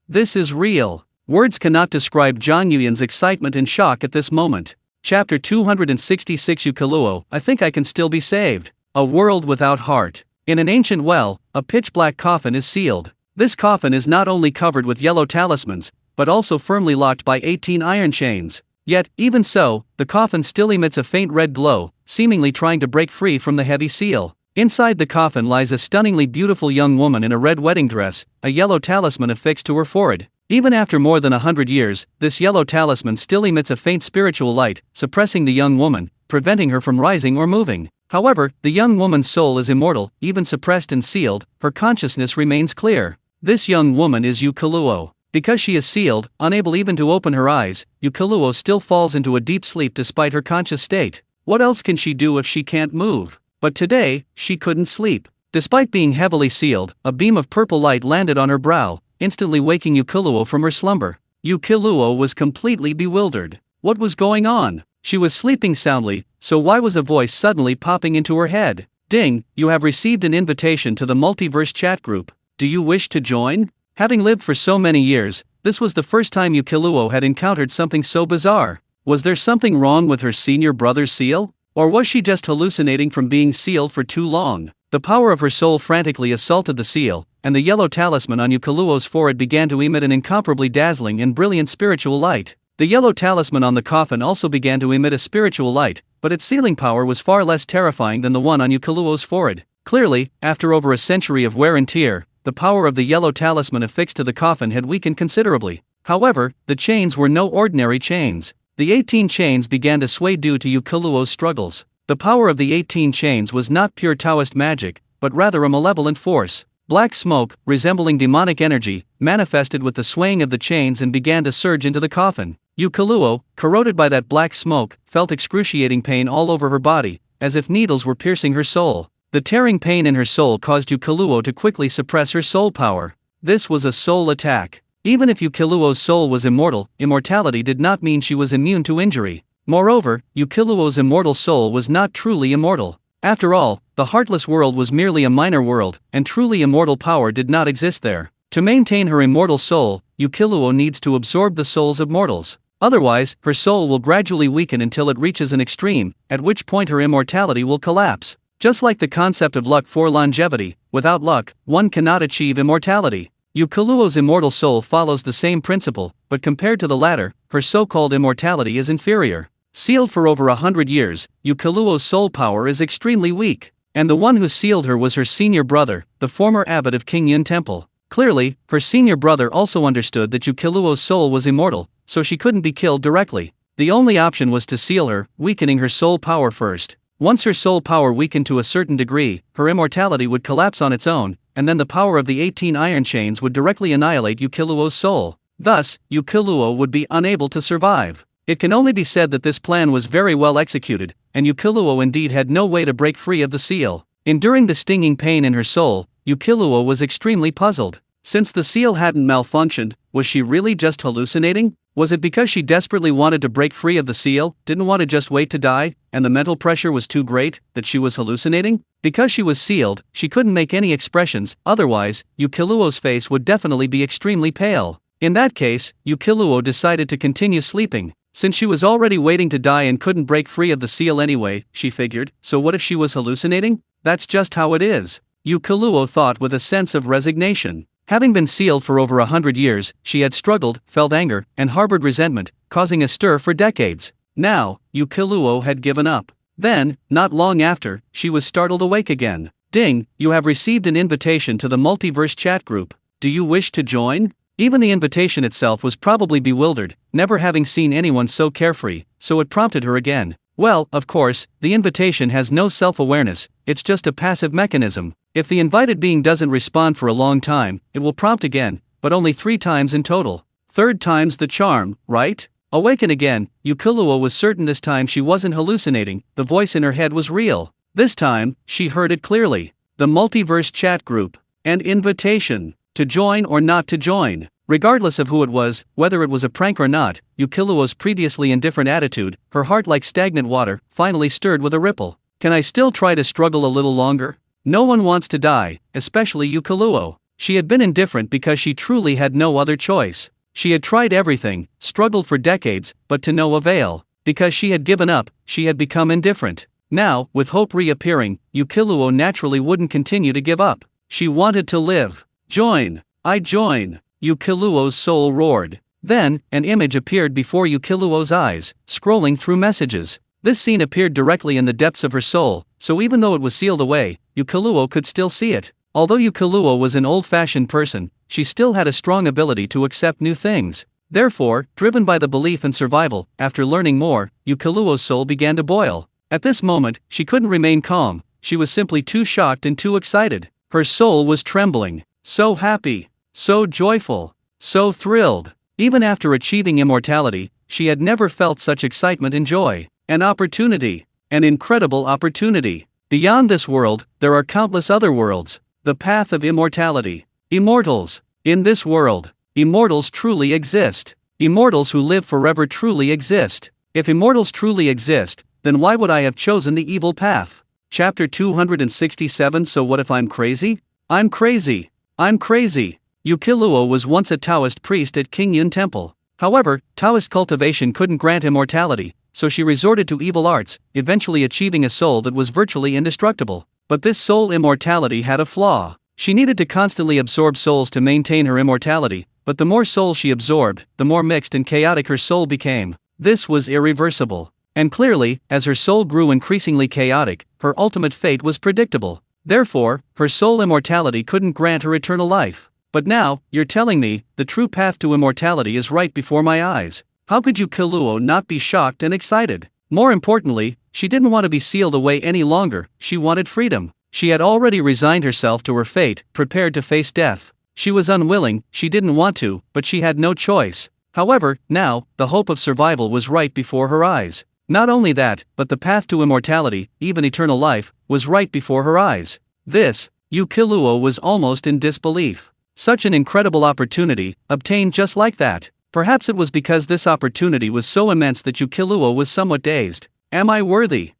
this is real. Words cannot describe Zhang Yuyan's excitement and shock at this moment. Chapter 266 Yukuluo, I think I can still be saved. A world without heart. In an ancient well, a pitch-black coffin is sealed. This coffin is not only covered with yellow talismans, but also firmly locked by 18 iron chains. Yet, even so, the coffin still emits a faint red glow, seemingly trying to break free from the heavy seal. Inside the coffin lies a stunningly beautiful young woman in a red wedding dress, a yellow talisman affixed to her forehead. Even after more than 100 years, this yellow talisman still emits a faint spiritual light, suppressing the young woman, preventing her from rising or moving. However, the young woman's soul is immortal, even suppressed and sealed, her consciousness remains clear. This young woman is Yukuluo. Because she is sealed, unable even to open her eyes, Yukuluo still falls into a deep sleep despite her conscious state. What else can she do if she can't move? But today, she couldn't sleep. Despite being heavily sealed, a beam of purple light landed on her brow, instantly waking Yukuluo from her slumber. Yukuluo was completely bewildered. What was going on? She was sleeping soundly, so why was a voice suddenly popping into her head? Ding, you have received an invitation to the multiverse chat group. Do you wish to join? Having lived for so many years, this was the first time Yukuluo had encountered something so bizarre. Was there something wrong with her senior brother's seal? Or was she just hallucinating from being sealed for too long? The power of her soul frantically assaulted the seal, and the yellow talisman on Yukuluo's forehead began to emit an incomparably dazzling and brilliant spiritual light. The yellow talisman on the coffin also began to emit a spiritual light, but its sealing power was far less terrifying than the one on Yukuluo's forehead. Clearly, after over a century of wear and tear, the power of the yellow talisman affixed to the coffin had weakened considerably. However, the chains were no ordinary chains. The 18 chains began to sway due to Yukuluo's struggles. The power of the 18 chains was not pure Taoist magic, but rather a malevolent force. Black smoke, resembling demonic energy, manifested with the swaying of the chains and began to surge into the coffin. Yukuluo, corroded by that black smoke, felt excruciating pain all over her body, as if needles were piercing her soul. The tearing pain in her soul caused Yukuluo to quickly suppress her soul power. This was a soul attack. Even if Yukuluo's soul was immortal, immortality did not mean she was immune to injury. Moreover, Yukuluo's immortal soul was not truly immortal. After all, the heartless world was merely a minor world, and truly immortal power did not exist there. To maintain her immortal soul, Yukuluo needs to absorb the souls of mortals. Otherwise, her soul will gradually weaken until it reaches an extreme, at which point her immortality will collapse. Just like the concept of luck for longevity, without luck, one cannot achieve immortality. Yukuluo's immortal soul follows the same principle, but compared to the latter, her so-called immortality is inferior. Sealed for over 100 years, Yukuluo's soul power is extremely weak, and the one who sealed her was her senior brother, the former abbot of King Yun Temple. Clearly, her senior brother also understood that Yukuluo's soul was immortal, so she couldn't be killed directly. The only option was to seal her, weakening her soul power first. Once her soul power weakened to a certain degree, her immortality would collapse on its own, and then the power of the 18 iron chains would directly annihilate Yukuluo's soul. Thus, Yukuluo would be unable to survive. It can only be said that this plan was very well executed, and Yukuluo indeed had no way to break free of the seal. Enduring the stinging pain in her soul, Yukuluo was extremely puzzled. Since the seal hadn't malfunctioned, was she really just hallucinating? Was it because she desperately wanted to break free of the seal, didn't want to just wait to die, and the mental pressure was too great, that she was hallucinating? Because she was sealed, she couldn't make any expressions, otherwise, Yukuluo's face would definitely be extremely pale. In that case, Yukuluo decided to continue sleeping. Since she was already waiting to die and couldn't break free of the seal anyway, she figured, so what if she was hallucinating? That's just how it is. Yukuluo thought with a sense of resignation. Having been sealed for over 100 years, she had struggled, felt anger, and harbored resentment, causing a stir for decades. Now, Yukuluo had given up. Then, not long after, she was startled awake again. Ding, you have received an invitation to the multiverse chat group. Do you wish to join? Even the invitation itself was probably bewildered, never having seen anyone so carefree, so it prompted her again. Well, of course, the invitation has no self-awareness, it's just a passive mechanism. If the invited being doesn't respond for a long time, it will prompt again, but only 3 times in total. Third time's the charm, right? Awaken again, Yukilua was certain this time she wasn't hallucinating, the voice in her head was real. This time, she heard it clearly. The multiverse chat group. An invitation. To join or not to join. Regardless of who it was, whether it was a prank or not, Yukiluo's previously indifferent attitude, her heart like stagnant water, finally stirred with a ripple. Can I still try to struggle a little longer? No one wants to die, especially Yukiluo. She had been indifferent because she truly had no other choice. She had tried everything, struggled for decades, but to no avail. Because she had given up, she had become indifferent. Now, with hope reappearing, Yukiluo naturally wouldn't continue to give up. She wanted to live. Join. I join. Yukiluo's soul roared. Then, an image appeared before Yukiluo's eyes, scrolling through messages. This scene appeared directly in the depths of her soul, so even though it was sealed away, Yukiluo could still see it. Although Yukiluo was an old-fashioned person, she still had a strong ability to accept new things. Therefore, driven by the belief in survival, after learning more, Yukiluo's soul began to boil. At this moment, she couldn't remain calm, she was simply too shocked and too excited. Her soul was trembling. So happy. So joyful. So thrilled. Even after achieving immortality, she had never felt such excitement and joy. An opportunity. An incredible opportunity. Beyond this world, there are countless other worlds. The path of immortality. Immortals. In this world, immortals truly exist. Immortals who live forever truly exist. If immortals truly exist, then why would I have chosen the evil path? Chapter 267. So what if I'm crazy? I'm crazy. I'm crazy. Yukiluo was once a Taoist priest at Qingyun Temple. However, Taoist cultivation couldn't grant immortality, so she resorted to evil arts, eventually achieving a soul that was virtually indestructible. But this soul immortality had a flaw. She needed to constantly absorb souls to maintain her immortality, but the more souls she absorbed, the more mixed and chaotic her soul became. This was irreversible. And clearly, as her soul grew increasingly chaotic, her ultimate fate was predictable. Therefore, her soul immortality couldn't grant her eternal life. But now, you're telling me, the true path to immortality is right before my eyes. How could Yukiluo not be shocked and excited? More importantly, she didn't want to be sealed away any longer, she wanted freedom. She had already resigned herself to her fate, prepared to face death. She was unwilling, she didn't want to, but she had no choice. However, now, the hope of survival was right before her eyes. Not only that, but the path to immortality, even eternal life, was right before her eyes. This, Yukiluo was almost in disbelief. Such an incredible opportunity, obtained just like that. Perhaps it was because this opportunity was so immense that Yukiluo was somewhat dazed. Am I worthy?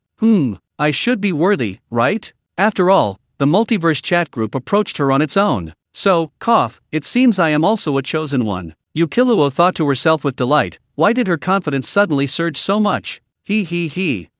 I should be worthy, right? After all, the multiverse chat group approached her on its own. So, it seems I am also a chosen one. Yukiluo thought to herself with delight, why did her confidence suddenly surge so much?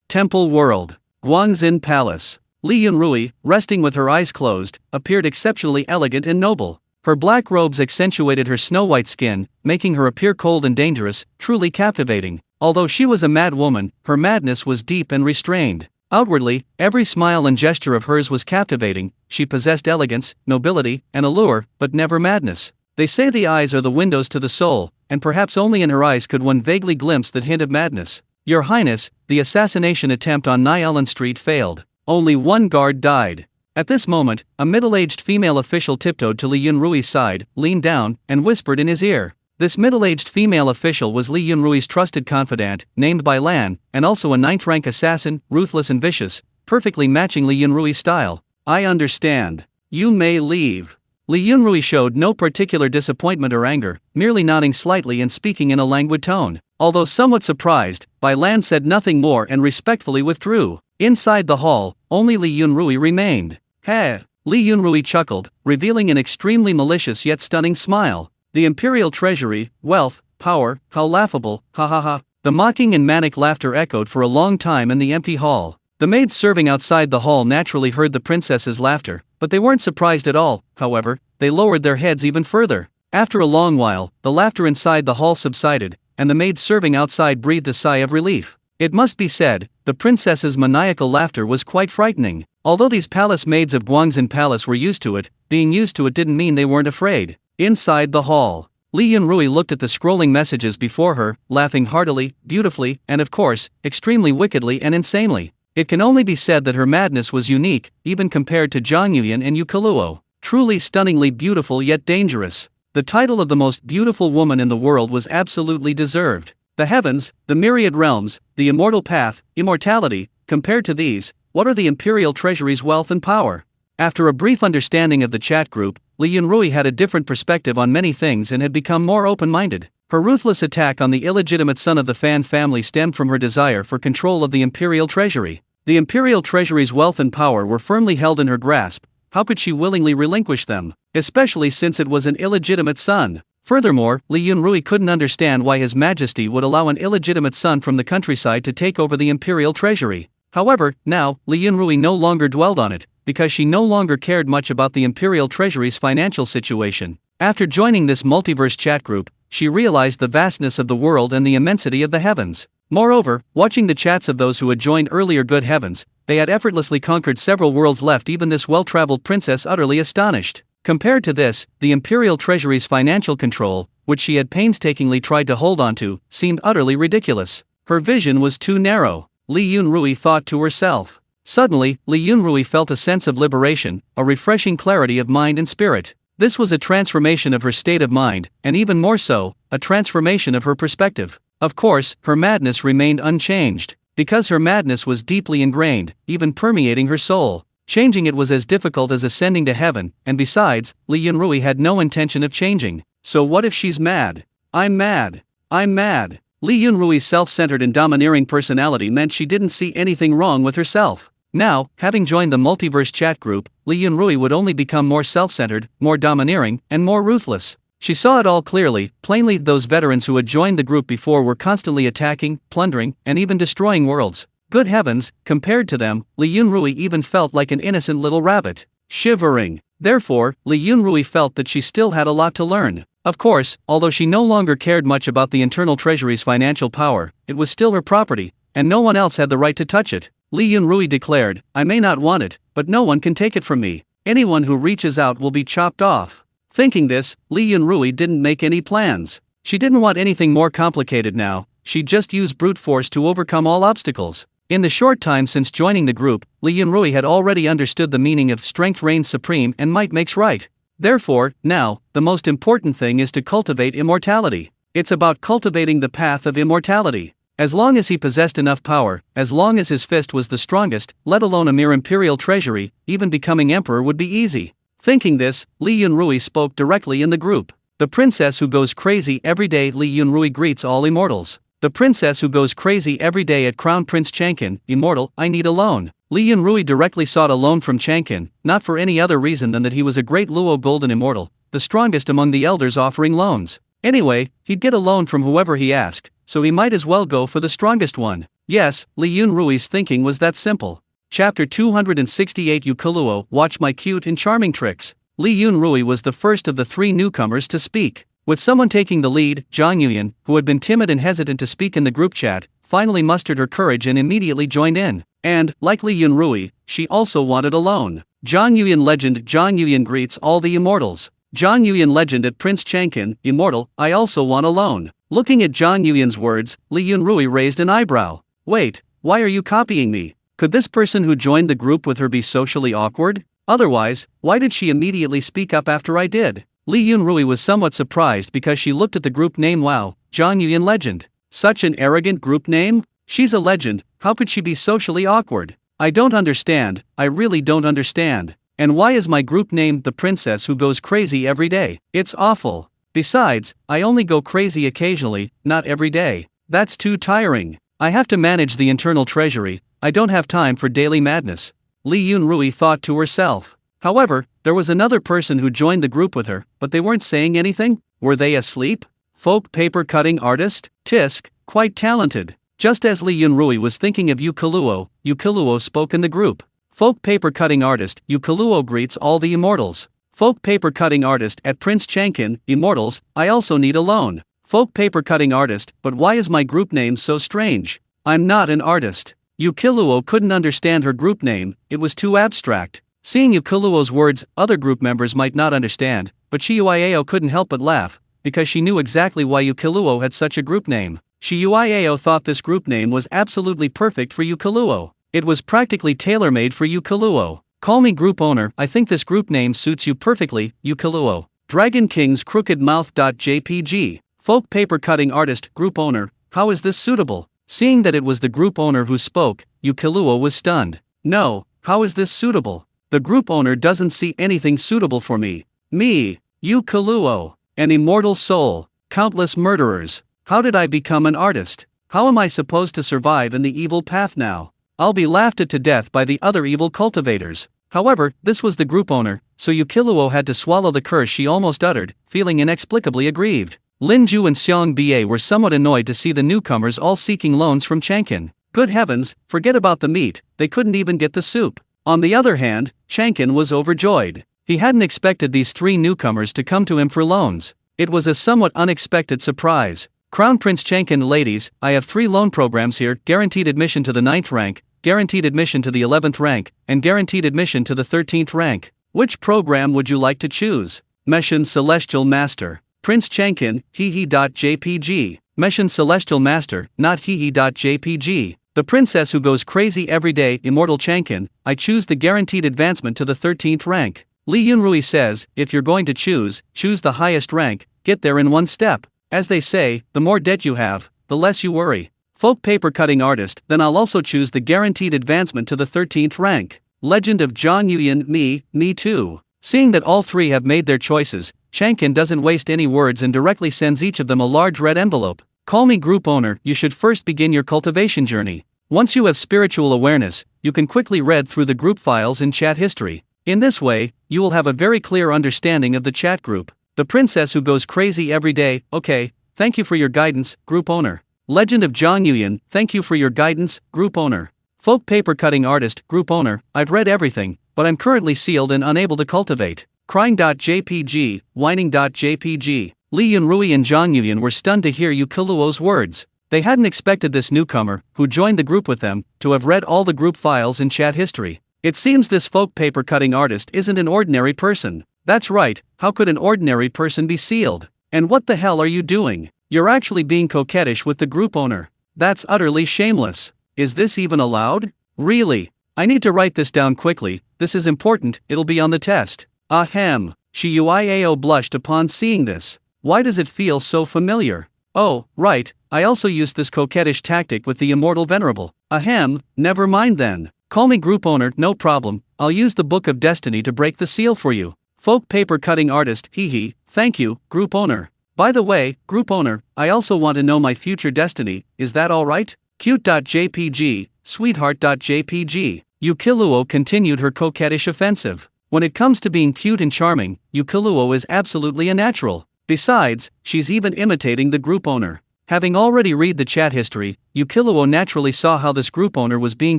Temple World. Guangxin Palace. Li Yunrui, resting with her eyes closed, appeared exceptionally elegant and noble. Her black robes accentuated her snow-white skin, making her appear cold and dangerous, truly captivating. Although she was a mad woman, her madness was deep and restrained. Outwardly, every smile and gesture of hers was captivating. She possessed elegance, nobility, and allure, but never madness. They say the eyes are the windows to the soul, and perhaps only in her eyes could one vaguely glimpse that hint of madness. Your Highness, the assassination attempt on Nyalan Street failed. Only one guard died. At this moment, a middle-aged female official tiptoed to Li Yunrui's side, leaned down, and whispered in his ear. This middle-aged female official was Li Yunrui's trusted confidant, named Bai Lan, and also a 9th-rank assassin, ruthless and vicious, perfectly matching Li Yunrui's style. I understand. You may leave. Li Yunrui showed no particular disappointment or anger, merely nodding slightly and speaking in a languid tone. Although somewhat surprised, Bai Lan said nothing more and respectfully withdrew. Inside the hall, only Li Yunrui remained. Li Yunrui chuckled, revealing an extremely malicious yet stunning smile. The imperial treasury, wealth, power, how laughable, ha ha ha. The mocking and manic laughter echoed for a long time in the empty hall. The maids serving outside the hall naturally heard the princess's laughter, but they weren't surprised at all. However, they lowered their heads even further. After a long while, the laughter inside the hall subsided, and the maids serving outside breathed a sigh of relief. It must be said, the princess's maniacal laughter was quite frightening. Although these palace maids of Guangxin Palace were used to it, being used to it didn't mean they weren't afraid. Inside the hall, Li Yunrui looked at the scrolling messages before her, laughing heartily, beautifully, and of course, extremely wickedly and insanely. It can only be said that her madness was unique, even compared to Zhang Yuyan and Yukiluo. Truly stunningly beautiful yet dangerous. the title of the most beautiful woman in the world was absolutely deserved. The heavens, the myriad realms, the immortal path, immortality, compared to these, what are the imperial treasury's wealth and power? After a brief understanding of the chat group, Li Yunrui had a different perspective on many things and had become more open-minded. Her ruthless attack on the illegitimate son of the Fan family stemmed from her desire for control of the imperial treasury. The imperial treasury's wealth and power were firmly held in her grasp. How could she willingly relinquish them, especially since it was an illegitimate son? Furthermore, Li Yunrui couldn't understand why His Majesty would allow an illegitimate son from the countryside to take over the imperial treasury. However, now, Li Yunrui no longer dwelled on it, because she no longer cared much about the imperial treasury's financial situation. After joining this multiverse chat group, she realized the vastness of the world and the immensity of the heavens. Moreover, watching the chats of those who had joined earlier, good heavens, they had effortlessly conquered several worlds, left even this well-traveled princess utterly astonished. Compared to this, the imperial treasury's financial control, which she had painstakingly tried to hold onto, seemed utterly ridiculous. Her vision was too narrow, Li Yunrui thought to herself. Suddenly, Li Yunrui felt a sense of liberation, a refreshing clarity of mind and spirit. This was a transformation of her state of mind, and even more so, a transformation of her perspective. Of course, her madness remained unchanged, because her madness was deeply ingrained, even permeating her soul. Changing it was as difficult as ascending to heaven, and besides, Li Yunrui had no intention of changing. So what if she's mad? I'm mad. I'm mad. Li Yunrui's self-centered and domineering personality meant she didn't see anything wrong with herself. Now, having joined the multiverse chat group, Li Yunrui would only become more self-centered, more domineering, and more ruthless. She saw it all clearly. Plainly, those veterans who had joined the group before were constantly attacking, plundering, and even destroying worlds. Good heavens, compared to them, Li Yunrui even felt like an innocent little rabbit. Shivering. Therefore, Li Yunrui felt that she still had a lot to learn. Of course, although she no longer cared much about the internal treasury's financial power, it was still her property, and no one else had the right to touch it. Li Yunrui declared, I may not want it, but no one can take it from me. Anyone who reaches out will be chopped off. Thinking this, Li Yunrui didn't make any plans. She didn't want anything more complicated now. She'd just use brute force to overcome all obstacles. In the short time since joining the group, Li Yunrui had already understood the meaning of strength reigns supreme and might makes right. Therefore, now, the most important thing is to cultivate immortality. It's about cultivating the path of immortality. As long as he possessed enough power, as long as his fist was the strongest, let alone a mere imperial treasury, even becoming emperor would be easy. Thinking this, Li Yunrui spoke directly in the group. The princess who goes crazy every day. Li Yunrui greets all immortals. The princess who goes crazy every day at Crown Prince Changkin, immortal, I need a loan. Li Yunrui directly sought a loan from Changkin, not for any other reason than that he was a great Luo golden immortal, the strongest among the elders offering loans. Anyway, he'd get a loan from whoever he asked, so he might as well go for the strongest one. Yes, Li Yunrui's thinking was that simple. Chapter 268 Yukuluo, watch my cute and charming tricks. Li Yunrui was the first of the three newcomers to speak. With someone taking the lead, Zhang Yuyan, who had been timid and hesitant to speak in the group chat, finally mustered her courage and immediately joined in. And, like Li Yunrui, she also wanted a loan. Zhang Yuyan legend. Zhang Yuyan greets all the immortals. Zhang Yuyan legend at Prince Changkin, immortal, I also want a loan. Looking at Zhang Yuyan's words, Li Yunrui raised an eyebrow. Wait, why are you copying me? Could this person who joined the group with her be socially awkward? Otherwise, why did she immediately speak up after I did? Li Yunrui was somewhat surprised because she looked at the group name. Wow, Zhang Yuyan legend. Such an arrogant group name? She's a legend, how could she be socially awkward? I don't understand, I really don't understand. And why is my group named the princess who goes crazy every day? It's awful. Besides, I only go crazy occasionally, not every day. That's too tiring. I have to manage the internal treasury, I don't have time for daily madness. Li Yunrui thought to herself. However, there was another person who joined the group with her, but they weren't saying anything? Were they asleep? Folk paper cutting artist? Tisk, quite talented. Just as Li Yunrui was thinking of Yukuluo spoke in the group. Folk paper cutting artist, Yukuluo greets all the immortals. Folk paper cutting artist at Prince Changkin, immortals, I also need a loan. Folk paper cutting artist, but why is my group name so strange? I'm not an artist. Yukuluo couldn't understand her group name, it was too abstract. Seeing Yukuluo's words, other group members might not understand, but Shiyuiao couldn't help but laugh, because she knew exactly why Yukuluo had such a group name. Shiyuiao thought this group name was absolutely perfect for Yukuluo. It was practically tailor-made for Yukuluo. Call me group owner, I think this group name suits you perfectly, Yukuluo. Dragon King's crooked mouth.jpg. Folk paper cutting artist, group owner, how is this suitable? Seeing that it was the group owner who spoke, Yukiluo was stunned. No, how is this suitable? The group owner doesn't see anything suitable for me. Me, Yukiluo, an immortal soul, countless murderers. How did I become an artist? How am I supposed to survive in the evil path now? I'll be laughed at to death by the other evil cultivators. However, this was the group owner, so Yukiluo had to swallow the curse she almost uttered, feeling inexplicably aggrieved. Lin Ju and Xiang Ba were somewhat annoyed to see the newcomers all seeking loans from Changkin. Good heavens, forget about the meat, they couldn't even get the soup. On the other hand, Changkin was overjoyed. He hadn't expected these three newcomers to come to him for loans. It was a somewhat unexpected surprise. Crown Prince Changkin, ladies, I have 3 loan programs here: guaranteed admission to the 9th rank, guaranteed admission to the 11th rank, and guaranteed admission to the 13th rank. Which program would you like to choose? Meshan Celestial Master. Prince Changkin, hehe.jpg. Meshan Celestial Master, not hehe.jpg. The princess who goes crazy every day, Immortal Changkin, I choose the guaranteed advancement to the 13th rank. Li Yunrui says, if you're going to choose the highest rank, get there in one step. As they say, the more debt you have, the less you worry. Folk paper cutting artist, then I'll also choose the guaranteed advancement to the 13th rank. Legend of Zhang Yuyan, me too. Seeing that all 3 have made their choices, Changkin doesn't waste any words and directly sends each of them a large red envelope. Call me group owner, you should first begin your cultivation journey. Once you have spiritual awareness, you can quickly read through the group files in chat history. In this way, you will have a very clear understanding of the chat group. The princess who goes crazy every day, okay, thank you for your guidance, group owner. Legend of Zhang Yuyan, thank you for your guidance, group owner. Folk paper cutting artist, group owner, I've read everything, but I'm currently sealed and unable to cultivate. Crying.jpg, whining.jpg. Li Yunrui and Zhang Yuyan were stunned to hear Yukiluo's words. They hadn't expected this newcomer, who joined the group with them, to have read all the group files in chat history. It seems this folk paper cutting artist isn't an ordinary person. That's right, how could an ordinary person be sealed? And what the hell are you doing? You're actually being coquettish with the group owner. That's utterly shameless. Is this even allowed? Really? I need to write this down quickly, this is important, it'll be on the test. Ahem. Shiyuiao blushed upon seeing this. Why does it feel so familiar? Oh, right, I also used this coquettish tactic with the immortal venerable. Ahem, never mind then. Call me group owner, no problem, I'll use the Book of Destiny to break the seal for you. Folk paper cutting artist, hehe, thank you, group owner. By the way, group owner, I also want to know my future destiny, is that alright? Cute.jpg, sweetheart.jpg. Yukiluo continued her coquettish offensive. When it comes to being cute and charming, Yukiluo is absolutely a natural. Besides, she's even imitating the group owner. Having already read the chat history, Yukiluo naturally saw how this group owner was being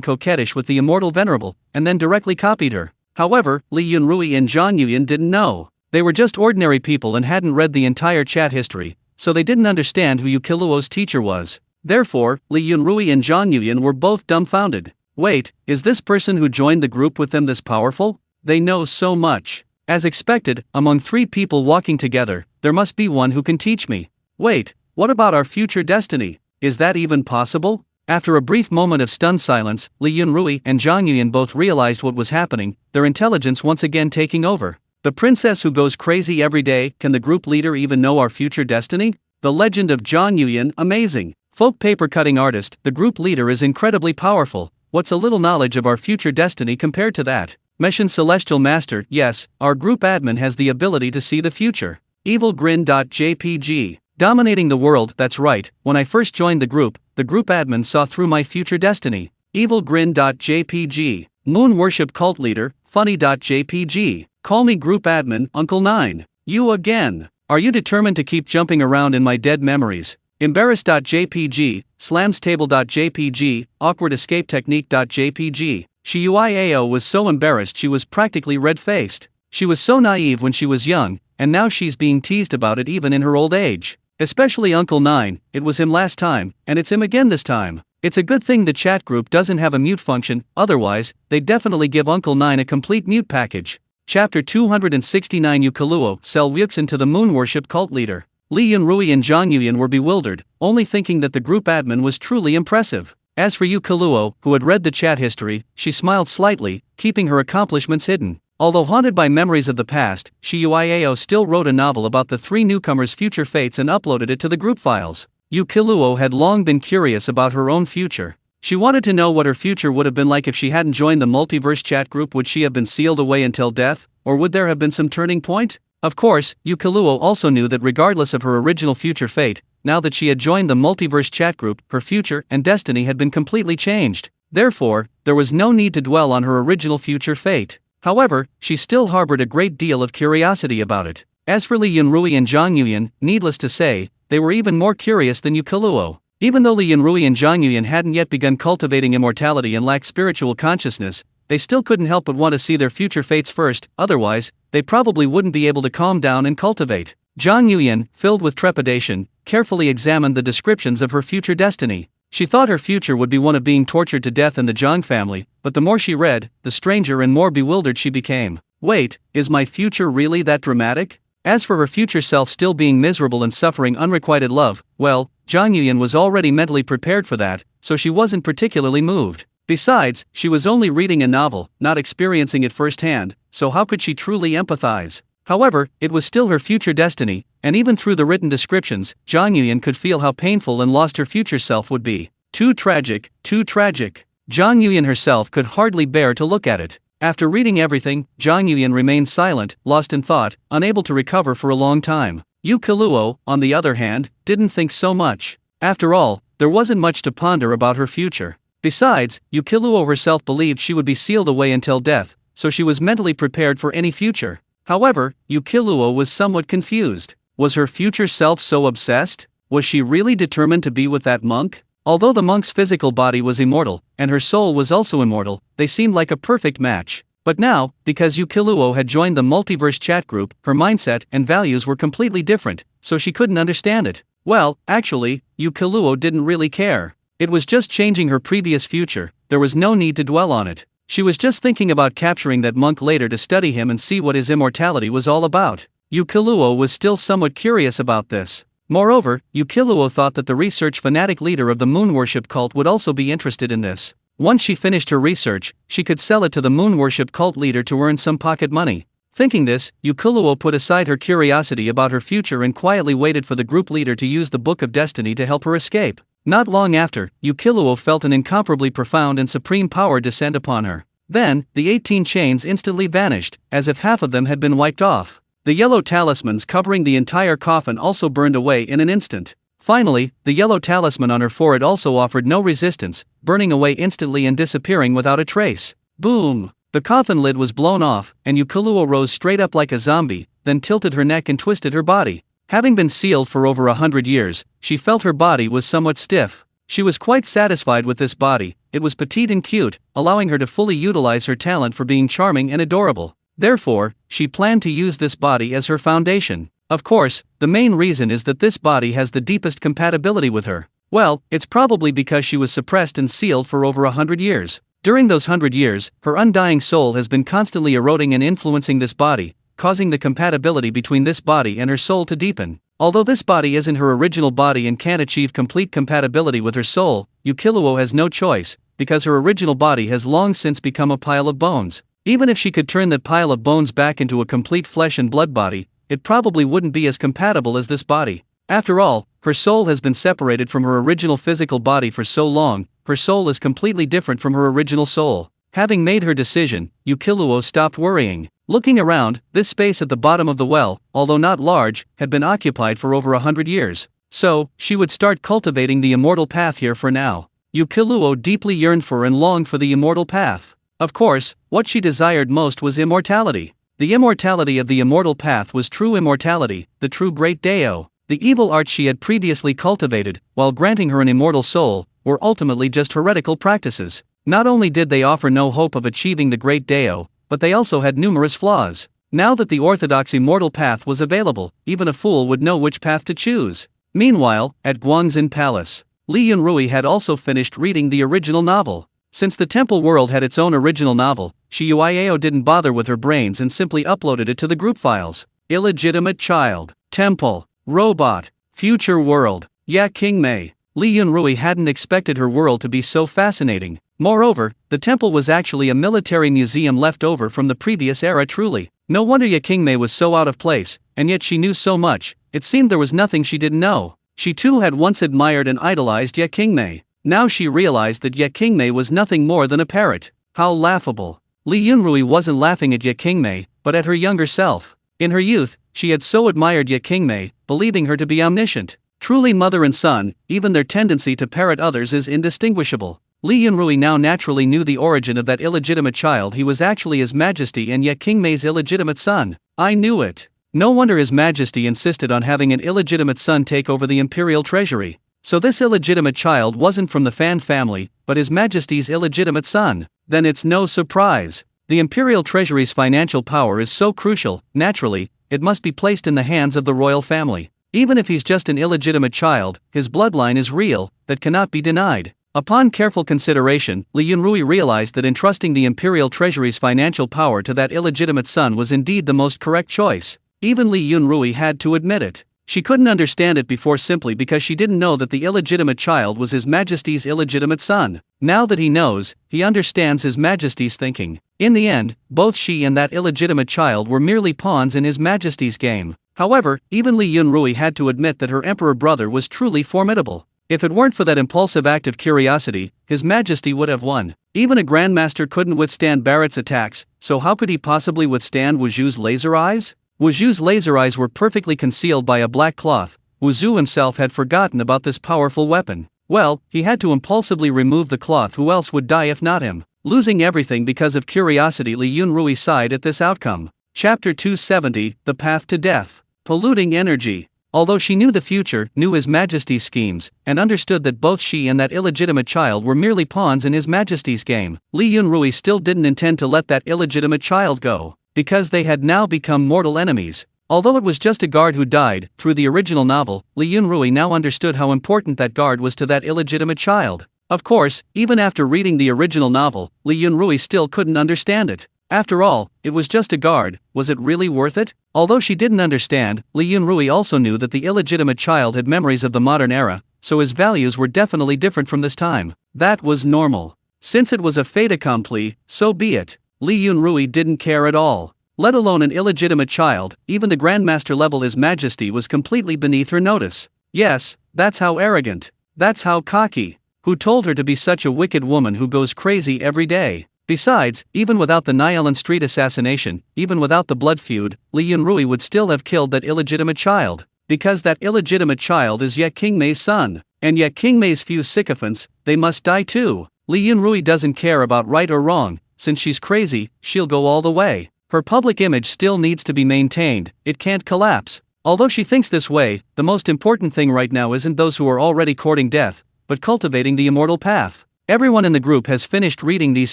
coquettish with the immortal venerable, and then directly copied her. However, Li Yunrui and Zhang Yuyan didn't know. They were just ordinary people and hadn't read the entire chat history, so they didn't understand who Yukiluo's teacher was. Therefore, Li Yunrui and Zhang Yuyan were both dumbfounded. Wait, is this person who joined the group with them this powerful? They know so much. As expected, among 3 people walking together, there must be one who can teach me. Wait, what about our future destiny? Is that even possible? After a brief moment of stunned silence, Li Yunrui and Zhang Yuyan both realized what was happening, their intelligence once again taking over. The princess who goes crazy every day, can the group leader even know our future destiny? The legend of Zhang Yuyan, amazing. Folk paper cutting artist, the group leader is incredibly powerful. What's a little knowledge of our future destiny compared to that? Meshan Celestial Master, yes, our group admin has the ability to see the future. Evilgrin.jpg. Dominating the world, that's right, when I first joined the group admin saw through my future destiny. Evilgrin.jpg. Moon Worship Cult Leader, funny.jpg. Call me group admin, Uncle 9. You again. Are you determined to keep jumping around in my dead memories? Embarrass.jpg, slamstable.jpg, awkwardescapetechnique.jpg. Shiyuiao was so embarrassed she was practically red-faced. She was so naive when she was young, and now she's being teased about it even in her old age. Especially Uncle 9, it was him last time, and it's him again this time. It's a good thing the chat group doesn't have a mute function, otherwise, they'd definitely give Uncle 9 a complete mute package. Chapter 269 Yukiluo sell Wuxin to the Moon Worship Cult Leader. Li Yunrui and Zhang Yuyan were bewildered, only thinking that the group admin was truly impressive. As for Yukiluo, who had read the chat history, she smiled slightly, keeping her accomplishments hidden. Although haunted by memories of the past, Shiyuiao still wrote a novel about the three newcomers' future fates and uploaded it to the group files. Yu Kiluo had long been curious about her own future. She wanted to know what her future would have been like if she hadn't joined the multiverse chat group. Would she have been sealed away until death, or would there have been some turning point? Of course, Yu Kiluo also knew that regardless of her original future fate, now that she had joined the multiverse chat group, her future and destiny had been completely changed. Therefore, there was no need to dwell on her original future fate. However, she still harbored a great deal of curiosity about it. As for Li Yunrui and Zhang Yuyan, needless to say, they were even more curious than Yu Kiluo. Even though Li Yunrui and Zhang Yuyan hadn't yet begun cultivating immortality and lacked spiritual consciousness, they still couldn't help but want to see their future fates first, otherwise, they probably wouldn't be able to calm down and cultivate. Zhang Yuyan, filled with trepidation, carefully examined the descriptions of her future destiny. She thought her future would be one of being tortured to death in the Zhang family, but the more she read, the stranger and more bewildered she became. Wait, is my future really that dramatic? As for her future self still being miserable and suffering unrequited love, well, Zhang Yuyan was already mentally prepared for that, so she wasn't particularly moved. Besides, she was only reading a novel, not experiencing it firsthand, so how could she truly empathize? However, it was still her future destiny, and even through the written descriptions, Zhang Yuyan could feel how painful and lost her future self would be. Too tragic, too tragic. Zhang Yuyan herself could hardly bear to look at it. After reading everything, Zhang Yuyan remained silent, lost in thought, unable to recover for a long time. Yu Kiluo, on the other hand, didn't think so much. After all, there wasn't much to ponder about her future. Besides, Yu Kiluo herself believed she would be sealed away until death, so she was mentally prepared for any future. However, Yu Kiluo was somewhat confused. Was her future self so obsessed? Was she really determined to be with that monk? Although the monk's physical body was immortal, and her soul was also immortal, they seemed like a perfect match. But now, because Yu Kiluo had joined the multiverse chat group, her mindset and values were completely different, so she couldn't understand it. Well, actually, Yu Kiluo didn't really care. It was just changing her previous future, there was no need to dwell on it. She was just thinking about capturing that monk later to study him and see what his immortality was all about. Yu Kiluo was still somewhat curious about this. Moreover, Yu Kiluo thought that the research fanatic leader of the moon worship cult would also be interested in this. Once she finished her research, she could sell it to the moon worship cult leader to earn some pocket money. Thinking this, Yu Kiluo put aside her curiosity about her future and quietly waited for the group leader to use the Book of Destiny to help her escape. Not long after, Yu Kiluo felt an incomparably profound and supreme power descend upon her. Then, the 18 chains instantly vanished, as if half of them had been wiped off. The yellow talismans covering the entire coffin also burned away in an instant. Finally, the yellow talisman on her forehead also offered no resistance, burning away instantly and disappearing without a trace. Boom! The coffin lid was blown off, and Yu Kiluo rose straight up like a zombie, then tilted her neck and twisted her body. Having been sealed for over 100 years, she felt her body was somewhat stiff. She was quite satisfied with this body. It was petite and cute, allowing her to fully utilize her talent for being charming and adorable. Therefore, she planned to use this body as her foundation. Of course, the main reason is that this body has the deepest compatibility with her. Well, it's probably because she was suppressed and sealed for over 100 years. During those 100 years, her undying soul has been constantly eroding and influencing this body, causing the compatibility between this body and her soul to deepen. Although this body isn't her original body and can't achieve complete compatibility with her soul, Yu Kiluo has no choice, because her original body has long since become a pile of bones. Even if she could turn that pile of bones back into a complete flesh and blood body, it probably wouldn't be as compatible as this body. After all, her soul has been separated from her original physical body for so long, her soul is completely different from her original soul. Having made her decision, Yu Kiluo stopped worrying. Looking around, this space at the bottom of the well, although not large, had been occupied for over 100 years. So, she would start cultivating the immortal path here for now. Yu Kiluo deeply yearned for and longed for the immortal path. Of course, what she desired most was immortality. The immortality of the immortal path was true immortality, the true great Dao. The evil arts she had previously cultivated, while granting her an immortal soul, were ultimately just heretical practices. Not only did they offer no hope of achieving the great Dao, but they also had numerous flaws. Now that the orthodox immortal path was available, even a fool would know which path to choose. Meanwhile, at Guangxin Palace, Li Yunrui had also finished reading the original novel. Since the temple world had its own original novel, Shiyuiao didn't bother with her brains and simply uploaded it to the group files. Illegitimate child, temple, robot, future world, Ya King Mei. Li Yunrui hadn't expected her world to be so fascinating. Moreover, the temple was actually a military museum left over from the previous era. Truly, no wonder Ye Qingmei was so out of place, and yet she knew so much. It seemed there was nothing she didn't know. She too had once admired and idolized Ye Qingmei. Now she realized that Ye Qingmei was nothing more than a parrot. How laughable. Li Yunrui wasn't laughing at Ye Qingmei, but at her younger self. In her youth, she had so admired Ye Qingmei, believing her to be omniscient. Truly mother and son, even their tendency to parrot others is indistinguishable. Li Yunrui now naturally knew the origin of that illegitimate child. He was actually His Majesty and Ye Qingmei's illegitimate son. I knew it. No wonder His Majesty insisted on having an illegitimate son take over the imperial treasury. So this illegitimate child wasn't from the Fan family, but His Majesty's illegitimate son. Then it's no surprise. The imperial treasury's financial power is so crucial, naturally, it must be placed in the hands of the royal family. Even if he's just an illegitimate child, his bloodline is real, that cannot be denied. Upon careful consideration, Li Yunrui realized that entrusting the imperial treasury's financial power to that illegitimate son was indeed the most correct choice. Even Li Yunrui had to admit it. She couldn't understand it before simply because she didn't know that the illegitimate child was His Majesty's illegitimate son. Now that he knows, he understands His Majesty's thinking. In the end, both she and that illegitimate child were merely pawns in His Majesty's game. However, even Li Yunrui had to admit that her emperor brother was truly formidable. If it weren't for that impulsive act of curiosity, His Majesty would have won. Even a grandmaster couldn't withstand Barrett's attacks, so how could he possibly withstand Wu Zhu's laser eyes? Wu Zhu's laser eyes were perfectly concealed by a black cloth. Wu Zhu himself had forgotten about this powerful weapon. Well, he had to impulsively remove the cloth. Who else would die if not him? Losing everything because of curiosity, Li Yunrui sighed at this outcome. Chapter 270, The Path to Death. Polluting energy. Although she knew the future, knew His Majesty's schemes, and understood that both she and that illegitimate child were merely pawns in His Majesty's game, Li Yunrui still didn't intend to let that illegitimate child go, because they had now become mortal enemies. Although it was just a guard who died, through the original novel, Li Yunrui now understood how important that guard was to that illegitimate child. Of course, even after reading the original novel, Li Yunrui still couldn't understand it. After all, it was just a guard. Was it really worth it? Although she didn't understand, Li Yunrui also knew that the illegitimate child had memories of the modern era, so his values were definitely different from this time. That was normal. Since it was a fait accompli, so be it. Li Yunrui didn't care at all. Let alone an illegitimate child, even the Grandmaster level His Majesty was completely beneath her notice. Yes, that's how arrogant. That's how cocky. Who told her to be such a wicked woman who goes crazy every day? Besides, even without the Nyalan Street assassination, even without the blood feud, Li Yunrui would still have killed that illegitimate child. Because that illegitimate child is Ye Qingmei's son. And Ye Qingmei's few sycophants, they must die too. Li Yunrui doesn't care about right or wrong. Since she's crazy, she'll go all the way. Her public image still needs to be maintained, it can't collapse. Although she thinks this way, the most important thing right now isn't those who are already courting death, but cultivating the immortal path. Everyone in the group has finished reading these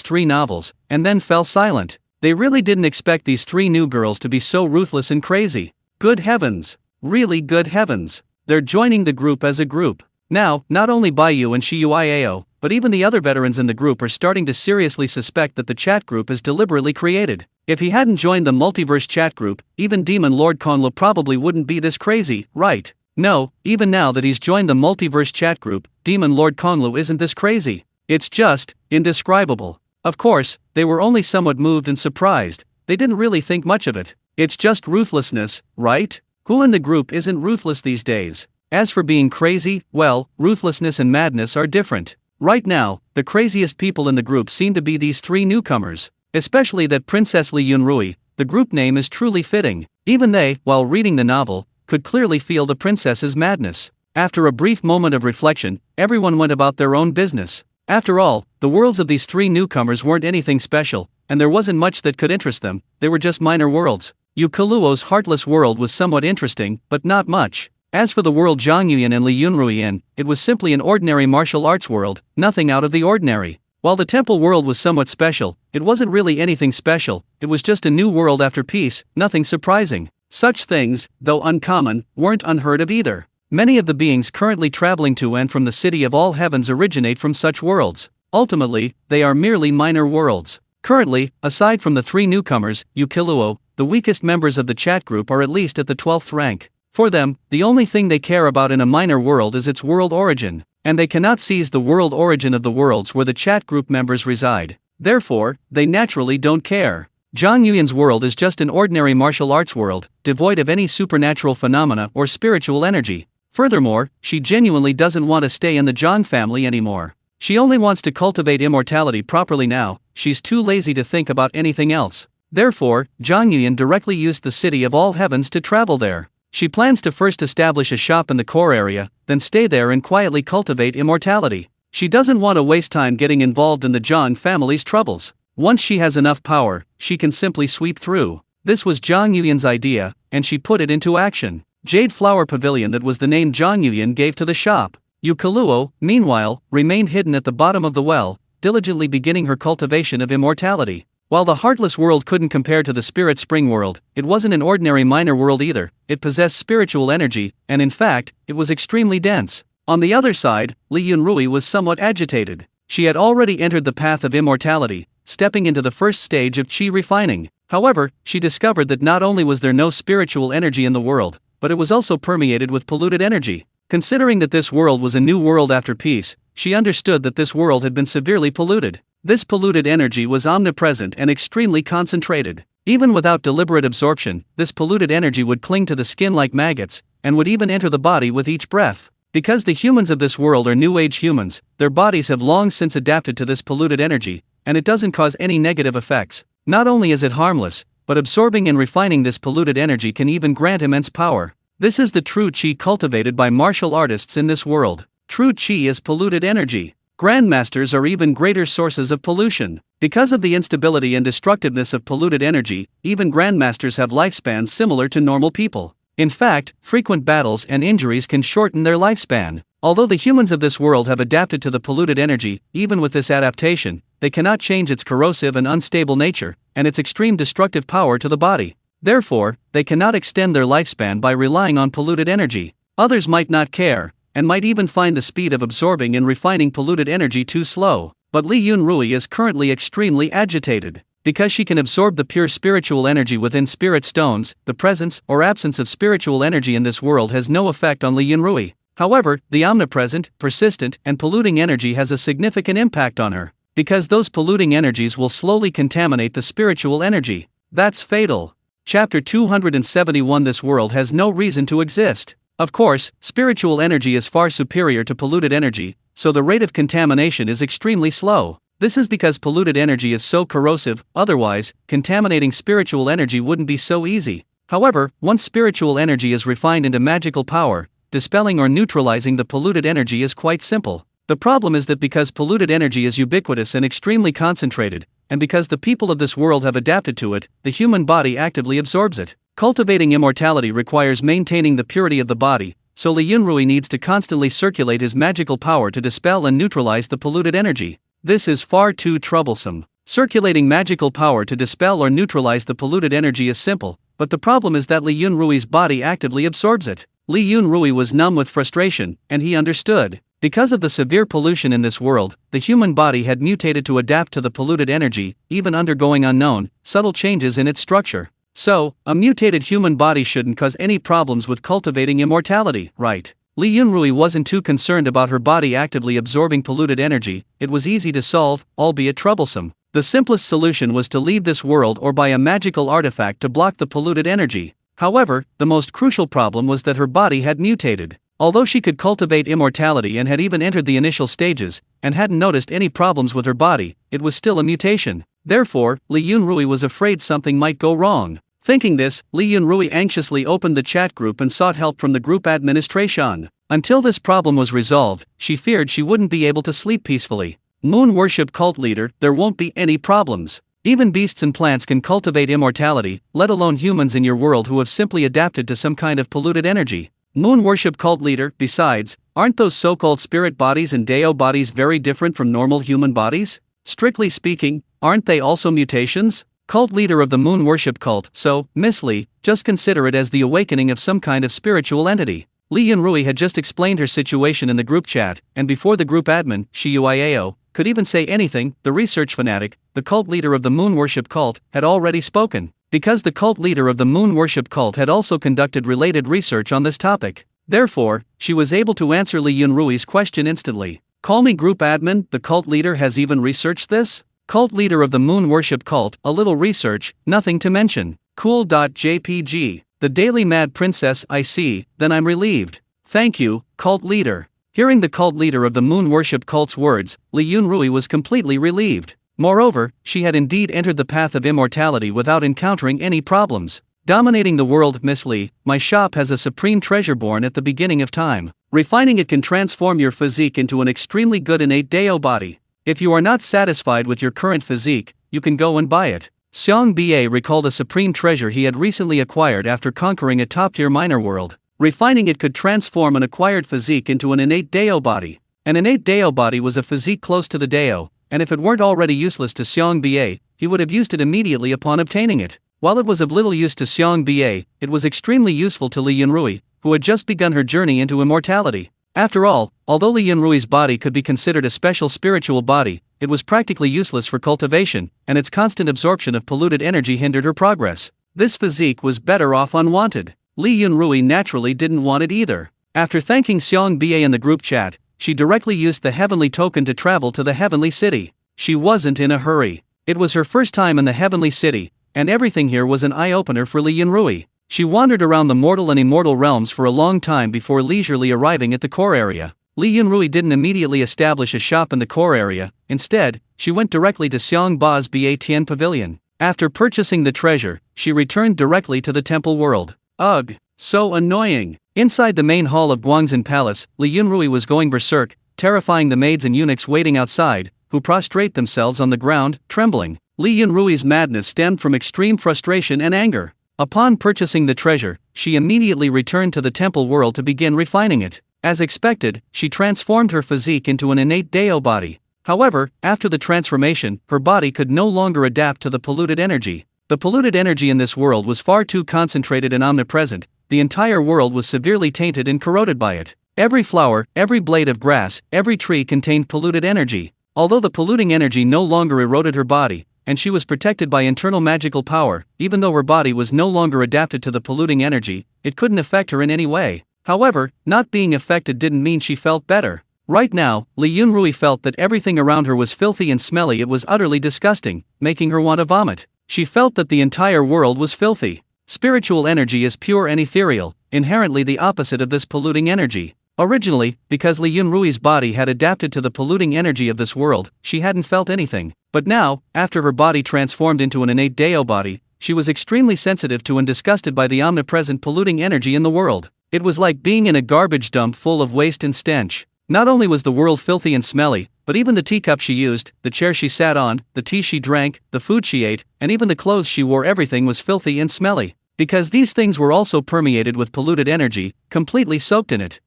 3 novels, and then fell silent. They really didn't expect these 3 new girls to be so ruthless and crazy. Good heavens. Really good heavens. They're joining the group as a group. Now, not only Bai Yu and Shiyuiao, but even the other veterans in the group are starting to seriously suspect that the chat group is deliberately created. If he hadn't joined the multiverse chat group, even Demon Lord Konglu probably wouldn't be this crazy, right? No, even now that he's joined the multiverse chat group, Demon Lord Konglu isn't this crazy. It's just indescribable. Of course, they were only somewhat moved and surprised. They didn't really think much of it. It's just ruthlessness, right? Who in the group isn't ruthless these days? As for being crazy, well, ruthlessness and madness are different. Right now, the craziest people in the group seem to be these 3 newcomers. Especially that Princess Li Yunrui. The group name is truly fitting. Even they, while reading the novel, could clearly feel the princess's madness. After a brief moment of reflection, everyone went about their own business. After all, the worlds of these 3 newcomers weren't anything special, and there wasn't much that could interest them. They were just minor worlds. Yu Kaluo's heartless world was somewhat interesting, but not much. As for the world Zhang Yuyan and Li Yunrui in, it was simply an ordinary martial arts world, nothing out of the ordinary. While the temple world was somewhat special, it wasn't really anything special. It was just a new world after peace, nothing surprising. Such things, though uncommon, weren't unheard of either. Many of the beings currently traveling to and from the city of all heavens originate from such worlds. Ultimately, they are merely minor worlds. Currently, aside from the 3 newcomers, Yu Kaluo, the weakest members of the chat group are at least at the 12th rank. For them, the only thing they care about in a minor world is its world origin. and they cannot seize the world origin of the worlds where the chat group members reside. Therefore, they naturally don't care. Zhang Yuyan's world is just an ordinary martial arts world, devoid of any supernatural phenomena or spiritual energy. Furthermore, she genuinely doesn't want to stay in the Zhang family anymore. She only wants to cultivate immortality properly now. She's too lazy to think about anything else. Therefore, Zhang Yuyan directly used the City of All Heavens to travel there. She plans to first establish a shop in the core area, then stay there and quietly cultivate immortality. She doesn't want to waste time getting involved in the Zhang family's troubles. Once she has enough power, she can simply sweep through. This was Zhang Yuyan's idea, and she put it into action. Jade Flower Pavilion, that was the name Zhang Yuyan gave to the shop. Yu Kaluo, meanwhile, remained hidden at the bottom of the well, diligently beginning her cultivation of immortality. While the Heartless world couldn't compare to the Spirit Spring world, it wasn't an ordinary minor world either. It possessed spiritual energy, and in fact, it was extremely dense. On the other side, Li Yunrui was somewhat agitated. She had already entered the path of immortality, stepping into the first stage of qi refining. However, she discovered that not only was there no spiritual energy in the world, but it was also permeated with polluted energy. Considering that this world was a new world after peace, she understood that this world had been severely polluted. This polluted energy was omnipresent and extremely concentrated. Even without deliberate absorption, this polluted energy would cling to the skin like maggots, and would even enter the body with each breath. Because the humans of this world are New Age humans, their bodies have long since adapted to this polluted energy, and it doesn't cause any negative effects. Not only is it harmless, but absorbing and refining this polluted energy can even grant immense power. This is the true qi cultivated by martial artists in this world. True qi is polluted energy. Grandmasters are even greater sources of pollution. Because of the instability and destructiveness of polluted energy, even grandmasters have lifespans similar to normal people. In fact, frequent battles and injuries can shorten their lifespan. Although the humans of this world have adapted to the polluted energy, even with this adaptation, they cannot change its corrosive and unstable nature, and its extreme destructive power to the body. Therefore, they cannot extend their lifespan by relying on polluted energy. Others might not care, and might even find the speed of absorbing and refining polluted energy too slow. But Li Yunrui is currently extremely agitated. Because she can absorb the pure spiritual energy within spirit stones, the presence or absence of spiritual energy in this world has no effect on Li Yunrui. However, the omnipresent, persistent, and polluting energy has a significant impact on her. Because those polluting energies will slowly contaminate the spiritual energy. That's fatal. Chapter 271. This world has no reason to exist. Of course, spiritual energy is far superior to polluted energy, so the rate of contamination is extremely slow. This is because polluted energy is so corrosive, otherwise, contaminating spiritual energy wouldn't be so easy. However, once spiritual energy is refined into magical power, dispelling or neutralizing the polluted energy is quite simple. The problem is that because polluted energy is ubiquitous and extremely concentrated, and because the people of this world have adapted to it, the human body actively absorbs it. Cultivating immortality requires maintaining the purity of the body, so Li Yunrui needs to constantly circulate his magical power to dispel and neutralize the polluted energy. This is far too troublesome. Circulating magical power to dispel or neutralize the polluted energy is simple, but the problem is that Li Yunrui's body actively absorbs it. Li Yunrui was numb with frustration, and he understood. Because of the severe pollution in this world, the human body had mutated to adapt to the polluted energy, even undergoing unknown, subtle changes in its structure. So, a mutated human body shouldn't cause any problems with cultivating immortality, right? Li Yunrui wasn't too concerned about her body actively absorbing polluted energy. It was easy to solve, albeit troublesome. The simplest solution was to leave this world or buy a magical artifact to block the polluted energy. However, the most crucial problem was that her body had mutated. Although she could cultivate immortality and had even entered the initial stages, and hadn't noticed any problems with her body, it was still a mutation. Therefore, Li Yunrui was afraid something might go wrong. Thinking this, Li Yunrui anxiously opened the chat group and sought help from the group administration. Until this problem was resolved, she feared she wouldn't be able to sleep peacefully. Moon worship cult leader, there won't be any problems. Even beasts and plants can cultivate immortality, let alone humans in your world who have simply adapted to some kind of polluted energy. Moon worship cult leader, besides, aren't those so-called spirit bodies and Deo bodies very different from normal human bodies? Strictly speaking, aren't they also mutations? Cult leader of the moon worship cult, so, Miss Li, just consider it as the awakening of some kind of spiritual entity. Li Yunrui had just explained her situation in the group chat, and before the group admin, Shiyuiao, could even say anything, the research fanatic, the cult leader of the moon worship cult, had already spoken. Because the cult leader of the moon worship cult had also conducted related research on this topic. Therefore, she was able to answer Li Yunrui's question instantly. Call me group admin, the cult leader has even researched this? Cult leader of the moon worship cult, a little research, nothing to mention. Cool.jpg. The Daily Mad Princess, I see, then I'm relieved. Thank you, cult leader. Hearing the cult leader of the moon worship cult's words, Li Yunrui was completely relieved. Moreover, she had indeed entered the path of immortality without encountering any problems. Dominating the world, Miss Li, my shop has a supreme treasure born at the beginning of time. Refining it can transform your physique into an extremely good innate Dao body. If you are not satisfied with your current physique, you can go and buy it. Xiang Ba recalled a supreme treasure he had recently acquired after conquering a top-tier minor world. Refining it could transform an acquired physique into an innate Dao body. An innate Dao body was a physique close to the Dao, and if it weren't already useless to Xiang Ba, he would have used it immediately upon obtaining it. While it was of little use to Xiang Ba, it was extremely useful to Li Yunrui, who had just begun her journey into immortality. After all, although Li Yunrui's body could be considered a special spiritual body, it was practically useless for cultivation, and its constant absorption of polluted energy hindered her progress. This physique was better off unwanted. Li Yunrui naturally didn't want it either. After thanking Xiang Ba in the group chat, she directly used the heavenly token to travel to the heavenly city. She wasn't in a hurry. It was her first time in the heavenly city, and everything here was an eye-opener for Li Yunrui. She wandered around the mortal and immortal realms for a long time before leisurely arriving at the core area. Li Yunrui didn't immediately establish a shop in the core area. Instead, she went directly to Xiang Ba's Ba Tian Pavilion. After purchasing the treasure, she returned directly to the temple world. Ugh, so annoying. Inside the main hall of Guangzhen Palace, Li Yunrui was going berserk, terrifying the maids and eunuchs waiting outside, who prostrate themselves on the ground, trembling. Li Yunrui's madness stemmed from extreme frustration and anger. Upon purchasing the treasure, she immediately returned to the temple world to begin refining it. As expected, she transformed her physique into an innate Dao body. However, after the transformation, her body could no longer adapt to the polluted energy. The polluted energy in this world was far too concentrated and omnipresent. The entire world was severely tainted and corroded by it. Every flower, every blade of grass, every tree contained polluted energy. Although the polluting energy no longer eroded her body, and she was protected by internal magical power, even though her body was no longer adapted to the polluting energy, it couldn't affect her in any way. However, not being affected didn't mean she felt better. Right now, Li Yunrui felt that everything around her was filthy and smelly. It was utterly disgusting, making her want to vomit. She felt that the entire world was filthy. Spiritual energy is pure and ethereal, inherently the opposite of this polluting energy. Originally, because Li Yunrui's body had adapted to the polluting energy of this world, she hadn't felt anything. But now, after her body transformed into an innate Dao body, she was extremely sensitive to and disgusted by the omnipresent polluting energy in the world. It was like being in a garbage dump full of waste and stench. Not only was the world filthy and smelly, but even the teacup she used, the chair she sat on, the tea she drank, the food she ate, and even the clothes she wore, everything was filthy and smelly. Because these things were also permeated with polluted energy, completely soaked in it.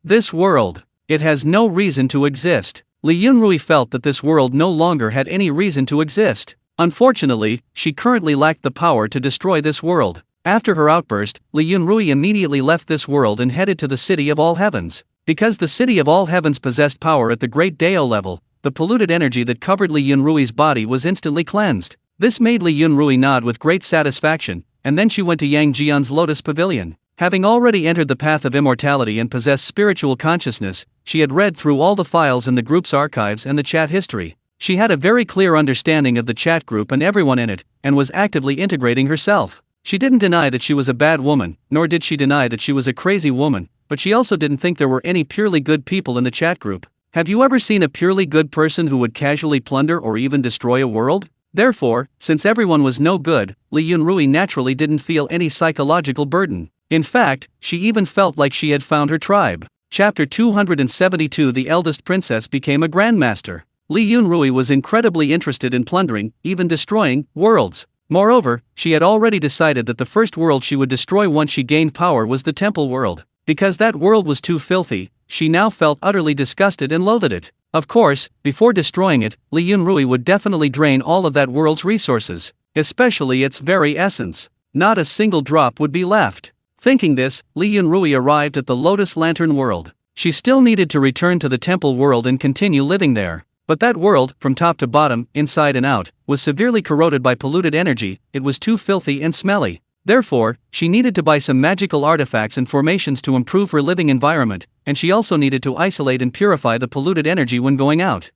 This world. It has no reason to exist. Li Yunrui felt that this world no longer had any reason to exist. Unfortunately, she currently lacked the power to destroy this world. After her outburst, Li Yunrui immediately left this world and headed to the City of All Heavens. Because the City of All Heavens possessed power at the Great Dao level, the polluted energy that covered Li Yunrui's body was instantly cleansed. This made Li Yunrui nod with great satisfaction, and then she went to Yang Jian's Lotus Pavilion. Having already entered the path of immortality and possessed spiritual consciousness, she had read through all the files in the group's archives and the chat history. She had a very clear understanding of the chat group and everyone in it, and was actively integrating herself. She didn't deny that she was a bad woman, nor did she deny that she was a crazy woman, but she also didn't think there were any purely good people in the chat group. Have you ever seen a purely good person who would casually plunder or even destroy a world? Therefore, since everyone was no good, Li Yunrui naturally didn't feel any psychological burden. In fact, she even felt like she had found her tribe. Chapter 272. The eldest princess became a grandmaster. Li Yunrui was incredibly interested in plundering, even destroying, worlds. Moreover, she had already decided that the first world she would destroy once she gained power was the temple world. Because that world was too filthy, she now felt utterly disgusted and loathed it. Of course, before destroying it, Li Yunrui would definitely drain all of that world's resources, especially its very essence. Not a single drop would be left. Thinking this, Li Yunrui arrived at the Lotus Lantern world. She still needed to return to the temple world and continue living there. But that world, from top to bottom, inside and out, was severely corroded by polluted energy. It was too filthy and smelly. Therefore, she needed to buy some magical artifacts and formations to improve her living environment, and she also needed to isolate and purify the polluted energy when going out.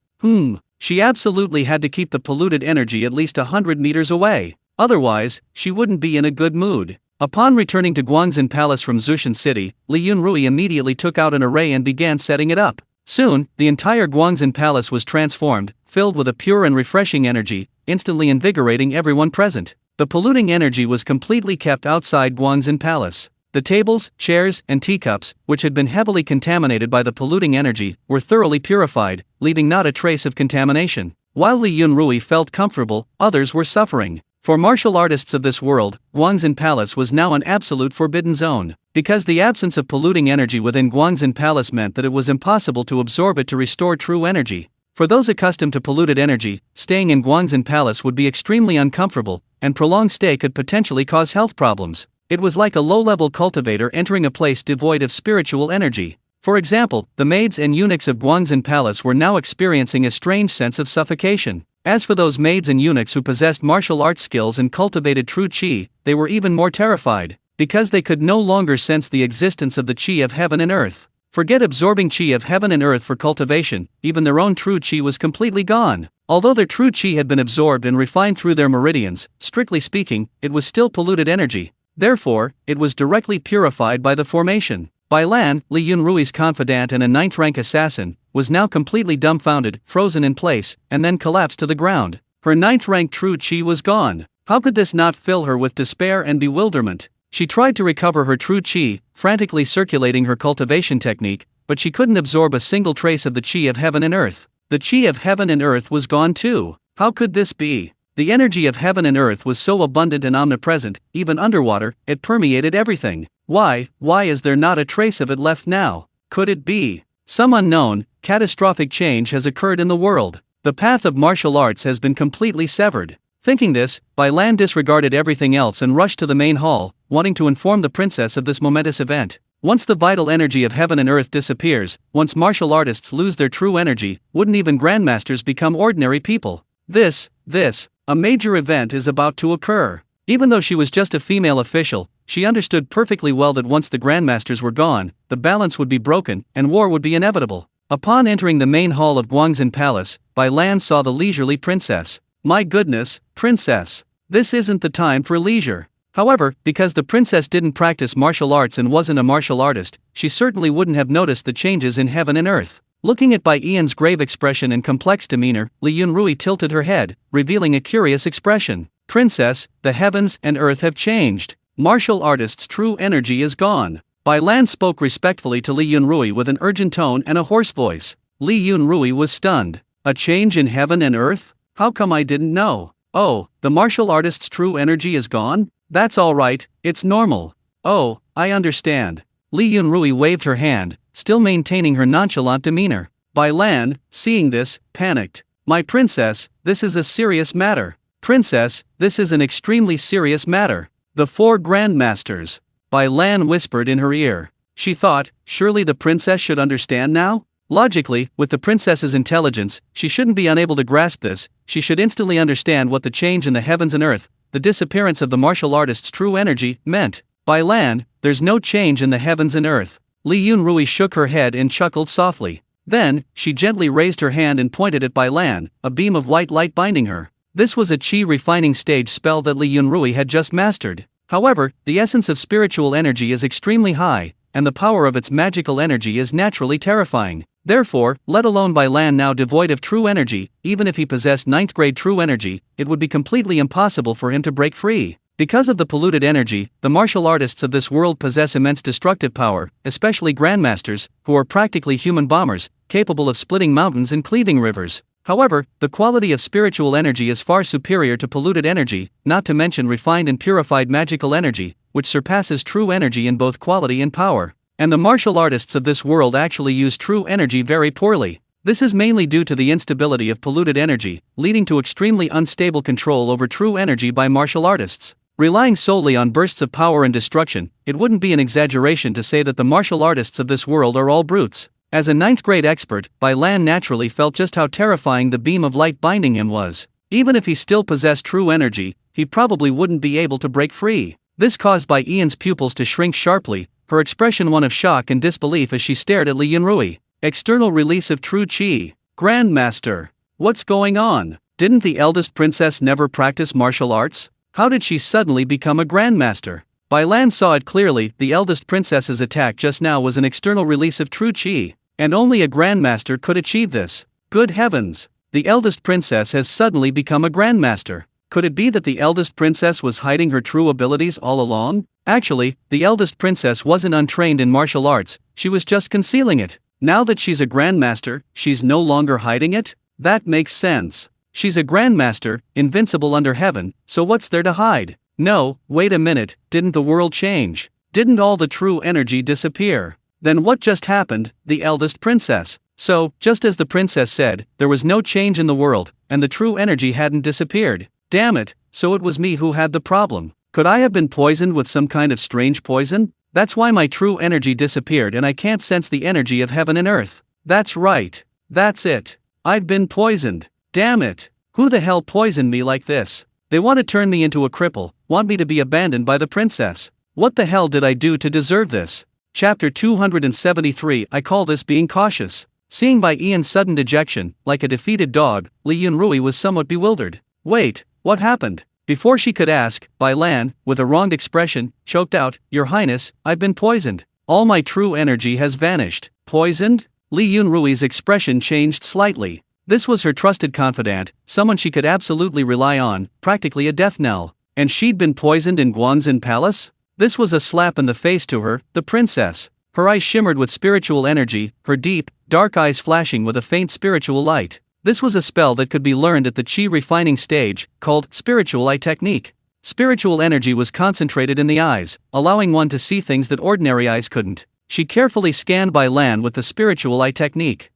She absolutely had to keep the polluted energy at least 100 meters away. Otherwise, she wouldn't be in a good mood. Upon returning to Guangxin Palace from Zushan City, Li Yunrui immediately took out an array and began setting it up. Soon, the entire Guangxin Palace was transformed, filled with a pure and refreshing energy, instantly invigorating everyone present. The polluting energy was completely kept outside Guangxin Palace. The tables, chairs, and teacups, which had been heavily contaminated by the polluting energy, were thoroughly purified, leaving not a trace of contamination. While Li Yunrui felt comfortable, others were suffering. For martial artists of this world, Guangxin Palace was now an absolute forbidden zone, because the absence of polluting energy within Guangxin Palace meant that it was impossible to absorb it to restore true energy. For those accustomed to polluted energy, staying in Guangxin Palace would be extremely uncomfortable, and prolonged stay could potentially cause health problems. It was like a low-level cultivator entering a place devoid of spiritual energy. For example, the maids and eunuchs of Guangxin Palace were now experiencing a strange sense of suffocation. As for those maids and eunuchs who possessed martial arts skills and cultivated true qi, they were even more terrified, because they could no longer sense the existence of the qi of heaven and earth. Forget absorbing qi of heaven and earth for cultivation, even their own true qi was completely gone. Although their true qi had been absorbed and refined through their meridians, strictly speaking, it was still polluted energy. Therefore, it was directly purified by the formation. Bai Lan, Li Yunrui's confidant and a 9th-rank assassin, was now completely dumbfounded, frozen in place, and then collapsed to the ground. Her 9th-rank true qi was gone. How could this not fill her with despair and bewilderment? She tried to recover her true qi, frantically circulating her cultivation technique, but she couldn't absorb a single trace of the qi of heaven and earth. The qi of heaven and earth was gone too. How could this be? The energy of heaven and earth was so abundant and omnipresent, even underwater, it permeated everything. Why is there not a trace of it left now? Could it be some unknown, catastrophic change has occurred in the world? The path of martial arts has been completely severed. Thinking this, Bai Lan disregarded everything else and rushed to the main hall, wanting to inform the princess of this momentous event. Once the vital energy of heaven and earth disappears, once martial artists lose their true energy, wouldn't even grandmasters become ordinary people? A major event is about to occur. Even though she was just a female official, she understood perfectly well that once the grandmasters were gone, the balance would be broken, and war would be inevitable. Upon entering the main hall of Guangxin Palace, Bai Lan saw the leisurely princess. My goodness, princess! This isn't the time for leisure. However, because the princess didn't practice martial arts and wasn't a martial artist, she certainly wouldn't have noticed the changes in heaven and earth. Looking at Bai Yan's grave expression and complex demeanor, Li Yunrui tilted her head, revealing a curious expression. Princess, the heavens and earth have changed. Martial artists' true energy is gone. Bai Lan spoke respectfully to Li Yunrui with an urgent tone and a hoarse voice. Li Yunrui was stunned. A change in heaven and earth? How come I didn't know? Oh, the martial artist's true energy is gone? That's alright, it's normal. Oh, I understand. Li Yunrui waved her hand, still maintaining her nonchalant demeanor. Bai Lan, seeing this, panicked. My princess, this is a serious matter. Princess, this is an extremely serious matter. The 4 grandmasters. Bai Lan whispered in her ear. She thought, surely the princess should understand now? Logically, with the princess's intelligence, she shouldn't be unable to grasp this. She should instantly understand what the change in the heavens and earth, the disappearance of the martial artist's true energy, meant. Bai Lan, there's no change in the heavens and earth. Li Yunrui shook her head and chuckled softly. Then, she gently raised her hand and pointed at Bai Lan, a beam of white light binding her. This was a qi refining stage spell that Li Yunrui had just mastered. However, the essence of spiritual energy is extremely high, and the power of its magical energy is naturally terrifying. Therefore, let alone Bai Lan now devoid of true energy, even if he possessed 9th grade true energy, it would be completely impossible for him to break free. Because of the polluted energy, the martial artists of this world possess immense destructive power, especially grandmasters, who are practically human bombers, capable of splitting mountains and cleaving rivers. However, the quality of spiritual energy is far superior to polluted energy, not to mention refined and purified magical energy, which surpasses true energy in both quality and power. And the martial artists of this world actually use true energy very poorly. This is mainly due to the instability of polluted energy, leading to extremely unstable control over true energy by martial artists. Relying solely on bursts of power and destruction, it wouldn't be an exaggeration to say that the martial artists of this world are all brutes. As a 9th grade expert, Bai Lan naturally felt just how terrifying the beam of light binding him was. Even if he still possessed true energy, he probably wouldn't be able to break free. This caused Bai Yu's pupils to shrink sharply, her expression one of shock and disbelief as she stared at Li Yunrui. External release of true qi. Grandmaster. What's going on? Didn't the eldest princess never practice martial arts? How did she suddenly become a grandmaster? Bai Lan saw it clearly, the eldest princess's attack just now was an external release of true qi, and only a grandmaster could achieve this. Good heavens! The eldest princess has suddenly become a grandmaster. Could it be that the eldest princess was hiding her true abilities all along? Actually, the eldest princess wasn't untrained in martial arts, she was just concealing it. Now that she's a grandmaster, she's no longer hiding it? That makes sense. She's a grandmaster, invincible under heaven, so what's there to hide? No, wait a minute, didn't the world change? Didn't all the true energy disappear? Then what just happened? The eldest princess. So, just as the princess said, there was no change in the world, and the true energy hadn't disappeared. Damn it, so it was me who had the problem. Could I have been poisoned with some kind of strange poison? That's why my true energy disappeared and I can't sense the energy of heaven and earth. That's right. That's it. I've been poisoned. Damn it. Who the hell poisoned me like this? They want to turn me into a cripple, want me to be abandoned by the princess. What the hell did I do to deserve this? Chapter 273. I call this being cautious. Seeing Bai Yu's sudden dejection, like a defeated dog, Li Yunrui was somewhat bewildered. Wait, what happened? Before she could ask, Bai Lan, with a wronged expression, choked out, Your Highness, I've been poisoned. All my true energy has vanished. Poisoned? Li Yunrui's expression changed slightly. This was her trusted confidant, someone she could absolutely rely on, practically a death knell. And she'd been poisoned in Guanxin Palace? This was a slap in the face to her, the princess. Her eyes shimmered with spiritual energy, her deep, dark eyes flashing with a faint spiritual light. This was a spell that could be learned at the Qi refining stage, called Spiritual Eye Technique. Spiritual energy was concentrated in the eyes, allowing one to see things that ordinary eyes couldn't. She carefully scanned Bai Lan with the Spiritual Eye Technique.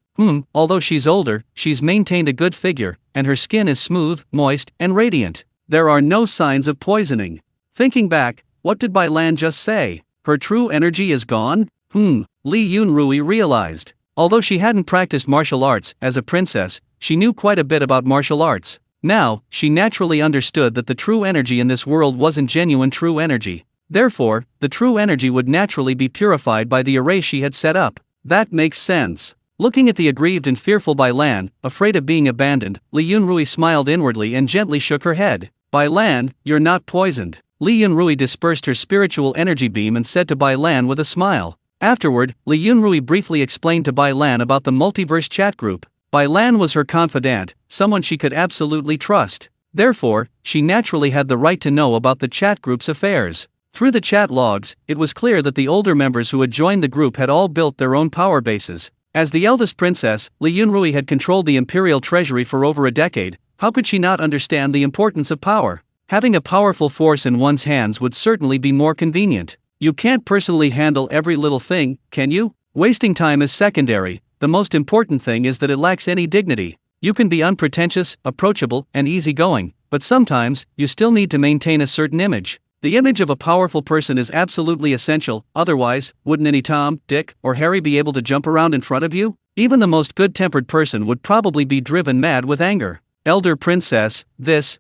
Although she's older, she's maintained a good figure, and her skin is smooth, moist, and radiant. There are no signs of poisoning. Thinking back, what did Bai Lan just say? Her true energy is gone? Li Yunrui realized. Although she hadn't practiced martial arts as a princess, she knew quite a bit about martial arts. Now, she naturally understood that the true energy in this world wasn't genuine true energy. Therefore, the true energy would naturally be purified by the array she had set up. That makes sense. Looking at the aggrieved and fearful Bai Lan, afraid of being abandoned, Li Yunrui smiled inwardly and gently shook her head. Bai Lan, you're not poisoned. Li Yunrui dispersed her spiritual energy beam and said to Bai Lan with a smile. Afterward, Li Yunrui briefly explained to Bai Lan about the multiverse chat group. Bai Lan was her confidant, someone she could absolutely trust. Therefore, she naturally had the right to know about the chat group's affairs. Through the chat logs, it was clear that the older members who had joined the group had all built their own power bases. As the eldest princess, Li Yunrui had controlled the imperial treasury for over a decade. How could she not understand the importance of power? Having a powerful force in one's hands would certainly be more convenient. You can't personally handle every little thing, can you? Wasting time is secondary, the most important thing is that it lacks any dignity. You can be unpretentious, approachable, and easygoing, but sometimes, you still need to maintain a certain image. The image of a powerful person is absolutely essential, otherwise, wouldn't any Tom, Dick, or Harry be able to jump around in front of you? Even the most good-tempered person would probably be driven mad with anger. Elder princess, this.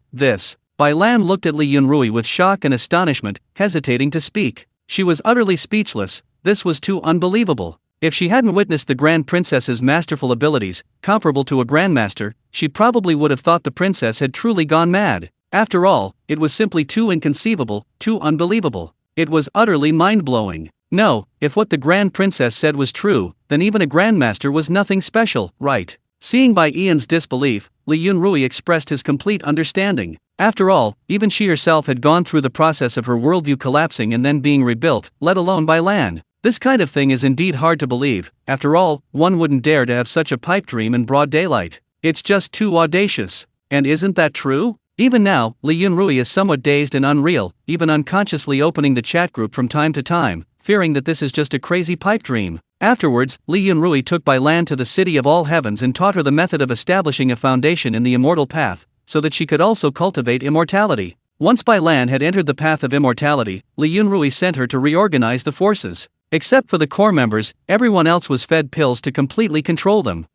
Bai Lan looked at Li Yunrui with shock and astonishment, hesitating to speak. She was utterly speechless, this was too unbelievable. If she hadn't witnessed the Grand Princess's masterful abilities, comparable to a grandmaster, she probably would have thought the princess had truly gone mad. After all, it was simply too inconceivable, too unbelievable. It was utterly mind-blowing. No, if what the Grand Princess said was true, then even a grandmaster was nothing special, right? Seeing Bai Yu's disbelief, Li Yunrui expressed his complete understanding. After all, even she herself had gone through the process of her worldview collapsing and then being rebuilt, let alone Bai Lan. This kind of thing is indeed hard to believe. After all, one wouldn't dare to have such a pipe dream in broad daylight. It's just too audacious. And isn't that true? Even now, Li Yunrui is somewhat dazed and unreal, even unconsciously opening the chat group from time to time, fearing that this is just a crazy pipe dream. Afterwards, Li Yunrui took Bai Lan to the city of all heavens and taught her the method of establishing a foundation in the immortal path, so that she could also cultivate immortality. Once Bai Lan had entered the path of immortality, Li Yunrui sent her to reorganize the forces. Except for the core members, everyone else was fed pills to completely control them.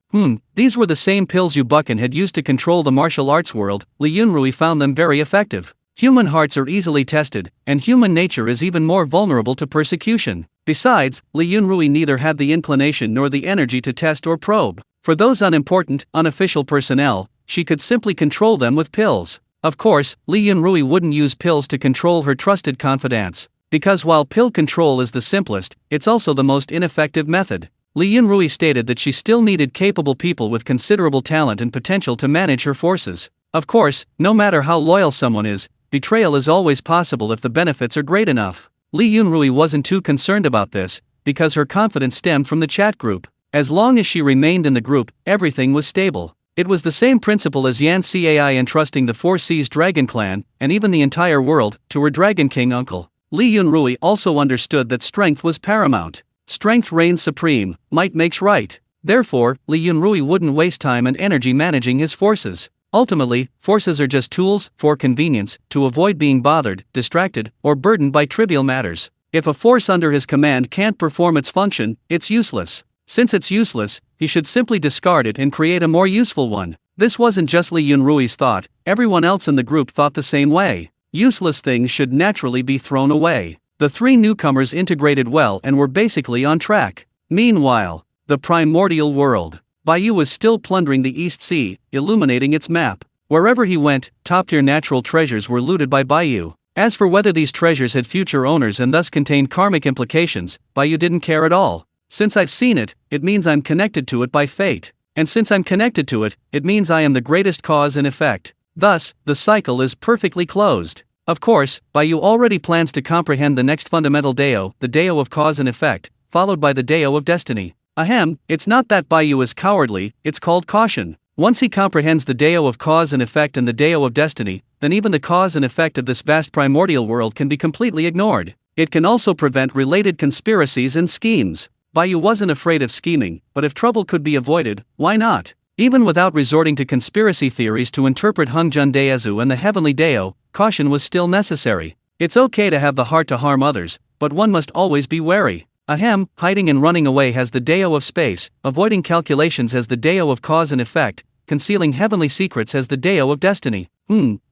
These were the same pills Yu Buchan had used to control the martial arts world. Li Yunrui found them very effective. Human hearts are easily tested, and human nature is even more vulnerable to persecution. Besides, Li Yunrui neither had the inclination nor the energy to test or probe. For those unimportant, unofficial personnel, she could simply control them with pills. Of course, Li Yunrui wouldn't use pills to control her trusted confidants. Because while pill control is the simplest, it's also the most ineffective method. Li Yunrui stated that she still needed capable people with considerable talent and potential to manage her forces. Of course, no matter how loyal someone is, betrayal is always possible if the benefits are great enough. Li Yunrui wasn't too concerned about this, because her confidence stemmed from the chat group. As long as she remained in the group, everything was stable. It was the same principle as Yan Cai entrusting the Four Seas Dragon Clan, and even the entire world, to her Dragon King uncle. Li Yunrui also understood that strength was paramount. Strength reigns supreme, might makes right. Therefore, Li Yunrui wouldn't waste time and energy managing his forces. Ultimately, forces are just tools, for convenience, to avoid being bothered, distracted, or burdened by trivial matters. If a force under his command can't perform its function, it's useless. Since it's useless, he should simply discard it and create a more useful one. This wasn't just Li Yunrui's thought, everyone else in the group thought the same way. Useless things should naturally be thrown away. The three newcomers integrated well and were basically on track. Meanwhile, the primordial world. Bai Yu was still plundering the East Sea, illuminating its map. Wherever he went, top-tier natural treasures were looted by Bai Yu. As for whether these treasures had future owners and thus contained karmic implications, Bai Yu didn't care at all. Since I've seen it, it means I'm connected to it by fate. And since I'm connected to it, it means I am the greatest cause and effect. Thus, the cycle is perfectly closed. Of course, Bai Yu already plans to comprehend the next fundamental Dao, the Dao of cause and effect, followed by the Dao of destiny. Ahem, it's not that Bai Yu is cowardly, it's called caution. Once he comprehends the Dao of cause and effect and the Dao of destiny, then even the cause and effect of this vast primordial world can be completely ignored. It can also prevent related conspiracies and schemes. Bai Yu wasn't afraid of scheming, but if trouble could be avoided, why not? Even without resorting to conspiracy theories to interpret Hungjun Daezu and the heavenly Dao, caution was still necessary. It's okay to have the heart to harm others, but one must always be wary. Ahem, hiding and running away has the Dao of space, avoiding calculations has the Dao of cause and effect, concealing heavenly secrets has the Dao of destiny.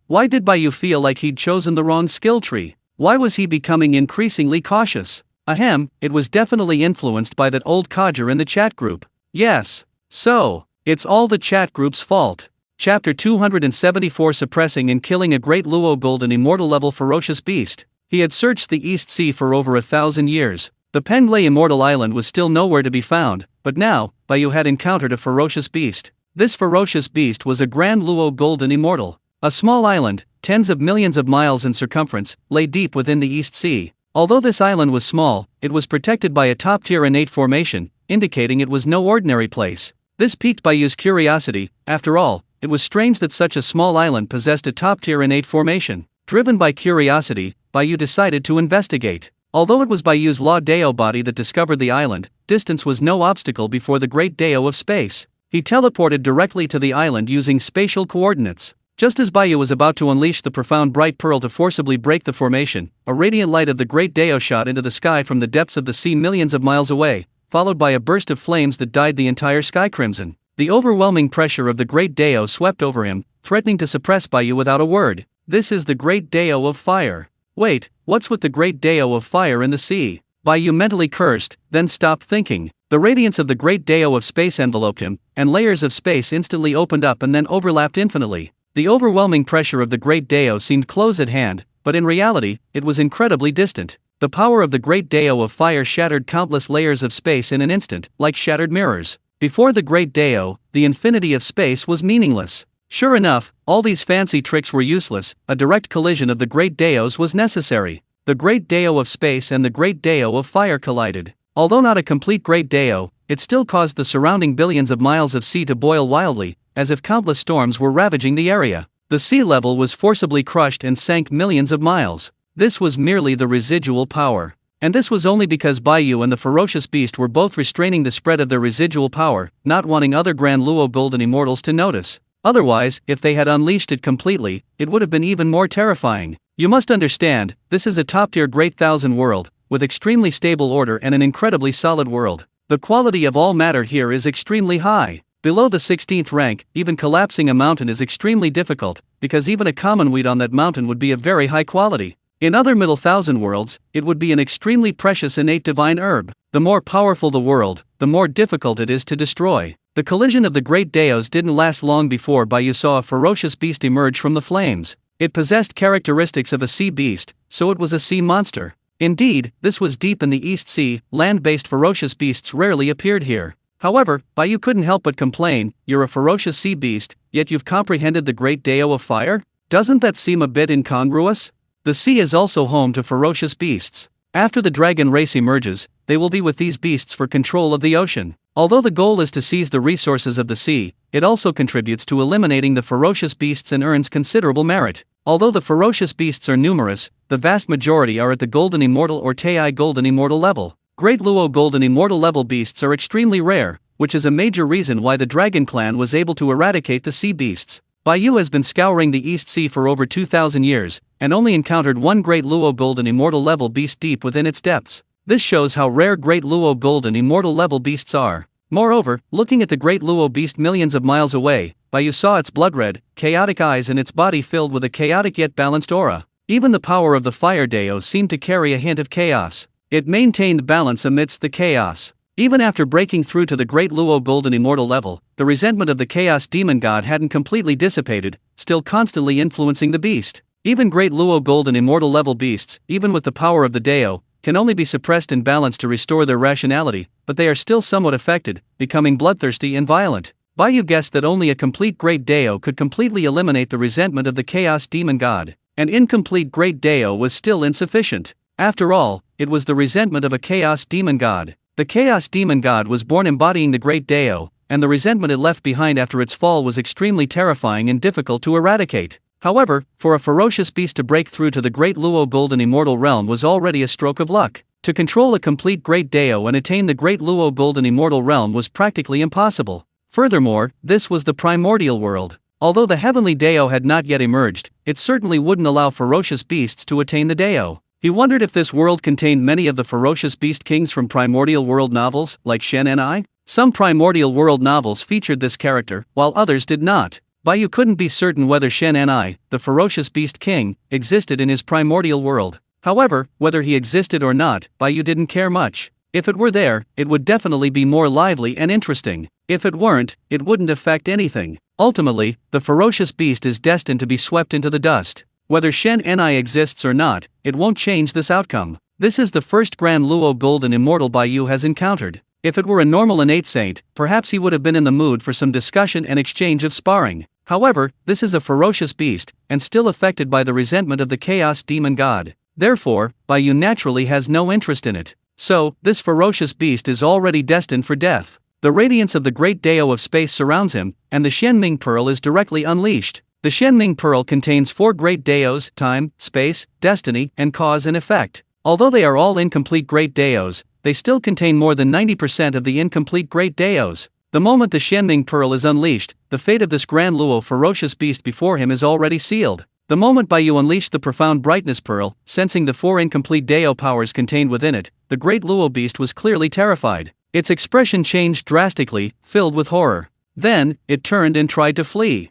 Why did Bai Yu feel like he'd chosen the wrong skill tree? Why was he becoming increasingly cautious? Ahem, it was definitely influenced by that old codger in the chat group. Yes. So, it's all the chat group's fault. Chapter 274 Suppressing and Killing a Great Luo Golden Immortal Level Ferocious Beast. He had searched the East Sea for over 1,000 years. The Penglai Immortal Island was still nowhere to be found, but now, Bai Yu had encountered a ferocious beast. This ferocious beast was a Grand Luo Golden Immortal. A small island, tens of millions of miles in circumference, lay deep within the East Sea. Although this island was small, it was protected by a top-tier innate formation, indicating it was no ordinary place. This piqued Bai Yu's curiosity. After all, it was strange that such a small island possessed a top-tier innate formation. Driven by curiosity, Bai Yu decided to investigate. Although it was Bai Yu's Law Dao body that discovered the island, distance was no obstacle before the great Dao of space. He teleported directly to the island using spatial coordinates. Just as Bai Yu was about to unleash the profound bright pearl to forcibly break the formation, a radiant light of the great Dao shot into the sky from the depths of the sea millions of miles away, followed by a burst of flames that dyed the entire sky crimson. The overwhelming pressure of the great Dao swept over him, threatening to suppress Bai Yu without a word. This is the great Dao of fire. Wait, what's with the great Dao of fire in the sea? Bai Yu mentally cursed, then stopped thinking. The radiance of the great Dao of space enveloped him, and layers of space instantly opened up and then overlapped infinitely. The overwhelming pressure of the great Dao seemed close at hand, but in reality, it was incredibly distant. The power of the great Dao of fire shattered countless layers of space in an instant, like shattered mirrors. Before the great Dao, the infinity of space was meaningless. Sure enough, all these fancy tricks were useless, a direct collision of the great Daos was necessary. The great Dao of space and the great Dao of fire collided. Although not a complete great Dao, it still caused the surrounding billions of miles of sea to boil wildly, as if countless storms were ravaging the area. The sea level was forcibly crushed and sank millions of miles. This was merely the residual power. And this was only because Bai Yu and the ferocious beast were both restraining the spread of their residual power, not wanting other Grand Luo Golden Immortals to notice. Otherwise, if they had unleashed it completely, it would have been even more terrifying. You must understand, this is a top-tier Great Thousand world, with extremely stable order and an incredibly solid world. The quality of all matter here is extremely high. Below the 16th rank, even collapsing a mountain is extremely difficult, because even a common weed on that mountain would be of very high quality. In other Middle Thousand Worlds, it would be an extremely precious innate divine herb. The more powerful the world, the more difficult it is to destroy. The collision of the great Daos didn't last long before Bai Yu saw a ferocious beast emerge from the flames. It possessed characteristics of a sea beast, so it was a sea monster. Indeed, this was deep in the East Sea. Land-based ferocious beasts rarely appeared here. However, Bai Yu couldn't help but complain, "You're a ferocious sea beast, yet you've comprehended the great Dao of fire? Doesn't that seem a bit incongruous?" The sea is also home to ferocious beasts. After the dragon race emerges, they will be with these beasts for control of the ocean. Although the goal is to seize the resources of the sea, it also contributes to eliminating the ferocious beasts and earns considerable merit. Although the ferocious beasts are numerous, the vast majority are at the Golden Immortal or Tai Golden Immortal level. Great Luo Golden Immortal level beasts are extremely rare, which is a major reason why the Dragon Clan was able to eradicate the sea beasts. Bai Yu has been scouring the East Sea for over 2,000 years, and only encountered one Great Luo Golden Immortal level beast deep within its depths. This shows how rare Great Luo Golden Immortal level beasts are. Moreover, looking at the Great Luo beast millions of miles away, Bai Yu saw its blood-red, chaotic eyes and its body filled with a chaotic yet balanced aura. Even the power of the Fire Dao seemed to carry a hint of chaos. It maintained balance amidst the chaos. Even after breaking through to the Great Luo Golden Immortal level, the resentment of the Chaos Demon God hadn't completely dissipated, still constantly influencing the beast. Even Great Luo Golden Immortal level beasts, even with the power of the Dao, can only be suppressed and balanced to restore their rationality, but they are still somewhat affected, becoming bloodthirsty and violent. Bai Yu guessed that only a complete Great Dao could completely eliminate the resentment of the Chaos Demon God. An incomplete Great Dao was still insufficient. After all, it was the resentment of a Chaos Demon God. The Chaos Demon God was born embodying the Great Dao, and the resentment it left behind after its fall was extremely terrifying and difficult to eradicate. However, for a ferocious beast to break through to the Great Luo Golden Immortal realm was already a stroke of luck. To control a complete Great Dao and attain the Great Luo Golden Immortal realm was practically impossible. Furthermore, this was the primordial world. Although the heavenly Dao had not yet emerged, it certainly wouldn't allow ferocious beasts to attain the Dao. He wondered if this world contained many of the ferocious beast kings from primordial world novels, like Shen and I. Some primordial world novels featured this character, while others did not. Bai Yu couldn't be certain whether Shen and I, the ferocious beast king, existed in his primordial world. However, whether he existed or not, Bai Yu didn't care much. If it were there, it would definitely be more lively and interesting. If it weren't, it wouldn't affect anything. Ultimately, the ferocious beast is destined to be swept into the dust. Whether Shen Ni exists or not, it won't change this outcome. This is the first Grand Luo Golden Immortal Bai Yu has encountered. If it were a normal innate saint, perhaps he would have been in the mood for some discussion and exchange of sparring. However, this is a ferocious beast, and still affected by the resentment of the Chaos Demon God. Therefore, Bai Yu naturally has no interest in it. So, this ferocious beast is already destined for death. The radiance of the Great Dao of space surrounds him, and the Shenming Pearl is directly unleashed. The Shenming Pearl contains 4 Great Daos: time, space, destiny, and cause and effect. Although they are all incomplete Great Daos, they still contain more than 90% of the incomplete Great Daos. The moment the Shenming Pearl is unleashed, the fate of this Grand Luo ferocious beast before him is already sealed. The moment Bai Yu unleashed the Profound Brightness Pearl, sensing the 4 incomplete Dao powers contained within it, the Great Luo beast was clearly terrified. Its expression changed drastically, filled with horror. Then, it turned and tried to flee.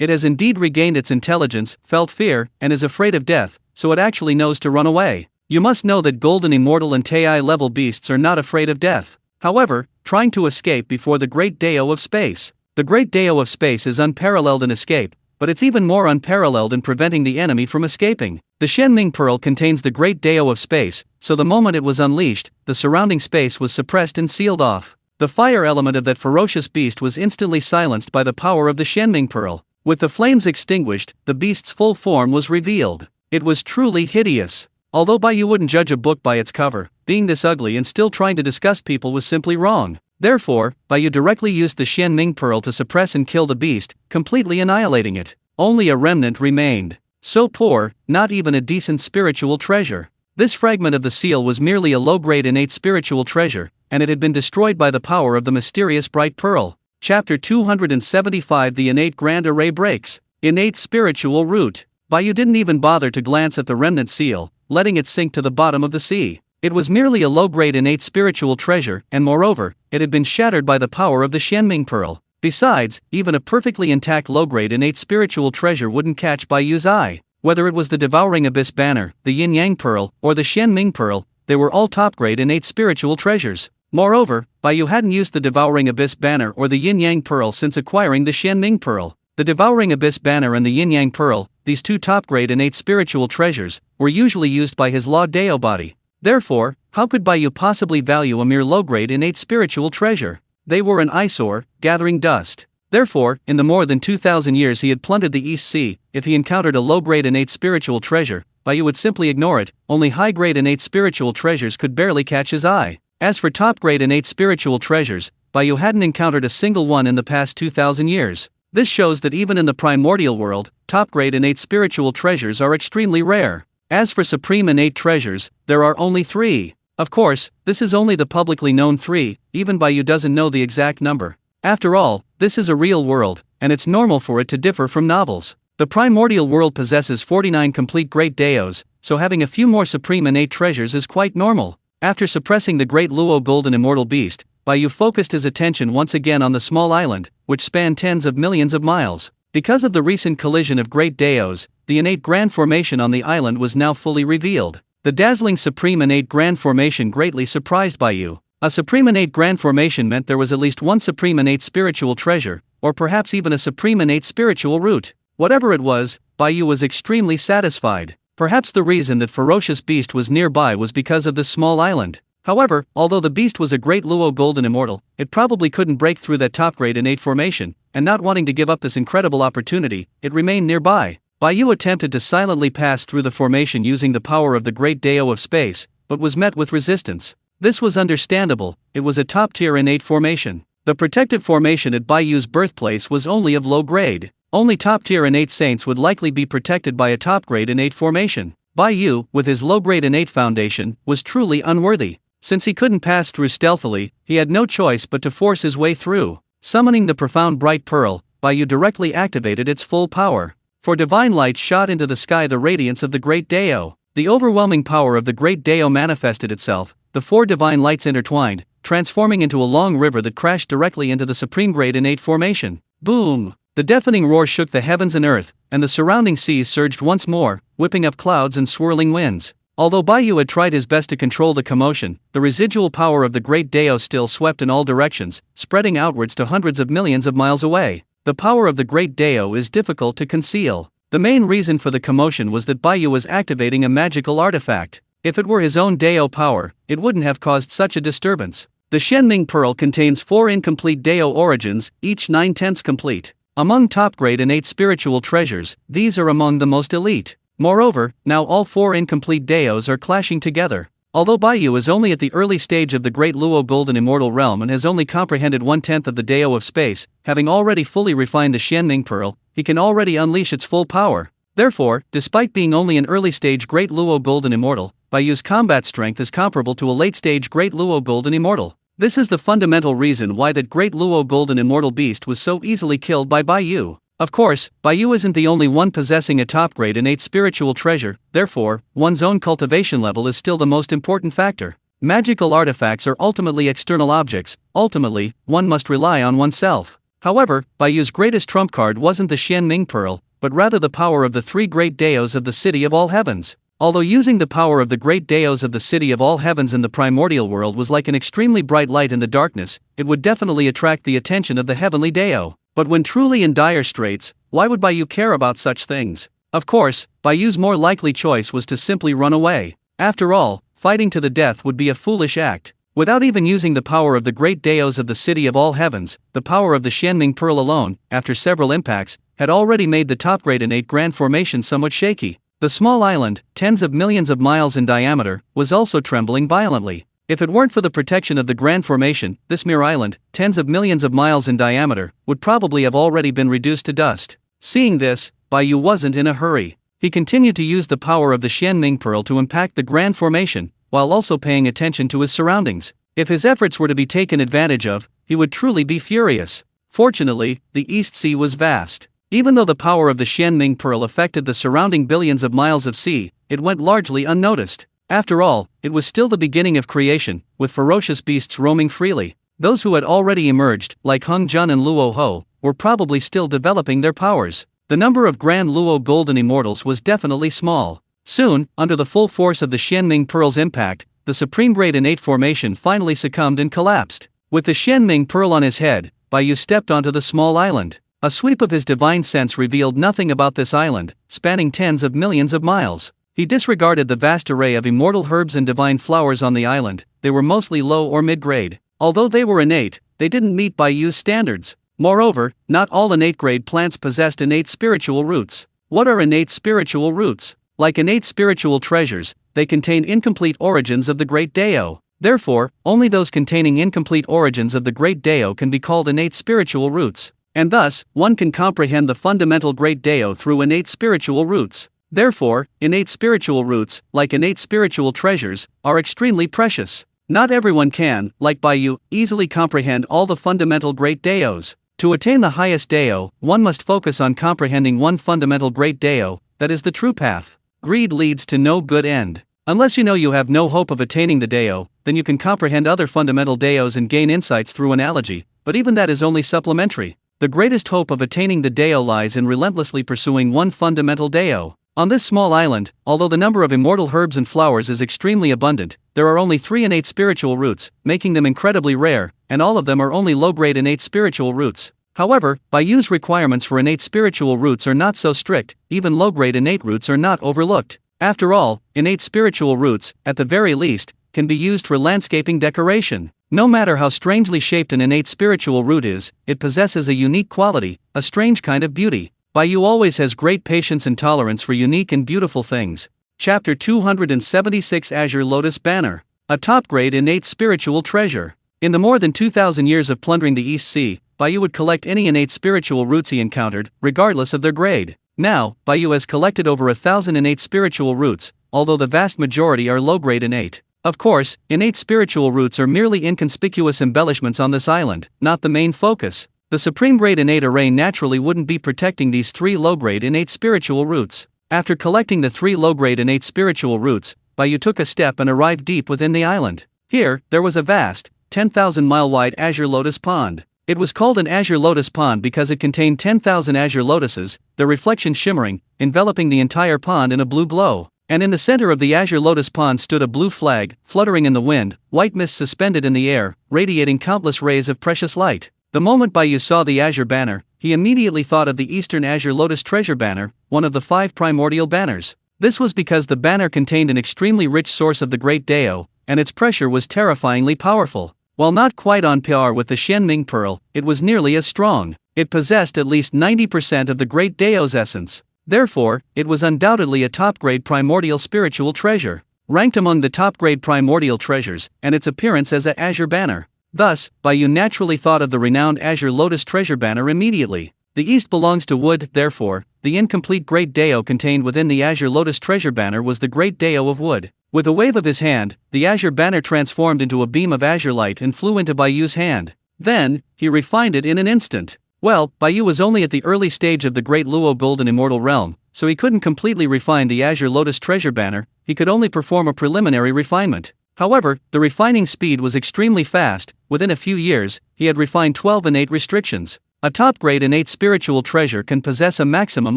It has indeed regained its intelligence, felt fear, and is afraid of death, so it actually knows to run away. You must know that Golden Immortal and Tai level beasts are not afraid of death. However, trying to escape before the Great Dao of space. The Great Dao of space is unparalleled in escape, but it's even more unparalleled in preventing the enemy from escaping. The Shenming Pearl contains the Great Dao of space, so the moment it was unleashed, the surrounding space was suppressed and sealed off. The fire element of that ferocious beast was instantly silenced by the power of the Shenming Pearl. With the flames extinguished, the beast's full form was revealed. It was truly hideous. Although Bai Yu wouldn't judge a book by its cover, being this ugly and still trying to disgust people was simply wrong. Therefore, Bai Yu directly used the Shenming Pearl to suppress and kill the beast, completely annihilating it. Only a remnant remained. So poor, not even a decent spiritual treasure. This fragment of the seal was merely a low-grade innate spiritual treasure, and it had been destroyed by the power of the mysterious bright pearl. Chapter 275 The Innate Grand Array Breaks. Innate Spiritual Root. Bai Yu didn't even bother to glance at the remnant seal, letting it sink to the bottom of the sea. It was merely a low-grade innate spiritual treasure, and moreover, it had been shattered by the power of the Shenming Pearl. Besides, even a perfectly intact low-grade innate spiritual treasure wouldn't catch Bai Yu's eye. Whether it was the Devouring Abyss Banner, the Yin-Yang Pearl, or the Xianming Pearl, they were all top-grade innate spiritual treasures. Moreover, Bai Yu hadn't used the Devouring Abyss Banner or the Yin-Yang Pearl since acquiring the Xianming Pearl. The Devouring Abyss Banner and the Yin-Yang Pearl, these two top-grade innate spiritual treasures, were usually used by his Law Dao body. Therefore, how could Bai Yu possibly value a mere low-grade innate spiritual treasure? They were an eyesore, gathering dust. Therefore, in the more than 2,000 years he had plundered the East Sea, if he encountered a low-grade innate spiritual treasure, Bai Yu would simply ignore it. Only high-grade innate spiritual treasures could barely catch his eye. As for top-grade innate spiritual treasures, Bai Yu hadn't encountered a single one in the past 2,000 years. This shows that even in the primordial world, top-grade innate spiritual treasures are extremely rare. As for supreme innate treasures, there are only 3. Of course, this is only the publicly known 3, even Bai Yu doesn't know the exact number. After all, this is a real world, and it's normal for it to differ from novels. The primordial world possesses 49 complete great Daos, so having a few more supreme innate treasures is quite normal. After suppressing the great Luo golden immortal beast, Bai Yu focused his attention once again on the small island, which spanned tens of millions of miles. Because of the recent collision of great Daos, the innate grand formation on the island was now fully revealed. The dazzling supreme innate grand formation greatly surprised Bai Yu. A supreme innate grand formation meant there was at least one supreme innate spiritual treasure, or perhaps even a supreme innate spiritual root. Whatever it was, Bai Yu was extremely satisfied. Perhaps the reason that ferocious beast was nearby was because of this small island. However, although the beast was a great Luo golden immortal, it probably couldn't break through that top-grade innate formation, and not wanting to give up this incredible opportunity, it remained nearby. Bai Yu attempted to silently pass through the formation using the power of the great Dao of space, but was met with resistance. This was understandable, it was a top-tier innate formation. The protected formation at Bai Yu's birthplace was only of low grade. Only top-tier innate saints would likely be protected by a top-grade innate formation. Bai Yu, with his low-grade innate foundation, was truly unworthy. Since he couldn't pass through stealthily, he had no choice but to force his way through. Summoning the profound bright pearl, Bai Yu directly activated its full power. For divine light shot into the sky the radiance of the great Dao. The overwhelming power of the great Dao manifested itself. The 4 divine lights intertwined, transforming into a long river that crashed directly into the supreme grade innate formation. Boom! The deafening roar shook the heavens and earth, and the surrounding seas surged once more, whipping up clouds and swirling winds. Although Bai Yu had tried his best to control the commotion, the residual power of the great Dao still swept in all directions, spreading outwards to hundreds of millions of miles away. The power of the great Dao is difficult to conceal. The main reason for the commotion was that Bai Yu was activating a magical artifact. If it were his own Dao power, it wouldn't have caused such a disturbance. The Xianming Pearl contains 4 incomplete Dao origins, each 9/10 complete. Among top-grade innate spiritual treasures, these are among the most elite. Moreover, now all 4 incomplete Daos are clashing together. Although Bai Yu is only at the early stage of the great Luo golden immortal realm and has only comprehended 1/10 of the Dao of space, having already fully refined the Xianming Pearl, he can already unleash its full power. Therefore, despite being only an early-stage great Luo golden immortal, Bai Yu's combat strength is comparable to a late-stage great Luo golden immortal. This is the fundamental reason why that great Luo golden immortal beast was so easily killed by Bai Yu. Of course, Bai Yu isn't the only one possessing a top-grade innate spiritual treasure, therefore, one's own cultivation level is still the most important factor. Magical artifacts are ultimately external objects, ultimately, one must rely on oneself. However, Bai Yu's greatest trump card wasn't the Xianming Pearl, but rather the power of the 3 great Daos of the City of All Heavens. Although using the power of the great Daos of the City of All Heavens in the primordial world was like an extremely bright light in the darkness, it would definitely attract the attention of the heavenly Dao. But when truly in dire straits, why would Bai Yu care about such things? Of course, Bai Yu's more likely choice was to simply run away. After all, fighting to the death would be a foolish act. Without even using the power of the great Daos of the City of All Heavens, the power of the Xianming Pearl alone, after several impacts, had already made the top-grade innate grand formation somewhat shaky. The small island, tens of millions of miles in diameter, was also trembling violently. If it weren't for the protection of the grand formation, this mere island, tens of millions of miles in diameter, would probably have already been reduced to dust. Seeing this, Bai Yu wasn't in a hurry. He continued to use the power of the Xianming Pearl to impact the grand formation, while also paying attention to his surroundings. If his efforts were to be taken advantage of, he would truly be furious. Fortunately, the East Sea was vast. Even though the power of the Xianming Pearl affected the surrounding billions of miles of sea, it went largely unnoticed. After all, it was still the beginning of creation, with ferocious beasts roaming freely. Those who had already emerged, like Hung Jun and Luo Ho, were probably still developing their powers. The number of Grand Luo Golden Immortals was definitely small. Soon, under the full force of the Xianming Pearl's impact, the Supreme Grade Innate formation finally succumbed and collapsed. With the Xianming Pearl on his head, Bai Yu stepped onto the small island. A sweep of his divine sense revealed nothing about this island, spanning tens of millions of miles. He disregarded the vast array of immortal herbs and divine flowers on the island. They were mostly low or mid-grade. Although they were innate, they didn't meet Bai Yu's standards. Moreover, not all innate-grade plants possessed innate spiritual roots. What are innate spiritual roots? Like innate spiritual treasures, they contain incomplete origins of the Great Dao. Therefore, only those containing incomplete origins of the Great Dao can be called innate spiritual roots. And thus, one can comprehend the fundamental Great Dao through innate spiritual roots. Therefore, innate spiritual roots, like innate spiritual treasures, are extremely precious. Not everyone can, like Bai Yu, easily comprehend all the fundamental Great Daos. To attain the highest Dao, one must focus on comprehending one fundamental Great Dao, that is the true path. Greed leads to no good end. Unless you know you have no hope of attaining the Dao, then you can comprehend other fundamental Daos and gain insights through analogy, but even that is only supplementary. The greatest hope of attaining the Dao lies in relentlessly pursuing one fundamental Dao. On this small island, although the number of immortal herbs and flowers is extremely abundant, there are only 3 innate spiritual roots, making them incredibly rare, and all of them are only low-grade innate spiritual roots. However, Bai Yu's requirements for innate spiritual roots are not so strict, even low-grade innate roots are not overlooked. After all, innate spiritual roots, at the very least, can be used for landscaping decoration. No matter how strangely shaped an innate spiritual root is, it possesses a unique quality, a strange kind of beauty. Bai Yu always has great patience and tolerance for unique and beautiful things. Chapter 276 Azure Lotus Banner. A top-grade innate spiritual treasure. In the more than 2,000 years of plundering the East Sea, Bai Yu would collect any innate spiritual roots he encountered, regardless of their grade. Now, Bai Yu has collected over 1,000 innate spiritual roots, although the vast majority are low-grade innate. Of course, innate spiritual roots are merely inconspicuous embellishments on this island, not the main focus. The Supreme Grade Innate Array naturally wouldn't be protecting these 3 low-grade innate spiritual roots. After collecting the 3 low-grade innate spiritual roots, Bai Yu took a step and arrived deep within the island. Here, there was a vast, 10,000-mile-wide azure lotus pond. It was called an azure lotus pond because it contained 10,000 azure lotuses, their reflection shimmering, enveloping the entire pond in a blue glow. And in the center of the azure lotus pond stood a blue flag, fluttering in the wind, white mist suspended in the air, radiating countless rays of precious light. The moment Bai Yu saw the azure banner, he immediately thought of the Eastern Azure Lotus Treasure Banner, one of the 5 primordial banners. This was because the banner contained an extremely rich source of the Great Dao, and its pressure was terrifyingly powerful. While not quite on par with the Xianming Pearl, it was nearly as strong. It possessed at least 90% of the Great Dao's essence. Therefore, it was undoubtedly a top-grade primordial spiritual treasure, ranked among the top-grade primordial treasures, and its appearance as an azure banner. Thus, Bai Yu naturally thought of the renowned Azure Lotus Treasure Banner immediately. The East belongs to wood, therefore, the incomplete Great Dao contained within the Azure Lotus Treasure Banner was the Great Dao of wood. With a wave of his hand, the azure banner transformed into a beam of azure light and flew into Bai Yu's hand. Then, he refined it in an instant. Well, Bai Yu was only at the early stage of the Great Luo Golden Immortal Realm, so he couldn't completely refine the Azure Lotus Treasure Banner, he could only perform a preliminary refinement. However, the refining speed was extremely fast. Within a few years, he had refined 12 innate restrictions. A top-grade innate spiritual treasure can possess a maximum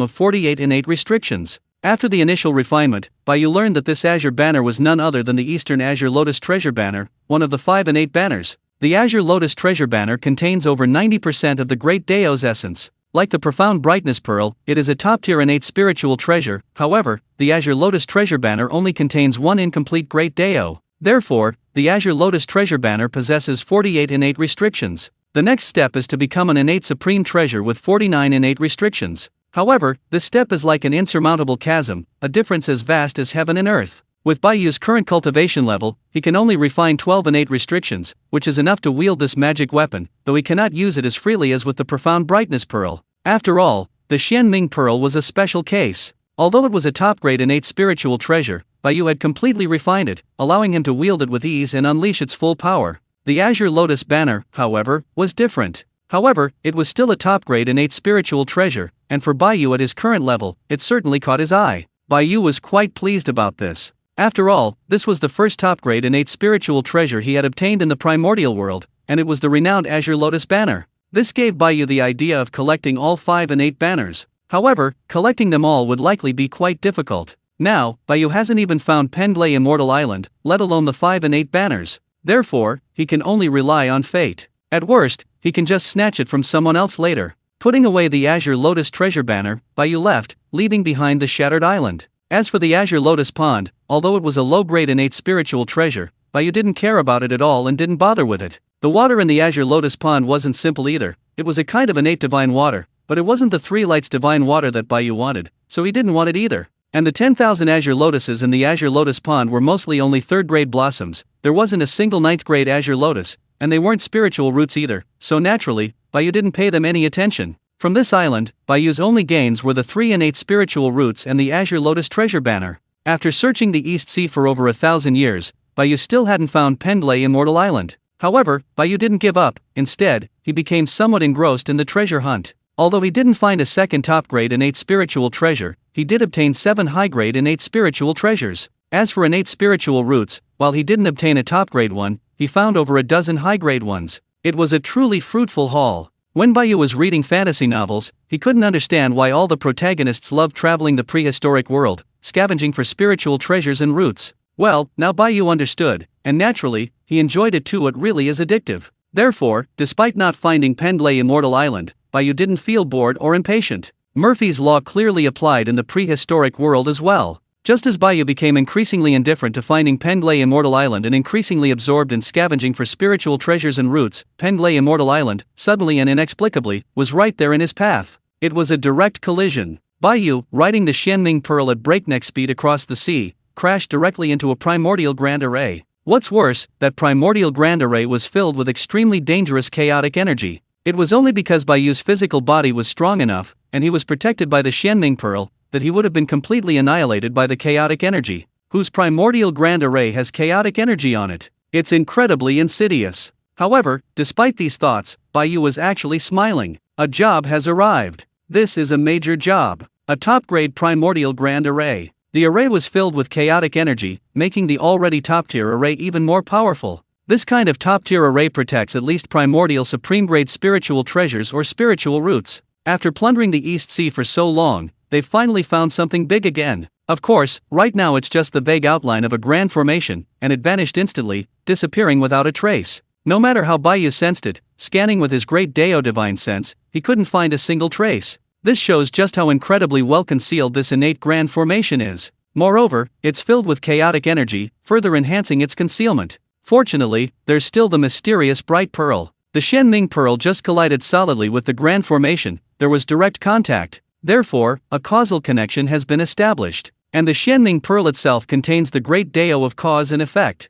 of 48 innate restrictions. After the initial refinement, Bai Yu learned that this azure banner was none other than the Eastern Azure Lotus Treasure Banner, one of the 5 innate banners. The Azure Lotus Treasure Banner contains over 90% of the Great Dao's essence. Like the Profound Brightness Pearl, it is a top-tier innate spiritual treasure. However, the Azure Lotus Treasure Banner only contains 1 incomplete Great Dao. Therefore, the Azure Lotus Treasure Banner possesses 48 innate restrictions. The next step is to become an innate supreme treasure with 49 innate restrictions. However, this step is like an insurmountable chasm, a difference as vast as heaven and earth. With Bai Yu's current cultivation level, he can only refine 12 innate restrictions, which is enough to wield this magic weapon, though he cannot use it as freely as with the Profound Brightness Pearl. After all, the Xianming Pearl was a special case. Although it was a top-grade innate spiritual treasure, Bai Yu had completely refined it, allowing him to wield it with ease and unleash its full power. The Azure Lotus Banner, however, was different. However, it was still a top-grade innate spiritual treasure, and for Bai Yu at his current level, it certainly caught his eye. Bai Yu was quite pleased about this. After all, this was the first top-grade innate spiritual treasure he had obtained in the primordial world, and it was the renowned Azure Lotus banner. This gave Bai Yu the idea of collecting all 5 innate banners. However, collecting them all would likely be quite difficult. Now, Bai Yu hasn't even found Penglay Immortal Island, let alone the 5 innate banners. Therefore, he can only rely on fate. At worst, he can just snatch it from someone else later. Putting away the Azure Lotus treasure banner, Bai Yu left, leaving behind the shattered island. As for the Azure Lotus pond, although it was a low-grade innate spiritual treasure, Bai Yu didn't care about it at all and didn't bother with it. The water in the Azure Lotus pond wasn't simple either. It was a kind of innate divine water, but it wasn't the 3 lights divine water that Bai Yu wanted, so he didn't want it either. And the 10,000 Azure Lotuses in the Azure Lotus pond were mostly only 3rd-grade blossoms. There wasn't a single 9th-grade Azure Lotus, and they weren't spiritual roots either, so naturally, Bai Yu didn't pay them any attention. From this island, Bai Yu's only gains were the 3 innate spiritual roots and the Azure Lotus treasure banner. After searching the East Sea for over 1,000 years, Bai Yu still hadn't found Penglay Immortal Island. However, Bai Yu didn't give up. Instead, he became somewhat engrossed in the treasure hunt. Although he didn't find a second top-grade innate spiritual treasure, he did obtain 7 high-grade innate spiritual treasures. As for innate spiritual roots, while he didn't obtain a top-grade one, he found over a dozen high-grade ones. It was a truly fruitful haul. When Bai Yu was reading fantasy novels, he couldn't understand why all the protagonists loved traveling the prehistoric world, scavenging for spiritual treasures and roots. Well, now Bai Yu understood, and naturally, he enjoyed it too. It really is addictive. Therefore, despite not finding Penglay Immortal Island, Bai Yu didn't feel bored or impatient. Murphy's Law clearly applied in the prehistoric world as well. Just as Bai Yu became increasingly indifferent to finding Penglay Immortal Island and increasingly absorbed in scavenging for spiritual treasures and roots, Penglay Immortal Island, suddenly and inexplicably, was right there in his path. It was a direct collision. Bai Yu, riding the Xianming Pearl at breakneck speed across the sea, crashed directly into a primordial grand array. What's worse, that primordial grand array was filled with extremely dangerous chaotic energy. It was only because Bai Yu's physical body was strong enough, and he was protected by the Xianming Pearl, that he would have been completely annihilated by the chaotic energy. Whose primordial grand array has chaotic energy on it? It's incredibly insidious. However, despite these thoughts, Bai Yu was actually smiling. A job has arrived. This is a major job. A top-grade primordial grand array. The array was filled with chaotic energy, making the already top-tier array even more powerful. This kind of top-tier array protects at least primordial supreme-grade spiritual treasures or spiritual roots. After plundering the East Sea for so long, they've finally found something big again. Of course, right now it's just the vague outline of a grand formation, and it vanished instantly, disappearing without a trace. No matter how Bai Yu sensed it, scanning with his great Dao divine sense, he couldn't find a single trace. This shows just how incredibly well concealed this innate grand formation is. Moreover, it's filled with chaotic energy, further enhancing its concealment. Fortunately, there's still the mysterious bright pearl. The Xianming Pearl just collided solidly with the grand formation. There was direct contact. Therefore, a causal connection has been established. And the Xianming Pearl itself contains the great Dao of cause and effect.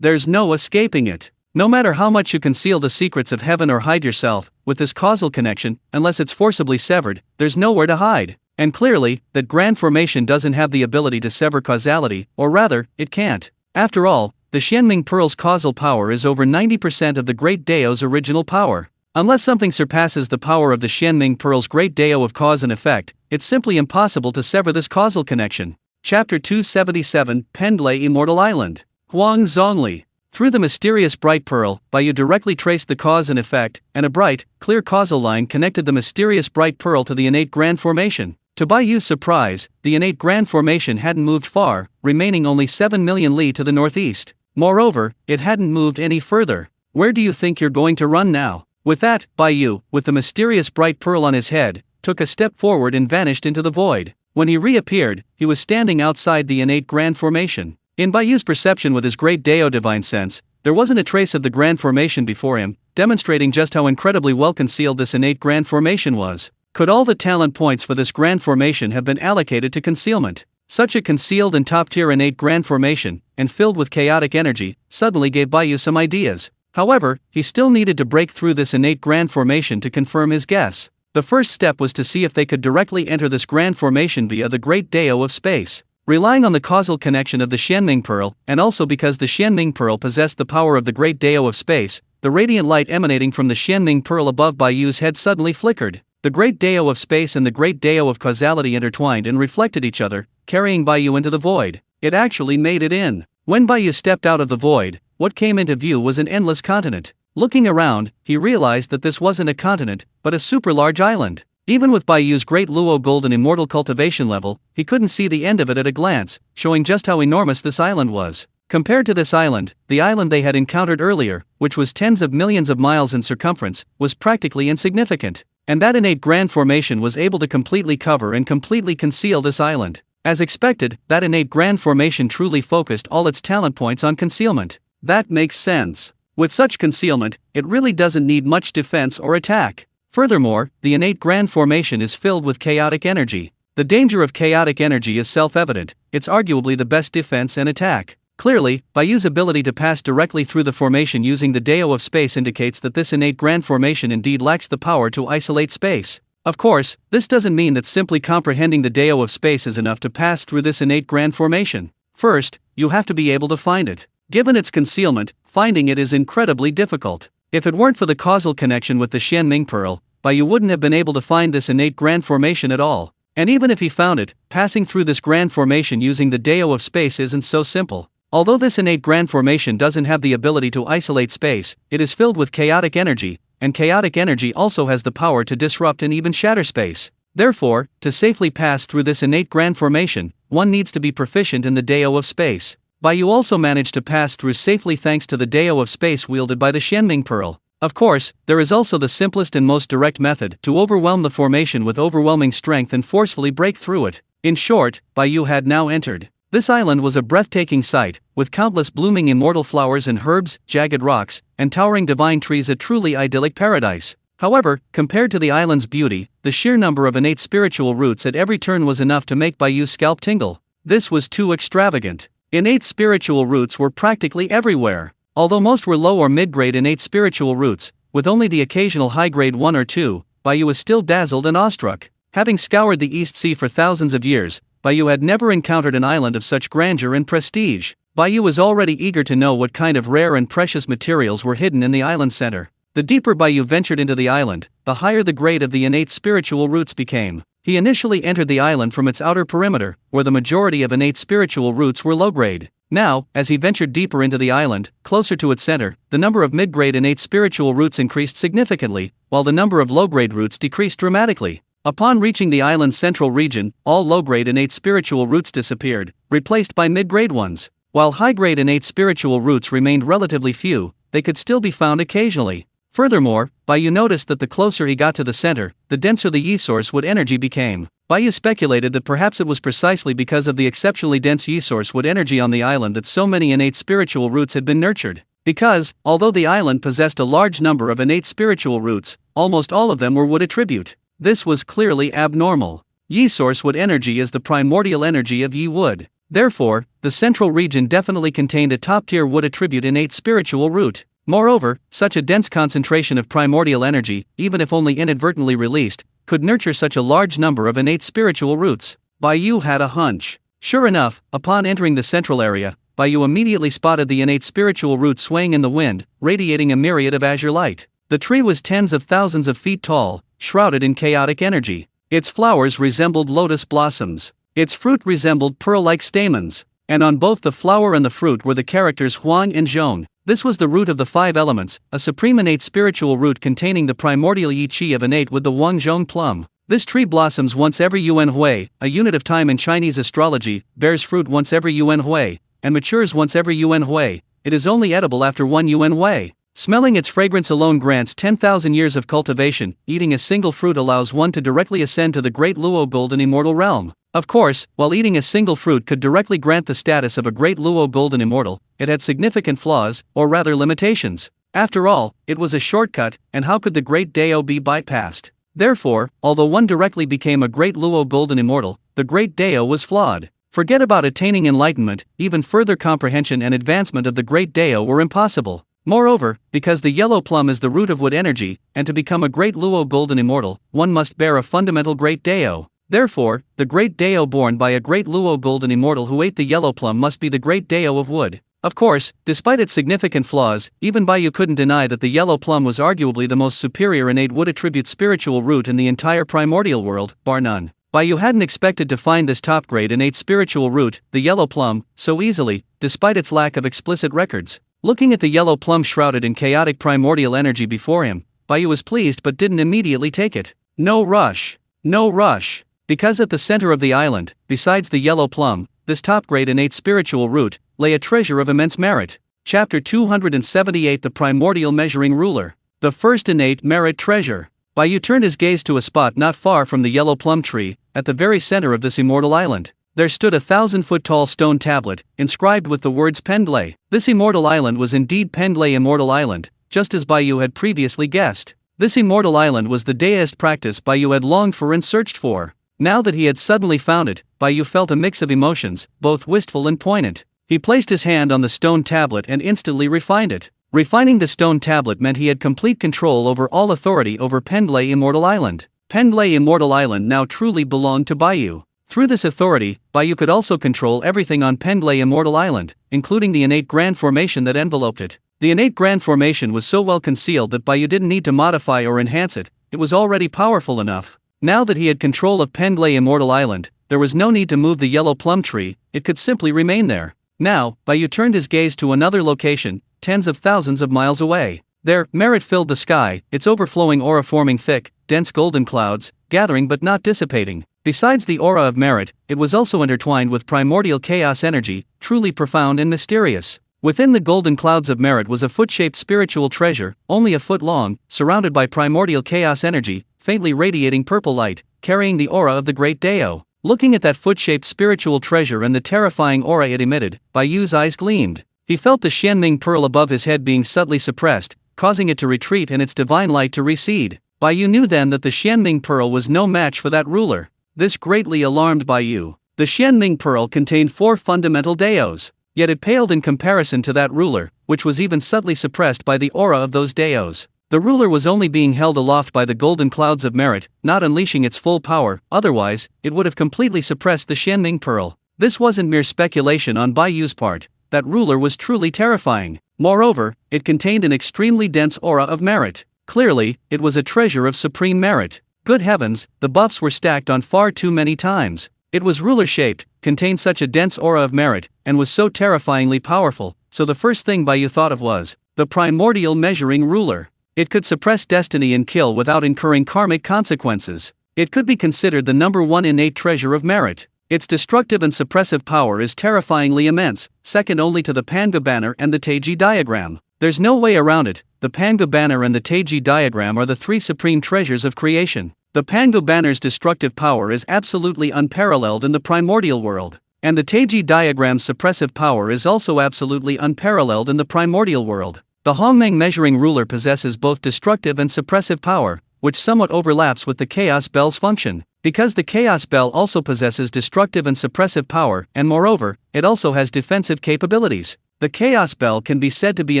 There's no escaping it. No matter how much you conceal the secrets of heaven or hide yourself, with this causal connection, unless it's forcibly severed, there's nowhere to hide. And clearly, that grand formation doesn't have the ability to sever causality, or rather, it can't. After all, the Xianming Pearl's causal power is over 90% of the great Dao's original power. Unless something surpasses the power of the Xianming Pearl's great Dao of cause and effect, it's simply impossible to sever this causal connection. Chapter 277, Penglay Immortal Island. Huang Zhongli. Through the mysterious bright pearl, Bai Yu directly traced the cause and effect, and a bright, clear causal line connected the mysterious bright pearl to the innate grand formation. To Bai Yu's surprise, the innate grand formation hadn't moved far, remaining only 7 million li to the northeast. Moreover, it hadn't moved any further. Where do you think you're going to run now? With that, Bai Yu, with the mysterious bright pearl on his head, took a step forward and vanished into the void. When he reappeared, he was standing outside the innate grand formation. In Bai Yu's perception with his great Dao divine sense, there wasn't a trace of the grand formation before him, demonstrating just how incredibly well concealed this innate grand formation was. Could all the talent points for this grand formation have been allocated to concealment? Such a concealed and top-tier innate grand formation, and filled with chaotic energy, suddenly gave Bai Yu some ideas. However, he still needed to break through this innate grand formation to confirm his guess. The first step was to see if they could directly enter this grand formation via the great Dao of space. Relying on the causal connection of the Xianming Pearl, and also because the Xianming Pearl possessed the power of the great Dao of space, the radiant light emanating from the Xianming Pearl above Bai Yu's head suddenly flickered. The great Dao of space and the great Dao of causality intertwined and reflected each other, carrying Bai Yu into the void. It actually made it in. When Bai Yu stepped out of the void, what came into view was an endless continent. Looking around, he realized that this wasn't a continent, but a super large island. Even with Bai Yu's great Luo golden immortal cultivation level, he couldn't see the end of it at a glance, showing just how enormous this island was. Compared to this island, the island they had encountered earlier, which was tens of millions of miles in circumference, was practically insignificant. And that innate grand formation was able to completely cover and completely conceal this island. As expected, that innate grand formation truly focused all its talent points on concealment. That makes sense. With such concealment, it really doesn't need much defense or attack. Furthermore, the innate grand formation is filled with chaotic energy. The danger of chaotic energy is self-evident. It's arguably the best defense and attack. Clearly, Bai Yu's ability to pass directly through the formation using the Dao of space indicates that this innate grand formation indeed lacks the power to isolate space. Of course, this doesn't mean that simply comprehending the Dao of space is enough to pass through this innate grand formation. First, you have to be able to find it. Given its concealment, finding it is incredibly difficult. If it weren't for the causal connection with the Xianming Pearl, Bai Yu wouldn't have been able to find this innate grand formation at all. And even if he found it, passing through this grand formation using the Dao of space isn't so simple. Although this innate grand formation doesn't have the ability to isolate space, it is filled with chaotic energy, and chaotic energy also has the power to disrupt and even shatter space. Therefore, to safely pass through this innate grand formation, one needs to be proficient in the Dao of space. Bai Yu also managed to pass through safely thanks to the Dao of space wielded by the Xianming Pearl. Of course, there is also the simplest and most direct method to overwhelm the formation with overwhelming strength and forcefully break through it. In short, Bai Yu had now entered. This island was a breathtaking sight, with countless blooming immortal flowers and herbs, jagged rocks, and towering divine trees, a truly idyllic paradise. However, compared to the island's beauty, the sheer number of innate spiritual roots at every turn was enough to make Bai Yu's scalp tingle. This was too extravagant. Innate spiritual roots were practically everywhere. Although most were low or mid-grade innate spiritual roots, with only the occasional high-grade one or two, Bai Yu was still dazzled and awestruck. Having scoured the East Sea for thousands of years, Bai Yu had never encountered an island of such grandeur and prestige. Bai Yu was already eager to know what kind of rare and precious materials were hidden in the island center. The deeper Bai Yu ventured into the island, the higher the grade of the innate spiritual roots became. He initially entered the island from its outer perimeter, where the majority of innate spiritual roots were low-grade. Now, as he ventured deeper into the island, closer to its center, the number of mid-grade innate spiritual roots increased significantly, while the number of low-grade roots decreased dramatically. Upon reaching the island's central region, all low-grade innate spiritual roots disappeared, replaced by mid-grade ones. While high-grade innate spiritual roots remained relatively few, they could still be found occasionally. Furthermore, Bai Yu noticed that the closer he got to the center, the denser the Yi source wood energy became. Bai Yu speculated that perhaps it was precisely because of the exceptionally dense Yi source wood energy on the island that so many innate spiritual roots had been nurtured. Because, although the island possessed a large number of innate spiritual roots, almost all of them were wood attribute. This was clearly abnormal. Yi source wood energy is the primordial energy of Yi wood. Therefore, the central region definitely contained a top-tier wood attribute innate spiritual root. Moreover, such a dense concentration of primordial energy, even if only inadvertently released, could nurture such a large number of innate spiritual roots. Bai Yu had a hunch. Sure enough, upon entering the central area, Bai Yu immediately spotted the innate spiritual root swaying in the wind, radiating a myriad of azure light. The tree was tens of thousands of feet tall, shrouded in chaotic energy. Its flowers resembled lotus blossoms. Its fruit resembled pearl-like stamens. And on both the flower and the fruit were the characters Huang and Zhong. This was the root of the five elements, a supreme innate spiritual root containing the primordial Yi Qi of innate with the Wang Zhong plum. This tree blossoms once every Yuan Hui, a unit of time in Chinese astrology, bears fruit once every Yuan Hui, and matures once every Yuan Hui. It is only edible after 1 Yuan Hui. Smelling its fragrance alone grants 10,000 years of cultivation. Eating a single fruit allows one to directly ascend to the great Luo golden immortal realm. Of course, while eating a single fruit could directly grant the status of a great Luo golden immortal, it had significant flaws, or rather limitations. After all, it was a shortcut, and how could the great Dao be bypassed? Therefore, although one directly became a great Luo golden immortal, the great Dao was flawed. Forget about attaining enlightenment, even further comprehension and advancement of the great Dao were impossible. Moreover, because the yellow plum is the root of wood energy, and to become a great Luo golden immortal, one must bear a fundamental great Dao. Therefore, the great Dao born by a great Luo golden immortal who ate the yellow plum must be the great Dao of wood. Of course, despite its significant flaws, even Bai Yu couldn't deny that the yellow plum was arguably the most superior innate wood attribute spiritual root in the entire primordial world, bar none. Bai Yu hadn't expected to find this top-grade innate spiritual root, the yellow plum, so easily, despite its lack of explicit records. Looking at the yellow plum shrouded in chaotic primordial energy before him, Bai Yu was pleased but didn't immediately take it. No rush. No rush. Because at the center of the island, besides the yellow plum, this top-grade innate spiritual root, lay a treasure of immense merit. Chapter 278 The Primordial Measuring Ruler. The first innate merit treasure. Bai Yu turned his gaze to a spot not far from the yellow plum tree, at the very center of this immortal island. There stood a 1,000-foot-tall stone tablet, inscribed with the words Pendlay. This immortal island was indeed Pendlay Immortal Island, just as Bai Yu had previously guessed. This immortal island was the deist practice Bai Yu had longed for and searched for. Now that he had suddenly found it, Bai Yu felt a mix of emotions, both wistful and poignant. He placed his hand on the stone tablet and instantly refined it. Refining the stone tablet meant he had complete control over all authority over Pendlay Immortal Island. Pendlay Immortal Island now truly belonged to Bai Yu. Through this authority, Bai Yu could also control everything on Pendlay Immortal Island, including the innate grand formation that enveloped it. The innate grand formation was so well concealed that Bai Yu didn't need to modify or enhance it, it was already powerful enough. Now that he had control of Pendlay Immortal Island, there was no need to move the yellow plum tree, it could simply remain there. Now, Bai Yu turned his gaze to another location, tens of thousands of miles away. There, merit filled the sky, its overflowing aura forming thick, dense golden clouds, gathering but not dissipating. Besides the aura of merit, it was also intertwined with primordial chaos energy, truly profound and mysterious. Within the golden clouds of merit was a foot-shaped spiritual treasure, only a foot long, surrounded by primordial chaos energy, faintly radiating purple light, carrying the aura of the great Dao. Looking at that foot-shaped spiritual treasure and the terrifying aura it emitted, Bai Yu's eyes gleamed. He felt the Xianming pearl above his head being subtly suppressed, causing it to retreat and its divine light to recede. Bai Yu knew then that the Xianming pearl was no match for that ruler. This greatly alarmed Bai Yu. The Xianming pearl contained 4 fundamental Daos, yet it paled in comparison to that ruler, which was even subtly suppressed by the aura of those Daos. The ruler was only being held aloft by the golden clouds of merit, not unleashing its full power, otherwise, it would have completely suppressed the Xianming pearl. This wasn't mere speculation on Bai Yu's part, that ruler was truly terrifying. Moreover, it contained an extremely dense aura of merit. Clearly, it was a treasure of supreme merit. Good heavens, the buffs were stacked on far too many times. It was ruler-shaped, contained such a dense aura of merit, and was so terrifyingly powerful, so the first thing Bai Yu thought of was the primordial measuring ruler. It could suppress destiny and kill without incurring karmic consequences. It could be considered the #1 innate treasure of merit. Its destructive and suppressive power is terrifyingly immense, second only to the Pangu banner and the Taiji diagram. There's no way around it, the Pangu banner and the Taiji diagram are the 3 supreme treasures of creation. The Pangu banner's destructive power is absolutely unparalleled in the primordial world, and the Taiji diagram's suppressive power is also absolutely unparalleled in the primordial world. The Hongmeng measuring ruler possesses both destructive and suppressive power, which somewhat overlaps with the Chaos Bell's function. Because the Chaos Bell also possesses destructive and suppressive power, and moreover, it also has defensive capabilities. The Chaos Bell can be said to be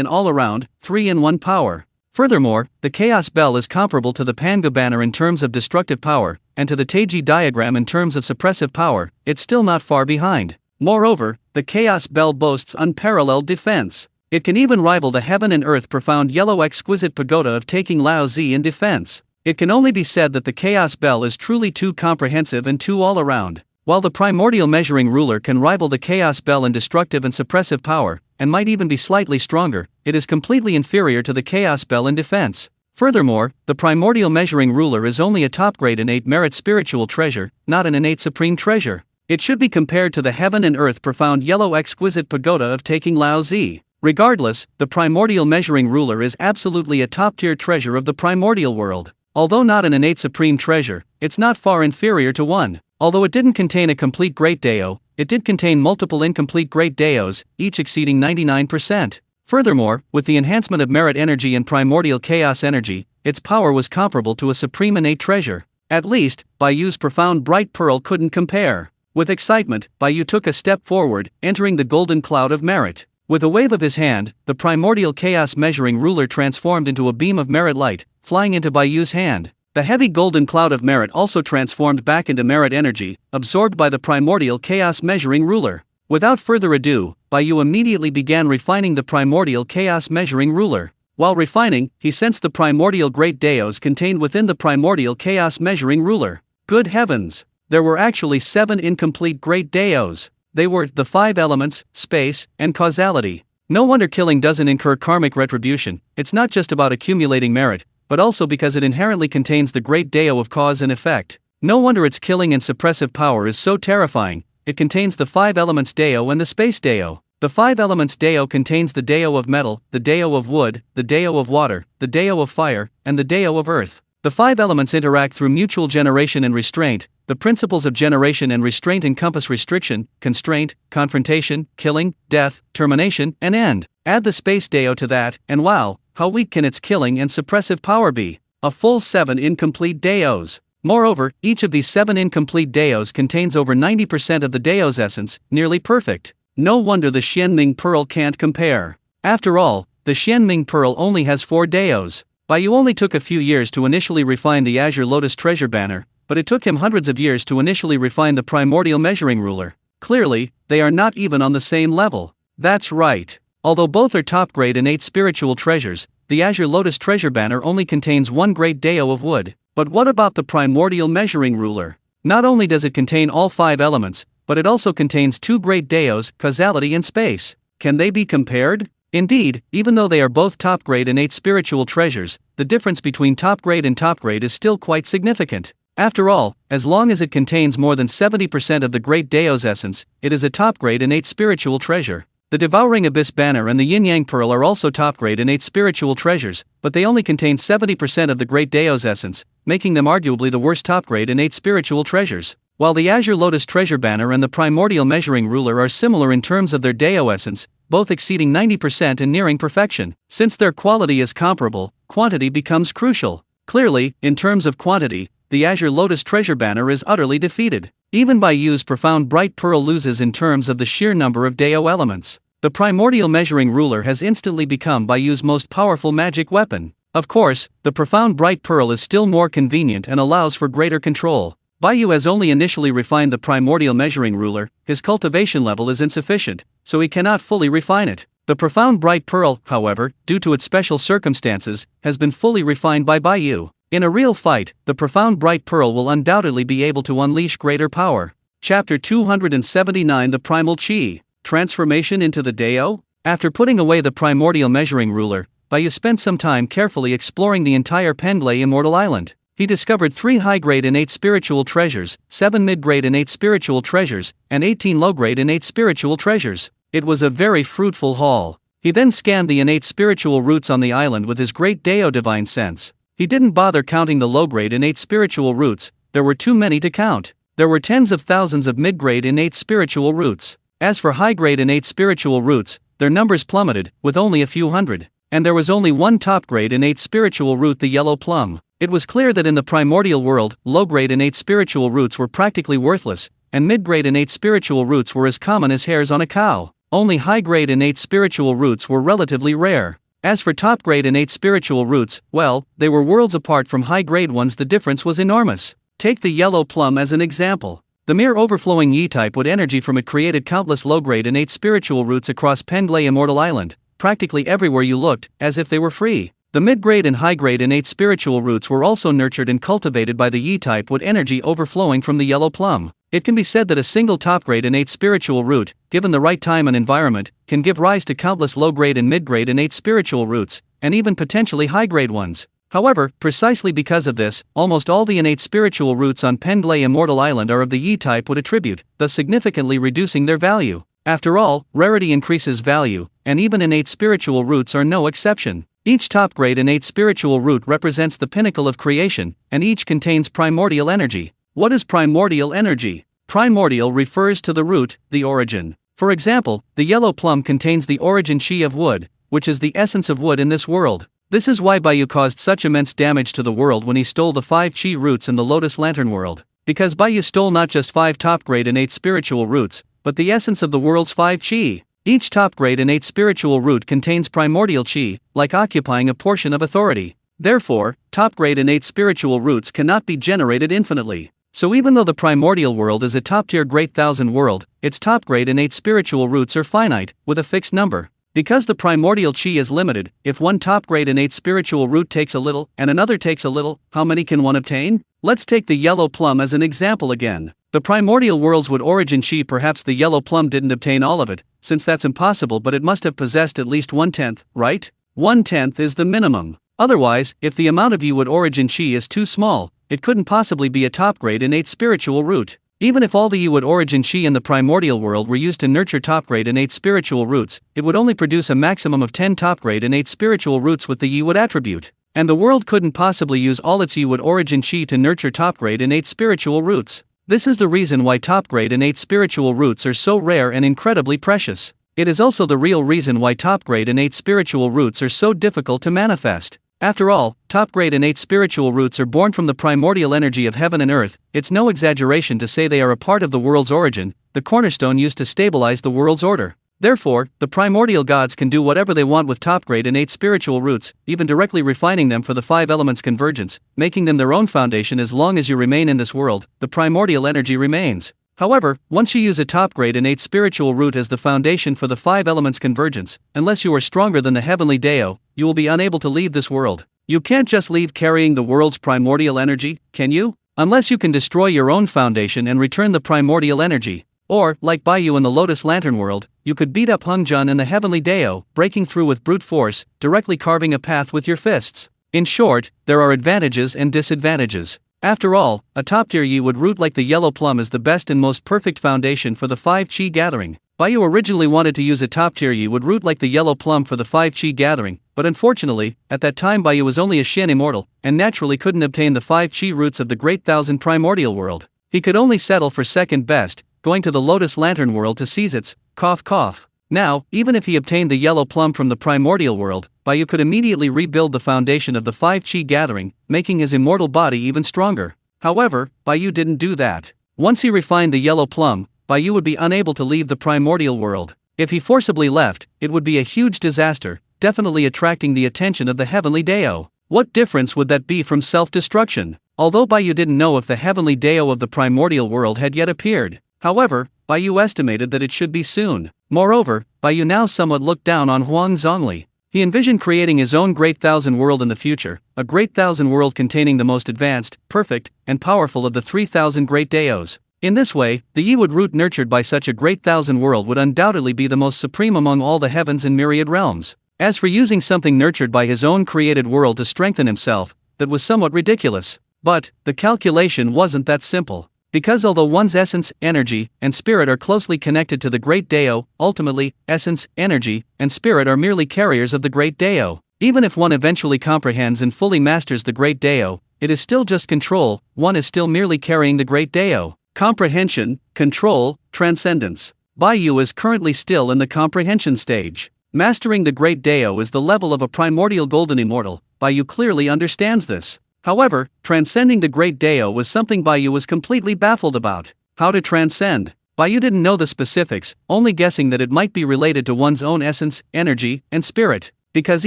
an all-around, 3-in-1 power. Furthermore, the Chaos Bell is comparable to the Pangu banner in terms of destructive power, and to the Taiji diagram in terms of suppressive power, it's still not far behind. Moreover, the Chaos Bell boasts unparalleled defense. It can even rival the heaven and earth profound yellow exquisite pagoda of taking Lao Zi in defense. It can only be said that the Chaos Bell is truly too comprehensive and too all-around. While the primordial measuring ruler can rival the Chaos Bell in destructive and suppressive power, and might even be slightly stronger, it is completely inferior to the Chaos Bell in defense. Furthermore, the primordial measuring ruler is only a top-grade innate merit spiritual treasure, not an innate supreme treasure. It should be compared to the heaven and earth profound yellow exquisite pagoda of taking Lao Zi. Regardless, the primordial measuring ruler is absolutely a top-tier treasure of the primordial world. Although not an innate supreme treasure, it's not far inferior to one. Although it didn't contain a complete Great Dao, it did contain multiple incomplete Great Daos, each exceeding 99%. Furthermore, with the enhancement of merit energy and primordial chaos energy, its power was comparable to a supreme innate treasure. At least, Bai Yu's profound bright pearl couldn't compare. With excitement, Bai Yu took a step forward, entering the golden cloud of merit. With a wave of his hand, the primordial chaos measuring ruler transformed into a beam of merit light, flying into Bai Yu's hand. The heavy golden cloud of merit also transformed back into merit energy, absorbed by the primordial chaos measuring ruler. Without further ado, Bai Yu immediately began refining the primordial chaos measuring ruler. While refining, he sensed the primordial great Daos contained within the primordial chaos measuring ruler. Good heavens! There were actually 7 incomplete great Daos. They were the 5 elements, space, and causality. No wonder killing doesn't incur karmic retribution. It's not just about accumulating merit, but also because it inherently contains the great Dao of cause and effect. No wonder its killing and suppressive power is so terrifying. It contains the 5 elements Dao and the space Dao. The 5 elements Dao contains the Dao of metal, the Dao of wood, the Dao of water, the Dao of fire, and the Dao of earth. The 5 elements interact through mutual generation and restraint. The principles of generation and restraint encompass restriction, constraint, confrontation, killing, death, termination, and end. Add the space Dao to that, and wow, how weak can its killing and suppressive power be? A full 7 incomplete Daos. Moreover, each of these 7 incomplete Daos contains over 90% of the Dao's essence, nearly perfect. No wonder the Xianming Pearl can't compare. After all, the Xianming Pearl only has 4 Daos. Bai Yu only took a few years to initially refine the Azure Lotus treasure banner, but it took him hundreds of years to initially refine the primordial measuring ruler. Clearly, they are not even on the same level. That's right. Although both are top-grade innate spiritual treasures, the Azure Lotus treasure banner only contains 1 great Dao of wood. But what about the primordial measuring ruler? Not only does it contain all 5 elements, but it also contains 2 great Daos, causality and space. Can they be compared? Indeed, even though they are both top-grade innate spiritual treasures, the difference between top-grade and top-grade is still quite significant. After all, as long as it contains more than 70% of the great Dao's essence, it is a top-grade innate spiritual treasure. The Devouring Abyss banner and the Yin-Yang Pearl are also top-grade innate spiritual treasures, but they only contain 70% of the great Dao's essence, making them arguably the worst top-grade innate spiritual treasures. While the Azure Lotus treasure banner and the primordial measuring ruler are similar in terms of their Dao essence, both exceeding 90% and nearing perfection. Since their quality is comparable, quantity becomes crucial. Clearly, in terms of quantity, the Azure Lotus treasure banner is utterly defeated. Even Bai Yu's profound bright pearl loses in terms of the sheer number of Dao elements. The primordial measuring ruler has instantly become Bai Yu's most powerful magic weapon. Of course, the profound bright pearl is still more convenient and allows for greater control. Bai Yu has only initially refined the primordial measuring ruler. His cultivation level is insufficient, so he cannot fully refine it. The profound bright pearl, however, due to its special circumstances, has been fully refined by Bai Yu. In a real fight, the profound bright pearl will undoubtedly be able to unleash greater power. Chapter 279 The Primal Chi. Transformation into the Dao? After putting away the primordial measuring ruler, Bai Yu spent some time carefully exploring the entire Penglai Immortal Island. He discovered 3 high-grade innate spiritual treasures, 7 mid-grade innate spiritual treasures, and 18 low-grade innate spiritual treasures. It was a very fruitful haul. He then scanned the innate spiritual roots on the island with his great Dao divine sense. He didn't bother counting the low-grade innate spiritual roots, there were too many to count. There were tens of thousands of mid-grade innate spiritual roots. As for high-grade innate spiritual roots, their numbers plummeted, with only a few hundred. And there was only 1 top-grade innate spiritual root, the yellow plum. It was clear that in the primordial world, low-grade innate spiritual roots were practically worthless, and mid-grade innate spiritual roots were as common as hairs on a cow. Only high-grade innate spiritual roots were relatively rare. As for top-grade innate spiritual roots, well, they were worlds apart from high-grade ones. The difference was enormous. Take the yellow plum as an example. The mere overflowing Yi-type wood energy from it created countless low-grade innate spiritual roots across Penglai Immortal Island, practically everywhere you looked, as if they were free. The mid-grade and high-grade innate spiritual roots were also nurtured and cultivated by the Yi-type wood energy overflowing from the yellow plum. It can be said that a single top-grade innate spiritual root, given the right time and environment, can give rise to countless low-grade and mid-grade innate spiritual roots, and even potentially high-grade ones. However, precisely because of this, almost all the innate spiritual roots on Penglai Immortal Island are of the Yi-type wood attribute, thus significantly reducing their value. After all, rarity increases value, and even innate spiritual roots are no exception. Each top-grade innate spiritual root represents the pinnacle of creation, and each contains primordial energy. What is primordial energy? Primordial refers to the root, the origin. For example, the yellow plum contains the origin chi of wood, which is the essence of wood in this world. This is why Bai Yu caused such immense damage to the world when he stole the 5 chi roots in the Lotus Lantern world. Because Bai Yu stole not just 5 top-grade innate spiritual roots, but the essence of the world's 5 chi. Each top-grade innate spiritual root contains primordial chi, like occupying a portion of authority. Therefore, top-grade innate spiritual roots cannot be generated infinitely. So even though the primordial world is a top-tier great thousand world, its top-grade innate spiritual roots are finite, with a fixed number. Because the primordial chi is limited, if one top-grade innate spiritual root takes a little, and another takes a little, how many can one obtain? Let's take the yellow plum as an example again. The primordial world's would origin chi, perhaps the yellow plum didn't obtain all of it, since that's impossible, but it must have possessed at least 1/10, right? 1/10 is the minimum. Otherwise, if the amount of would origin chi is too small, it couldn't possibly be a top-grade innate spiritual root. Even if all the would origin chi in the primordial world were used to nurture top-grade innate spiritual roots, it would only produce a maximum of 10 top-grade innate spiritual roots with the would attribute. And the world couldn't possibly use all its would origin chi to nurture top-grade innate spiritual roots. This is the reason why top-grade innate spiritual roots are so rare and incredibly precious. It is also the real reason why top-grade innate spiritual roots are so difficult to manifest. After all, top-grade innate spiritual roots are born from the primordial energy of heaven and earth. It's no exaggeration to say they are a part of the world's origin, the cornerstone used to stabilize the world's order. Therefore, the primordial gods can do whatever they want with top-grade innate spiritual roots, even directly refining them for the 5 elements convergence, making them their own foundation. As long as you remain in this world, the primordial energy remains. However, once you use a top-grade innate spiritual root as the foundation for the 5 elements convergence, unless you are stronger than the heavenly Deo, you will be unable to leave this world. You can't just leave carrying the world's primordial energy, can you? Unless you can destroy your own foundation and return the primordial energy. Or, like Bai Yu in the Lotus Lantern world, you could beat up Hung Jun and the heavenly Deo, breaking through with brute force, directly carving a path with your fists. In short, there are advantages and disadvantages. After all, a top-tier would root like the yellow plum is the best and most perfect foundation for the 5 chi gathering. Bai Yu originally wanted to use a top-tier would root like the yellow plum for the 5 chi gathering, but unfortunately, at that time Bai Yu was only a Shin immortal, and naturally couldn't obtain the 5 chi roots of the Great Thousand Primordial World. He could only settle for second best, going to the Lotus Lantern world to seize its cough. Now, even if he obtained the yellow plum from the primordial world, Bai Yu could immediately rebuild the foundation of the 5 chi gathering, making his immortal body even stronger. However, Bai Yu didn't do that. Once he refined the yellow plum, Bai Yu would be unable to leave the primordial world. If he forcibly left, it would be a huge disaster, definitely attracting the attention of the heavenly Deo. What difference would that be from self-destruction? Although Bai Yu didn't know if the heavenly Deo of the primordial world had yet appeared. However, Bai Yu estimated that it should be soon. Moreover, Bai Yu now somewhat looked down on Huang Zhongli. He envisioned creating his own Great Thousand World in the future, a Great Thousand World containing the most advanced, perfect, and powerful of the 3,000 Great Deos. In this way, the would root nurtured by such a Great Thousand World would undoubtedly be the most supreme among all the heavens and myriad realms. As for using something nurtured by his own created world to strengthen himself, that was somewhat ridiculous. But, the calculation wasn't that simple. Because although one's essence, energy, and spirit are closely connected to the Great Deo, ultimately, essence, energy, and spirit are merely carriers of the Great Deo. Even if one eventually comprehends and fully masters the Great Deo, it is still just control, one is still merely carrying the Great Deo. Comprehension, control, transcendence. Bai Yu is currently still in the comprehension stage. Mastering the Great Deo is the level of a primordial golden immortal. Bai Yu clearly understands this. However, transcending the Great Deo was something Bai Yu was completely baffled about. How to transcend? Bai Yu didn't know the specifics, only guessing that it might be related to one's own essence, energy, and spirit. Because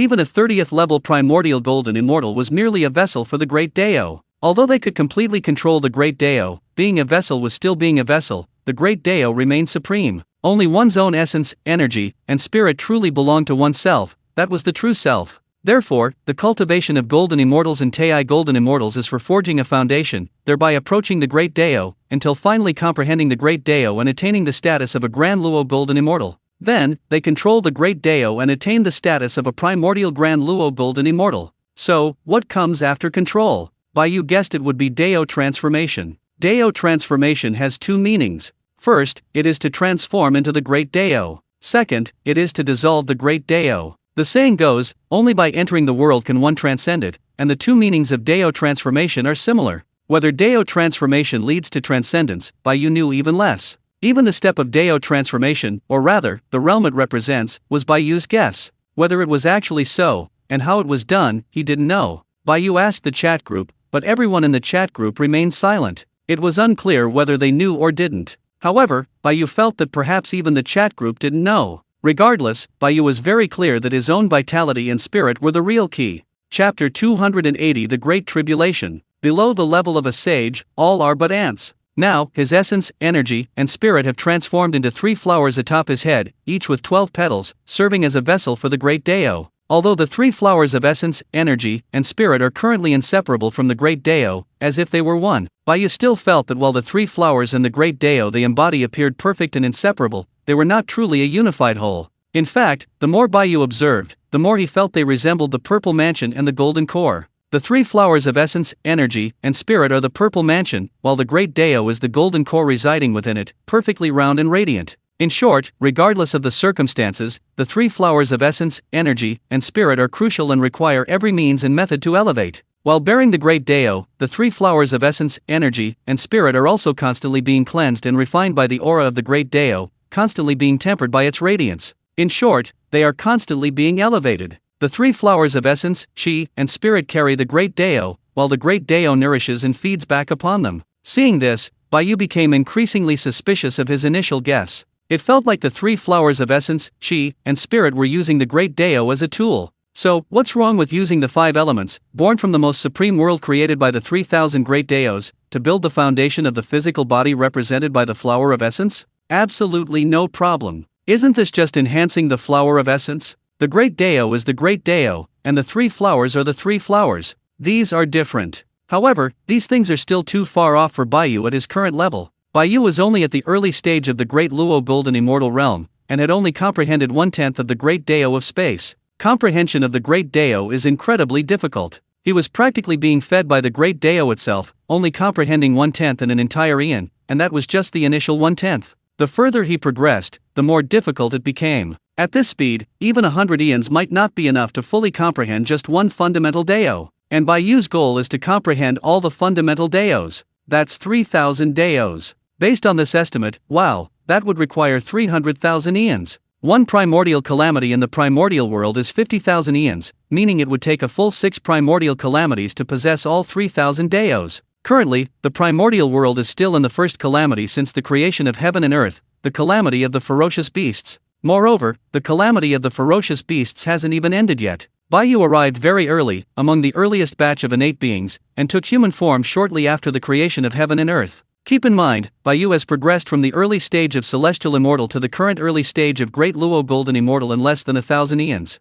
even a 30th level primordial golden immortal was merely a vessel for the Great Deo. Although they could completely control the Great Deo, being a vessel was still being a vessel, the Great Deo remained supreme. Only one's own essence, energy, and spirit truly belonged to oneself, that was the true self. Therefore, the cultivation of golden immortals and Tei golden immortals is for forging a foundation, thereby approaching the Great Deo, until finally comprehending the Great Deo and attaining the status of a Grand Luo golden immortal. Then, they control the Great Deo and attain the status of a primordial Grand Luo golden immortal. So, what comes after control? Bai Yu guessed it would be Deo transformation. Deo transformation has 2 meanings. First, it is to transform into the Great Deo. Second, it is to dissolve the Great Deo. The saying goes, only by entering the world can one transcend it, and the 2 meanings of Deo transformation are similar. Whether Deo transformation leads to transcendence, Bai Yu knew even less. Even the step of Deo transformation, or rather, the realm it represents, was Bai Yu's guess. Whether it was actually so, and how it was done, he didn't know. Bai Yu asked the chat group, but everyone in the chat group remained silent. It was unclear whether they knew or didn't. However, Bai Yu felt that perhaps even the chat group didn't know. Regardless, Bai Yu was very clear that his own vitality and spirit were the real key. Chapter 280 The Great Tribulation. Below the level of a sage, all are but ants. Now, his essence, energy, and spirit have transformed into 3 flowers atop his head, each with 12 petals, serving as a vessel for the Great Deo. Although the three flowers of essence, energy, and spirit are currently inseparable from the great Dao, as if they were one, Bai Yu still felt that while the three flowers and the great Dao they embody appeared perfect and inseparable, they were not truly a unified whole. In fact, the more Bai Yu observed, the more he felt they resembled the purple mansion and the golden core. The three flowers of essence, energy, and spirit are the purple mansion, while the great Dao is the golden core residing within it, perfectly round and radiant. In short, regardless of the circumstances, the three flowers of essence, energy, and spirit are crucial and require every means and method to elevate. While bearing the great Dao, the three flowers of essence, energy, and spirit are also constantly being cleansed and refined by the aura of the great Dao, constantly being tempered by its radiance. In short, they are constantly being elevated. The three flowers of essence, chi, and spirit carry the great Dao, while the great Dao nourishes and feeds back upon them. Seeing this, Bai Yu became increasingly suspicious of his initial guess. It felt like the three flowers of essence, chi, and spirit were using the great Dao as a tool. So, what's wrong with using the five elements, born from the most supreme world created by the 3,000 great Daos, to build the foundation of the physical body represented by the flower of essence? Absolutely no problem. Isn't this just enhancing the flower of essence? The great Dao is the great Dao, and the three flowers are the three flowers. These are different. However, these things are still too far off for Bai Yu at his current level. Bai Yu was only at the early stage of the great Luo golden immortal realm, and had only comprehended 1/10 of the great Dao of space. Comprehension of the great Dao is incredibly difficult. He was practically being fed by the great Dao itself, only comprehending 1/10 in an entire eon, and that was just the initial 1/10. The further he progressed, the more difficult it became. At this speed, even 100 eons might not be enough to fully comprehend just one fundamental Dao. And Bai Yu's goal is to comprehend all the fundamental Daos. That's 3,000 Daos. Based on this estimate, wow, that would require 300,000 eons. One primordial calamity in the primordial world is 50,000 eons, meaning it would take a full 6 primordial calamities to possess all 3,000 Daos. Currently, the primordial world is still in the first calamity since the creation of heaven and earth, the calamity of the ferocious beasts. Moreover, the calamity of the ferocious beasts hasn't even ended yet. Bai Yu arrived very early, among the earliest batch of innate beings, and took human form shortly after the creation of heaven and earth. Keep in mind, Bai Yu has progressed from the early stage of celestial immortal to the current early stage of great Luo golden immortal in less than 1,000 eons.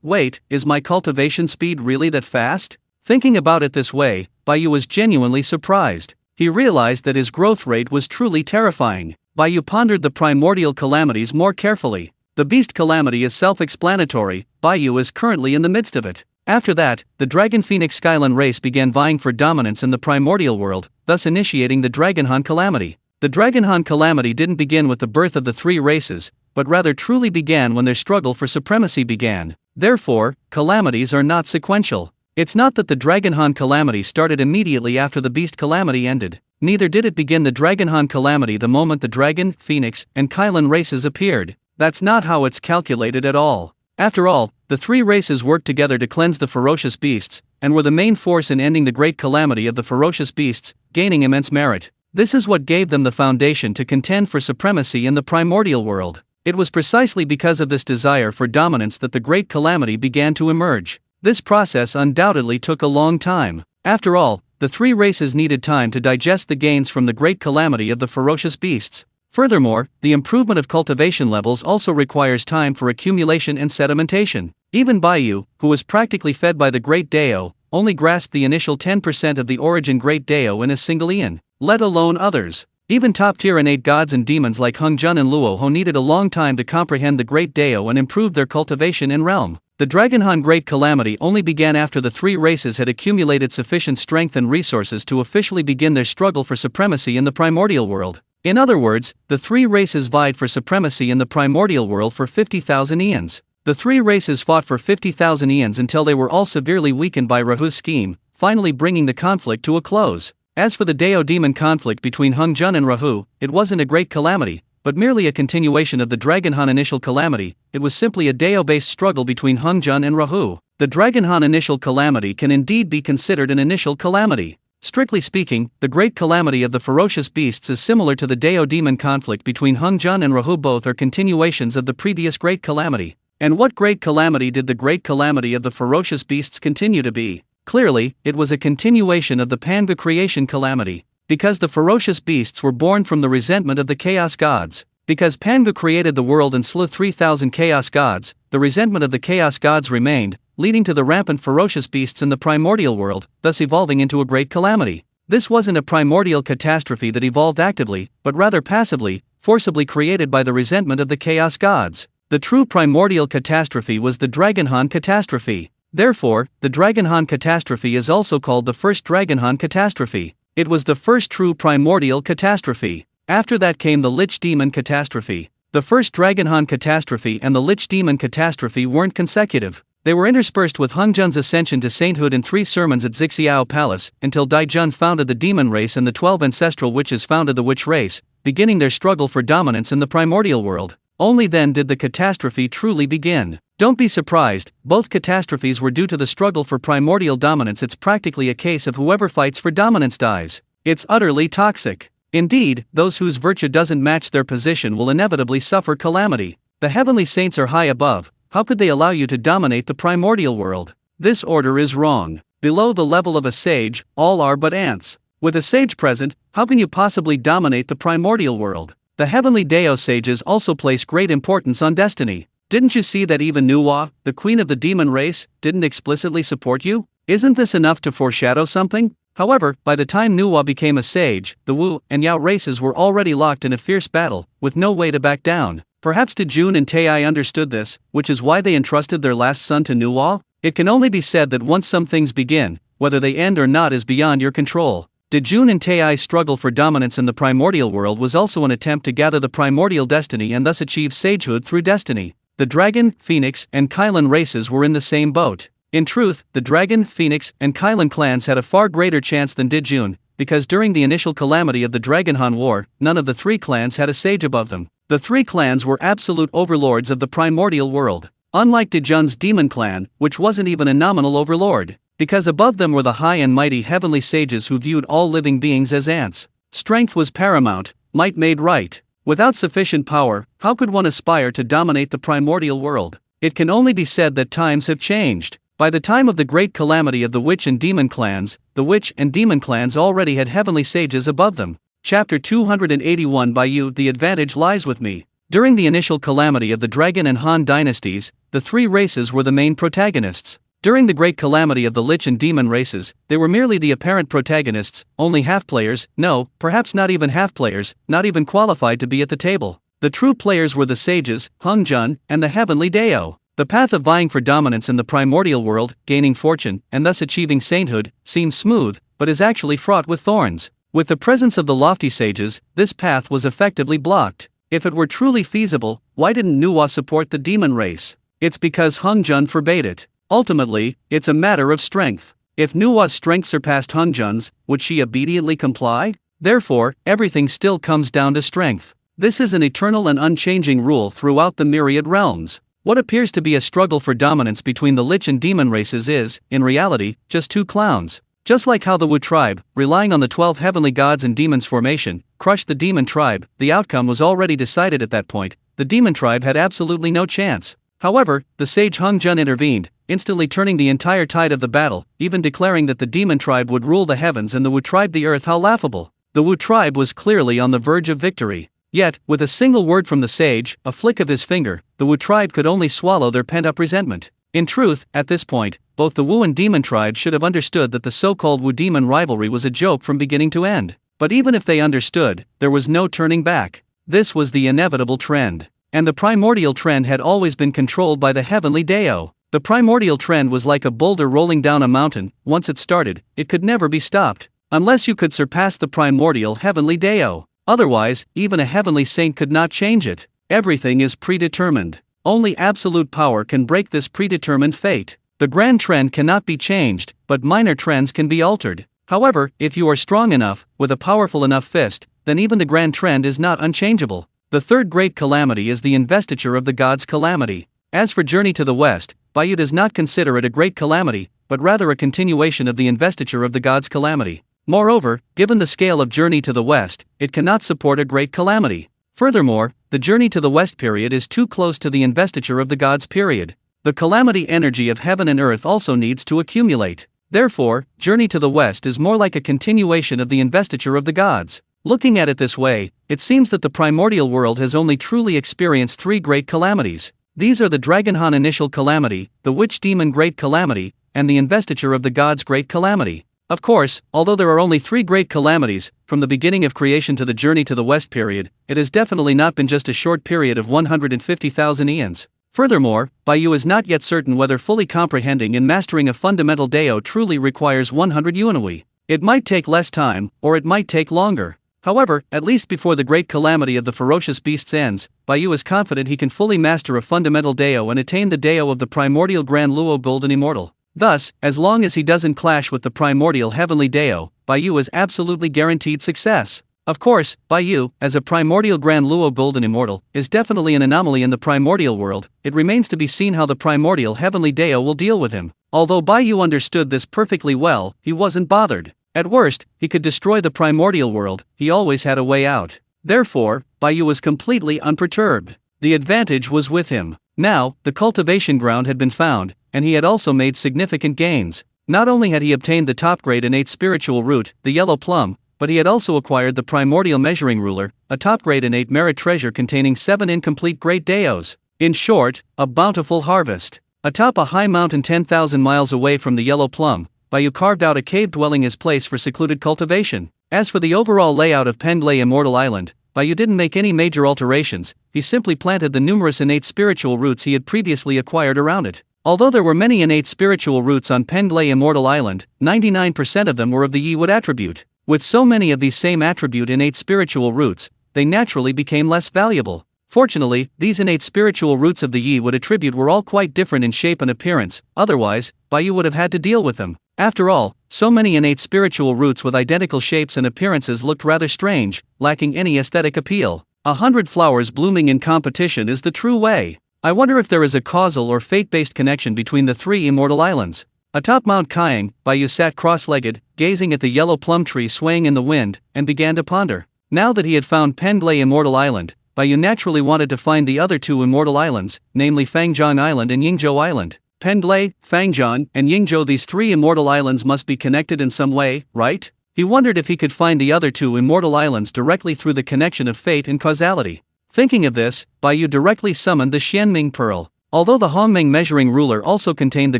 Wait, is my cultivation speed really that fast? Thinking about it this way, Bai Yu was genuinely surprised. He realized that his growth rate was truly terrifying. Bai Yu pondered the primordial calamities more carefully. The beast calamity is self-explanatory, Bai Yu is currently in the midst of it. After that, the Dragon Phoenix Skyline race began vying for dominance in the primordial world, thus initiating the Dragonhan calamity. The Dragonhan calamity didn't begin with the birth of the three races, but rather truly began when their struggle for supremacy began. Therefore, calamities are not sequential. It's not that the Dragonhan calamity started immediately after the beast calamity ended. Neither did it begin the Dragonhan calamity the moment the Dragon, Phoenix, and Kylan races appeared. That's not how it's calculated at all. After all, the three races worked together to cleanse the ferocious beasts, and were the main force in ending the great calamity of the ferocious beasts, gaining immense merit. This is what gave them the foundation to contend for supremacy in the primordial world. It was precisely because of this desire for dominance that the great calamity began to emerge. This process undoubtedly took a long time. After all, the three races needed time to digest the gains from the great calamity of the ferocious beasts. Furthermore, the improvement of cultivation levels also requires time for accumulation and sedimentation. Even Bai Yu, who was practically fed by the Great Dao, only grasped the initial 10% of the origin Great Dao in a single eon, let alone others. Even top-tier innate gods and demons like Hung Jun and Luo Ho needed a long time to comprehend the Great Dao and improve their cultivation and realm. The Dragonhan Great Calamity only began after the three races had accumulated sufficient strength and resources to officially begin their struggle for supremacy in the primordial world. In other words, the three races vied for supremacy in the primordial world for 50,000 eons. The three races fought for 50,000 eons until they were all severely weakened by Rahu's scheme, finally bringing the conflict to a close. As for the Dao-demon conflict between Hung Jun and Rahu, it wasn't a great calamity, but merely a continuation of the Dragonhan initial calamity. It was simply a Dao-based struggle between Hung Jun and Rahu. The Dragonhan initial calamity can indeed be considered an initial calamity. Strictly speaking, the great calamity of the ferocious beasts is similar to the Dao-demon conflict between Hung Jun and Rahu. Both are continuations of the previous great calamity. And what great calamity did the great calamity of the ferocious beasts continue to be? Clearly, it was a continuation of the Panga creation calamity. Because the ferocious beasts were born from the resentment of the chaos gods, Because Pangu created the world and slew 3,000 chaos gods, the resentment of the chaos gods remained, leading to the rampant ferocious beasts in the primordial world, thus evolving into a great calamity. This wasn't a primordial catastrophe that evolved actively, but rather passively, forcibly created by the resentment of the chaos gods. The true primordial catastrophe was the Dragonhan catastrophe. Therefore, the Dragonhan catastrophe is also called the first Dragonhan catastrophe. It was the first true primordial catastrophe. After that came the Lich Demon catastrophe. The first Dragonhan catastrophe and the Lich Demon catastrophe weren't consecutive. They were interspersed with Hung Jun's ascension to sainthood in 3 sermons at Xixiao Palace, until Dai Jun founded the demon race and the 12 ancestral witches founded the witch race, beginning their struggle for dominance in the primordial world. Only then did the catastrophe truly begin. Don't be surprised, both catastrophes were due to the struggle for primordial dominance. It's practically a case of whoever fights for dominance dies. It's utterly toxic. Indeed, those whose virtue doesn't match their position will inevitably suffer calamity. The heavenly saints are high above. How could they allow you to dominate the primordial world? This order is wrong. Below the level of a sage, all are but ants. With a sage present, how can you possibly dominate the primordial world? The heavenly Deo sages also place great importance on destiny. Didn't you see that even Nuwa, the queen of the demon race, didn't explicitly support you? Isn't this enough to foreshadow something? However, by the time Nuwa became a sage, the Wu and Yao races were already locked in a fierce battle, with no way to back down. Perhaps Dejun and Tei understood this, which is why they entrusted their last son to Nuwa? It can only be said that once some things begin, whether they end or not is beyond your control. Dejun and Tei's struggle for dominance in the primordial world was also an attempt to gather the primordial destiny and thus achieve sagehood through destiny. The Dragon, Phoenix, and Kylan races were in the same boat. In truth, the Dragon, Phoenix, and Kylan clans had a far greater chance than Dejun, because during the initial calamity of the Dragonhan War, none of the 3 clans had a sage above them. The 3 clans were absolute overlords of the primordial world. Unlike Dejun's demon clan, which wasn't even a nominal overlord. Because above them were the high and mighty heavenly sages who viewed all living beings as ants. Strength was paramount, might made right. Without sufficient power, how could one aspire to dominate the primordial world? It can only be said that times have changed. By the time of the great calamity of the witch and demon clans, the witch and demon clans already had heavenly sages above them. Chapter 281 Bai Yu. The advantage lies with me. During the initial calamity of the Dragon and Han dynasties, the 3 races were the main protagonists. During the great calamity of the Lich and Demon races, they were merely the apparent protagonists, only half-players, no, perhaps not even half-players, not even qualified to be at the table. The true players were the sages, Hung Jun, and the heavenly Deo. The path of vying for dominance in the primordial world, gaining fortune, and thus achieving sainthood, seems smooth, but is actually fraught with thorns. With the presence of the lofty sages, this path was effectively blocked. If it were truly feasible, why didn't Nuwa support the demon race? It's because Hung Jun forbade it. Ultimately, it's a matter of strength. If Nuwa's strength surpassed Hung Jun's, would she obediently comply? Therefore, everything still comes down to strength. This is an eternal and unchanging rule throughout the myriad realms. What appears to be a struggle for dominance between the Lich and Demon races is, in reality, just 2 clowns. Just like how the Wu tribe, relying on the 12 heavenly gods and demons formation, crushed the demon tribe, the outcome was already decided at that point. The demon tribe had absolutely no chance. However, the sage Hung Jun intervened, instantly turning the entire tide of the battle, even declaring that the demon tribe would rule the heavens and the Wu tribe the earth. How laughable! The Wu tribe was clearly on the verge of victory. Yet, with a single word from the sage, a flick of his finger, the Wu tribe could only swallow their pent-up resentment. In truth, at this point, both the Wu and demon tribe should have understood that the so-called Wu-demon rivalry was a joke from beginning to end. But even if they understood, there was no turning back. This was the inevitable trend. And the primordial trend had always been controlled by the heavenly Deo. The primordial trend was like a boulder rolling down a mountain. Once it started, it could never be stopped. Unless you could surpass the primordial heavenly Deo. Otherwise, even a heavenly saint could not change it. Everything is predetermined. Only absolute power can break this predetermined fate. The grand trend cannot be changed, but minor trends can be altered. However, if you are strong enough, with a powerful enough fist, then even the grand trend is not unchangeable. The third great calamity is the investiture of the gods' calamity. As for Journey to the West, Bai Yu does not consider it a great calamity, but rather a continuation of the investiture of the gods' calamity. Moreover, given the scale of Journey to the West, it cannot support a great calamity. Furthermore, the Journey to the West period is too close to the investiture of the gods period. The calamity energy of heaven and earth also needs to accumulate. Therefore, Journey to the West is more like a continuation of the investiture of the gods. Looking at it this way, it seems that the primordial world has only truly experienced three great calamities. These are the Dragonhan initial calamity, the witch demon great calamity, and the investiture of the gods great calamity. Of course, although there are only three great calamities, from the beginning of creation to the journey to the west period, it has definitely not been just a short period of 150,000 eons. Furthermore, Bai Yu is not yet certain whether fully comprehending and mastering a fundamental Dao truly requires 100 Yuanui. It might take less time, or it might take longer. However, at least before the great calamity of the ferocious beasts ends, Bai Yu is confident he can fully master a fundamental Dao and attain the Dao of the primordial Grand Luo Golden Immortal. Thus, as long as he doesn't clash with the primordial heavenly Dao, Bai Yu is absolutely guaranteed success. Of course, Bai Yu, as a primordial Grand Luo Golden Immortal, is definitely an anomaly in the primordial world. It remains to be seen how the primordial heavenly Dao will deal with him. Although Bai Yu understood this perfectly well, he wasn't bothered. At worst, he could destroy the primordial world, he always had a way out. Therefore, Bai Yu was completely unperturbed. The advantage was with him. Now, the cultivation ground had been found, and he had also made significant gains. Not only had he obtained the top-grade innate spiritual root, the yellow plum, but he had also acquired the primordial measuring ruler, a top-grade innate merit treasure containing 7 incomplete great Daos. In short, a bountiful harvest. Atop a high mountain 10,000 miles away from the yellow plum, Bai Yu carved out a cave dwelling as place for secluded cultivation. As for the overall layout of Penglai Immortal Island, Bai Yu didn't make any major alterations, he simply planted the numerous innate spiritual roots he had previously acquired around it. Although there were many innate spiritual roots on Penglai Immortal Island, 99% of them were of the Yi Wood attribute. With so many of these same attribute innate spiritual roots, they naturally became less valuable. Fortunately, these innate spiritual roots of the Yi Wood attribute were all quite different in shape and appearance, otherwise, Bai Yu would have had to deal with them. After all, so many innate spiritual roots with identical shapes and appearances looked rather strange, lacking any aesthetic appeal. 100 flowers blooming in competition is the true way. I wonder if there is a causal or fate-based connection between the three immortal islands. Atop Mount Kaiying, Bai Yu sat cross-legged, gazing at the yellow plum tree swaying in the wind, and began to ponder. Now that he had found Penglai Immortal Island, Bai Yu naturally wanted to find the other two immortal islands, namely Fangjiang Island and Yingzhou Island. Penglai, Fangjiang, and Yingzhou, these three immortal islands must be connected in some way, right? He wondered if he could find the other two immortal islands directly through the connection of fate and causality. Thinking of this, Bai Yu directly summoned the Xianming Pearl. Although the Hongming measuring ruler also contained the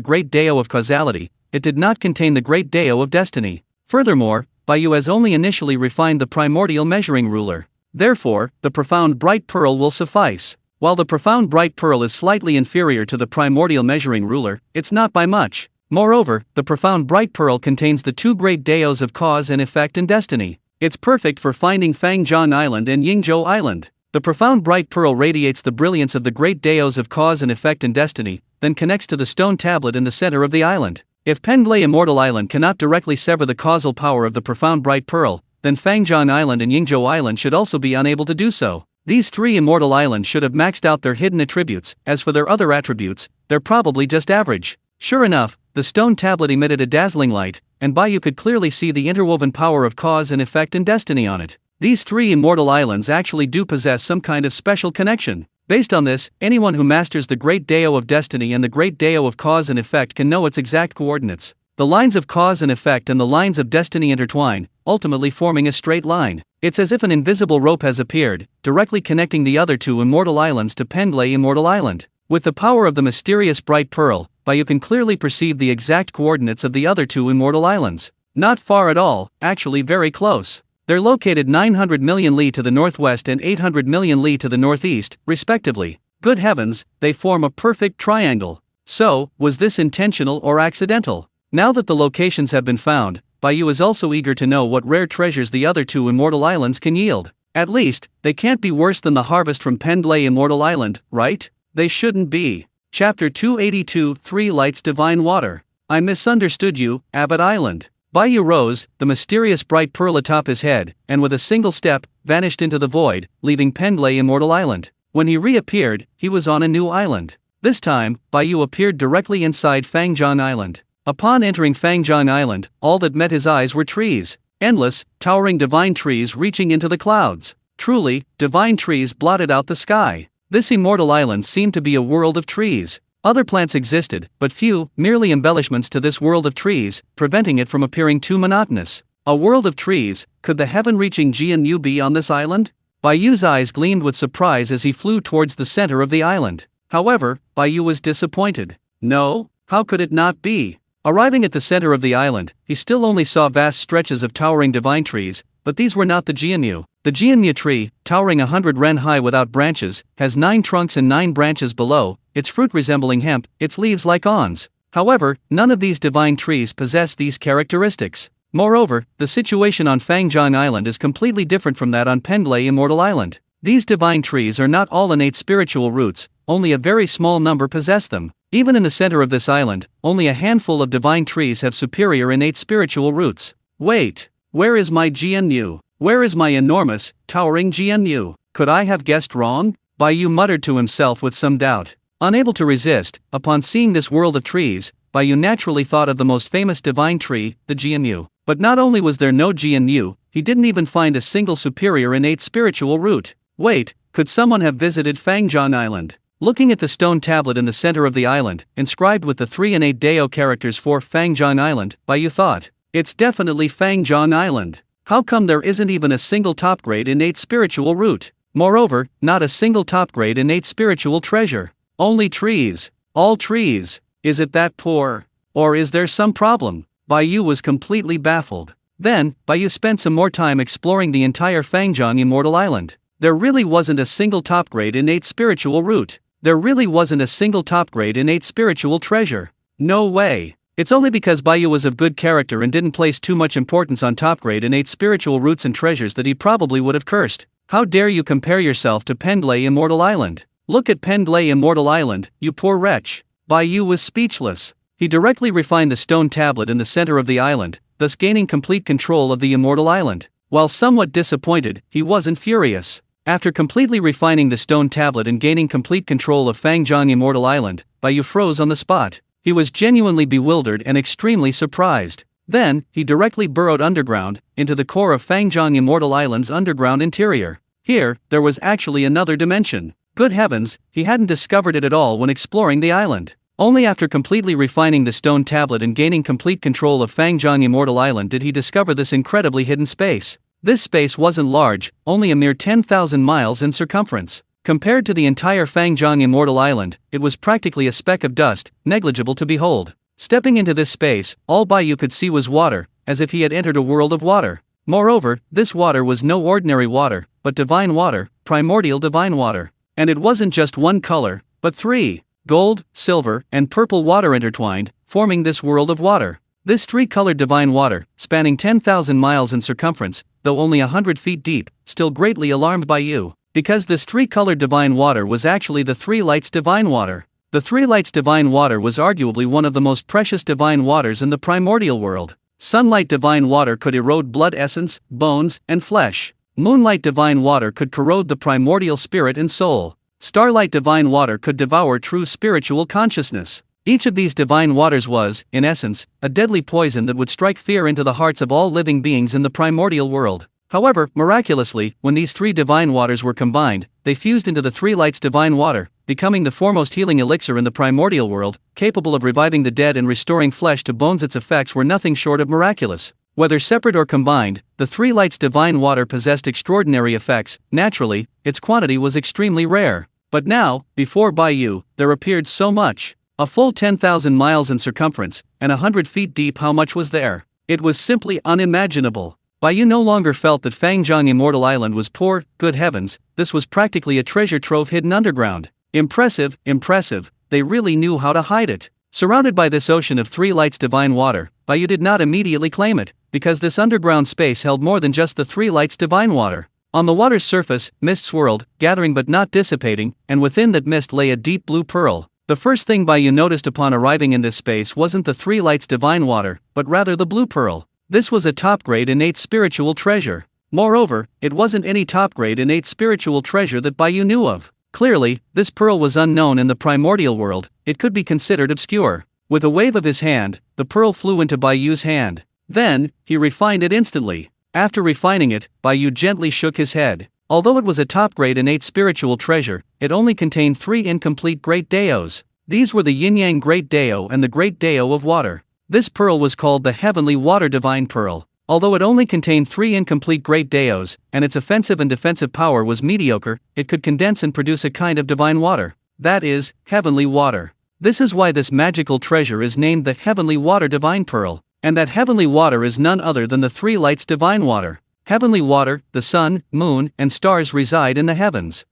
great Dao of causality, it did not contain the great Dao of destiny. Furthermore, Bai Yu has only initially refined the primordial measuring ruler. Therefore, the profound bright pearl will suffice. While the profound bright pearl is slightly inferior to the primordial measuring ruler, it's not by much. Moreover, the profound bright pearl contains the two great Daos of cause and effect and destiny. It's perfect for finding Fangjiang Island and Yingzhou Island. The profound bright pearl radiates the brilliance of the great Daos of cause and effect and destiny, then connects to the stone tablet in the center of the island. If Penglai Immortal Island cannot directly sever the causal power of the profound bright pearl, then Fangjiang Island and Yingzhou Island should also be unable to do so. These three immortal islands should have maxed out their hidden attributes. As for their other attributes, they're probably just average. Sure enough, the stone tablet emitted a dazzling light, and Bai Yu could clearly see the interwoven power of cause and effect and destiny on it. These three immortal islands actually do possess some kind of special connection. Based on this, anyone who masters the great Dao of destiny and the great Dao of cause and effect can know its exact coordinates. The lines of cause and effect and the lines of destiny intertwine, ultimately forming a straight line. It's as if an invisible rope has appeared, directly connecting the other two immortal islands to Penglai Immortal Island. With the power of the mysterious bright pearl, Bai Yu can clearly perceive the exact coordinates of the other two immortal islands. Not far at all, actually very close. They're located 900 million li to the northwest and 800 million li to the northeast, respectively. Good heavens, they form a perfect triangle. So, was this intentional or accidental? Now that the locations have been found, Bai Yu is also eager to know what rare treasures the other two immortal islands can yield. At least, they can't be worse than the harvest from Penglai Immortal Island, right? They shouldn't be. Chapter 282, 3 Lights Divine Water. I misunderstood you, Abbot Island. Bai Yu rose, the mysterious bright pearl atop his head, and with a single step, vanished into the void, leaving Penglai Immortal Island. When he reappeared, he was on a new island. This time, Bai Yu appeared directly inside Fangjiang Island. Upon entering Fangjiang Island, all that met his eyes were trees. Endless, towering divine trees reaching into the clouds. Truly, divine trees blotted out the sky. This immortal island seemed to be a world of trees. Other plants existed, but few, merely embellishments to this world of trees, preventing it from appearing too monotonous. A world of trees, could the heaven-reaching Jian be on this island? Bai Yu's eyes gleamed with surprise as he flew towards the center of the island. However, Bai Yu was disappointed. No, how could it not be? Arriving at the center of the island, he still only saw vast stretches of towering divine trees, but these were not the Jian. The Jian tree, towering 100 ren high without branches, has 9 trunks and 9 branches below, its fruit resembling hemp, its leaves like awns. However, none of these divine trees possess these characteristics. Moreover, the situation on Fangjiang Island is completely different from that on Pendlay Immortal Island. These divine trees are not all innate spiritual roots, only a very small number possess them. Even in the center of this island, only a handful of divine trees have superior innate spiritual roots. Wait, where is my Jian? Where is my enormous, towering Jian? Could I have guessed wrong? Bai Yu muttered to himself with some doubt. Unable to resist, upon seeing this world of trees, Bai Yu naturally thought of the most famous divine tree, the Jian. But not only was there no Jian, he didn't even find a single superior innate spiritual root. Wait, could someone have visited Fangjiang Island? Looking at the stone tablet in the center of the island, inscribed with the 3 innate Dao characters for Fangjiang Island, Bai Yu thought, it's definitely Fangjiang Island. How come there isn't even a single top-grade innate spiritual root? Moreover, not a single top-grade innate spiritual treasure. Only trees. All trees. Is it that poor? Or is there some problem? Bai Yu was completely baffled. Then, Bai Yu spent some more time exploring the entire Fangjiang Immortal Island. There really wasn't a single top-grade innate spiritual root. There really wasn't a single top-grade innate spiritual treasure. No way. It's only because Bai Yu was of good character and didn't place too much importance on top-grade innate spiritual roots and treasures that he probably would have cursed. How dare you compare yourself to Pendlay Immortal Island? Look at Pendlay Immortal Island, you poor wretch. Bai Yu was speechless. He directly refined the stone tablet in the center of the island, thus gaining complete control of the Immortal Island. While somewhat disappointed, he wasn't furious. After completely refining the stone tablet and gaining complete control of Fangjiang Immortal Island, Bai Yu froze on the spot. He was genuinely bewildered and extremely surprised. Then, he directly burrowed underground, into the core of Fangjiang Immortal Island's underground interior. Here, there was actually another dimension. Good heavens, he hadn't discovered it at all when exploring the island. Only after completely refining the stone tablet and gaining complete control of Fangjiang Immortal Island did he discover this incredibly hidden space. This space wasn't large, only a mere 10,000 miles in circumference. Compared to the entire Fangjiang Immortal Island, it was practically a speck of dust, negligible to behold. Stepping into this space, all Bai Yu could see was water, as if he had entered a world of water. Moreover, this water was no ordinary water, but divine water, primordial divine water. And it wasn't just one color, but 3. Gold, silver, and purple water intertwined, forming this world of water. This 3-colored divine water, spanning 10,000 miles in circumference, though only 100 feet deep, still greatly alarmed Bai Yu. Because this 3-colored divine water was actually the 3 lights divine water. The 3 lights divine water was arguably one of the most precious divine waters in the primordial world. Sunlight divine water could erode blood essence, bones, and flesh. Moonlight divine water could corrode the primordial spirit and soul. Starlight divine water could devour true spiritual consciousness. Each of these divine waters was, in essence, a deadly poison that would strike fear into the hearts of all living beings in the primordial world. However, miraculously, when these 3 divine waters were combined, they fused into the 3 lights divine water, becoming the foremost healing elixir in the primordial world, capable of reviving the dead and restoring flesh to bones. Its effects were nothing short of miraculous. Whether separate or combined, the 3 lights divine water possessed extraordinary effects. Naturally, its quantity was extremely rare. But now, before Bai Yu, there appeared so much. A full 10,000 miles in circumference, and 100 feet deep. How much was there? It was simply unimaginable. Bai Yu no longer felt that Fangjiang Immortal Island was poor. Good heavens, this was practically a treasure trove hidden underground. Impressive, impressive, they really knew how to hide it. Surrounded by this ocean of 3 lights divine water, Bai Yu did not immediately claim it, because this underground space held more than just the 3 lights divine water. On the water's surface, mist swirled, gathering but not dissipating, and within that mist lay a deep blue pearl. The first thing Bai Yu noticed upon arriving in this space wasn't the 3 lights divine water, but rather the blue pearl. This was a top-grade innate spiritual treasure. Moreover, it wasn't any top-grade innate spiritual treasure that Bai Yu knew of. Clearly, this pearl was unknown in the primordial world. It could be considered obscure. With a wave of his hand, the pearl flew into Bai Yu's hand. Then, he refined it instantly. After refining it, Bai Yu gently shook his head. Although it was a top-grade innate spiritual treasure, it only contained 3 incomplete Great Daos. These were the Yin-Yang Great Dao and the Great Dao of Water. This pearl was called the Heavenly Water Divine Pearl. Although it only contained 3 incomplete Great Daos, and its offensive and defensive power was mediocre, it could condense and produce a kind of divine water. That is, heavenly water. This is why this magical treasure is named the Heavenly Water Divine Pearl, and that heavenly water is none other than the 3 lights divine water. Heavenly water, the sun, moon, and stars reside in the heavens.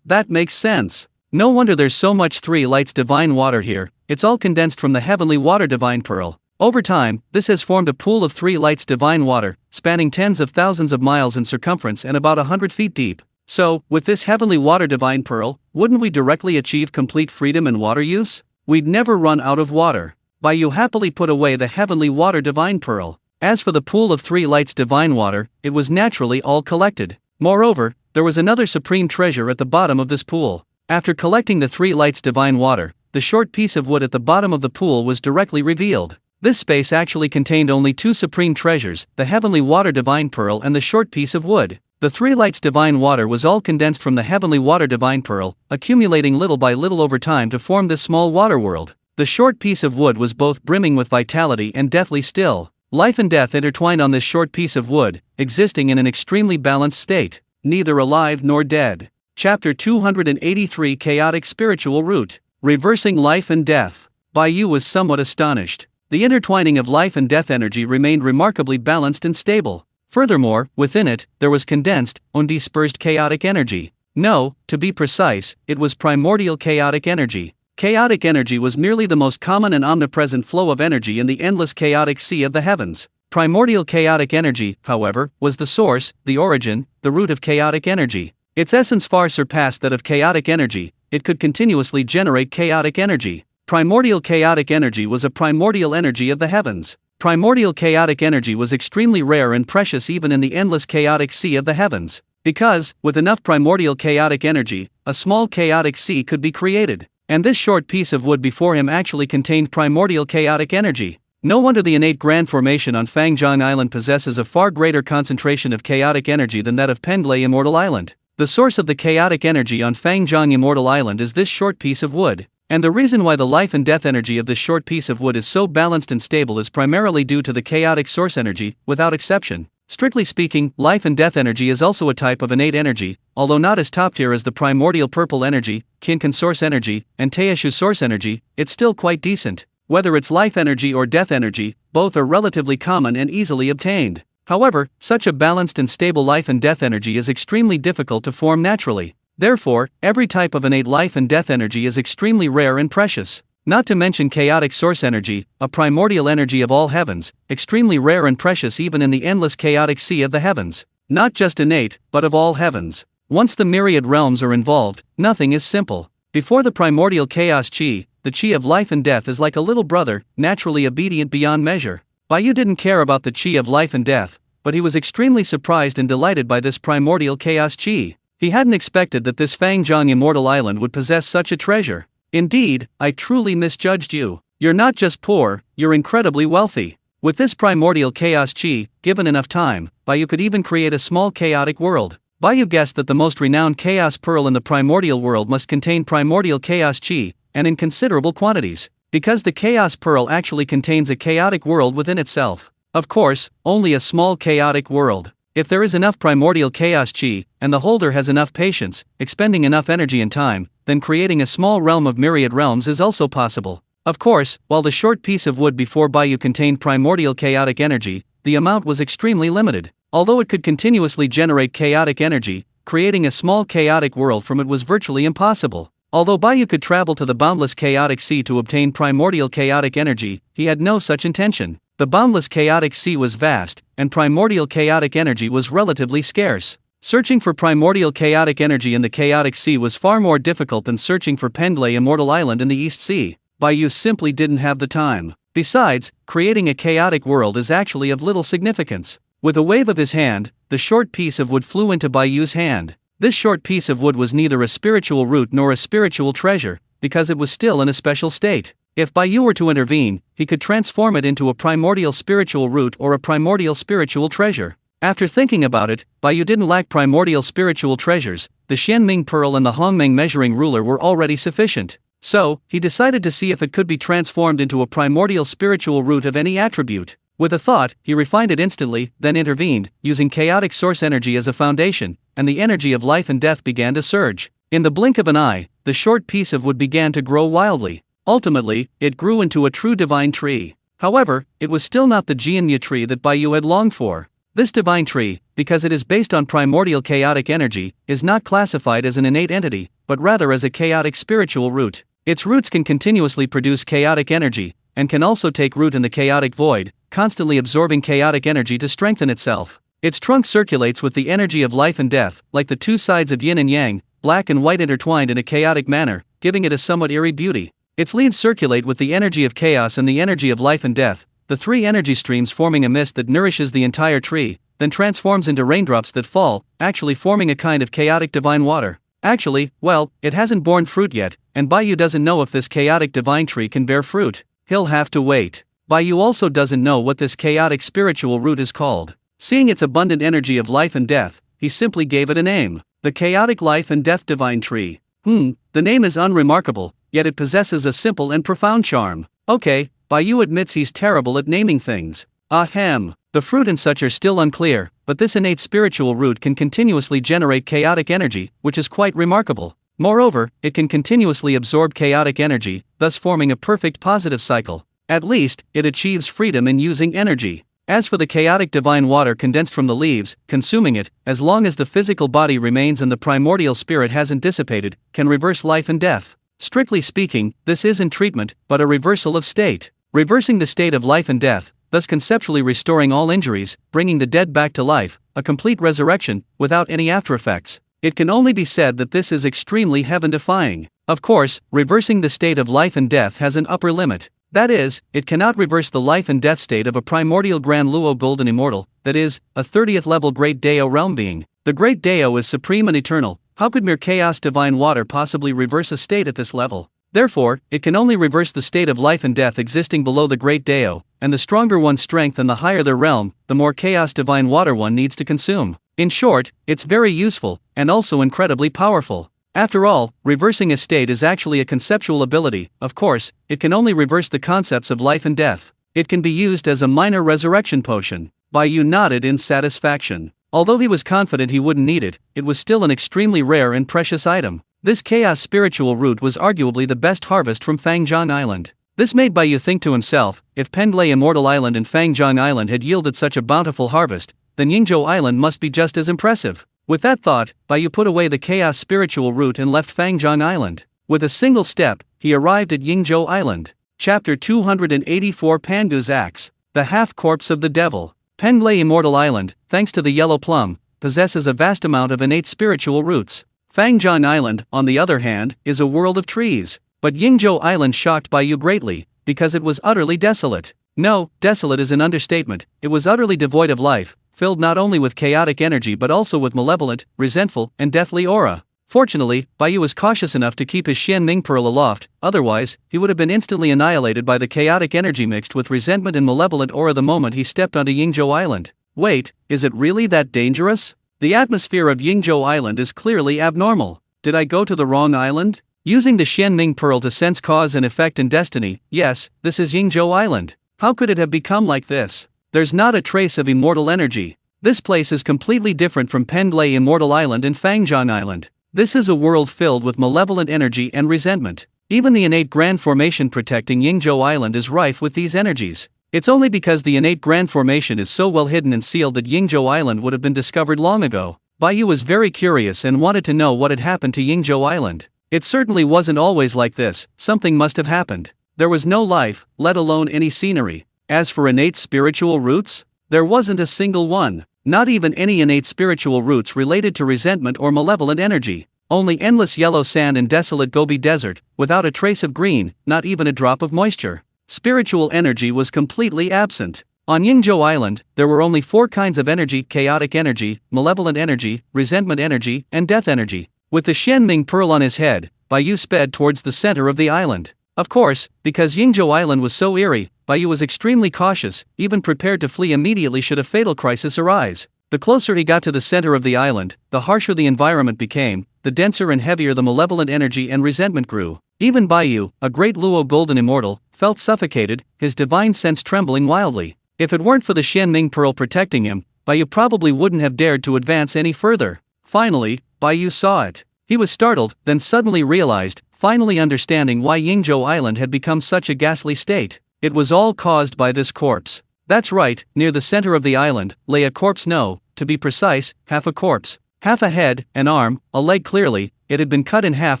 That makes sense. No wonder there's so much 3 lights divine water here, it's all condensed from the Heavenly Water Divine Pearl. Over time, this has formed a pool of 3 lights divine water, spanning tens of thousands of miles in circumference and about 100 feet deep. So, with this Heavenly Water Divine Pearl, wouldn't we directly achieve complete freedom in water use? We'd never run out of water. Bai Yu happily put away the Heavenly Water Divine Pearl. As for the pool of 3 lights divine water, it was naturally all collected. Moreover, there was another supreme treasure at the bottom of this pool. After collecting the 3 lights divine water, the short piece of wood at the bottom of the pool was directly revealed. This space actually contained only 2 supreme treasures, the Heavenly Water Divine Pearl and the short piece of wood. The 3 lights divine water was all condensed from the Heavenly Water Divine Pearl, accumulating little by little over time to form this small water world. The short piece of wood was both brimming with vitality and deathly still. Life and death intertwined on this short piece of wood, existing in an extremely balanced state, neither alive nor dead. Chapter 283 Chaotic Spiritual Root. Reversing Life and Death. Bai Yu was somewhat astonished. The intertwining of life and death energy remained remarkably balanced and stable. Furthermore, within it, there was condensed, undispersed chaotic energy. No, to be precise, it was primordial chaotic energy. Chaotic energy was merely the most common and omnipresent flow of energy in the endless chaotic sea of the heavens. Primordial chaotic energy, however, was the source, the origin, the root of chaotic energy. Its essence far surpassed that of chaotic energy, it could continuously generate chaotic energy. Primordial chaotic energy was a primordial energy of the heavens. Primordial chaotic energy was extremely rare and precious even in the endless chaotic sea of the heavens. Because, with enough primordial chaotic energy, a small chaotic sea could be created. And this short piece of wood before him actually contained primordial chaotic energy. No wonder the innate grand formation on Fangjiang Island possesses a far greater concentration of chaotic energy than that of Pendlay Immortal Island. The source of the chaotic energy on Fangjiang Immortal Island is this short piece of wood. And the reason why the life and death energy of this short piece of wood is so balanced and stable is primarily due to the chaotic source energy, without exception. Strictly speaking, life and death energy is also a type of innate energy, although not as top tier as the primordial purple energy, Kinkan source energy, and Teishu source energy, it's still quite decent. Whether it's life energy or death energy, both are relatively common and easily obtained. However, such a balanced and stable life and death energy is extremely difficult to form naturally. Therefore, every type of innate life and death energy is extremely rare and precious. Not to mention chaotic source energy, a primordial energy of all heavens, extremely rare and precious even in the endless chaotic sea of the heavens. Not just innate, but of all heavens. Once the myriad realms are involved, nothing is simple. Before the primordial chaos chi, the chi of life and death is like a little brother, naturally obedient beyond measure. Bai Yu didn't care about the chi of life and death, but he was extremely surprised and delighted by this primordial chaos chi. He hadn't expected that this Fangjiang Immortal Island would possess such a treasure. Indeed, I truly misjudged you. You're not just poor, you're incredibly wealthy. With this primordial chaos chi, given enough time, Bai Yu could even create a small chaotic world. Bai Yu guessed that the most renowned chaos pearl in the primordial world must contain primordial chaos chi, and in considerable quantities, because the chaos pearl actually contains a chaotic world within itself. Of course, only a small chaotic world. If there is enough primordial chaos chi, and the holder has enough patience, expending enough energy and time, then creating a small realm of myriad realms is also possible. Of course, while the short piece of wood before Bai Yu contained primordial chaotic energy, the amount was extremely limited. Although it could continuously generate chaotic energy, creating a small chaotic world from it was virtually impossible. Although Bai Yu could travel to the boundless chaotic sea to obtain primordial chaotic energy, he had no such intention. The boundless chaotic sea was vast, and primordial chaotic energy was relatively scarce. Searching for primordial chaotic energy in the chaotic sea was far more difficult than searching for Pendlay Immortal Island in the East Sea. Bai Yu simply didn't have the time. Besides, creating a chaotic world is actually of little significance. With a wave of his hand, the short piece of wood flew into Bai Yu's hand. This short piece of wood was neither a spiritual root nor a spiritual treasure, because it was still in a special state. If Bai Yu were to intervene, he could transform it into a primordial spiritual root or a primordial spiritual treasure. After thinking about it, Bai Yu didn't lack primordial spiritual treasures. The Xianming Pearl and the Hongmeng Measuring Ruler were already sufficient. So, he decided to see if it could be transformed into a primordial spiritual root of any attribute. With a thought, he refined it instantly, then intervened, using chaotic source energy as a foundation, and the energy of life and death began to surge. In the blink of an eye, the short piece of wood began to grow wildly. Ultimately, it grew into a true divine tree. However, it was still not the Jianyu tree that Bai Yu had longed for. This divine tree, because it is based on primordial chaotic energy, is not classified as an innate entity, but rather as a chaotic spiritual root. Its roots can continuously produce chaotic energy, and can also take root in the chaotic void, constantly absorbing chaotic energy to strengthen itself. Its trunk circulates with the energy of life and death, like the two sides of yin and yang, black and white intertwined in a chaotic manner, giving it a somewhat eerie beauty. Its leaves circulate with the energy of chaos and the energy of life and death, the three energy streams forming a mist that nourishes the entire tree, then transforms into raindrops that fall, actually forming a kind of chaotic divine water. Actually, well, it hasn't borne fruit yet, and Bai Yu doesn't know if this chaotic divine tree can bear fruit. He'll have to wait. Bai Yu also doesn't know what this chaotic spiritual root is called. Seeing its abundant energy of life and death, he simply gave it a name: the chaotic life and death divine tree. The name is unremarkable, yet it possesses a simple and profound charm. Okay, Bai Yu admits he's terrible at naming things. Ahem. The fruit and such are still unclear, but this innate spiritual root can continuously generate chaotic energy, which is quite remarkable. Moreover, it can continuously absorb chaotic energy, thus forming a perfect positive cycle. At least, it achieves freedom in using energy. As for the chaotic divine water condensed from the leaves, consuming it, as long as the physical body remains and the primordial spirit hasn't dissipated, can reverse life and death. Strictly speaking, this isn't treatment, but a reversal of state. Reversing the state of life and death, thus conceptually restoring all injuries, bringing the dead back to life, a complete resurrection, without any aftereffects. It can only be said that this is extremely heaven-defying. Of course, reversing the state of life and death has an upper limit. That is, it cannot reverse the life and death state of a primordial Grand Luo Golden Immortal, that is, a 30th level Great Dao realm being. The Great Dao is supreme and eternal. How could mere chaos divine water possibly reverse a state at this level? Therefore, it can only reverse the state of life and death existing below the Great Dao, and the stronger one's strength and the higher their realm, the more chaos divine water one needs to consume. In short, it's very useful, and also incredibly powerful. After all, reversing a state is actually a conceptual ability. Of course, it can only reverse the concepts of life and death. It can be used as a minor resurrection potion. Bai Yu nodded in satisfaction. Although he was confident he wouldn't need it, it was still an extremely rare and precious item. This chaos spiritual root was arguably the best harvest from Fangzhang Island. This made Bai Yu think to himself, if Pendlay Immortal Island and Fangzhang Island had yielded such a bountiful harvest, then Yingzhou Island must be just as impressive. With that thought, Bai Yu put away the chaos spiritual root and left Fangzhang Island. With a single step, he arrived at Yingzhou Island. Chapter 284 Pangu's Axe, the half-corpse of the devil. Pendlay Immortal Island, thanks to the yellow plum, possesses a vast amount of innate spiritual roots. Fangzhang Island, on the other hand, is a world of trees. But Yingzhou Island shocked Bai Yu greatly, because it was utterly desolate. No, desolate is an understatement. It was utterly devoid of life, filled not only with chaotic energy but also with malevolent, resentful, and deathly aura. Fortunately, Bai Yu was cautious enough to keep his Xianming pearl aloft, otherwise, he would have been instantly annihilated by the chaotic energy mixed with resentment and malevolent aura the moment he stepped onto Yingzhou Island. Wait, is it really that dangerous? The atmosphere of Yingzhou Island is clearly abnormal. Did I go to the wrong island? Using the Xianming pearl to sense cause and effect and destiny, yes, this is Yingzhou Island. How could it have become like this? There's not a trace of immortal energy. This place is completely different from Pendlay Immortal Island and Fangzhang Island. This is a world filled with malevolent energy and resentment. Even the innate grand formation protecting Yingzhou Island is rife with these energies. It's only because the innate grand formation is so well hidden and sealed that Yingzhou Island would have been discovered long ago. Bai Yu was very curious and wanted to know what had happened to Yingzhou Island. It certainly wasn't always like this. Something must have happened. There was no life, let alone any scenery. As for innate spiritual roots, there wasn't a single one. Not even any innate spiritual roots related to resentment or malevolent energy. Only endless yellow sand and desolate Gobi Desert, without a trace of green, not even a drop of moisture. Spiritual energy was completely absent. On Yingzhou Island, there were only 4 kinds of energy: chaotic energy, malevolent energy, resentment energy, and death energy. With the Xianming pearl on his head, Bai Yu sped towards the center of the island. Of course, because Yingzhou Island was so eerie, Bai Yu was extremely cautious, even prepared to flee immediately should a fatal crisis arise. The closer he got to the center of the island, the harsher the environment became, the denser and heavier the malevolent energy and resentment grew. Even Bai Yu, a great Luo Golden Immortal, felt suffocated, his divine sense trembling wildly. If it weren't for the Xianming Pearl protecting him, Bai Yu probably wouldn't have dared to advance any further. Finally, Bai Yu saw it. He was startled, then suddenly realized, finally understanding why Yingzhou Island had become such a ghastly state. It was all caused by this corpse. That's right, near the center of the island, lay a corpse, no, to be precise, half a corpse. Half a head, an arm, a leg. Clearly, it had been cut in half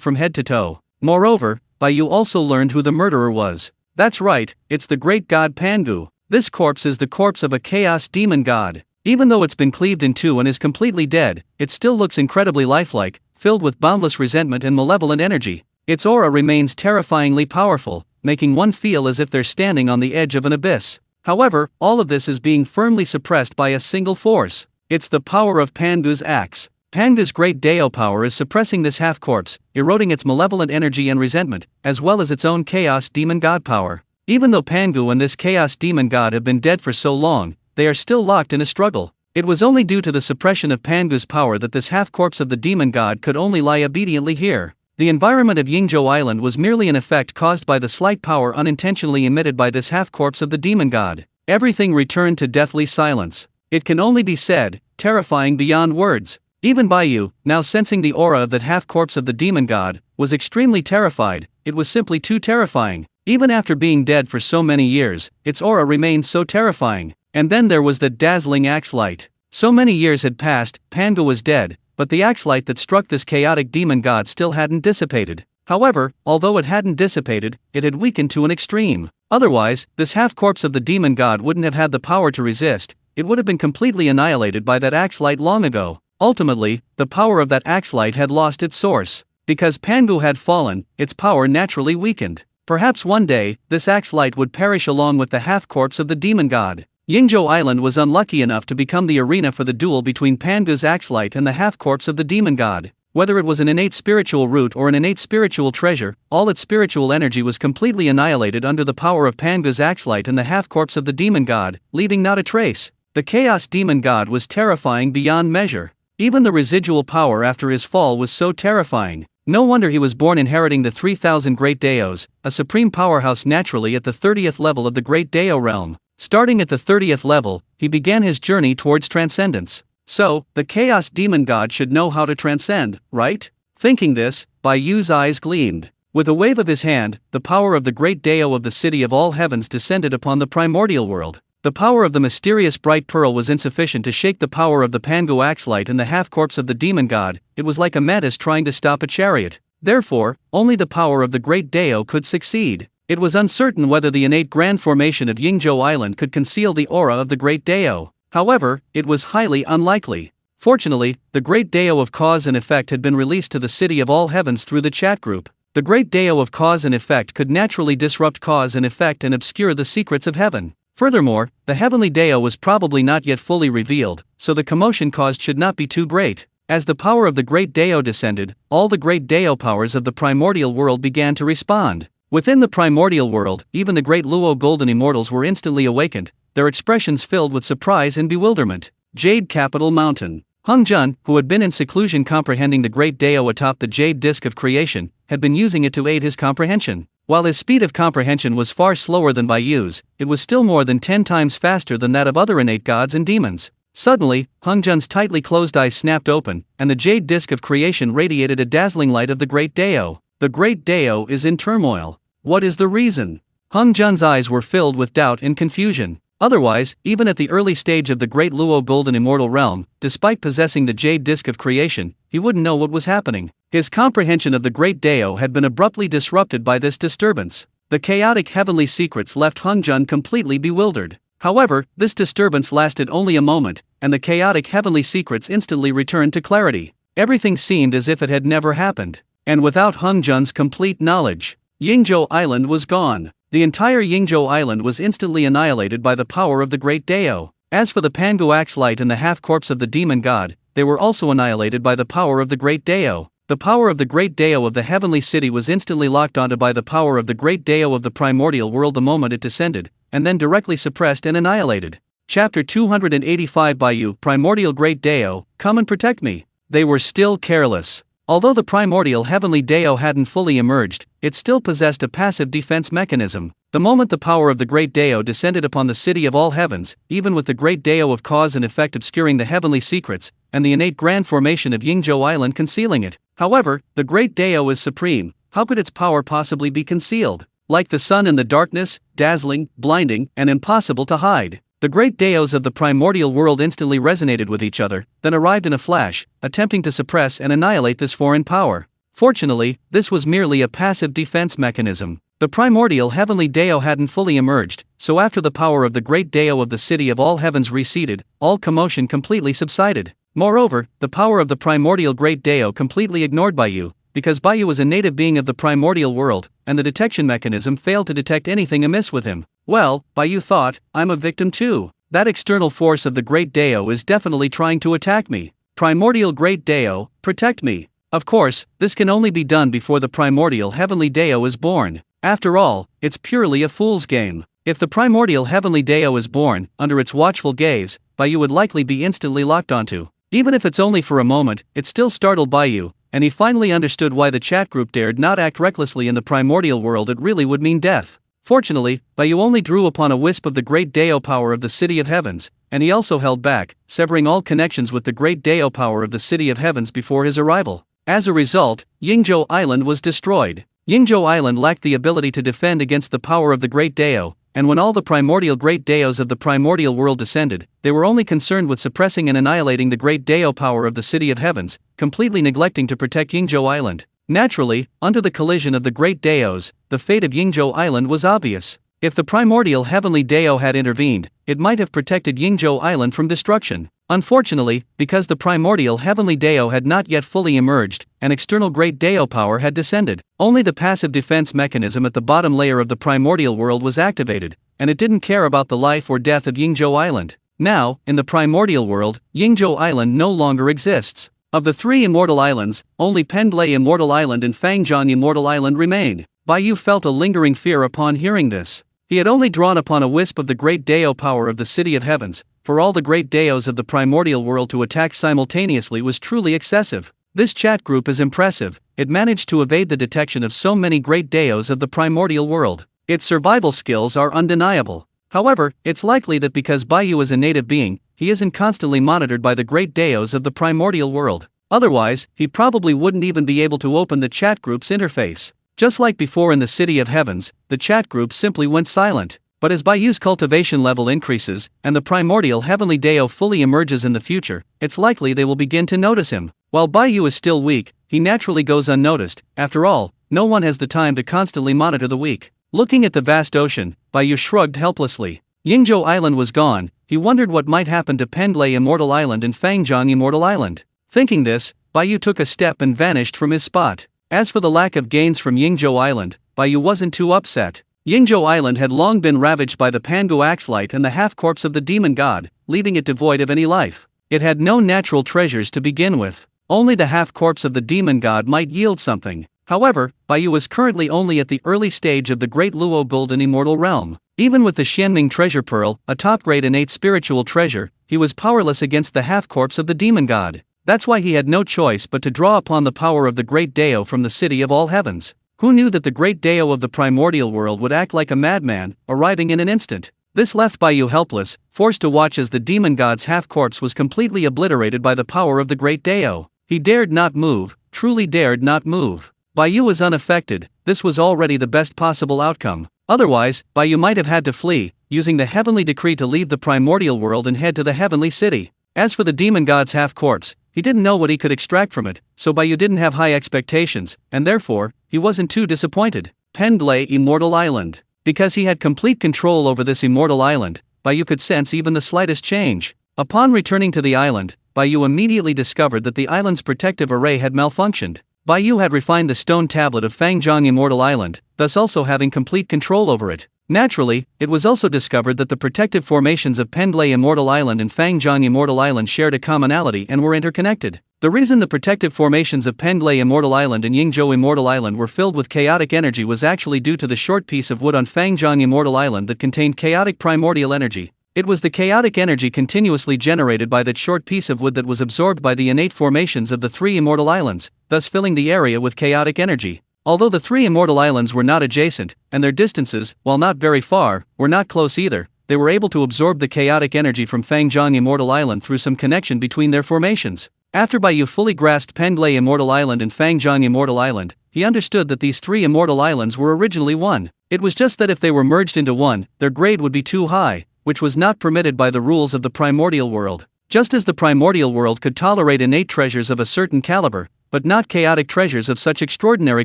from head to toe. Moreover, Bai Yu also learned who the murderer was. That's right, it's the great god Pangu. This corpse is the corpse of a chaos demon god. Even though it's been cleaved in two and is completely dead, it still looks incredibly lifelike, filled with boundless resentment and malevolent energy. Its aura remains terrifyingly powerful, making one feel as if they're standing on the edge of an abyss. However, all of this is being firmly suppressed by a single force. It's the power of Pangu's axe. Pangu's great Dao power is suppressing this half-corpse, eroding its malevolent energy and resentment, as well as its own chaos demon god power. Even though Pangu and this chaos demon god have been dead for so long, they are still locked in a struggle. It was only due to the suppression of Pangu's power that this half-corpse of the demon god could only lie obediently here. The environment of Yingzhou Island was merely an effect caused by the slight power unintentionally emitted by this half-corpse of the demon god. Everything returned to deathly silence. It can only be said, terrifying beyond words. Even Bai Yu, now sensing the aura of that half-corpse of the demon god, was extremely terrified. It was simply too terrifying. Even after being dead for so many years, its aura remained so terrifying. And then there was that dazzling axe light. So many years had passed, Pangu was dead, but the axe light that struck this chaotic demon god still hadn't dissipated. However, although it hadn't dissipated, it had weakened to an extreme. Otherwise, this half-corpse of the demon god wouldn't have had the power to resist. It would have been completely annihilated by that axe light long ago. Ultimately, the power of that axe light had lost its source. Because Pangu had fallen, its power naturally weakened. Perhaps one day, this axe light would perish along with the half-corpse of the demon god. Yingzhou Island was unlucky enough to become the arena for the duel between Pangu's axe light and the half-corpse of the demon god. Whether it was an innate spiritual root or an innate spiritual treasure, all its spiritual energy was completely annihilated under the power of Pangu's axe light and the half-corpse of the demon god, leaving not a trace. The chaos demon god was terrifying beyond measure. Even the residual power after his fall was so terrifying. No wonder he was born inheriting the 3,000 Great Daos, a supreme powerhouse naturally at the 30th level of the Great Dao realm. Starting at the 30th level, he began his journey towards transcendence. So, the chaos demon god should know how to transcend, right? Thinking this, Bai Yu's eyes gleamed. With a wave of his hand, the power of the Great Dao of the City of All Heavens descended upon the primordial world. The power of the mysterious bright pearl was insufficient to shake the power of the Pangu axe light and the half-corpse of the demon god. It was like a mantis trying to stop a chariot. Therefore, only the power of the Great Dao could succeed. It was uncertain whether the innate grand formation of Yingzhou Island could conceal the aura of the Great Dao. However, it was highly unlikely. Fortunately, the Great Dao of Cause and Effect had been released to the City of All Heavens through the chat group. The Great Dao of Cause and Effect could naturally disrupt cause and effect and obscure the secrets of heaven. Furthermore, the heavenly Dao was probably not yet fully revealed, so the commotion caused should not be too great. As the power of the Great Dao descended, all the Great Dao powers of the primordial world began to respond. Within the primordial world, even the great Luo Golden Immortals were instantly awakened, their expressions filled with surprise and bewilderment. Jade Capital Mountain. Hung Jun, who had been in seclusion comprehending the Great Dao atop the Jade Disk of Creation, had been using it to aid his comprehension. While his speed of comprehension was far slower than Bai Yu's, it was still more than 10 times faster than that of other innate gods and demons. Suddenly, Hung Jun's tightly closed eyes snapped open, and the Jade Disk of Creation radiated a dazzling light of the Great Dao. The Great Dao is in turmoil. What is the reason? Hung Jun's eyes were filled with doubt and confusion. Otherwise, even at the early stage of the Great Luo Golden Immortal Realm, despite possessing the Jade Disk of Creation, he wouldn't know what was happening. His comprehension of the Great Dao had been abruptly disrupted by this disturbance. The chaotic heavenly secrets left Hung Jun completely bewildered. However, this disturbance lasted only a moment, and the chaotic heavenly secrets instantly returned to clarity. Everything seemed as if it had never happened. And without Hung Jun's complete knowledge, Yingzhou Island was gone. The entire Yingzhou Island was instantly annihilated by the power of the Great Dao. As for the Pangu axe light and the half-corpse of the demon god, they were also annihilated by the power of the Great Dao. The power of the Great Dao of the heavenly city was instantly locked onto by the power of the Great Dao of the primordial world the moment it descended, and then directly suppressed and annihilated. Chapter 285 Bai Yu, Primordial Great Dao, come and protect me. They were still careless. Although the primordial heavenly Dao hadn't fully emerged, it still possessed a passive defense mechanism. The moment the power of the great Dao descended upon the city of all heavens, even with the great Dao of cause and effect obscuring the heavenly secrets, and the innate grand formation of Yingzhou Island concealing it. However, the great Dao is supreme, how could its power possibly be concealed? Like the sun in the darkness, dazzling, blinding, and impossible to hide. The great Daos of the primordial world instantly resonated with each other, then arrived in a flash, attempting to suppress and annihilate this foreign power. Fortunately, this was merely a passive defense mechanism. The primordial heavenly Dao hadn't fully emerged, so after the power of the great Dao of the city of all heavens receded, all commotion completely subsided. Moreover, the power of the primordial great Dao completely ignored Bai Yu, because Bai Yu was a native being of the primordial world, and the detection mechanism failed to detect anything amiss with him. Well, Bai Yu thought, I'm a victim too. That external force of the great Dao is definitely trying to attack me. Primordial great Dao, protect me. Of course, this can only be done before the primordial heavenly Dao is born. After all, it's purely a fool's game. If the primordial heavenly Dao is born, under its watchful gaze, Bai Yu would likely be instantly locked onto. Even if it's only for a moment, it still startled Bai Yu, and he finally understood why the chat group dared not act recklessly in the primordial world. It really would mean death. Fortunately, Bai Yu only drew upon a wisp of the great Dao power of the City of Heavens, and he also held back, severing all connections with the great Dao power of the City of Heavens before his arrival. As a result, Yingzhou Island was destroyed. Yingzhou Island lacked the ability to defend against the power of the great Dao, and when all the primordial great Daos of the primordial world descended, they were only concerned with suppressing and annihilating the great Dao power of the City of Heavens, completely neglecting to protect Yingzhou Island. Naturally, under the collision of the great Daos, the fate of Yingzhou Island was obvious. If the primordial heavenly Dao had intervened, it might have protected Yingzhou Island from destruction. Unfortunately, because the primordial heavenly Dao had not yet fully emerged, an external great Dao power had descended. Only the passive defense mechanism at the bottom layer of the primordial world was activated, and it didn't care about the life or death of Yingzhou Island. Now, in the primordial world, Yingzhou Island no longer exists. Of the three immortal islands, only Pendlay Immortal Island and Fangjiang Immortal Island remained. Bai Yu felt a lingering fear upon hearing this. He had only drawn upon a wisp of the great Dao power of the City of Heavens. For all the great Daos of the primordial world to attack simultaneously was truly excessive. This chat group is impressive. It managed to evade the detection of so many great Daos of the primordial world. Its survival skills are undeniable. However, it's likely that because Bai Yu is a native being, he isn't constantly monitored by the great Daos of the primordial world. Otherwise, he probably wouldn't even be able to open the chat group's interface. Just like before in the City of Heavens, the chat group simply went silent. But as Bai Yu's cultivation level increases, and the primordial heavenly Dao fully emerges in the future, it's likely they will begin to notice him. While Bai Yu is still weak, he naturally goes unnoticed. After all, no one has the time to constantly monitor the weak. Looking at the vast ocean, Bai Yu shrugged helplessly. Yingzhou Island was gone. He wondered what might happen to Pendlay Immortal Island and Fangjiang Immortal Island. Thinking this, Bai Yu took a step and vanished from his spot. As for the lack of gains from Yingzhou Island, Bai Yu wasn't too upset. Yingzhou Island had long been ravaged by the Pangu Axelite and the half-corpse of the demon god, leaving it devoid of any life. It had no natural treasures to begin with. Only the half-corpse of the demon god might yield something. However, Bai Yu was currently only at the early stage of the Great Luo Golden Immortal Realm. Even with the Xianming Treasure Pearl, a top-grade innate spiritual treasure, he was powerless against the half-corpse of the demon god. That's why he had no choice but to draw upon the power of the great Dao from the City of All Heavens. Who knew that the great Dao of the primordial world would act like a madman, arriving in an instant? This left Bai Yu helpless, forced to watch as the demon god's half-corpse was completely obliterated by the power of the great Dao. He dared not move, truly dared not move. Bai Yu was unaffected. This was already the best possible outcome. Otherwise, Bai Yu might have had to flee, using the heavenly decree to leave the primordial world and head to the heavenly city. As for the demon god's half-corpse, he didn't know what he could extract from it, so Bai Yu didn't have high expectations, and therefore, he wasn't too disappointed. Pendlay Immortal Island. Because he had complete control over this immortal island, Bai Yu could sense even the slightest change. Upon returning to the island, Bai Yu immediately discovered that the island's protective array had malfunctioned. Bai Yu had refined the stone tablet of Fangjiang Immortal Island, thus also having complete control over it. Naturally, it was also discovered that the protective formations of Pendlay Immortal Island and Fangjiang Immortal Island shared a commonality and were interconnected. The reason the protective formations of Pendlay Immortal Island and Yingzhou Immortal Island were filled with chaotic energy was actually due to the short piece of wood on Fangjiang Immortal Island that contained chaotic primordial energy. It was the chaotic energy continuously generated by that short piece of wood that was absorbed by the innate formations of the three immortal islands, thus filling the area with chaotic energy. Although the three immortal islands were not adjacent, and their distances, while not very far, were not close either, they were able to absorb the chaotic energy from Fangjiang Immortal Island through some connection between their formations. After Bai Yu fully grasped Penglai Immortal Island and Fangjiang Immortal Island, he understood that these three immortal islands were originally one. It was just that if they were merged into one, their grade would be too high, which was not permitted by the rules of the primordial world. Just as the primordial world could tolerate innate treasures of a certain caliber, but not chaotic treasures of such extraordinary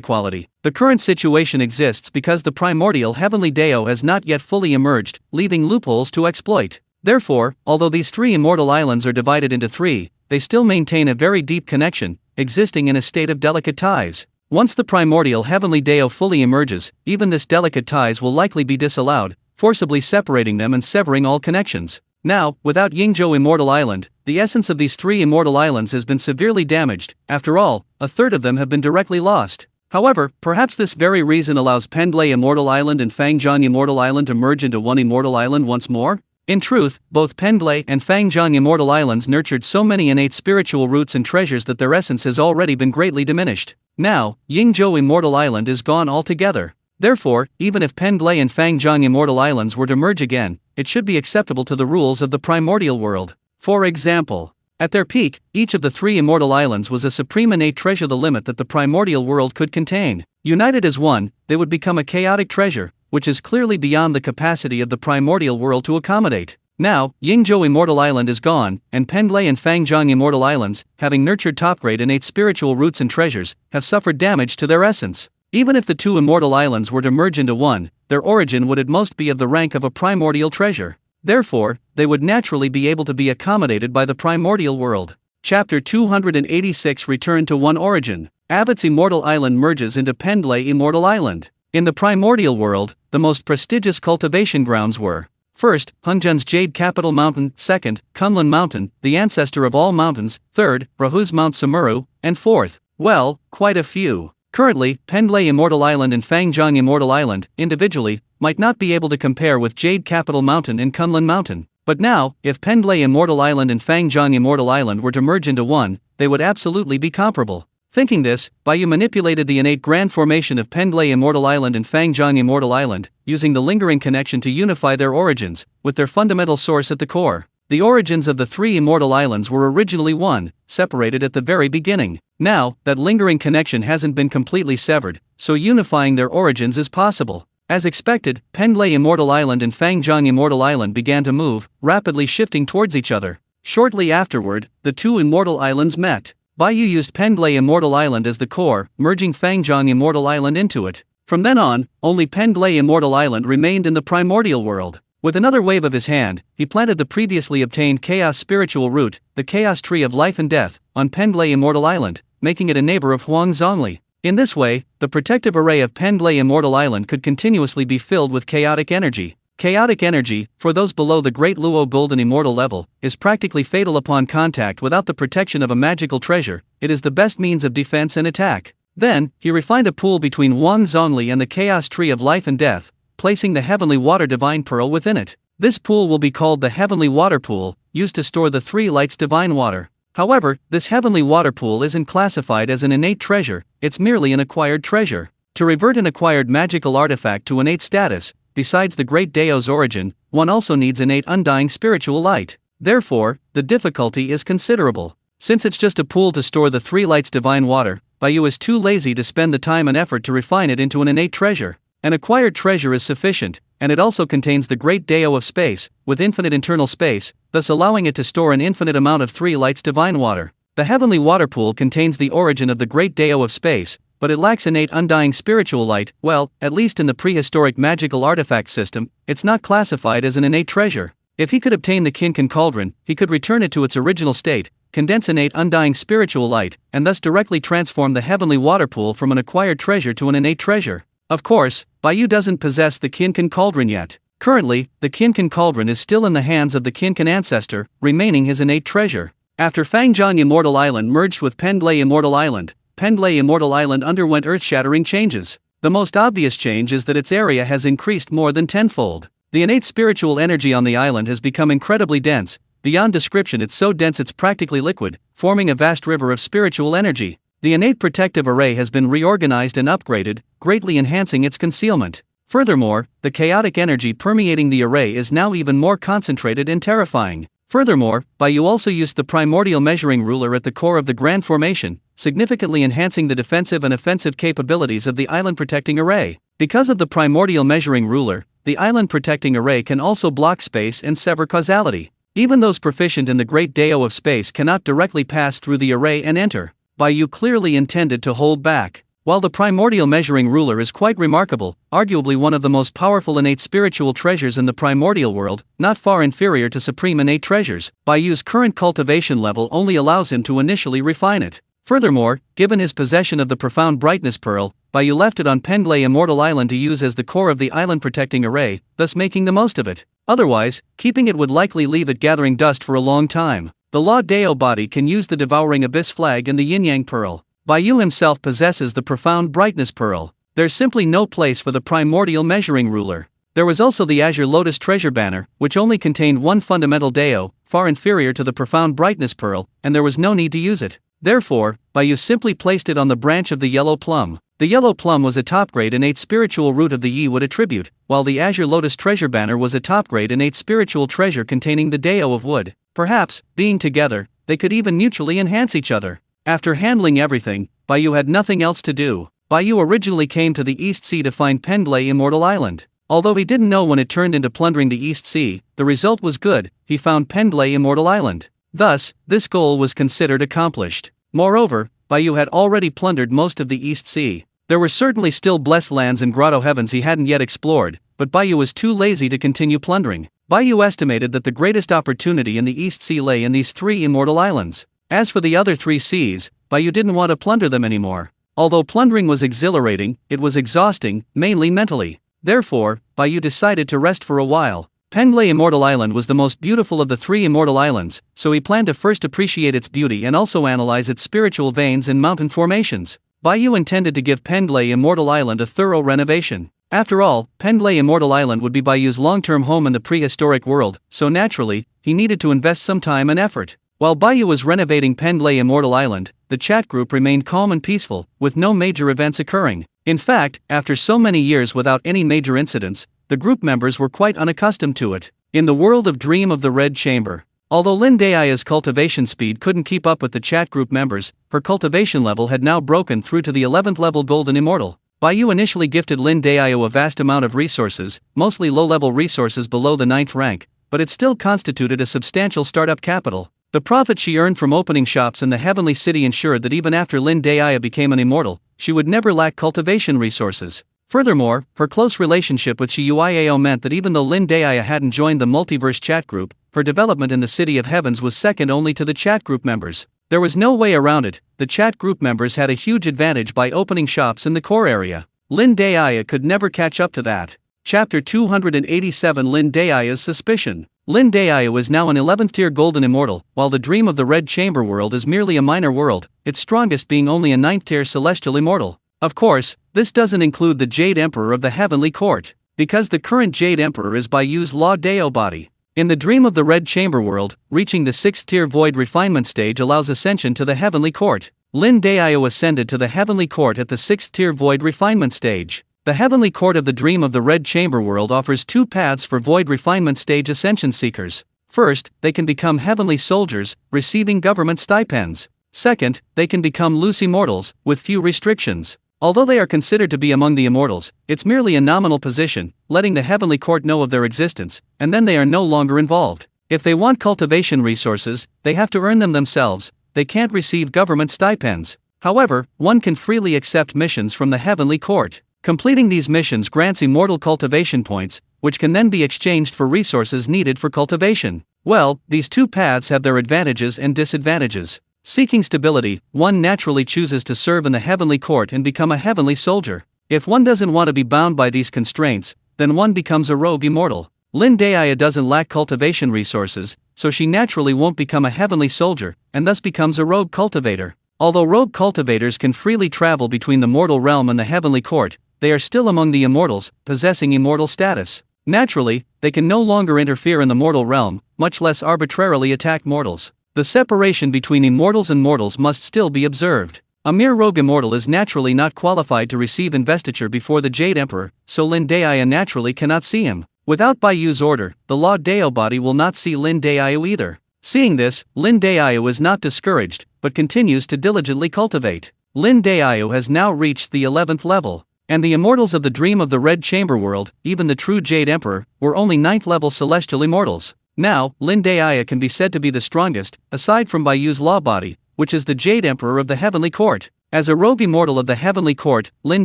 quality, the current situation exists because the primordial heavenly Dao has not yet fully emerged, leaving loopholes to exploit. Therefore, although these three immortal islands are divided into three, they still maintain a very deep connection, existing in a state of delicate ties. Once the primordial heavenly Dao fully emerges, even this delicate ties will likely be disallowed, forcibly separating them and severing all connections. Now, without Yingzhou Immortal Island, the essence of these three immortal islands has been severely damaged. After all, a third of them have been directly lost. However, perhaps this very reason allows Pendlay Immortal Island and Fangjiang Immortal Island to merge into one immortal island once more? In truth, both Pendlay and Fangjiang Immortal Islands nurtured so many innate spiritual roots and treasures that their essence has already been greatly diminished. Now, Yingzhou Immortal Island is gone altogether. Therefore, even if Pendlay and Fangjiang Immortal Islands were to merge again, it should be acceptable to the rules of the primordial world. For example, at their peak, each of the three immortal islands was a supreme innate treasure, the limit that the primordial world could contain. United as one, they would become a chaotic treasure, which is clearly beyond the capacity of the primordial world to accommodate. Now, Yingzhou Immortal Island is gone, and Pendlay and Fangjiang Immortal Islands, having nurtured top-grade innate spiritual roots and treasures, have suffered damage to their essence. Even if the two immortal islands were to merge into one, their origin would at most be of the rank of a primordial treasure. Therefore, they would naturally be able to be accommodated by the primordial world. Chapter 286 Return to One Origin. Avit's Immortal Island merges into Pendlay Immortal Island. In the primordial world, the most prestigious cultivation grounds were: first, Hungjun's Jade Capital Mountain; second, Kunlun Mountain, the ancestor of all mountains; third, Rahu's Mount Samuru; and fourth, well, quite a few. Currently, Pendlay Immortal Island and Fangjiang Immortal Island, individually, might not be able to compare with Jade Capital Mountain and Kunlun Mountain. But now, if Pendlay Immortal Island and Fangjiang Immortal Island were to merge into one, they would absolutely be comparable. Thinking this, Bai Yu manipulated the innate grand formation of Pendlay Immortal Island and Fangjiang Immortal Island, using the lingering connection to unify their origins, with their fundamental source at the core. The origins of the three immortal islands were originally one, separated at the very beginning. Now, that lingering connection hasn't been completely severed, so unifying their origins is possible. As expected, Pendlay Immortal Island and Fangjiang Immortal Island began to move, rapidly shifting towards each other. Shortly afterward, the two immortal islands met. Bai Yu used Pendlay Immortal Island as the core, merging Fangjiang Immortal Island into it. From then on, only Pendlay Immortal Island remained in the primordial world. With another wave of his hand, he planted the previously obtained Chaos Spiritual Root, the Chaos Tree of Life and Death, on Pendlay Immortal Island, making it a neighbor of Huang Zhongli. In this way, the protective array of Pendlay Immortal Island could continuously be filled with chaotic energy. Chaotic energy, for those below the Great Luo Golden Immortal level, is practically fatal upon contact without the protection of a magical treasure. It is the best means of defense and attack. Then, he refined a pool between Huang Zhongli and the Chaos Tree of Life and Death, placing the Heavenly Water Divine Pearl within it. This pool will be called the Heavenly Water Pool, used to store the three lights divine water. However, this Heavenly Water Pool isn't classified as an innate treasure, it's merely an acquired treasure. To revert an acquired magical artifact to innate status, besides the Great Dao's origin, one also needs innate undying spiritual light. Therefore, the difficulty is considerable. Since it's just a pool to store the three lights divine water, Bai Yu is too lazy to spend the time and effort to refine it into an innate treasure. An acquired treasure is sufficient, and it also contains the Great Dao of space, with infinite internal space, thus allowing it to store an infinite amount of three lights divine water. The Heavenly Water Pool contains the origin of the Great Dao of space, but it lacks innate undying spiritual light. Well, at least in the prehistoric magical artifact system, it's not classified as an innate treasure. If he could obtain the Kinkan Cauldron, he could return it to its original state, condense innate undying spiritual light, and thus directly transform the Heavenly Water Pool from an acquired treasure to an innate treasure. Of course, Bai Yu doesn't possess the Kinkan Cauldron yet. Currently, the Kinkan Cauldron is still in the hands of the Kinkan ancestor, remaining his innate treasure. After Fangjiang Immortal Island merged with Pendlay Immortal Island, Pendlay Immortal Island underwent earth-shattering changes. The most obvious change is that its area has increased more than tenfold. The innate spiritual energy on the island has become incredibly dense. Beyond description, it's so dense it's practically liquid, forming a vast river of spiritual energy. The innate protective array has been reorganized and upgraded, greatly enhancing its concealment. Furthermore, the chaotic energy permeating the array is now even more concentrated and terrifying. Furthermore, Bai Yu also used the primordial measuring ruler at the core of the Grand Formation, significantly enhancing the defensive and offensive capabilities of the island protecting array. Because of the primordial measuring ruler, the island protecting array can also block space and sever causality. Even those proficient in the Great Dao of space cannot directly pass through the array and enter. Bai Yu clearly intended to hold back. While the primordial measuring ruler is quite remarkable, arguably one of the most powerful innate spiritual treasures in the primordial world, not far inferior to supreme innate treasures, Bai Yu's current cultivation level only allows him to initially refine it. Furthermore, given his possession of the profound brightness pearl, Bai Yu left it on Penglai Immortal Island to use as the core of the island protecting array, thus making the most of it. Otherwise, keeping it would likely leave it gathering dust for a long time. The Law Dao body can use the Devouring Abyss flag and the Yin Yang pearl. Bai Yu himself possesses the profound brightness pearl. There's simply no place for the primordial measuring ruler. There was also the Azure Lotus treasure banner, which only contained one fundamental Dao, far inferior to the profound brightness pearl, and there was no need to use it. Therefore, Bai Yu simply placed it on the branch of the yellow plum. The yellow plum was a top-grade innate spiritual root of the Yi Wood attribute, while the Azure Lotus treasure banner was a top-grade innate spiritual treasure containing the Dao of wood. Perhaps, being together, they could even mutually enhance each other. After handling everything, Bai Yu had nothing else to do. Bai Yu originally came to the East Sea to find Penglai Immortal Island. Although he didn't know when it turned into plundering the East Sea, the result was good. He found Penglai Immortal Island. Thus, this goal was considered accomplished. Moreover, Bai Yu had already plundered most of the East Sea. There were certainly still blessed lands and grotto heavens he hadn't yet explored, but Bai Yu was too lazy to continue plundering. Bai Yu estimated that the greatest opportunity in the East Sea lay in these 3 immortal islands. As for the other 3 seas, Bai Yu didn't want to plunder them anymore. Although plundering was exhilarating, it was exhausting, mainly mentally. Therefore, Bai Yu decided to rest for a while. Penglai Immortal Island was the most beautiful of the 3 immortal islands, so he planned to first appreciate its beauty and also analyze its spiritual veins and mountain formations. Bai Yu intended to give Penglai Immortal Island a thorough renovation. After all, Penglai Immortal Island would be Bai Yu's long-term home in the prehistoric world, so naturally, he needed to invest some time and effort. While Bai Yu was renovating Penglai Immortal Island, the chat group remained calm and peaceful, with no major events occurring. In fact, after so many years without any major incidents, the group members were quite unaccustomed to it. In the world of Dream of the Red Chamber, although Lin Daia's cultivation speed couldn't keep up with the chat group members, her cultivation level had now broken through to the 11th level Golden Immortal. Bai Yu initially gifted Lin Daio a vast amount of resources, mostly low-level resources below the 9th rank, but it still constituted a substantial startup capital. The profit she earned from opening shops in the Heavenly City ensured that even after Lin Daia became an immortal, she would never lack cultivation resources. Furthermore, her close relationship with Shiyuiao meant that even though Lin Daia hadn't joined the multiverse chat group, her development in the City of Heavens was second only to the chat group members. There was no way around it. The chat group members had a huge advantage by opening shops in the core area. Lin Daia could never catch up to that. Chapter 287 Lin Daia's Suspicion. Lin Daia was now an 11th tier Golden Immortal, while the Dream of the Red Chamber world is merely a minor world, its strongest being only a 9th tier Celestial Immortal. Of course, this doesn't include the Jade Emperor of the Heavenly Court, because the current Jade Emperor is Bai Yu's Law Dao body. In the Dream of the Red Chamber world, reaching the 6th tier Void Refinement stage allows ascension to the Heavenly Court. Lin Daio ascended to the Heavenly Court at the 6th tier Void Refinement stage. The Heavenly Court of the Dream of the Red Chamber world offers 2 paths for Void Refinement stage ascension seekers. First, they can become Heavenly Soldiers, receiving government stipends. Second, they can become loose immortals, with few restrictions. Although they are considered to be among the immortals, it's merely a nominal position, letting the Heavenly Court know of their existence, and then they are no longer involved. If they want cultivation resources, they have to earn them themselves. They can't receive government stipends. However, one can freely accept missions from the Heavenly Court. Completing these missions grants immortal cultivation points, which can then be exchanged for resources needed for cultivation. Well, these 2 paths have their advantages and disadvantages. Seeking stability, one naturally chooses to serve in the Heavenly Court and become a Heavenly Soldier. If one doesn't want to be bound by these constraints, then one becomes a rogue immortal. Lin Daia doesn't lack cultivation resources, so she naturally won't become a Heavenly Soldier, and thus becomes a rogue cultivator. Although rogue cultivators can freely travel between the mortal realm and the Heavenly Court, they are still among the immortals, possessing immortal status. Naturally, they can no longer interfere in the mortal realm, much less arbitrarily attack mortals. The separation between immortals and mortals must still be observed. A mere rogue immortal is naturally not qualified to receive investiture before the Jade Emperor, so Lin Daiya naturally cannot see him. Without Bai Yu's order, the Law Dao body will not see Lin Daiya either. Seeing this, Lin Daiya is not discouraged, but continues to diligently cultivate. Lin Daiya has now reached the 11th level, and the immortals of the Dream of the Red Chamber world, even the true Jade Emperor, were only 9th level celestial immortals. Now, Lin Daiya can be said to be the strongest, aside from Bai Yu's law body, which is the Jade Emperor of the Heavenly Court. As a rogue immortal of the Heavenly Court, Lin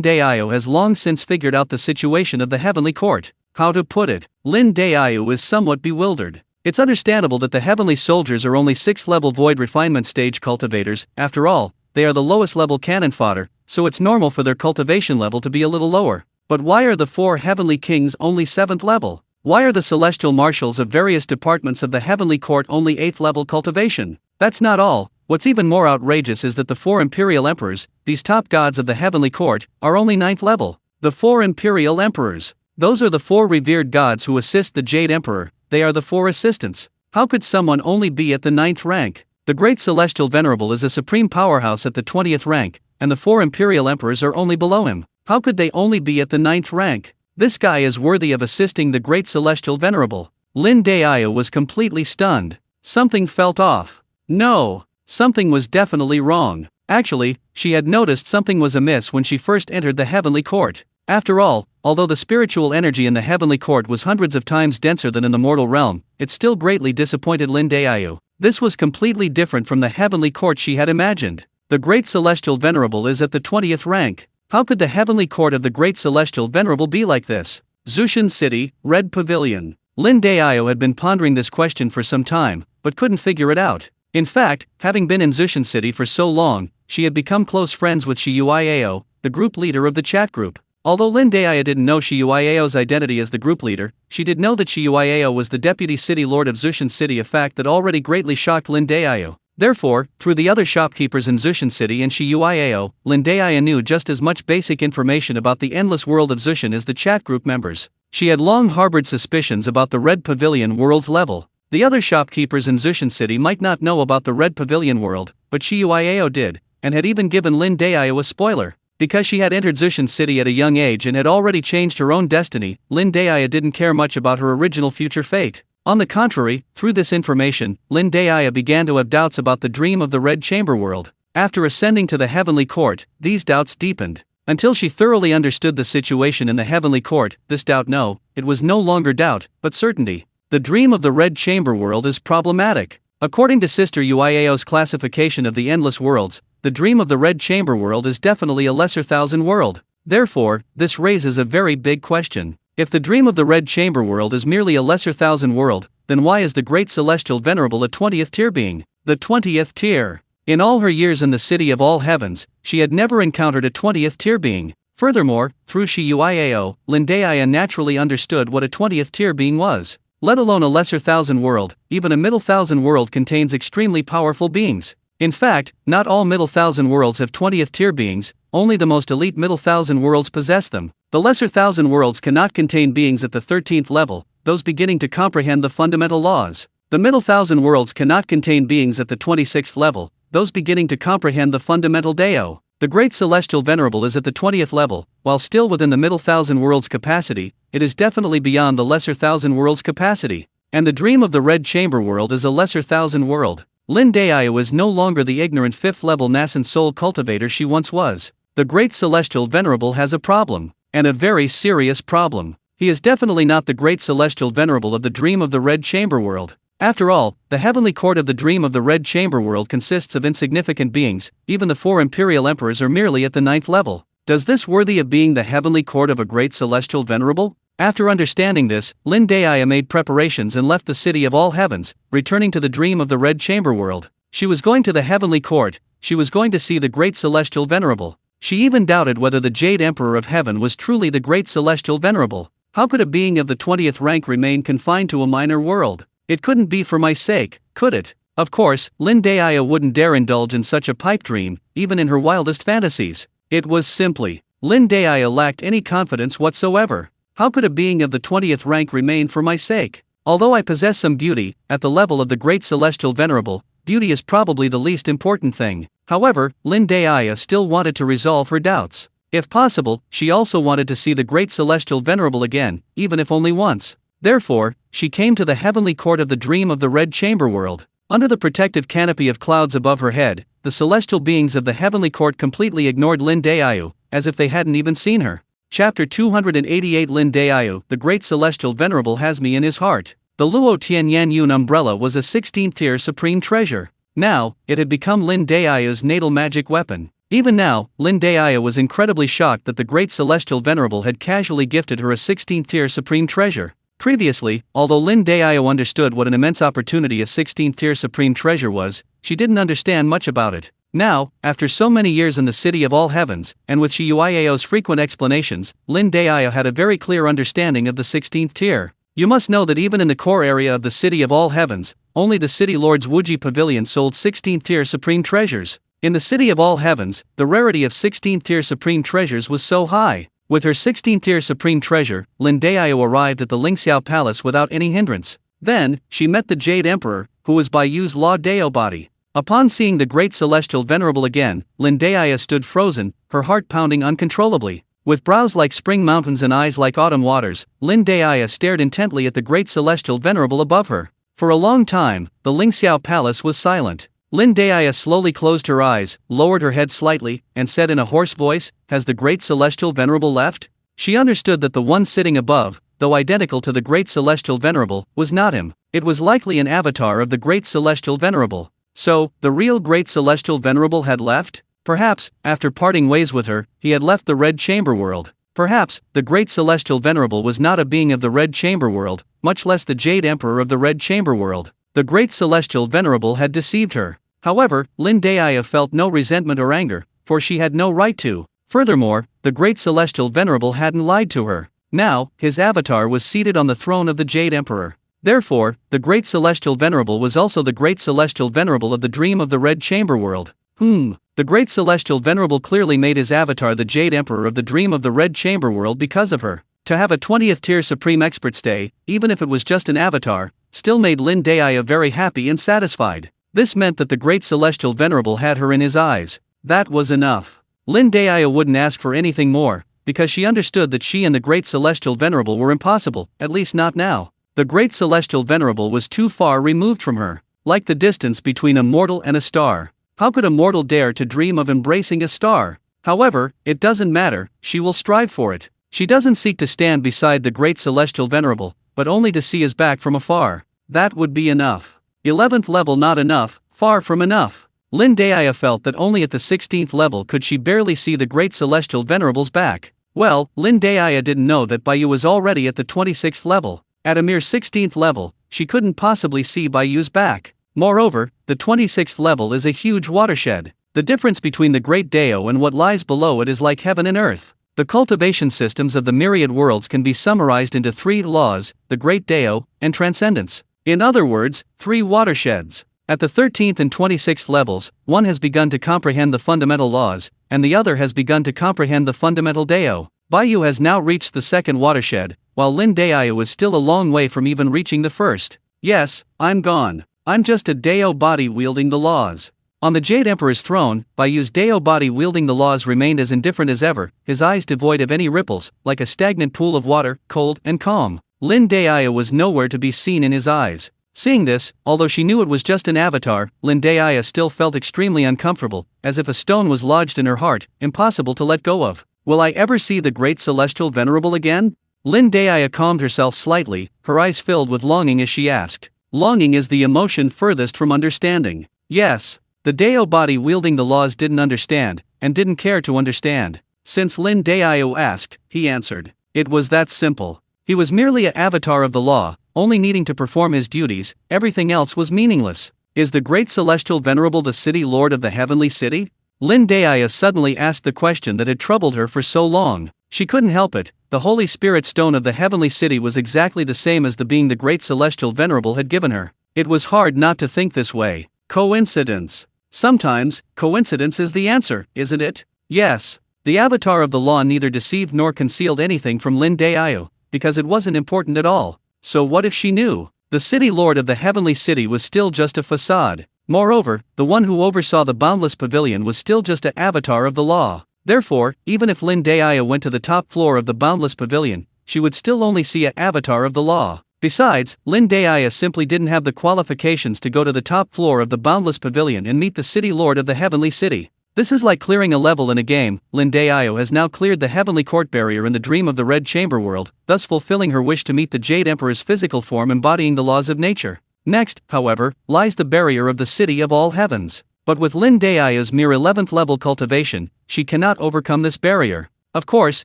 Daiya has long since figured out the situation of the Heavenly Court. How to put it? Lin Daiya is somewhat bewildered. It's understandable that the Heavenly Soldiers are only 6th level void refinement stage cultivators. After all, they are the lowest level cannon fodder, so it's normal for their cultivation level to be a little lower. But why are the 4 Heavenly Kings only 7th level? Why are the Celestial Marshals of various departments of the Heavenly Court only 8th level cultivation? That's not all. What's even more outrageous is that the 4 Imperial Emperors, these top gods of the Heavenly Court, are only 9th level. The 4 Imperial Emperors. Those are the 4 revered gods who assist the Jade Emperor. They are the 4 assistants. How could someone only be at the 9th rank? The Great Celestial Venerable is a supreme powerhouse at the 20th rank, and the 4 Imperial Emperors are only below him. How could they only be at the 9th rank? This guy is worthy of assisting the Great Celestial Venerable. Lin Daiya was completely stunned. Something felt off. No, something was definitely wrong. Actually, she had noticed something was amiss when she first entered the Heavenly Court. After all, although the spiritual energy in the Heavenly Court was hundreds of times denser than in the mortal realm, it still greatly disappointed Lin Daiya. This was completely different from the Heavenly Court she had imagined. The Great Celestial Venerable is at the 20th rank. How could the Heavenly Court of the Great Celestial Venerable be like this? Zushin City, Red Pavilion. Lin Daiya had been pondering this question for some time, but couldn't figure it out. In fact, having been in Zushin City for so long, she had become close friends with Shiyuiao, the group leader of the chat group. Although Lin Daiya didn't know Shiyuiao's identity as the group leader, she did know that Shiyuiao was the deputy city lord of Zushin City, a fact that already greatly shocked Lin Daiya. Therefore, through the other shopkeepers in Zushin City and Shiyuiao, Lin Daiya knew just as much basic information about the endless world of Zushin as the chat group members. She had long harbored suspicions about the Red Pavilion world's level. The other shopkeepers in Zushin City might not know about the Red Pavilion world, but Shiyuiao did, and had even given Lin Daiya a spoiler. Because she had entered Zushin City at a young age and had already changed her own destiny, Lin Daiya didn't care much about her original future fate. On the contrary, through this information, Lin Daiya began to have doubts about the Dream of the Red Chamber world. After ascending to the Heavenly Court, these doubts deepened. Until she thoroughly understood the situation in the Heavenly Court, this doubt it was no longer doubt, but certainty. The Dream of the Red Chamber world is problematic. According to Sister Yuiao's classification of the endless worlds, the Dream of the Red Chamber world is definitely a lesser thousand world. Therefore, this raises a very big question. If the Dream of the Red Chamber world is merely a lesser thousand world, then why is the Great Celestial Venerable a 20th tier being? The 20th tier. In all her years in the City of All Heavens, she had never encountered a 20th tier being. Furthermore, through Shiyuiao, Lin Daiya naturally understood what a 20th tier being was. Let alone a lesser thousand world, even a middle thousand world contains extremely powerful beings. In fact, not all middle thousand worlds have 20th tier beings, only the most elite middle thousand worlds possess them. The lesser thousand worlds cannot contain beings at the 13th level, those beginning to comprehend the fundamental laws. The middle thousand worlds cannot contain beings at the 26th level, those beginning to comprehend the fundamental Dao. The Great Celestial Venerable is at the 20th level, while still within the middle thousand worlds capacity, it is definitely beyond the lesser thousand worlds capacity. And the Dream of the Red Chamber world is a lesser thousand world. Lin Daiya is no longer the ignorant 5th level nascent soul cultivator she once was. The Great Celestial Venerable has a problem, and a very serious problem. He is definitely not the Great Celestial Venerable of the Dream of the Red Chamber world. After all, the Heavenly Court of the Dream of the Red Chamber world consists of insignificant beings, even the 4 Imperial Emperors are merely at the 9th level. Does this worthy of being the Heavenly Court of a Great Celestial Venerable? After understanding this, Lin Daiya made preparations and left the City of All Heavens, returning to the Dream of the Red Chamber world. She was going to the Heavenly Court, she was going to see the Great Celestial Venerable. She even doubted whether the Jade Emperor of Heaven was truly the Great Celestial Venerable. How could a being of the 20th rank remain confined to a minor world? It couldn't be for my sake, could it? Of course, Lin Daiya wouldn't dare indulge in such a pipe dream, even in her wildest fantasies. It was simply, Lin Daiya lacked any confidence whatsoever. How could a being of the 20th rank remain for my sake? Although I possess some beauty, at the level of the Great Celestial Venerable, beauty is probably the least important thing. However, Lin Daya still wanted to resolve her doubts. If possible, she also wanted to see the great celestial venerable again, even if only once. Therefore, she came to the heavenly court of the dream of the Red Chamber world. Under the protective canopy of clouds above her head, the celestial beings of the heavenly court completely ignored Lin Daya, as if they hadn't even seen her. Chapter 288 Lin Daya, the great celestial venerable has me in his heart. The Luo Tianyan Yun umbrella was a 16th tier supreme treasure. Now, it had become Lin Daya's natal magic weapon. Even now, Lin Daya was incredibly shocked that the great celestial venerable had casually gifted her a 16th tier supreme treasure. Previously, although Lin Daya understood what an immense opportunity a 16th tier supreme treasure was, she didn't understand much about it. Now, after so many years in the City of All Heavens, and with Shiyuiao's frequent explanations, Lin Daya had a very clear understanding of the 16th tier. You must know that even in the core area of the City of All Heavens, only the City Lord's Wuji Pavilion sold 16th tier supreme treasures. In the City of All Heavens, the rarity of 16th tier supreme treasures was so high. With her 16th tier supreme treasure, Lin Daya arrived at the Lingxiao Palace without any hindrance. Then, she met the Jade Emperor, who was Bai Yu's Law Dao body. Upon seeing the great celestial venerable again, Lin Daya stood frozen, her heart pounding uncontrollably. With brows like spring mountains and eyes like autumn waters, Lin Daya stared intently at the great celestial venerable above her. For a long time, the Lingxiao Palace was silent. Lin Daya slowly closed her eyes, lowered her head slightly, and said in a hoarse voice, "Has the great celestial venerable left?" She understood that the one sitting above, though identical to the great celestial venerable, was not him. It was likely an avatar of the great celestial venerable. So, the real great celestial venerable had left? Perhaps, after parting ways with her, he had left the Red Chamber world. Perhaps, the great celestial venerable was not a being of the Red Chamber world, much less the Jade Emperor of the Red Chamber world. The great celestial venerable had deceived her. However, Lin Daya felt no resentment or anger, for she had no right to. Furthermore, the great celestial venerable hadn't lied to her. Now, his avatar was seated on the throne of the Jade Emperor. Therefore, the great celestial venerable was also the great celestial venerable of the dream of the Red Chamber world. The great celestial venerable clearly made his avatar the Jade Emperor of the dream of the Red Chamber world because of her. To have a 20th tier supreme expert stay, even if it was just an avatar, still made Lin Daya very happy and satisfied. This meant that the great celestial venerable had her in his eyes. That was enough. Lin Daya wouldn't ask for anything more, because she understood that she and the great celestial venerable were impossible, at least not now. The great celestial venerable was too far removed from her, like the distance between a mortal and a star. How could a mortal dare to dream of embracing a star? However, it doesn't matter, she will strive for it. She doesn't seek to stand beside the great celestial venerable, but only to see his back from afar. That would be enough. 11th level not enough, far from enough. Lin Daya felt that only at the 16th level could she barely see the great celestial venerable's back. Well, Lin Daya didn't know that Bai Yu was already at the 26th level. At a mere 16th level, she couldn't possibly see Bai Yu's back. Moreover, the 26th level is a huge watershed. The difference between the Great Dao and what lies below it is like heaven and earth. The cultivation systems of the myriad worlds can be summarized into 3 laws, the Great Dao, and transcendence. In other words, 3 watersheds. At the 13th and 26th levels, one has begun to comprehend the fundamental laws, and the other has begun to comprehend the fundamental Dao. Bai Yu has now reached the 2nd watershed, while Lin Daya is still a long way from even reaching the 1st. Yes, I'm gone. I'm just a Dao body wielding the laws. On the Jade Emperor's throne, Bai Yu's Dao body wielding the laws remained as indifferent as ever, his eyes devoid of any ripples, like a stagnant pool of water, cold and calm. Lin Daya was nowhere to be seen in his eyes. Seeing this, although she knew it was just an avatar, Lin Daya still felt extremely uncomfortable, as if a stone was lodged in her heart, impossible to let go of. Will I ever see the great celestial venerable again? Lin Daya calmed herself slightly, her eyes filled with longing as she asked. Longing is the emotion furthest from understanding. Yes. The Dao body wielding the laws didn't understand, and didn't care to understand. Since Lin Daya asked, he answered. It was that simple. He was merely an avatar of the law, only needing to perform his duties, everything else was meaningless. Is the great celestial venerable the city lord of the heavenly city? Lin Daya suddenly asked the question that had troubled her for so long. She couldn't help it, the Holy Spirit stone of the heavenly city was exactly the same as the being the great celestial venerable had given her. It was hard not to think this way. Coincidence. Sometimes, coincidence is the answer, isn't it? Yes. The avatar of the law neither deceived nor concealed anything from Lin Daya, because it wasn't important at all. So what if she knew? The city lord of the heavenly city was still just a facade. Moreover, the one who oversaw the boundless pavilion was still just an avatar of the law. Therefore, even if Lin Daya went to the top floor of the boundless pavilion, she would still only see an avatar of the law. Besides, Lin Daya simply didn't have the qualifications to go to the top floor of the boundless pavilion and meet the city lord of the heavenly city. This is like clearing a level in a game. Lin Daya has now cleared the heavenly court barrier in the dream of the Red Chamber world, thus fulfilling her wish to meet the Jade Emperor's physical form embodying the laws of nature. Next, however, lies the barrier of the city of all heavens. But with Lin Daya's mere 11th level cultivation, she cannot overcome this barrier. Of course,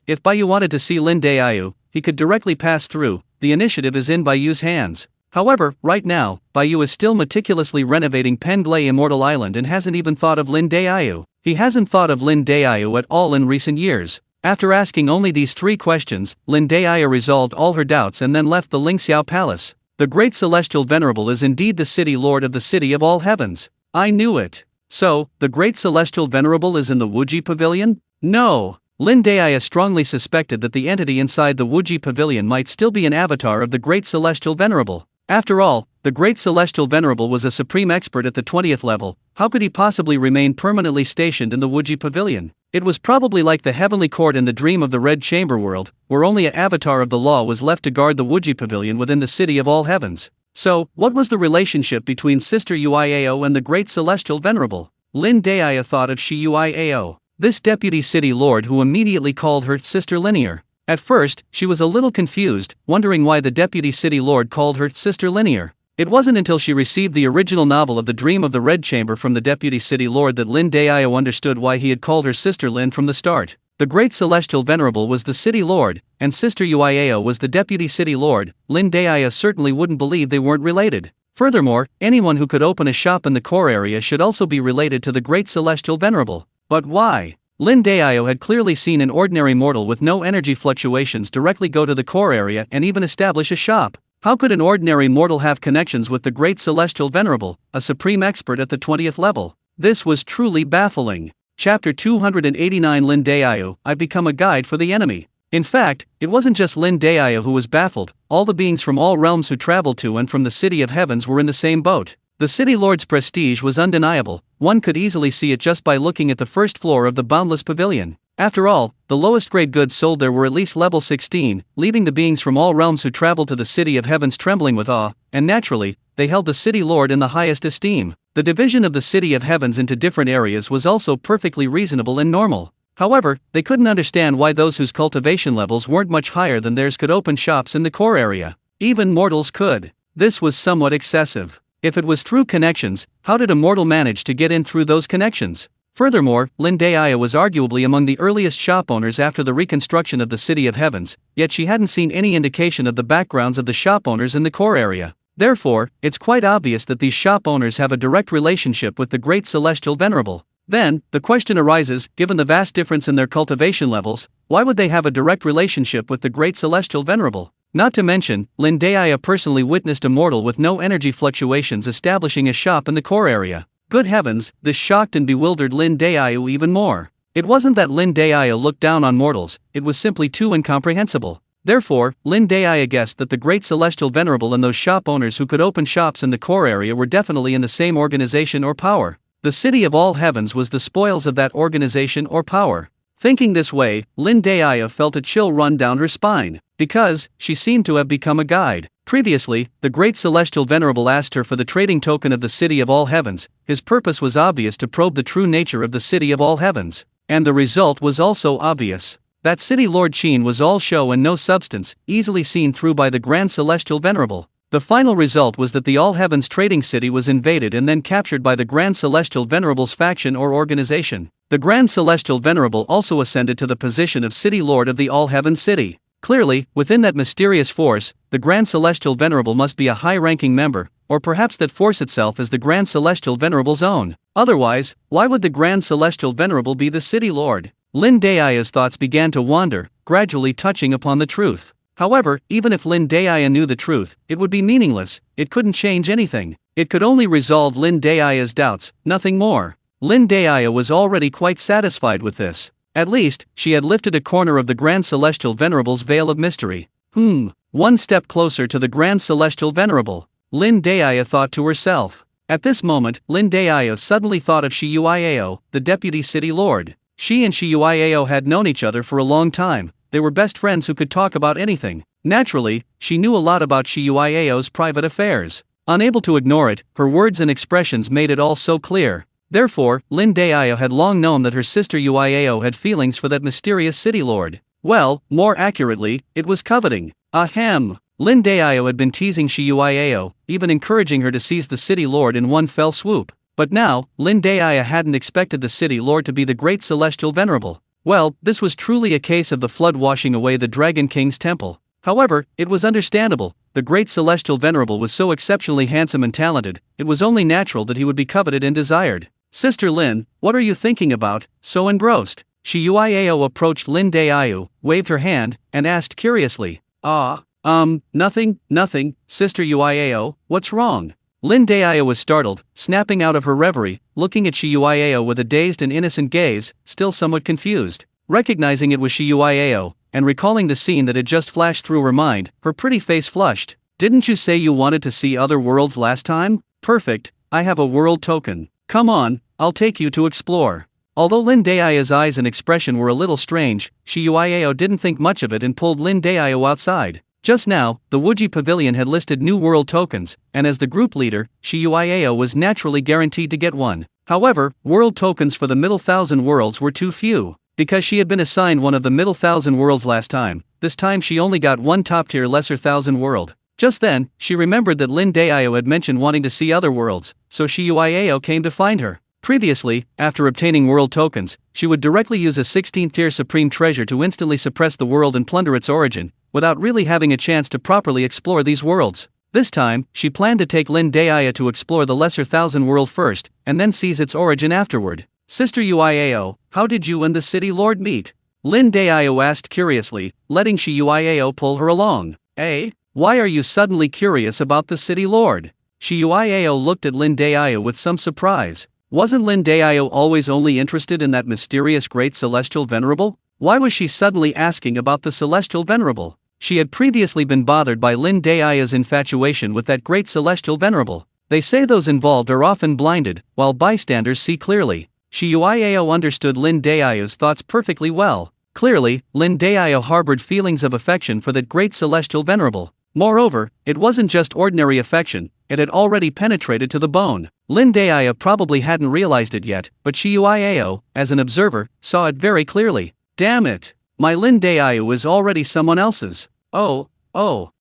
if Bai Yu wanted to see Lin Daya, he could directly pass through. The initiative is in Bai Yu's hands. However, right now, Bai Yu is still meticulously renovating Penglay Immortal Island and hasn't even thought of Lin Daya. He hasn't thought of Lin Daya at all in recent years. After asking only these 3 questions, Lin Daya resolved all her doubts and then left the Lingxiao Palace. The Great Celestial Venerable is indeed the city lord of the city of all heavens. I knew it. So, the Great Celestial Venerable is in the Wuji Pavilion? No. Lin Daya strongly suspected that the entity inside the Wuji Pavilion might still be an avatar of the Great Celestial Venerable. After all, the Great Celestial Venerable was a supreme expert at the 20th level. How could he possibly remain permanently stationed in the Wuji Pavilion? It was probably like the heavenly court in the dream of the Red Chamber world, where only an avatar of the law was left to guard the Wuji Pavilion within the city of all heavens. So, what was the relationship between Sister Yuiao and the Great Celestial Venerable? Lin Daya thought of Shi Yuiao, this deputy city lord, who immediately called her Sister Linear. At first, she was a little confused, wondering why the deputy city lord called her Sister Linear. It wasn't until she received the original novel of the Dream of the Red Chamber from the deputy city lord that Lin Daya understood why he had called her Sister Lin from the start. The Great Celestial Venerable was the city lord, and Sister Yuiao was the deputy city lord. Lin Daya certainly wouldn't believe they weren't related. Furthermore, anyone who could open a shop in the core area should also be related to the Great Celestial Venerable. But why? Lin Daya had clearly seen an ordinary mortal with no energy fluctuations directly go to the core area and even establish a shop. How could an ordinary mortal have connections with the Great Celestial Venerable, a supreme expert at the 20th level? This was truly baffling. Chapter 289 Lin Daya, I've become a guide for the enemy. In fact, it wasn't just Lin Daya who was baffled. All the beings from all realms who traveled to and from the City of Heavens were in the same boat. The City Lord's prestige was undeniable. One could easily see it just by looking at the first floor of the Boundless Pavilion. After all, the lowest grade goods sold there were at least level 16, leaving the beings from all realms who traveled to the City of Heavens trembling with awe, and naturally, they held the City Lord in the highest esteem. The division of the City of Heavens into different areas was also perfectly reasonable and normal. However, they couldn't understand why those whose cultivation levels weren't much higher than theirs could open shops in the core area. Even mortals could. This was somewhat excessive. If it was through connections, how did a mortal manage to get in through those connections? Furthermore, Lin Daya was arguably among the earliest shop owners after the reconstruction of the City of Heavens, yet she hadn't seen any indication of the backgrounds of the shop owners in the core area. Therefore, it's quite obvious that these shop owners have a direct relationship with the Great Celestial Venerable. Then, the question arises, given the vast difference in their cultivation levels, why would they have a direct relationship with the Great Celestial Venerable? Not to mention, Lin Daya personally witnessed a mortal with no energy fluctuations establishing a shop in the core area. Good heavens, this shocked and bewildered Lin Daya even more. It wasn't that Lin Daya looked down on mortals, it was simply too incomprehensible. Therefore, Lin Daya guessed that the Great Celestial Venerable and those shop owners who could open shops in the core area were definitely in the same organization or power. The City of All Heavens was the spoils of that organization or power. Thinking this way, Lin Daya felt a chill run down her spine, because she seemed to have become a guide. Previously, the Great Celestial Venerable asked her for the trading token of the City of All Heavens. His purpose was obvious, to probe the true nature of the City of All Heavens. And the result was also obvious. That City Lord Qin was all show and no substance, easily seen through by the Grand Celestial Venerable. The final result was that the All Heavens trading city was invaded and then captured by the Grand Celestial Venerable's faction or organization. The Grand Celestial Venerable also ascended to the position of City Lord of the All Heavens City. Clearly, within that mysterious force, the Grand Celestial Venerable must be a high-ranking member, or perhaps that force itself is the Grand Celestial Venerable's own. Otherwise, why would the Grand Celestial Venerable be the City Lord? Lin Daya's thoughts began to wander, gradually touching upon the truth. However, even if Lin Daya knew the truth, it would be meaningless. It couldn't change anything. It could only resolve Lin Daya's doubts, nothing more. Lin Daya was already quite satisfied with this. At least, she had lifted a corner of the Grand Celestial Venerable's veil of mystery. One step closer to the Grand Celestial Venerable. Lin Daya thought to herself. At this moment, Lin Daiyo suddenly thought of Shi Yuiao, the deputy city lord. She and Shi Yuiao had known each other for a long time. They were best friends who could talk about anything. Naturally, she knew a lot about Shi Yuiao's private affairs. Unable to ignore it, her words and expressions made it all so clear. Therefore, Lin Daiyo had long known that her sister Yuiao had feelings for that mysterious city lord. Well, more accurately, it was coveting. Ahem. Lin Daiyo had been teasing Shi Yuiao, even encouraging her to seize the city lord in one fell swoop. But now, Lin Daiyo hadn't expected the city lord to be the great celestial venerable. Well, this was truly a case of the flood washing away the Dragon King's temple. However, it was understandable. The great celestial venerable was so exceptionally handsome and talented, it was only natural that he would be coveted and desired. Sister Lin, what are you thinking about, so engrossed? Shi Yuiao approached Lin Daiyo, waved her hand, and asked curiously. Nothing, Sister Yuiao, what's wrong? Lin Daiyo was startled, snapping out of her reverie, looking at Shi Yuiao with a dazed and innocent gaze, still somewhat confused. Recognizing it was Shi Yuiao, and recalling the scene that had just flashed through her mind, her pretty face flushed. Didn't you say you wanted to see other worlds last time? Perfect, I have a world token. Come on, I'll take you to explore. Although Lin Daiyo's eyes and expression were a little strange, Shi Yuiao didn't think much of it and pulled Lin Daiyo outside. Just now, the Wuji Pavilion had listed new world tokens, and as the group leader, Shi Yuiao was naturally guaranteed to get one. However, world tokens for the middle thousand worlds were too few. Because she had been assigned one of the middle thousand worlds last time, this time she only got one top-tier lesser thousand world. Just then, she remembered that Lin Daiyo had mentioned wanting to see other worlds, so Shi Yuiao came to find her. Previously, after obtaining world tokens, she would directly use a 16th-tier supreme treasure to instantly suppress the world and plunder its origin, without really having a chance to properly explore these worlds. This time, she planned to take Lin Daiyo to explore the lesser thousand world first, and then seize its origin afterward. Sister Yuiao, how did you and the city lord meet? Lin Daiyo asked curiously, letting Shi Yuiao pull her along. Why are you suddenly curious about the city lord? Shi Yuiao looked at Lin Daiyo with some surprise. Wasn't Lin Daiyo always only interested in that mysterious great celestial venerable? Why was she suddenly asking about the celestial venerable? She had previously been bothered by Lin Daiyo's infatuation with that great celestial venerable. They say those involved are often blinded, while bystanders see clearly. Shi Yuiao understood Lin Daiyo's thoughts perfectly well. Clearly, Lin Daiyo harbored feelings of affection for that great celestial venerable. Moreover, it wasn't just ordinary affection, it had already penetrated to the bone. Lin Daiyo probably hadn't realized it yet, but Shi Yuiao, as an observer, saw it very clearly. Damn it! My Lin Daiyo is already someone else's. Oh.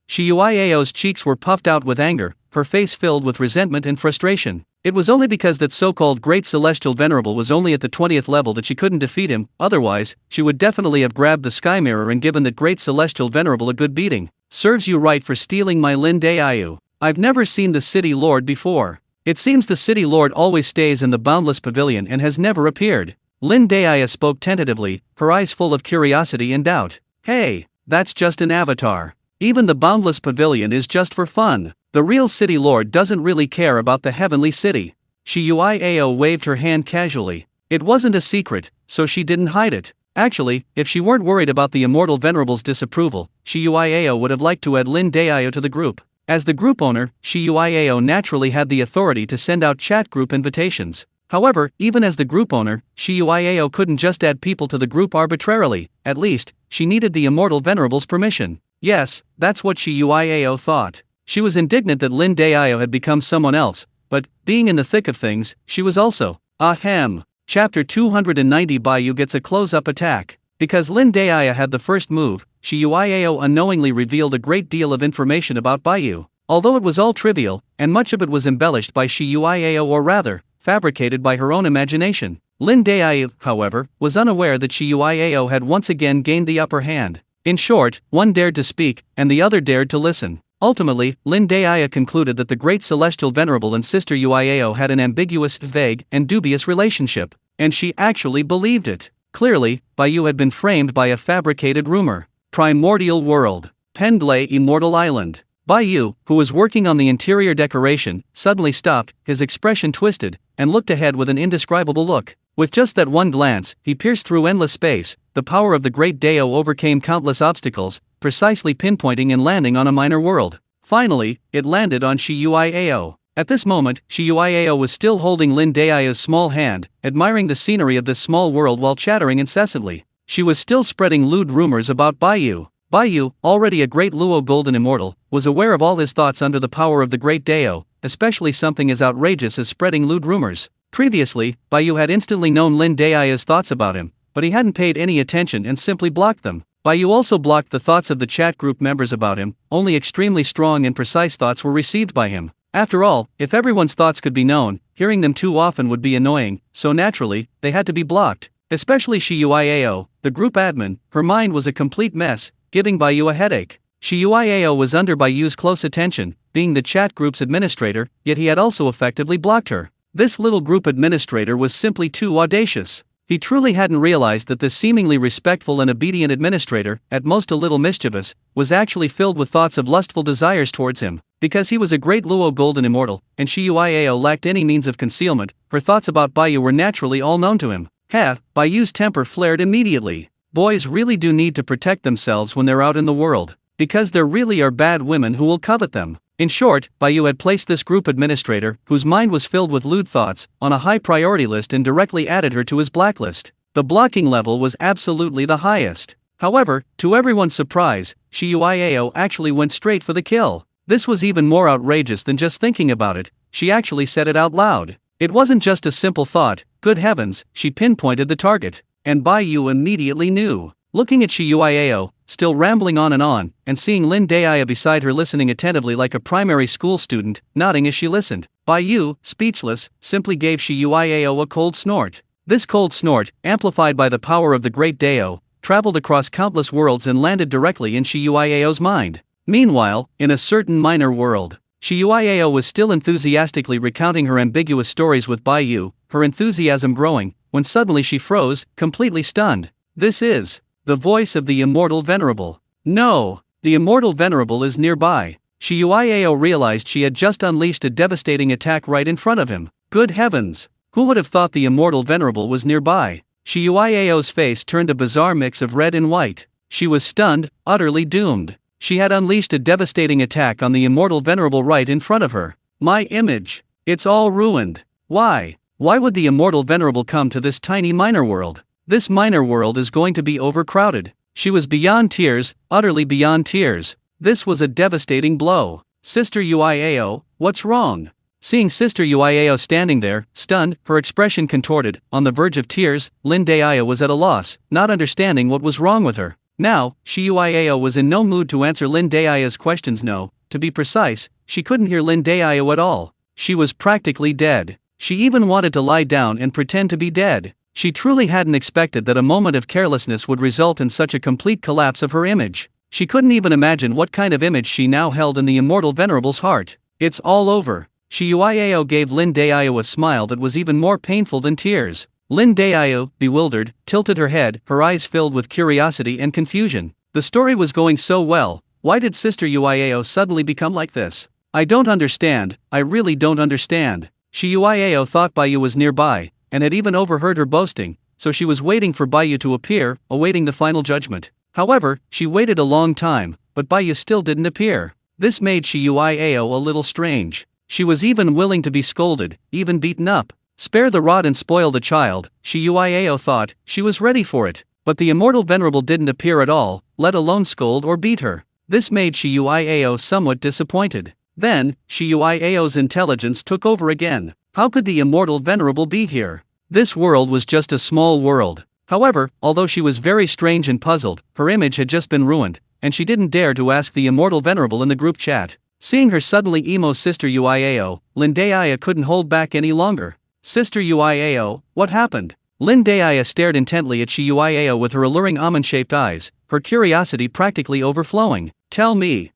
Shi Yuiao's cheeks were puffed out with anger, her face filled with resentment and frustration. It was only because that so-called great celestial venerable was only at the 20th level that she couldn't defeat him, otherwise, she would definitely have grabbed the sky mirror and given that great celestial venerable a good beating. Serves you right for stealing my Lin Daiyo. I've never seen the city lord before. It seems the city lord always stays in the boundless pavilion and has never appeared. Lin Daiyo spoke tentatively, her eyes full of curiosity and doubt. Hey, that's just an avatar. Even the boundless pavilion is just for fun. The real city lord doesn't really care about the heavenly city. Shi Yuiao waved her hand casually. It wasn't a secret, so she didn't hide it. Actually, if she weren't worried about the immortal venerable's disapproval, Shi Yuiao would have liked to add Lin Daiyo to the group. As the group owner, Shi Yuiao naturally had the authority to send out chat group invitations. However, even as the group owner, Shi Yuiao couldn't just add people to the group arbitrarily. At least, she needed the immortal venerable's permission. Yes, that's what Shi Yuiao thought. She was indignant that Lin Daiyo had become someone else, but, being in the thick of things, she was also. Ahem. Chapter 290 Bai Yu gets a close-up attack. Because Lin Daiyo had the first move, Shi Yuiao unknowingly revealed a great deal of information about Bai Yu. Although it was all trivial, and much of it was embellished by Shi Yuiao or rather, fabricated by her own imagination. Lin Daiyo, however, was unaware that Shi Yuiao had once again gained the upper hand. In short, one dared to speak, and the other dared to listen. Ultimately, Lin Daiyo concluded that the great celestial venerable and Sister Yuiao had an ambiguous, vague, and dubious relationship, and she actually believed it. Clearly, Bai Yu had been framed by a fabricated rumor. Primordial World. Pendlay Immortal Island. Bai Yu, who was working on the interior decoration, suddenly stopped, his expression twisted, and looked ahead with an indescribable look. With just that one glance, he pierced through endless space. The power of the great Dao overcame countless obstacles, precisely pinpointing and landing on a minor world. Finally, it landed on Shi Yuiao. At this moment, Shiyuiao was still holding Lin Daia's small hand, admiring the scenery of this small world while chattering incessantly. She was still spreading lewd rumors about Bai Yu. Bai Yu, already a great Luo golden immortal, was aware of all his thoughts under the power of the great Dao, especially something as outrageous as spreading lewd rumors. Previously, Bai Yu had instantly known Lin Daia's thoughts about him, but he hadn't paid any attention and simply blocked them. Bai Yu also blocked the thoughts of the chat group members about him. Only extremely strong and precise thoughts were received by him. After all, if everyone's thoughts could be known, hearing them too often would be annoying, so naturally, they had to be blocked. Especially Shiyuiao, the group admin. Her mind was a complete mess, giving Bai Yu a headache. Shiyuiao was under Bai Yu's close attention, being the chat group's administrator, yet he had also effectively blocked her. This little group administrator was simply too audacious. He truly hadn't realized that this seemingly respectful and obedient administrator, at most a little mischievous, was actually filled with thoughts of lustful desires towards him. Because he was a great Luo golden immortal, and Shiyuiao lacked any means of concealment, her thoughts about Bai Yu were naturally all known to him. Bai Yu's temper flared immediately. Boys really do need to protect themselves when they're out in the world, because there really are bad women who will covet them. In short, Bai Yu had placed this group administrator, whose mind was filled with lewd thoughts, on a high priority list and directly added her to his blacklist. The blocking level was absolutely the highest. However, to everyone's surprise, Shiyuiao actually went straight for the kill. This was even more outrageous than just thinking about it. She actually said it out loud. It wasn't just a simple thought. Good heavens, she pinpointed the target. And Bai Yu immediately knew. Looking at Shiyuiao, still rambling on, and seeing Lin Daia beside her listening attentively like a primary school student, nodding as she listened, Bai Yu, speechless, simply gave Shiyuiao a cold snort. This cold snort, amplified by the power of the great Dao, traveled across countless worlds and landed directly in Shiyuiao's mind. Meanwhile, in a certain minor world, Shiyuiao was still enthusiastically recounting her ambiguous stories with Bai Yu, her enthusiasm growing, when suddenly she froze, completely stunned. This is the voice of the immortal venerable. No, the immortal venerable is nearby. Shiyuiao realized she had just unleashed a devastating attack right in front of him. Good heavens! Who would have thought the immortal venerable was nearby? Shiyuiao's face turned a bizarre mix of red and white. She was stunned, utterly doomed. She had unleashed a devastating attack on the immortal venerable right in front of her. My image. It's all ruined. Why? Why would the immortal venerable come to this tiny minor world? This minor world is going to be overcrowded. She was beyond tears, utterly beyond tears. This was a devastating blow. Sister Uiao, what's wrong? Seeing Sister Uiao standing there, stunned, her expression contorted, on the verge of tears, Lin Daia was at a loss, not understanding what was wrong with her. Now, Shiyuiao was in no mood to answer Lin Daia's questions. No, to be precise, she couldn't hear Lin Daia at all. She was practically dead. She even wanted to lie down and pretend to be dead. She truly hadn't expected that a moment of carelessness would result in such a complete collapse of her image. She couldn't even imagine what kind of image she now held in the immortal venerable's heart. It's all over. Shiyuiao gave Lin Daia a smile that was even more painful than tears. Lin Daia, bewildered, tilted her head, her eyes filled with curiosity and confusion. The story was going so well. Why did Sister Uiao suddenly become like this? I don't understand, I really don't understand. Shiyuiao thought Bai Yu was nearby, and had even overheard her boasting, so she was waiting for Bai Yu to appear, awaiting the final judgment. However, she waited a long time, but Bai Yu still didn't appear. This made Shiyuiao a little strange. She was even willing to be scolded, even beaten up. Spare the rod and spoil the child, Shiyuiao thought. She was ready for it. But the immortal venerable didn't appear at all, let alone scold or beat her. This made Shiyuiao somewhat disappointed. Then, Shiyuiao's intelligence took over again. How could the immortal venerable be here? This world was just a small world. However, although she was very strange and puzzled, her image had just been ruined, and she didn't dare to ask the immortal venerable in the group chat. Seeing her suddenly emo Sister Uiao, Lin Daia couldn't hold back any longer. Sister Uiao, what happened? Lin Daia stared intently at Shiyuiao with her alluring almond-shaped eyes, her curiosity practically overflowing. Tell me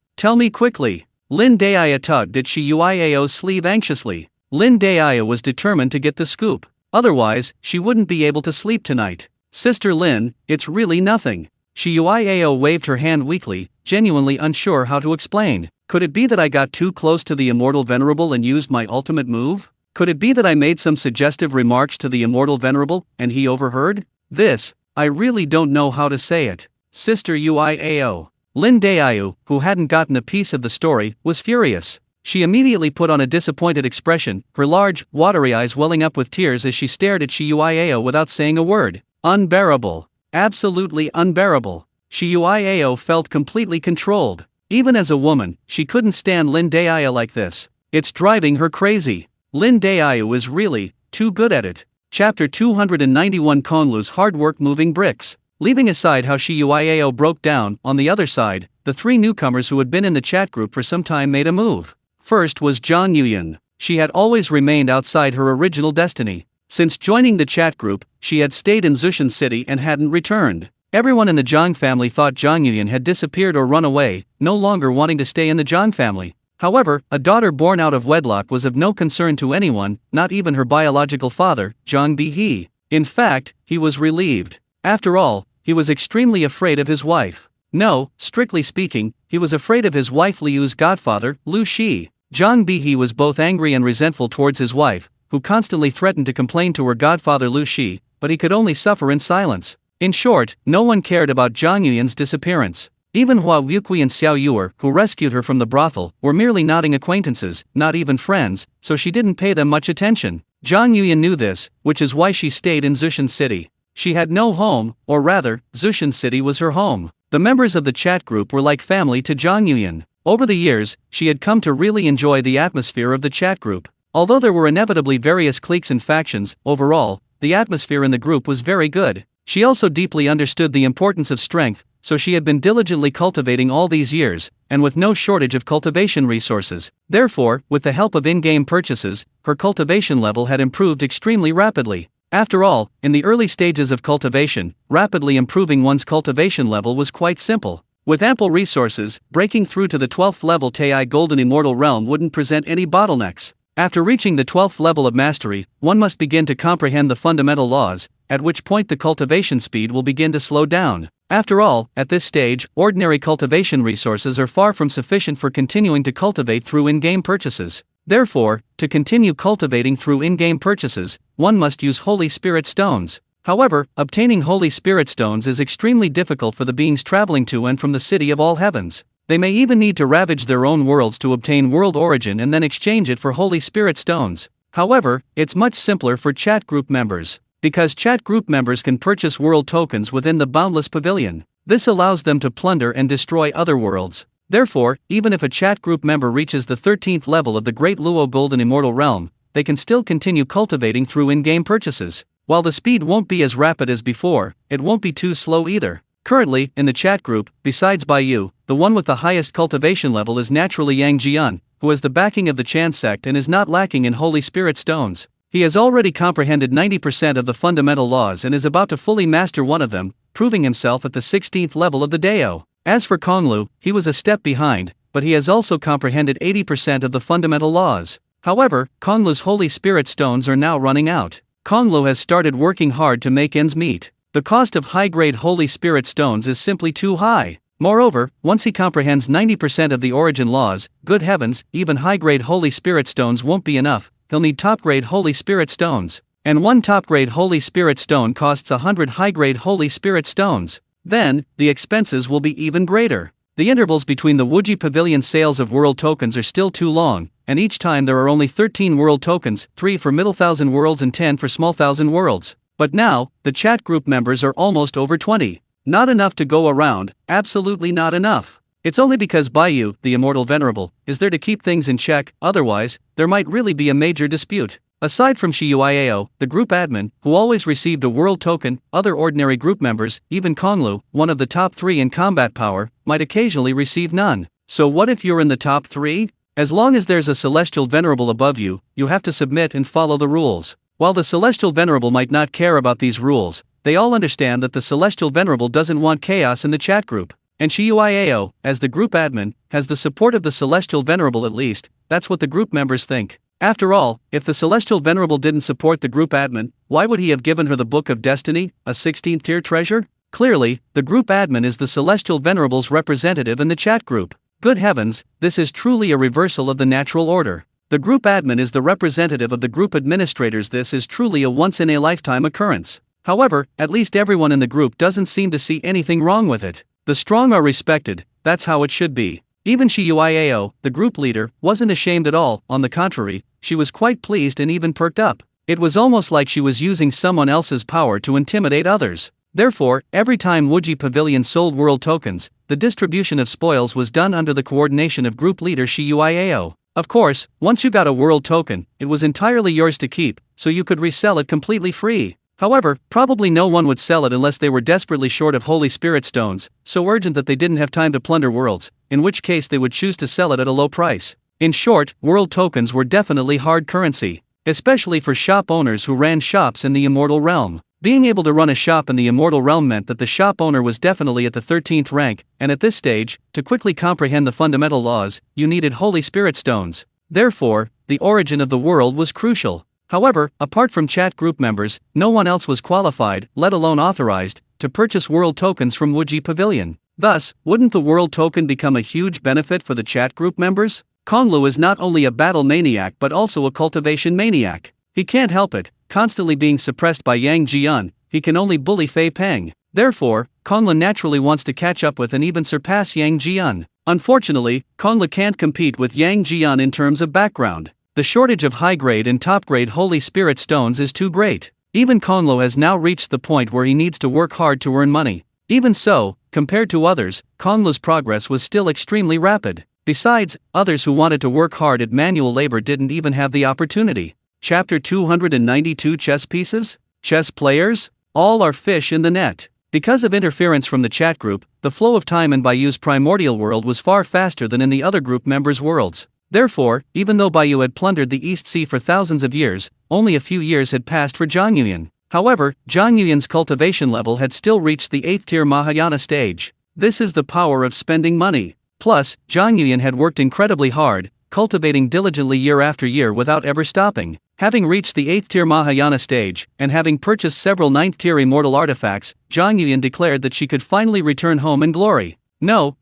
quickly. Lin Daia tugged at Shiyuiao's sleeve anxiously. Lin Daia was determined to get the scoop. Otherwise, she wouldn't be able to sleep tonight. Sister Lin, it's really nothing. Shiyuiao waved her hand weakly, genuinely unsure how to explain. Could it be that I got too close to the immortal venerable and used my ultimate move? Could it be that I made some suggestive remarks to the immortal venerable, and he overheard? I really don't know how to say it. Sister Uiao. Lin Daia, who hadn't gotten a piece of the story, was furious. She immediately put on a disappointed expression, her large, watery eyes welling up with tears as she stared at Shiyuiao without saying a word. Unbearable. Absolutely unbearable. Shiyuiao felt completely controlled. Even as a woman, she couldn't stand Lin Daiyu like this. It's driving her crazy. Lin Daiyu is really too good at it. Chapter 291 Konglu's hard work moving bricks. Leaving aside how Shiyuiao broke down, on the other side, the three newcomers who had been in the chat group for some time made a move. First was Zhang Yuyan. She had always remained outside her original destiny. Since joining the chat group, she had stayed in Zushan City and hadn't returned. Everyone in the Zhang family thought Zhang Yuyan had disappeared or run away, no longer wanting to stay in the Zhang family. However, a daughter born out of wedlock was of no concern to anyone, not even her biological father, Zhang Bihe. In fact, he was relieved. After all, he was extremely afraid of his wife. No, strictly speaking, he was afraid of his wife Liu's godfather, Lu Shi. Zhang Bihe was both angry and resentful towards his wife, who constantly threatened to complain to her godfather Lu Shi, but he could only suffer in silence. In short, no one cared about Zhang Yuyan's disappearance. Even Hua Wuqi and Xiao Yuer, who rescued her from the brothel, were merely nodding acquaintances, not even friends, so she didn't pay them much attention. Zhang Yuyan knew this, which is why she stayed in Zushan City. She had no home, or rather, Zushan City was her home. The members of the chat group were like family to Zhang Yuyan. Over the years, she had come to really enjoy the atmosphere of the chat group. Although there were inevitably various cliques and factions, overall, the atmosphere in the group was very good. She also deeply understood the importance of strength, so she had been diligently cultivating all these years, and with no shortage of cultivation resources. Therefore, with the help of in-game purchases, her cultivation level had improved extremely rapidly. After all, in the early stages of cultivation, rapidly improving one's cultivation level was quite simple. With ample resources, breaking through to the 12th level Tei Golden Immortal Realm wouldn't present any bottlenecks. After reaching the 12th level of mastery, one must begin to comprehend the fundamental laws, at which point the cultivation speed will begin to slow down. After all, at this stage, ordinary cultivation resources are far from sufficient for continuing to cultivate through in-game purchases. Therefore, to continue cultivating through in-game purchases, one must use Holy Spirit Stones. However, obtaining Holy Spirit Stones is extremely difficult for the beings traveling to and from the City of All Heavens. They may even need to ravage their own worlds to obtain world origin and then exchange it for Holy Spirit Stones. However, it's much simpler for chat group members. Because chat group members can purchase world tokens within the Boundless Pavilion. This allows them to plunder and destroy other worlds. Therefore, even if a chat group member reaches the 13th level of the Great Luo Golden Immortal Realm, they can still continue cultivating through in-game purchases. While the speed won't be as rapid as before, it won't be too slow either. Currently, in the chat group, besides Bai Yu, the one with the highest cultivation level is naturally Yang Jian, who has the backing of the Chan sect and is not lacking in Holy Spirit Stones. He has already comprehended 90% of the fundamental laws and is about to fully master one of them, proving himself at the 16th level of the Dao. As for Konglu, he was a step behind, but he has also comprehended 80% of the fundamental laws. However, Konglu's Holy Spirit Stones are now running out. Konglu has started working hard to make ends meet. The cost of high-grade Holy Spirit Stones is simply too high. Moreover, once he comprehends 90% of the origin laws, good heavens, even high-grade Holy Spirit Stones won't be enough. He'll need top-grade Holy Spirit Stones. And one top-grade Holy Spirit Stone costs 100 high-grade Holy Spirit Stones. Then, the expenses will be even greater. The intervals between the Wuji Pavilion sales of world tokens are still too long, and each time there are only 13 world tokens, 3 for middle thousand worlds and 10 for small thousand worlds. But now, the chat group members are almost over 20. Not enough to go around, absolutely not enough. It's only because Bai Yu, the Immortal Venerable, is there to keep things in check, otherwise, there might really be a major dispute. Aside from Shiyuiao, the group admin, who always received a world token, other ordinary group members, even Konglu, one of the top 3 in combat power, might occasionally receive none. So what if you're in the top 3? As long as there's a Celestial Venerable above you, you have to submit and follow the rules. While the Celestial Venerable might not care about these rules, they all understand that the Celestial Venerable doesn't want chaos in the chat group. And Shiyuiao, as the group admin, has the support of the Celestial Venerable at least, that's what the group members think. After all, if the Celestial Venerable didn't support the group admin, why would he have given her the Book of Destiny, a 16th tier treasure? Clearly, the group admin is the Celestial Venerable's representative in the chat group. Good heavens, this is truly a reversal of the natural order. The group admin is the representative of the group administrators. This is truly a once-in-a-lifetime occurrence. However, at least everyone in the group doesn't seem to see anything wrong with it. The strong are respected, that's how it should be. Even Shiyuiao, the group leader, wasn't ashamed at all. On the contrary, she was quite pleased and even perked up. It was almost like she was using someone else's power to intimidate others. Therefore, every time Wuji Pavilion sold world tokens, the distribution of spoils was done under the coordination of group leader Shiyuiao. Of course, once you got a world token, it was entirely yours to keep, so you could resell it completely free. However, probably no one would sell it unless they were desperately short of Holy Spirit stones, so urgent that they didn't have time to plunder worlds, in which case they would choose to sell it at a low price. In short, world tokens were definitely hard currency, especially for shop owners who ran shops in the Immortal Realm. Being able to run a shop in the Immortal Realm meant that the shop owner was definitely at the 13th rank, and at this stage, to quickly comprehend the fundamental laws, you needed Holy Spirit stones. Therefore, the origin of the world was crucial. However, apart from chat group members, no one else was qualified, let alone authorized, to purchase world tokens from Wuji Pavilion. Thus, wouldn't the world token become a huge benefit for the chat group members? Konglu is not only a battle maniac but also a cultivation maniac. He can't help it, constantly being suppressed by Yang Jian, he can only bully Fei Peng. Therefore, Kongla naturally wants to catch up with and even surpass Yang Jian. Unfortunately, Kongla can't compete with Yang Jian in terms of background. The shortage of high-grade and top-grade Holy Spirit stones is too great. Even Konglo has now reached the point where he needs to work hard to earn money. Even so, compared to others, Konglo's progress was still extremely rapid. Besides, others who wanted to work hard at manual labor didn't even have the opportunity. Chapter 292 Chess pieces? Chess players? All are fish in the net. Because of interference from the chat group, the flow of time in Bai Yu's primordial world was far faster than in the other group members' worlds. Therefore, even though Bai Yu had plundered the East Sea for thousands of years, only a few years had passed for Zhang Yuyan. However, Zhang Yuyan's cultivation level had still reached the 8th tier Mahayana stage. This is the power of spending money. Plus, Zhang Yuyan had worked incredibly hard, cultivating diligently year after year without ever stopping. Having reached the 8th tier Mahayana stage, and having purchased several 9th tier immortal artifacts, Zhang Yuyan declared that she could finally return home in glory. No,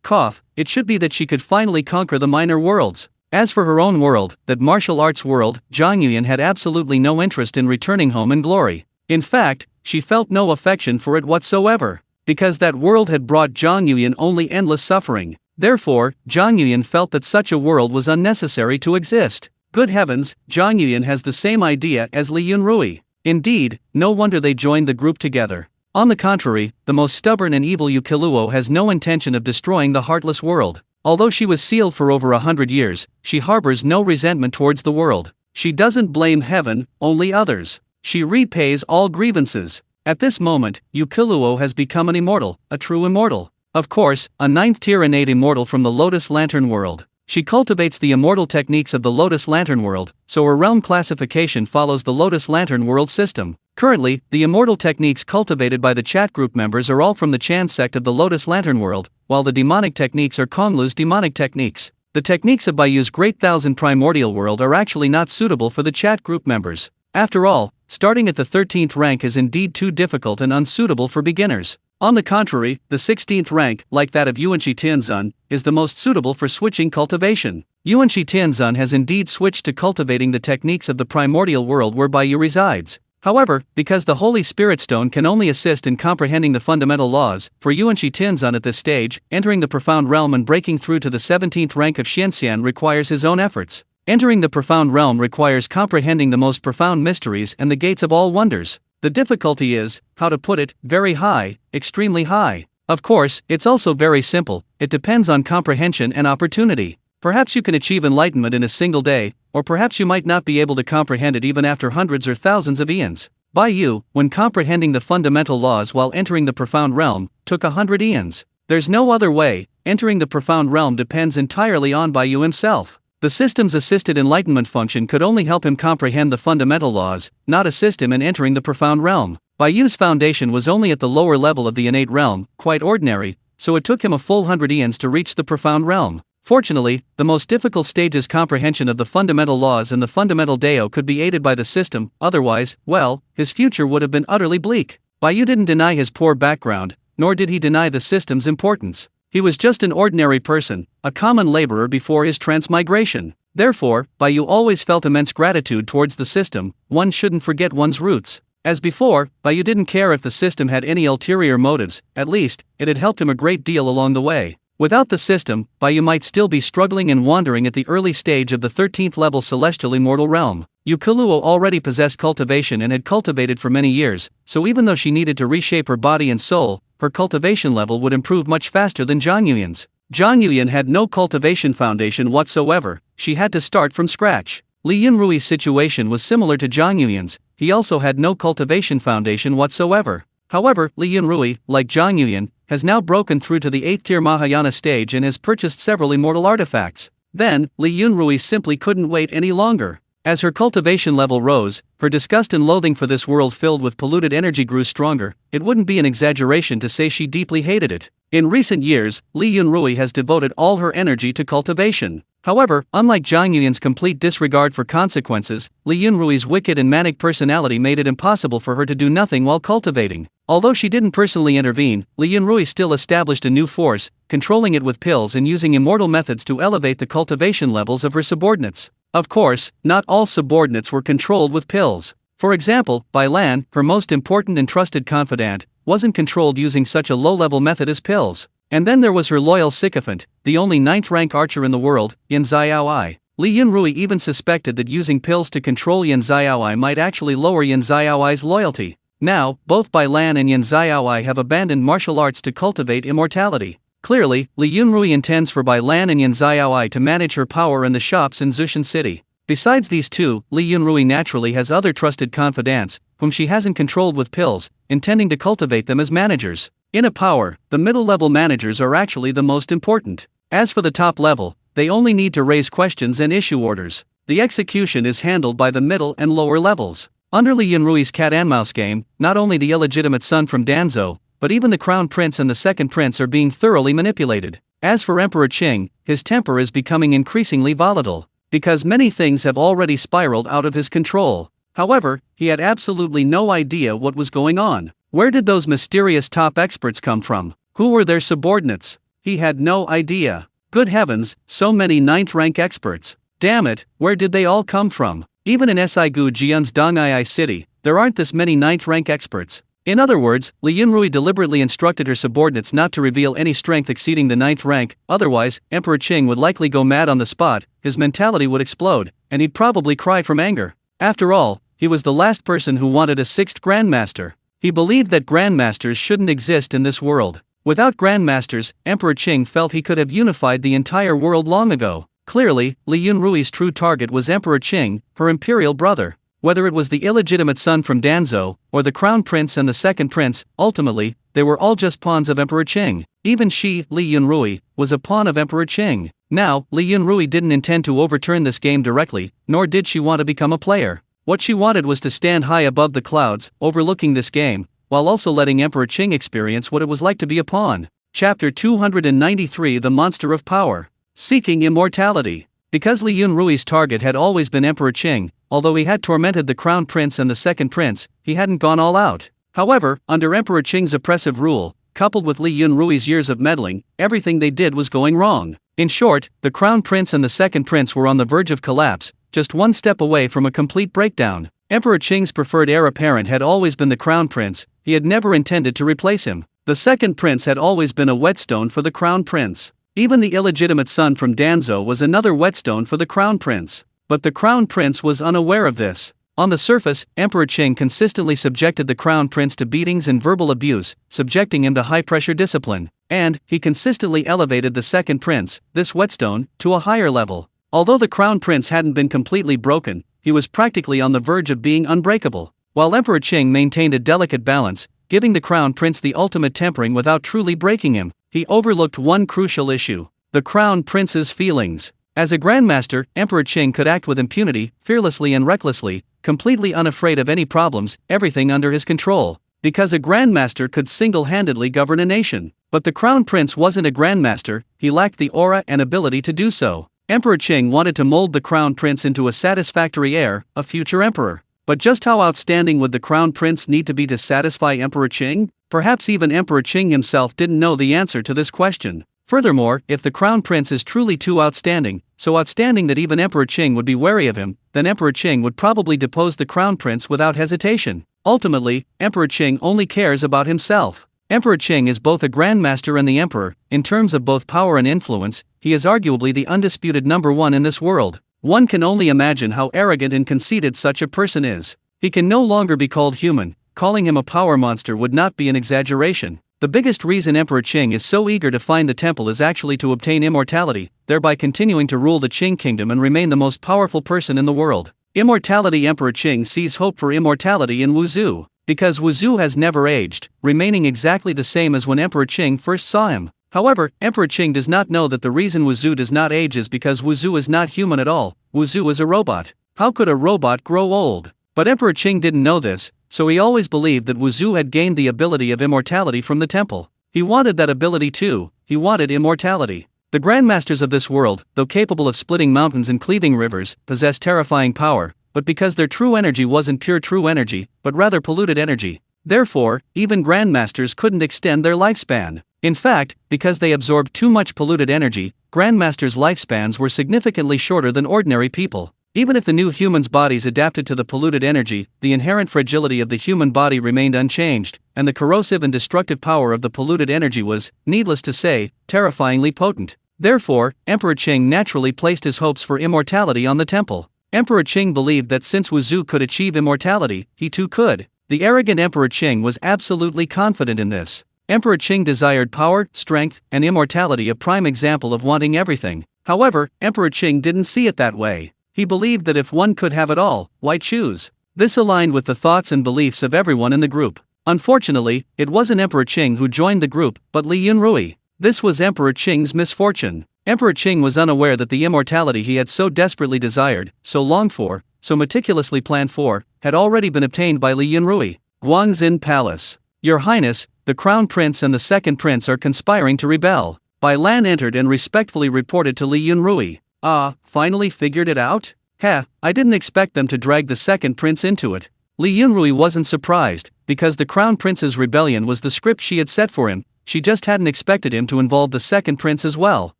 it should be that she could finally conquer the minor worlds. As for her own world, that martial arts world, Zhang Yuyan had absolutely no interest in returning home in glory. In fact, she felt no affection for it whatsoever, because that world had brought Zhang Yuyan only endless suffering. Therefore, Zhang Yuyan felt that such a world was unnecessary to exist. Good heavens, Zhang Yuyan has the same idea as Li Yunrui. Indeed, no wonder they joined the group together. On the contrary, the most stubborn and evil Yu Qiluo has no intention of destroying the heartless world. Although she was sealed for over 100 years, she harbors no resentment towards the world. She doesn't blame heaven, only others. She repays all grievances. At this moment, Yu Qiluo has become an immortal, a true immortal. Of course, a 9th tier innate immortal from the Lotus Lantern world. She cultivates the immortal techniques of the Lotus Lantern world, so her realm classification follows the Lotus Lantern world system. Currently, the immortal techniques cultivated by the chat group members are all from the Chan sect of the Lotus Lantern world, while the demonic techniques are Konglu's demonic techniques. The techniques of Bai Yu's Great Thousand Primordial world are actually not suitable for the chat group members. After all, starting at the 13th rank is indeed too difficult and unsuitable for beginners. On the contrary, the 16th rank, like that of Yuanqi Tianzun, is the most suitable for switching cultivation. Yuanqi Tianzun has indeed switched to cultivating the techniques of the primordial world where Bai Yu resides. However, because the Holy Spirit Stone can only assist in comprehending the fundamental laws, for Yuanqi Tianzun at this stage, entering the profound realm and breaking through to the 17th rank of Xianxian requires his own efforts. Entering the profound realm requires comprehending the most profound mysteries and the gates of all wonders. The difficulty is, how to put it, very high, extremely high. Of course, it's also very simple, it depends on comprehension and opportunity. Perhaps you can achieve enlightenment in a single day, or perhaps you might not be able to comprehend it even after hundreds or thousands of eons. Bai Yu, when comprehending the fundamental laws while entering the profound realm, took 100 eons. There's no other way, entering the profound realm depends entirely on Bai Yu himself. The system's assisted enlightenment function could only help him comprehend the fundamental laws, not assist him in entering the profound realm. Bai Yu's foundation was only at the lower level of the innate realm, quite ordinary, so it took him a full 100 eons to reach the profound realm. Fortunately, the most difficult stage's comprehension of the fundamental laws and the fundamental Dao could be aided by the system, otherwise, well, his future would have been utterly bleak. Bai Yu didn't deny his poor background, nor did he deny the system's importance. He was just an ordinary person, a common laborer before his transmigration. Therefore, Bai Yu always felt immense gratitude towards the system. One shouldn't forget one's roots. As before, Bai Yu didn't care if the system had any ulterior motives, at least, it had helped him a great deal along the way. Without the system, Bai Yu might still be struggling and wandering at the early stage of the 13th level celestial immortal realm. Yu already possessed cultivation and had cultivated for many years, so even though she needed to reshape her body and soul, her cultivation level would improve much faster than Zhang Yuyan's. Zhang Yuyan had no cultivation foundation whatsoever, she had to start from scratch. Li Yunrui's situation was similar to Zhang Yuyan's, he also had no cultivation foundation whatsoever. However, Li Yunrui, like Zhang Yuyan, has now broken through to the 8th tier Mahayana stage and has purchased several immortal artifacts. Then, Li Yunrui simply couldn't wait any longer. As her cultivation level rose, her disgust and loathing for this world filled with polluted energy grew stronger. It wouldn't be an exaggeration to say she deeply hated it. In recent years, Li Yunrui has devoted all her energy to cultivation. However, unlike Zhang Yuyan's complete disregard for consequences, Li Yunrui's wicked and manic personality made it impossible for her to do nothing while cultivating. Although she didn't personally intervene, Li Yunrui still established a new force, controlling it with pills and using immortal methods to elevate the cultivation levels of her subordinates. Of course, not all subordinates were controlled with pills. For example, Bai Lan, her most important and trusted confidant, wasn't controlled using such a low-level method as pills. And then there was her loyal sycophant, the only 9th-rank archer in the world, Yan Xiaoai. Li Yunrui even suspected that using pills to control Yan Xiaoai might actually lower Yan Xiaoai's loyalty. Now, both Bai Lan and Yan Xiaoai have abandoned martial arts to cultivate immortality. Clearly, Li Yunrui intends for Bai Lan and Yan Xiaoai to manage her power in the shops in Zushan City. Besides these two, Li Yunrui naturally has other trusted confidants, whom she hasn't controlled with pills, intending to cultivate them as managers. In a power, the middle-level managers are actually the most important. As for the top level, they only need to raise questions and issue orders. The execution is handled by the middle and lower levels. Under Li Yunrui's cat-and-mouse game, not only the illegitimate son from Danzhou, but even the crown prince and the second prince are being thoroughly manipulated. As for Emperor Qing, his temper is becoming increasingly volatile, because many things have already spiraled out of his control. However, he had absolutely no idea what was going on. Where did those mysterious top experts come from? Who were their subordinates? He had no idea. Good heavens, so many 9th-rank experts. Damn it, where did they all come from? Even in Sigu Jian's Dongai City, there aren't this many 9th-rank experts. In other words, Li Yunrui deliberately instructed her subordinates not to reveal any strength exceeding the 9th rank, otherwise, Emperor Qing would likely go mad on the spot, his mentality would explode, and he'd probably cry from anger. After all, he was the last person who wanted a 6th Grandmaster. He believed that Grandmasters shouldn't exist in this world. Without Grandmasters, Emperor Qing felt he could have unified the entire world long ago. Clearly, Li Yunrui's true target was Emperor Qing, her imperial brother. Whether it was the illegitimate son from Danzhou, or the crown prince and the second prince, ultimately, they were all just pawns of Emperor Qing. Even she, Li Yunrui, was a pawn of Emperor Qing. Now, Li Yunrui didn't intend to overturn this game directly, nor did she want to become a player. What she wanted was to stand high above the clouds, overlooking this game, while also letting Emperor Qing experience what it was like to be a pawn. Chapter 293 The Monster of Power. Seeking Immortality. Because Li Yunrui's target had always been Emperor Qing, although he had tormented the crown prince and the second prince, he hadn't gone all out. However, under Emperor Qing's oppressive rule, coupled with Li Yunrui's years of meddling, everything they did was going wrong. In short, the crown prince and the second prince were on the verge of collapse, just one step away from a complete breakdown. Emperor Qing's preferred heir apparent had always been the crown prince, he had never intended to replace him. The second prince had always been a whetstone for the crown prince. Even the illegitimate son from Danzhou was another whetstone for the crown prince. But the crown prince was unaware of this. On the surface, Emperor Qing consistently subjected the crown prince to beatings and verbal abuse, subjecting him to high-pressure discipline. And he consistently elevated the second prince, this whetstone, to a higher level. Although the crown prince hadn't been completely broken, he was practically on the verge of being unbreakable. While Emperor Qing maintained a delicate balance, giving the crown prince the ultimate tempering without truly breaking him, he overlooked one crucial issue: the crown prince's feelings. As a grandmaster, Emperor Qing could act with impunity, fearlessly and recklessly, completely unafraid of any problems, everything under his control. Because a grandmaster could single-handedly govern a nation. But the crown prince wasn't a grandmaster, he lacked the aura and ability to do so. Emperor Qing wanted to mold the crown prince into a satisfactory heir, a future emperor. But just how outstanding would the crown prince need to be to satisfy Emperor Qing? Perhaps even Emperor Qing himself didn't know the answer to this question. Furthermore, if the crown prince is truly too outstanding, so outstanding that even Emperor Qing would be wary of him, then Emperor Qing would probably depose the crown prince without hesitation. Ultimately, Emperor Qing only cares about himself. Emperor Qing is both a grandmaster and the emperor. In terms of both power and influence, he is arguably the undisputed number one in this world. One can only imagine how arrogant and conceited such a person is. He can no longer be called human. Calling him a power monster would not be an exaggeration. The biggest reason Emperor Qing is so eager to find the temple is actually to obtain immortality, thereby continuing to rule the Qing kingdom and remain the most powerful person in the world. Immortality. Emperor Qing sees hope for immortality in Wuzhou, because Wuzhou has never aged, remaining exactly the same as when Emperor Qing first saw him. However, Emperor Qing does not know that the reason Wuzhou does not age is because Wuzhou is not human at all. Wuzhou is a robot. How could a robot grow old? But Emperor Qing didn't know this, so he always believed that Wuzhou had gained the ability of immortality from the temple. He wanted that ability too. He wanted immortality. The grandmasters of this world, though capable of splitting mountains and cleaving rivers, possess terrifying power, but because their true energy wasn't pure true energy, but rather polluted energy. Therefore, even grandmasters couldn't extend their lifespan. In fact, because they absorbed too much polluted energy, grandmasters' lifespans were significantly shorter than ordinary people. Even if the new humans' bodies adapted to the polluted energy, the inherent fragility of the human body remained unchanged, and the corrosive and destructive power of the polluted energy was, needless to say, terrifyingly potent. Therefore, Emperor Qing naturally placed his hopes for immortality on the temple. Emperor Qing believed that since Wuzhou could achieve immortality, he too could. The arrogant Emperor Qing was absolutely confident in this. Emperor Qing desired power, strength, and immortality, a prime example of wanting everything. However, Emperor Qing didn't see it that way. He believed that if one could have it all, why choose? This aligned with the thoughts and beliefs of everyone in the group. Unfortunately, it wasn't Emperor Qing who joined the group, but Li Yunrui. This was Emperor Qing's misfortune. Emperor Qing was unaware that the immortality he had so desperately desired, so longed for, so meticulously planned for, had already been obtained by Li Yunrui. Guangxin Palace. Your Highness, the Crown Prince and the Second Prince are conspiring to rebel. Bai Lan entered and respectfully reported to Li Yunrui. Ah, finally figured it out? Heh, I didn't expect them to drag the Second Prince into it. Li Yunrui wasn't surprised, because the Crown Prince's rebellion was the script she had set for him. She just hadn't expected him to involve the Second Prince as well.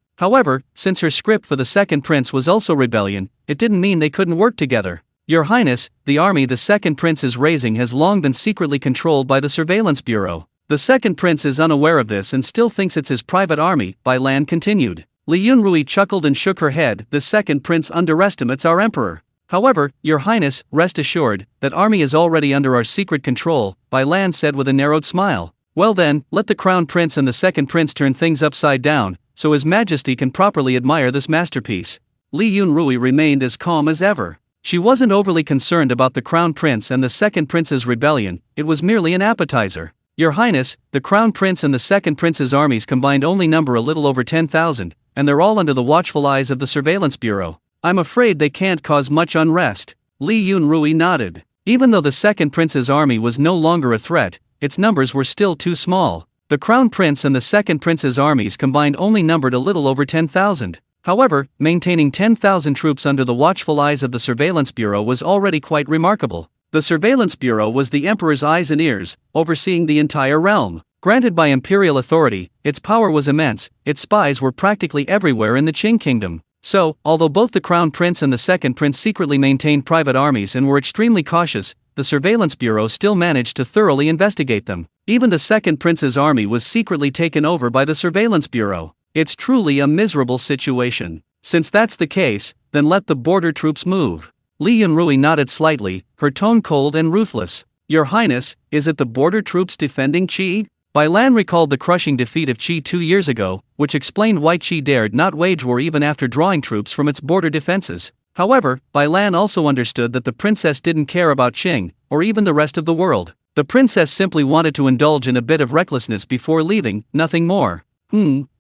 However, since her script for the Second Prince was also rebellion, it didn't mean they couldn't work together. Your Highness, the army the Second Prince is raising has long been secretly controlled by the Surveillance Bureau. The Second Prince is unaware of this and still thinks it's his private army, Bai Lan continued. Li Yunrui chuckled and shook her head. The Second Prince underestimates our emperor. However, Your Highness, rest assured, that army is already under our secret control, Bai Lan said with a narrowed smile. Well then, let the Crown Prince and the Second Prince turn things upside down, so His Majesty can properly admire this masterpiece. Li Yunrui remained as calm as ever. She wasn't overly concerned about the Crown Prince and the Second Prince's rebellion, it was merely an appetizer. Your Highness, the Crown Prince and the Second Prince's armies combined only number a little over 10,000, and they're all under the watchful eyes of the Surveillance Bureau. I'm afraid they can't cause much unrest. Li Yunrui nodded. Even though the Second Prince's army was no longer a threat, its numbers were still too small. The Crown Prince and the Second Prince's armies combined only numbered a little over 10,000. However, maintaining 10,000 troops under the watchful eyes of the Surveillance Bureau was already quite remarkable. The Surveillance Bureau was the Emperor's eyes and ears, overseeing the entire realm. Granted by imperial authority, its power was immense, its spies were practically everywhere in the Qing kingdom. So, although both the Crown Prince and the Second Prince secretly maintained private armies and were extremely cautious, the Surveillance Bureau still managed to thoroughly investigate them. Even the Second Prince's army was secretly taken over by the Surveillance Bureau. It's truly a miserable situation. Since that's the case, then let the border troops move. Li Yunrui nodded slightly, her tone cold and ruthless. Your Highness, is it the border troops defending Qi? Bai Lan recalled the crushing defeat of Qi 2 years ago, which explained why Qi dared not wage war even after drawing troops from its border defenses. However, Bai Lan also understood that the princess didn't care about Qing, or even the rest of the world. The princess simply wanted to indulge in a bit of recklessness before leaving, nothing more.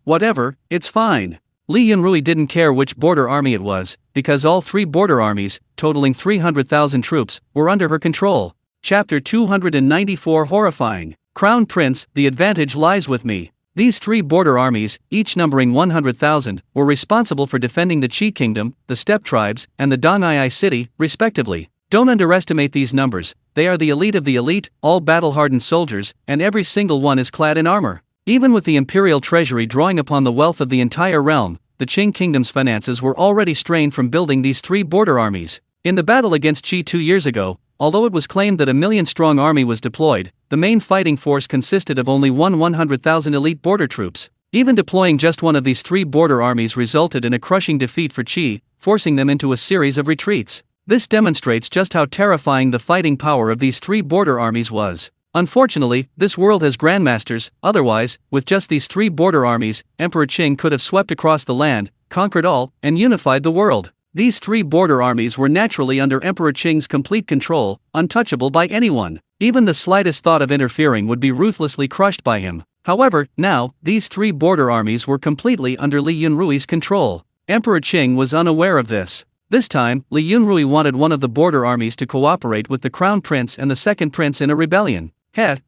Whatever, it's fine. Li Yunrui didn't care which border army it was, because all three border armies, totaling 300,000 troops, were under her control. Chapter 294 Horrifying. Crown Prince, the advantage lies with me. These three border armies, each numbering 100,000, were responsible for defending the Qi Kingdom, the Steppe Tribes, and the Dongai City, respectively. Don't underestimate these numbers, they are the elite of the elite, all battle-hardened soldiers, and every single one is clad in armor. Even with the imperial treasury drawing upon the wealth of the entire realm, the Qing kingdom's finances were already strained from building these three border armies. In the battle against Qi 2 years ago, Although it was claimed that a million-strong army was deployed, the main fighting force consisted of only 100,000 elite border troops. Even deploying just one of these 3 border armies resulted in a crushing defeat for Qi, forcing them into a series of retreats. This demonstrates just how terrifying the fighting power of these 3 border armies was. Unfortunately, this world has grandmasters, otherwise, with just these 3 border armies, Emperor Qing could have swept across the land, conquered all, and unified the world. These 3 border armies were naturally under Emperor Qing's complete control, untouchable by anyone. Even the slightest thought of interfering would be ruthlessly crushed by him. However, now, these 3 border armies were completely under Li Yunrui's control. Emperor Qing was unaware of this. This time, Li Yunrui wanted one of the border armies to cooperate with the Crown Prince and the Second Prince in a rebellion.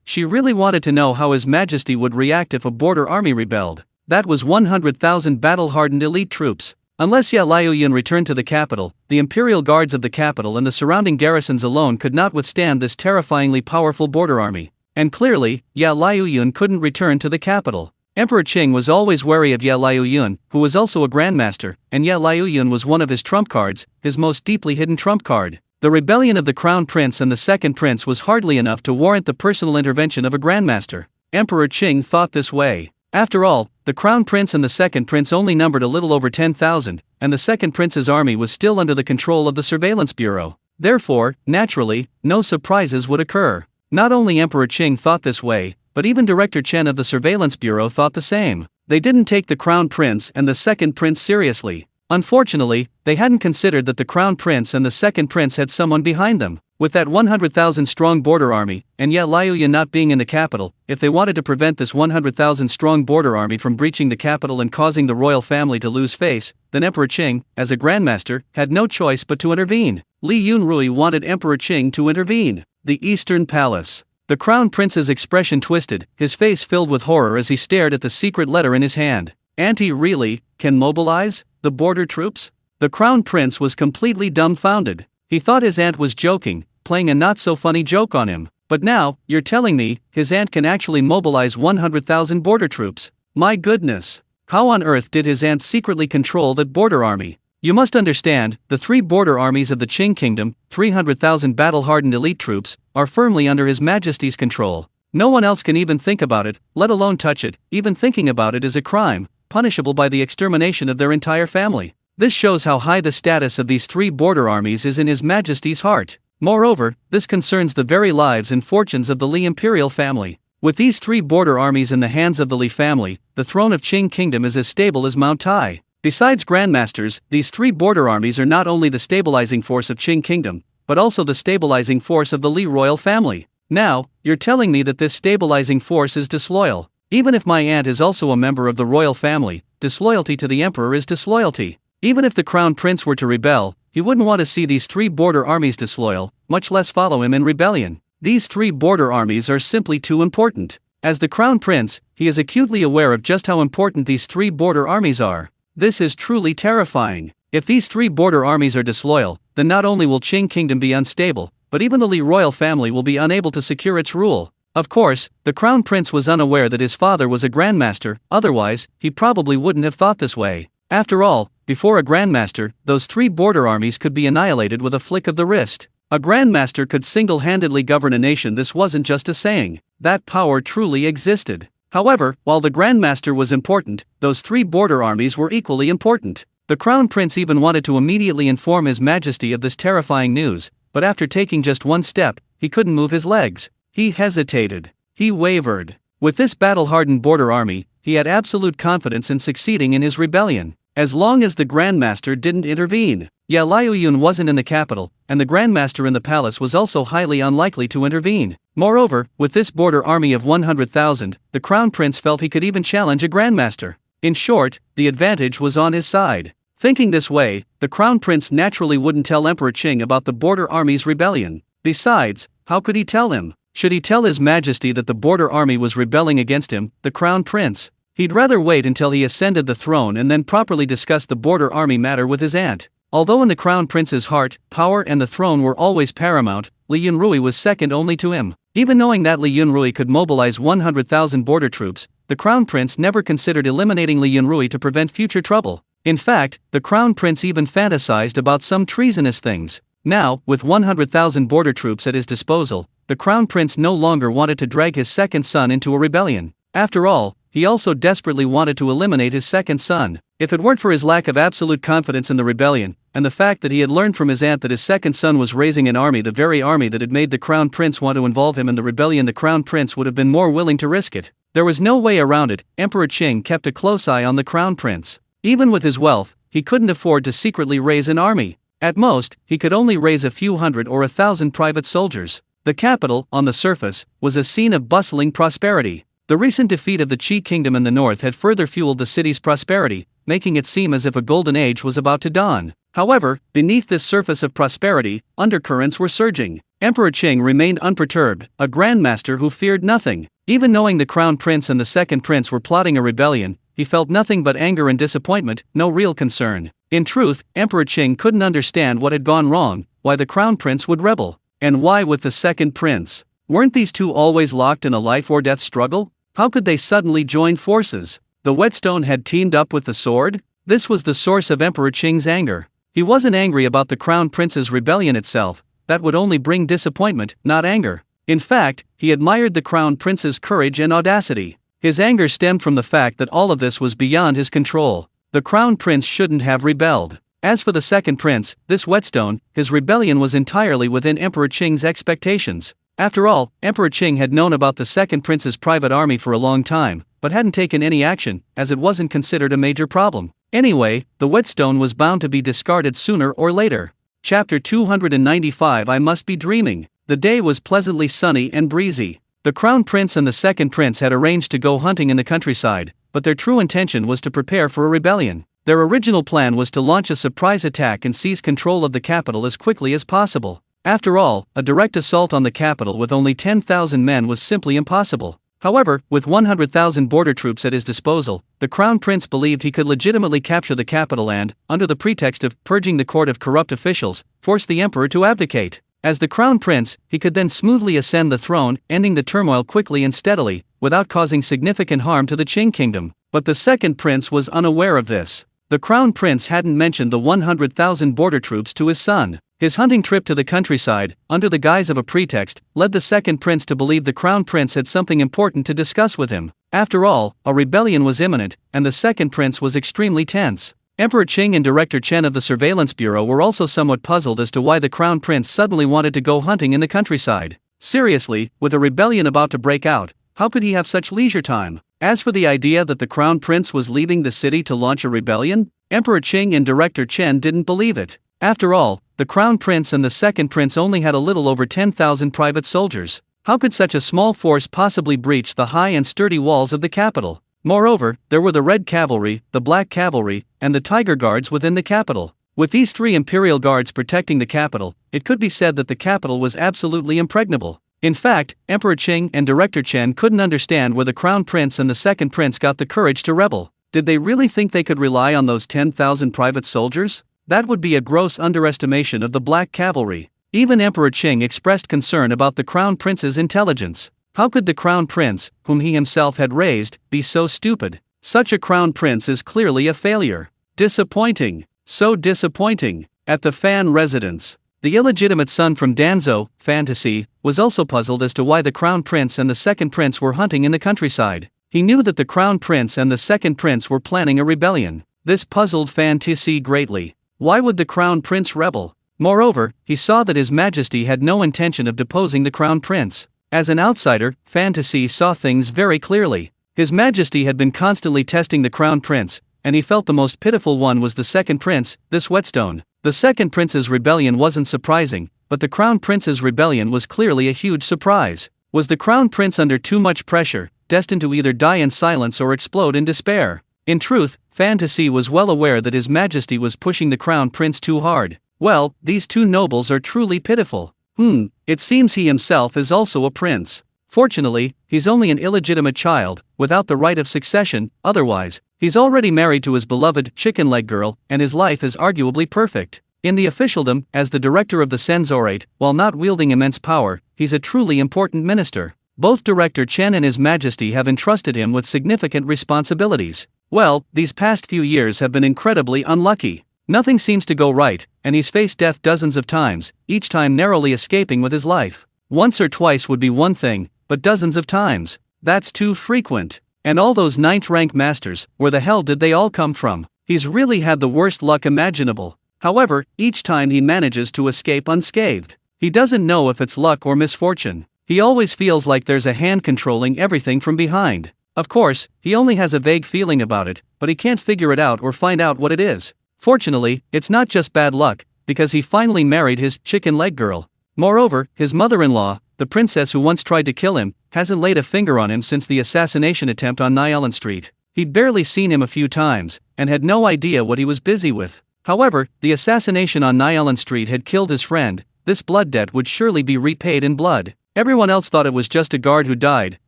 She really wanted to know how His Majesty would react if a border army rebelled. That was 100,000 battle-hardened elite troops. Unless Liuyun returned to the capital, the imperial guards of the capital and the surrounding garrisons alone could not withstand this terrifyingly powerful border army. And clearly, Liuyun couldn't return to the capital. Emperor Qing was always wary of Liuyun, who was also a grandmaster, and Liuyun was one of his trump cards, his most deeply hidden trump card. The rebellion of the Crown Prince and the Second Prince was hardly enough to warrant the personal intervention of a grandmaster. Emperor Qing thought this way. After all, the Crown Prince and the Second Prince only numbered a little over 10,000, and the Second Prince's army was still under the control of the Surveillance Bureau. Therefore, naturally, no surprises would occur. Not only Emperor Qing thought this way, but even Director Chen of the Surveillance Bureau thought the same. They didn't take the Crown Prince and the Second Prince seriously. Unfortunately, they hadn't considered that the Crown Prince and the Second Prince had someone behind them. With that 100,000 strong border army, and Liuyun not being in the capital, if they wanted to prevent this 100,000 strong border army from breaching the capital and causing the royal family to lose face, then Emperor Qing, as a grandmaster, had no choice but to intervene. Li Yunrui wanted Emperor Qing to intervene. The Eastern Palace. The Crown Prince's expression twisted, his face filled with horror as he stared at the secret letter in his hand. Auntie really can mobilize the border troops? The Crown Prince was completely dumbfounded. He thought his aunt was joking, playing a not-so-funny joke on him. But now, you're telling me, his aunt can actually mobilize 100,000 border troops? My goodness! How on earth did his aunt secretly control that border army? You must understand, the 3 border armies of the Qing Kingdom, 300,000 battle-hardened elite troops, are firmly under His Majesty's control. No one else can even think about it, let alone touch it. Even thinking about it is a crime, punishable by the extermination of their entire family. This shows how high the status of these 3 border armies is in His Majesty's heart. Moreover, this concerns the very lives and fortunes of the Li imperial family. With these 3 border armies in the hands of the Li family, the throne of Qing Kingdom is as stable as Mount Tai. Besides grandmasters, these 3 border armies are not only the stabilizing force of Qing Kingdom, but also the stabilizing force of the Li royal family. Now, you're telling me that this stabilizing force is disloyal. Even if my aunt is also a member of the royal family, disloyalty to the emperor is disloyalty. Even if the Crown Prince were to rebel, he wouldn't want to see these 3 border armies disloyal, much less follow him in rebellion. These 3 border armies are simply too important. As the Crown Prince, he is acutely aware of just how important these 3 border armies are. This is truly terrifying. If these 3 border armies are disloyal, then not only will Qing Kingdom be unstable, but even the Li royal family will be unable to secure its rule. Of course, the Crown Prince was unaware that his father was a grandmaster, otherwise, he probably wouldn't have thought this way. After all, before a grandmaster, those 3 border armies could be annihilated with a flick of the wrist. A grandmaster could single-handedly govern a nation. This wasn't just a saying. That power truly existed. However, while the grandmaster was important, those 3 border armies were equally important. The Crown Prince even wanted to immediately inform His Majesty of this terrifying news, but after taking just one step, he couldn't move his legs. He hesitated. He wavered. With this battle-hardened border army, he had absolute confidence in succeeding in his rebellion, as long as the Grandmaster didn't intervene. Liuyun wasn't in the capital, and the Grandmaster in the palace was also highly unlikely to intervene. Moreover, with this border army of 100,000, the Crown Prince felt he could even challenge a Grandmaster. In short, the advantage was on his side. Thinking this way, the Crown Prince naturally wouldn't tell Emperor Qing about the border army's rebellion. Besides, how could he tell him? Should he tell His Majesty that the border army was rebelling against him, the Crown Prince? He'd rather wait until he ascended the throne and then properly discuss the border army matter with his aunt. Although in the Crown Prince's heart, power and the throne were always paramount, Li Yunrui was second only to him. Even knowing that Li Yunrui could mobilize 100,000 border troops, the Crown Prince never considered eliminating Li Yunrui to prevent future trouble. In fact, the Crown Prince even fantasized about some treasonous things. Now, with 100,000 border troops at his disposal, the crown prince no longer wanted to drag his second son into a rebellion. After all, he also desperately wanted to eliminate his second son. If it weren't for his lack of absolute confidence in the rebellion, and the fact that he had learned from his aunt that his second son was raising an army, the very army that had made the crown prince want to involve him in the rebellion, the crown prince would have been more willing to risk it. There was no way around it. Emperor Qing kept a close eye on the crown prince. Even with his wealth, he couldn't afford to secretly raise an army. At most, he could only raise a few hundred or 1,000 private soldiers. The capital, on the surface, was a scene of bustling prosperity. The recent defeat of the Qi kingdom in the north had further fueled the city's prosperity, making it seem as if a golden age was about to dawn. However, beneath this surface of prosperity, undercurrents were surging. Emperor Qing remained unperturbed, a grandmaster who feared nothing. Even knowing the crown prince and the second prince were plotting a rebellion, he felt nothing but anger and disappointment, no real concern. In truth, Emperor Qing couldn't understand what had gone wrong, why the crown prince would rebel, and why with the second prince. Weren't these two always locked in a life-or-death struggle? How could they suddenly join forces? The whetstone had teamed up with the sword? This was the source of Emperor Qing's anger. He wasn't angry about the crown prince's rebellion itself. That would only bring disappointment, not anger. In fact, he admired the crown prince's courage and audacity. His anger stemmed from the fact that all of this was beyond his control. The crown prince shouldn't have rebelled. As for the second prince, this whetstone, his rebellion was entirely within Emperor Qing's expectations. After all, Emperor Qing had known about the second prince's private army for a long time, but hadn't taken any action, as it wasn't considered a major problem. Anyway, the whetstone was bound to be discarded sooner or later. Chapter 295 I Must Be Dreaming. The day was pleasantly sunny and breezy. The crown prince and the second prince had arranged to go hunting in the countryside, but their true intention was to prepare for a rebellion. Their original plan was to launch a surprise attack and seize control of the capital as quickly as possible. After all, a direct assault on the capital with only 10,000 men was simply impossible. However, with 100,000 border troops at his disposal, the crown prince believed he could legitimately capture the capital and, under the pretext of purging the court of corrupt officials, force the emperor to abdicate. As the crown prince, he could then smoothly ascend the throne, ending the turmoil quickly and steadily, without causing significant harm to the Qing kingdom. But the second prince was unaware of this. The crown prince hadn't mentioned the 100,000 border troops to his son. His hunting trip to the countryside, under the guise of a pretext, led the second prince to believe the crown prince had something important to discuss with him. After all, a rebellion was imminent, and the second prince was extremely tense. Emperor Qing and Director Chen of the Surveillance Bureau were also somewhat puzzled as to why the crown prince suddenly wanted to go hunting in the countryside. Seriously, with a rebellion about to break out, how could he have such leisure time? As for the idea that the crown prince was leaving the city to launch a rebellion, Emperor Qing and Director Chen didn't believe it. After all, the crown prince and the second prince only had a little over 10,000 private soldiers. How could such a small force possibly breach the high and sturdy walls of the capital? Moreover, there were the Red Cavalry, the Black Cavalry, and the Tiger Guards within the capital. With these three imperial guards protecting the capital, it could be said that the capital was absolutely impregnable. In fact, Emperor Qing and Director Chen couldn't understand where the crown prince and the second prince got the courage to rebel. Did they really think they could rely on those 10,000 private soldiers? That would be a gross underestimation of the Black Cavalry. Even Emperor Qing expressed concern about the crown prince's intelligence. How could the crown prince, whom he himself had raised, be so stupid? Such a crown prince is clearly a failure. Disappointing. So disappointing. At the Fan residence, the illegitimate son from Danzhou, Fantasy, was also puzzled as to why the crown prince and the second prince were hunting in the countryside. He knew that the crown prince and the second prince were planning a rebellion. This puzzled Fantasy greatly. Why would the crown prince rebel? Moreover, he saw that His Majesty had no intention of deposing the crown prince. As an outsider, Fantasy saw things very clearly. His Majesty had been constantly testing the crown prince, and he felt the most pitiful one was the second prince, this whetstone. The second prince's rebellion wasn't surprising, but the crown prince's rebellion was clearly a huge surprise. Was the crown prince under too much pressure, destined to either die in silence or explode in despair? In truth, Fantasy was well aware that His Majesty was pushing the crown prince too hard. Well, these two nobles are truly pitiful. It seems he himself is also a prince. Fortunately, he's only an illegitimate child, without the right of succession. Otherwise, he's already married to his beloved chicken leg girl, and his life is arguably perfect. In the officialdom, as the director of the Censoriate, while not wielding immense power, he's a truly important minister. Both Director Chen and His Majesty have entrusted him with significant responsibilities. Well, these past few years have been incredibly unlucky. Nothing seems to go right, and he's faced death dozens of times, each time narrowly escaping with his life. Once or twice would be one thing, but dozens of times, that's too frequent. And all those ninth-rank masters, where the hell did they all come from? He's really had the worst luck imaginable. However, each time he manages to escape unscathed. He doesn't know if it's luck or misfortune. He always feels like there's a hand controlling everything from behind. Of course, he only has a vague feeling about it, but he can't figure it out or find out what it is. Fortunately, it's not just bad luck, because he finally married his chicken leg girl. Moreover, his mother-in-law, the princess who once tried to kill him, hasn't laid a finger on him since the assassination attempt on Nyalan Street. He'd barely seen him a few times, and had no idea what he was busy with. However, the assassination on Nyalan Street had killed his friend. This blood debt would surely be repaid in blood. Everyone else thought it was just a guard who died,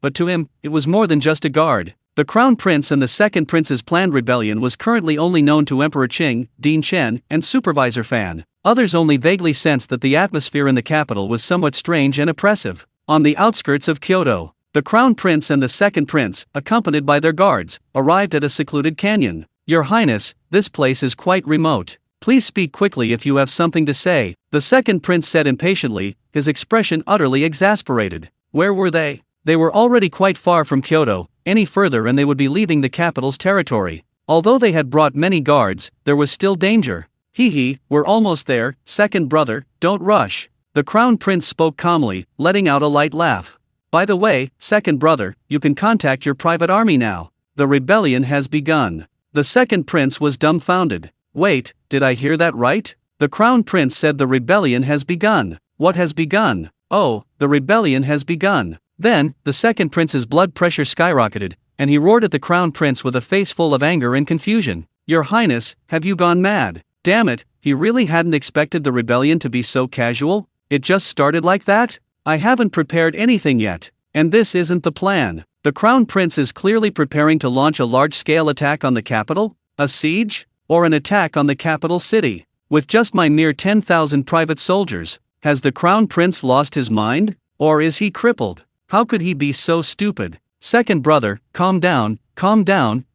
but to him, it was more than just a guard. The Crown Prince and the Second Prince's planned rebellion was currently only known to Emperor Qing, Dean Chen, and Supervisor Fan. Others only vaguely sensed that the atmosphere in the capital was somewhat strange and oppressive. On the outskirts of Kyoto, the Crown Prince and the Second Prince, accompanied by their guards, arrived at a secluded canyon. "Your Highness, this place is quite remote. Please speak quickly if you have something to say," the Second Prince said impatiently, his expression utterly exasperated. Where were they? They were already quite far from Kyoto. Any further and they would be leaving the capital's territory. Although they had brought many guards, there was still danger. We're almost there, second brother, don't rush." The Crown Prince spoke calmly, letting out a light laugh. "By the way, second brother, you can contact your private army now. The rebellion has begun." The Second Prince was dumbfounded. "Wait, did I hear that right?" The Crown Prince said the rebellion has begun. "What has begun?" "Oh, the rebellion has begun." Then, the Second Prince's blood pressure skyrocketed, and he roared at the Crown Prince with a face full of anger and confusion. "Your Highness, have you gone mad? Damn it, he really hadn't expected the rebellion to be so casual? It just started like that? I haven't prepared anything yet. And this isn't the plan. The Crown Prince is clearly preparing to launch a large-scale attack on the capital? A siege? Or an attack on the capital city? With just my mere 10,000 private soldiers? Has the Crown Prince lost his mind? Or is he crippled? How could he be so stupid? Second brother, calm down,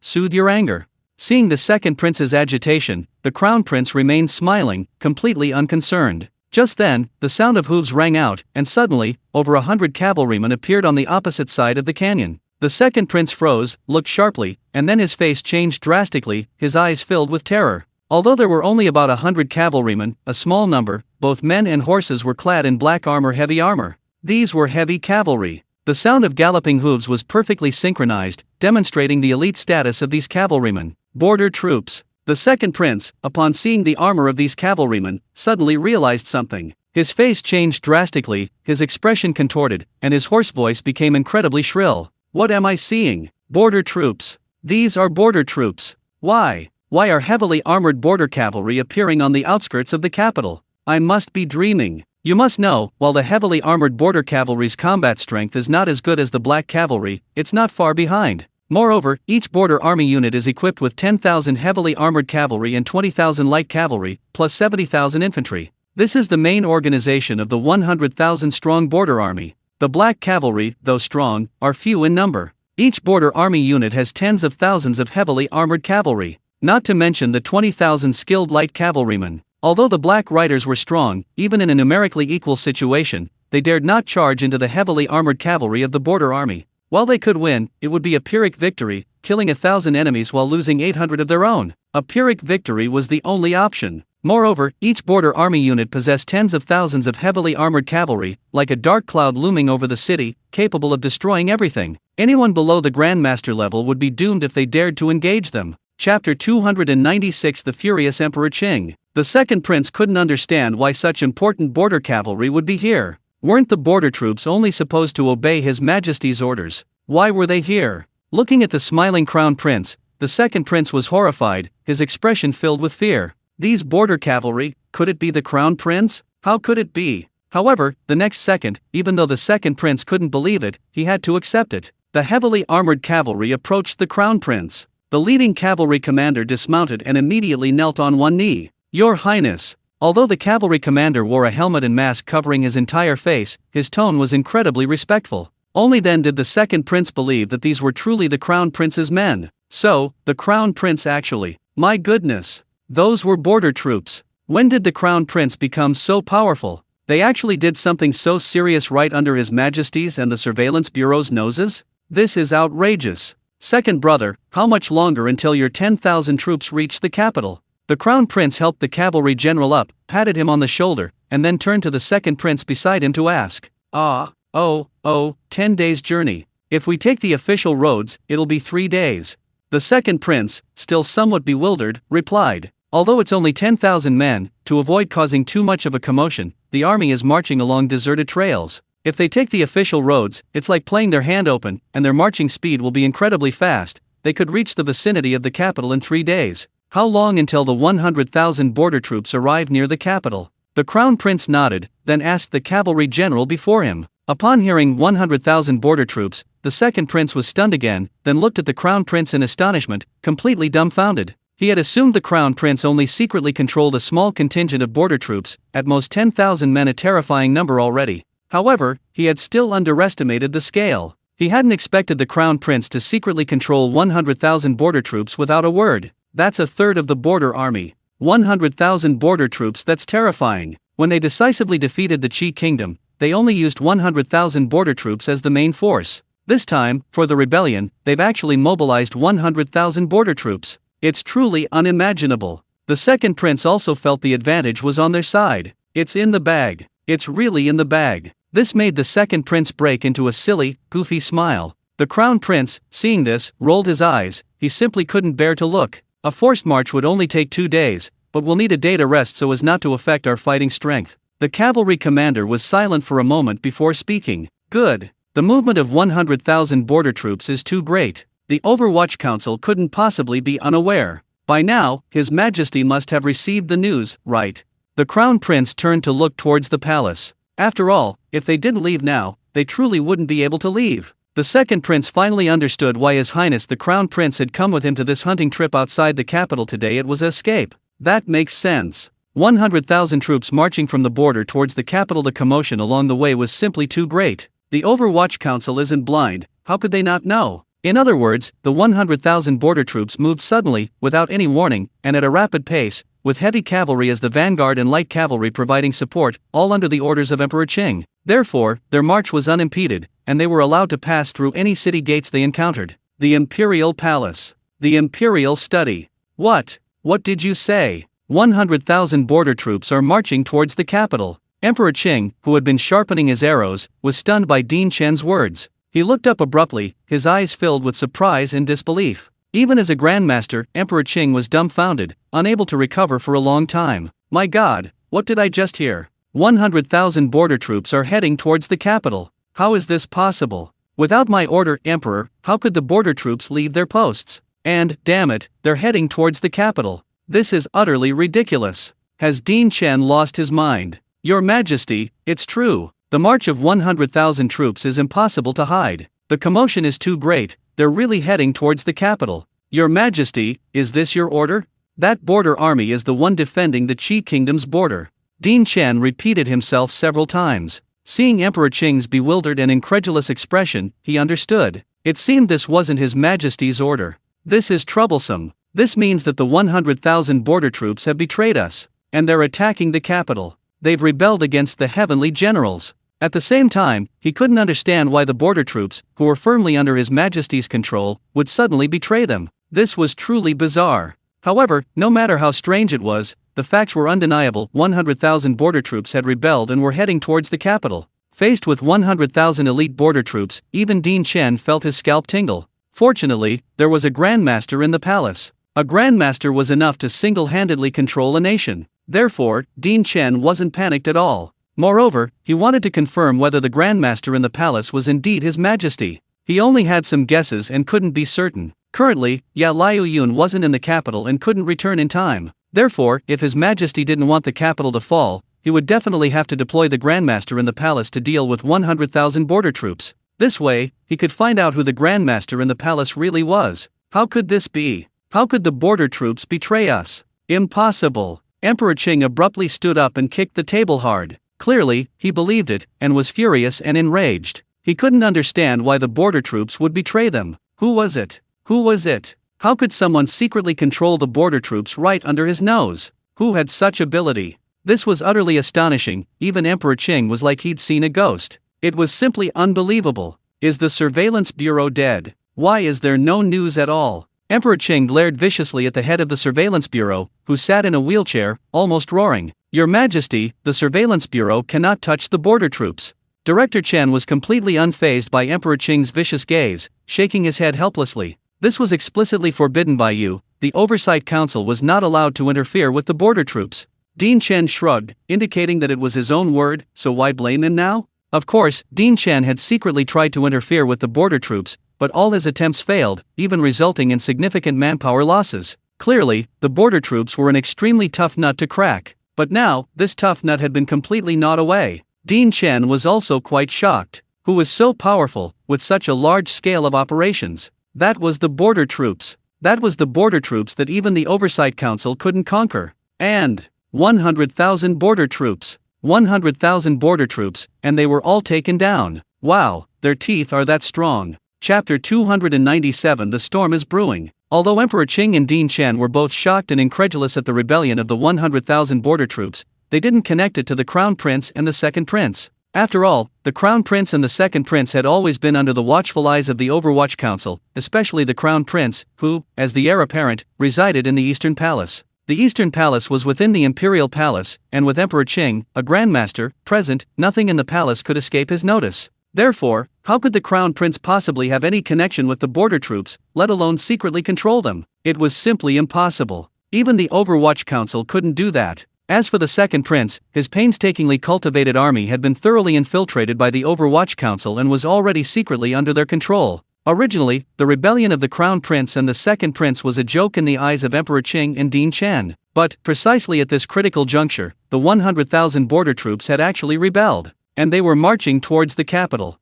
soothe your anger." Seeing the Second Prince's agitation, the Crown Prince remained smiling, completely unconcerned. Just then, the sound of hooves rang out, and suddenly, over 100 cavalrymen appeared on the opposite side of the canyon. The Second Prince froze, looked sharply, and then his face changed drastically, his eyes filled with terror. Although there were only about 100 cavalrymen, a small number, both men and horses were clad in black heavy armor. These were heavy cavalry. The sound of galloping hooves was perfectly synchronized, demonstrating the elite status of these cavalrymen. Border troops. The Second Prince, upon seeing the armor of these cavalrymen, suddenly realized something. His face changed drastically, his expression contorted, and his hoarse voice became incredibly shrill. "What am I seeing? Border troops. These are border troops. Why are heavily armored border cavalry appearing on the outskirts of the capital? I must be dreaming." You must know, while the heavily armored border cavalry's combat strength is not as good as the black cavalry, it's not far behind. Moreover, each border army unit is equipped with 10,000 heavily armored cavalry and 20,000 light cavalry, plus 70,000 infantry. This is the main organization of the 100,000-strong border army. The black cavalry, though strong, are few in number. Each border army unit has tens of thousands of heavily armored cavalry, not to mention the 20,000 skilled light cavalrymen. Although the Black Riders were strong, even in a numerically equal situation, they dared not charge into the heavily armored cavalry of the border army. While they could win, it would be a Pyrrhic victory, killing 1,000 enemies while losing 800 of their own. A Pyrrhic victory was the only option. Moreover, each border army unit possessed tens of thousands of heavily armored cavalry, like a dark cloud looming over the city, capable of destroying everything. Anyone below the Grandmaster level would be doomed if they dared to engage them. Chapter 296 The Furious Emperor Qing. The Second Prince couldn't understand why such important border cavalry would be here. Weren't the border troops only supposed to obey His Majesty's orders? Why were they here? Looking at the smiling Crown Prince, the Second Prince was horrified, his expression filled with fear. These border cavalry, could it be the Crown Prince? How could it be? However, the next second, even though the Second Prince couldn't believe it, he had to accept it. The heavily armored cavalry approached the Crown Prince. The leading cavalry commander dismounted and immediately knelt on one knee. "Your Highness." Although the cavalry commander wore a helmet and mask covering his entire face, his tone was incredibly respectful. Only then did the Second Prince believe that these were truly the Crown Prince's men. So, the Crown Prince actually. My goodness. Those were border troops. When did the Crown Prince become so powerful? They actually did something so serious right under His Majesty's and the Surveillance Bureau's noses? This is outrageous. Second brother, how much longer until your 10,000 troops reach the capital? The Crown Prince helped the cavalry general up, patted him on the shoulder, and then turned to the second prince beside him to ask, 10 days journey. If we take the official roads, it'll be 3 days. The second prince, still somewhat bewildered, replied, although it's only 10,000 men, to avoid causing too much of a commotion, the army is marching along deserted trails. If they take the official roads, it's like playing their hand open, and their marching speed will be incredibly fast. They could reach the vicinity of the capital in 3 days. How long until the 100,000 border troops arrive near the capital? The Crown Prince nodded, then asked the cavalry general before him. Upon hearing 100,000 border troops, the second prince was stunned again, then looked at the Crown Prince in astonishment, completely dumbfounded. He had assumed the Crown Prince only secretly controlled a small contingent of border troops, at most 10,000 men, a terrifying number already. However, he had still underestimated the scale. He hadn't expected the Crown Prince to secretly control 100,000 border troops without a word. That's a third of the border army. 100,000 border troops, that's terrifying. When they decisively defeated the Qi Kingdom, they only used 100,000 border troops as the main force. This time, for the rebellion, they've actually mobilized 100,000 border troops. It's truly unimaginable. The second prince also felt the advantage was on their side. It's in the bag. It's really in the bag. This made the second prince break into a silly, goofy smile. The Crown Prince, seeing this, rolled his eyes. He simply couldn't bear to look. A forced march would only take 2 days, but we'll need a day to rest so as not to affect our fighting strength. The cavalry commander was silent for a moment before speaking. Good. The movement of 100,000 border troops is too great. The Overwatch Council couldn't possibly be unaware. By now, His Majesty must have received the news, right? The Crown Prince turned to look towards the palace. After all, if they didn't leave now, they truly wouldn't be able to leave. The second prince finally understood why His Highness the Crown Prince had come with him to this hunting trip outside the capital today. It was escape. That makes sense. 100,000 troops marching from the border towards the capital. The commotion along the way was simply too great. The Overwatch Council isn't blind. How could they not know? In other words, the 100,000 border troops moved suddenly, without any warning, and at a rapid pace, with heavy cavalry as the vanguard and light cavalry providing support, all under the orders of Emperor Qing. Therefore, their march was unimpeded, and they were allowed to pass through any city gates they encountered. The Imperial Palace. The Imperial Study. What? What did you say? 100,000 border troops are marching towards the capital. Emperor Qing, who had been sharpening his arrows, was stunned by Din Chen's words. He looked up abruptly, his eyes filled with surprise and disbelief. Even as a grandmaster, Emperor Qing was dumbfounded, unable to recover for a long time. My God, what did I just hear? 100,000 border troops are heading towards the capital. How is this possible? Without my order, Emperor, how could the border troops leave their posts? And, damn it, they're heading towards the capital. This is utterly ridiculous. Has Din Chen lost his mind? Your Majesty, it's true. The march of 100,000 troops is impossible to hide. The commotion is too great. They're really heading towards the capital. Your Majesty, is this your order? That border army is the one defending the Qi Kingdom's border. Din Chen repeated himself several times. Seeing Emperor Qing's bewildered and incredulous expression, he understood. It seemed this wasn't His Majesty's order. This is troublesome. This means that the 100,000 border troops have betrayed us, and they're attacking the capital. They've rebelled against the heavenly generals. At the same time, he couldn't understand why the border troops, who were firmly under His Majesty's control, would suddenly betray them. This was truly bizarre. However, no matter how strange it was, the facts were undeniable. 100,000 border troops had rebelled and were heading towards the capital. Faced with 100,000 elite border troops, even Din Chen felt his scalp tingle. Fortunately, there was a grandmaster in the palace. A grandmaster was enough to single-handedly control a nation. Therefore, Din Chen wasn't panicked at all. Moreover, he wanted to confirm whether the grandmaster in the palace was indeed His Majesty. He only had some guesses and couldn't be certain. Currently, Liu Yun wasn't in the capital and couldn't return in time. Therefore, if His Majesty didn't want the capital to fall, he would definitely have to deploy the grandmaster in the palace to deal with 100,000 border troops. This way, he could find out who the grandmaster in the palace really was. How could this be? How could the border troops betray us? Impossible. Emperor Qing abruptly stood up and kicked the table hard. Clearly, he believed it, and was furious and enraged. He couldn't understand why the border troops would betray them. Who was it? Who was it? How could someone secretly control the border troops right under his nose? Who had such ability? This was utterly astonishing. Even Emperor Qing was like he'd seen a ghost. It was simply unbelievable. Is the surveillance bureau dead? Why is there no news at all? Emperor Qing glared viciously at the head of the surveillance bureau, who sat in a wheelchair, almost roaring. Your Majesty, the surveillance bureau cannot touch the border troops. Director Chen was completely unfazed by Emperor Qing's vicious gaze, shaking his head helplessly. This was explicitly forbidden by Yu. The Oversight Council was not allowed to interfere with the border troops. Dean Chen shrugged, indicating that it was his own word, so why blame him now? Of course, Dean Chen had secretly tried to interfere with the border troops, but all his attempts failed, even resulting in significant manpower losses. Clearly, the border troops were an extremely tough nut to crack. But now, this tough nut had been completely gnawed away. Dean Chen was also quite shocked. Who was so powerful, with such a large scale of operations? That was the border troops. That was the border troops that even the Oversight Council couldn't conquer. And 100,000 border troops. 100,000 border troops, and they were all taken down. Wow, their teeth are that strong. Chapter 297. The storm is brewing. Although Emperor Qing and Dean Chen were both shocked and incredulous at the rebellion of the 100,000 border troops, they didn't connect it to the Crown Prince and the Second Prince. After all, the Crown Prince and the Second Prince had always been under the watchful eyes of the Overwatch Council, especially the Crown Prince, who, as the heir apparent, resided in the Eastern Palace. The Eastern Palace was within the Imperial Palace, and with Emperor Qing, a Grandmaster, present, nothing in the palace could escape his notice. Therefore, how could the Crown Prince possibly have any connection with the border troops, let alone secretly control them? It was simply impossible. Even the Overwatch Council couldn't do that. As for the Second Prince, his painstakingly cultivated army had been thoroughly infiltrated by the Overwatch Council and was already secretly under their control. Originally, the rebellion of the Crown Prince and the Second Prince was a joke in the eyes of Emperor Qing and Dean Chen. But, precisely at this critical juncture, the 100,000 border troops had actually rebelled. And they were marching towards the capital.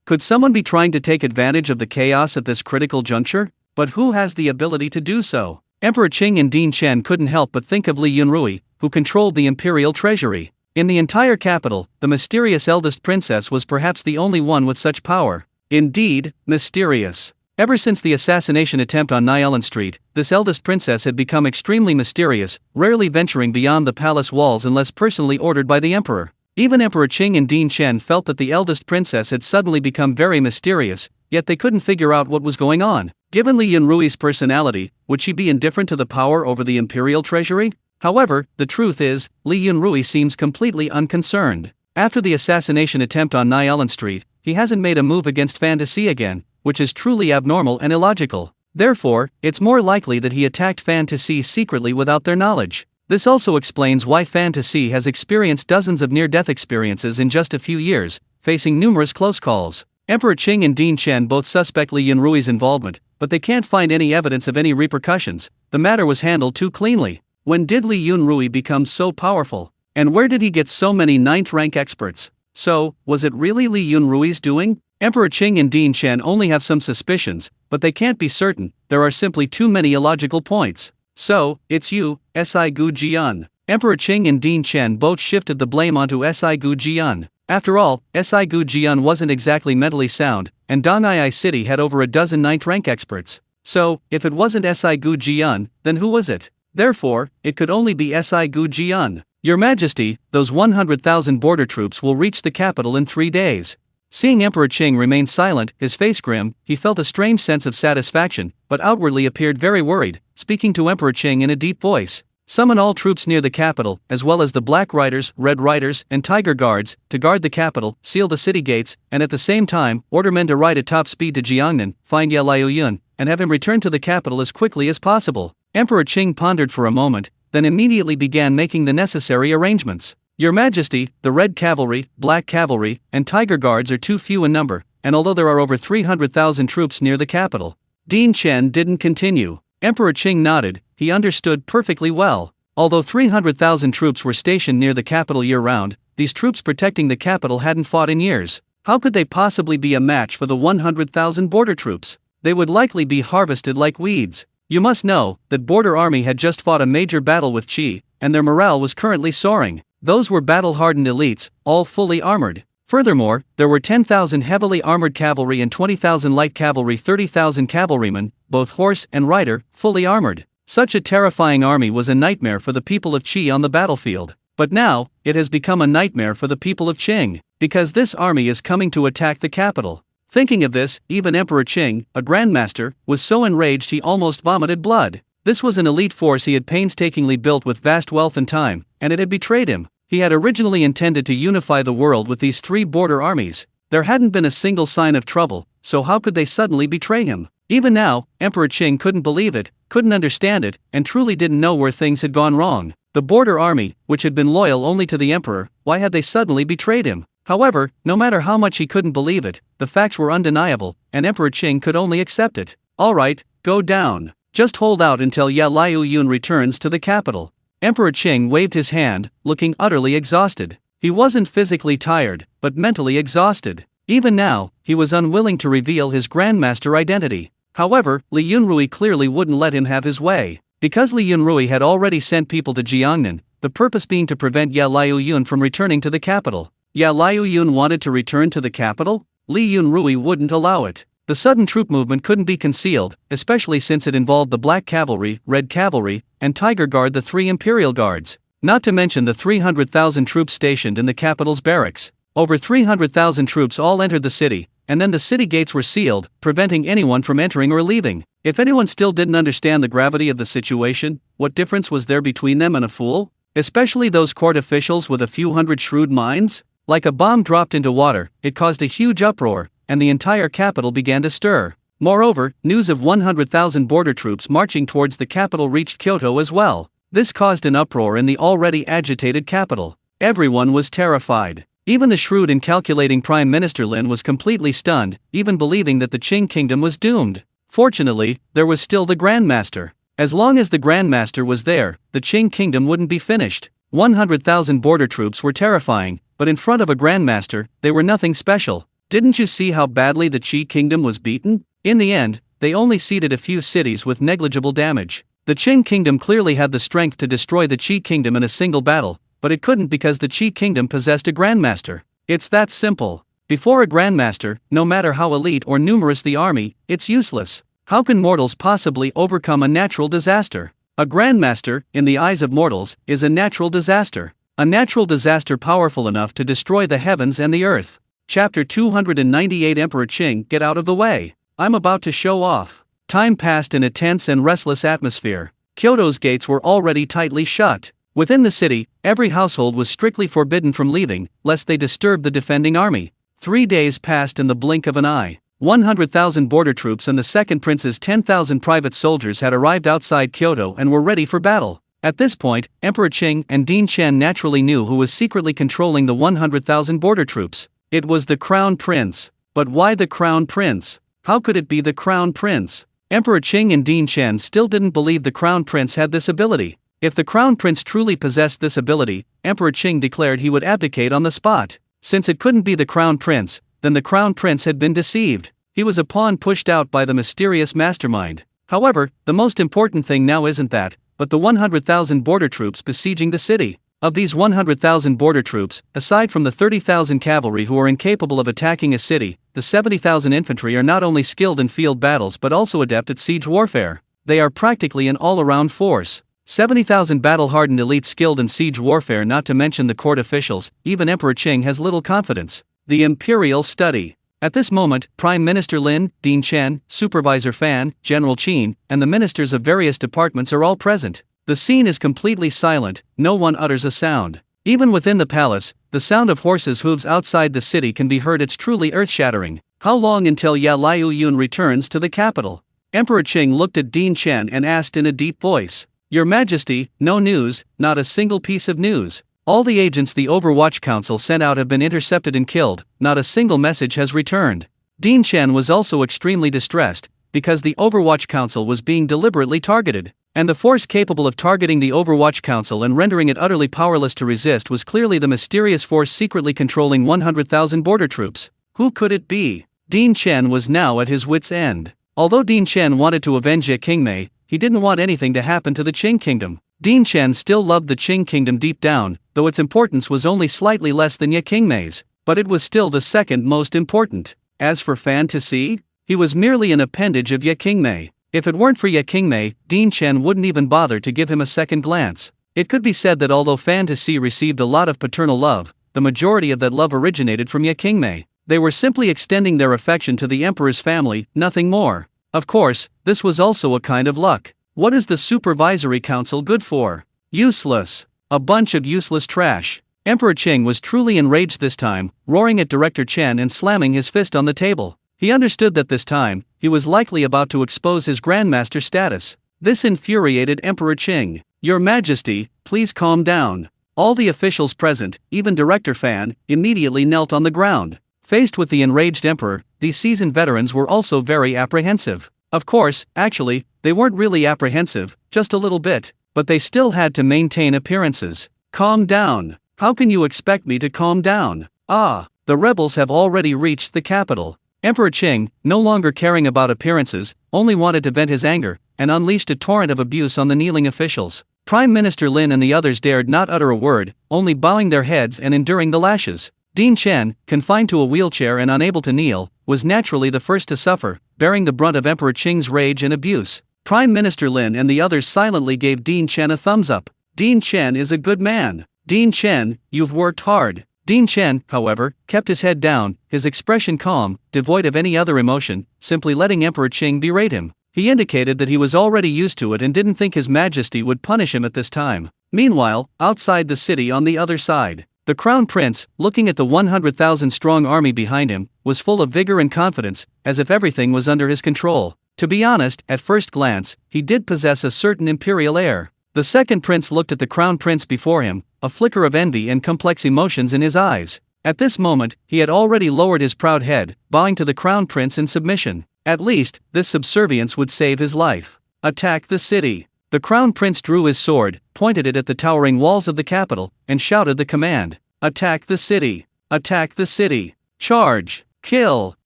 Could someone be trying to take advantage of the chaos at this critical juncture? But who has the ability to do so? Emperor Qing and Dean Chen couldn't help but think of Li Yunrui, who controlled the imperial treasury. In the entire capital, the mysterious eldest princess was perhaps the only one with such power. Indeed, mysterious. Ever since the assassination attempt on Nyelan Street, this eldest princess had become extremely mysterious, rarely venturing beyond the palace walls unless personally ordered by the emperor. Even Emperor Qing and Dean Chen felt that the eldest princess had suddenly become very mysterious, yet they couldn't figure out what was going on. Given Li Yunrui's personality, would she be indifferent to the power over the imperial treasury? However, the truth is, Li Yunrui seems completely unconcerned. After the assassination attempt on Nyelan Street, he hasn't made a move against Fantasy again, which is truly abnormal and illogical. Therefore, it's more likely that he attacked Fantasy secretly without their knowledge. This also explains why Fantasy has experienced dozens of near-death experiences in just a few years, facing numerous close calls. Emperor Qing and Dean Chen both suspect Li Yunrui's involvement, but they can't find any evidence of any repercussions. The matter was handled too cleanly. When did Li Yunrui become so powerful? And where did he get so many 9th-rank experts? So, was it really Li Yunrui's doing? Emperor Qing and Dean Chen only have some suspicions, but they can't be certain. There are simply too many illogical points. So, it's you, Si Gu Jian. Emperor Qing and Dean Chen both shifted the blame onto Si Gu Jian. After all, Si Gu Jian wasn't exactly mentally sound, and Danai City had over a dozen 9th-rank experts. So, if it wasn't Si Gu Jian, then who was it? Therefore, it could only be Si Gu Jian. Your Majesty, those 100,000 border troops will reach the capital in 3 days. Seeing Emperor Qing remain silent, his face grim, he felt a strange sense of satisfaction, but outwardly appeared very worried, speaking to Emperor Qing in a deep voice. Summon all troops near the capital, as well as the Black Riders, Red Riders, and Tiger Guards, to guard the capital, seal the city gates, and at the same time, order men to ride at top speed to Jiangnan, find Ye Liuyun, and have him return to the capital as quickly as possible. Emperor Qing pondered for a moment, then immediately began making the necessary arrangements. Your Majesty, the Red Cavalry, Black Cavalry, and Tiger Guards are too few in number, and although there are over 300,000 troops near the capital. Dean Chen didn't continue. Emperor Qing nodded, he understood perfectly well. Although 300,000 troops were stationed near the capital year-round, these troops protecting the capital hadn't fought in years. How could they possibly be a match for the 100,000 border troops? They would likely be harvested like weeds. You must know that Border Army had just fought a major battle with Qi, and their morale was currently soaring. Those were battle-hardened elites, all fully armored. Furthermore, there were 10,000 heavily armored cavalry and 20,000 light cavalry, 30,000 cavalrymen, both horse and rider, fully armored. Such a terrifying army was a nightmare for the people of Qi on the battlefield. But now, it has become a nightmare for the people of Qing, because this army is coming to attack the capital. Thinking of this, even Emperor Qing, a grandmaster, was so enraged he almost vomited blood. This was an elite force he had painstakingly built with vast wealth and time, and it had betrayed him. He had originally intended to unify the world with these three border armies. There hadn't been a single sign of trouble, so how could they suddenly betray him? Even now, Emperor Qing couldn't believe it, couldn't understand it, and truly didn't know where things had gone wrong. The border army, which had been loyal only to the emperor, why had they suddenly betrayed him? However, no matter how much he couldn't believe it, the facts were undeniable, and Emperor Qing could only accept it. Alright, go down. Just hold out until Ye Liu Yun returns to the capital. Emperor Qing waved his hand, looking utterly exhausted. He wasn't physically tired, but mentally exhausted. Even now, he was unwilling to reveal his grandmaster identity. However, Li Yunrui clearly wouldn't let him have his way. Because Li Yunrui had already sent people to Jiangnan, the purpose being to prevent Ye Liu Yun from returning to the capital. Ye Liu Yun wanted to return to the capital? Li Yunrui wouldn't allow it. The sudden troop movement couldn't be concealed, especially since it involved the Black Cavalry, Red Cavalry, and Tiger Guard, the three Imperial Guards. Not to mention the 300,000 troops stationed in the capital's barracks. Over 300,000 troops all entered the city, and then the city gates were sealed, preventing anyone from entering or leaving. If anyone still didn't understand the gravity of the situation, what difference was there between them and a fool? Especially those court officials with a few hundred shrewd minds? Like a bomb dropped into water, it caused a huge uproar, and the entire capital began to stir. Moreover, news of 100,000 border troops marching towards the capital reached Kyoto as well. This caused an uproar in the already agitated capital. Everyone was terrified. Even the shrewd and calculating Prime Minister Lin was completely stunned, even believing that the Qing kingdom was doomed. Fortunately, there was still the Grandmaster. As long as the Grandmaster was there, the Qing kingdom wouldn't be finished. 100,000 border troops were terrifying, but in front of a Grandmaster, they were nothing special. Didn't you see how badly the Qi kingdom was beaten? In the end, they only ceded a few cities with negligible damage. The Qing kingdom clearly had the strength to destroy the Qi kingdom in a single battle, but it couldn't because the Qi kingdom possessed a Grandmaster. It's that simple. Before a Grandmaster, no matter how elite or numerous the army, it's useless. How can mortals possibly overcome a natural disaster? A Grandmaster, in the eyes of mortals, is a natural disaster. A natural disaster powerful enough to destroy the heavens and the earth. Chapter 298 Emperor Qing, get out of the way. I'm about to show off. Time passed in a tense and restless atmosphere. Kyoto's gates were already tightly shut. Within the city, every household was strictly forbidden from leaving, lest they disturb the defending army. 3 days passed in the blink of an eye. 100,000 border troops and the second prince's 10,000 private soldiers had arrived outside Kyoto and were ready for battle. At this point, Emperor Qing and Din Chen naturally knew who was secretly controlling the 100,000 border troops. It was the Crown Prince. But why the Crown Prince? How could it be the Crown Prince? Emperor Qing and Din Chen still didn't believe the Crown Prince had this ability. If the Crown Prince truly possessed this ability, Emperor Qing declared he would abdicate on the spot. Since it couldn't be the Crown Prince, then the Crown Prince had been deceived. He was a pawn pushed out by the mysterious mastermind. However, the most important thing now isn't that, but the 100,000 border troops besieging the city. Of these 100,000 border troops, aside from the 30,000 cavalry who are incapable of attacking a city, the 70,000 infantry are not only skilled in field battles but also adept at siege warfare. They are practically an all-around force. 70,000 battle-hardened elites skilled in siege warfare, not to mention the court officials. Even Emperor Qing has little confidence. The Imperial Study. At this moment, Prime Minister Lin, Din Chen, Supervisor Fan, General Qin, and the ministers of various departments are all present. The scene is completely silent, no one utters a sound. Even within the palace, the sound of horses' hooves outside the city can be heard. It's truly earth-shattering. How long until Ye Liu Yun returns to the capital? Emperor Qing looked at Din Chen and asked in a deep voice. Your Majesty, no news, not a single piece of news. All the agents the Overwatch Council sent out have been intercepted and killed, not a single message has returned. Din Chen was also extremely distressed, because the Overwatch Council was being deliberately targeted. And the force capable of targeting the Overwatch Council and rendering it utterly powerless to resist was clearly the mysterious force secretly controlling 100,000 border troops. Who could it be? Din Chen was now at his wits' end. Although Din Chen wanted to avenge Ye Qingmei, he didn't want anything to happen to the Qing kingdom. Din Chen still loved the Qing kingdom deep down, though its importance was only slightly less than Ye Qingmei's, but it was still the second most important. As for Fan to see, he was merely an appendage of Ye Qingmei. If it weren't for Ye Qingmei, Dean Chen wouldn't even bother to give him a second glance. It could be said that although Fan Tasi received a lot of paternal love, the majority of that love originated from Ye Qingmei. They were simply extending their affection to the emperor's family, nothing more. Of course, this was also a kind of luck. What is the supervisory council good for? Useless. A bunch of useless trash. Emperor Qing was truly enraged this time, roaring at Director Chen and slamming his fist on the table. He understood that this time, he was likely about to expose his Grandmaster status. This infuriated Emperor Qing. Your Majesty, please calm down. All the officials present, even Director Fan, immediately knelt on the ground. Faced with the enraged emperor, these seasoned veterans were also very apprehensive. Of course, actually, they weren't really apprehensive, just a little bit, but they still had to maintain appearances. Calm down. How can you expect me to calm down? Ah, the rebels have already reached the capital. Emperor Qing, no longer caring about appearances, only wanted to vent his anger, and unleashed a torrent of abuse on the kneeling officials. Prime Minister Lin and the others dared not utter a word, only bowing their heads and enduring the lashes. Dean Chen, confined to a wheelchair and unable to kneel, was naturally the first to suffer, bearing the brunt of Emperor Qing's rage and abuse. Prime Minister Lin and the others silently gave Dean Chen a thumbs up. Dean Chen is a good man. Dean Chen, you've worked hard. Dean Chen, however, kept his head down, his expression calm, devoid of any other emotion, simply letting Emperor Qing berate him. He indicated that he was already used to it and didn't think His Majesty would punish him at this time. Meanwhile, outside the city on the other side, the Crown Prince, looking at the 100,000-strong army behind him, was full of vigor and confidence, as if everything was under his control. To be honest, at first glance, he did possess a certain imperial air. The second prince looked at the Crown Prince before him, a flicker of envy and complex emotions in his eyes. At this moment, he had already lowered his proud head, bowing to the Crown Prince in submission. At least, this subservience would save his life. Attack the city. The Crown Prince drew his sword, pointed it at the towering walls of the capital, and shouted the command. Attack the city. Attack the city. Charge. Kill.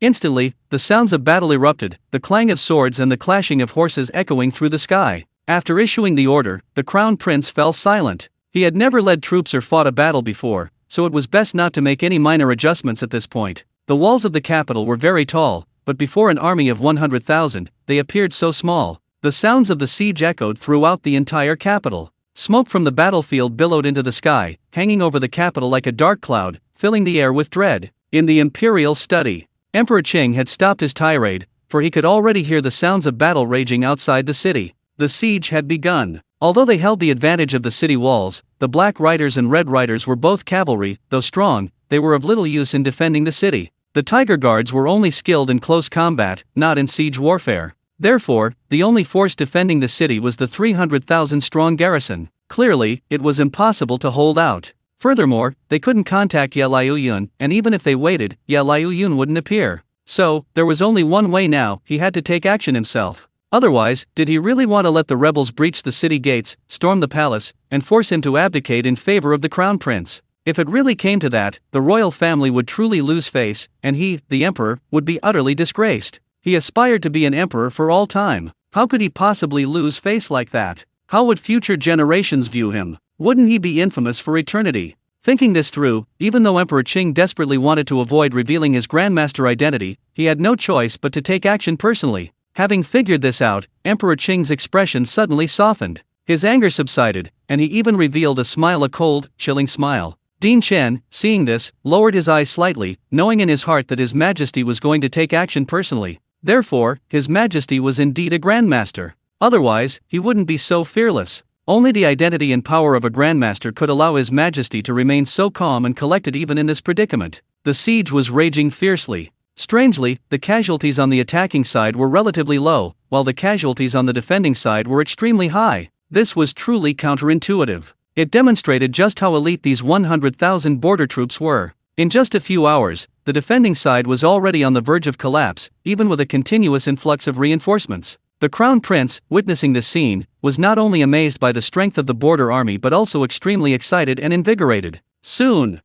Instantly, the sounds of battle erupted, the clang of swords and the clashing of horses echoing through the sky. After issuing the order, the Crown Prince fell silent. He had never led troops or fought a battle before, so it was best not to make any minor adjustments at this point. The walls of the capital were very tall, but before an army of 100,000, they appeared so small. The sounds of the siege echoed throughout the entire capital. Smoke from the battlefield billowed into the sky, hanging over the capital like a dark cloud, filling the air with dread. In the imperial study, Emperor Qing had stopped his tirade, for he could already hear the sounds of battle raging outside the city. The siege had begun. Although they held the advantage of the city walls, the Black Riders and Red Riders were both cavalry. Though strong, they were of little use in defending the city. The Tiger Guards were only skilled in close combat, not in siege warfare. Therefore, the only force defending the city was the 300,000-strong garrison. Clearly, it was impossible to hold out. Furthermore, they couldn't contact Ye Liuyun, and even if they waited, Ye Liuyun wouldn't appear. So, there was only one way now: he had to take action himself. Otherwise, did he really want to let the rebels breach the city gates, storm the palace, and force him to abdicate in favor of the Crown Prince? If it really came to that, the royal family would truly lose face, and he, the emperor, would be utterly disgraced. He aspired to be an emperor for all time. How could he possibly lose face like that? How would future generations view him? Wouldn't he be infamous for eternity? Thinking this through, even though Emperor Qing desperately wanted to avoid revealing his Grandmaster identity, he had no choice but to take action personally. Having figured this out, Emperor Qing's expression suddenly softened. His anger subsided, and he even revealed a smile, a cold, chilling smile. Dean Chen, seeing this, lowered his eyes slightly, knowing in his heart that His Majesty was going to take action personally. Therefore, His Majesty was indeed a Grandmaster. Otherwise, he wouldn't be so fearless. Only the identity and power of a Grandmaster could allow His Majesty to remain so calm and collected even in this predicament. The siege was raging fiercely. Strangely, the casualties on the attacking side were relatively low, while the casualties on the defending side were extremely high. This was truly counterintuitive. It demonstrated just how elite these 100,000 border troops were. In just a few hours, the defending side was already on the verge of collapse, even with a continuous influx of reinforcements. The Crown Prince, witnessing this scene, was not only amazed by the strength of the border army but also extremely excited and invigorated. Soon,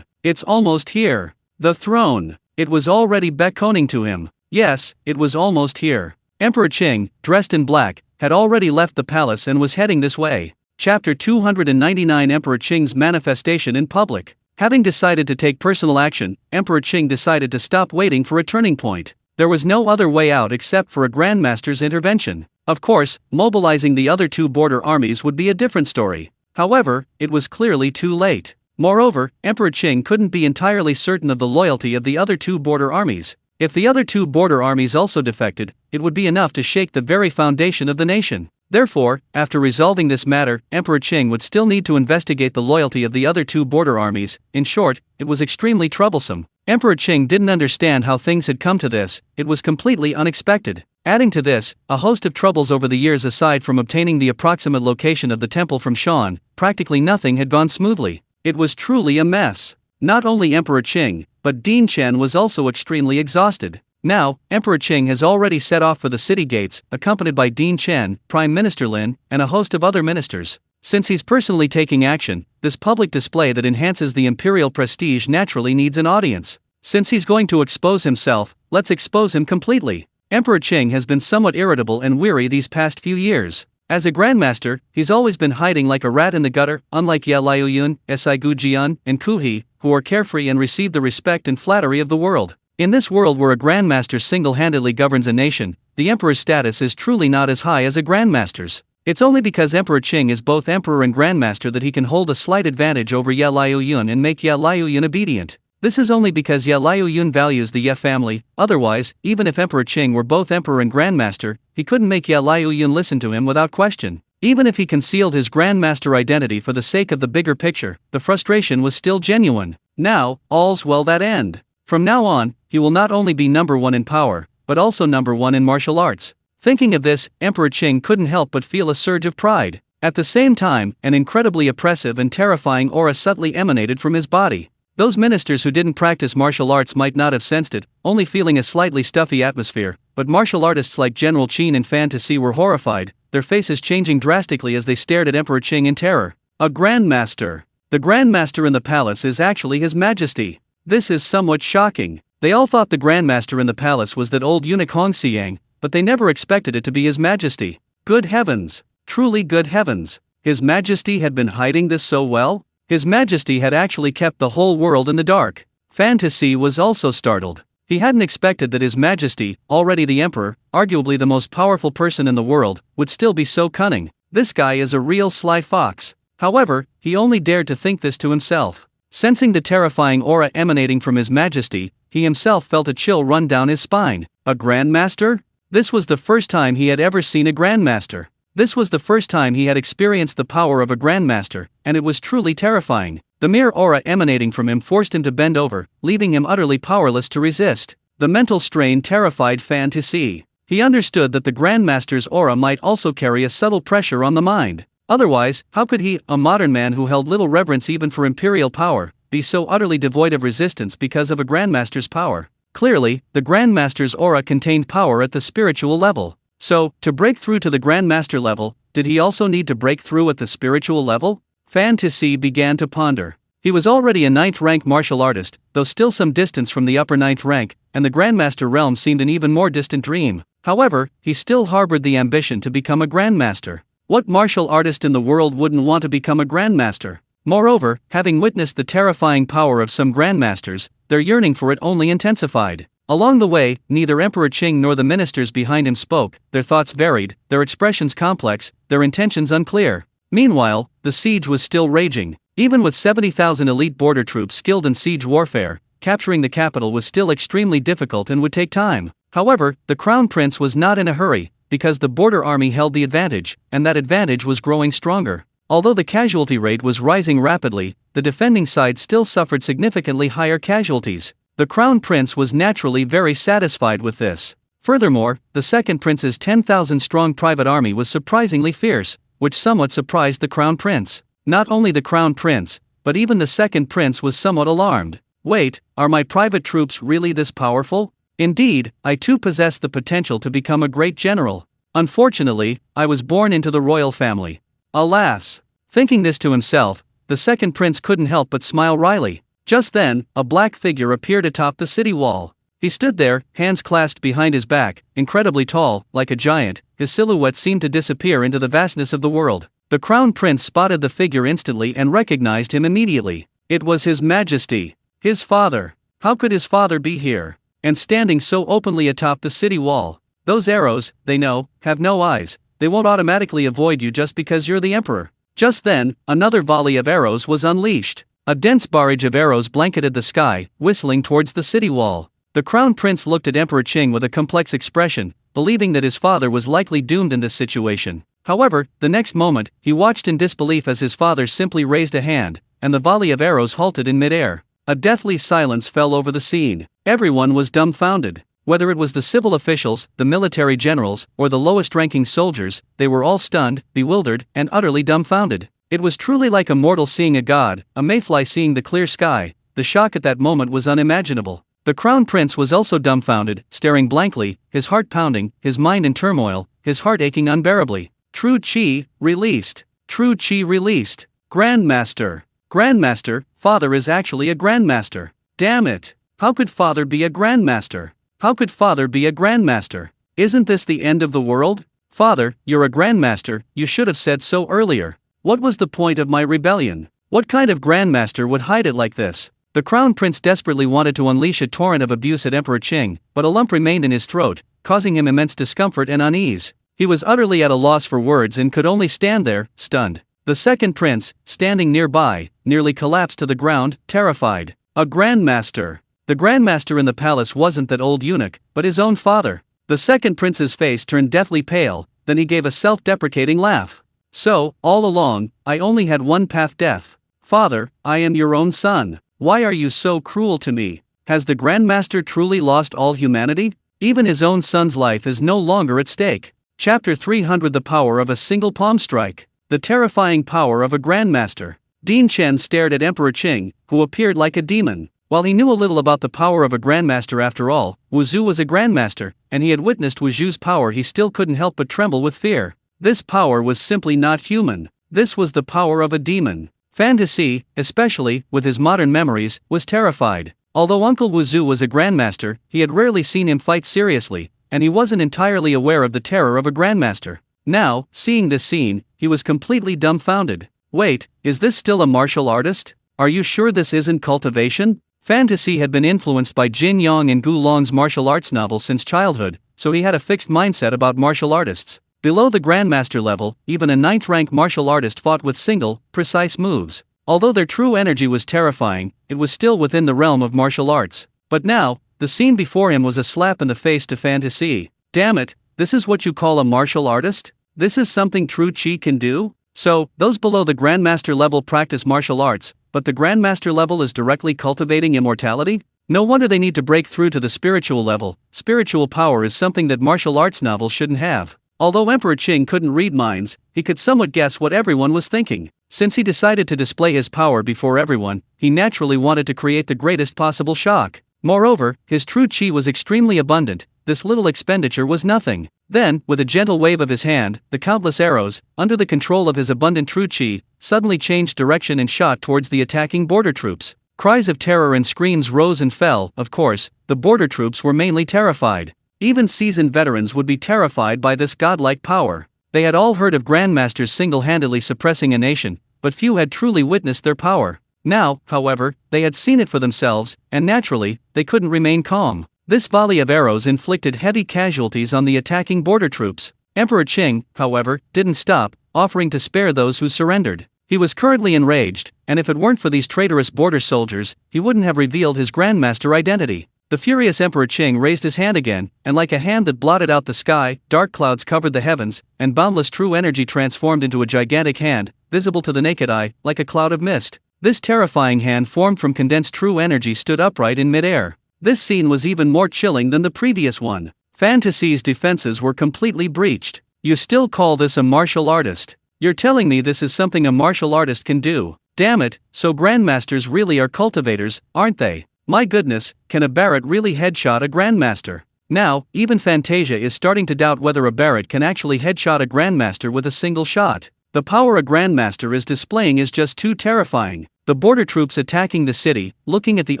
it's almost here. The throne. It was already beckoning to him. Yes, it was almost here. Emperor Qing, dressed in black, had already left the palace and was heading this way. Chapter 299 Emperor Qing's manifestation in public. Having decided to take personal action, Emperor Qing decided to stop waiting for a turning point. There was no other way out except for a grandmaster's intervention. Of course, mobilizing the other two border armies would be a different story. However, it was clearly too late. Moreover, Emperor Qing couldn't be entirely certain of the loyalty of the other two border armies. If the other two border armies also defected, it would be enough to shake the very foundation of the nation. Therefore, after resolving this matter, Emperor Qing would still need to investigate the loyalty of the other two border armies. In short, it was extremely troublesome. Emperor Qing didn't understand how things had come to this. It was completely unexpected. Adding to this, a host of troubles over the years. Aside from obtaining the approximate location of the temple from Shan, practically nothing had gone smoothly. It was truly a mess. Not only Emperor Qing, but Dean Chen was also extremely exhausted. Now, Emperor Qing has already set off for the city gates, accompanied by Dean Chen, Prime Minister Lin, and a host of other ministers. Since he's personally taking action, this public display that enhances the imperial prestige naturally needs an audience. Since he's going to expose himself, let's expose him completely. Emperor Qing has been somewhat irritable and weary these past few years. As a grandmaster, he's always been hiding like a rat in the gutter, unlike Ye Liuyun, Si Gujian, and Ku He, who are carefree and receive the respect and flattery of the world. In this world where a grandmaster single-handedly governs a nation, the emperor's status is truly not as high as a grandmaster's. It's only because Emperor Qing is both emperor and grandmaster that he can hold a slight advantage over Ye Liuyun and make Ye Liuyun obedient. This is only because Ye Liuyun values the Ye family. Otherwise, even if Emperor Qing were both emperor and grandmaster, he couldn't make Ye Liuyun listen to him without question. Even if he concealed his grandmaster identity for the sake of the bigger picture, the frustration was still genuine. Now, all's well that end. From now on, he will not only be number one in power, but also number one in martial arts. Thinking of this, Emperor Qing couldn't help but feel a surge of pride. At the same time, an incredibly oppressive and terrifying aura subtly emanated from his body. Those ministers who didn't practice martial arts might not have sensed it, only feeling a slightly stuffy atmosphere, but martial artists like General Qin and Fan Tasi were horrified, their faces changing drastically as they stared at Emperor Qing in terror. A grandmaster. The grandmaster in the palace is actually His Majesty. This is somewhat shocking. They all thought the grandmaster in the palace was that old eunuch Hong Xiang, but they never expected it to be His Majesty. Good heavens! Truly good heavens! His Majesty had been hiding this so well? His Majesty had actually kept the whole world in the dark. Fan Tasi was also startled. He hadn't expected that His Majesty, already the Emperor, arguably the most powerful person in the world, would still be so cunning. This guy is a real sly fox. However, he only dared to think this to himself. Sensing the terrifying aura emanating from His Majesty, he himself felt a chill run down his spine. A grandmaster? This was the first time he had ever seen a grandmaster. This was the first time he had experienced the power of a grandmaster, and it was truly terrifying. The mere aura emanating from him forced him to bend over, leaving him utterly powerless to resist. The mental strain terrified Fan Tasi. He understood that the grandmaster's aura might also carry a subtle pressure on the mind. Otherwise, how could he, a modern man who held little reverence even for imperial power, be so utterly devoid of resistance because of a grandmaster's power? Clearly, the grandmaster's aura contained power at the spiritual level. So, to break through to the grandmaster level, did he also need to break through at the spiritual level? Fan Tasi began to ponder. He was already a 9th rank martial artist, though still some distance from the upper 9th rank, and the grandmaster realm seemed an even more distant dream. However, he still harbored the ambition to become a grandmaster. What martial artist in the world wouldn't want to become a grandmaster? Moreover, having witnessed the terrifying power of some grandmasters, their yearning for it only intensified. Along the way, neither Emperor Qing nor the ministers behind him spoke, their thoughts varied, their expressions complex, their intentions unclear. Meanwhile, the siege was still raging. Even with 70,000 elite border troops skilled in siege warfare, capturing the capital was still extremely difficult and would take time. However, the Crown Prince was not in a hurry, because the border army held the advantage, and that advantage was growing stronger. Although the casualty rate was rising rapidly, the defending side still suffered significantly higher casualties. The Crown Prince was naturally very satisfied with this. Furthermore, the second prince's 10,000-strong private army was surprisingly fierce, which somewhat surprised the Crown Prince. Not only the Crown Prince, but even the second prince was somewhat alarmed. Wait, are my private troops really this powerful? Indeed, I too possess the potential to become a great general. Unfortunately, I was born into the royal family. Alas! Thinking this to himself, the second prince couldn't help but smile wryly. Just then, a black figure appeared atop the city wall. He stood there, hands clasped behind his back, incredibly tall, like a giant. His silhouette seemed to disappear into the vastness of the world. The Crown Prince spotted the figure instantly and recognized him immediately. It was His Majesty. His father. How could his father be here? and standing so openly atop the city wall. Those arrows, they know, have no eyes. They won't automatically avoid you just because you're the emperor. Just then, another volley of arrows was unleashed. A dense barrage of arrows blanketed the sky, whistling towards the city wall. The crown prince looked at Emperor Qing with a complex expression, believing that his father was likely doomed in this situation. However, the next moment, he watched in disbelief as his father simply raised a hand, and the volley of arrows halted in midair. A deathly silence fell over the scene. Everyone was dumbfounded. Whether it was the civil officials, the military generals, or the lowest-ranking soldiers, they were all stunned, bewildered, and utterly dumbfounded. It was truly like a mortal seeing a god, a mayfly seeing the clear sky. The shock at that moment was unimaginable. The crown prince was also dumbfounded, staring blankly, his heart pounding, his mind in turmoil, his heart aching unbearably. True Qi, released. True Qi released. Grandmaster. Grandmaster, father is actually a grandmaster. Damn it. How could father be a grandmaster? How could father be a grandmaster? Isn't this the end of the world? Father, you're a grandmaster, you should have said so earlier. What was the point of my rebellion? What kind of grandmaster would hide it like this? The crown prince desperately wanted to unleash a torrent of abuse at Emperor Qing, but a lump remained in his throat, causing him immense discomfort and unease. He was utterly at a loss for words and could only stand there, stunned. The second prince, standing nearby, nearly collapsed to the ground, terrified. A grandmaster. The grandmaster in the palace wasn't that old eunuch, but his own father. The second prince's face turned deathly pale, then he gave a self-deprecating laugh. So, all along, I only had one path: death. Father, I am your own son. Why are you so cruel to me? Has the grandmaster truly lost all humanity? Even his own son's life is no longer at stake. Chapter 300: The Power of a Single Palm Strike. The terrifying power of a grandmaster. Dean Chen stared at Emperor Qing, who appeared like a demon. While he knew a little about the power of a grandmaster after all, Wu Zhu was a grandmaster, and he had witnessed Wu Zhu's power. He still couldn't help but tremble with fear. This power was simply not human. This was the power of a demon. Fantasy, especially, with his modern memories, was terrified. Although Uncle Wu Zhu was a grandmaster, he had rarely seen him fight seriously, and he wasn't entirely aware of the terror of a grandmaster. Now, seeing this scene, he was completely dumbfounded. Wait, is this still a martial artist? Are you sure this isn't cultivation? Fantasy had been influenced by Jin Yong and Gu Long's martial arts novel since childhood, so he had a fixed mindset about martial artists. Below the grandmaster level, even a 9th-rank martial artist fought with single, precise moves. Although their true energy was terrifying, it was still within the realm of martial arts. But now, the scene before him was a slap in the face to Fantasy. Damn it, this is what you call a martial artist? This is something true Qi can do? So, those below the grandmaster level practice martial arts, but the grandmaster level is directly cultivating immortality? No wonder they need to break through to the spiritual level. Spiritual power is something that martial arts novels shouldn't have. Although Emperor Qing couldn't read minds, he could somewhat guess what everyone was thinking. Since he decided to display his power before everyone, he naturally wanted to create the greatest possible shock. Moreover, his true Qi was extremely abundant. This little expenditure was nothing. Then, with a gentle wave of his hand, the countless arrows, under the control of his abundant true Qi, suddenly changed direction and shot towards the attacking border troops. Cries of terror and screams rose and fell. Of course, the border troops were mainly terrified. Even seasoned veterans would be terrified by this godlike power. They had all heard of grandmasters single-handedly suppressing a nation, but few had truly witnessed their power. Now, however, they had seen it for themselves, and naturally, they couldn't remain calm. This volley of arrows inflicted heavy casualties on the attacking border troops. Emperor Qing, however, didn't stop, offering to spare those who surrendered. He was currently enraged, and if it weren't for these traitorous border soldiers, he wouldn't have revealed his grandmaster identity. The furious Emperor Qing raised his hand again, and like a hand that blotted out the sky, dark clouds covered the heavens, and boundless true energy transformed into a gigantic hand, visible to the naked eye, like a cloud of mist. This terrifying hand formed from condensed true energy stood upright in midair. This scene was even more chilling than the previous one. Fantasy's defenses were completely breached. You still call this a martial artist? You're telling me this is something a martial artist can do? Damn it, so grandmasters really are cultivators, aren't they? My goodness, can a Barrett really headshot a grandmaster? Now, even Fantasia is starting to doubt whether a Barrett can actually headshot a grandmaster with a single shot. The power a grandmaster is displaying is just too terrifying. The border troops attacking the city, looking at the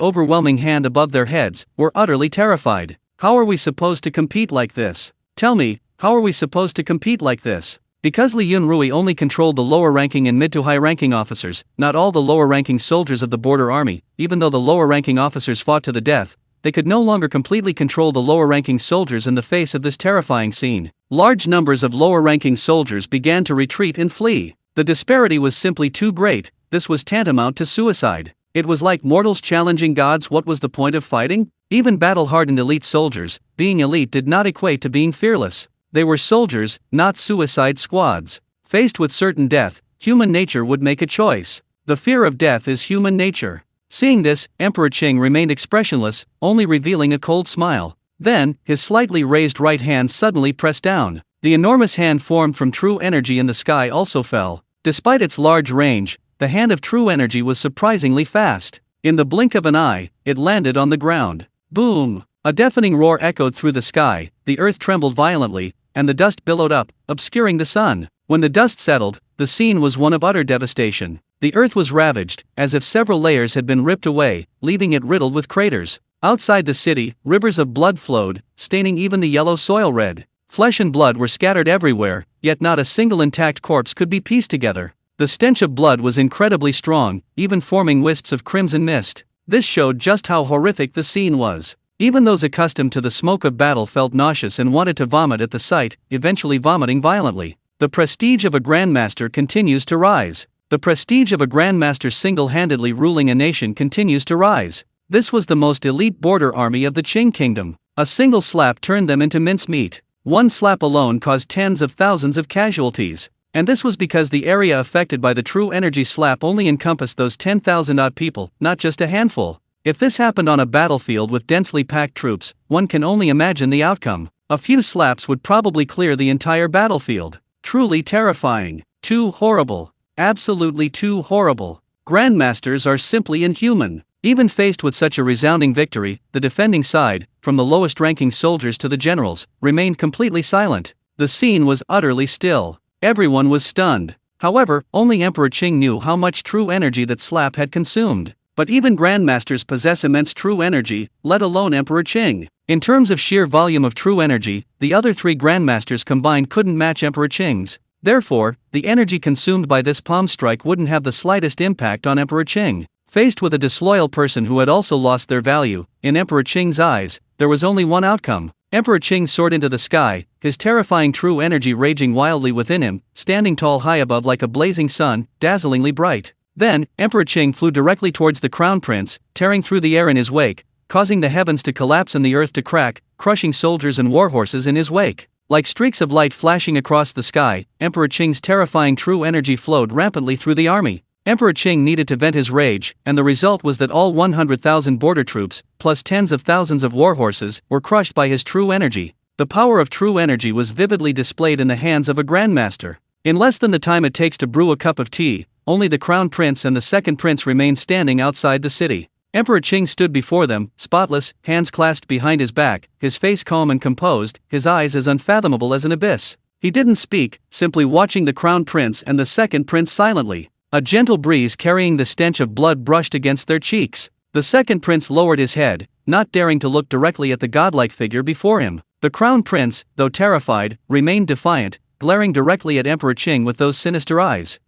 overwhelming hand above their heads, were utterly terrified. How are we supposed to compete like this? Tell me, how are we supposed to compete like this? Because Li Yunrui only controlled the lower-ranking and mid-to-high-ranking officers, not all the lower-ranking soldiers of the border army. Even though the lower-ranking officers fought to the death, they could no longer completely control the lower-ranking soldiers in the face of this terrifying scene. Large numbers of lower-ranking soldiers began to retreat and flee. The disparity was simply too great. This was tantamount to suicide. It was like mortals challenging gods. What was the point of fighting? Even battle-hardened elite soldiers, being elite did not equate to being fearless. They were soldiers, not suicide squads. Faced with certain death, human nature would make a choice. The fear of death is human nature. Seeing this, Emperor Qing remained expressionless, only revealing a cold smile. Then, his slightly raised right hand suddenly pressed down. The enormous hand formed from true energy in the sky also fell. Despite its large range, the hand of true energy was surprisingly fast. In the blink of an eye, it landed on the ground. Boom! A deafening roar echoed through the sky, the earth trembled violently, and the dust billowed up, obscuring the sun. When the dust settled, the scene was one of utter devastation. The earth was ravaged, as if several layers had been ripped away, leaving it riddled with craters. Outside the city, rivers of blood flowed, staining even the yellow soil red. Flesh and blood were scattered everywhere, yet not a single intact corpse could be pieced together. The stench of blood was incredibly strong, even forming wisps of crimson mist. This showed just how horrific the scene was. Even those accustomed to the smoke of battle felt nauseous and wanted to vomit at the sight, eventually vomiting violently. The prestige of a grandmaster continues to rise. The prestige of a grandmaster single-handedly ruling a nation continues to rise. This was the most elite border army of the Qing kingdom. A single slap turned them into mincemeat. One slap alone caused tens of thousands of casualties. And this was because the area affected by the true energy slap only encompassed those 10,000-odd people, not just a handful. If this happened on a battlefield with densely packed troops, one can only imagine the outcome. A few slaps would probably clear the entire battlefield. Truly terrifying. Too horrible. Absolutely too horrible. Grandmasters are simply inhuman. Even faced with such a resounding victory, the defending side, from the lowest-ranking soldiers to the generals, remained completely silent. The scene was utterly still. Everyone was stunned. However, only Emperor Qing knew how much true energy that slap had consumed. But even grandmasters possess immense true energy, let alone Emperor Qing. In terms of sheer volume of true energy, the other three grandmasters combined couldn't match Emperor Qing's. Therefore, the energy consumed by this palm strike wouldn't have the slightest impact on Emperor Qing. Faced with a disloyal person who had also lost their value, in Emperor Qing's eyes, there was only one outcome. Emperor Qing soared into the sky, his terrifying true energy raging wildly within him, standing tall high above like a blazing sun, dazzlingly bright. Then, Emperor Qing flew directly towards the crown prince, tearing through the air in his wake, causing the heavens to collapse and the earth to crack, crushing soldiers and warhorses in his wake. Like streaks of light flashing across the sky, Emperor Qing's terrifying true energy flowed rampantly through the army. Emperor Qing needed to vent his rage, and the result was that all 100,000 border troops, plus tens of thousands of warhorses, were crushed by his true energy. The power of true energy was vividly displayed in the hands of a grandmaster. In less than the time it takes to brew a cup of tea, only the crown prince and the second prince remained standing outside the city. Emperor Qing stood before them, spotless, hands clasped behind his back, his face calm and composed, his eyes as unfathomable as an abyss. He didn't speak, simply watching the crown prince and the second prince silently. A gentle breeze carrying the stench of blood brushed against their cheeks. The second prince lowered his head, not daring to look directly at the godlike figure before him. The crown prince, though terrified, remained defiant, glaring directly at Emperor Qing with those sinister eyes.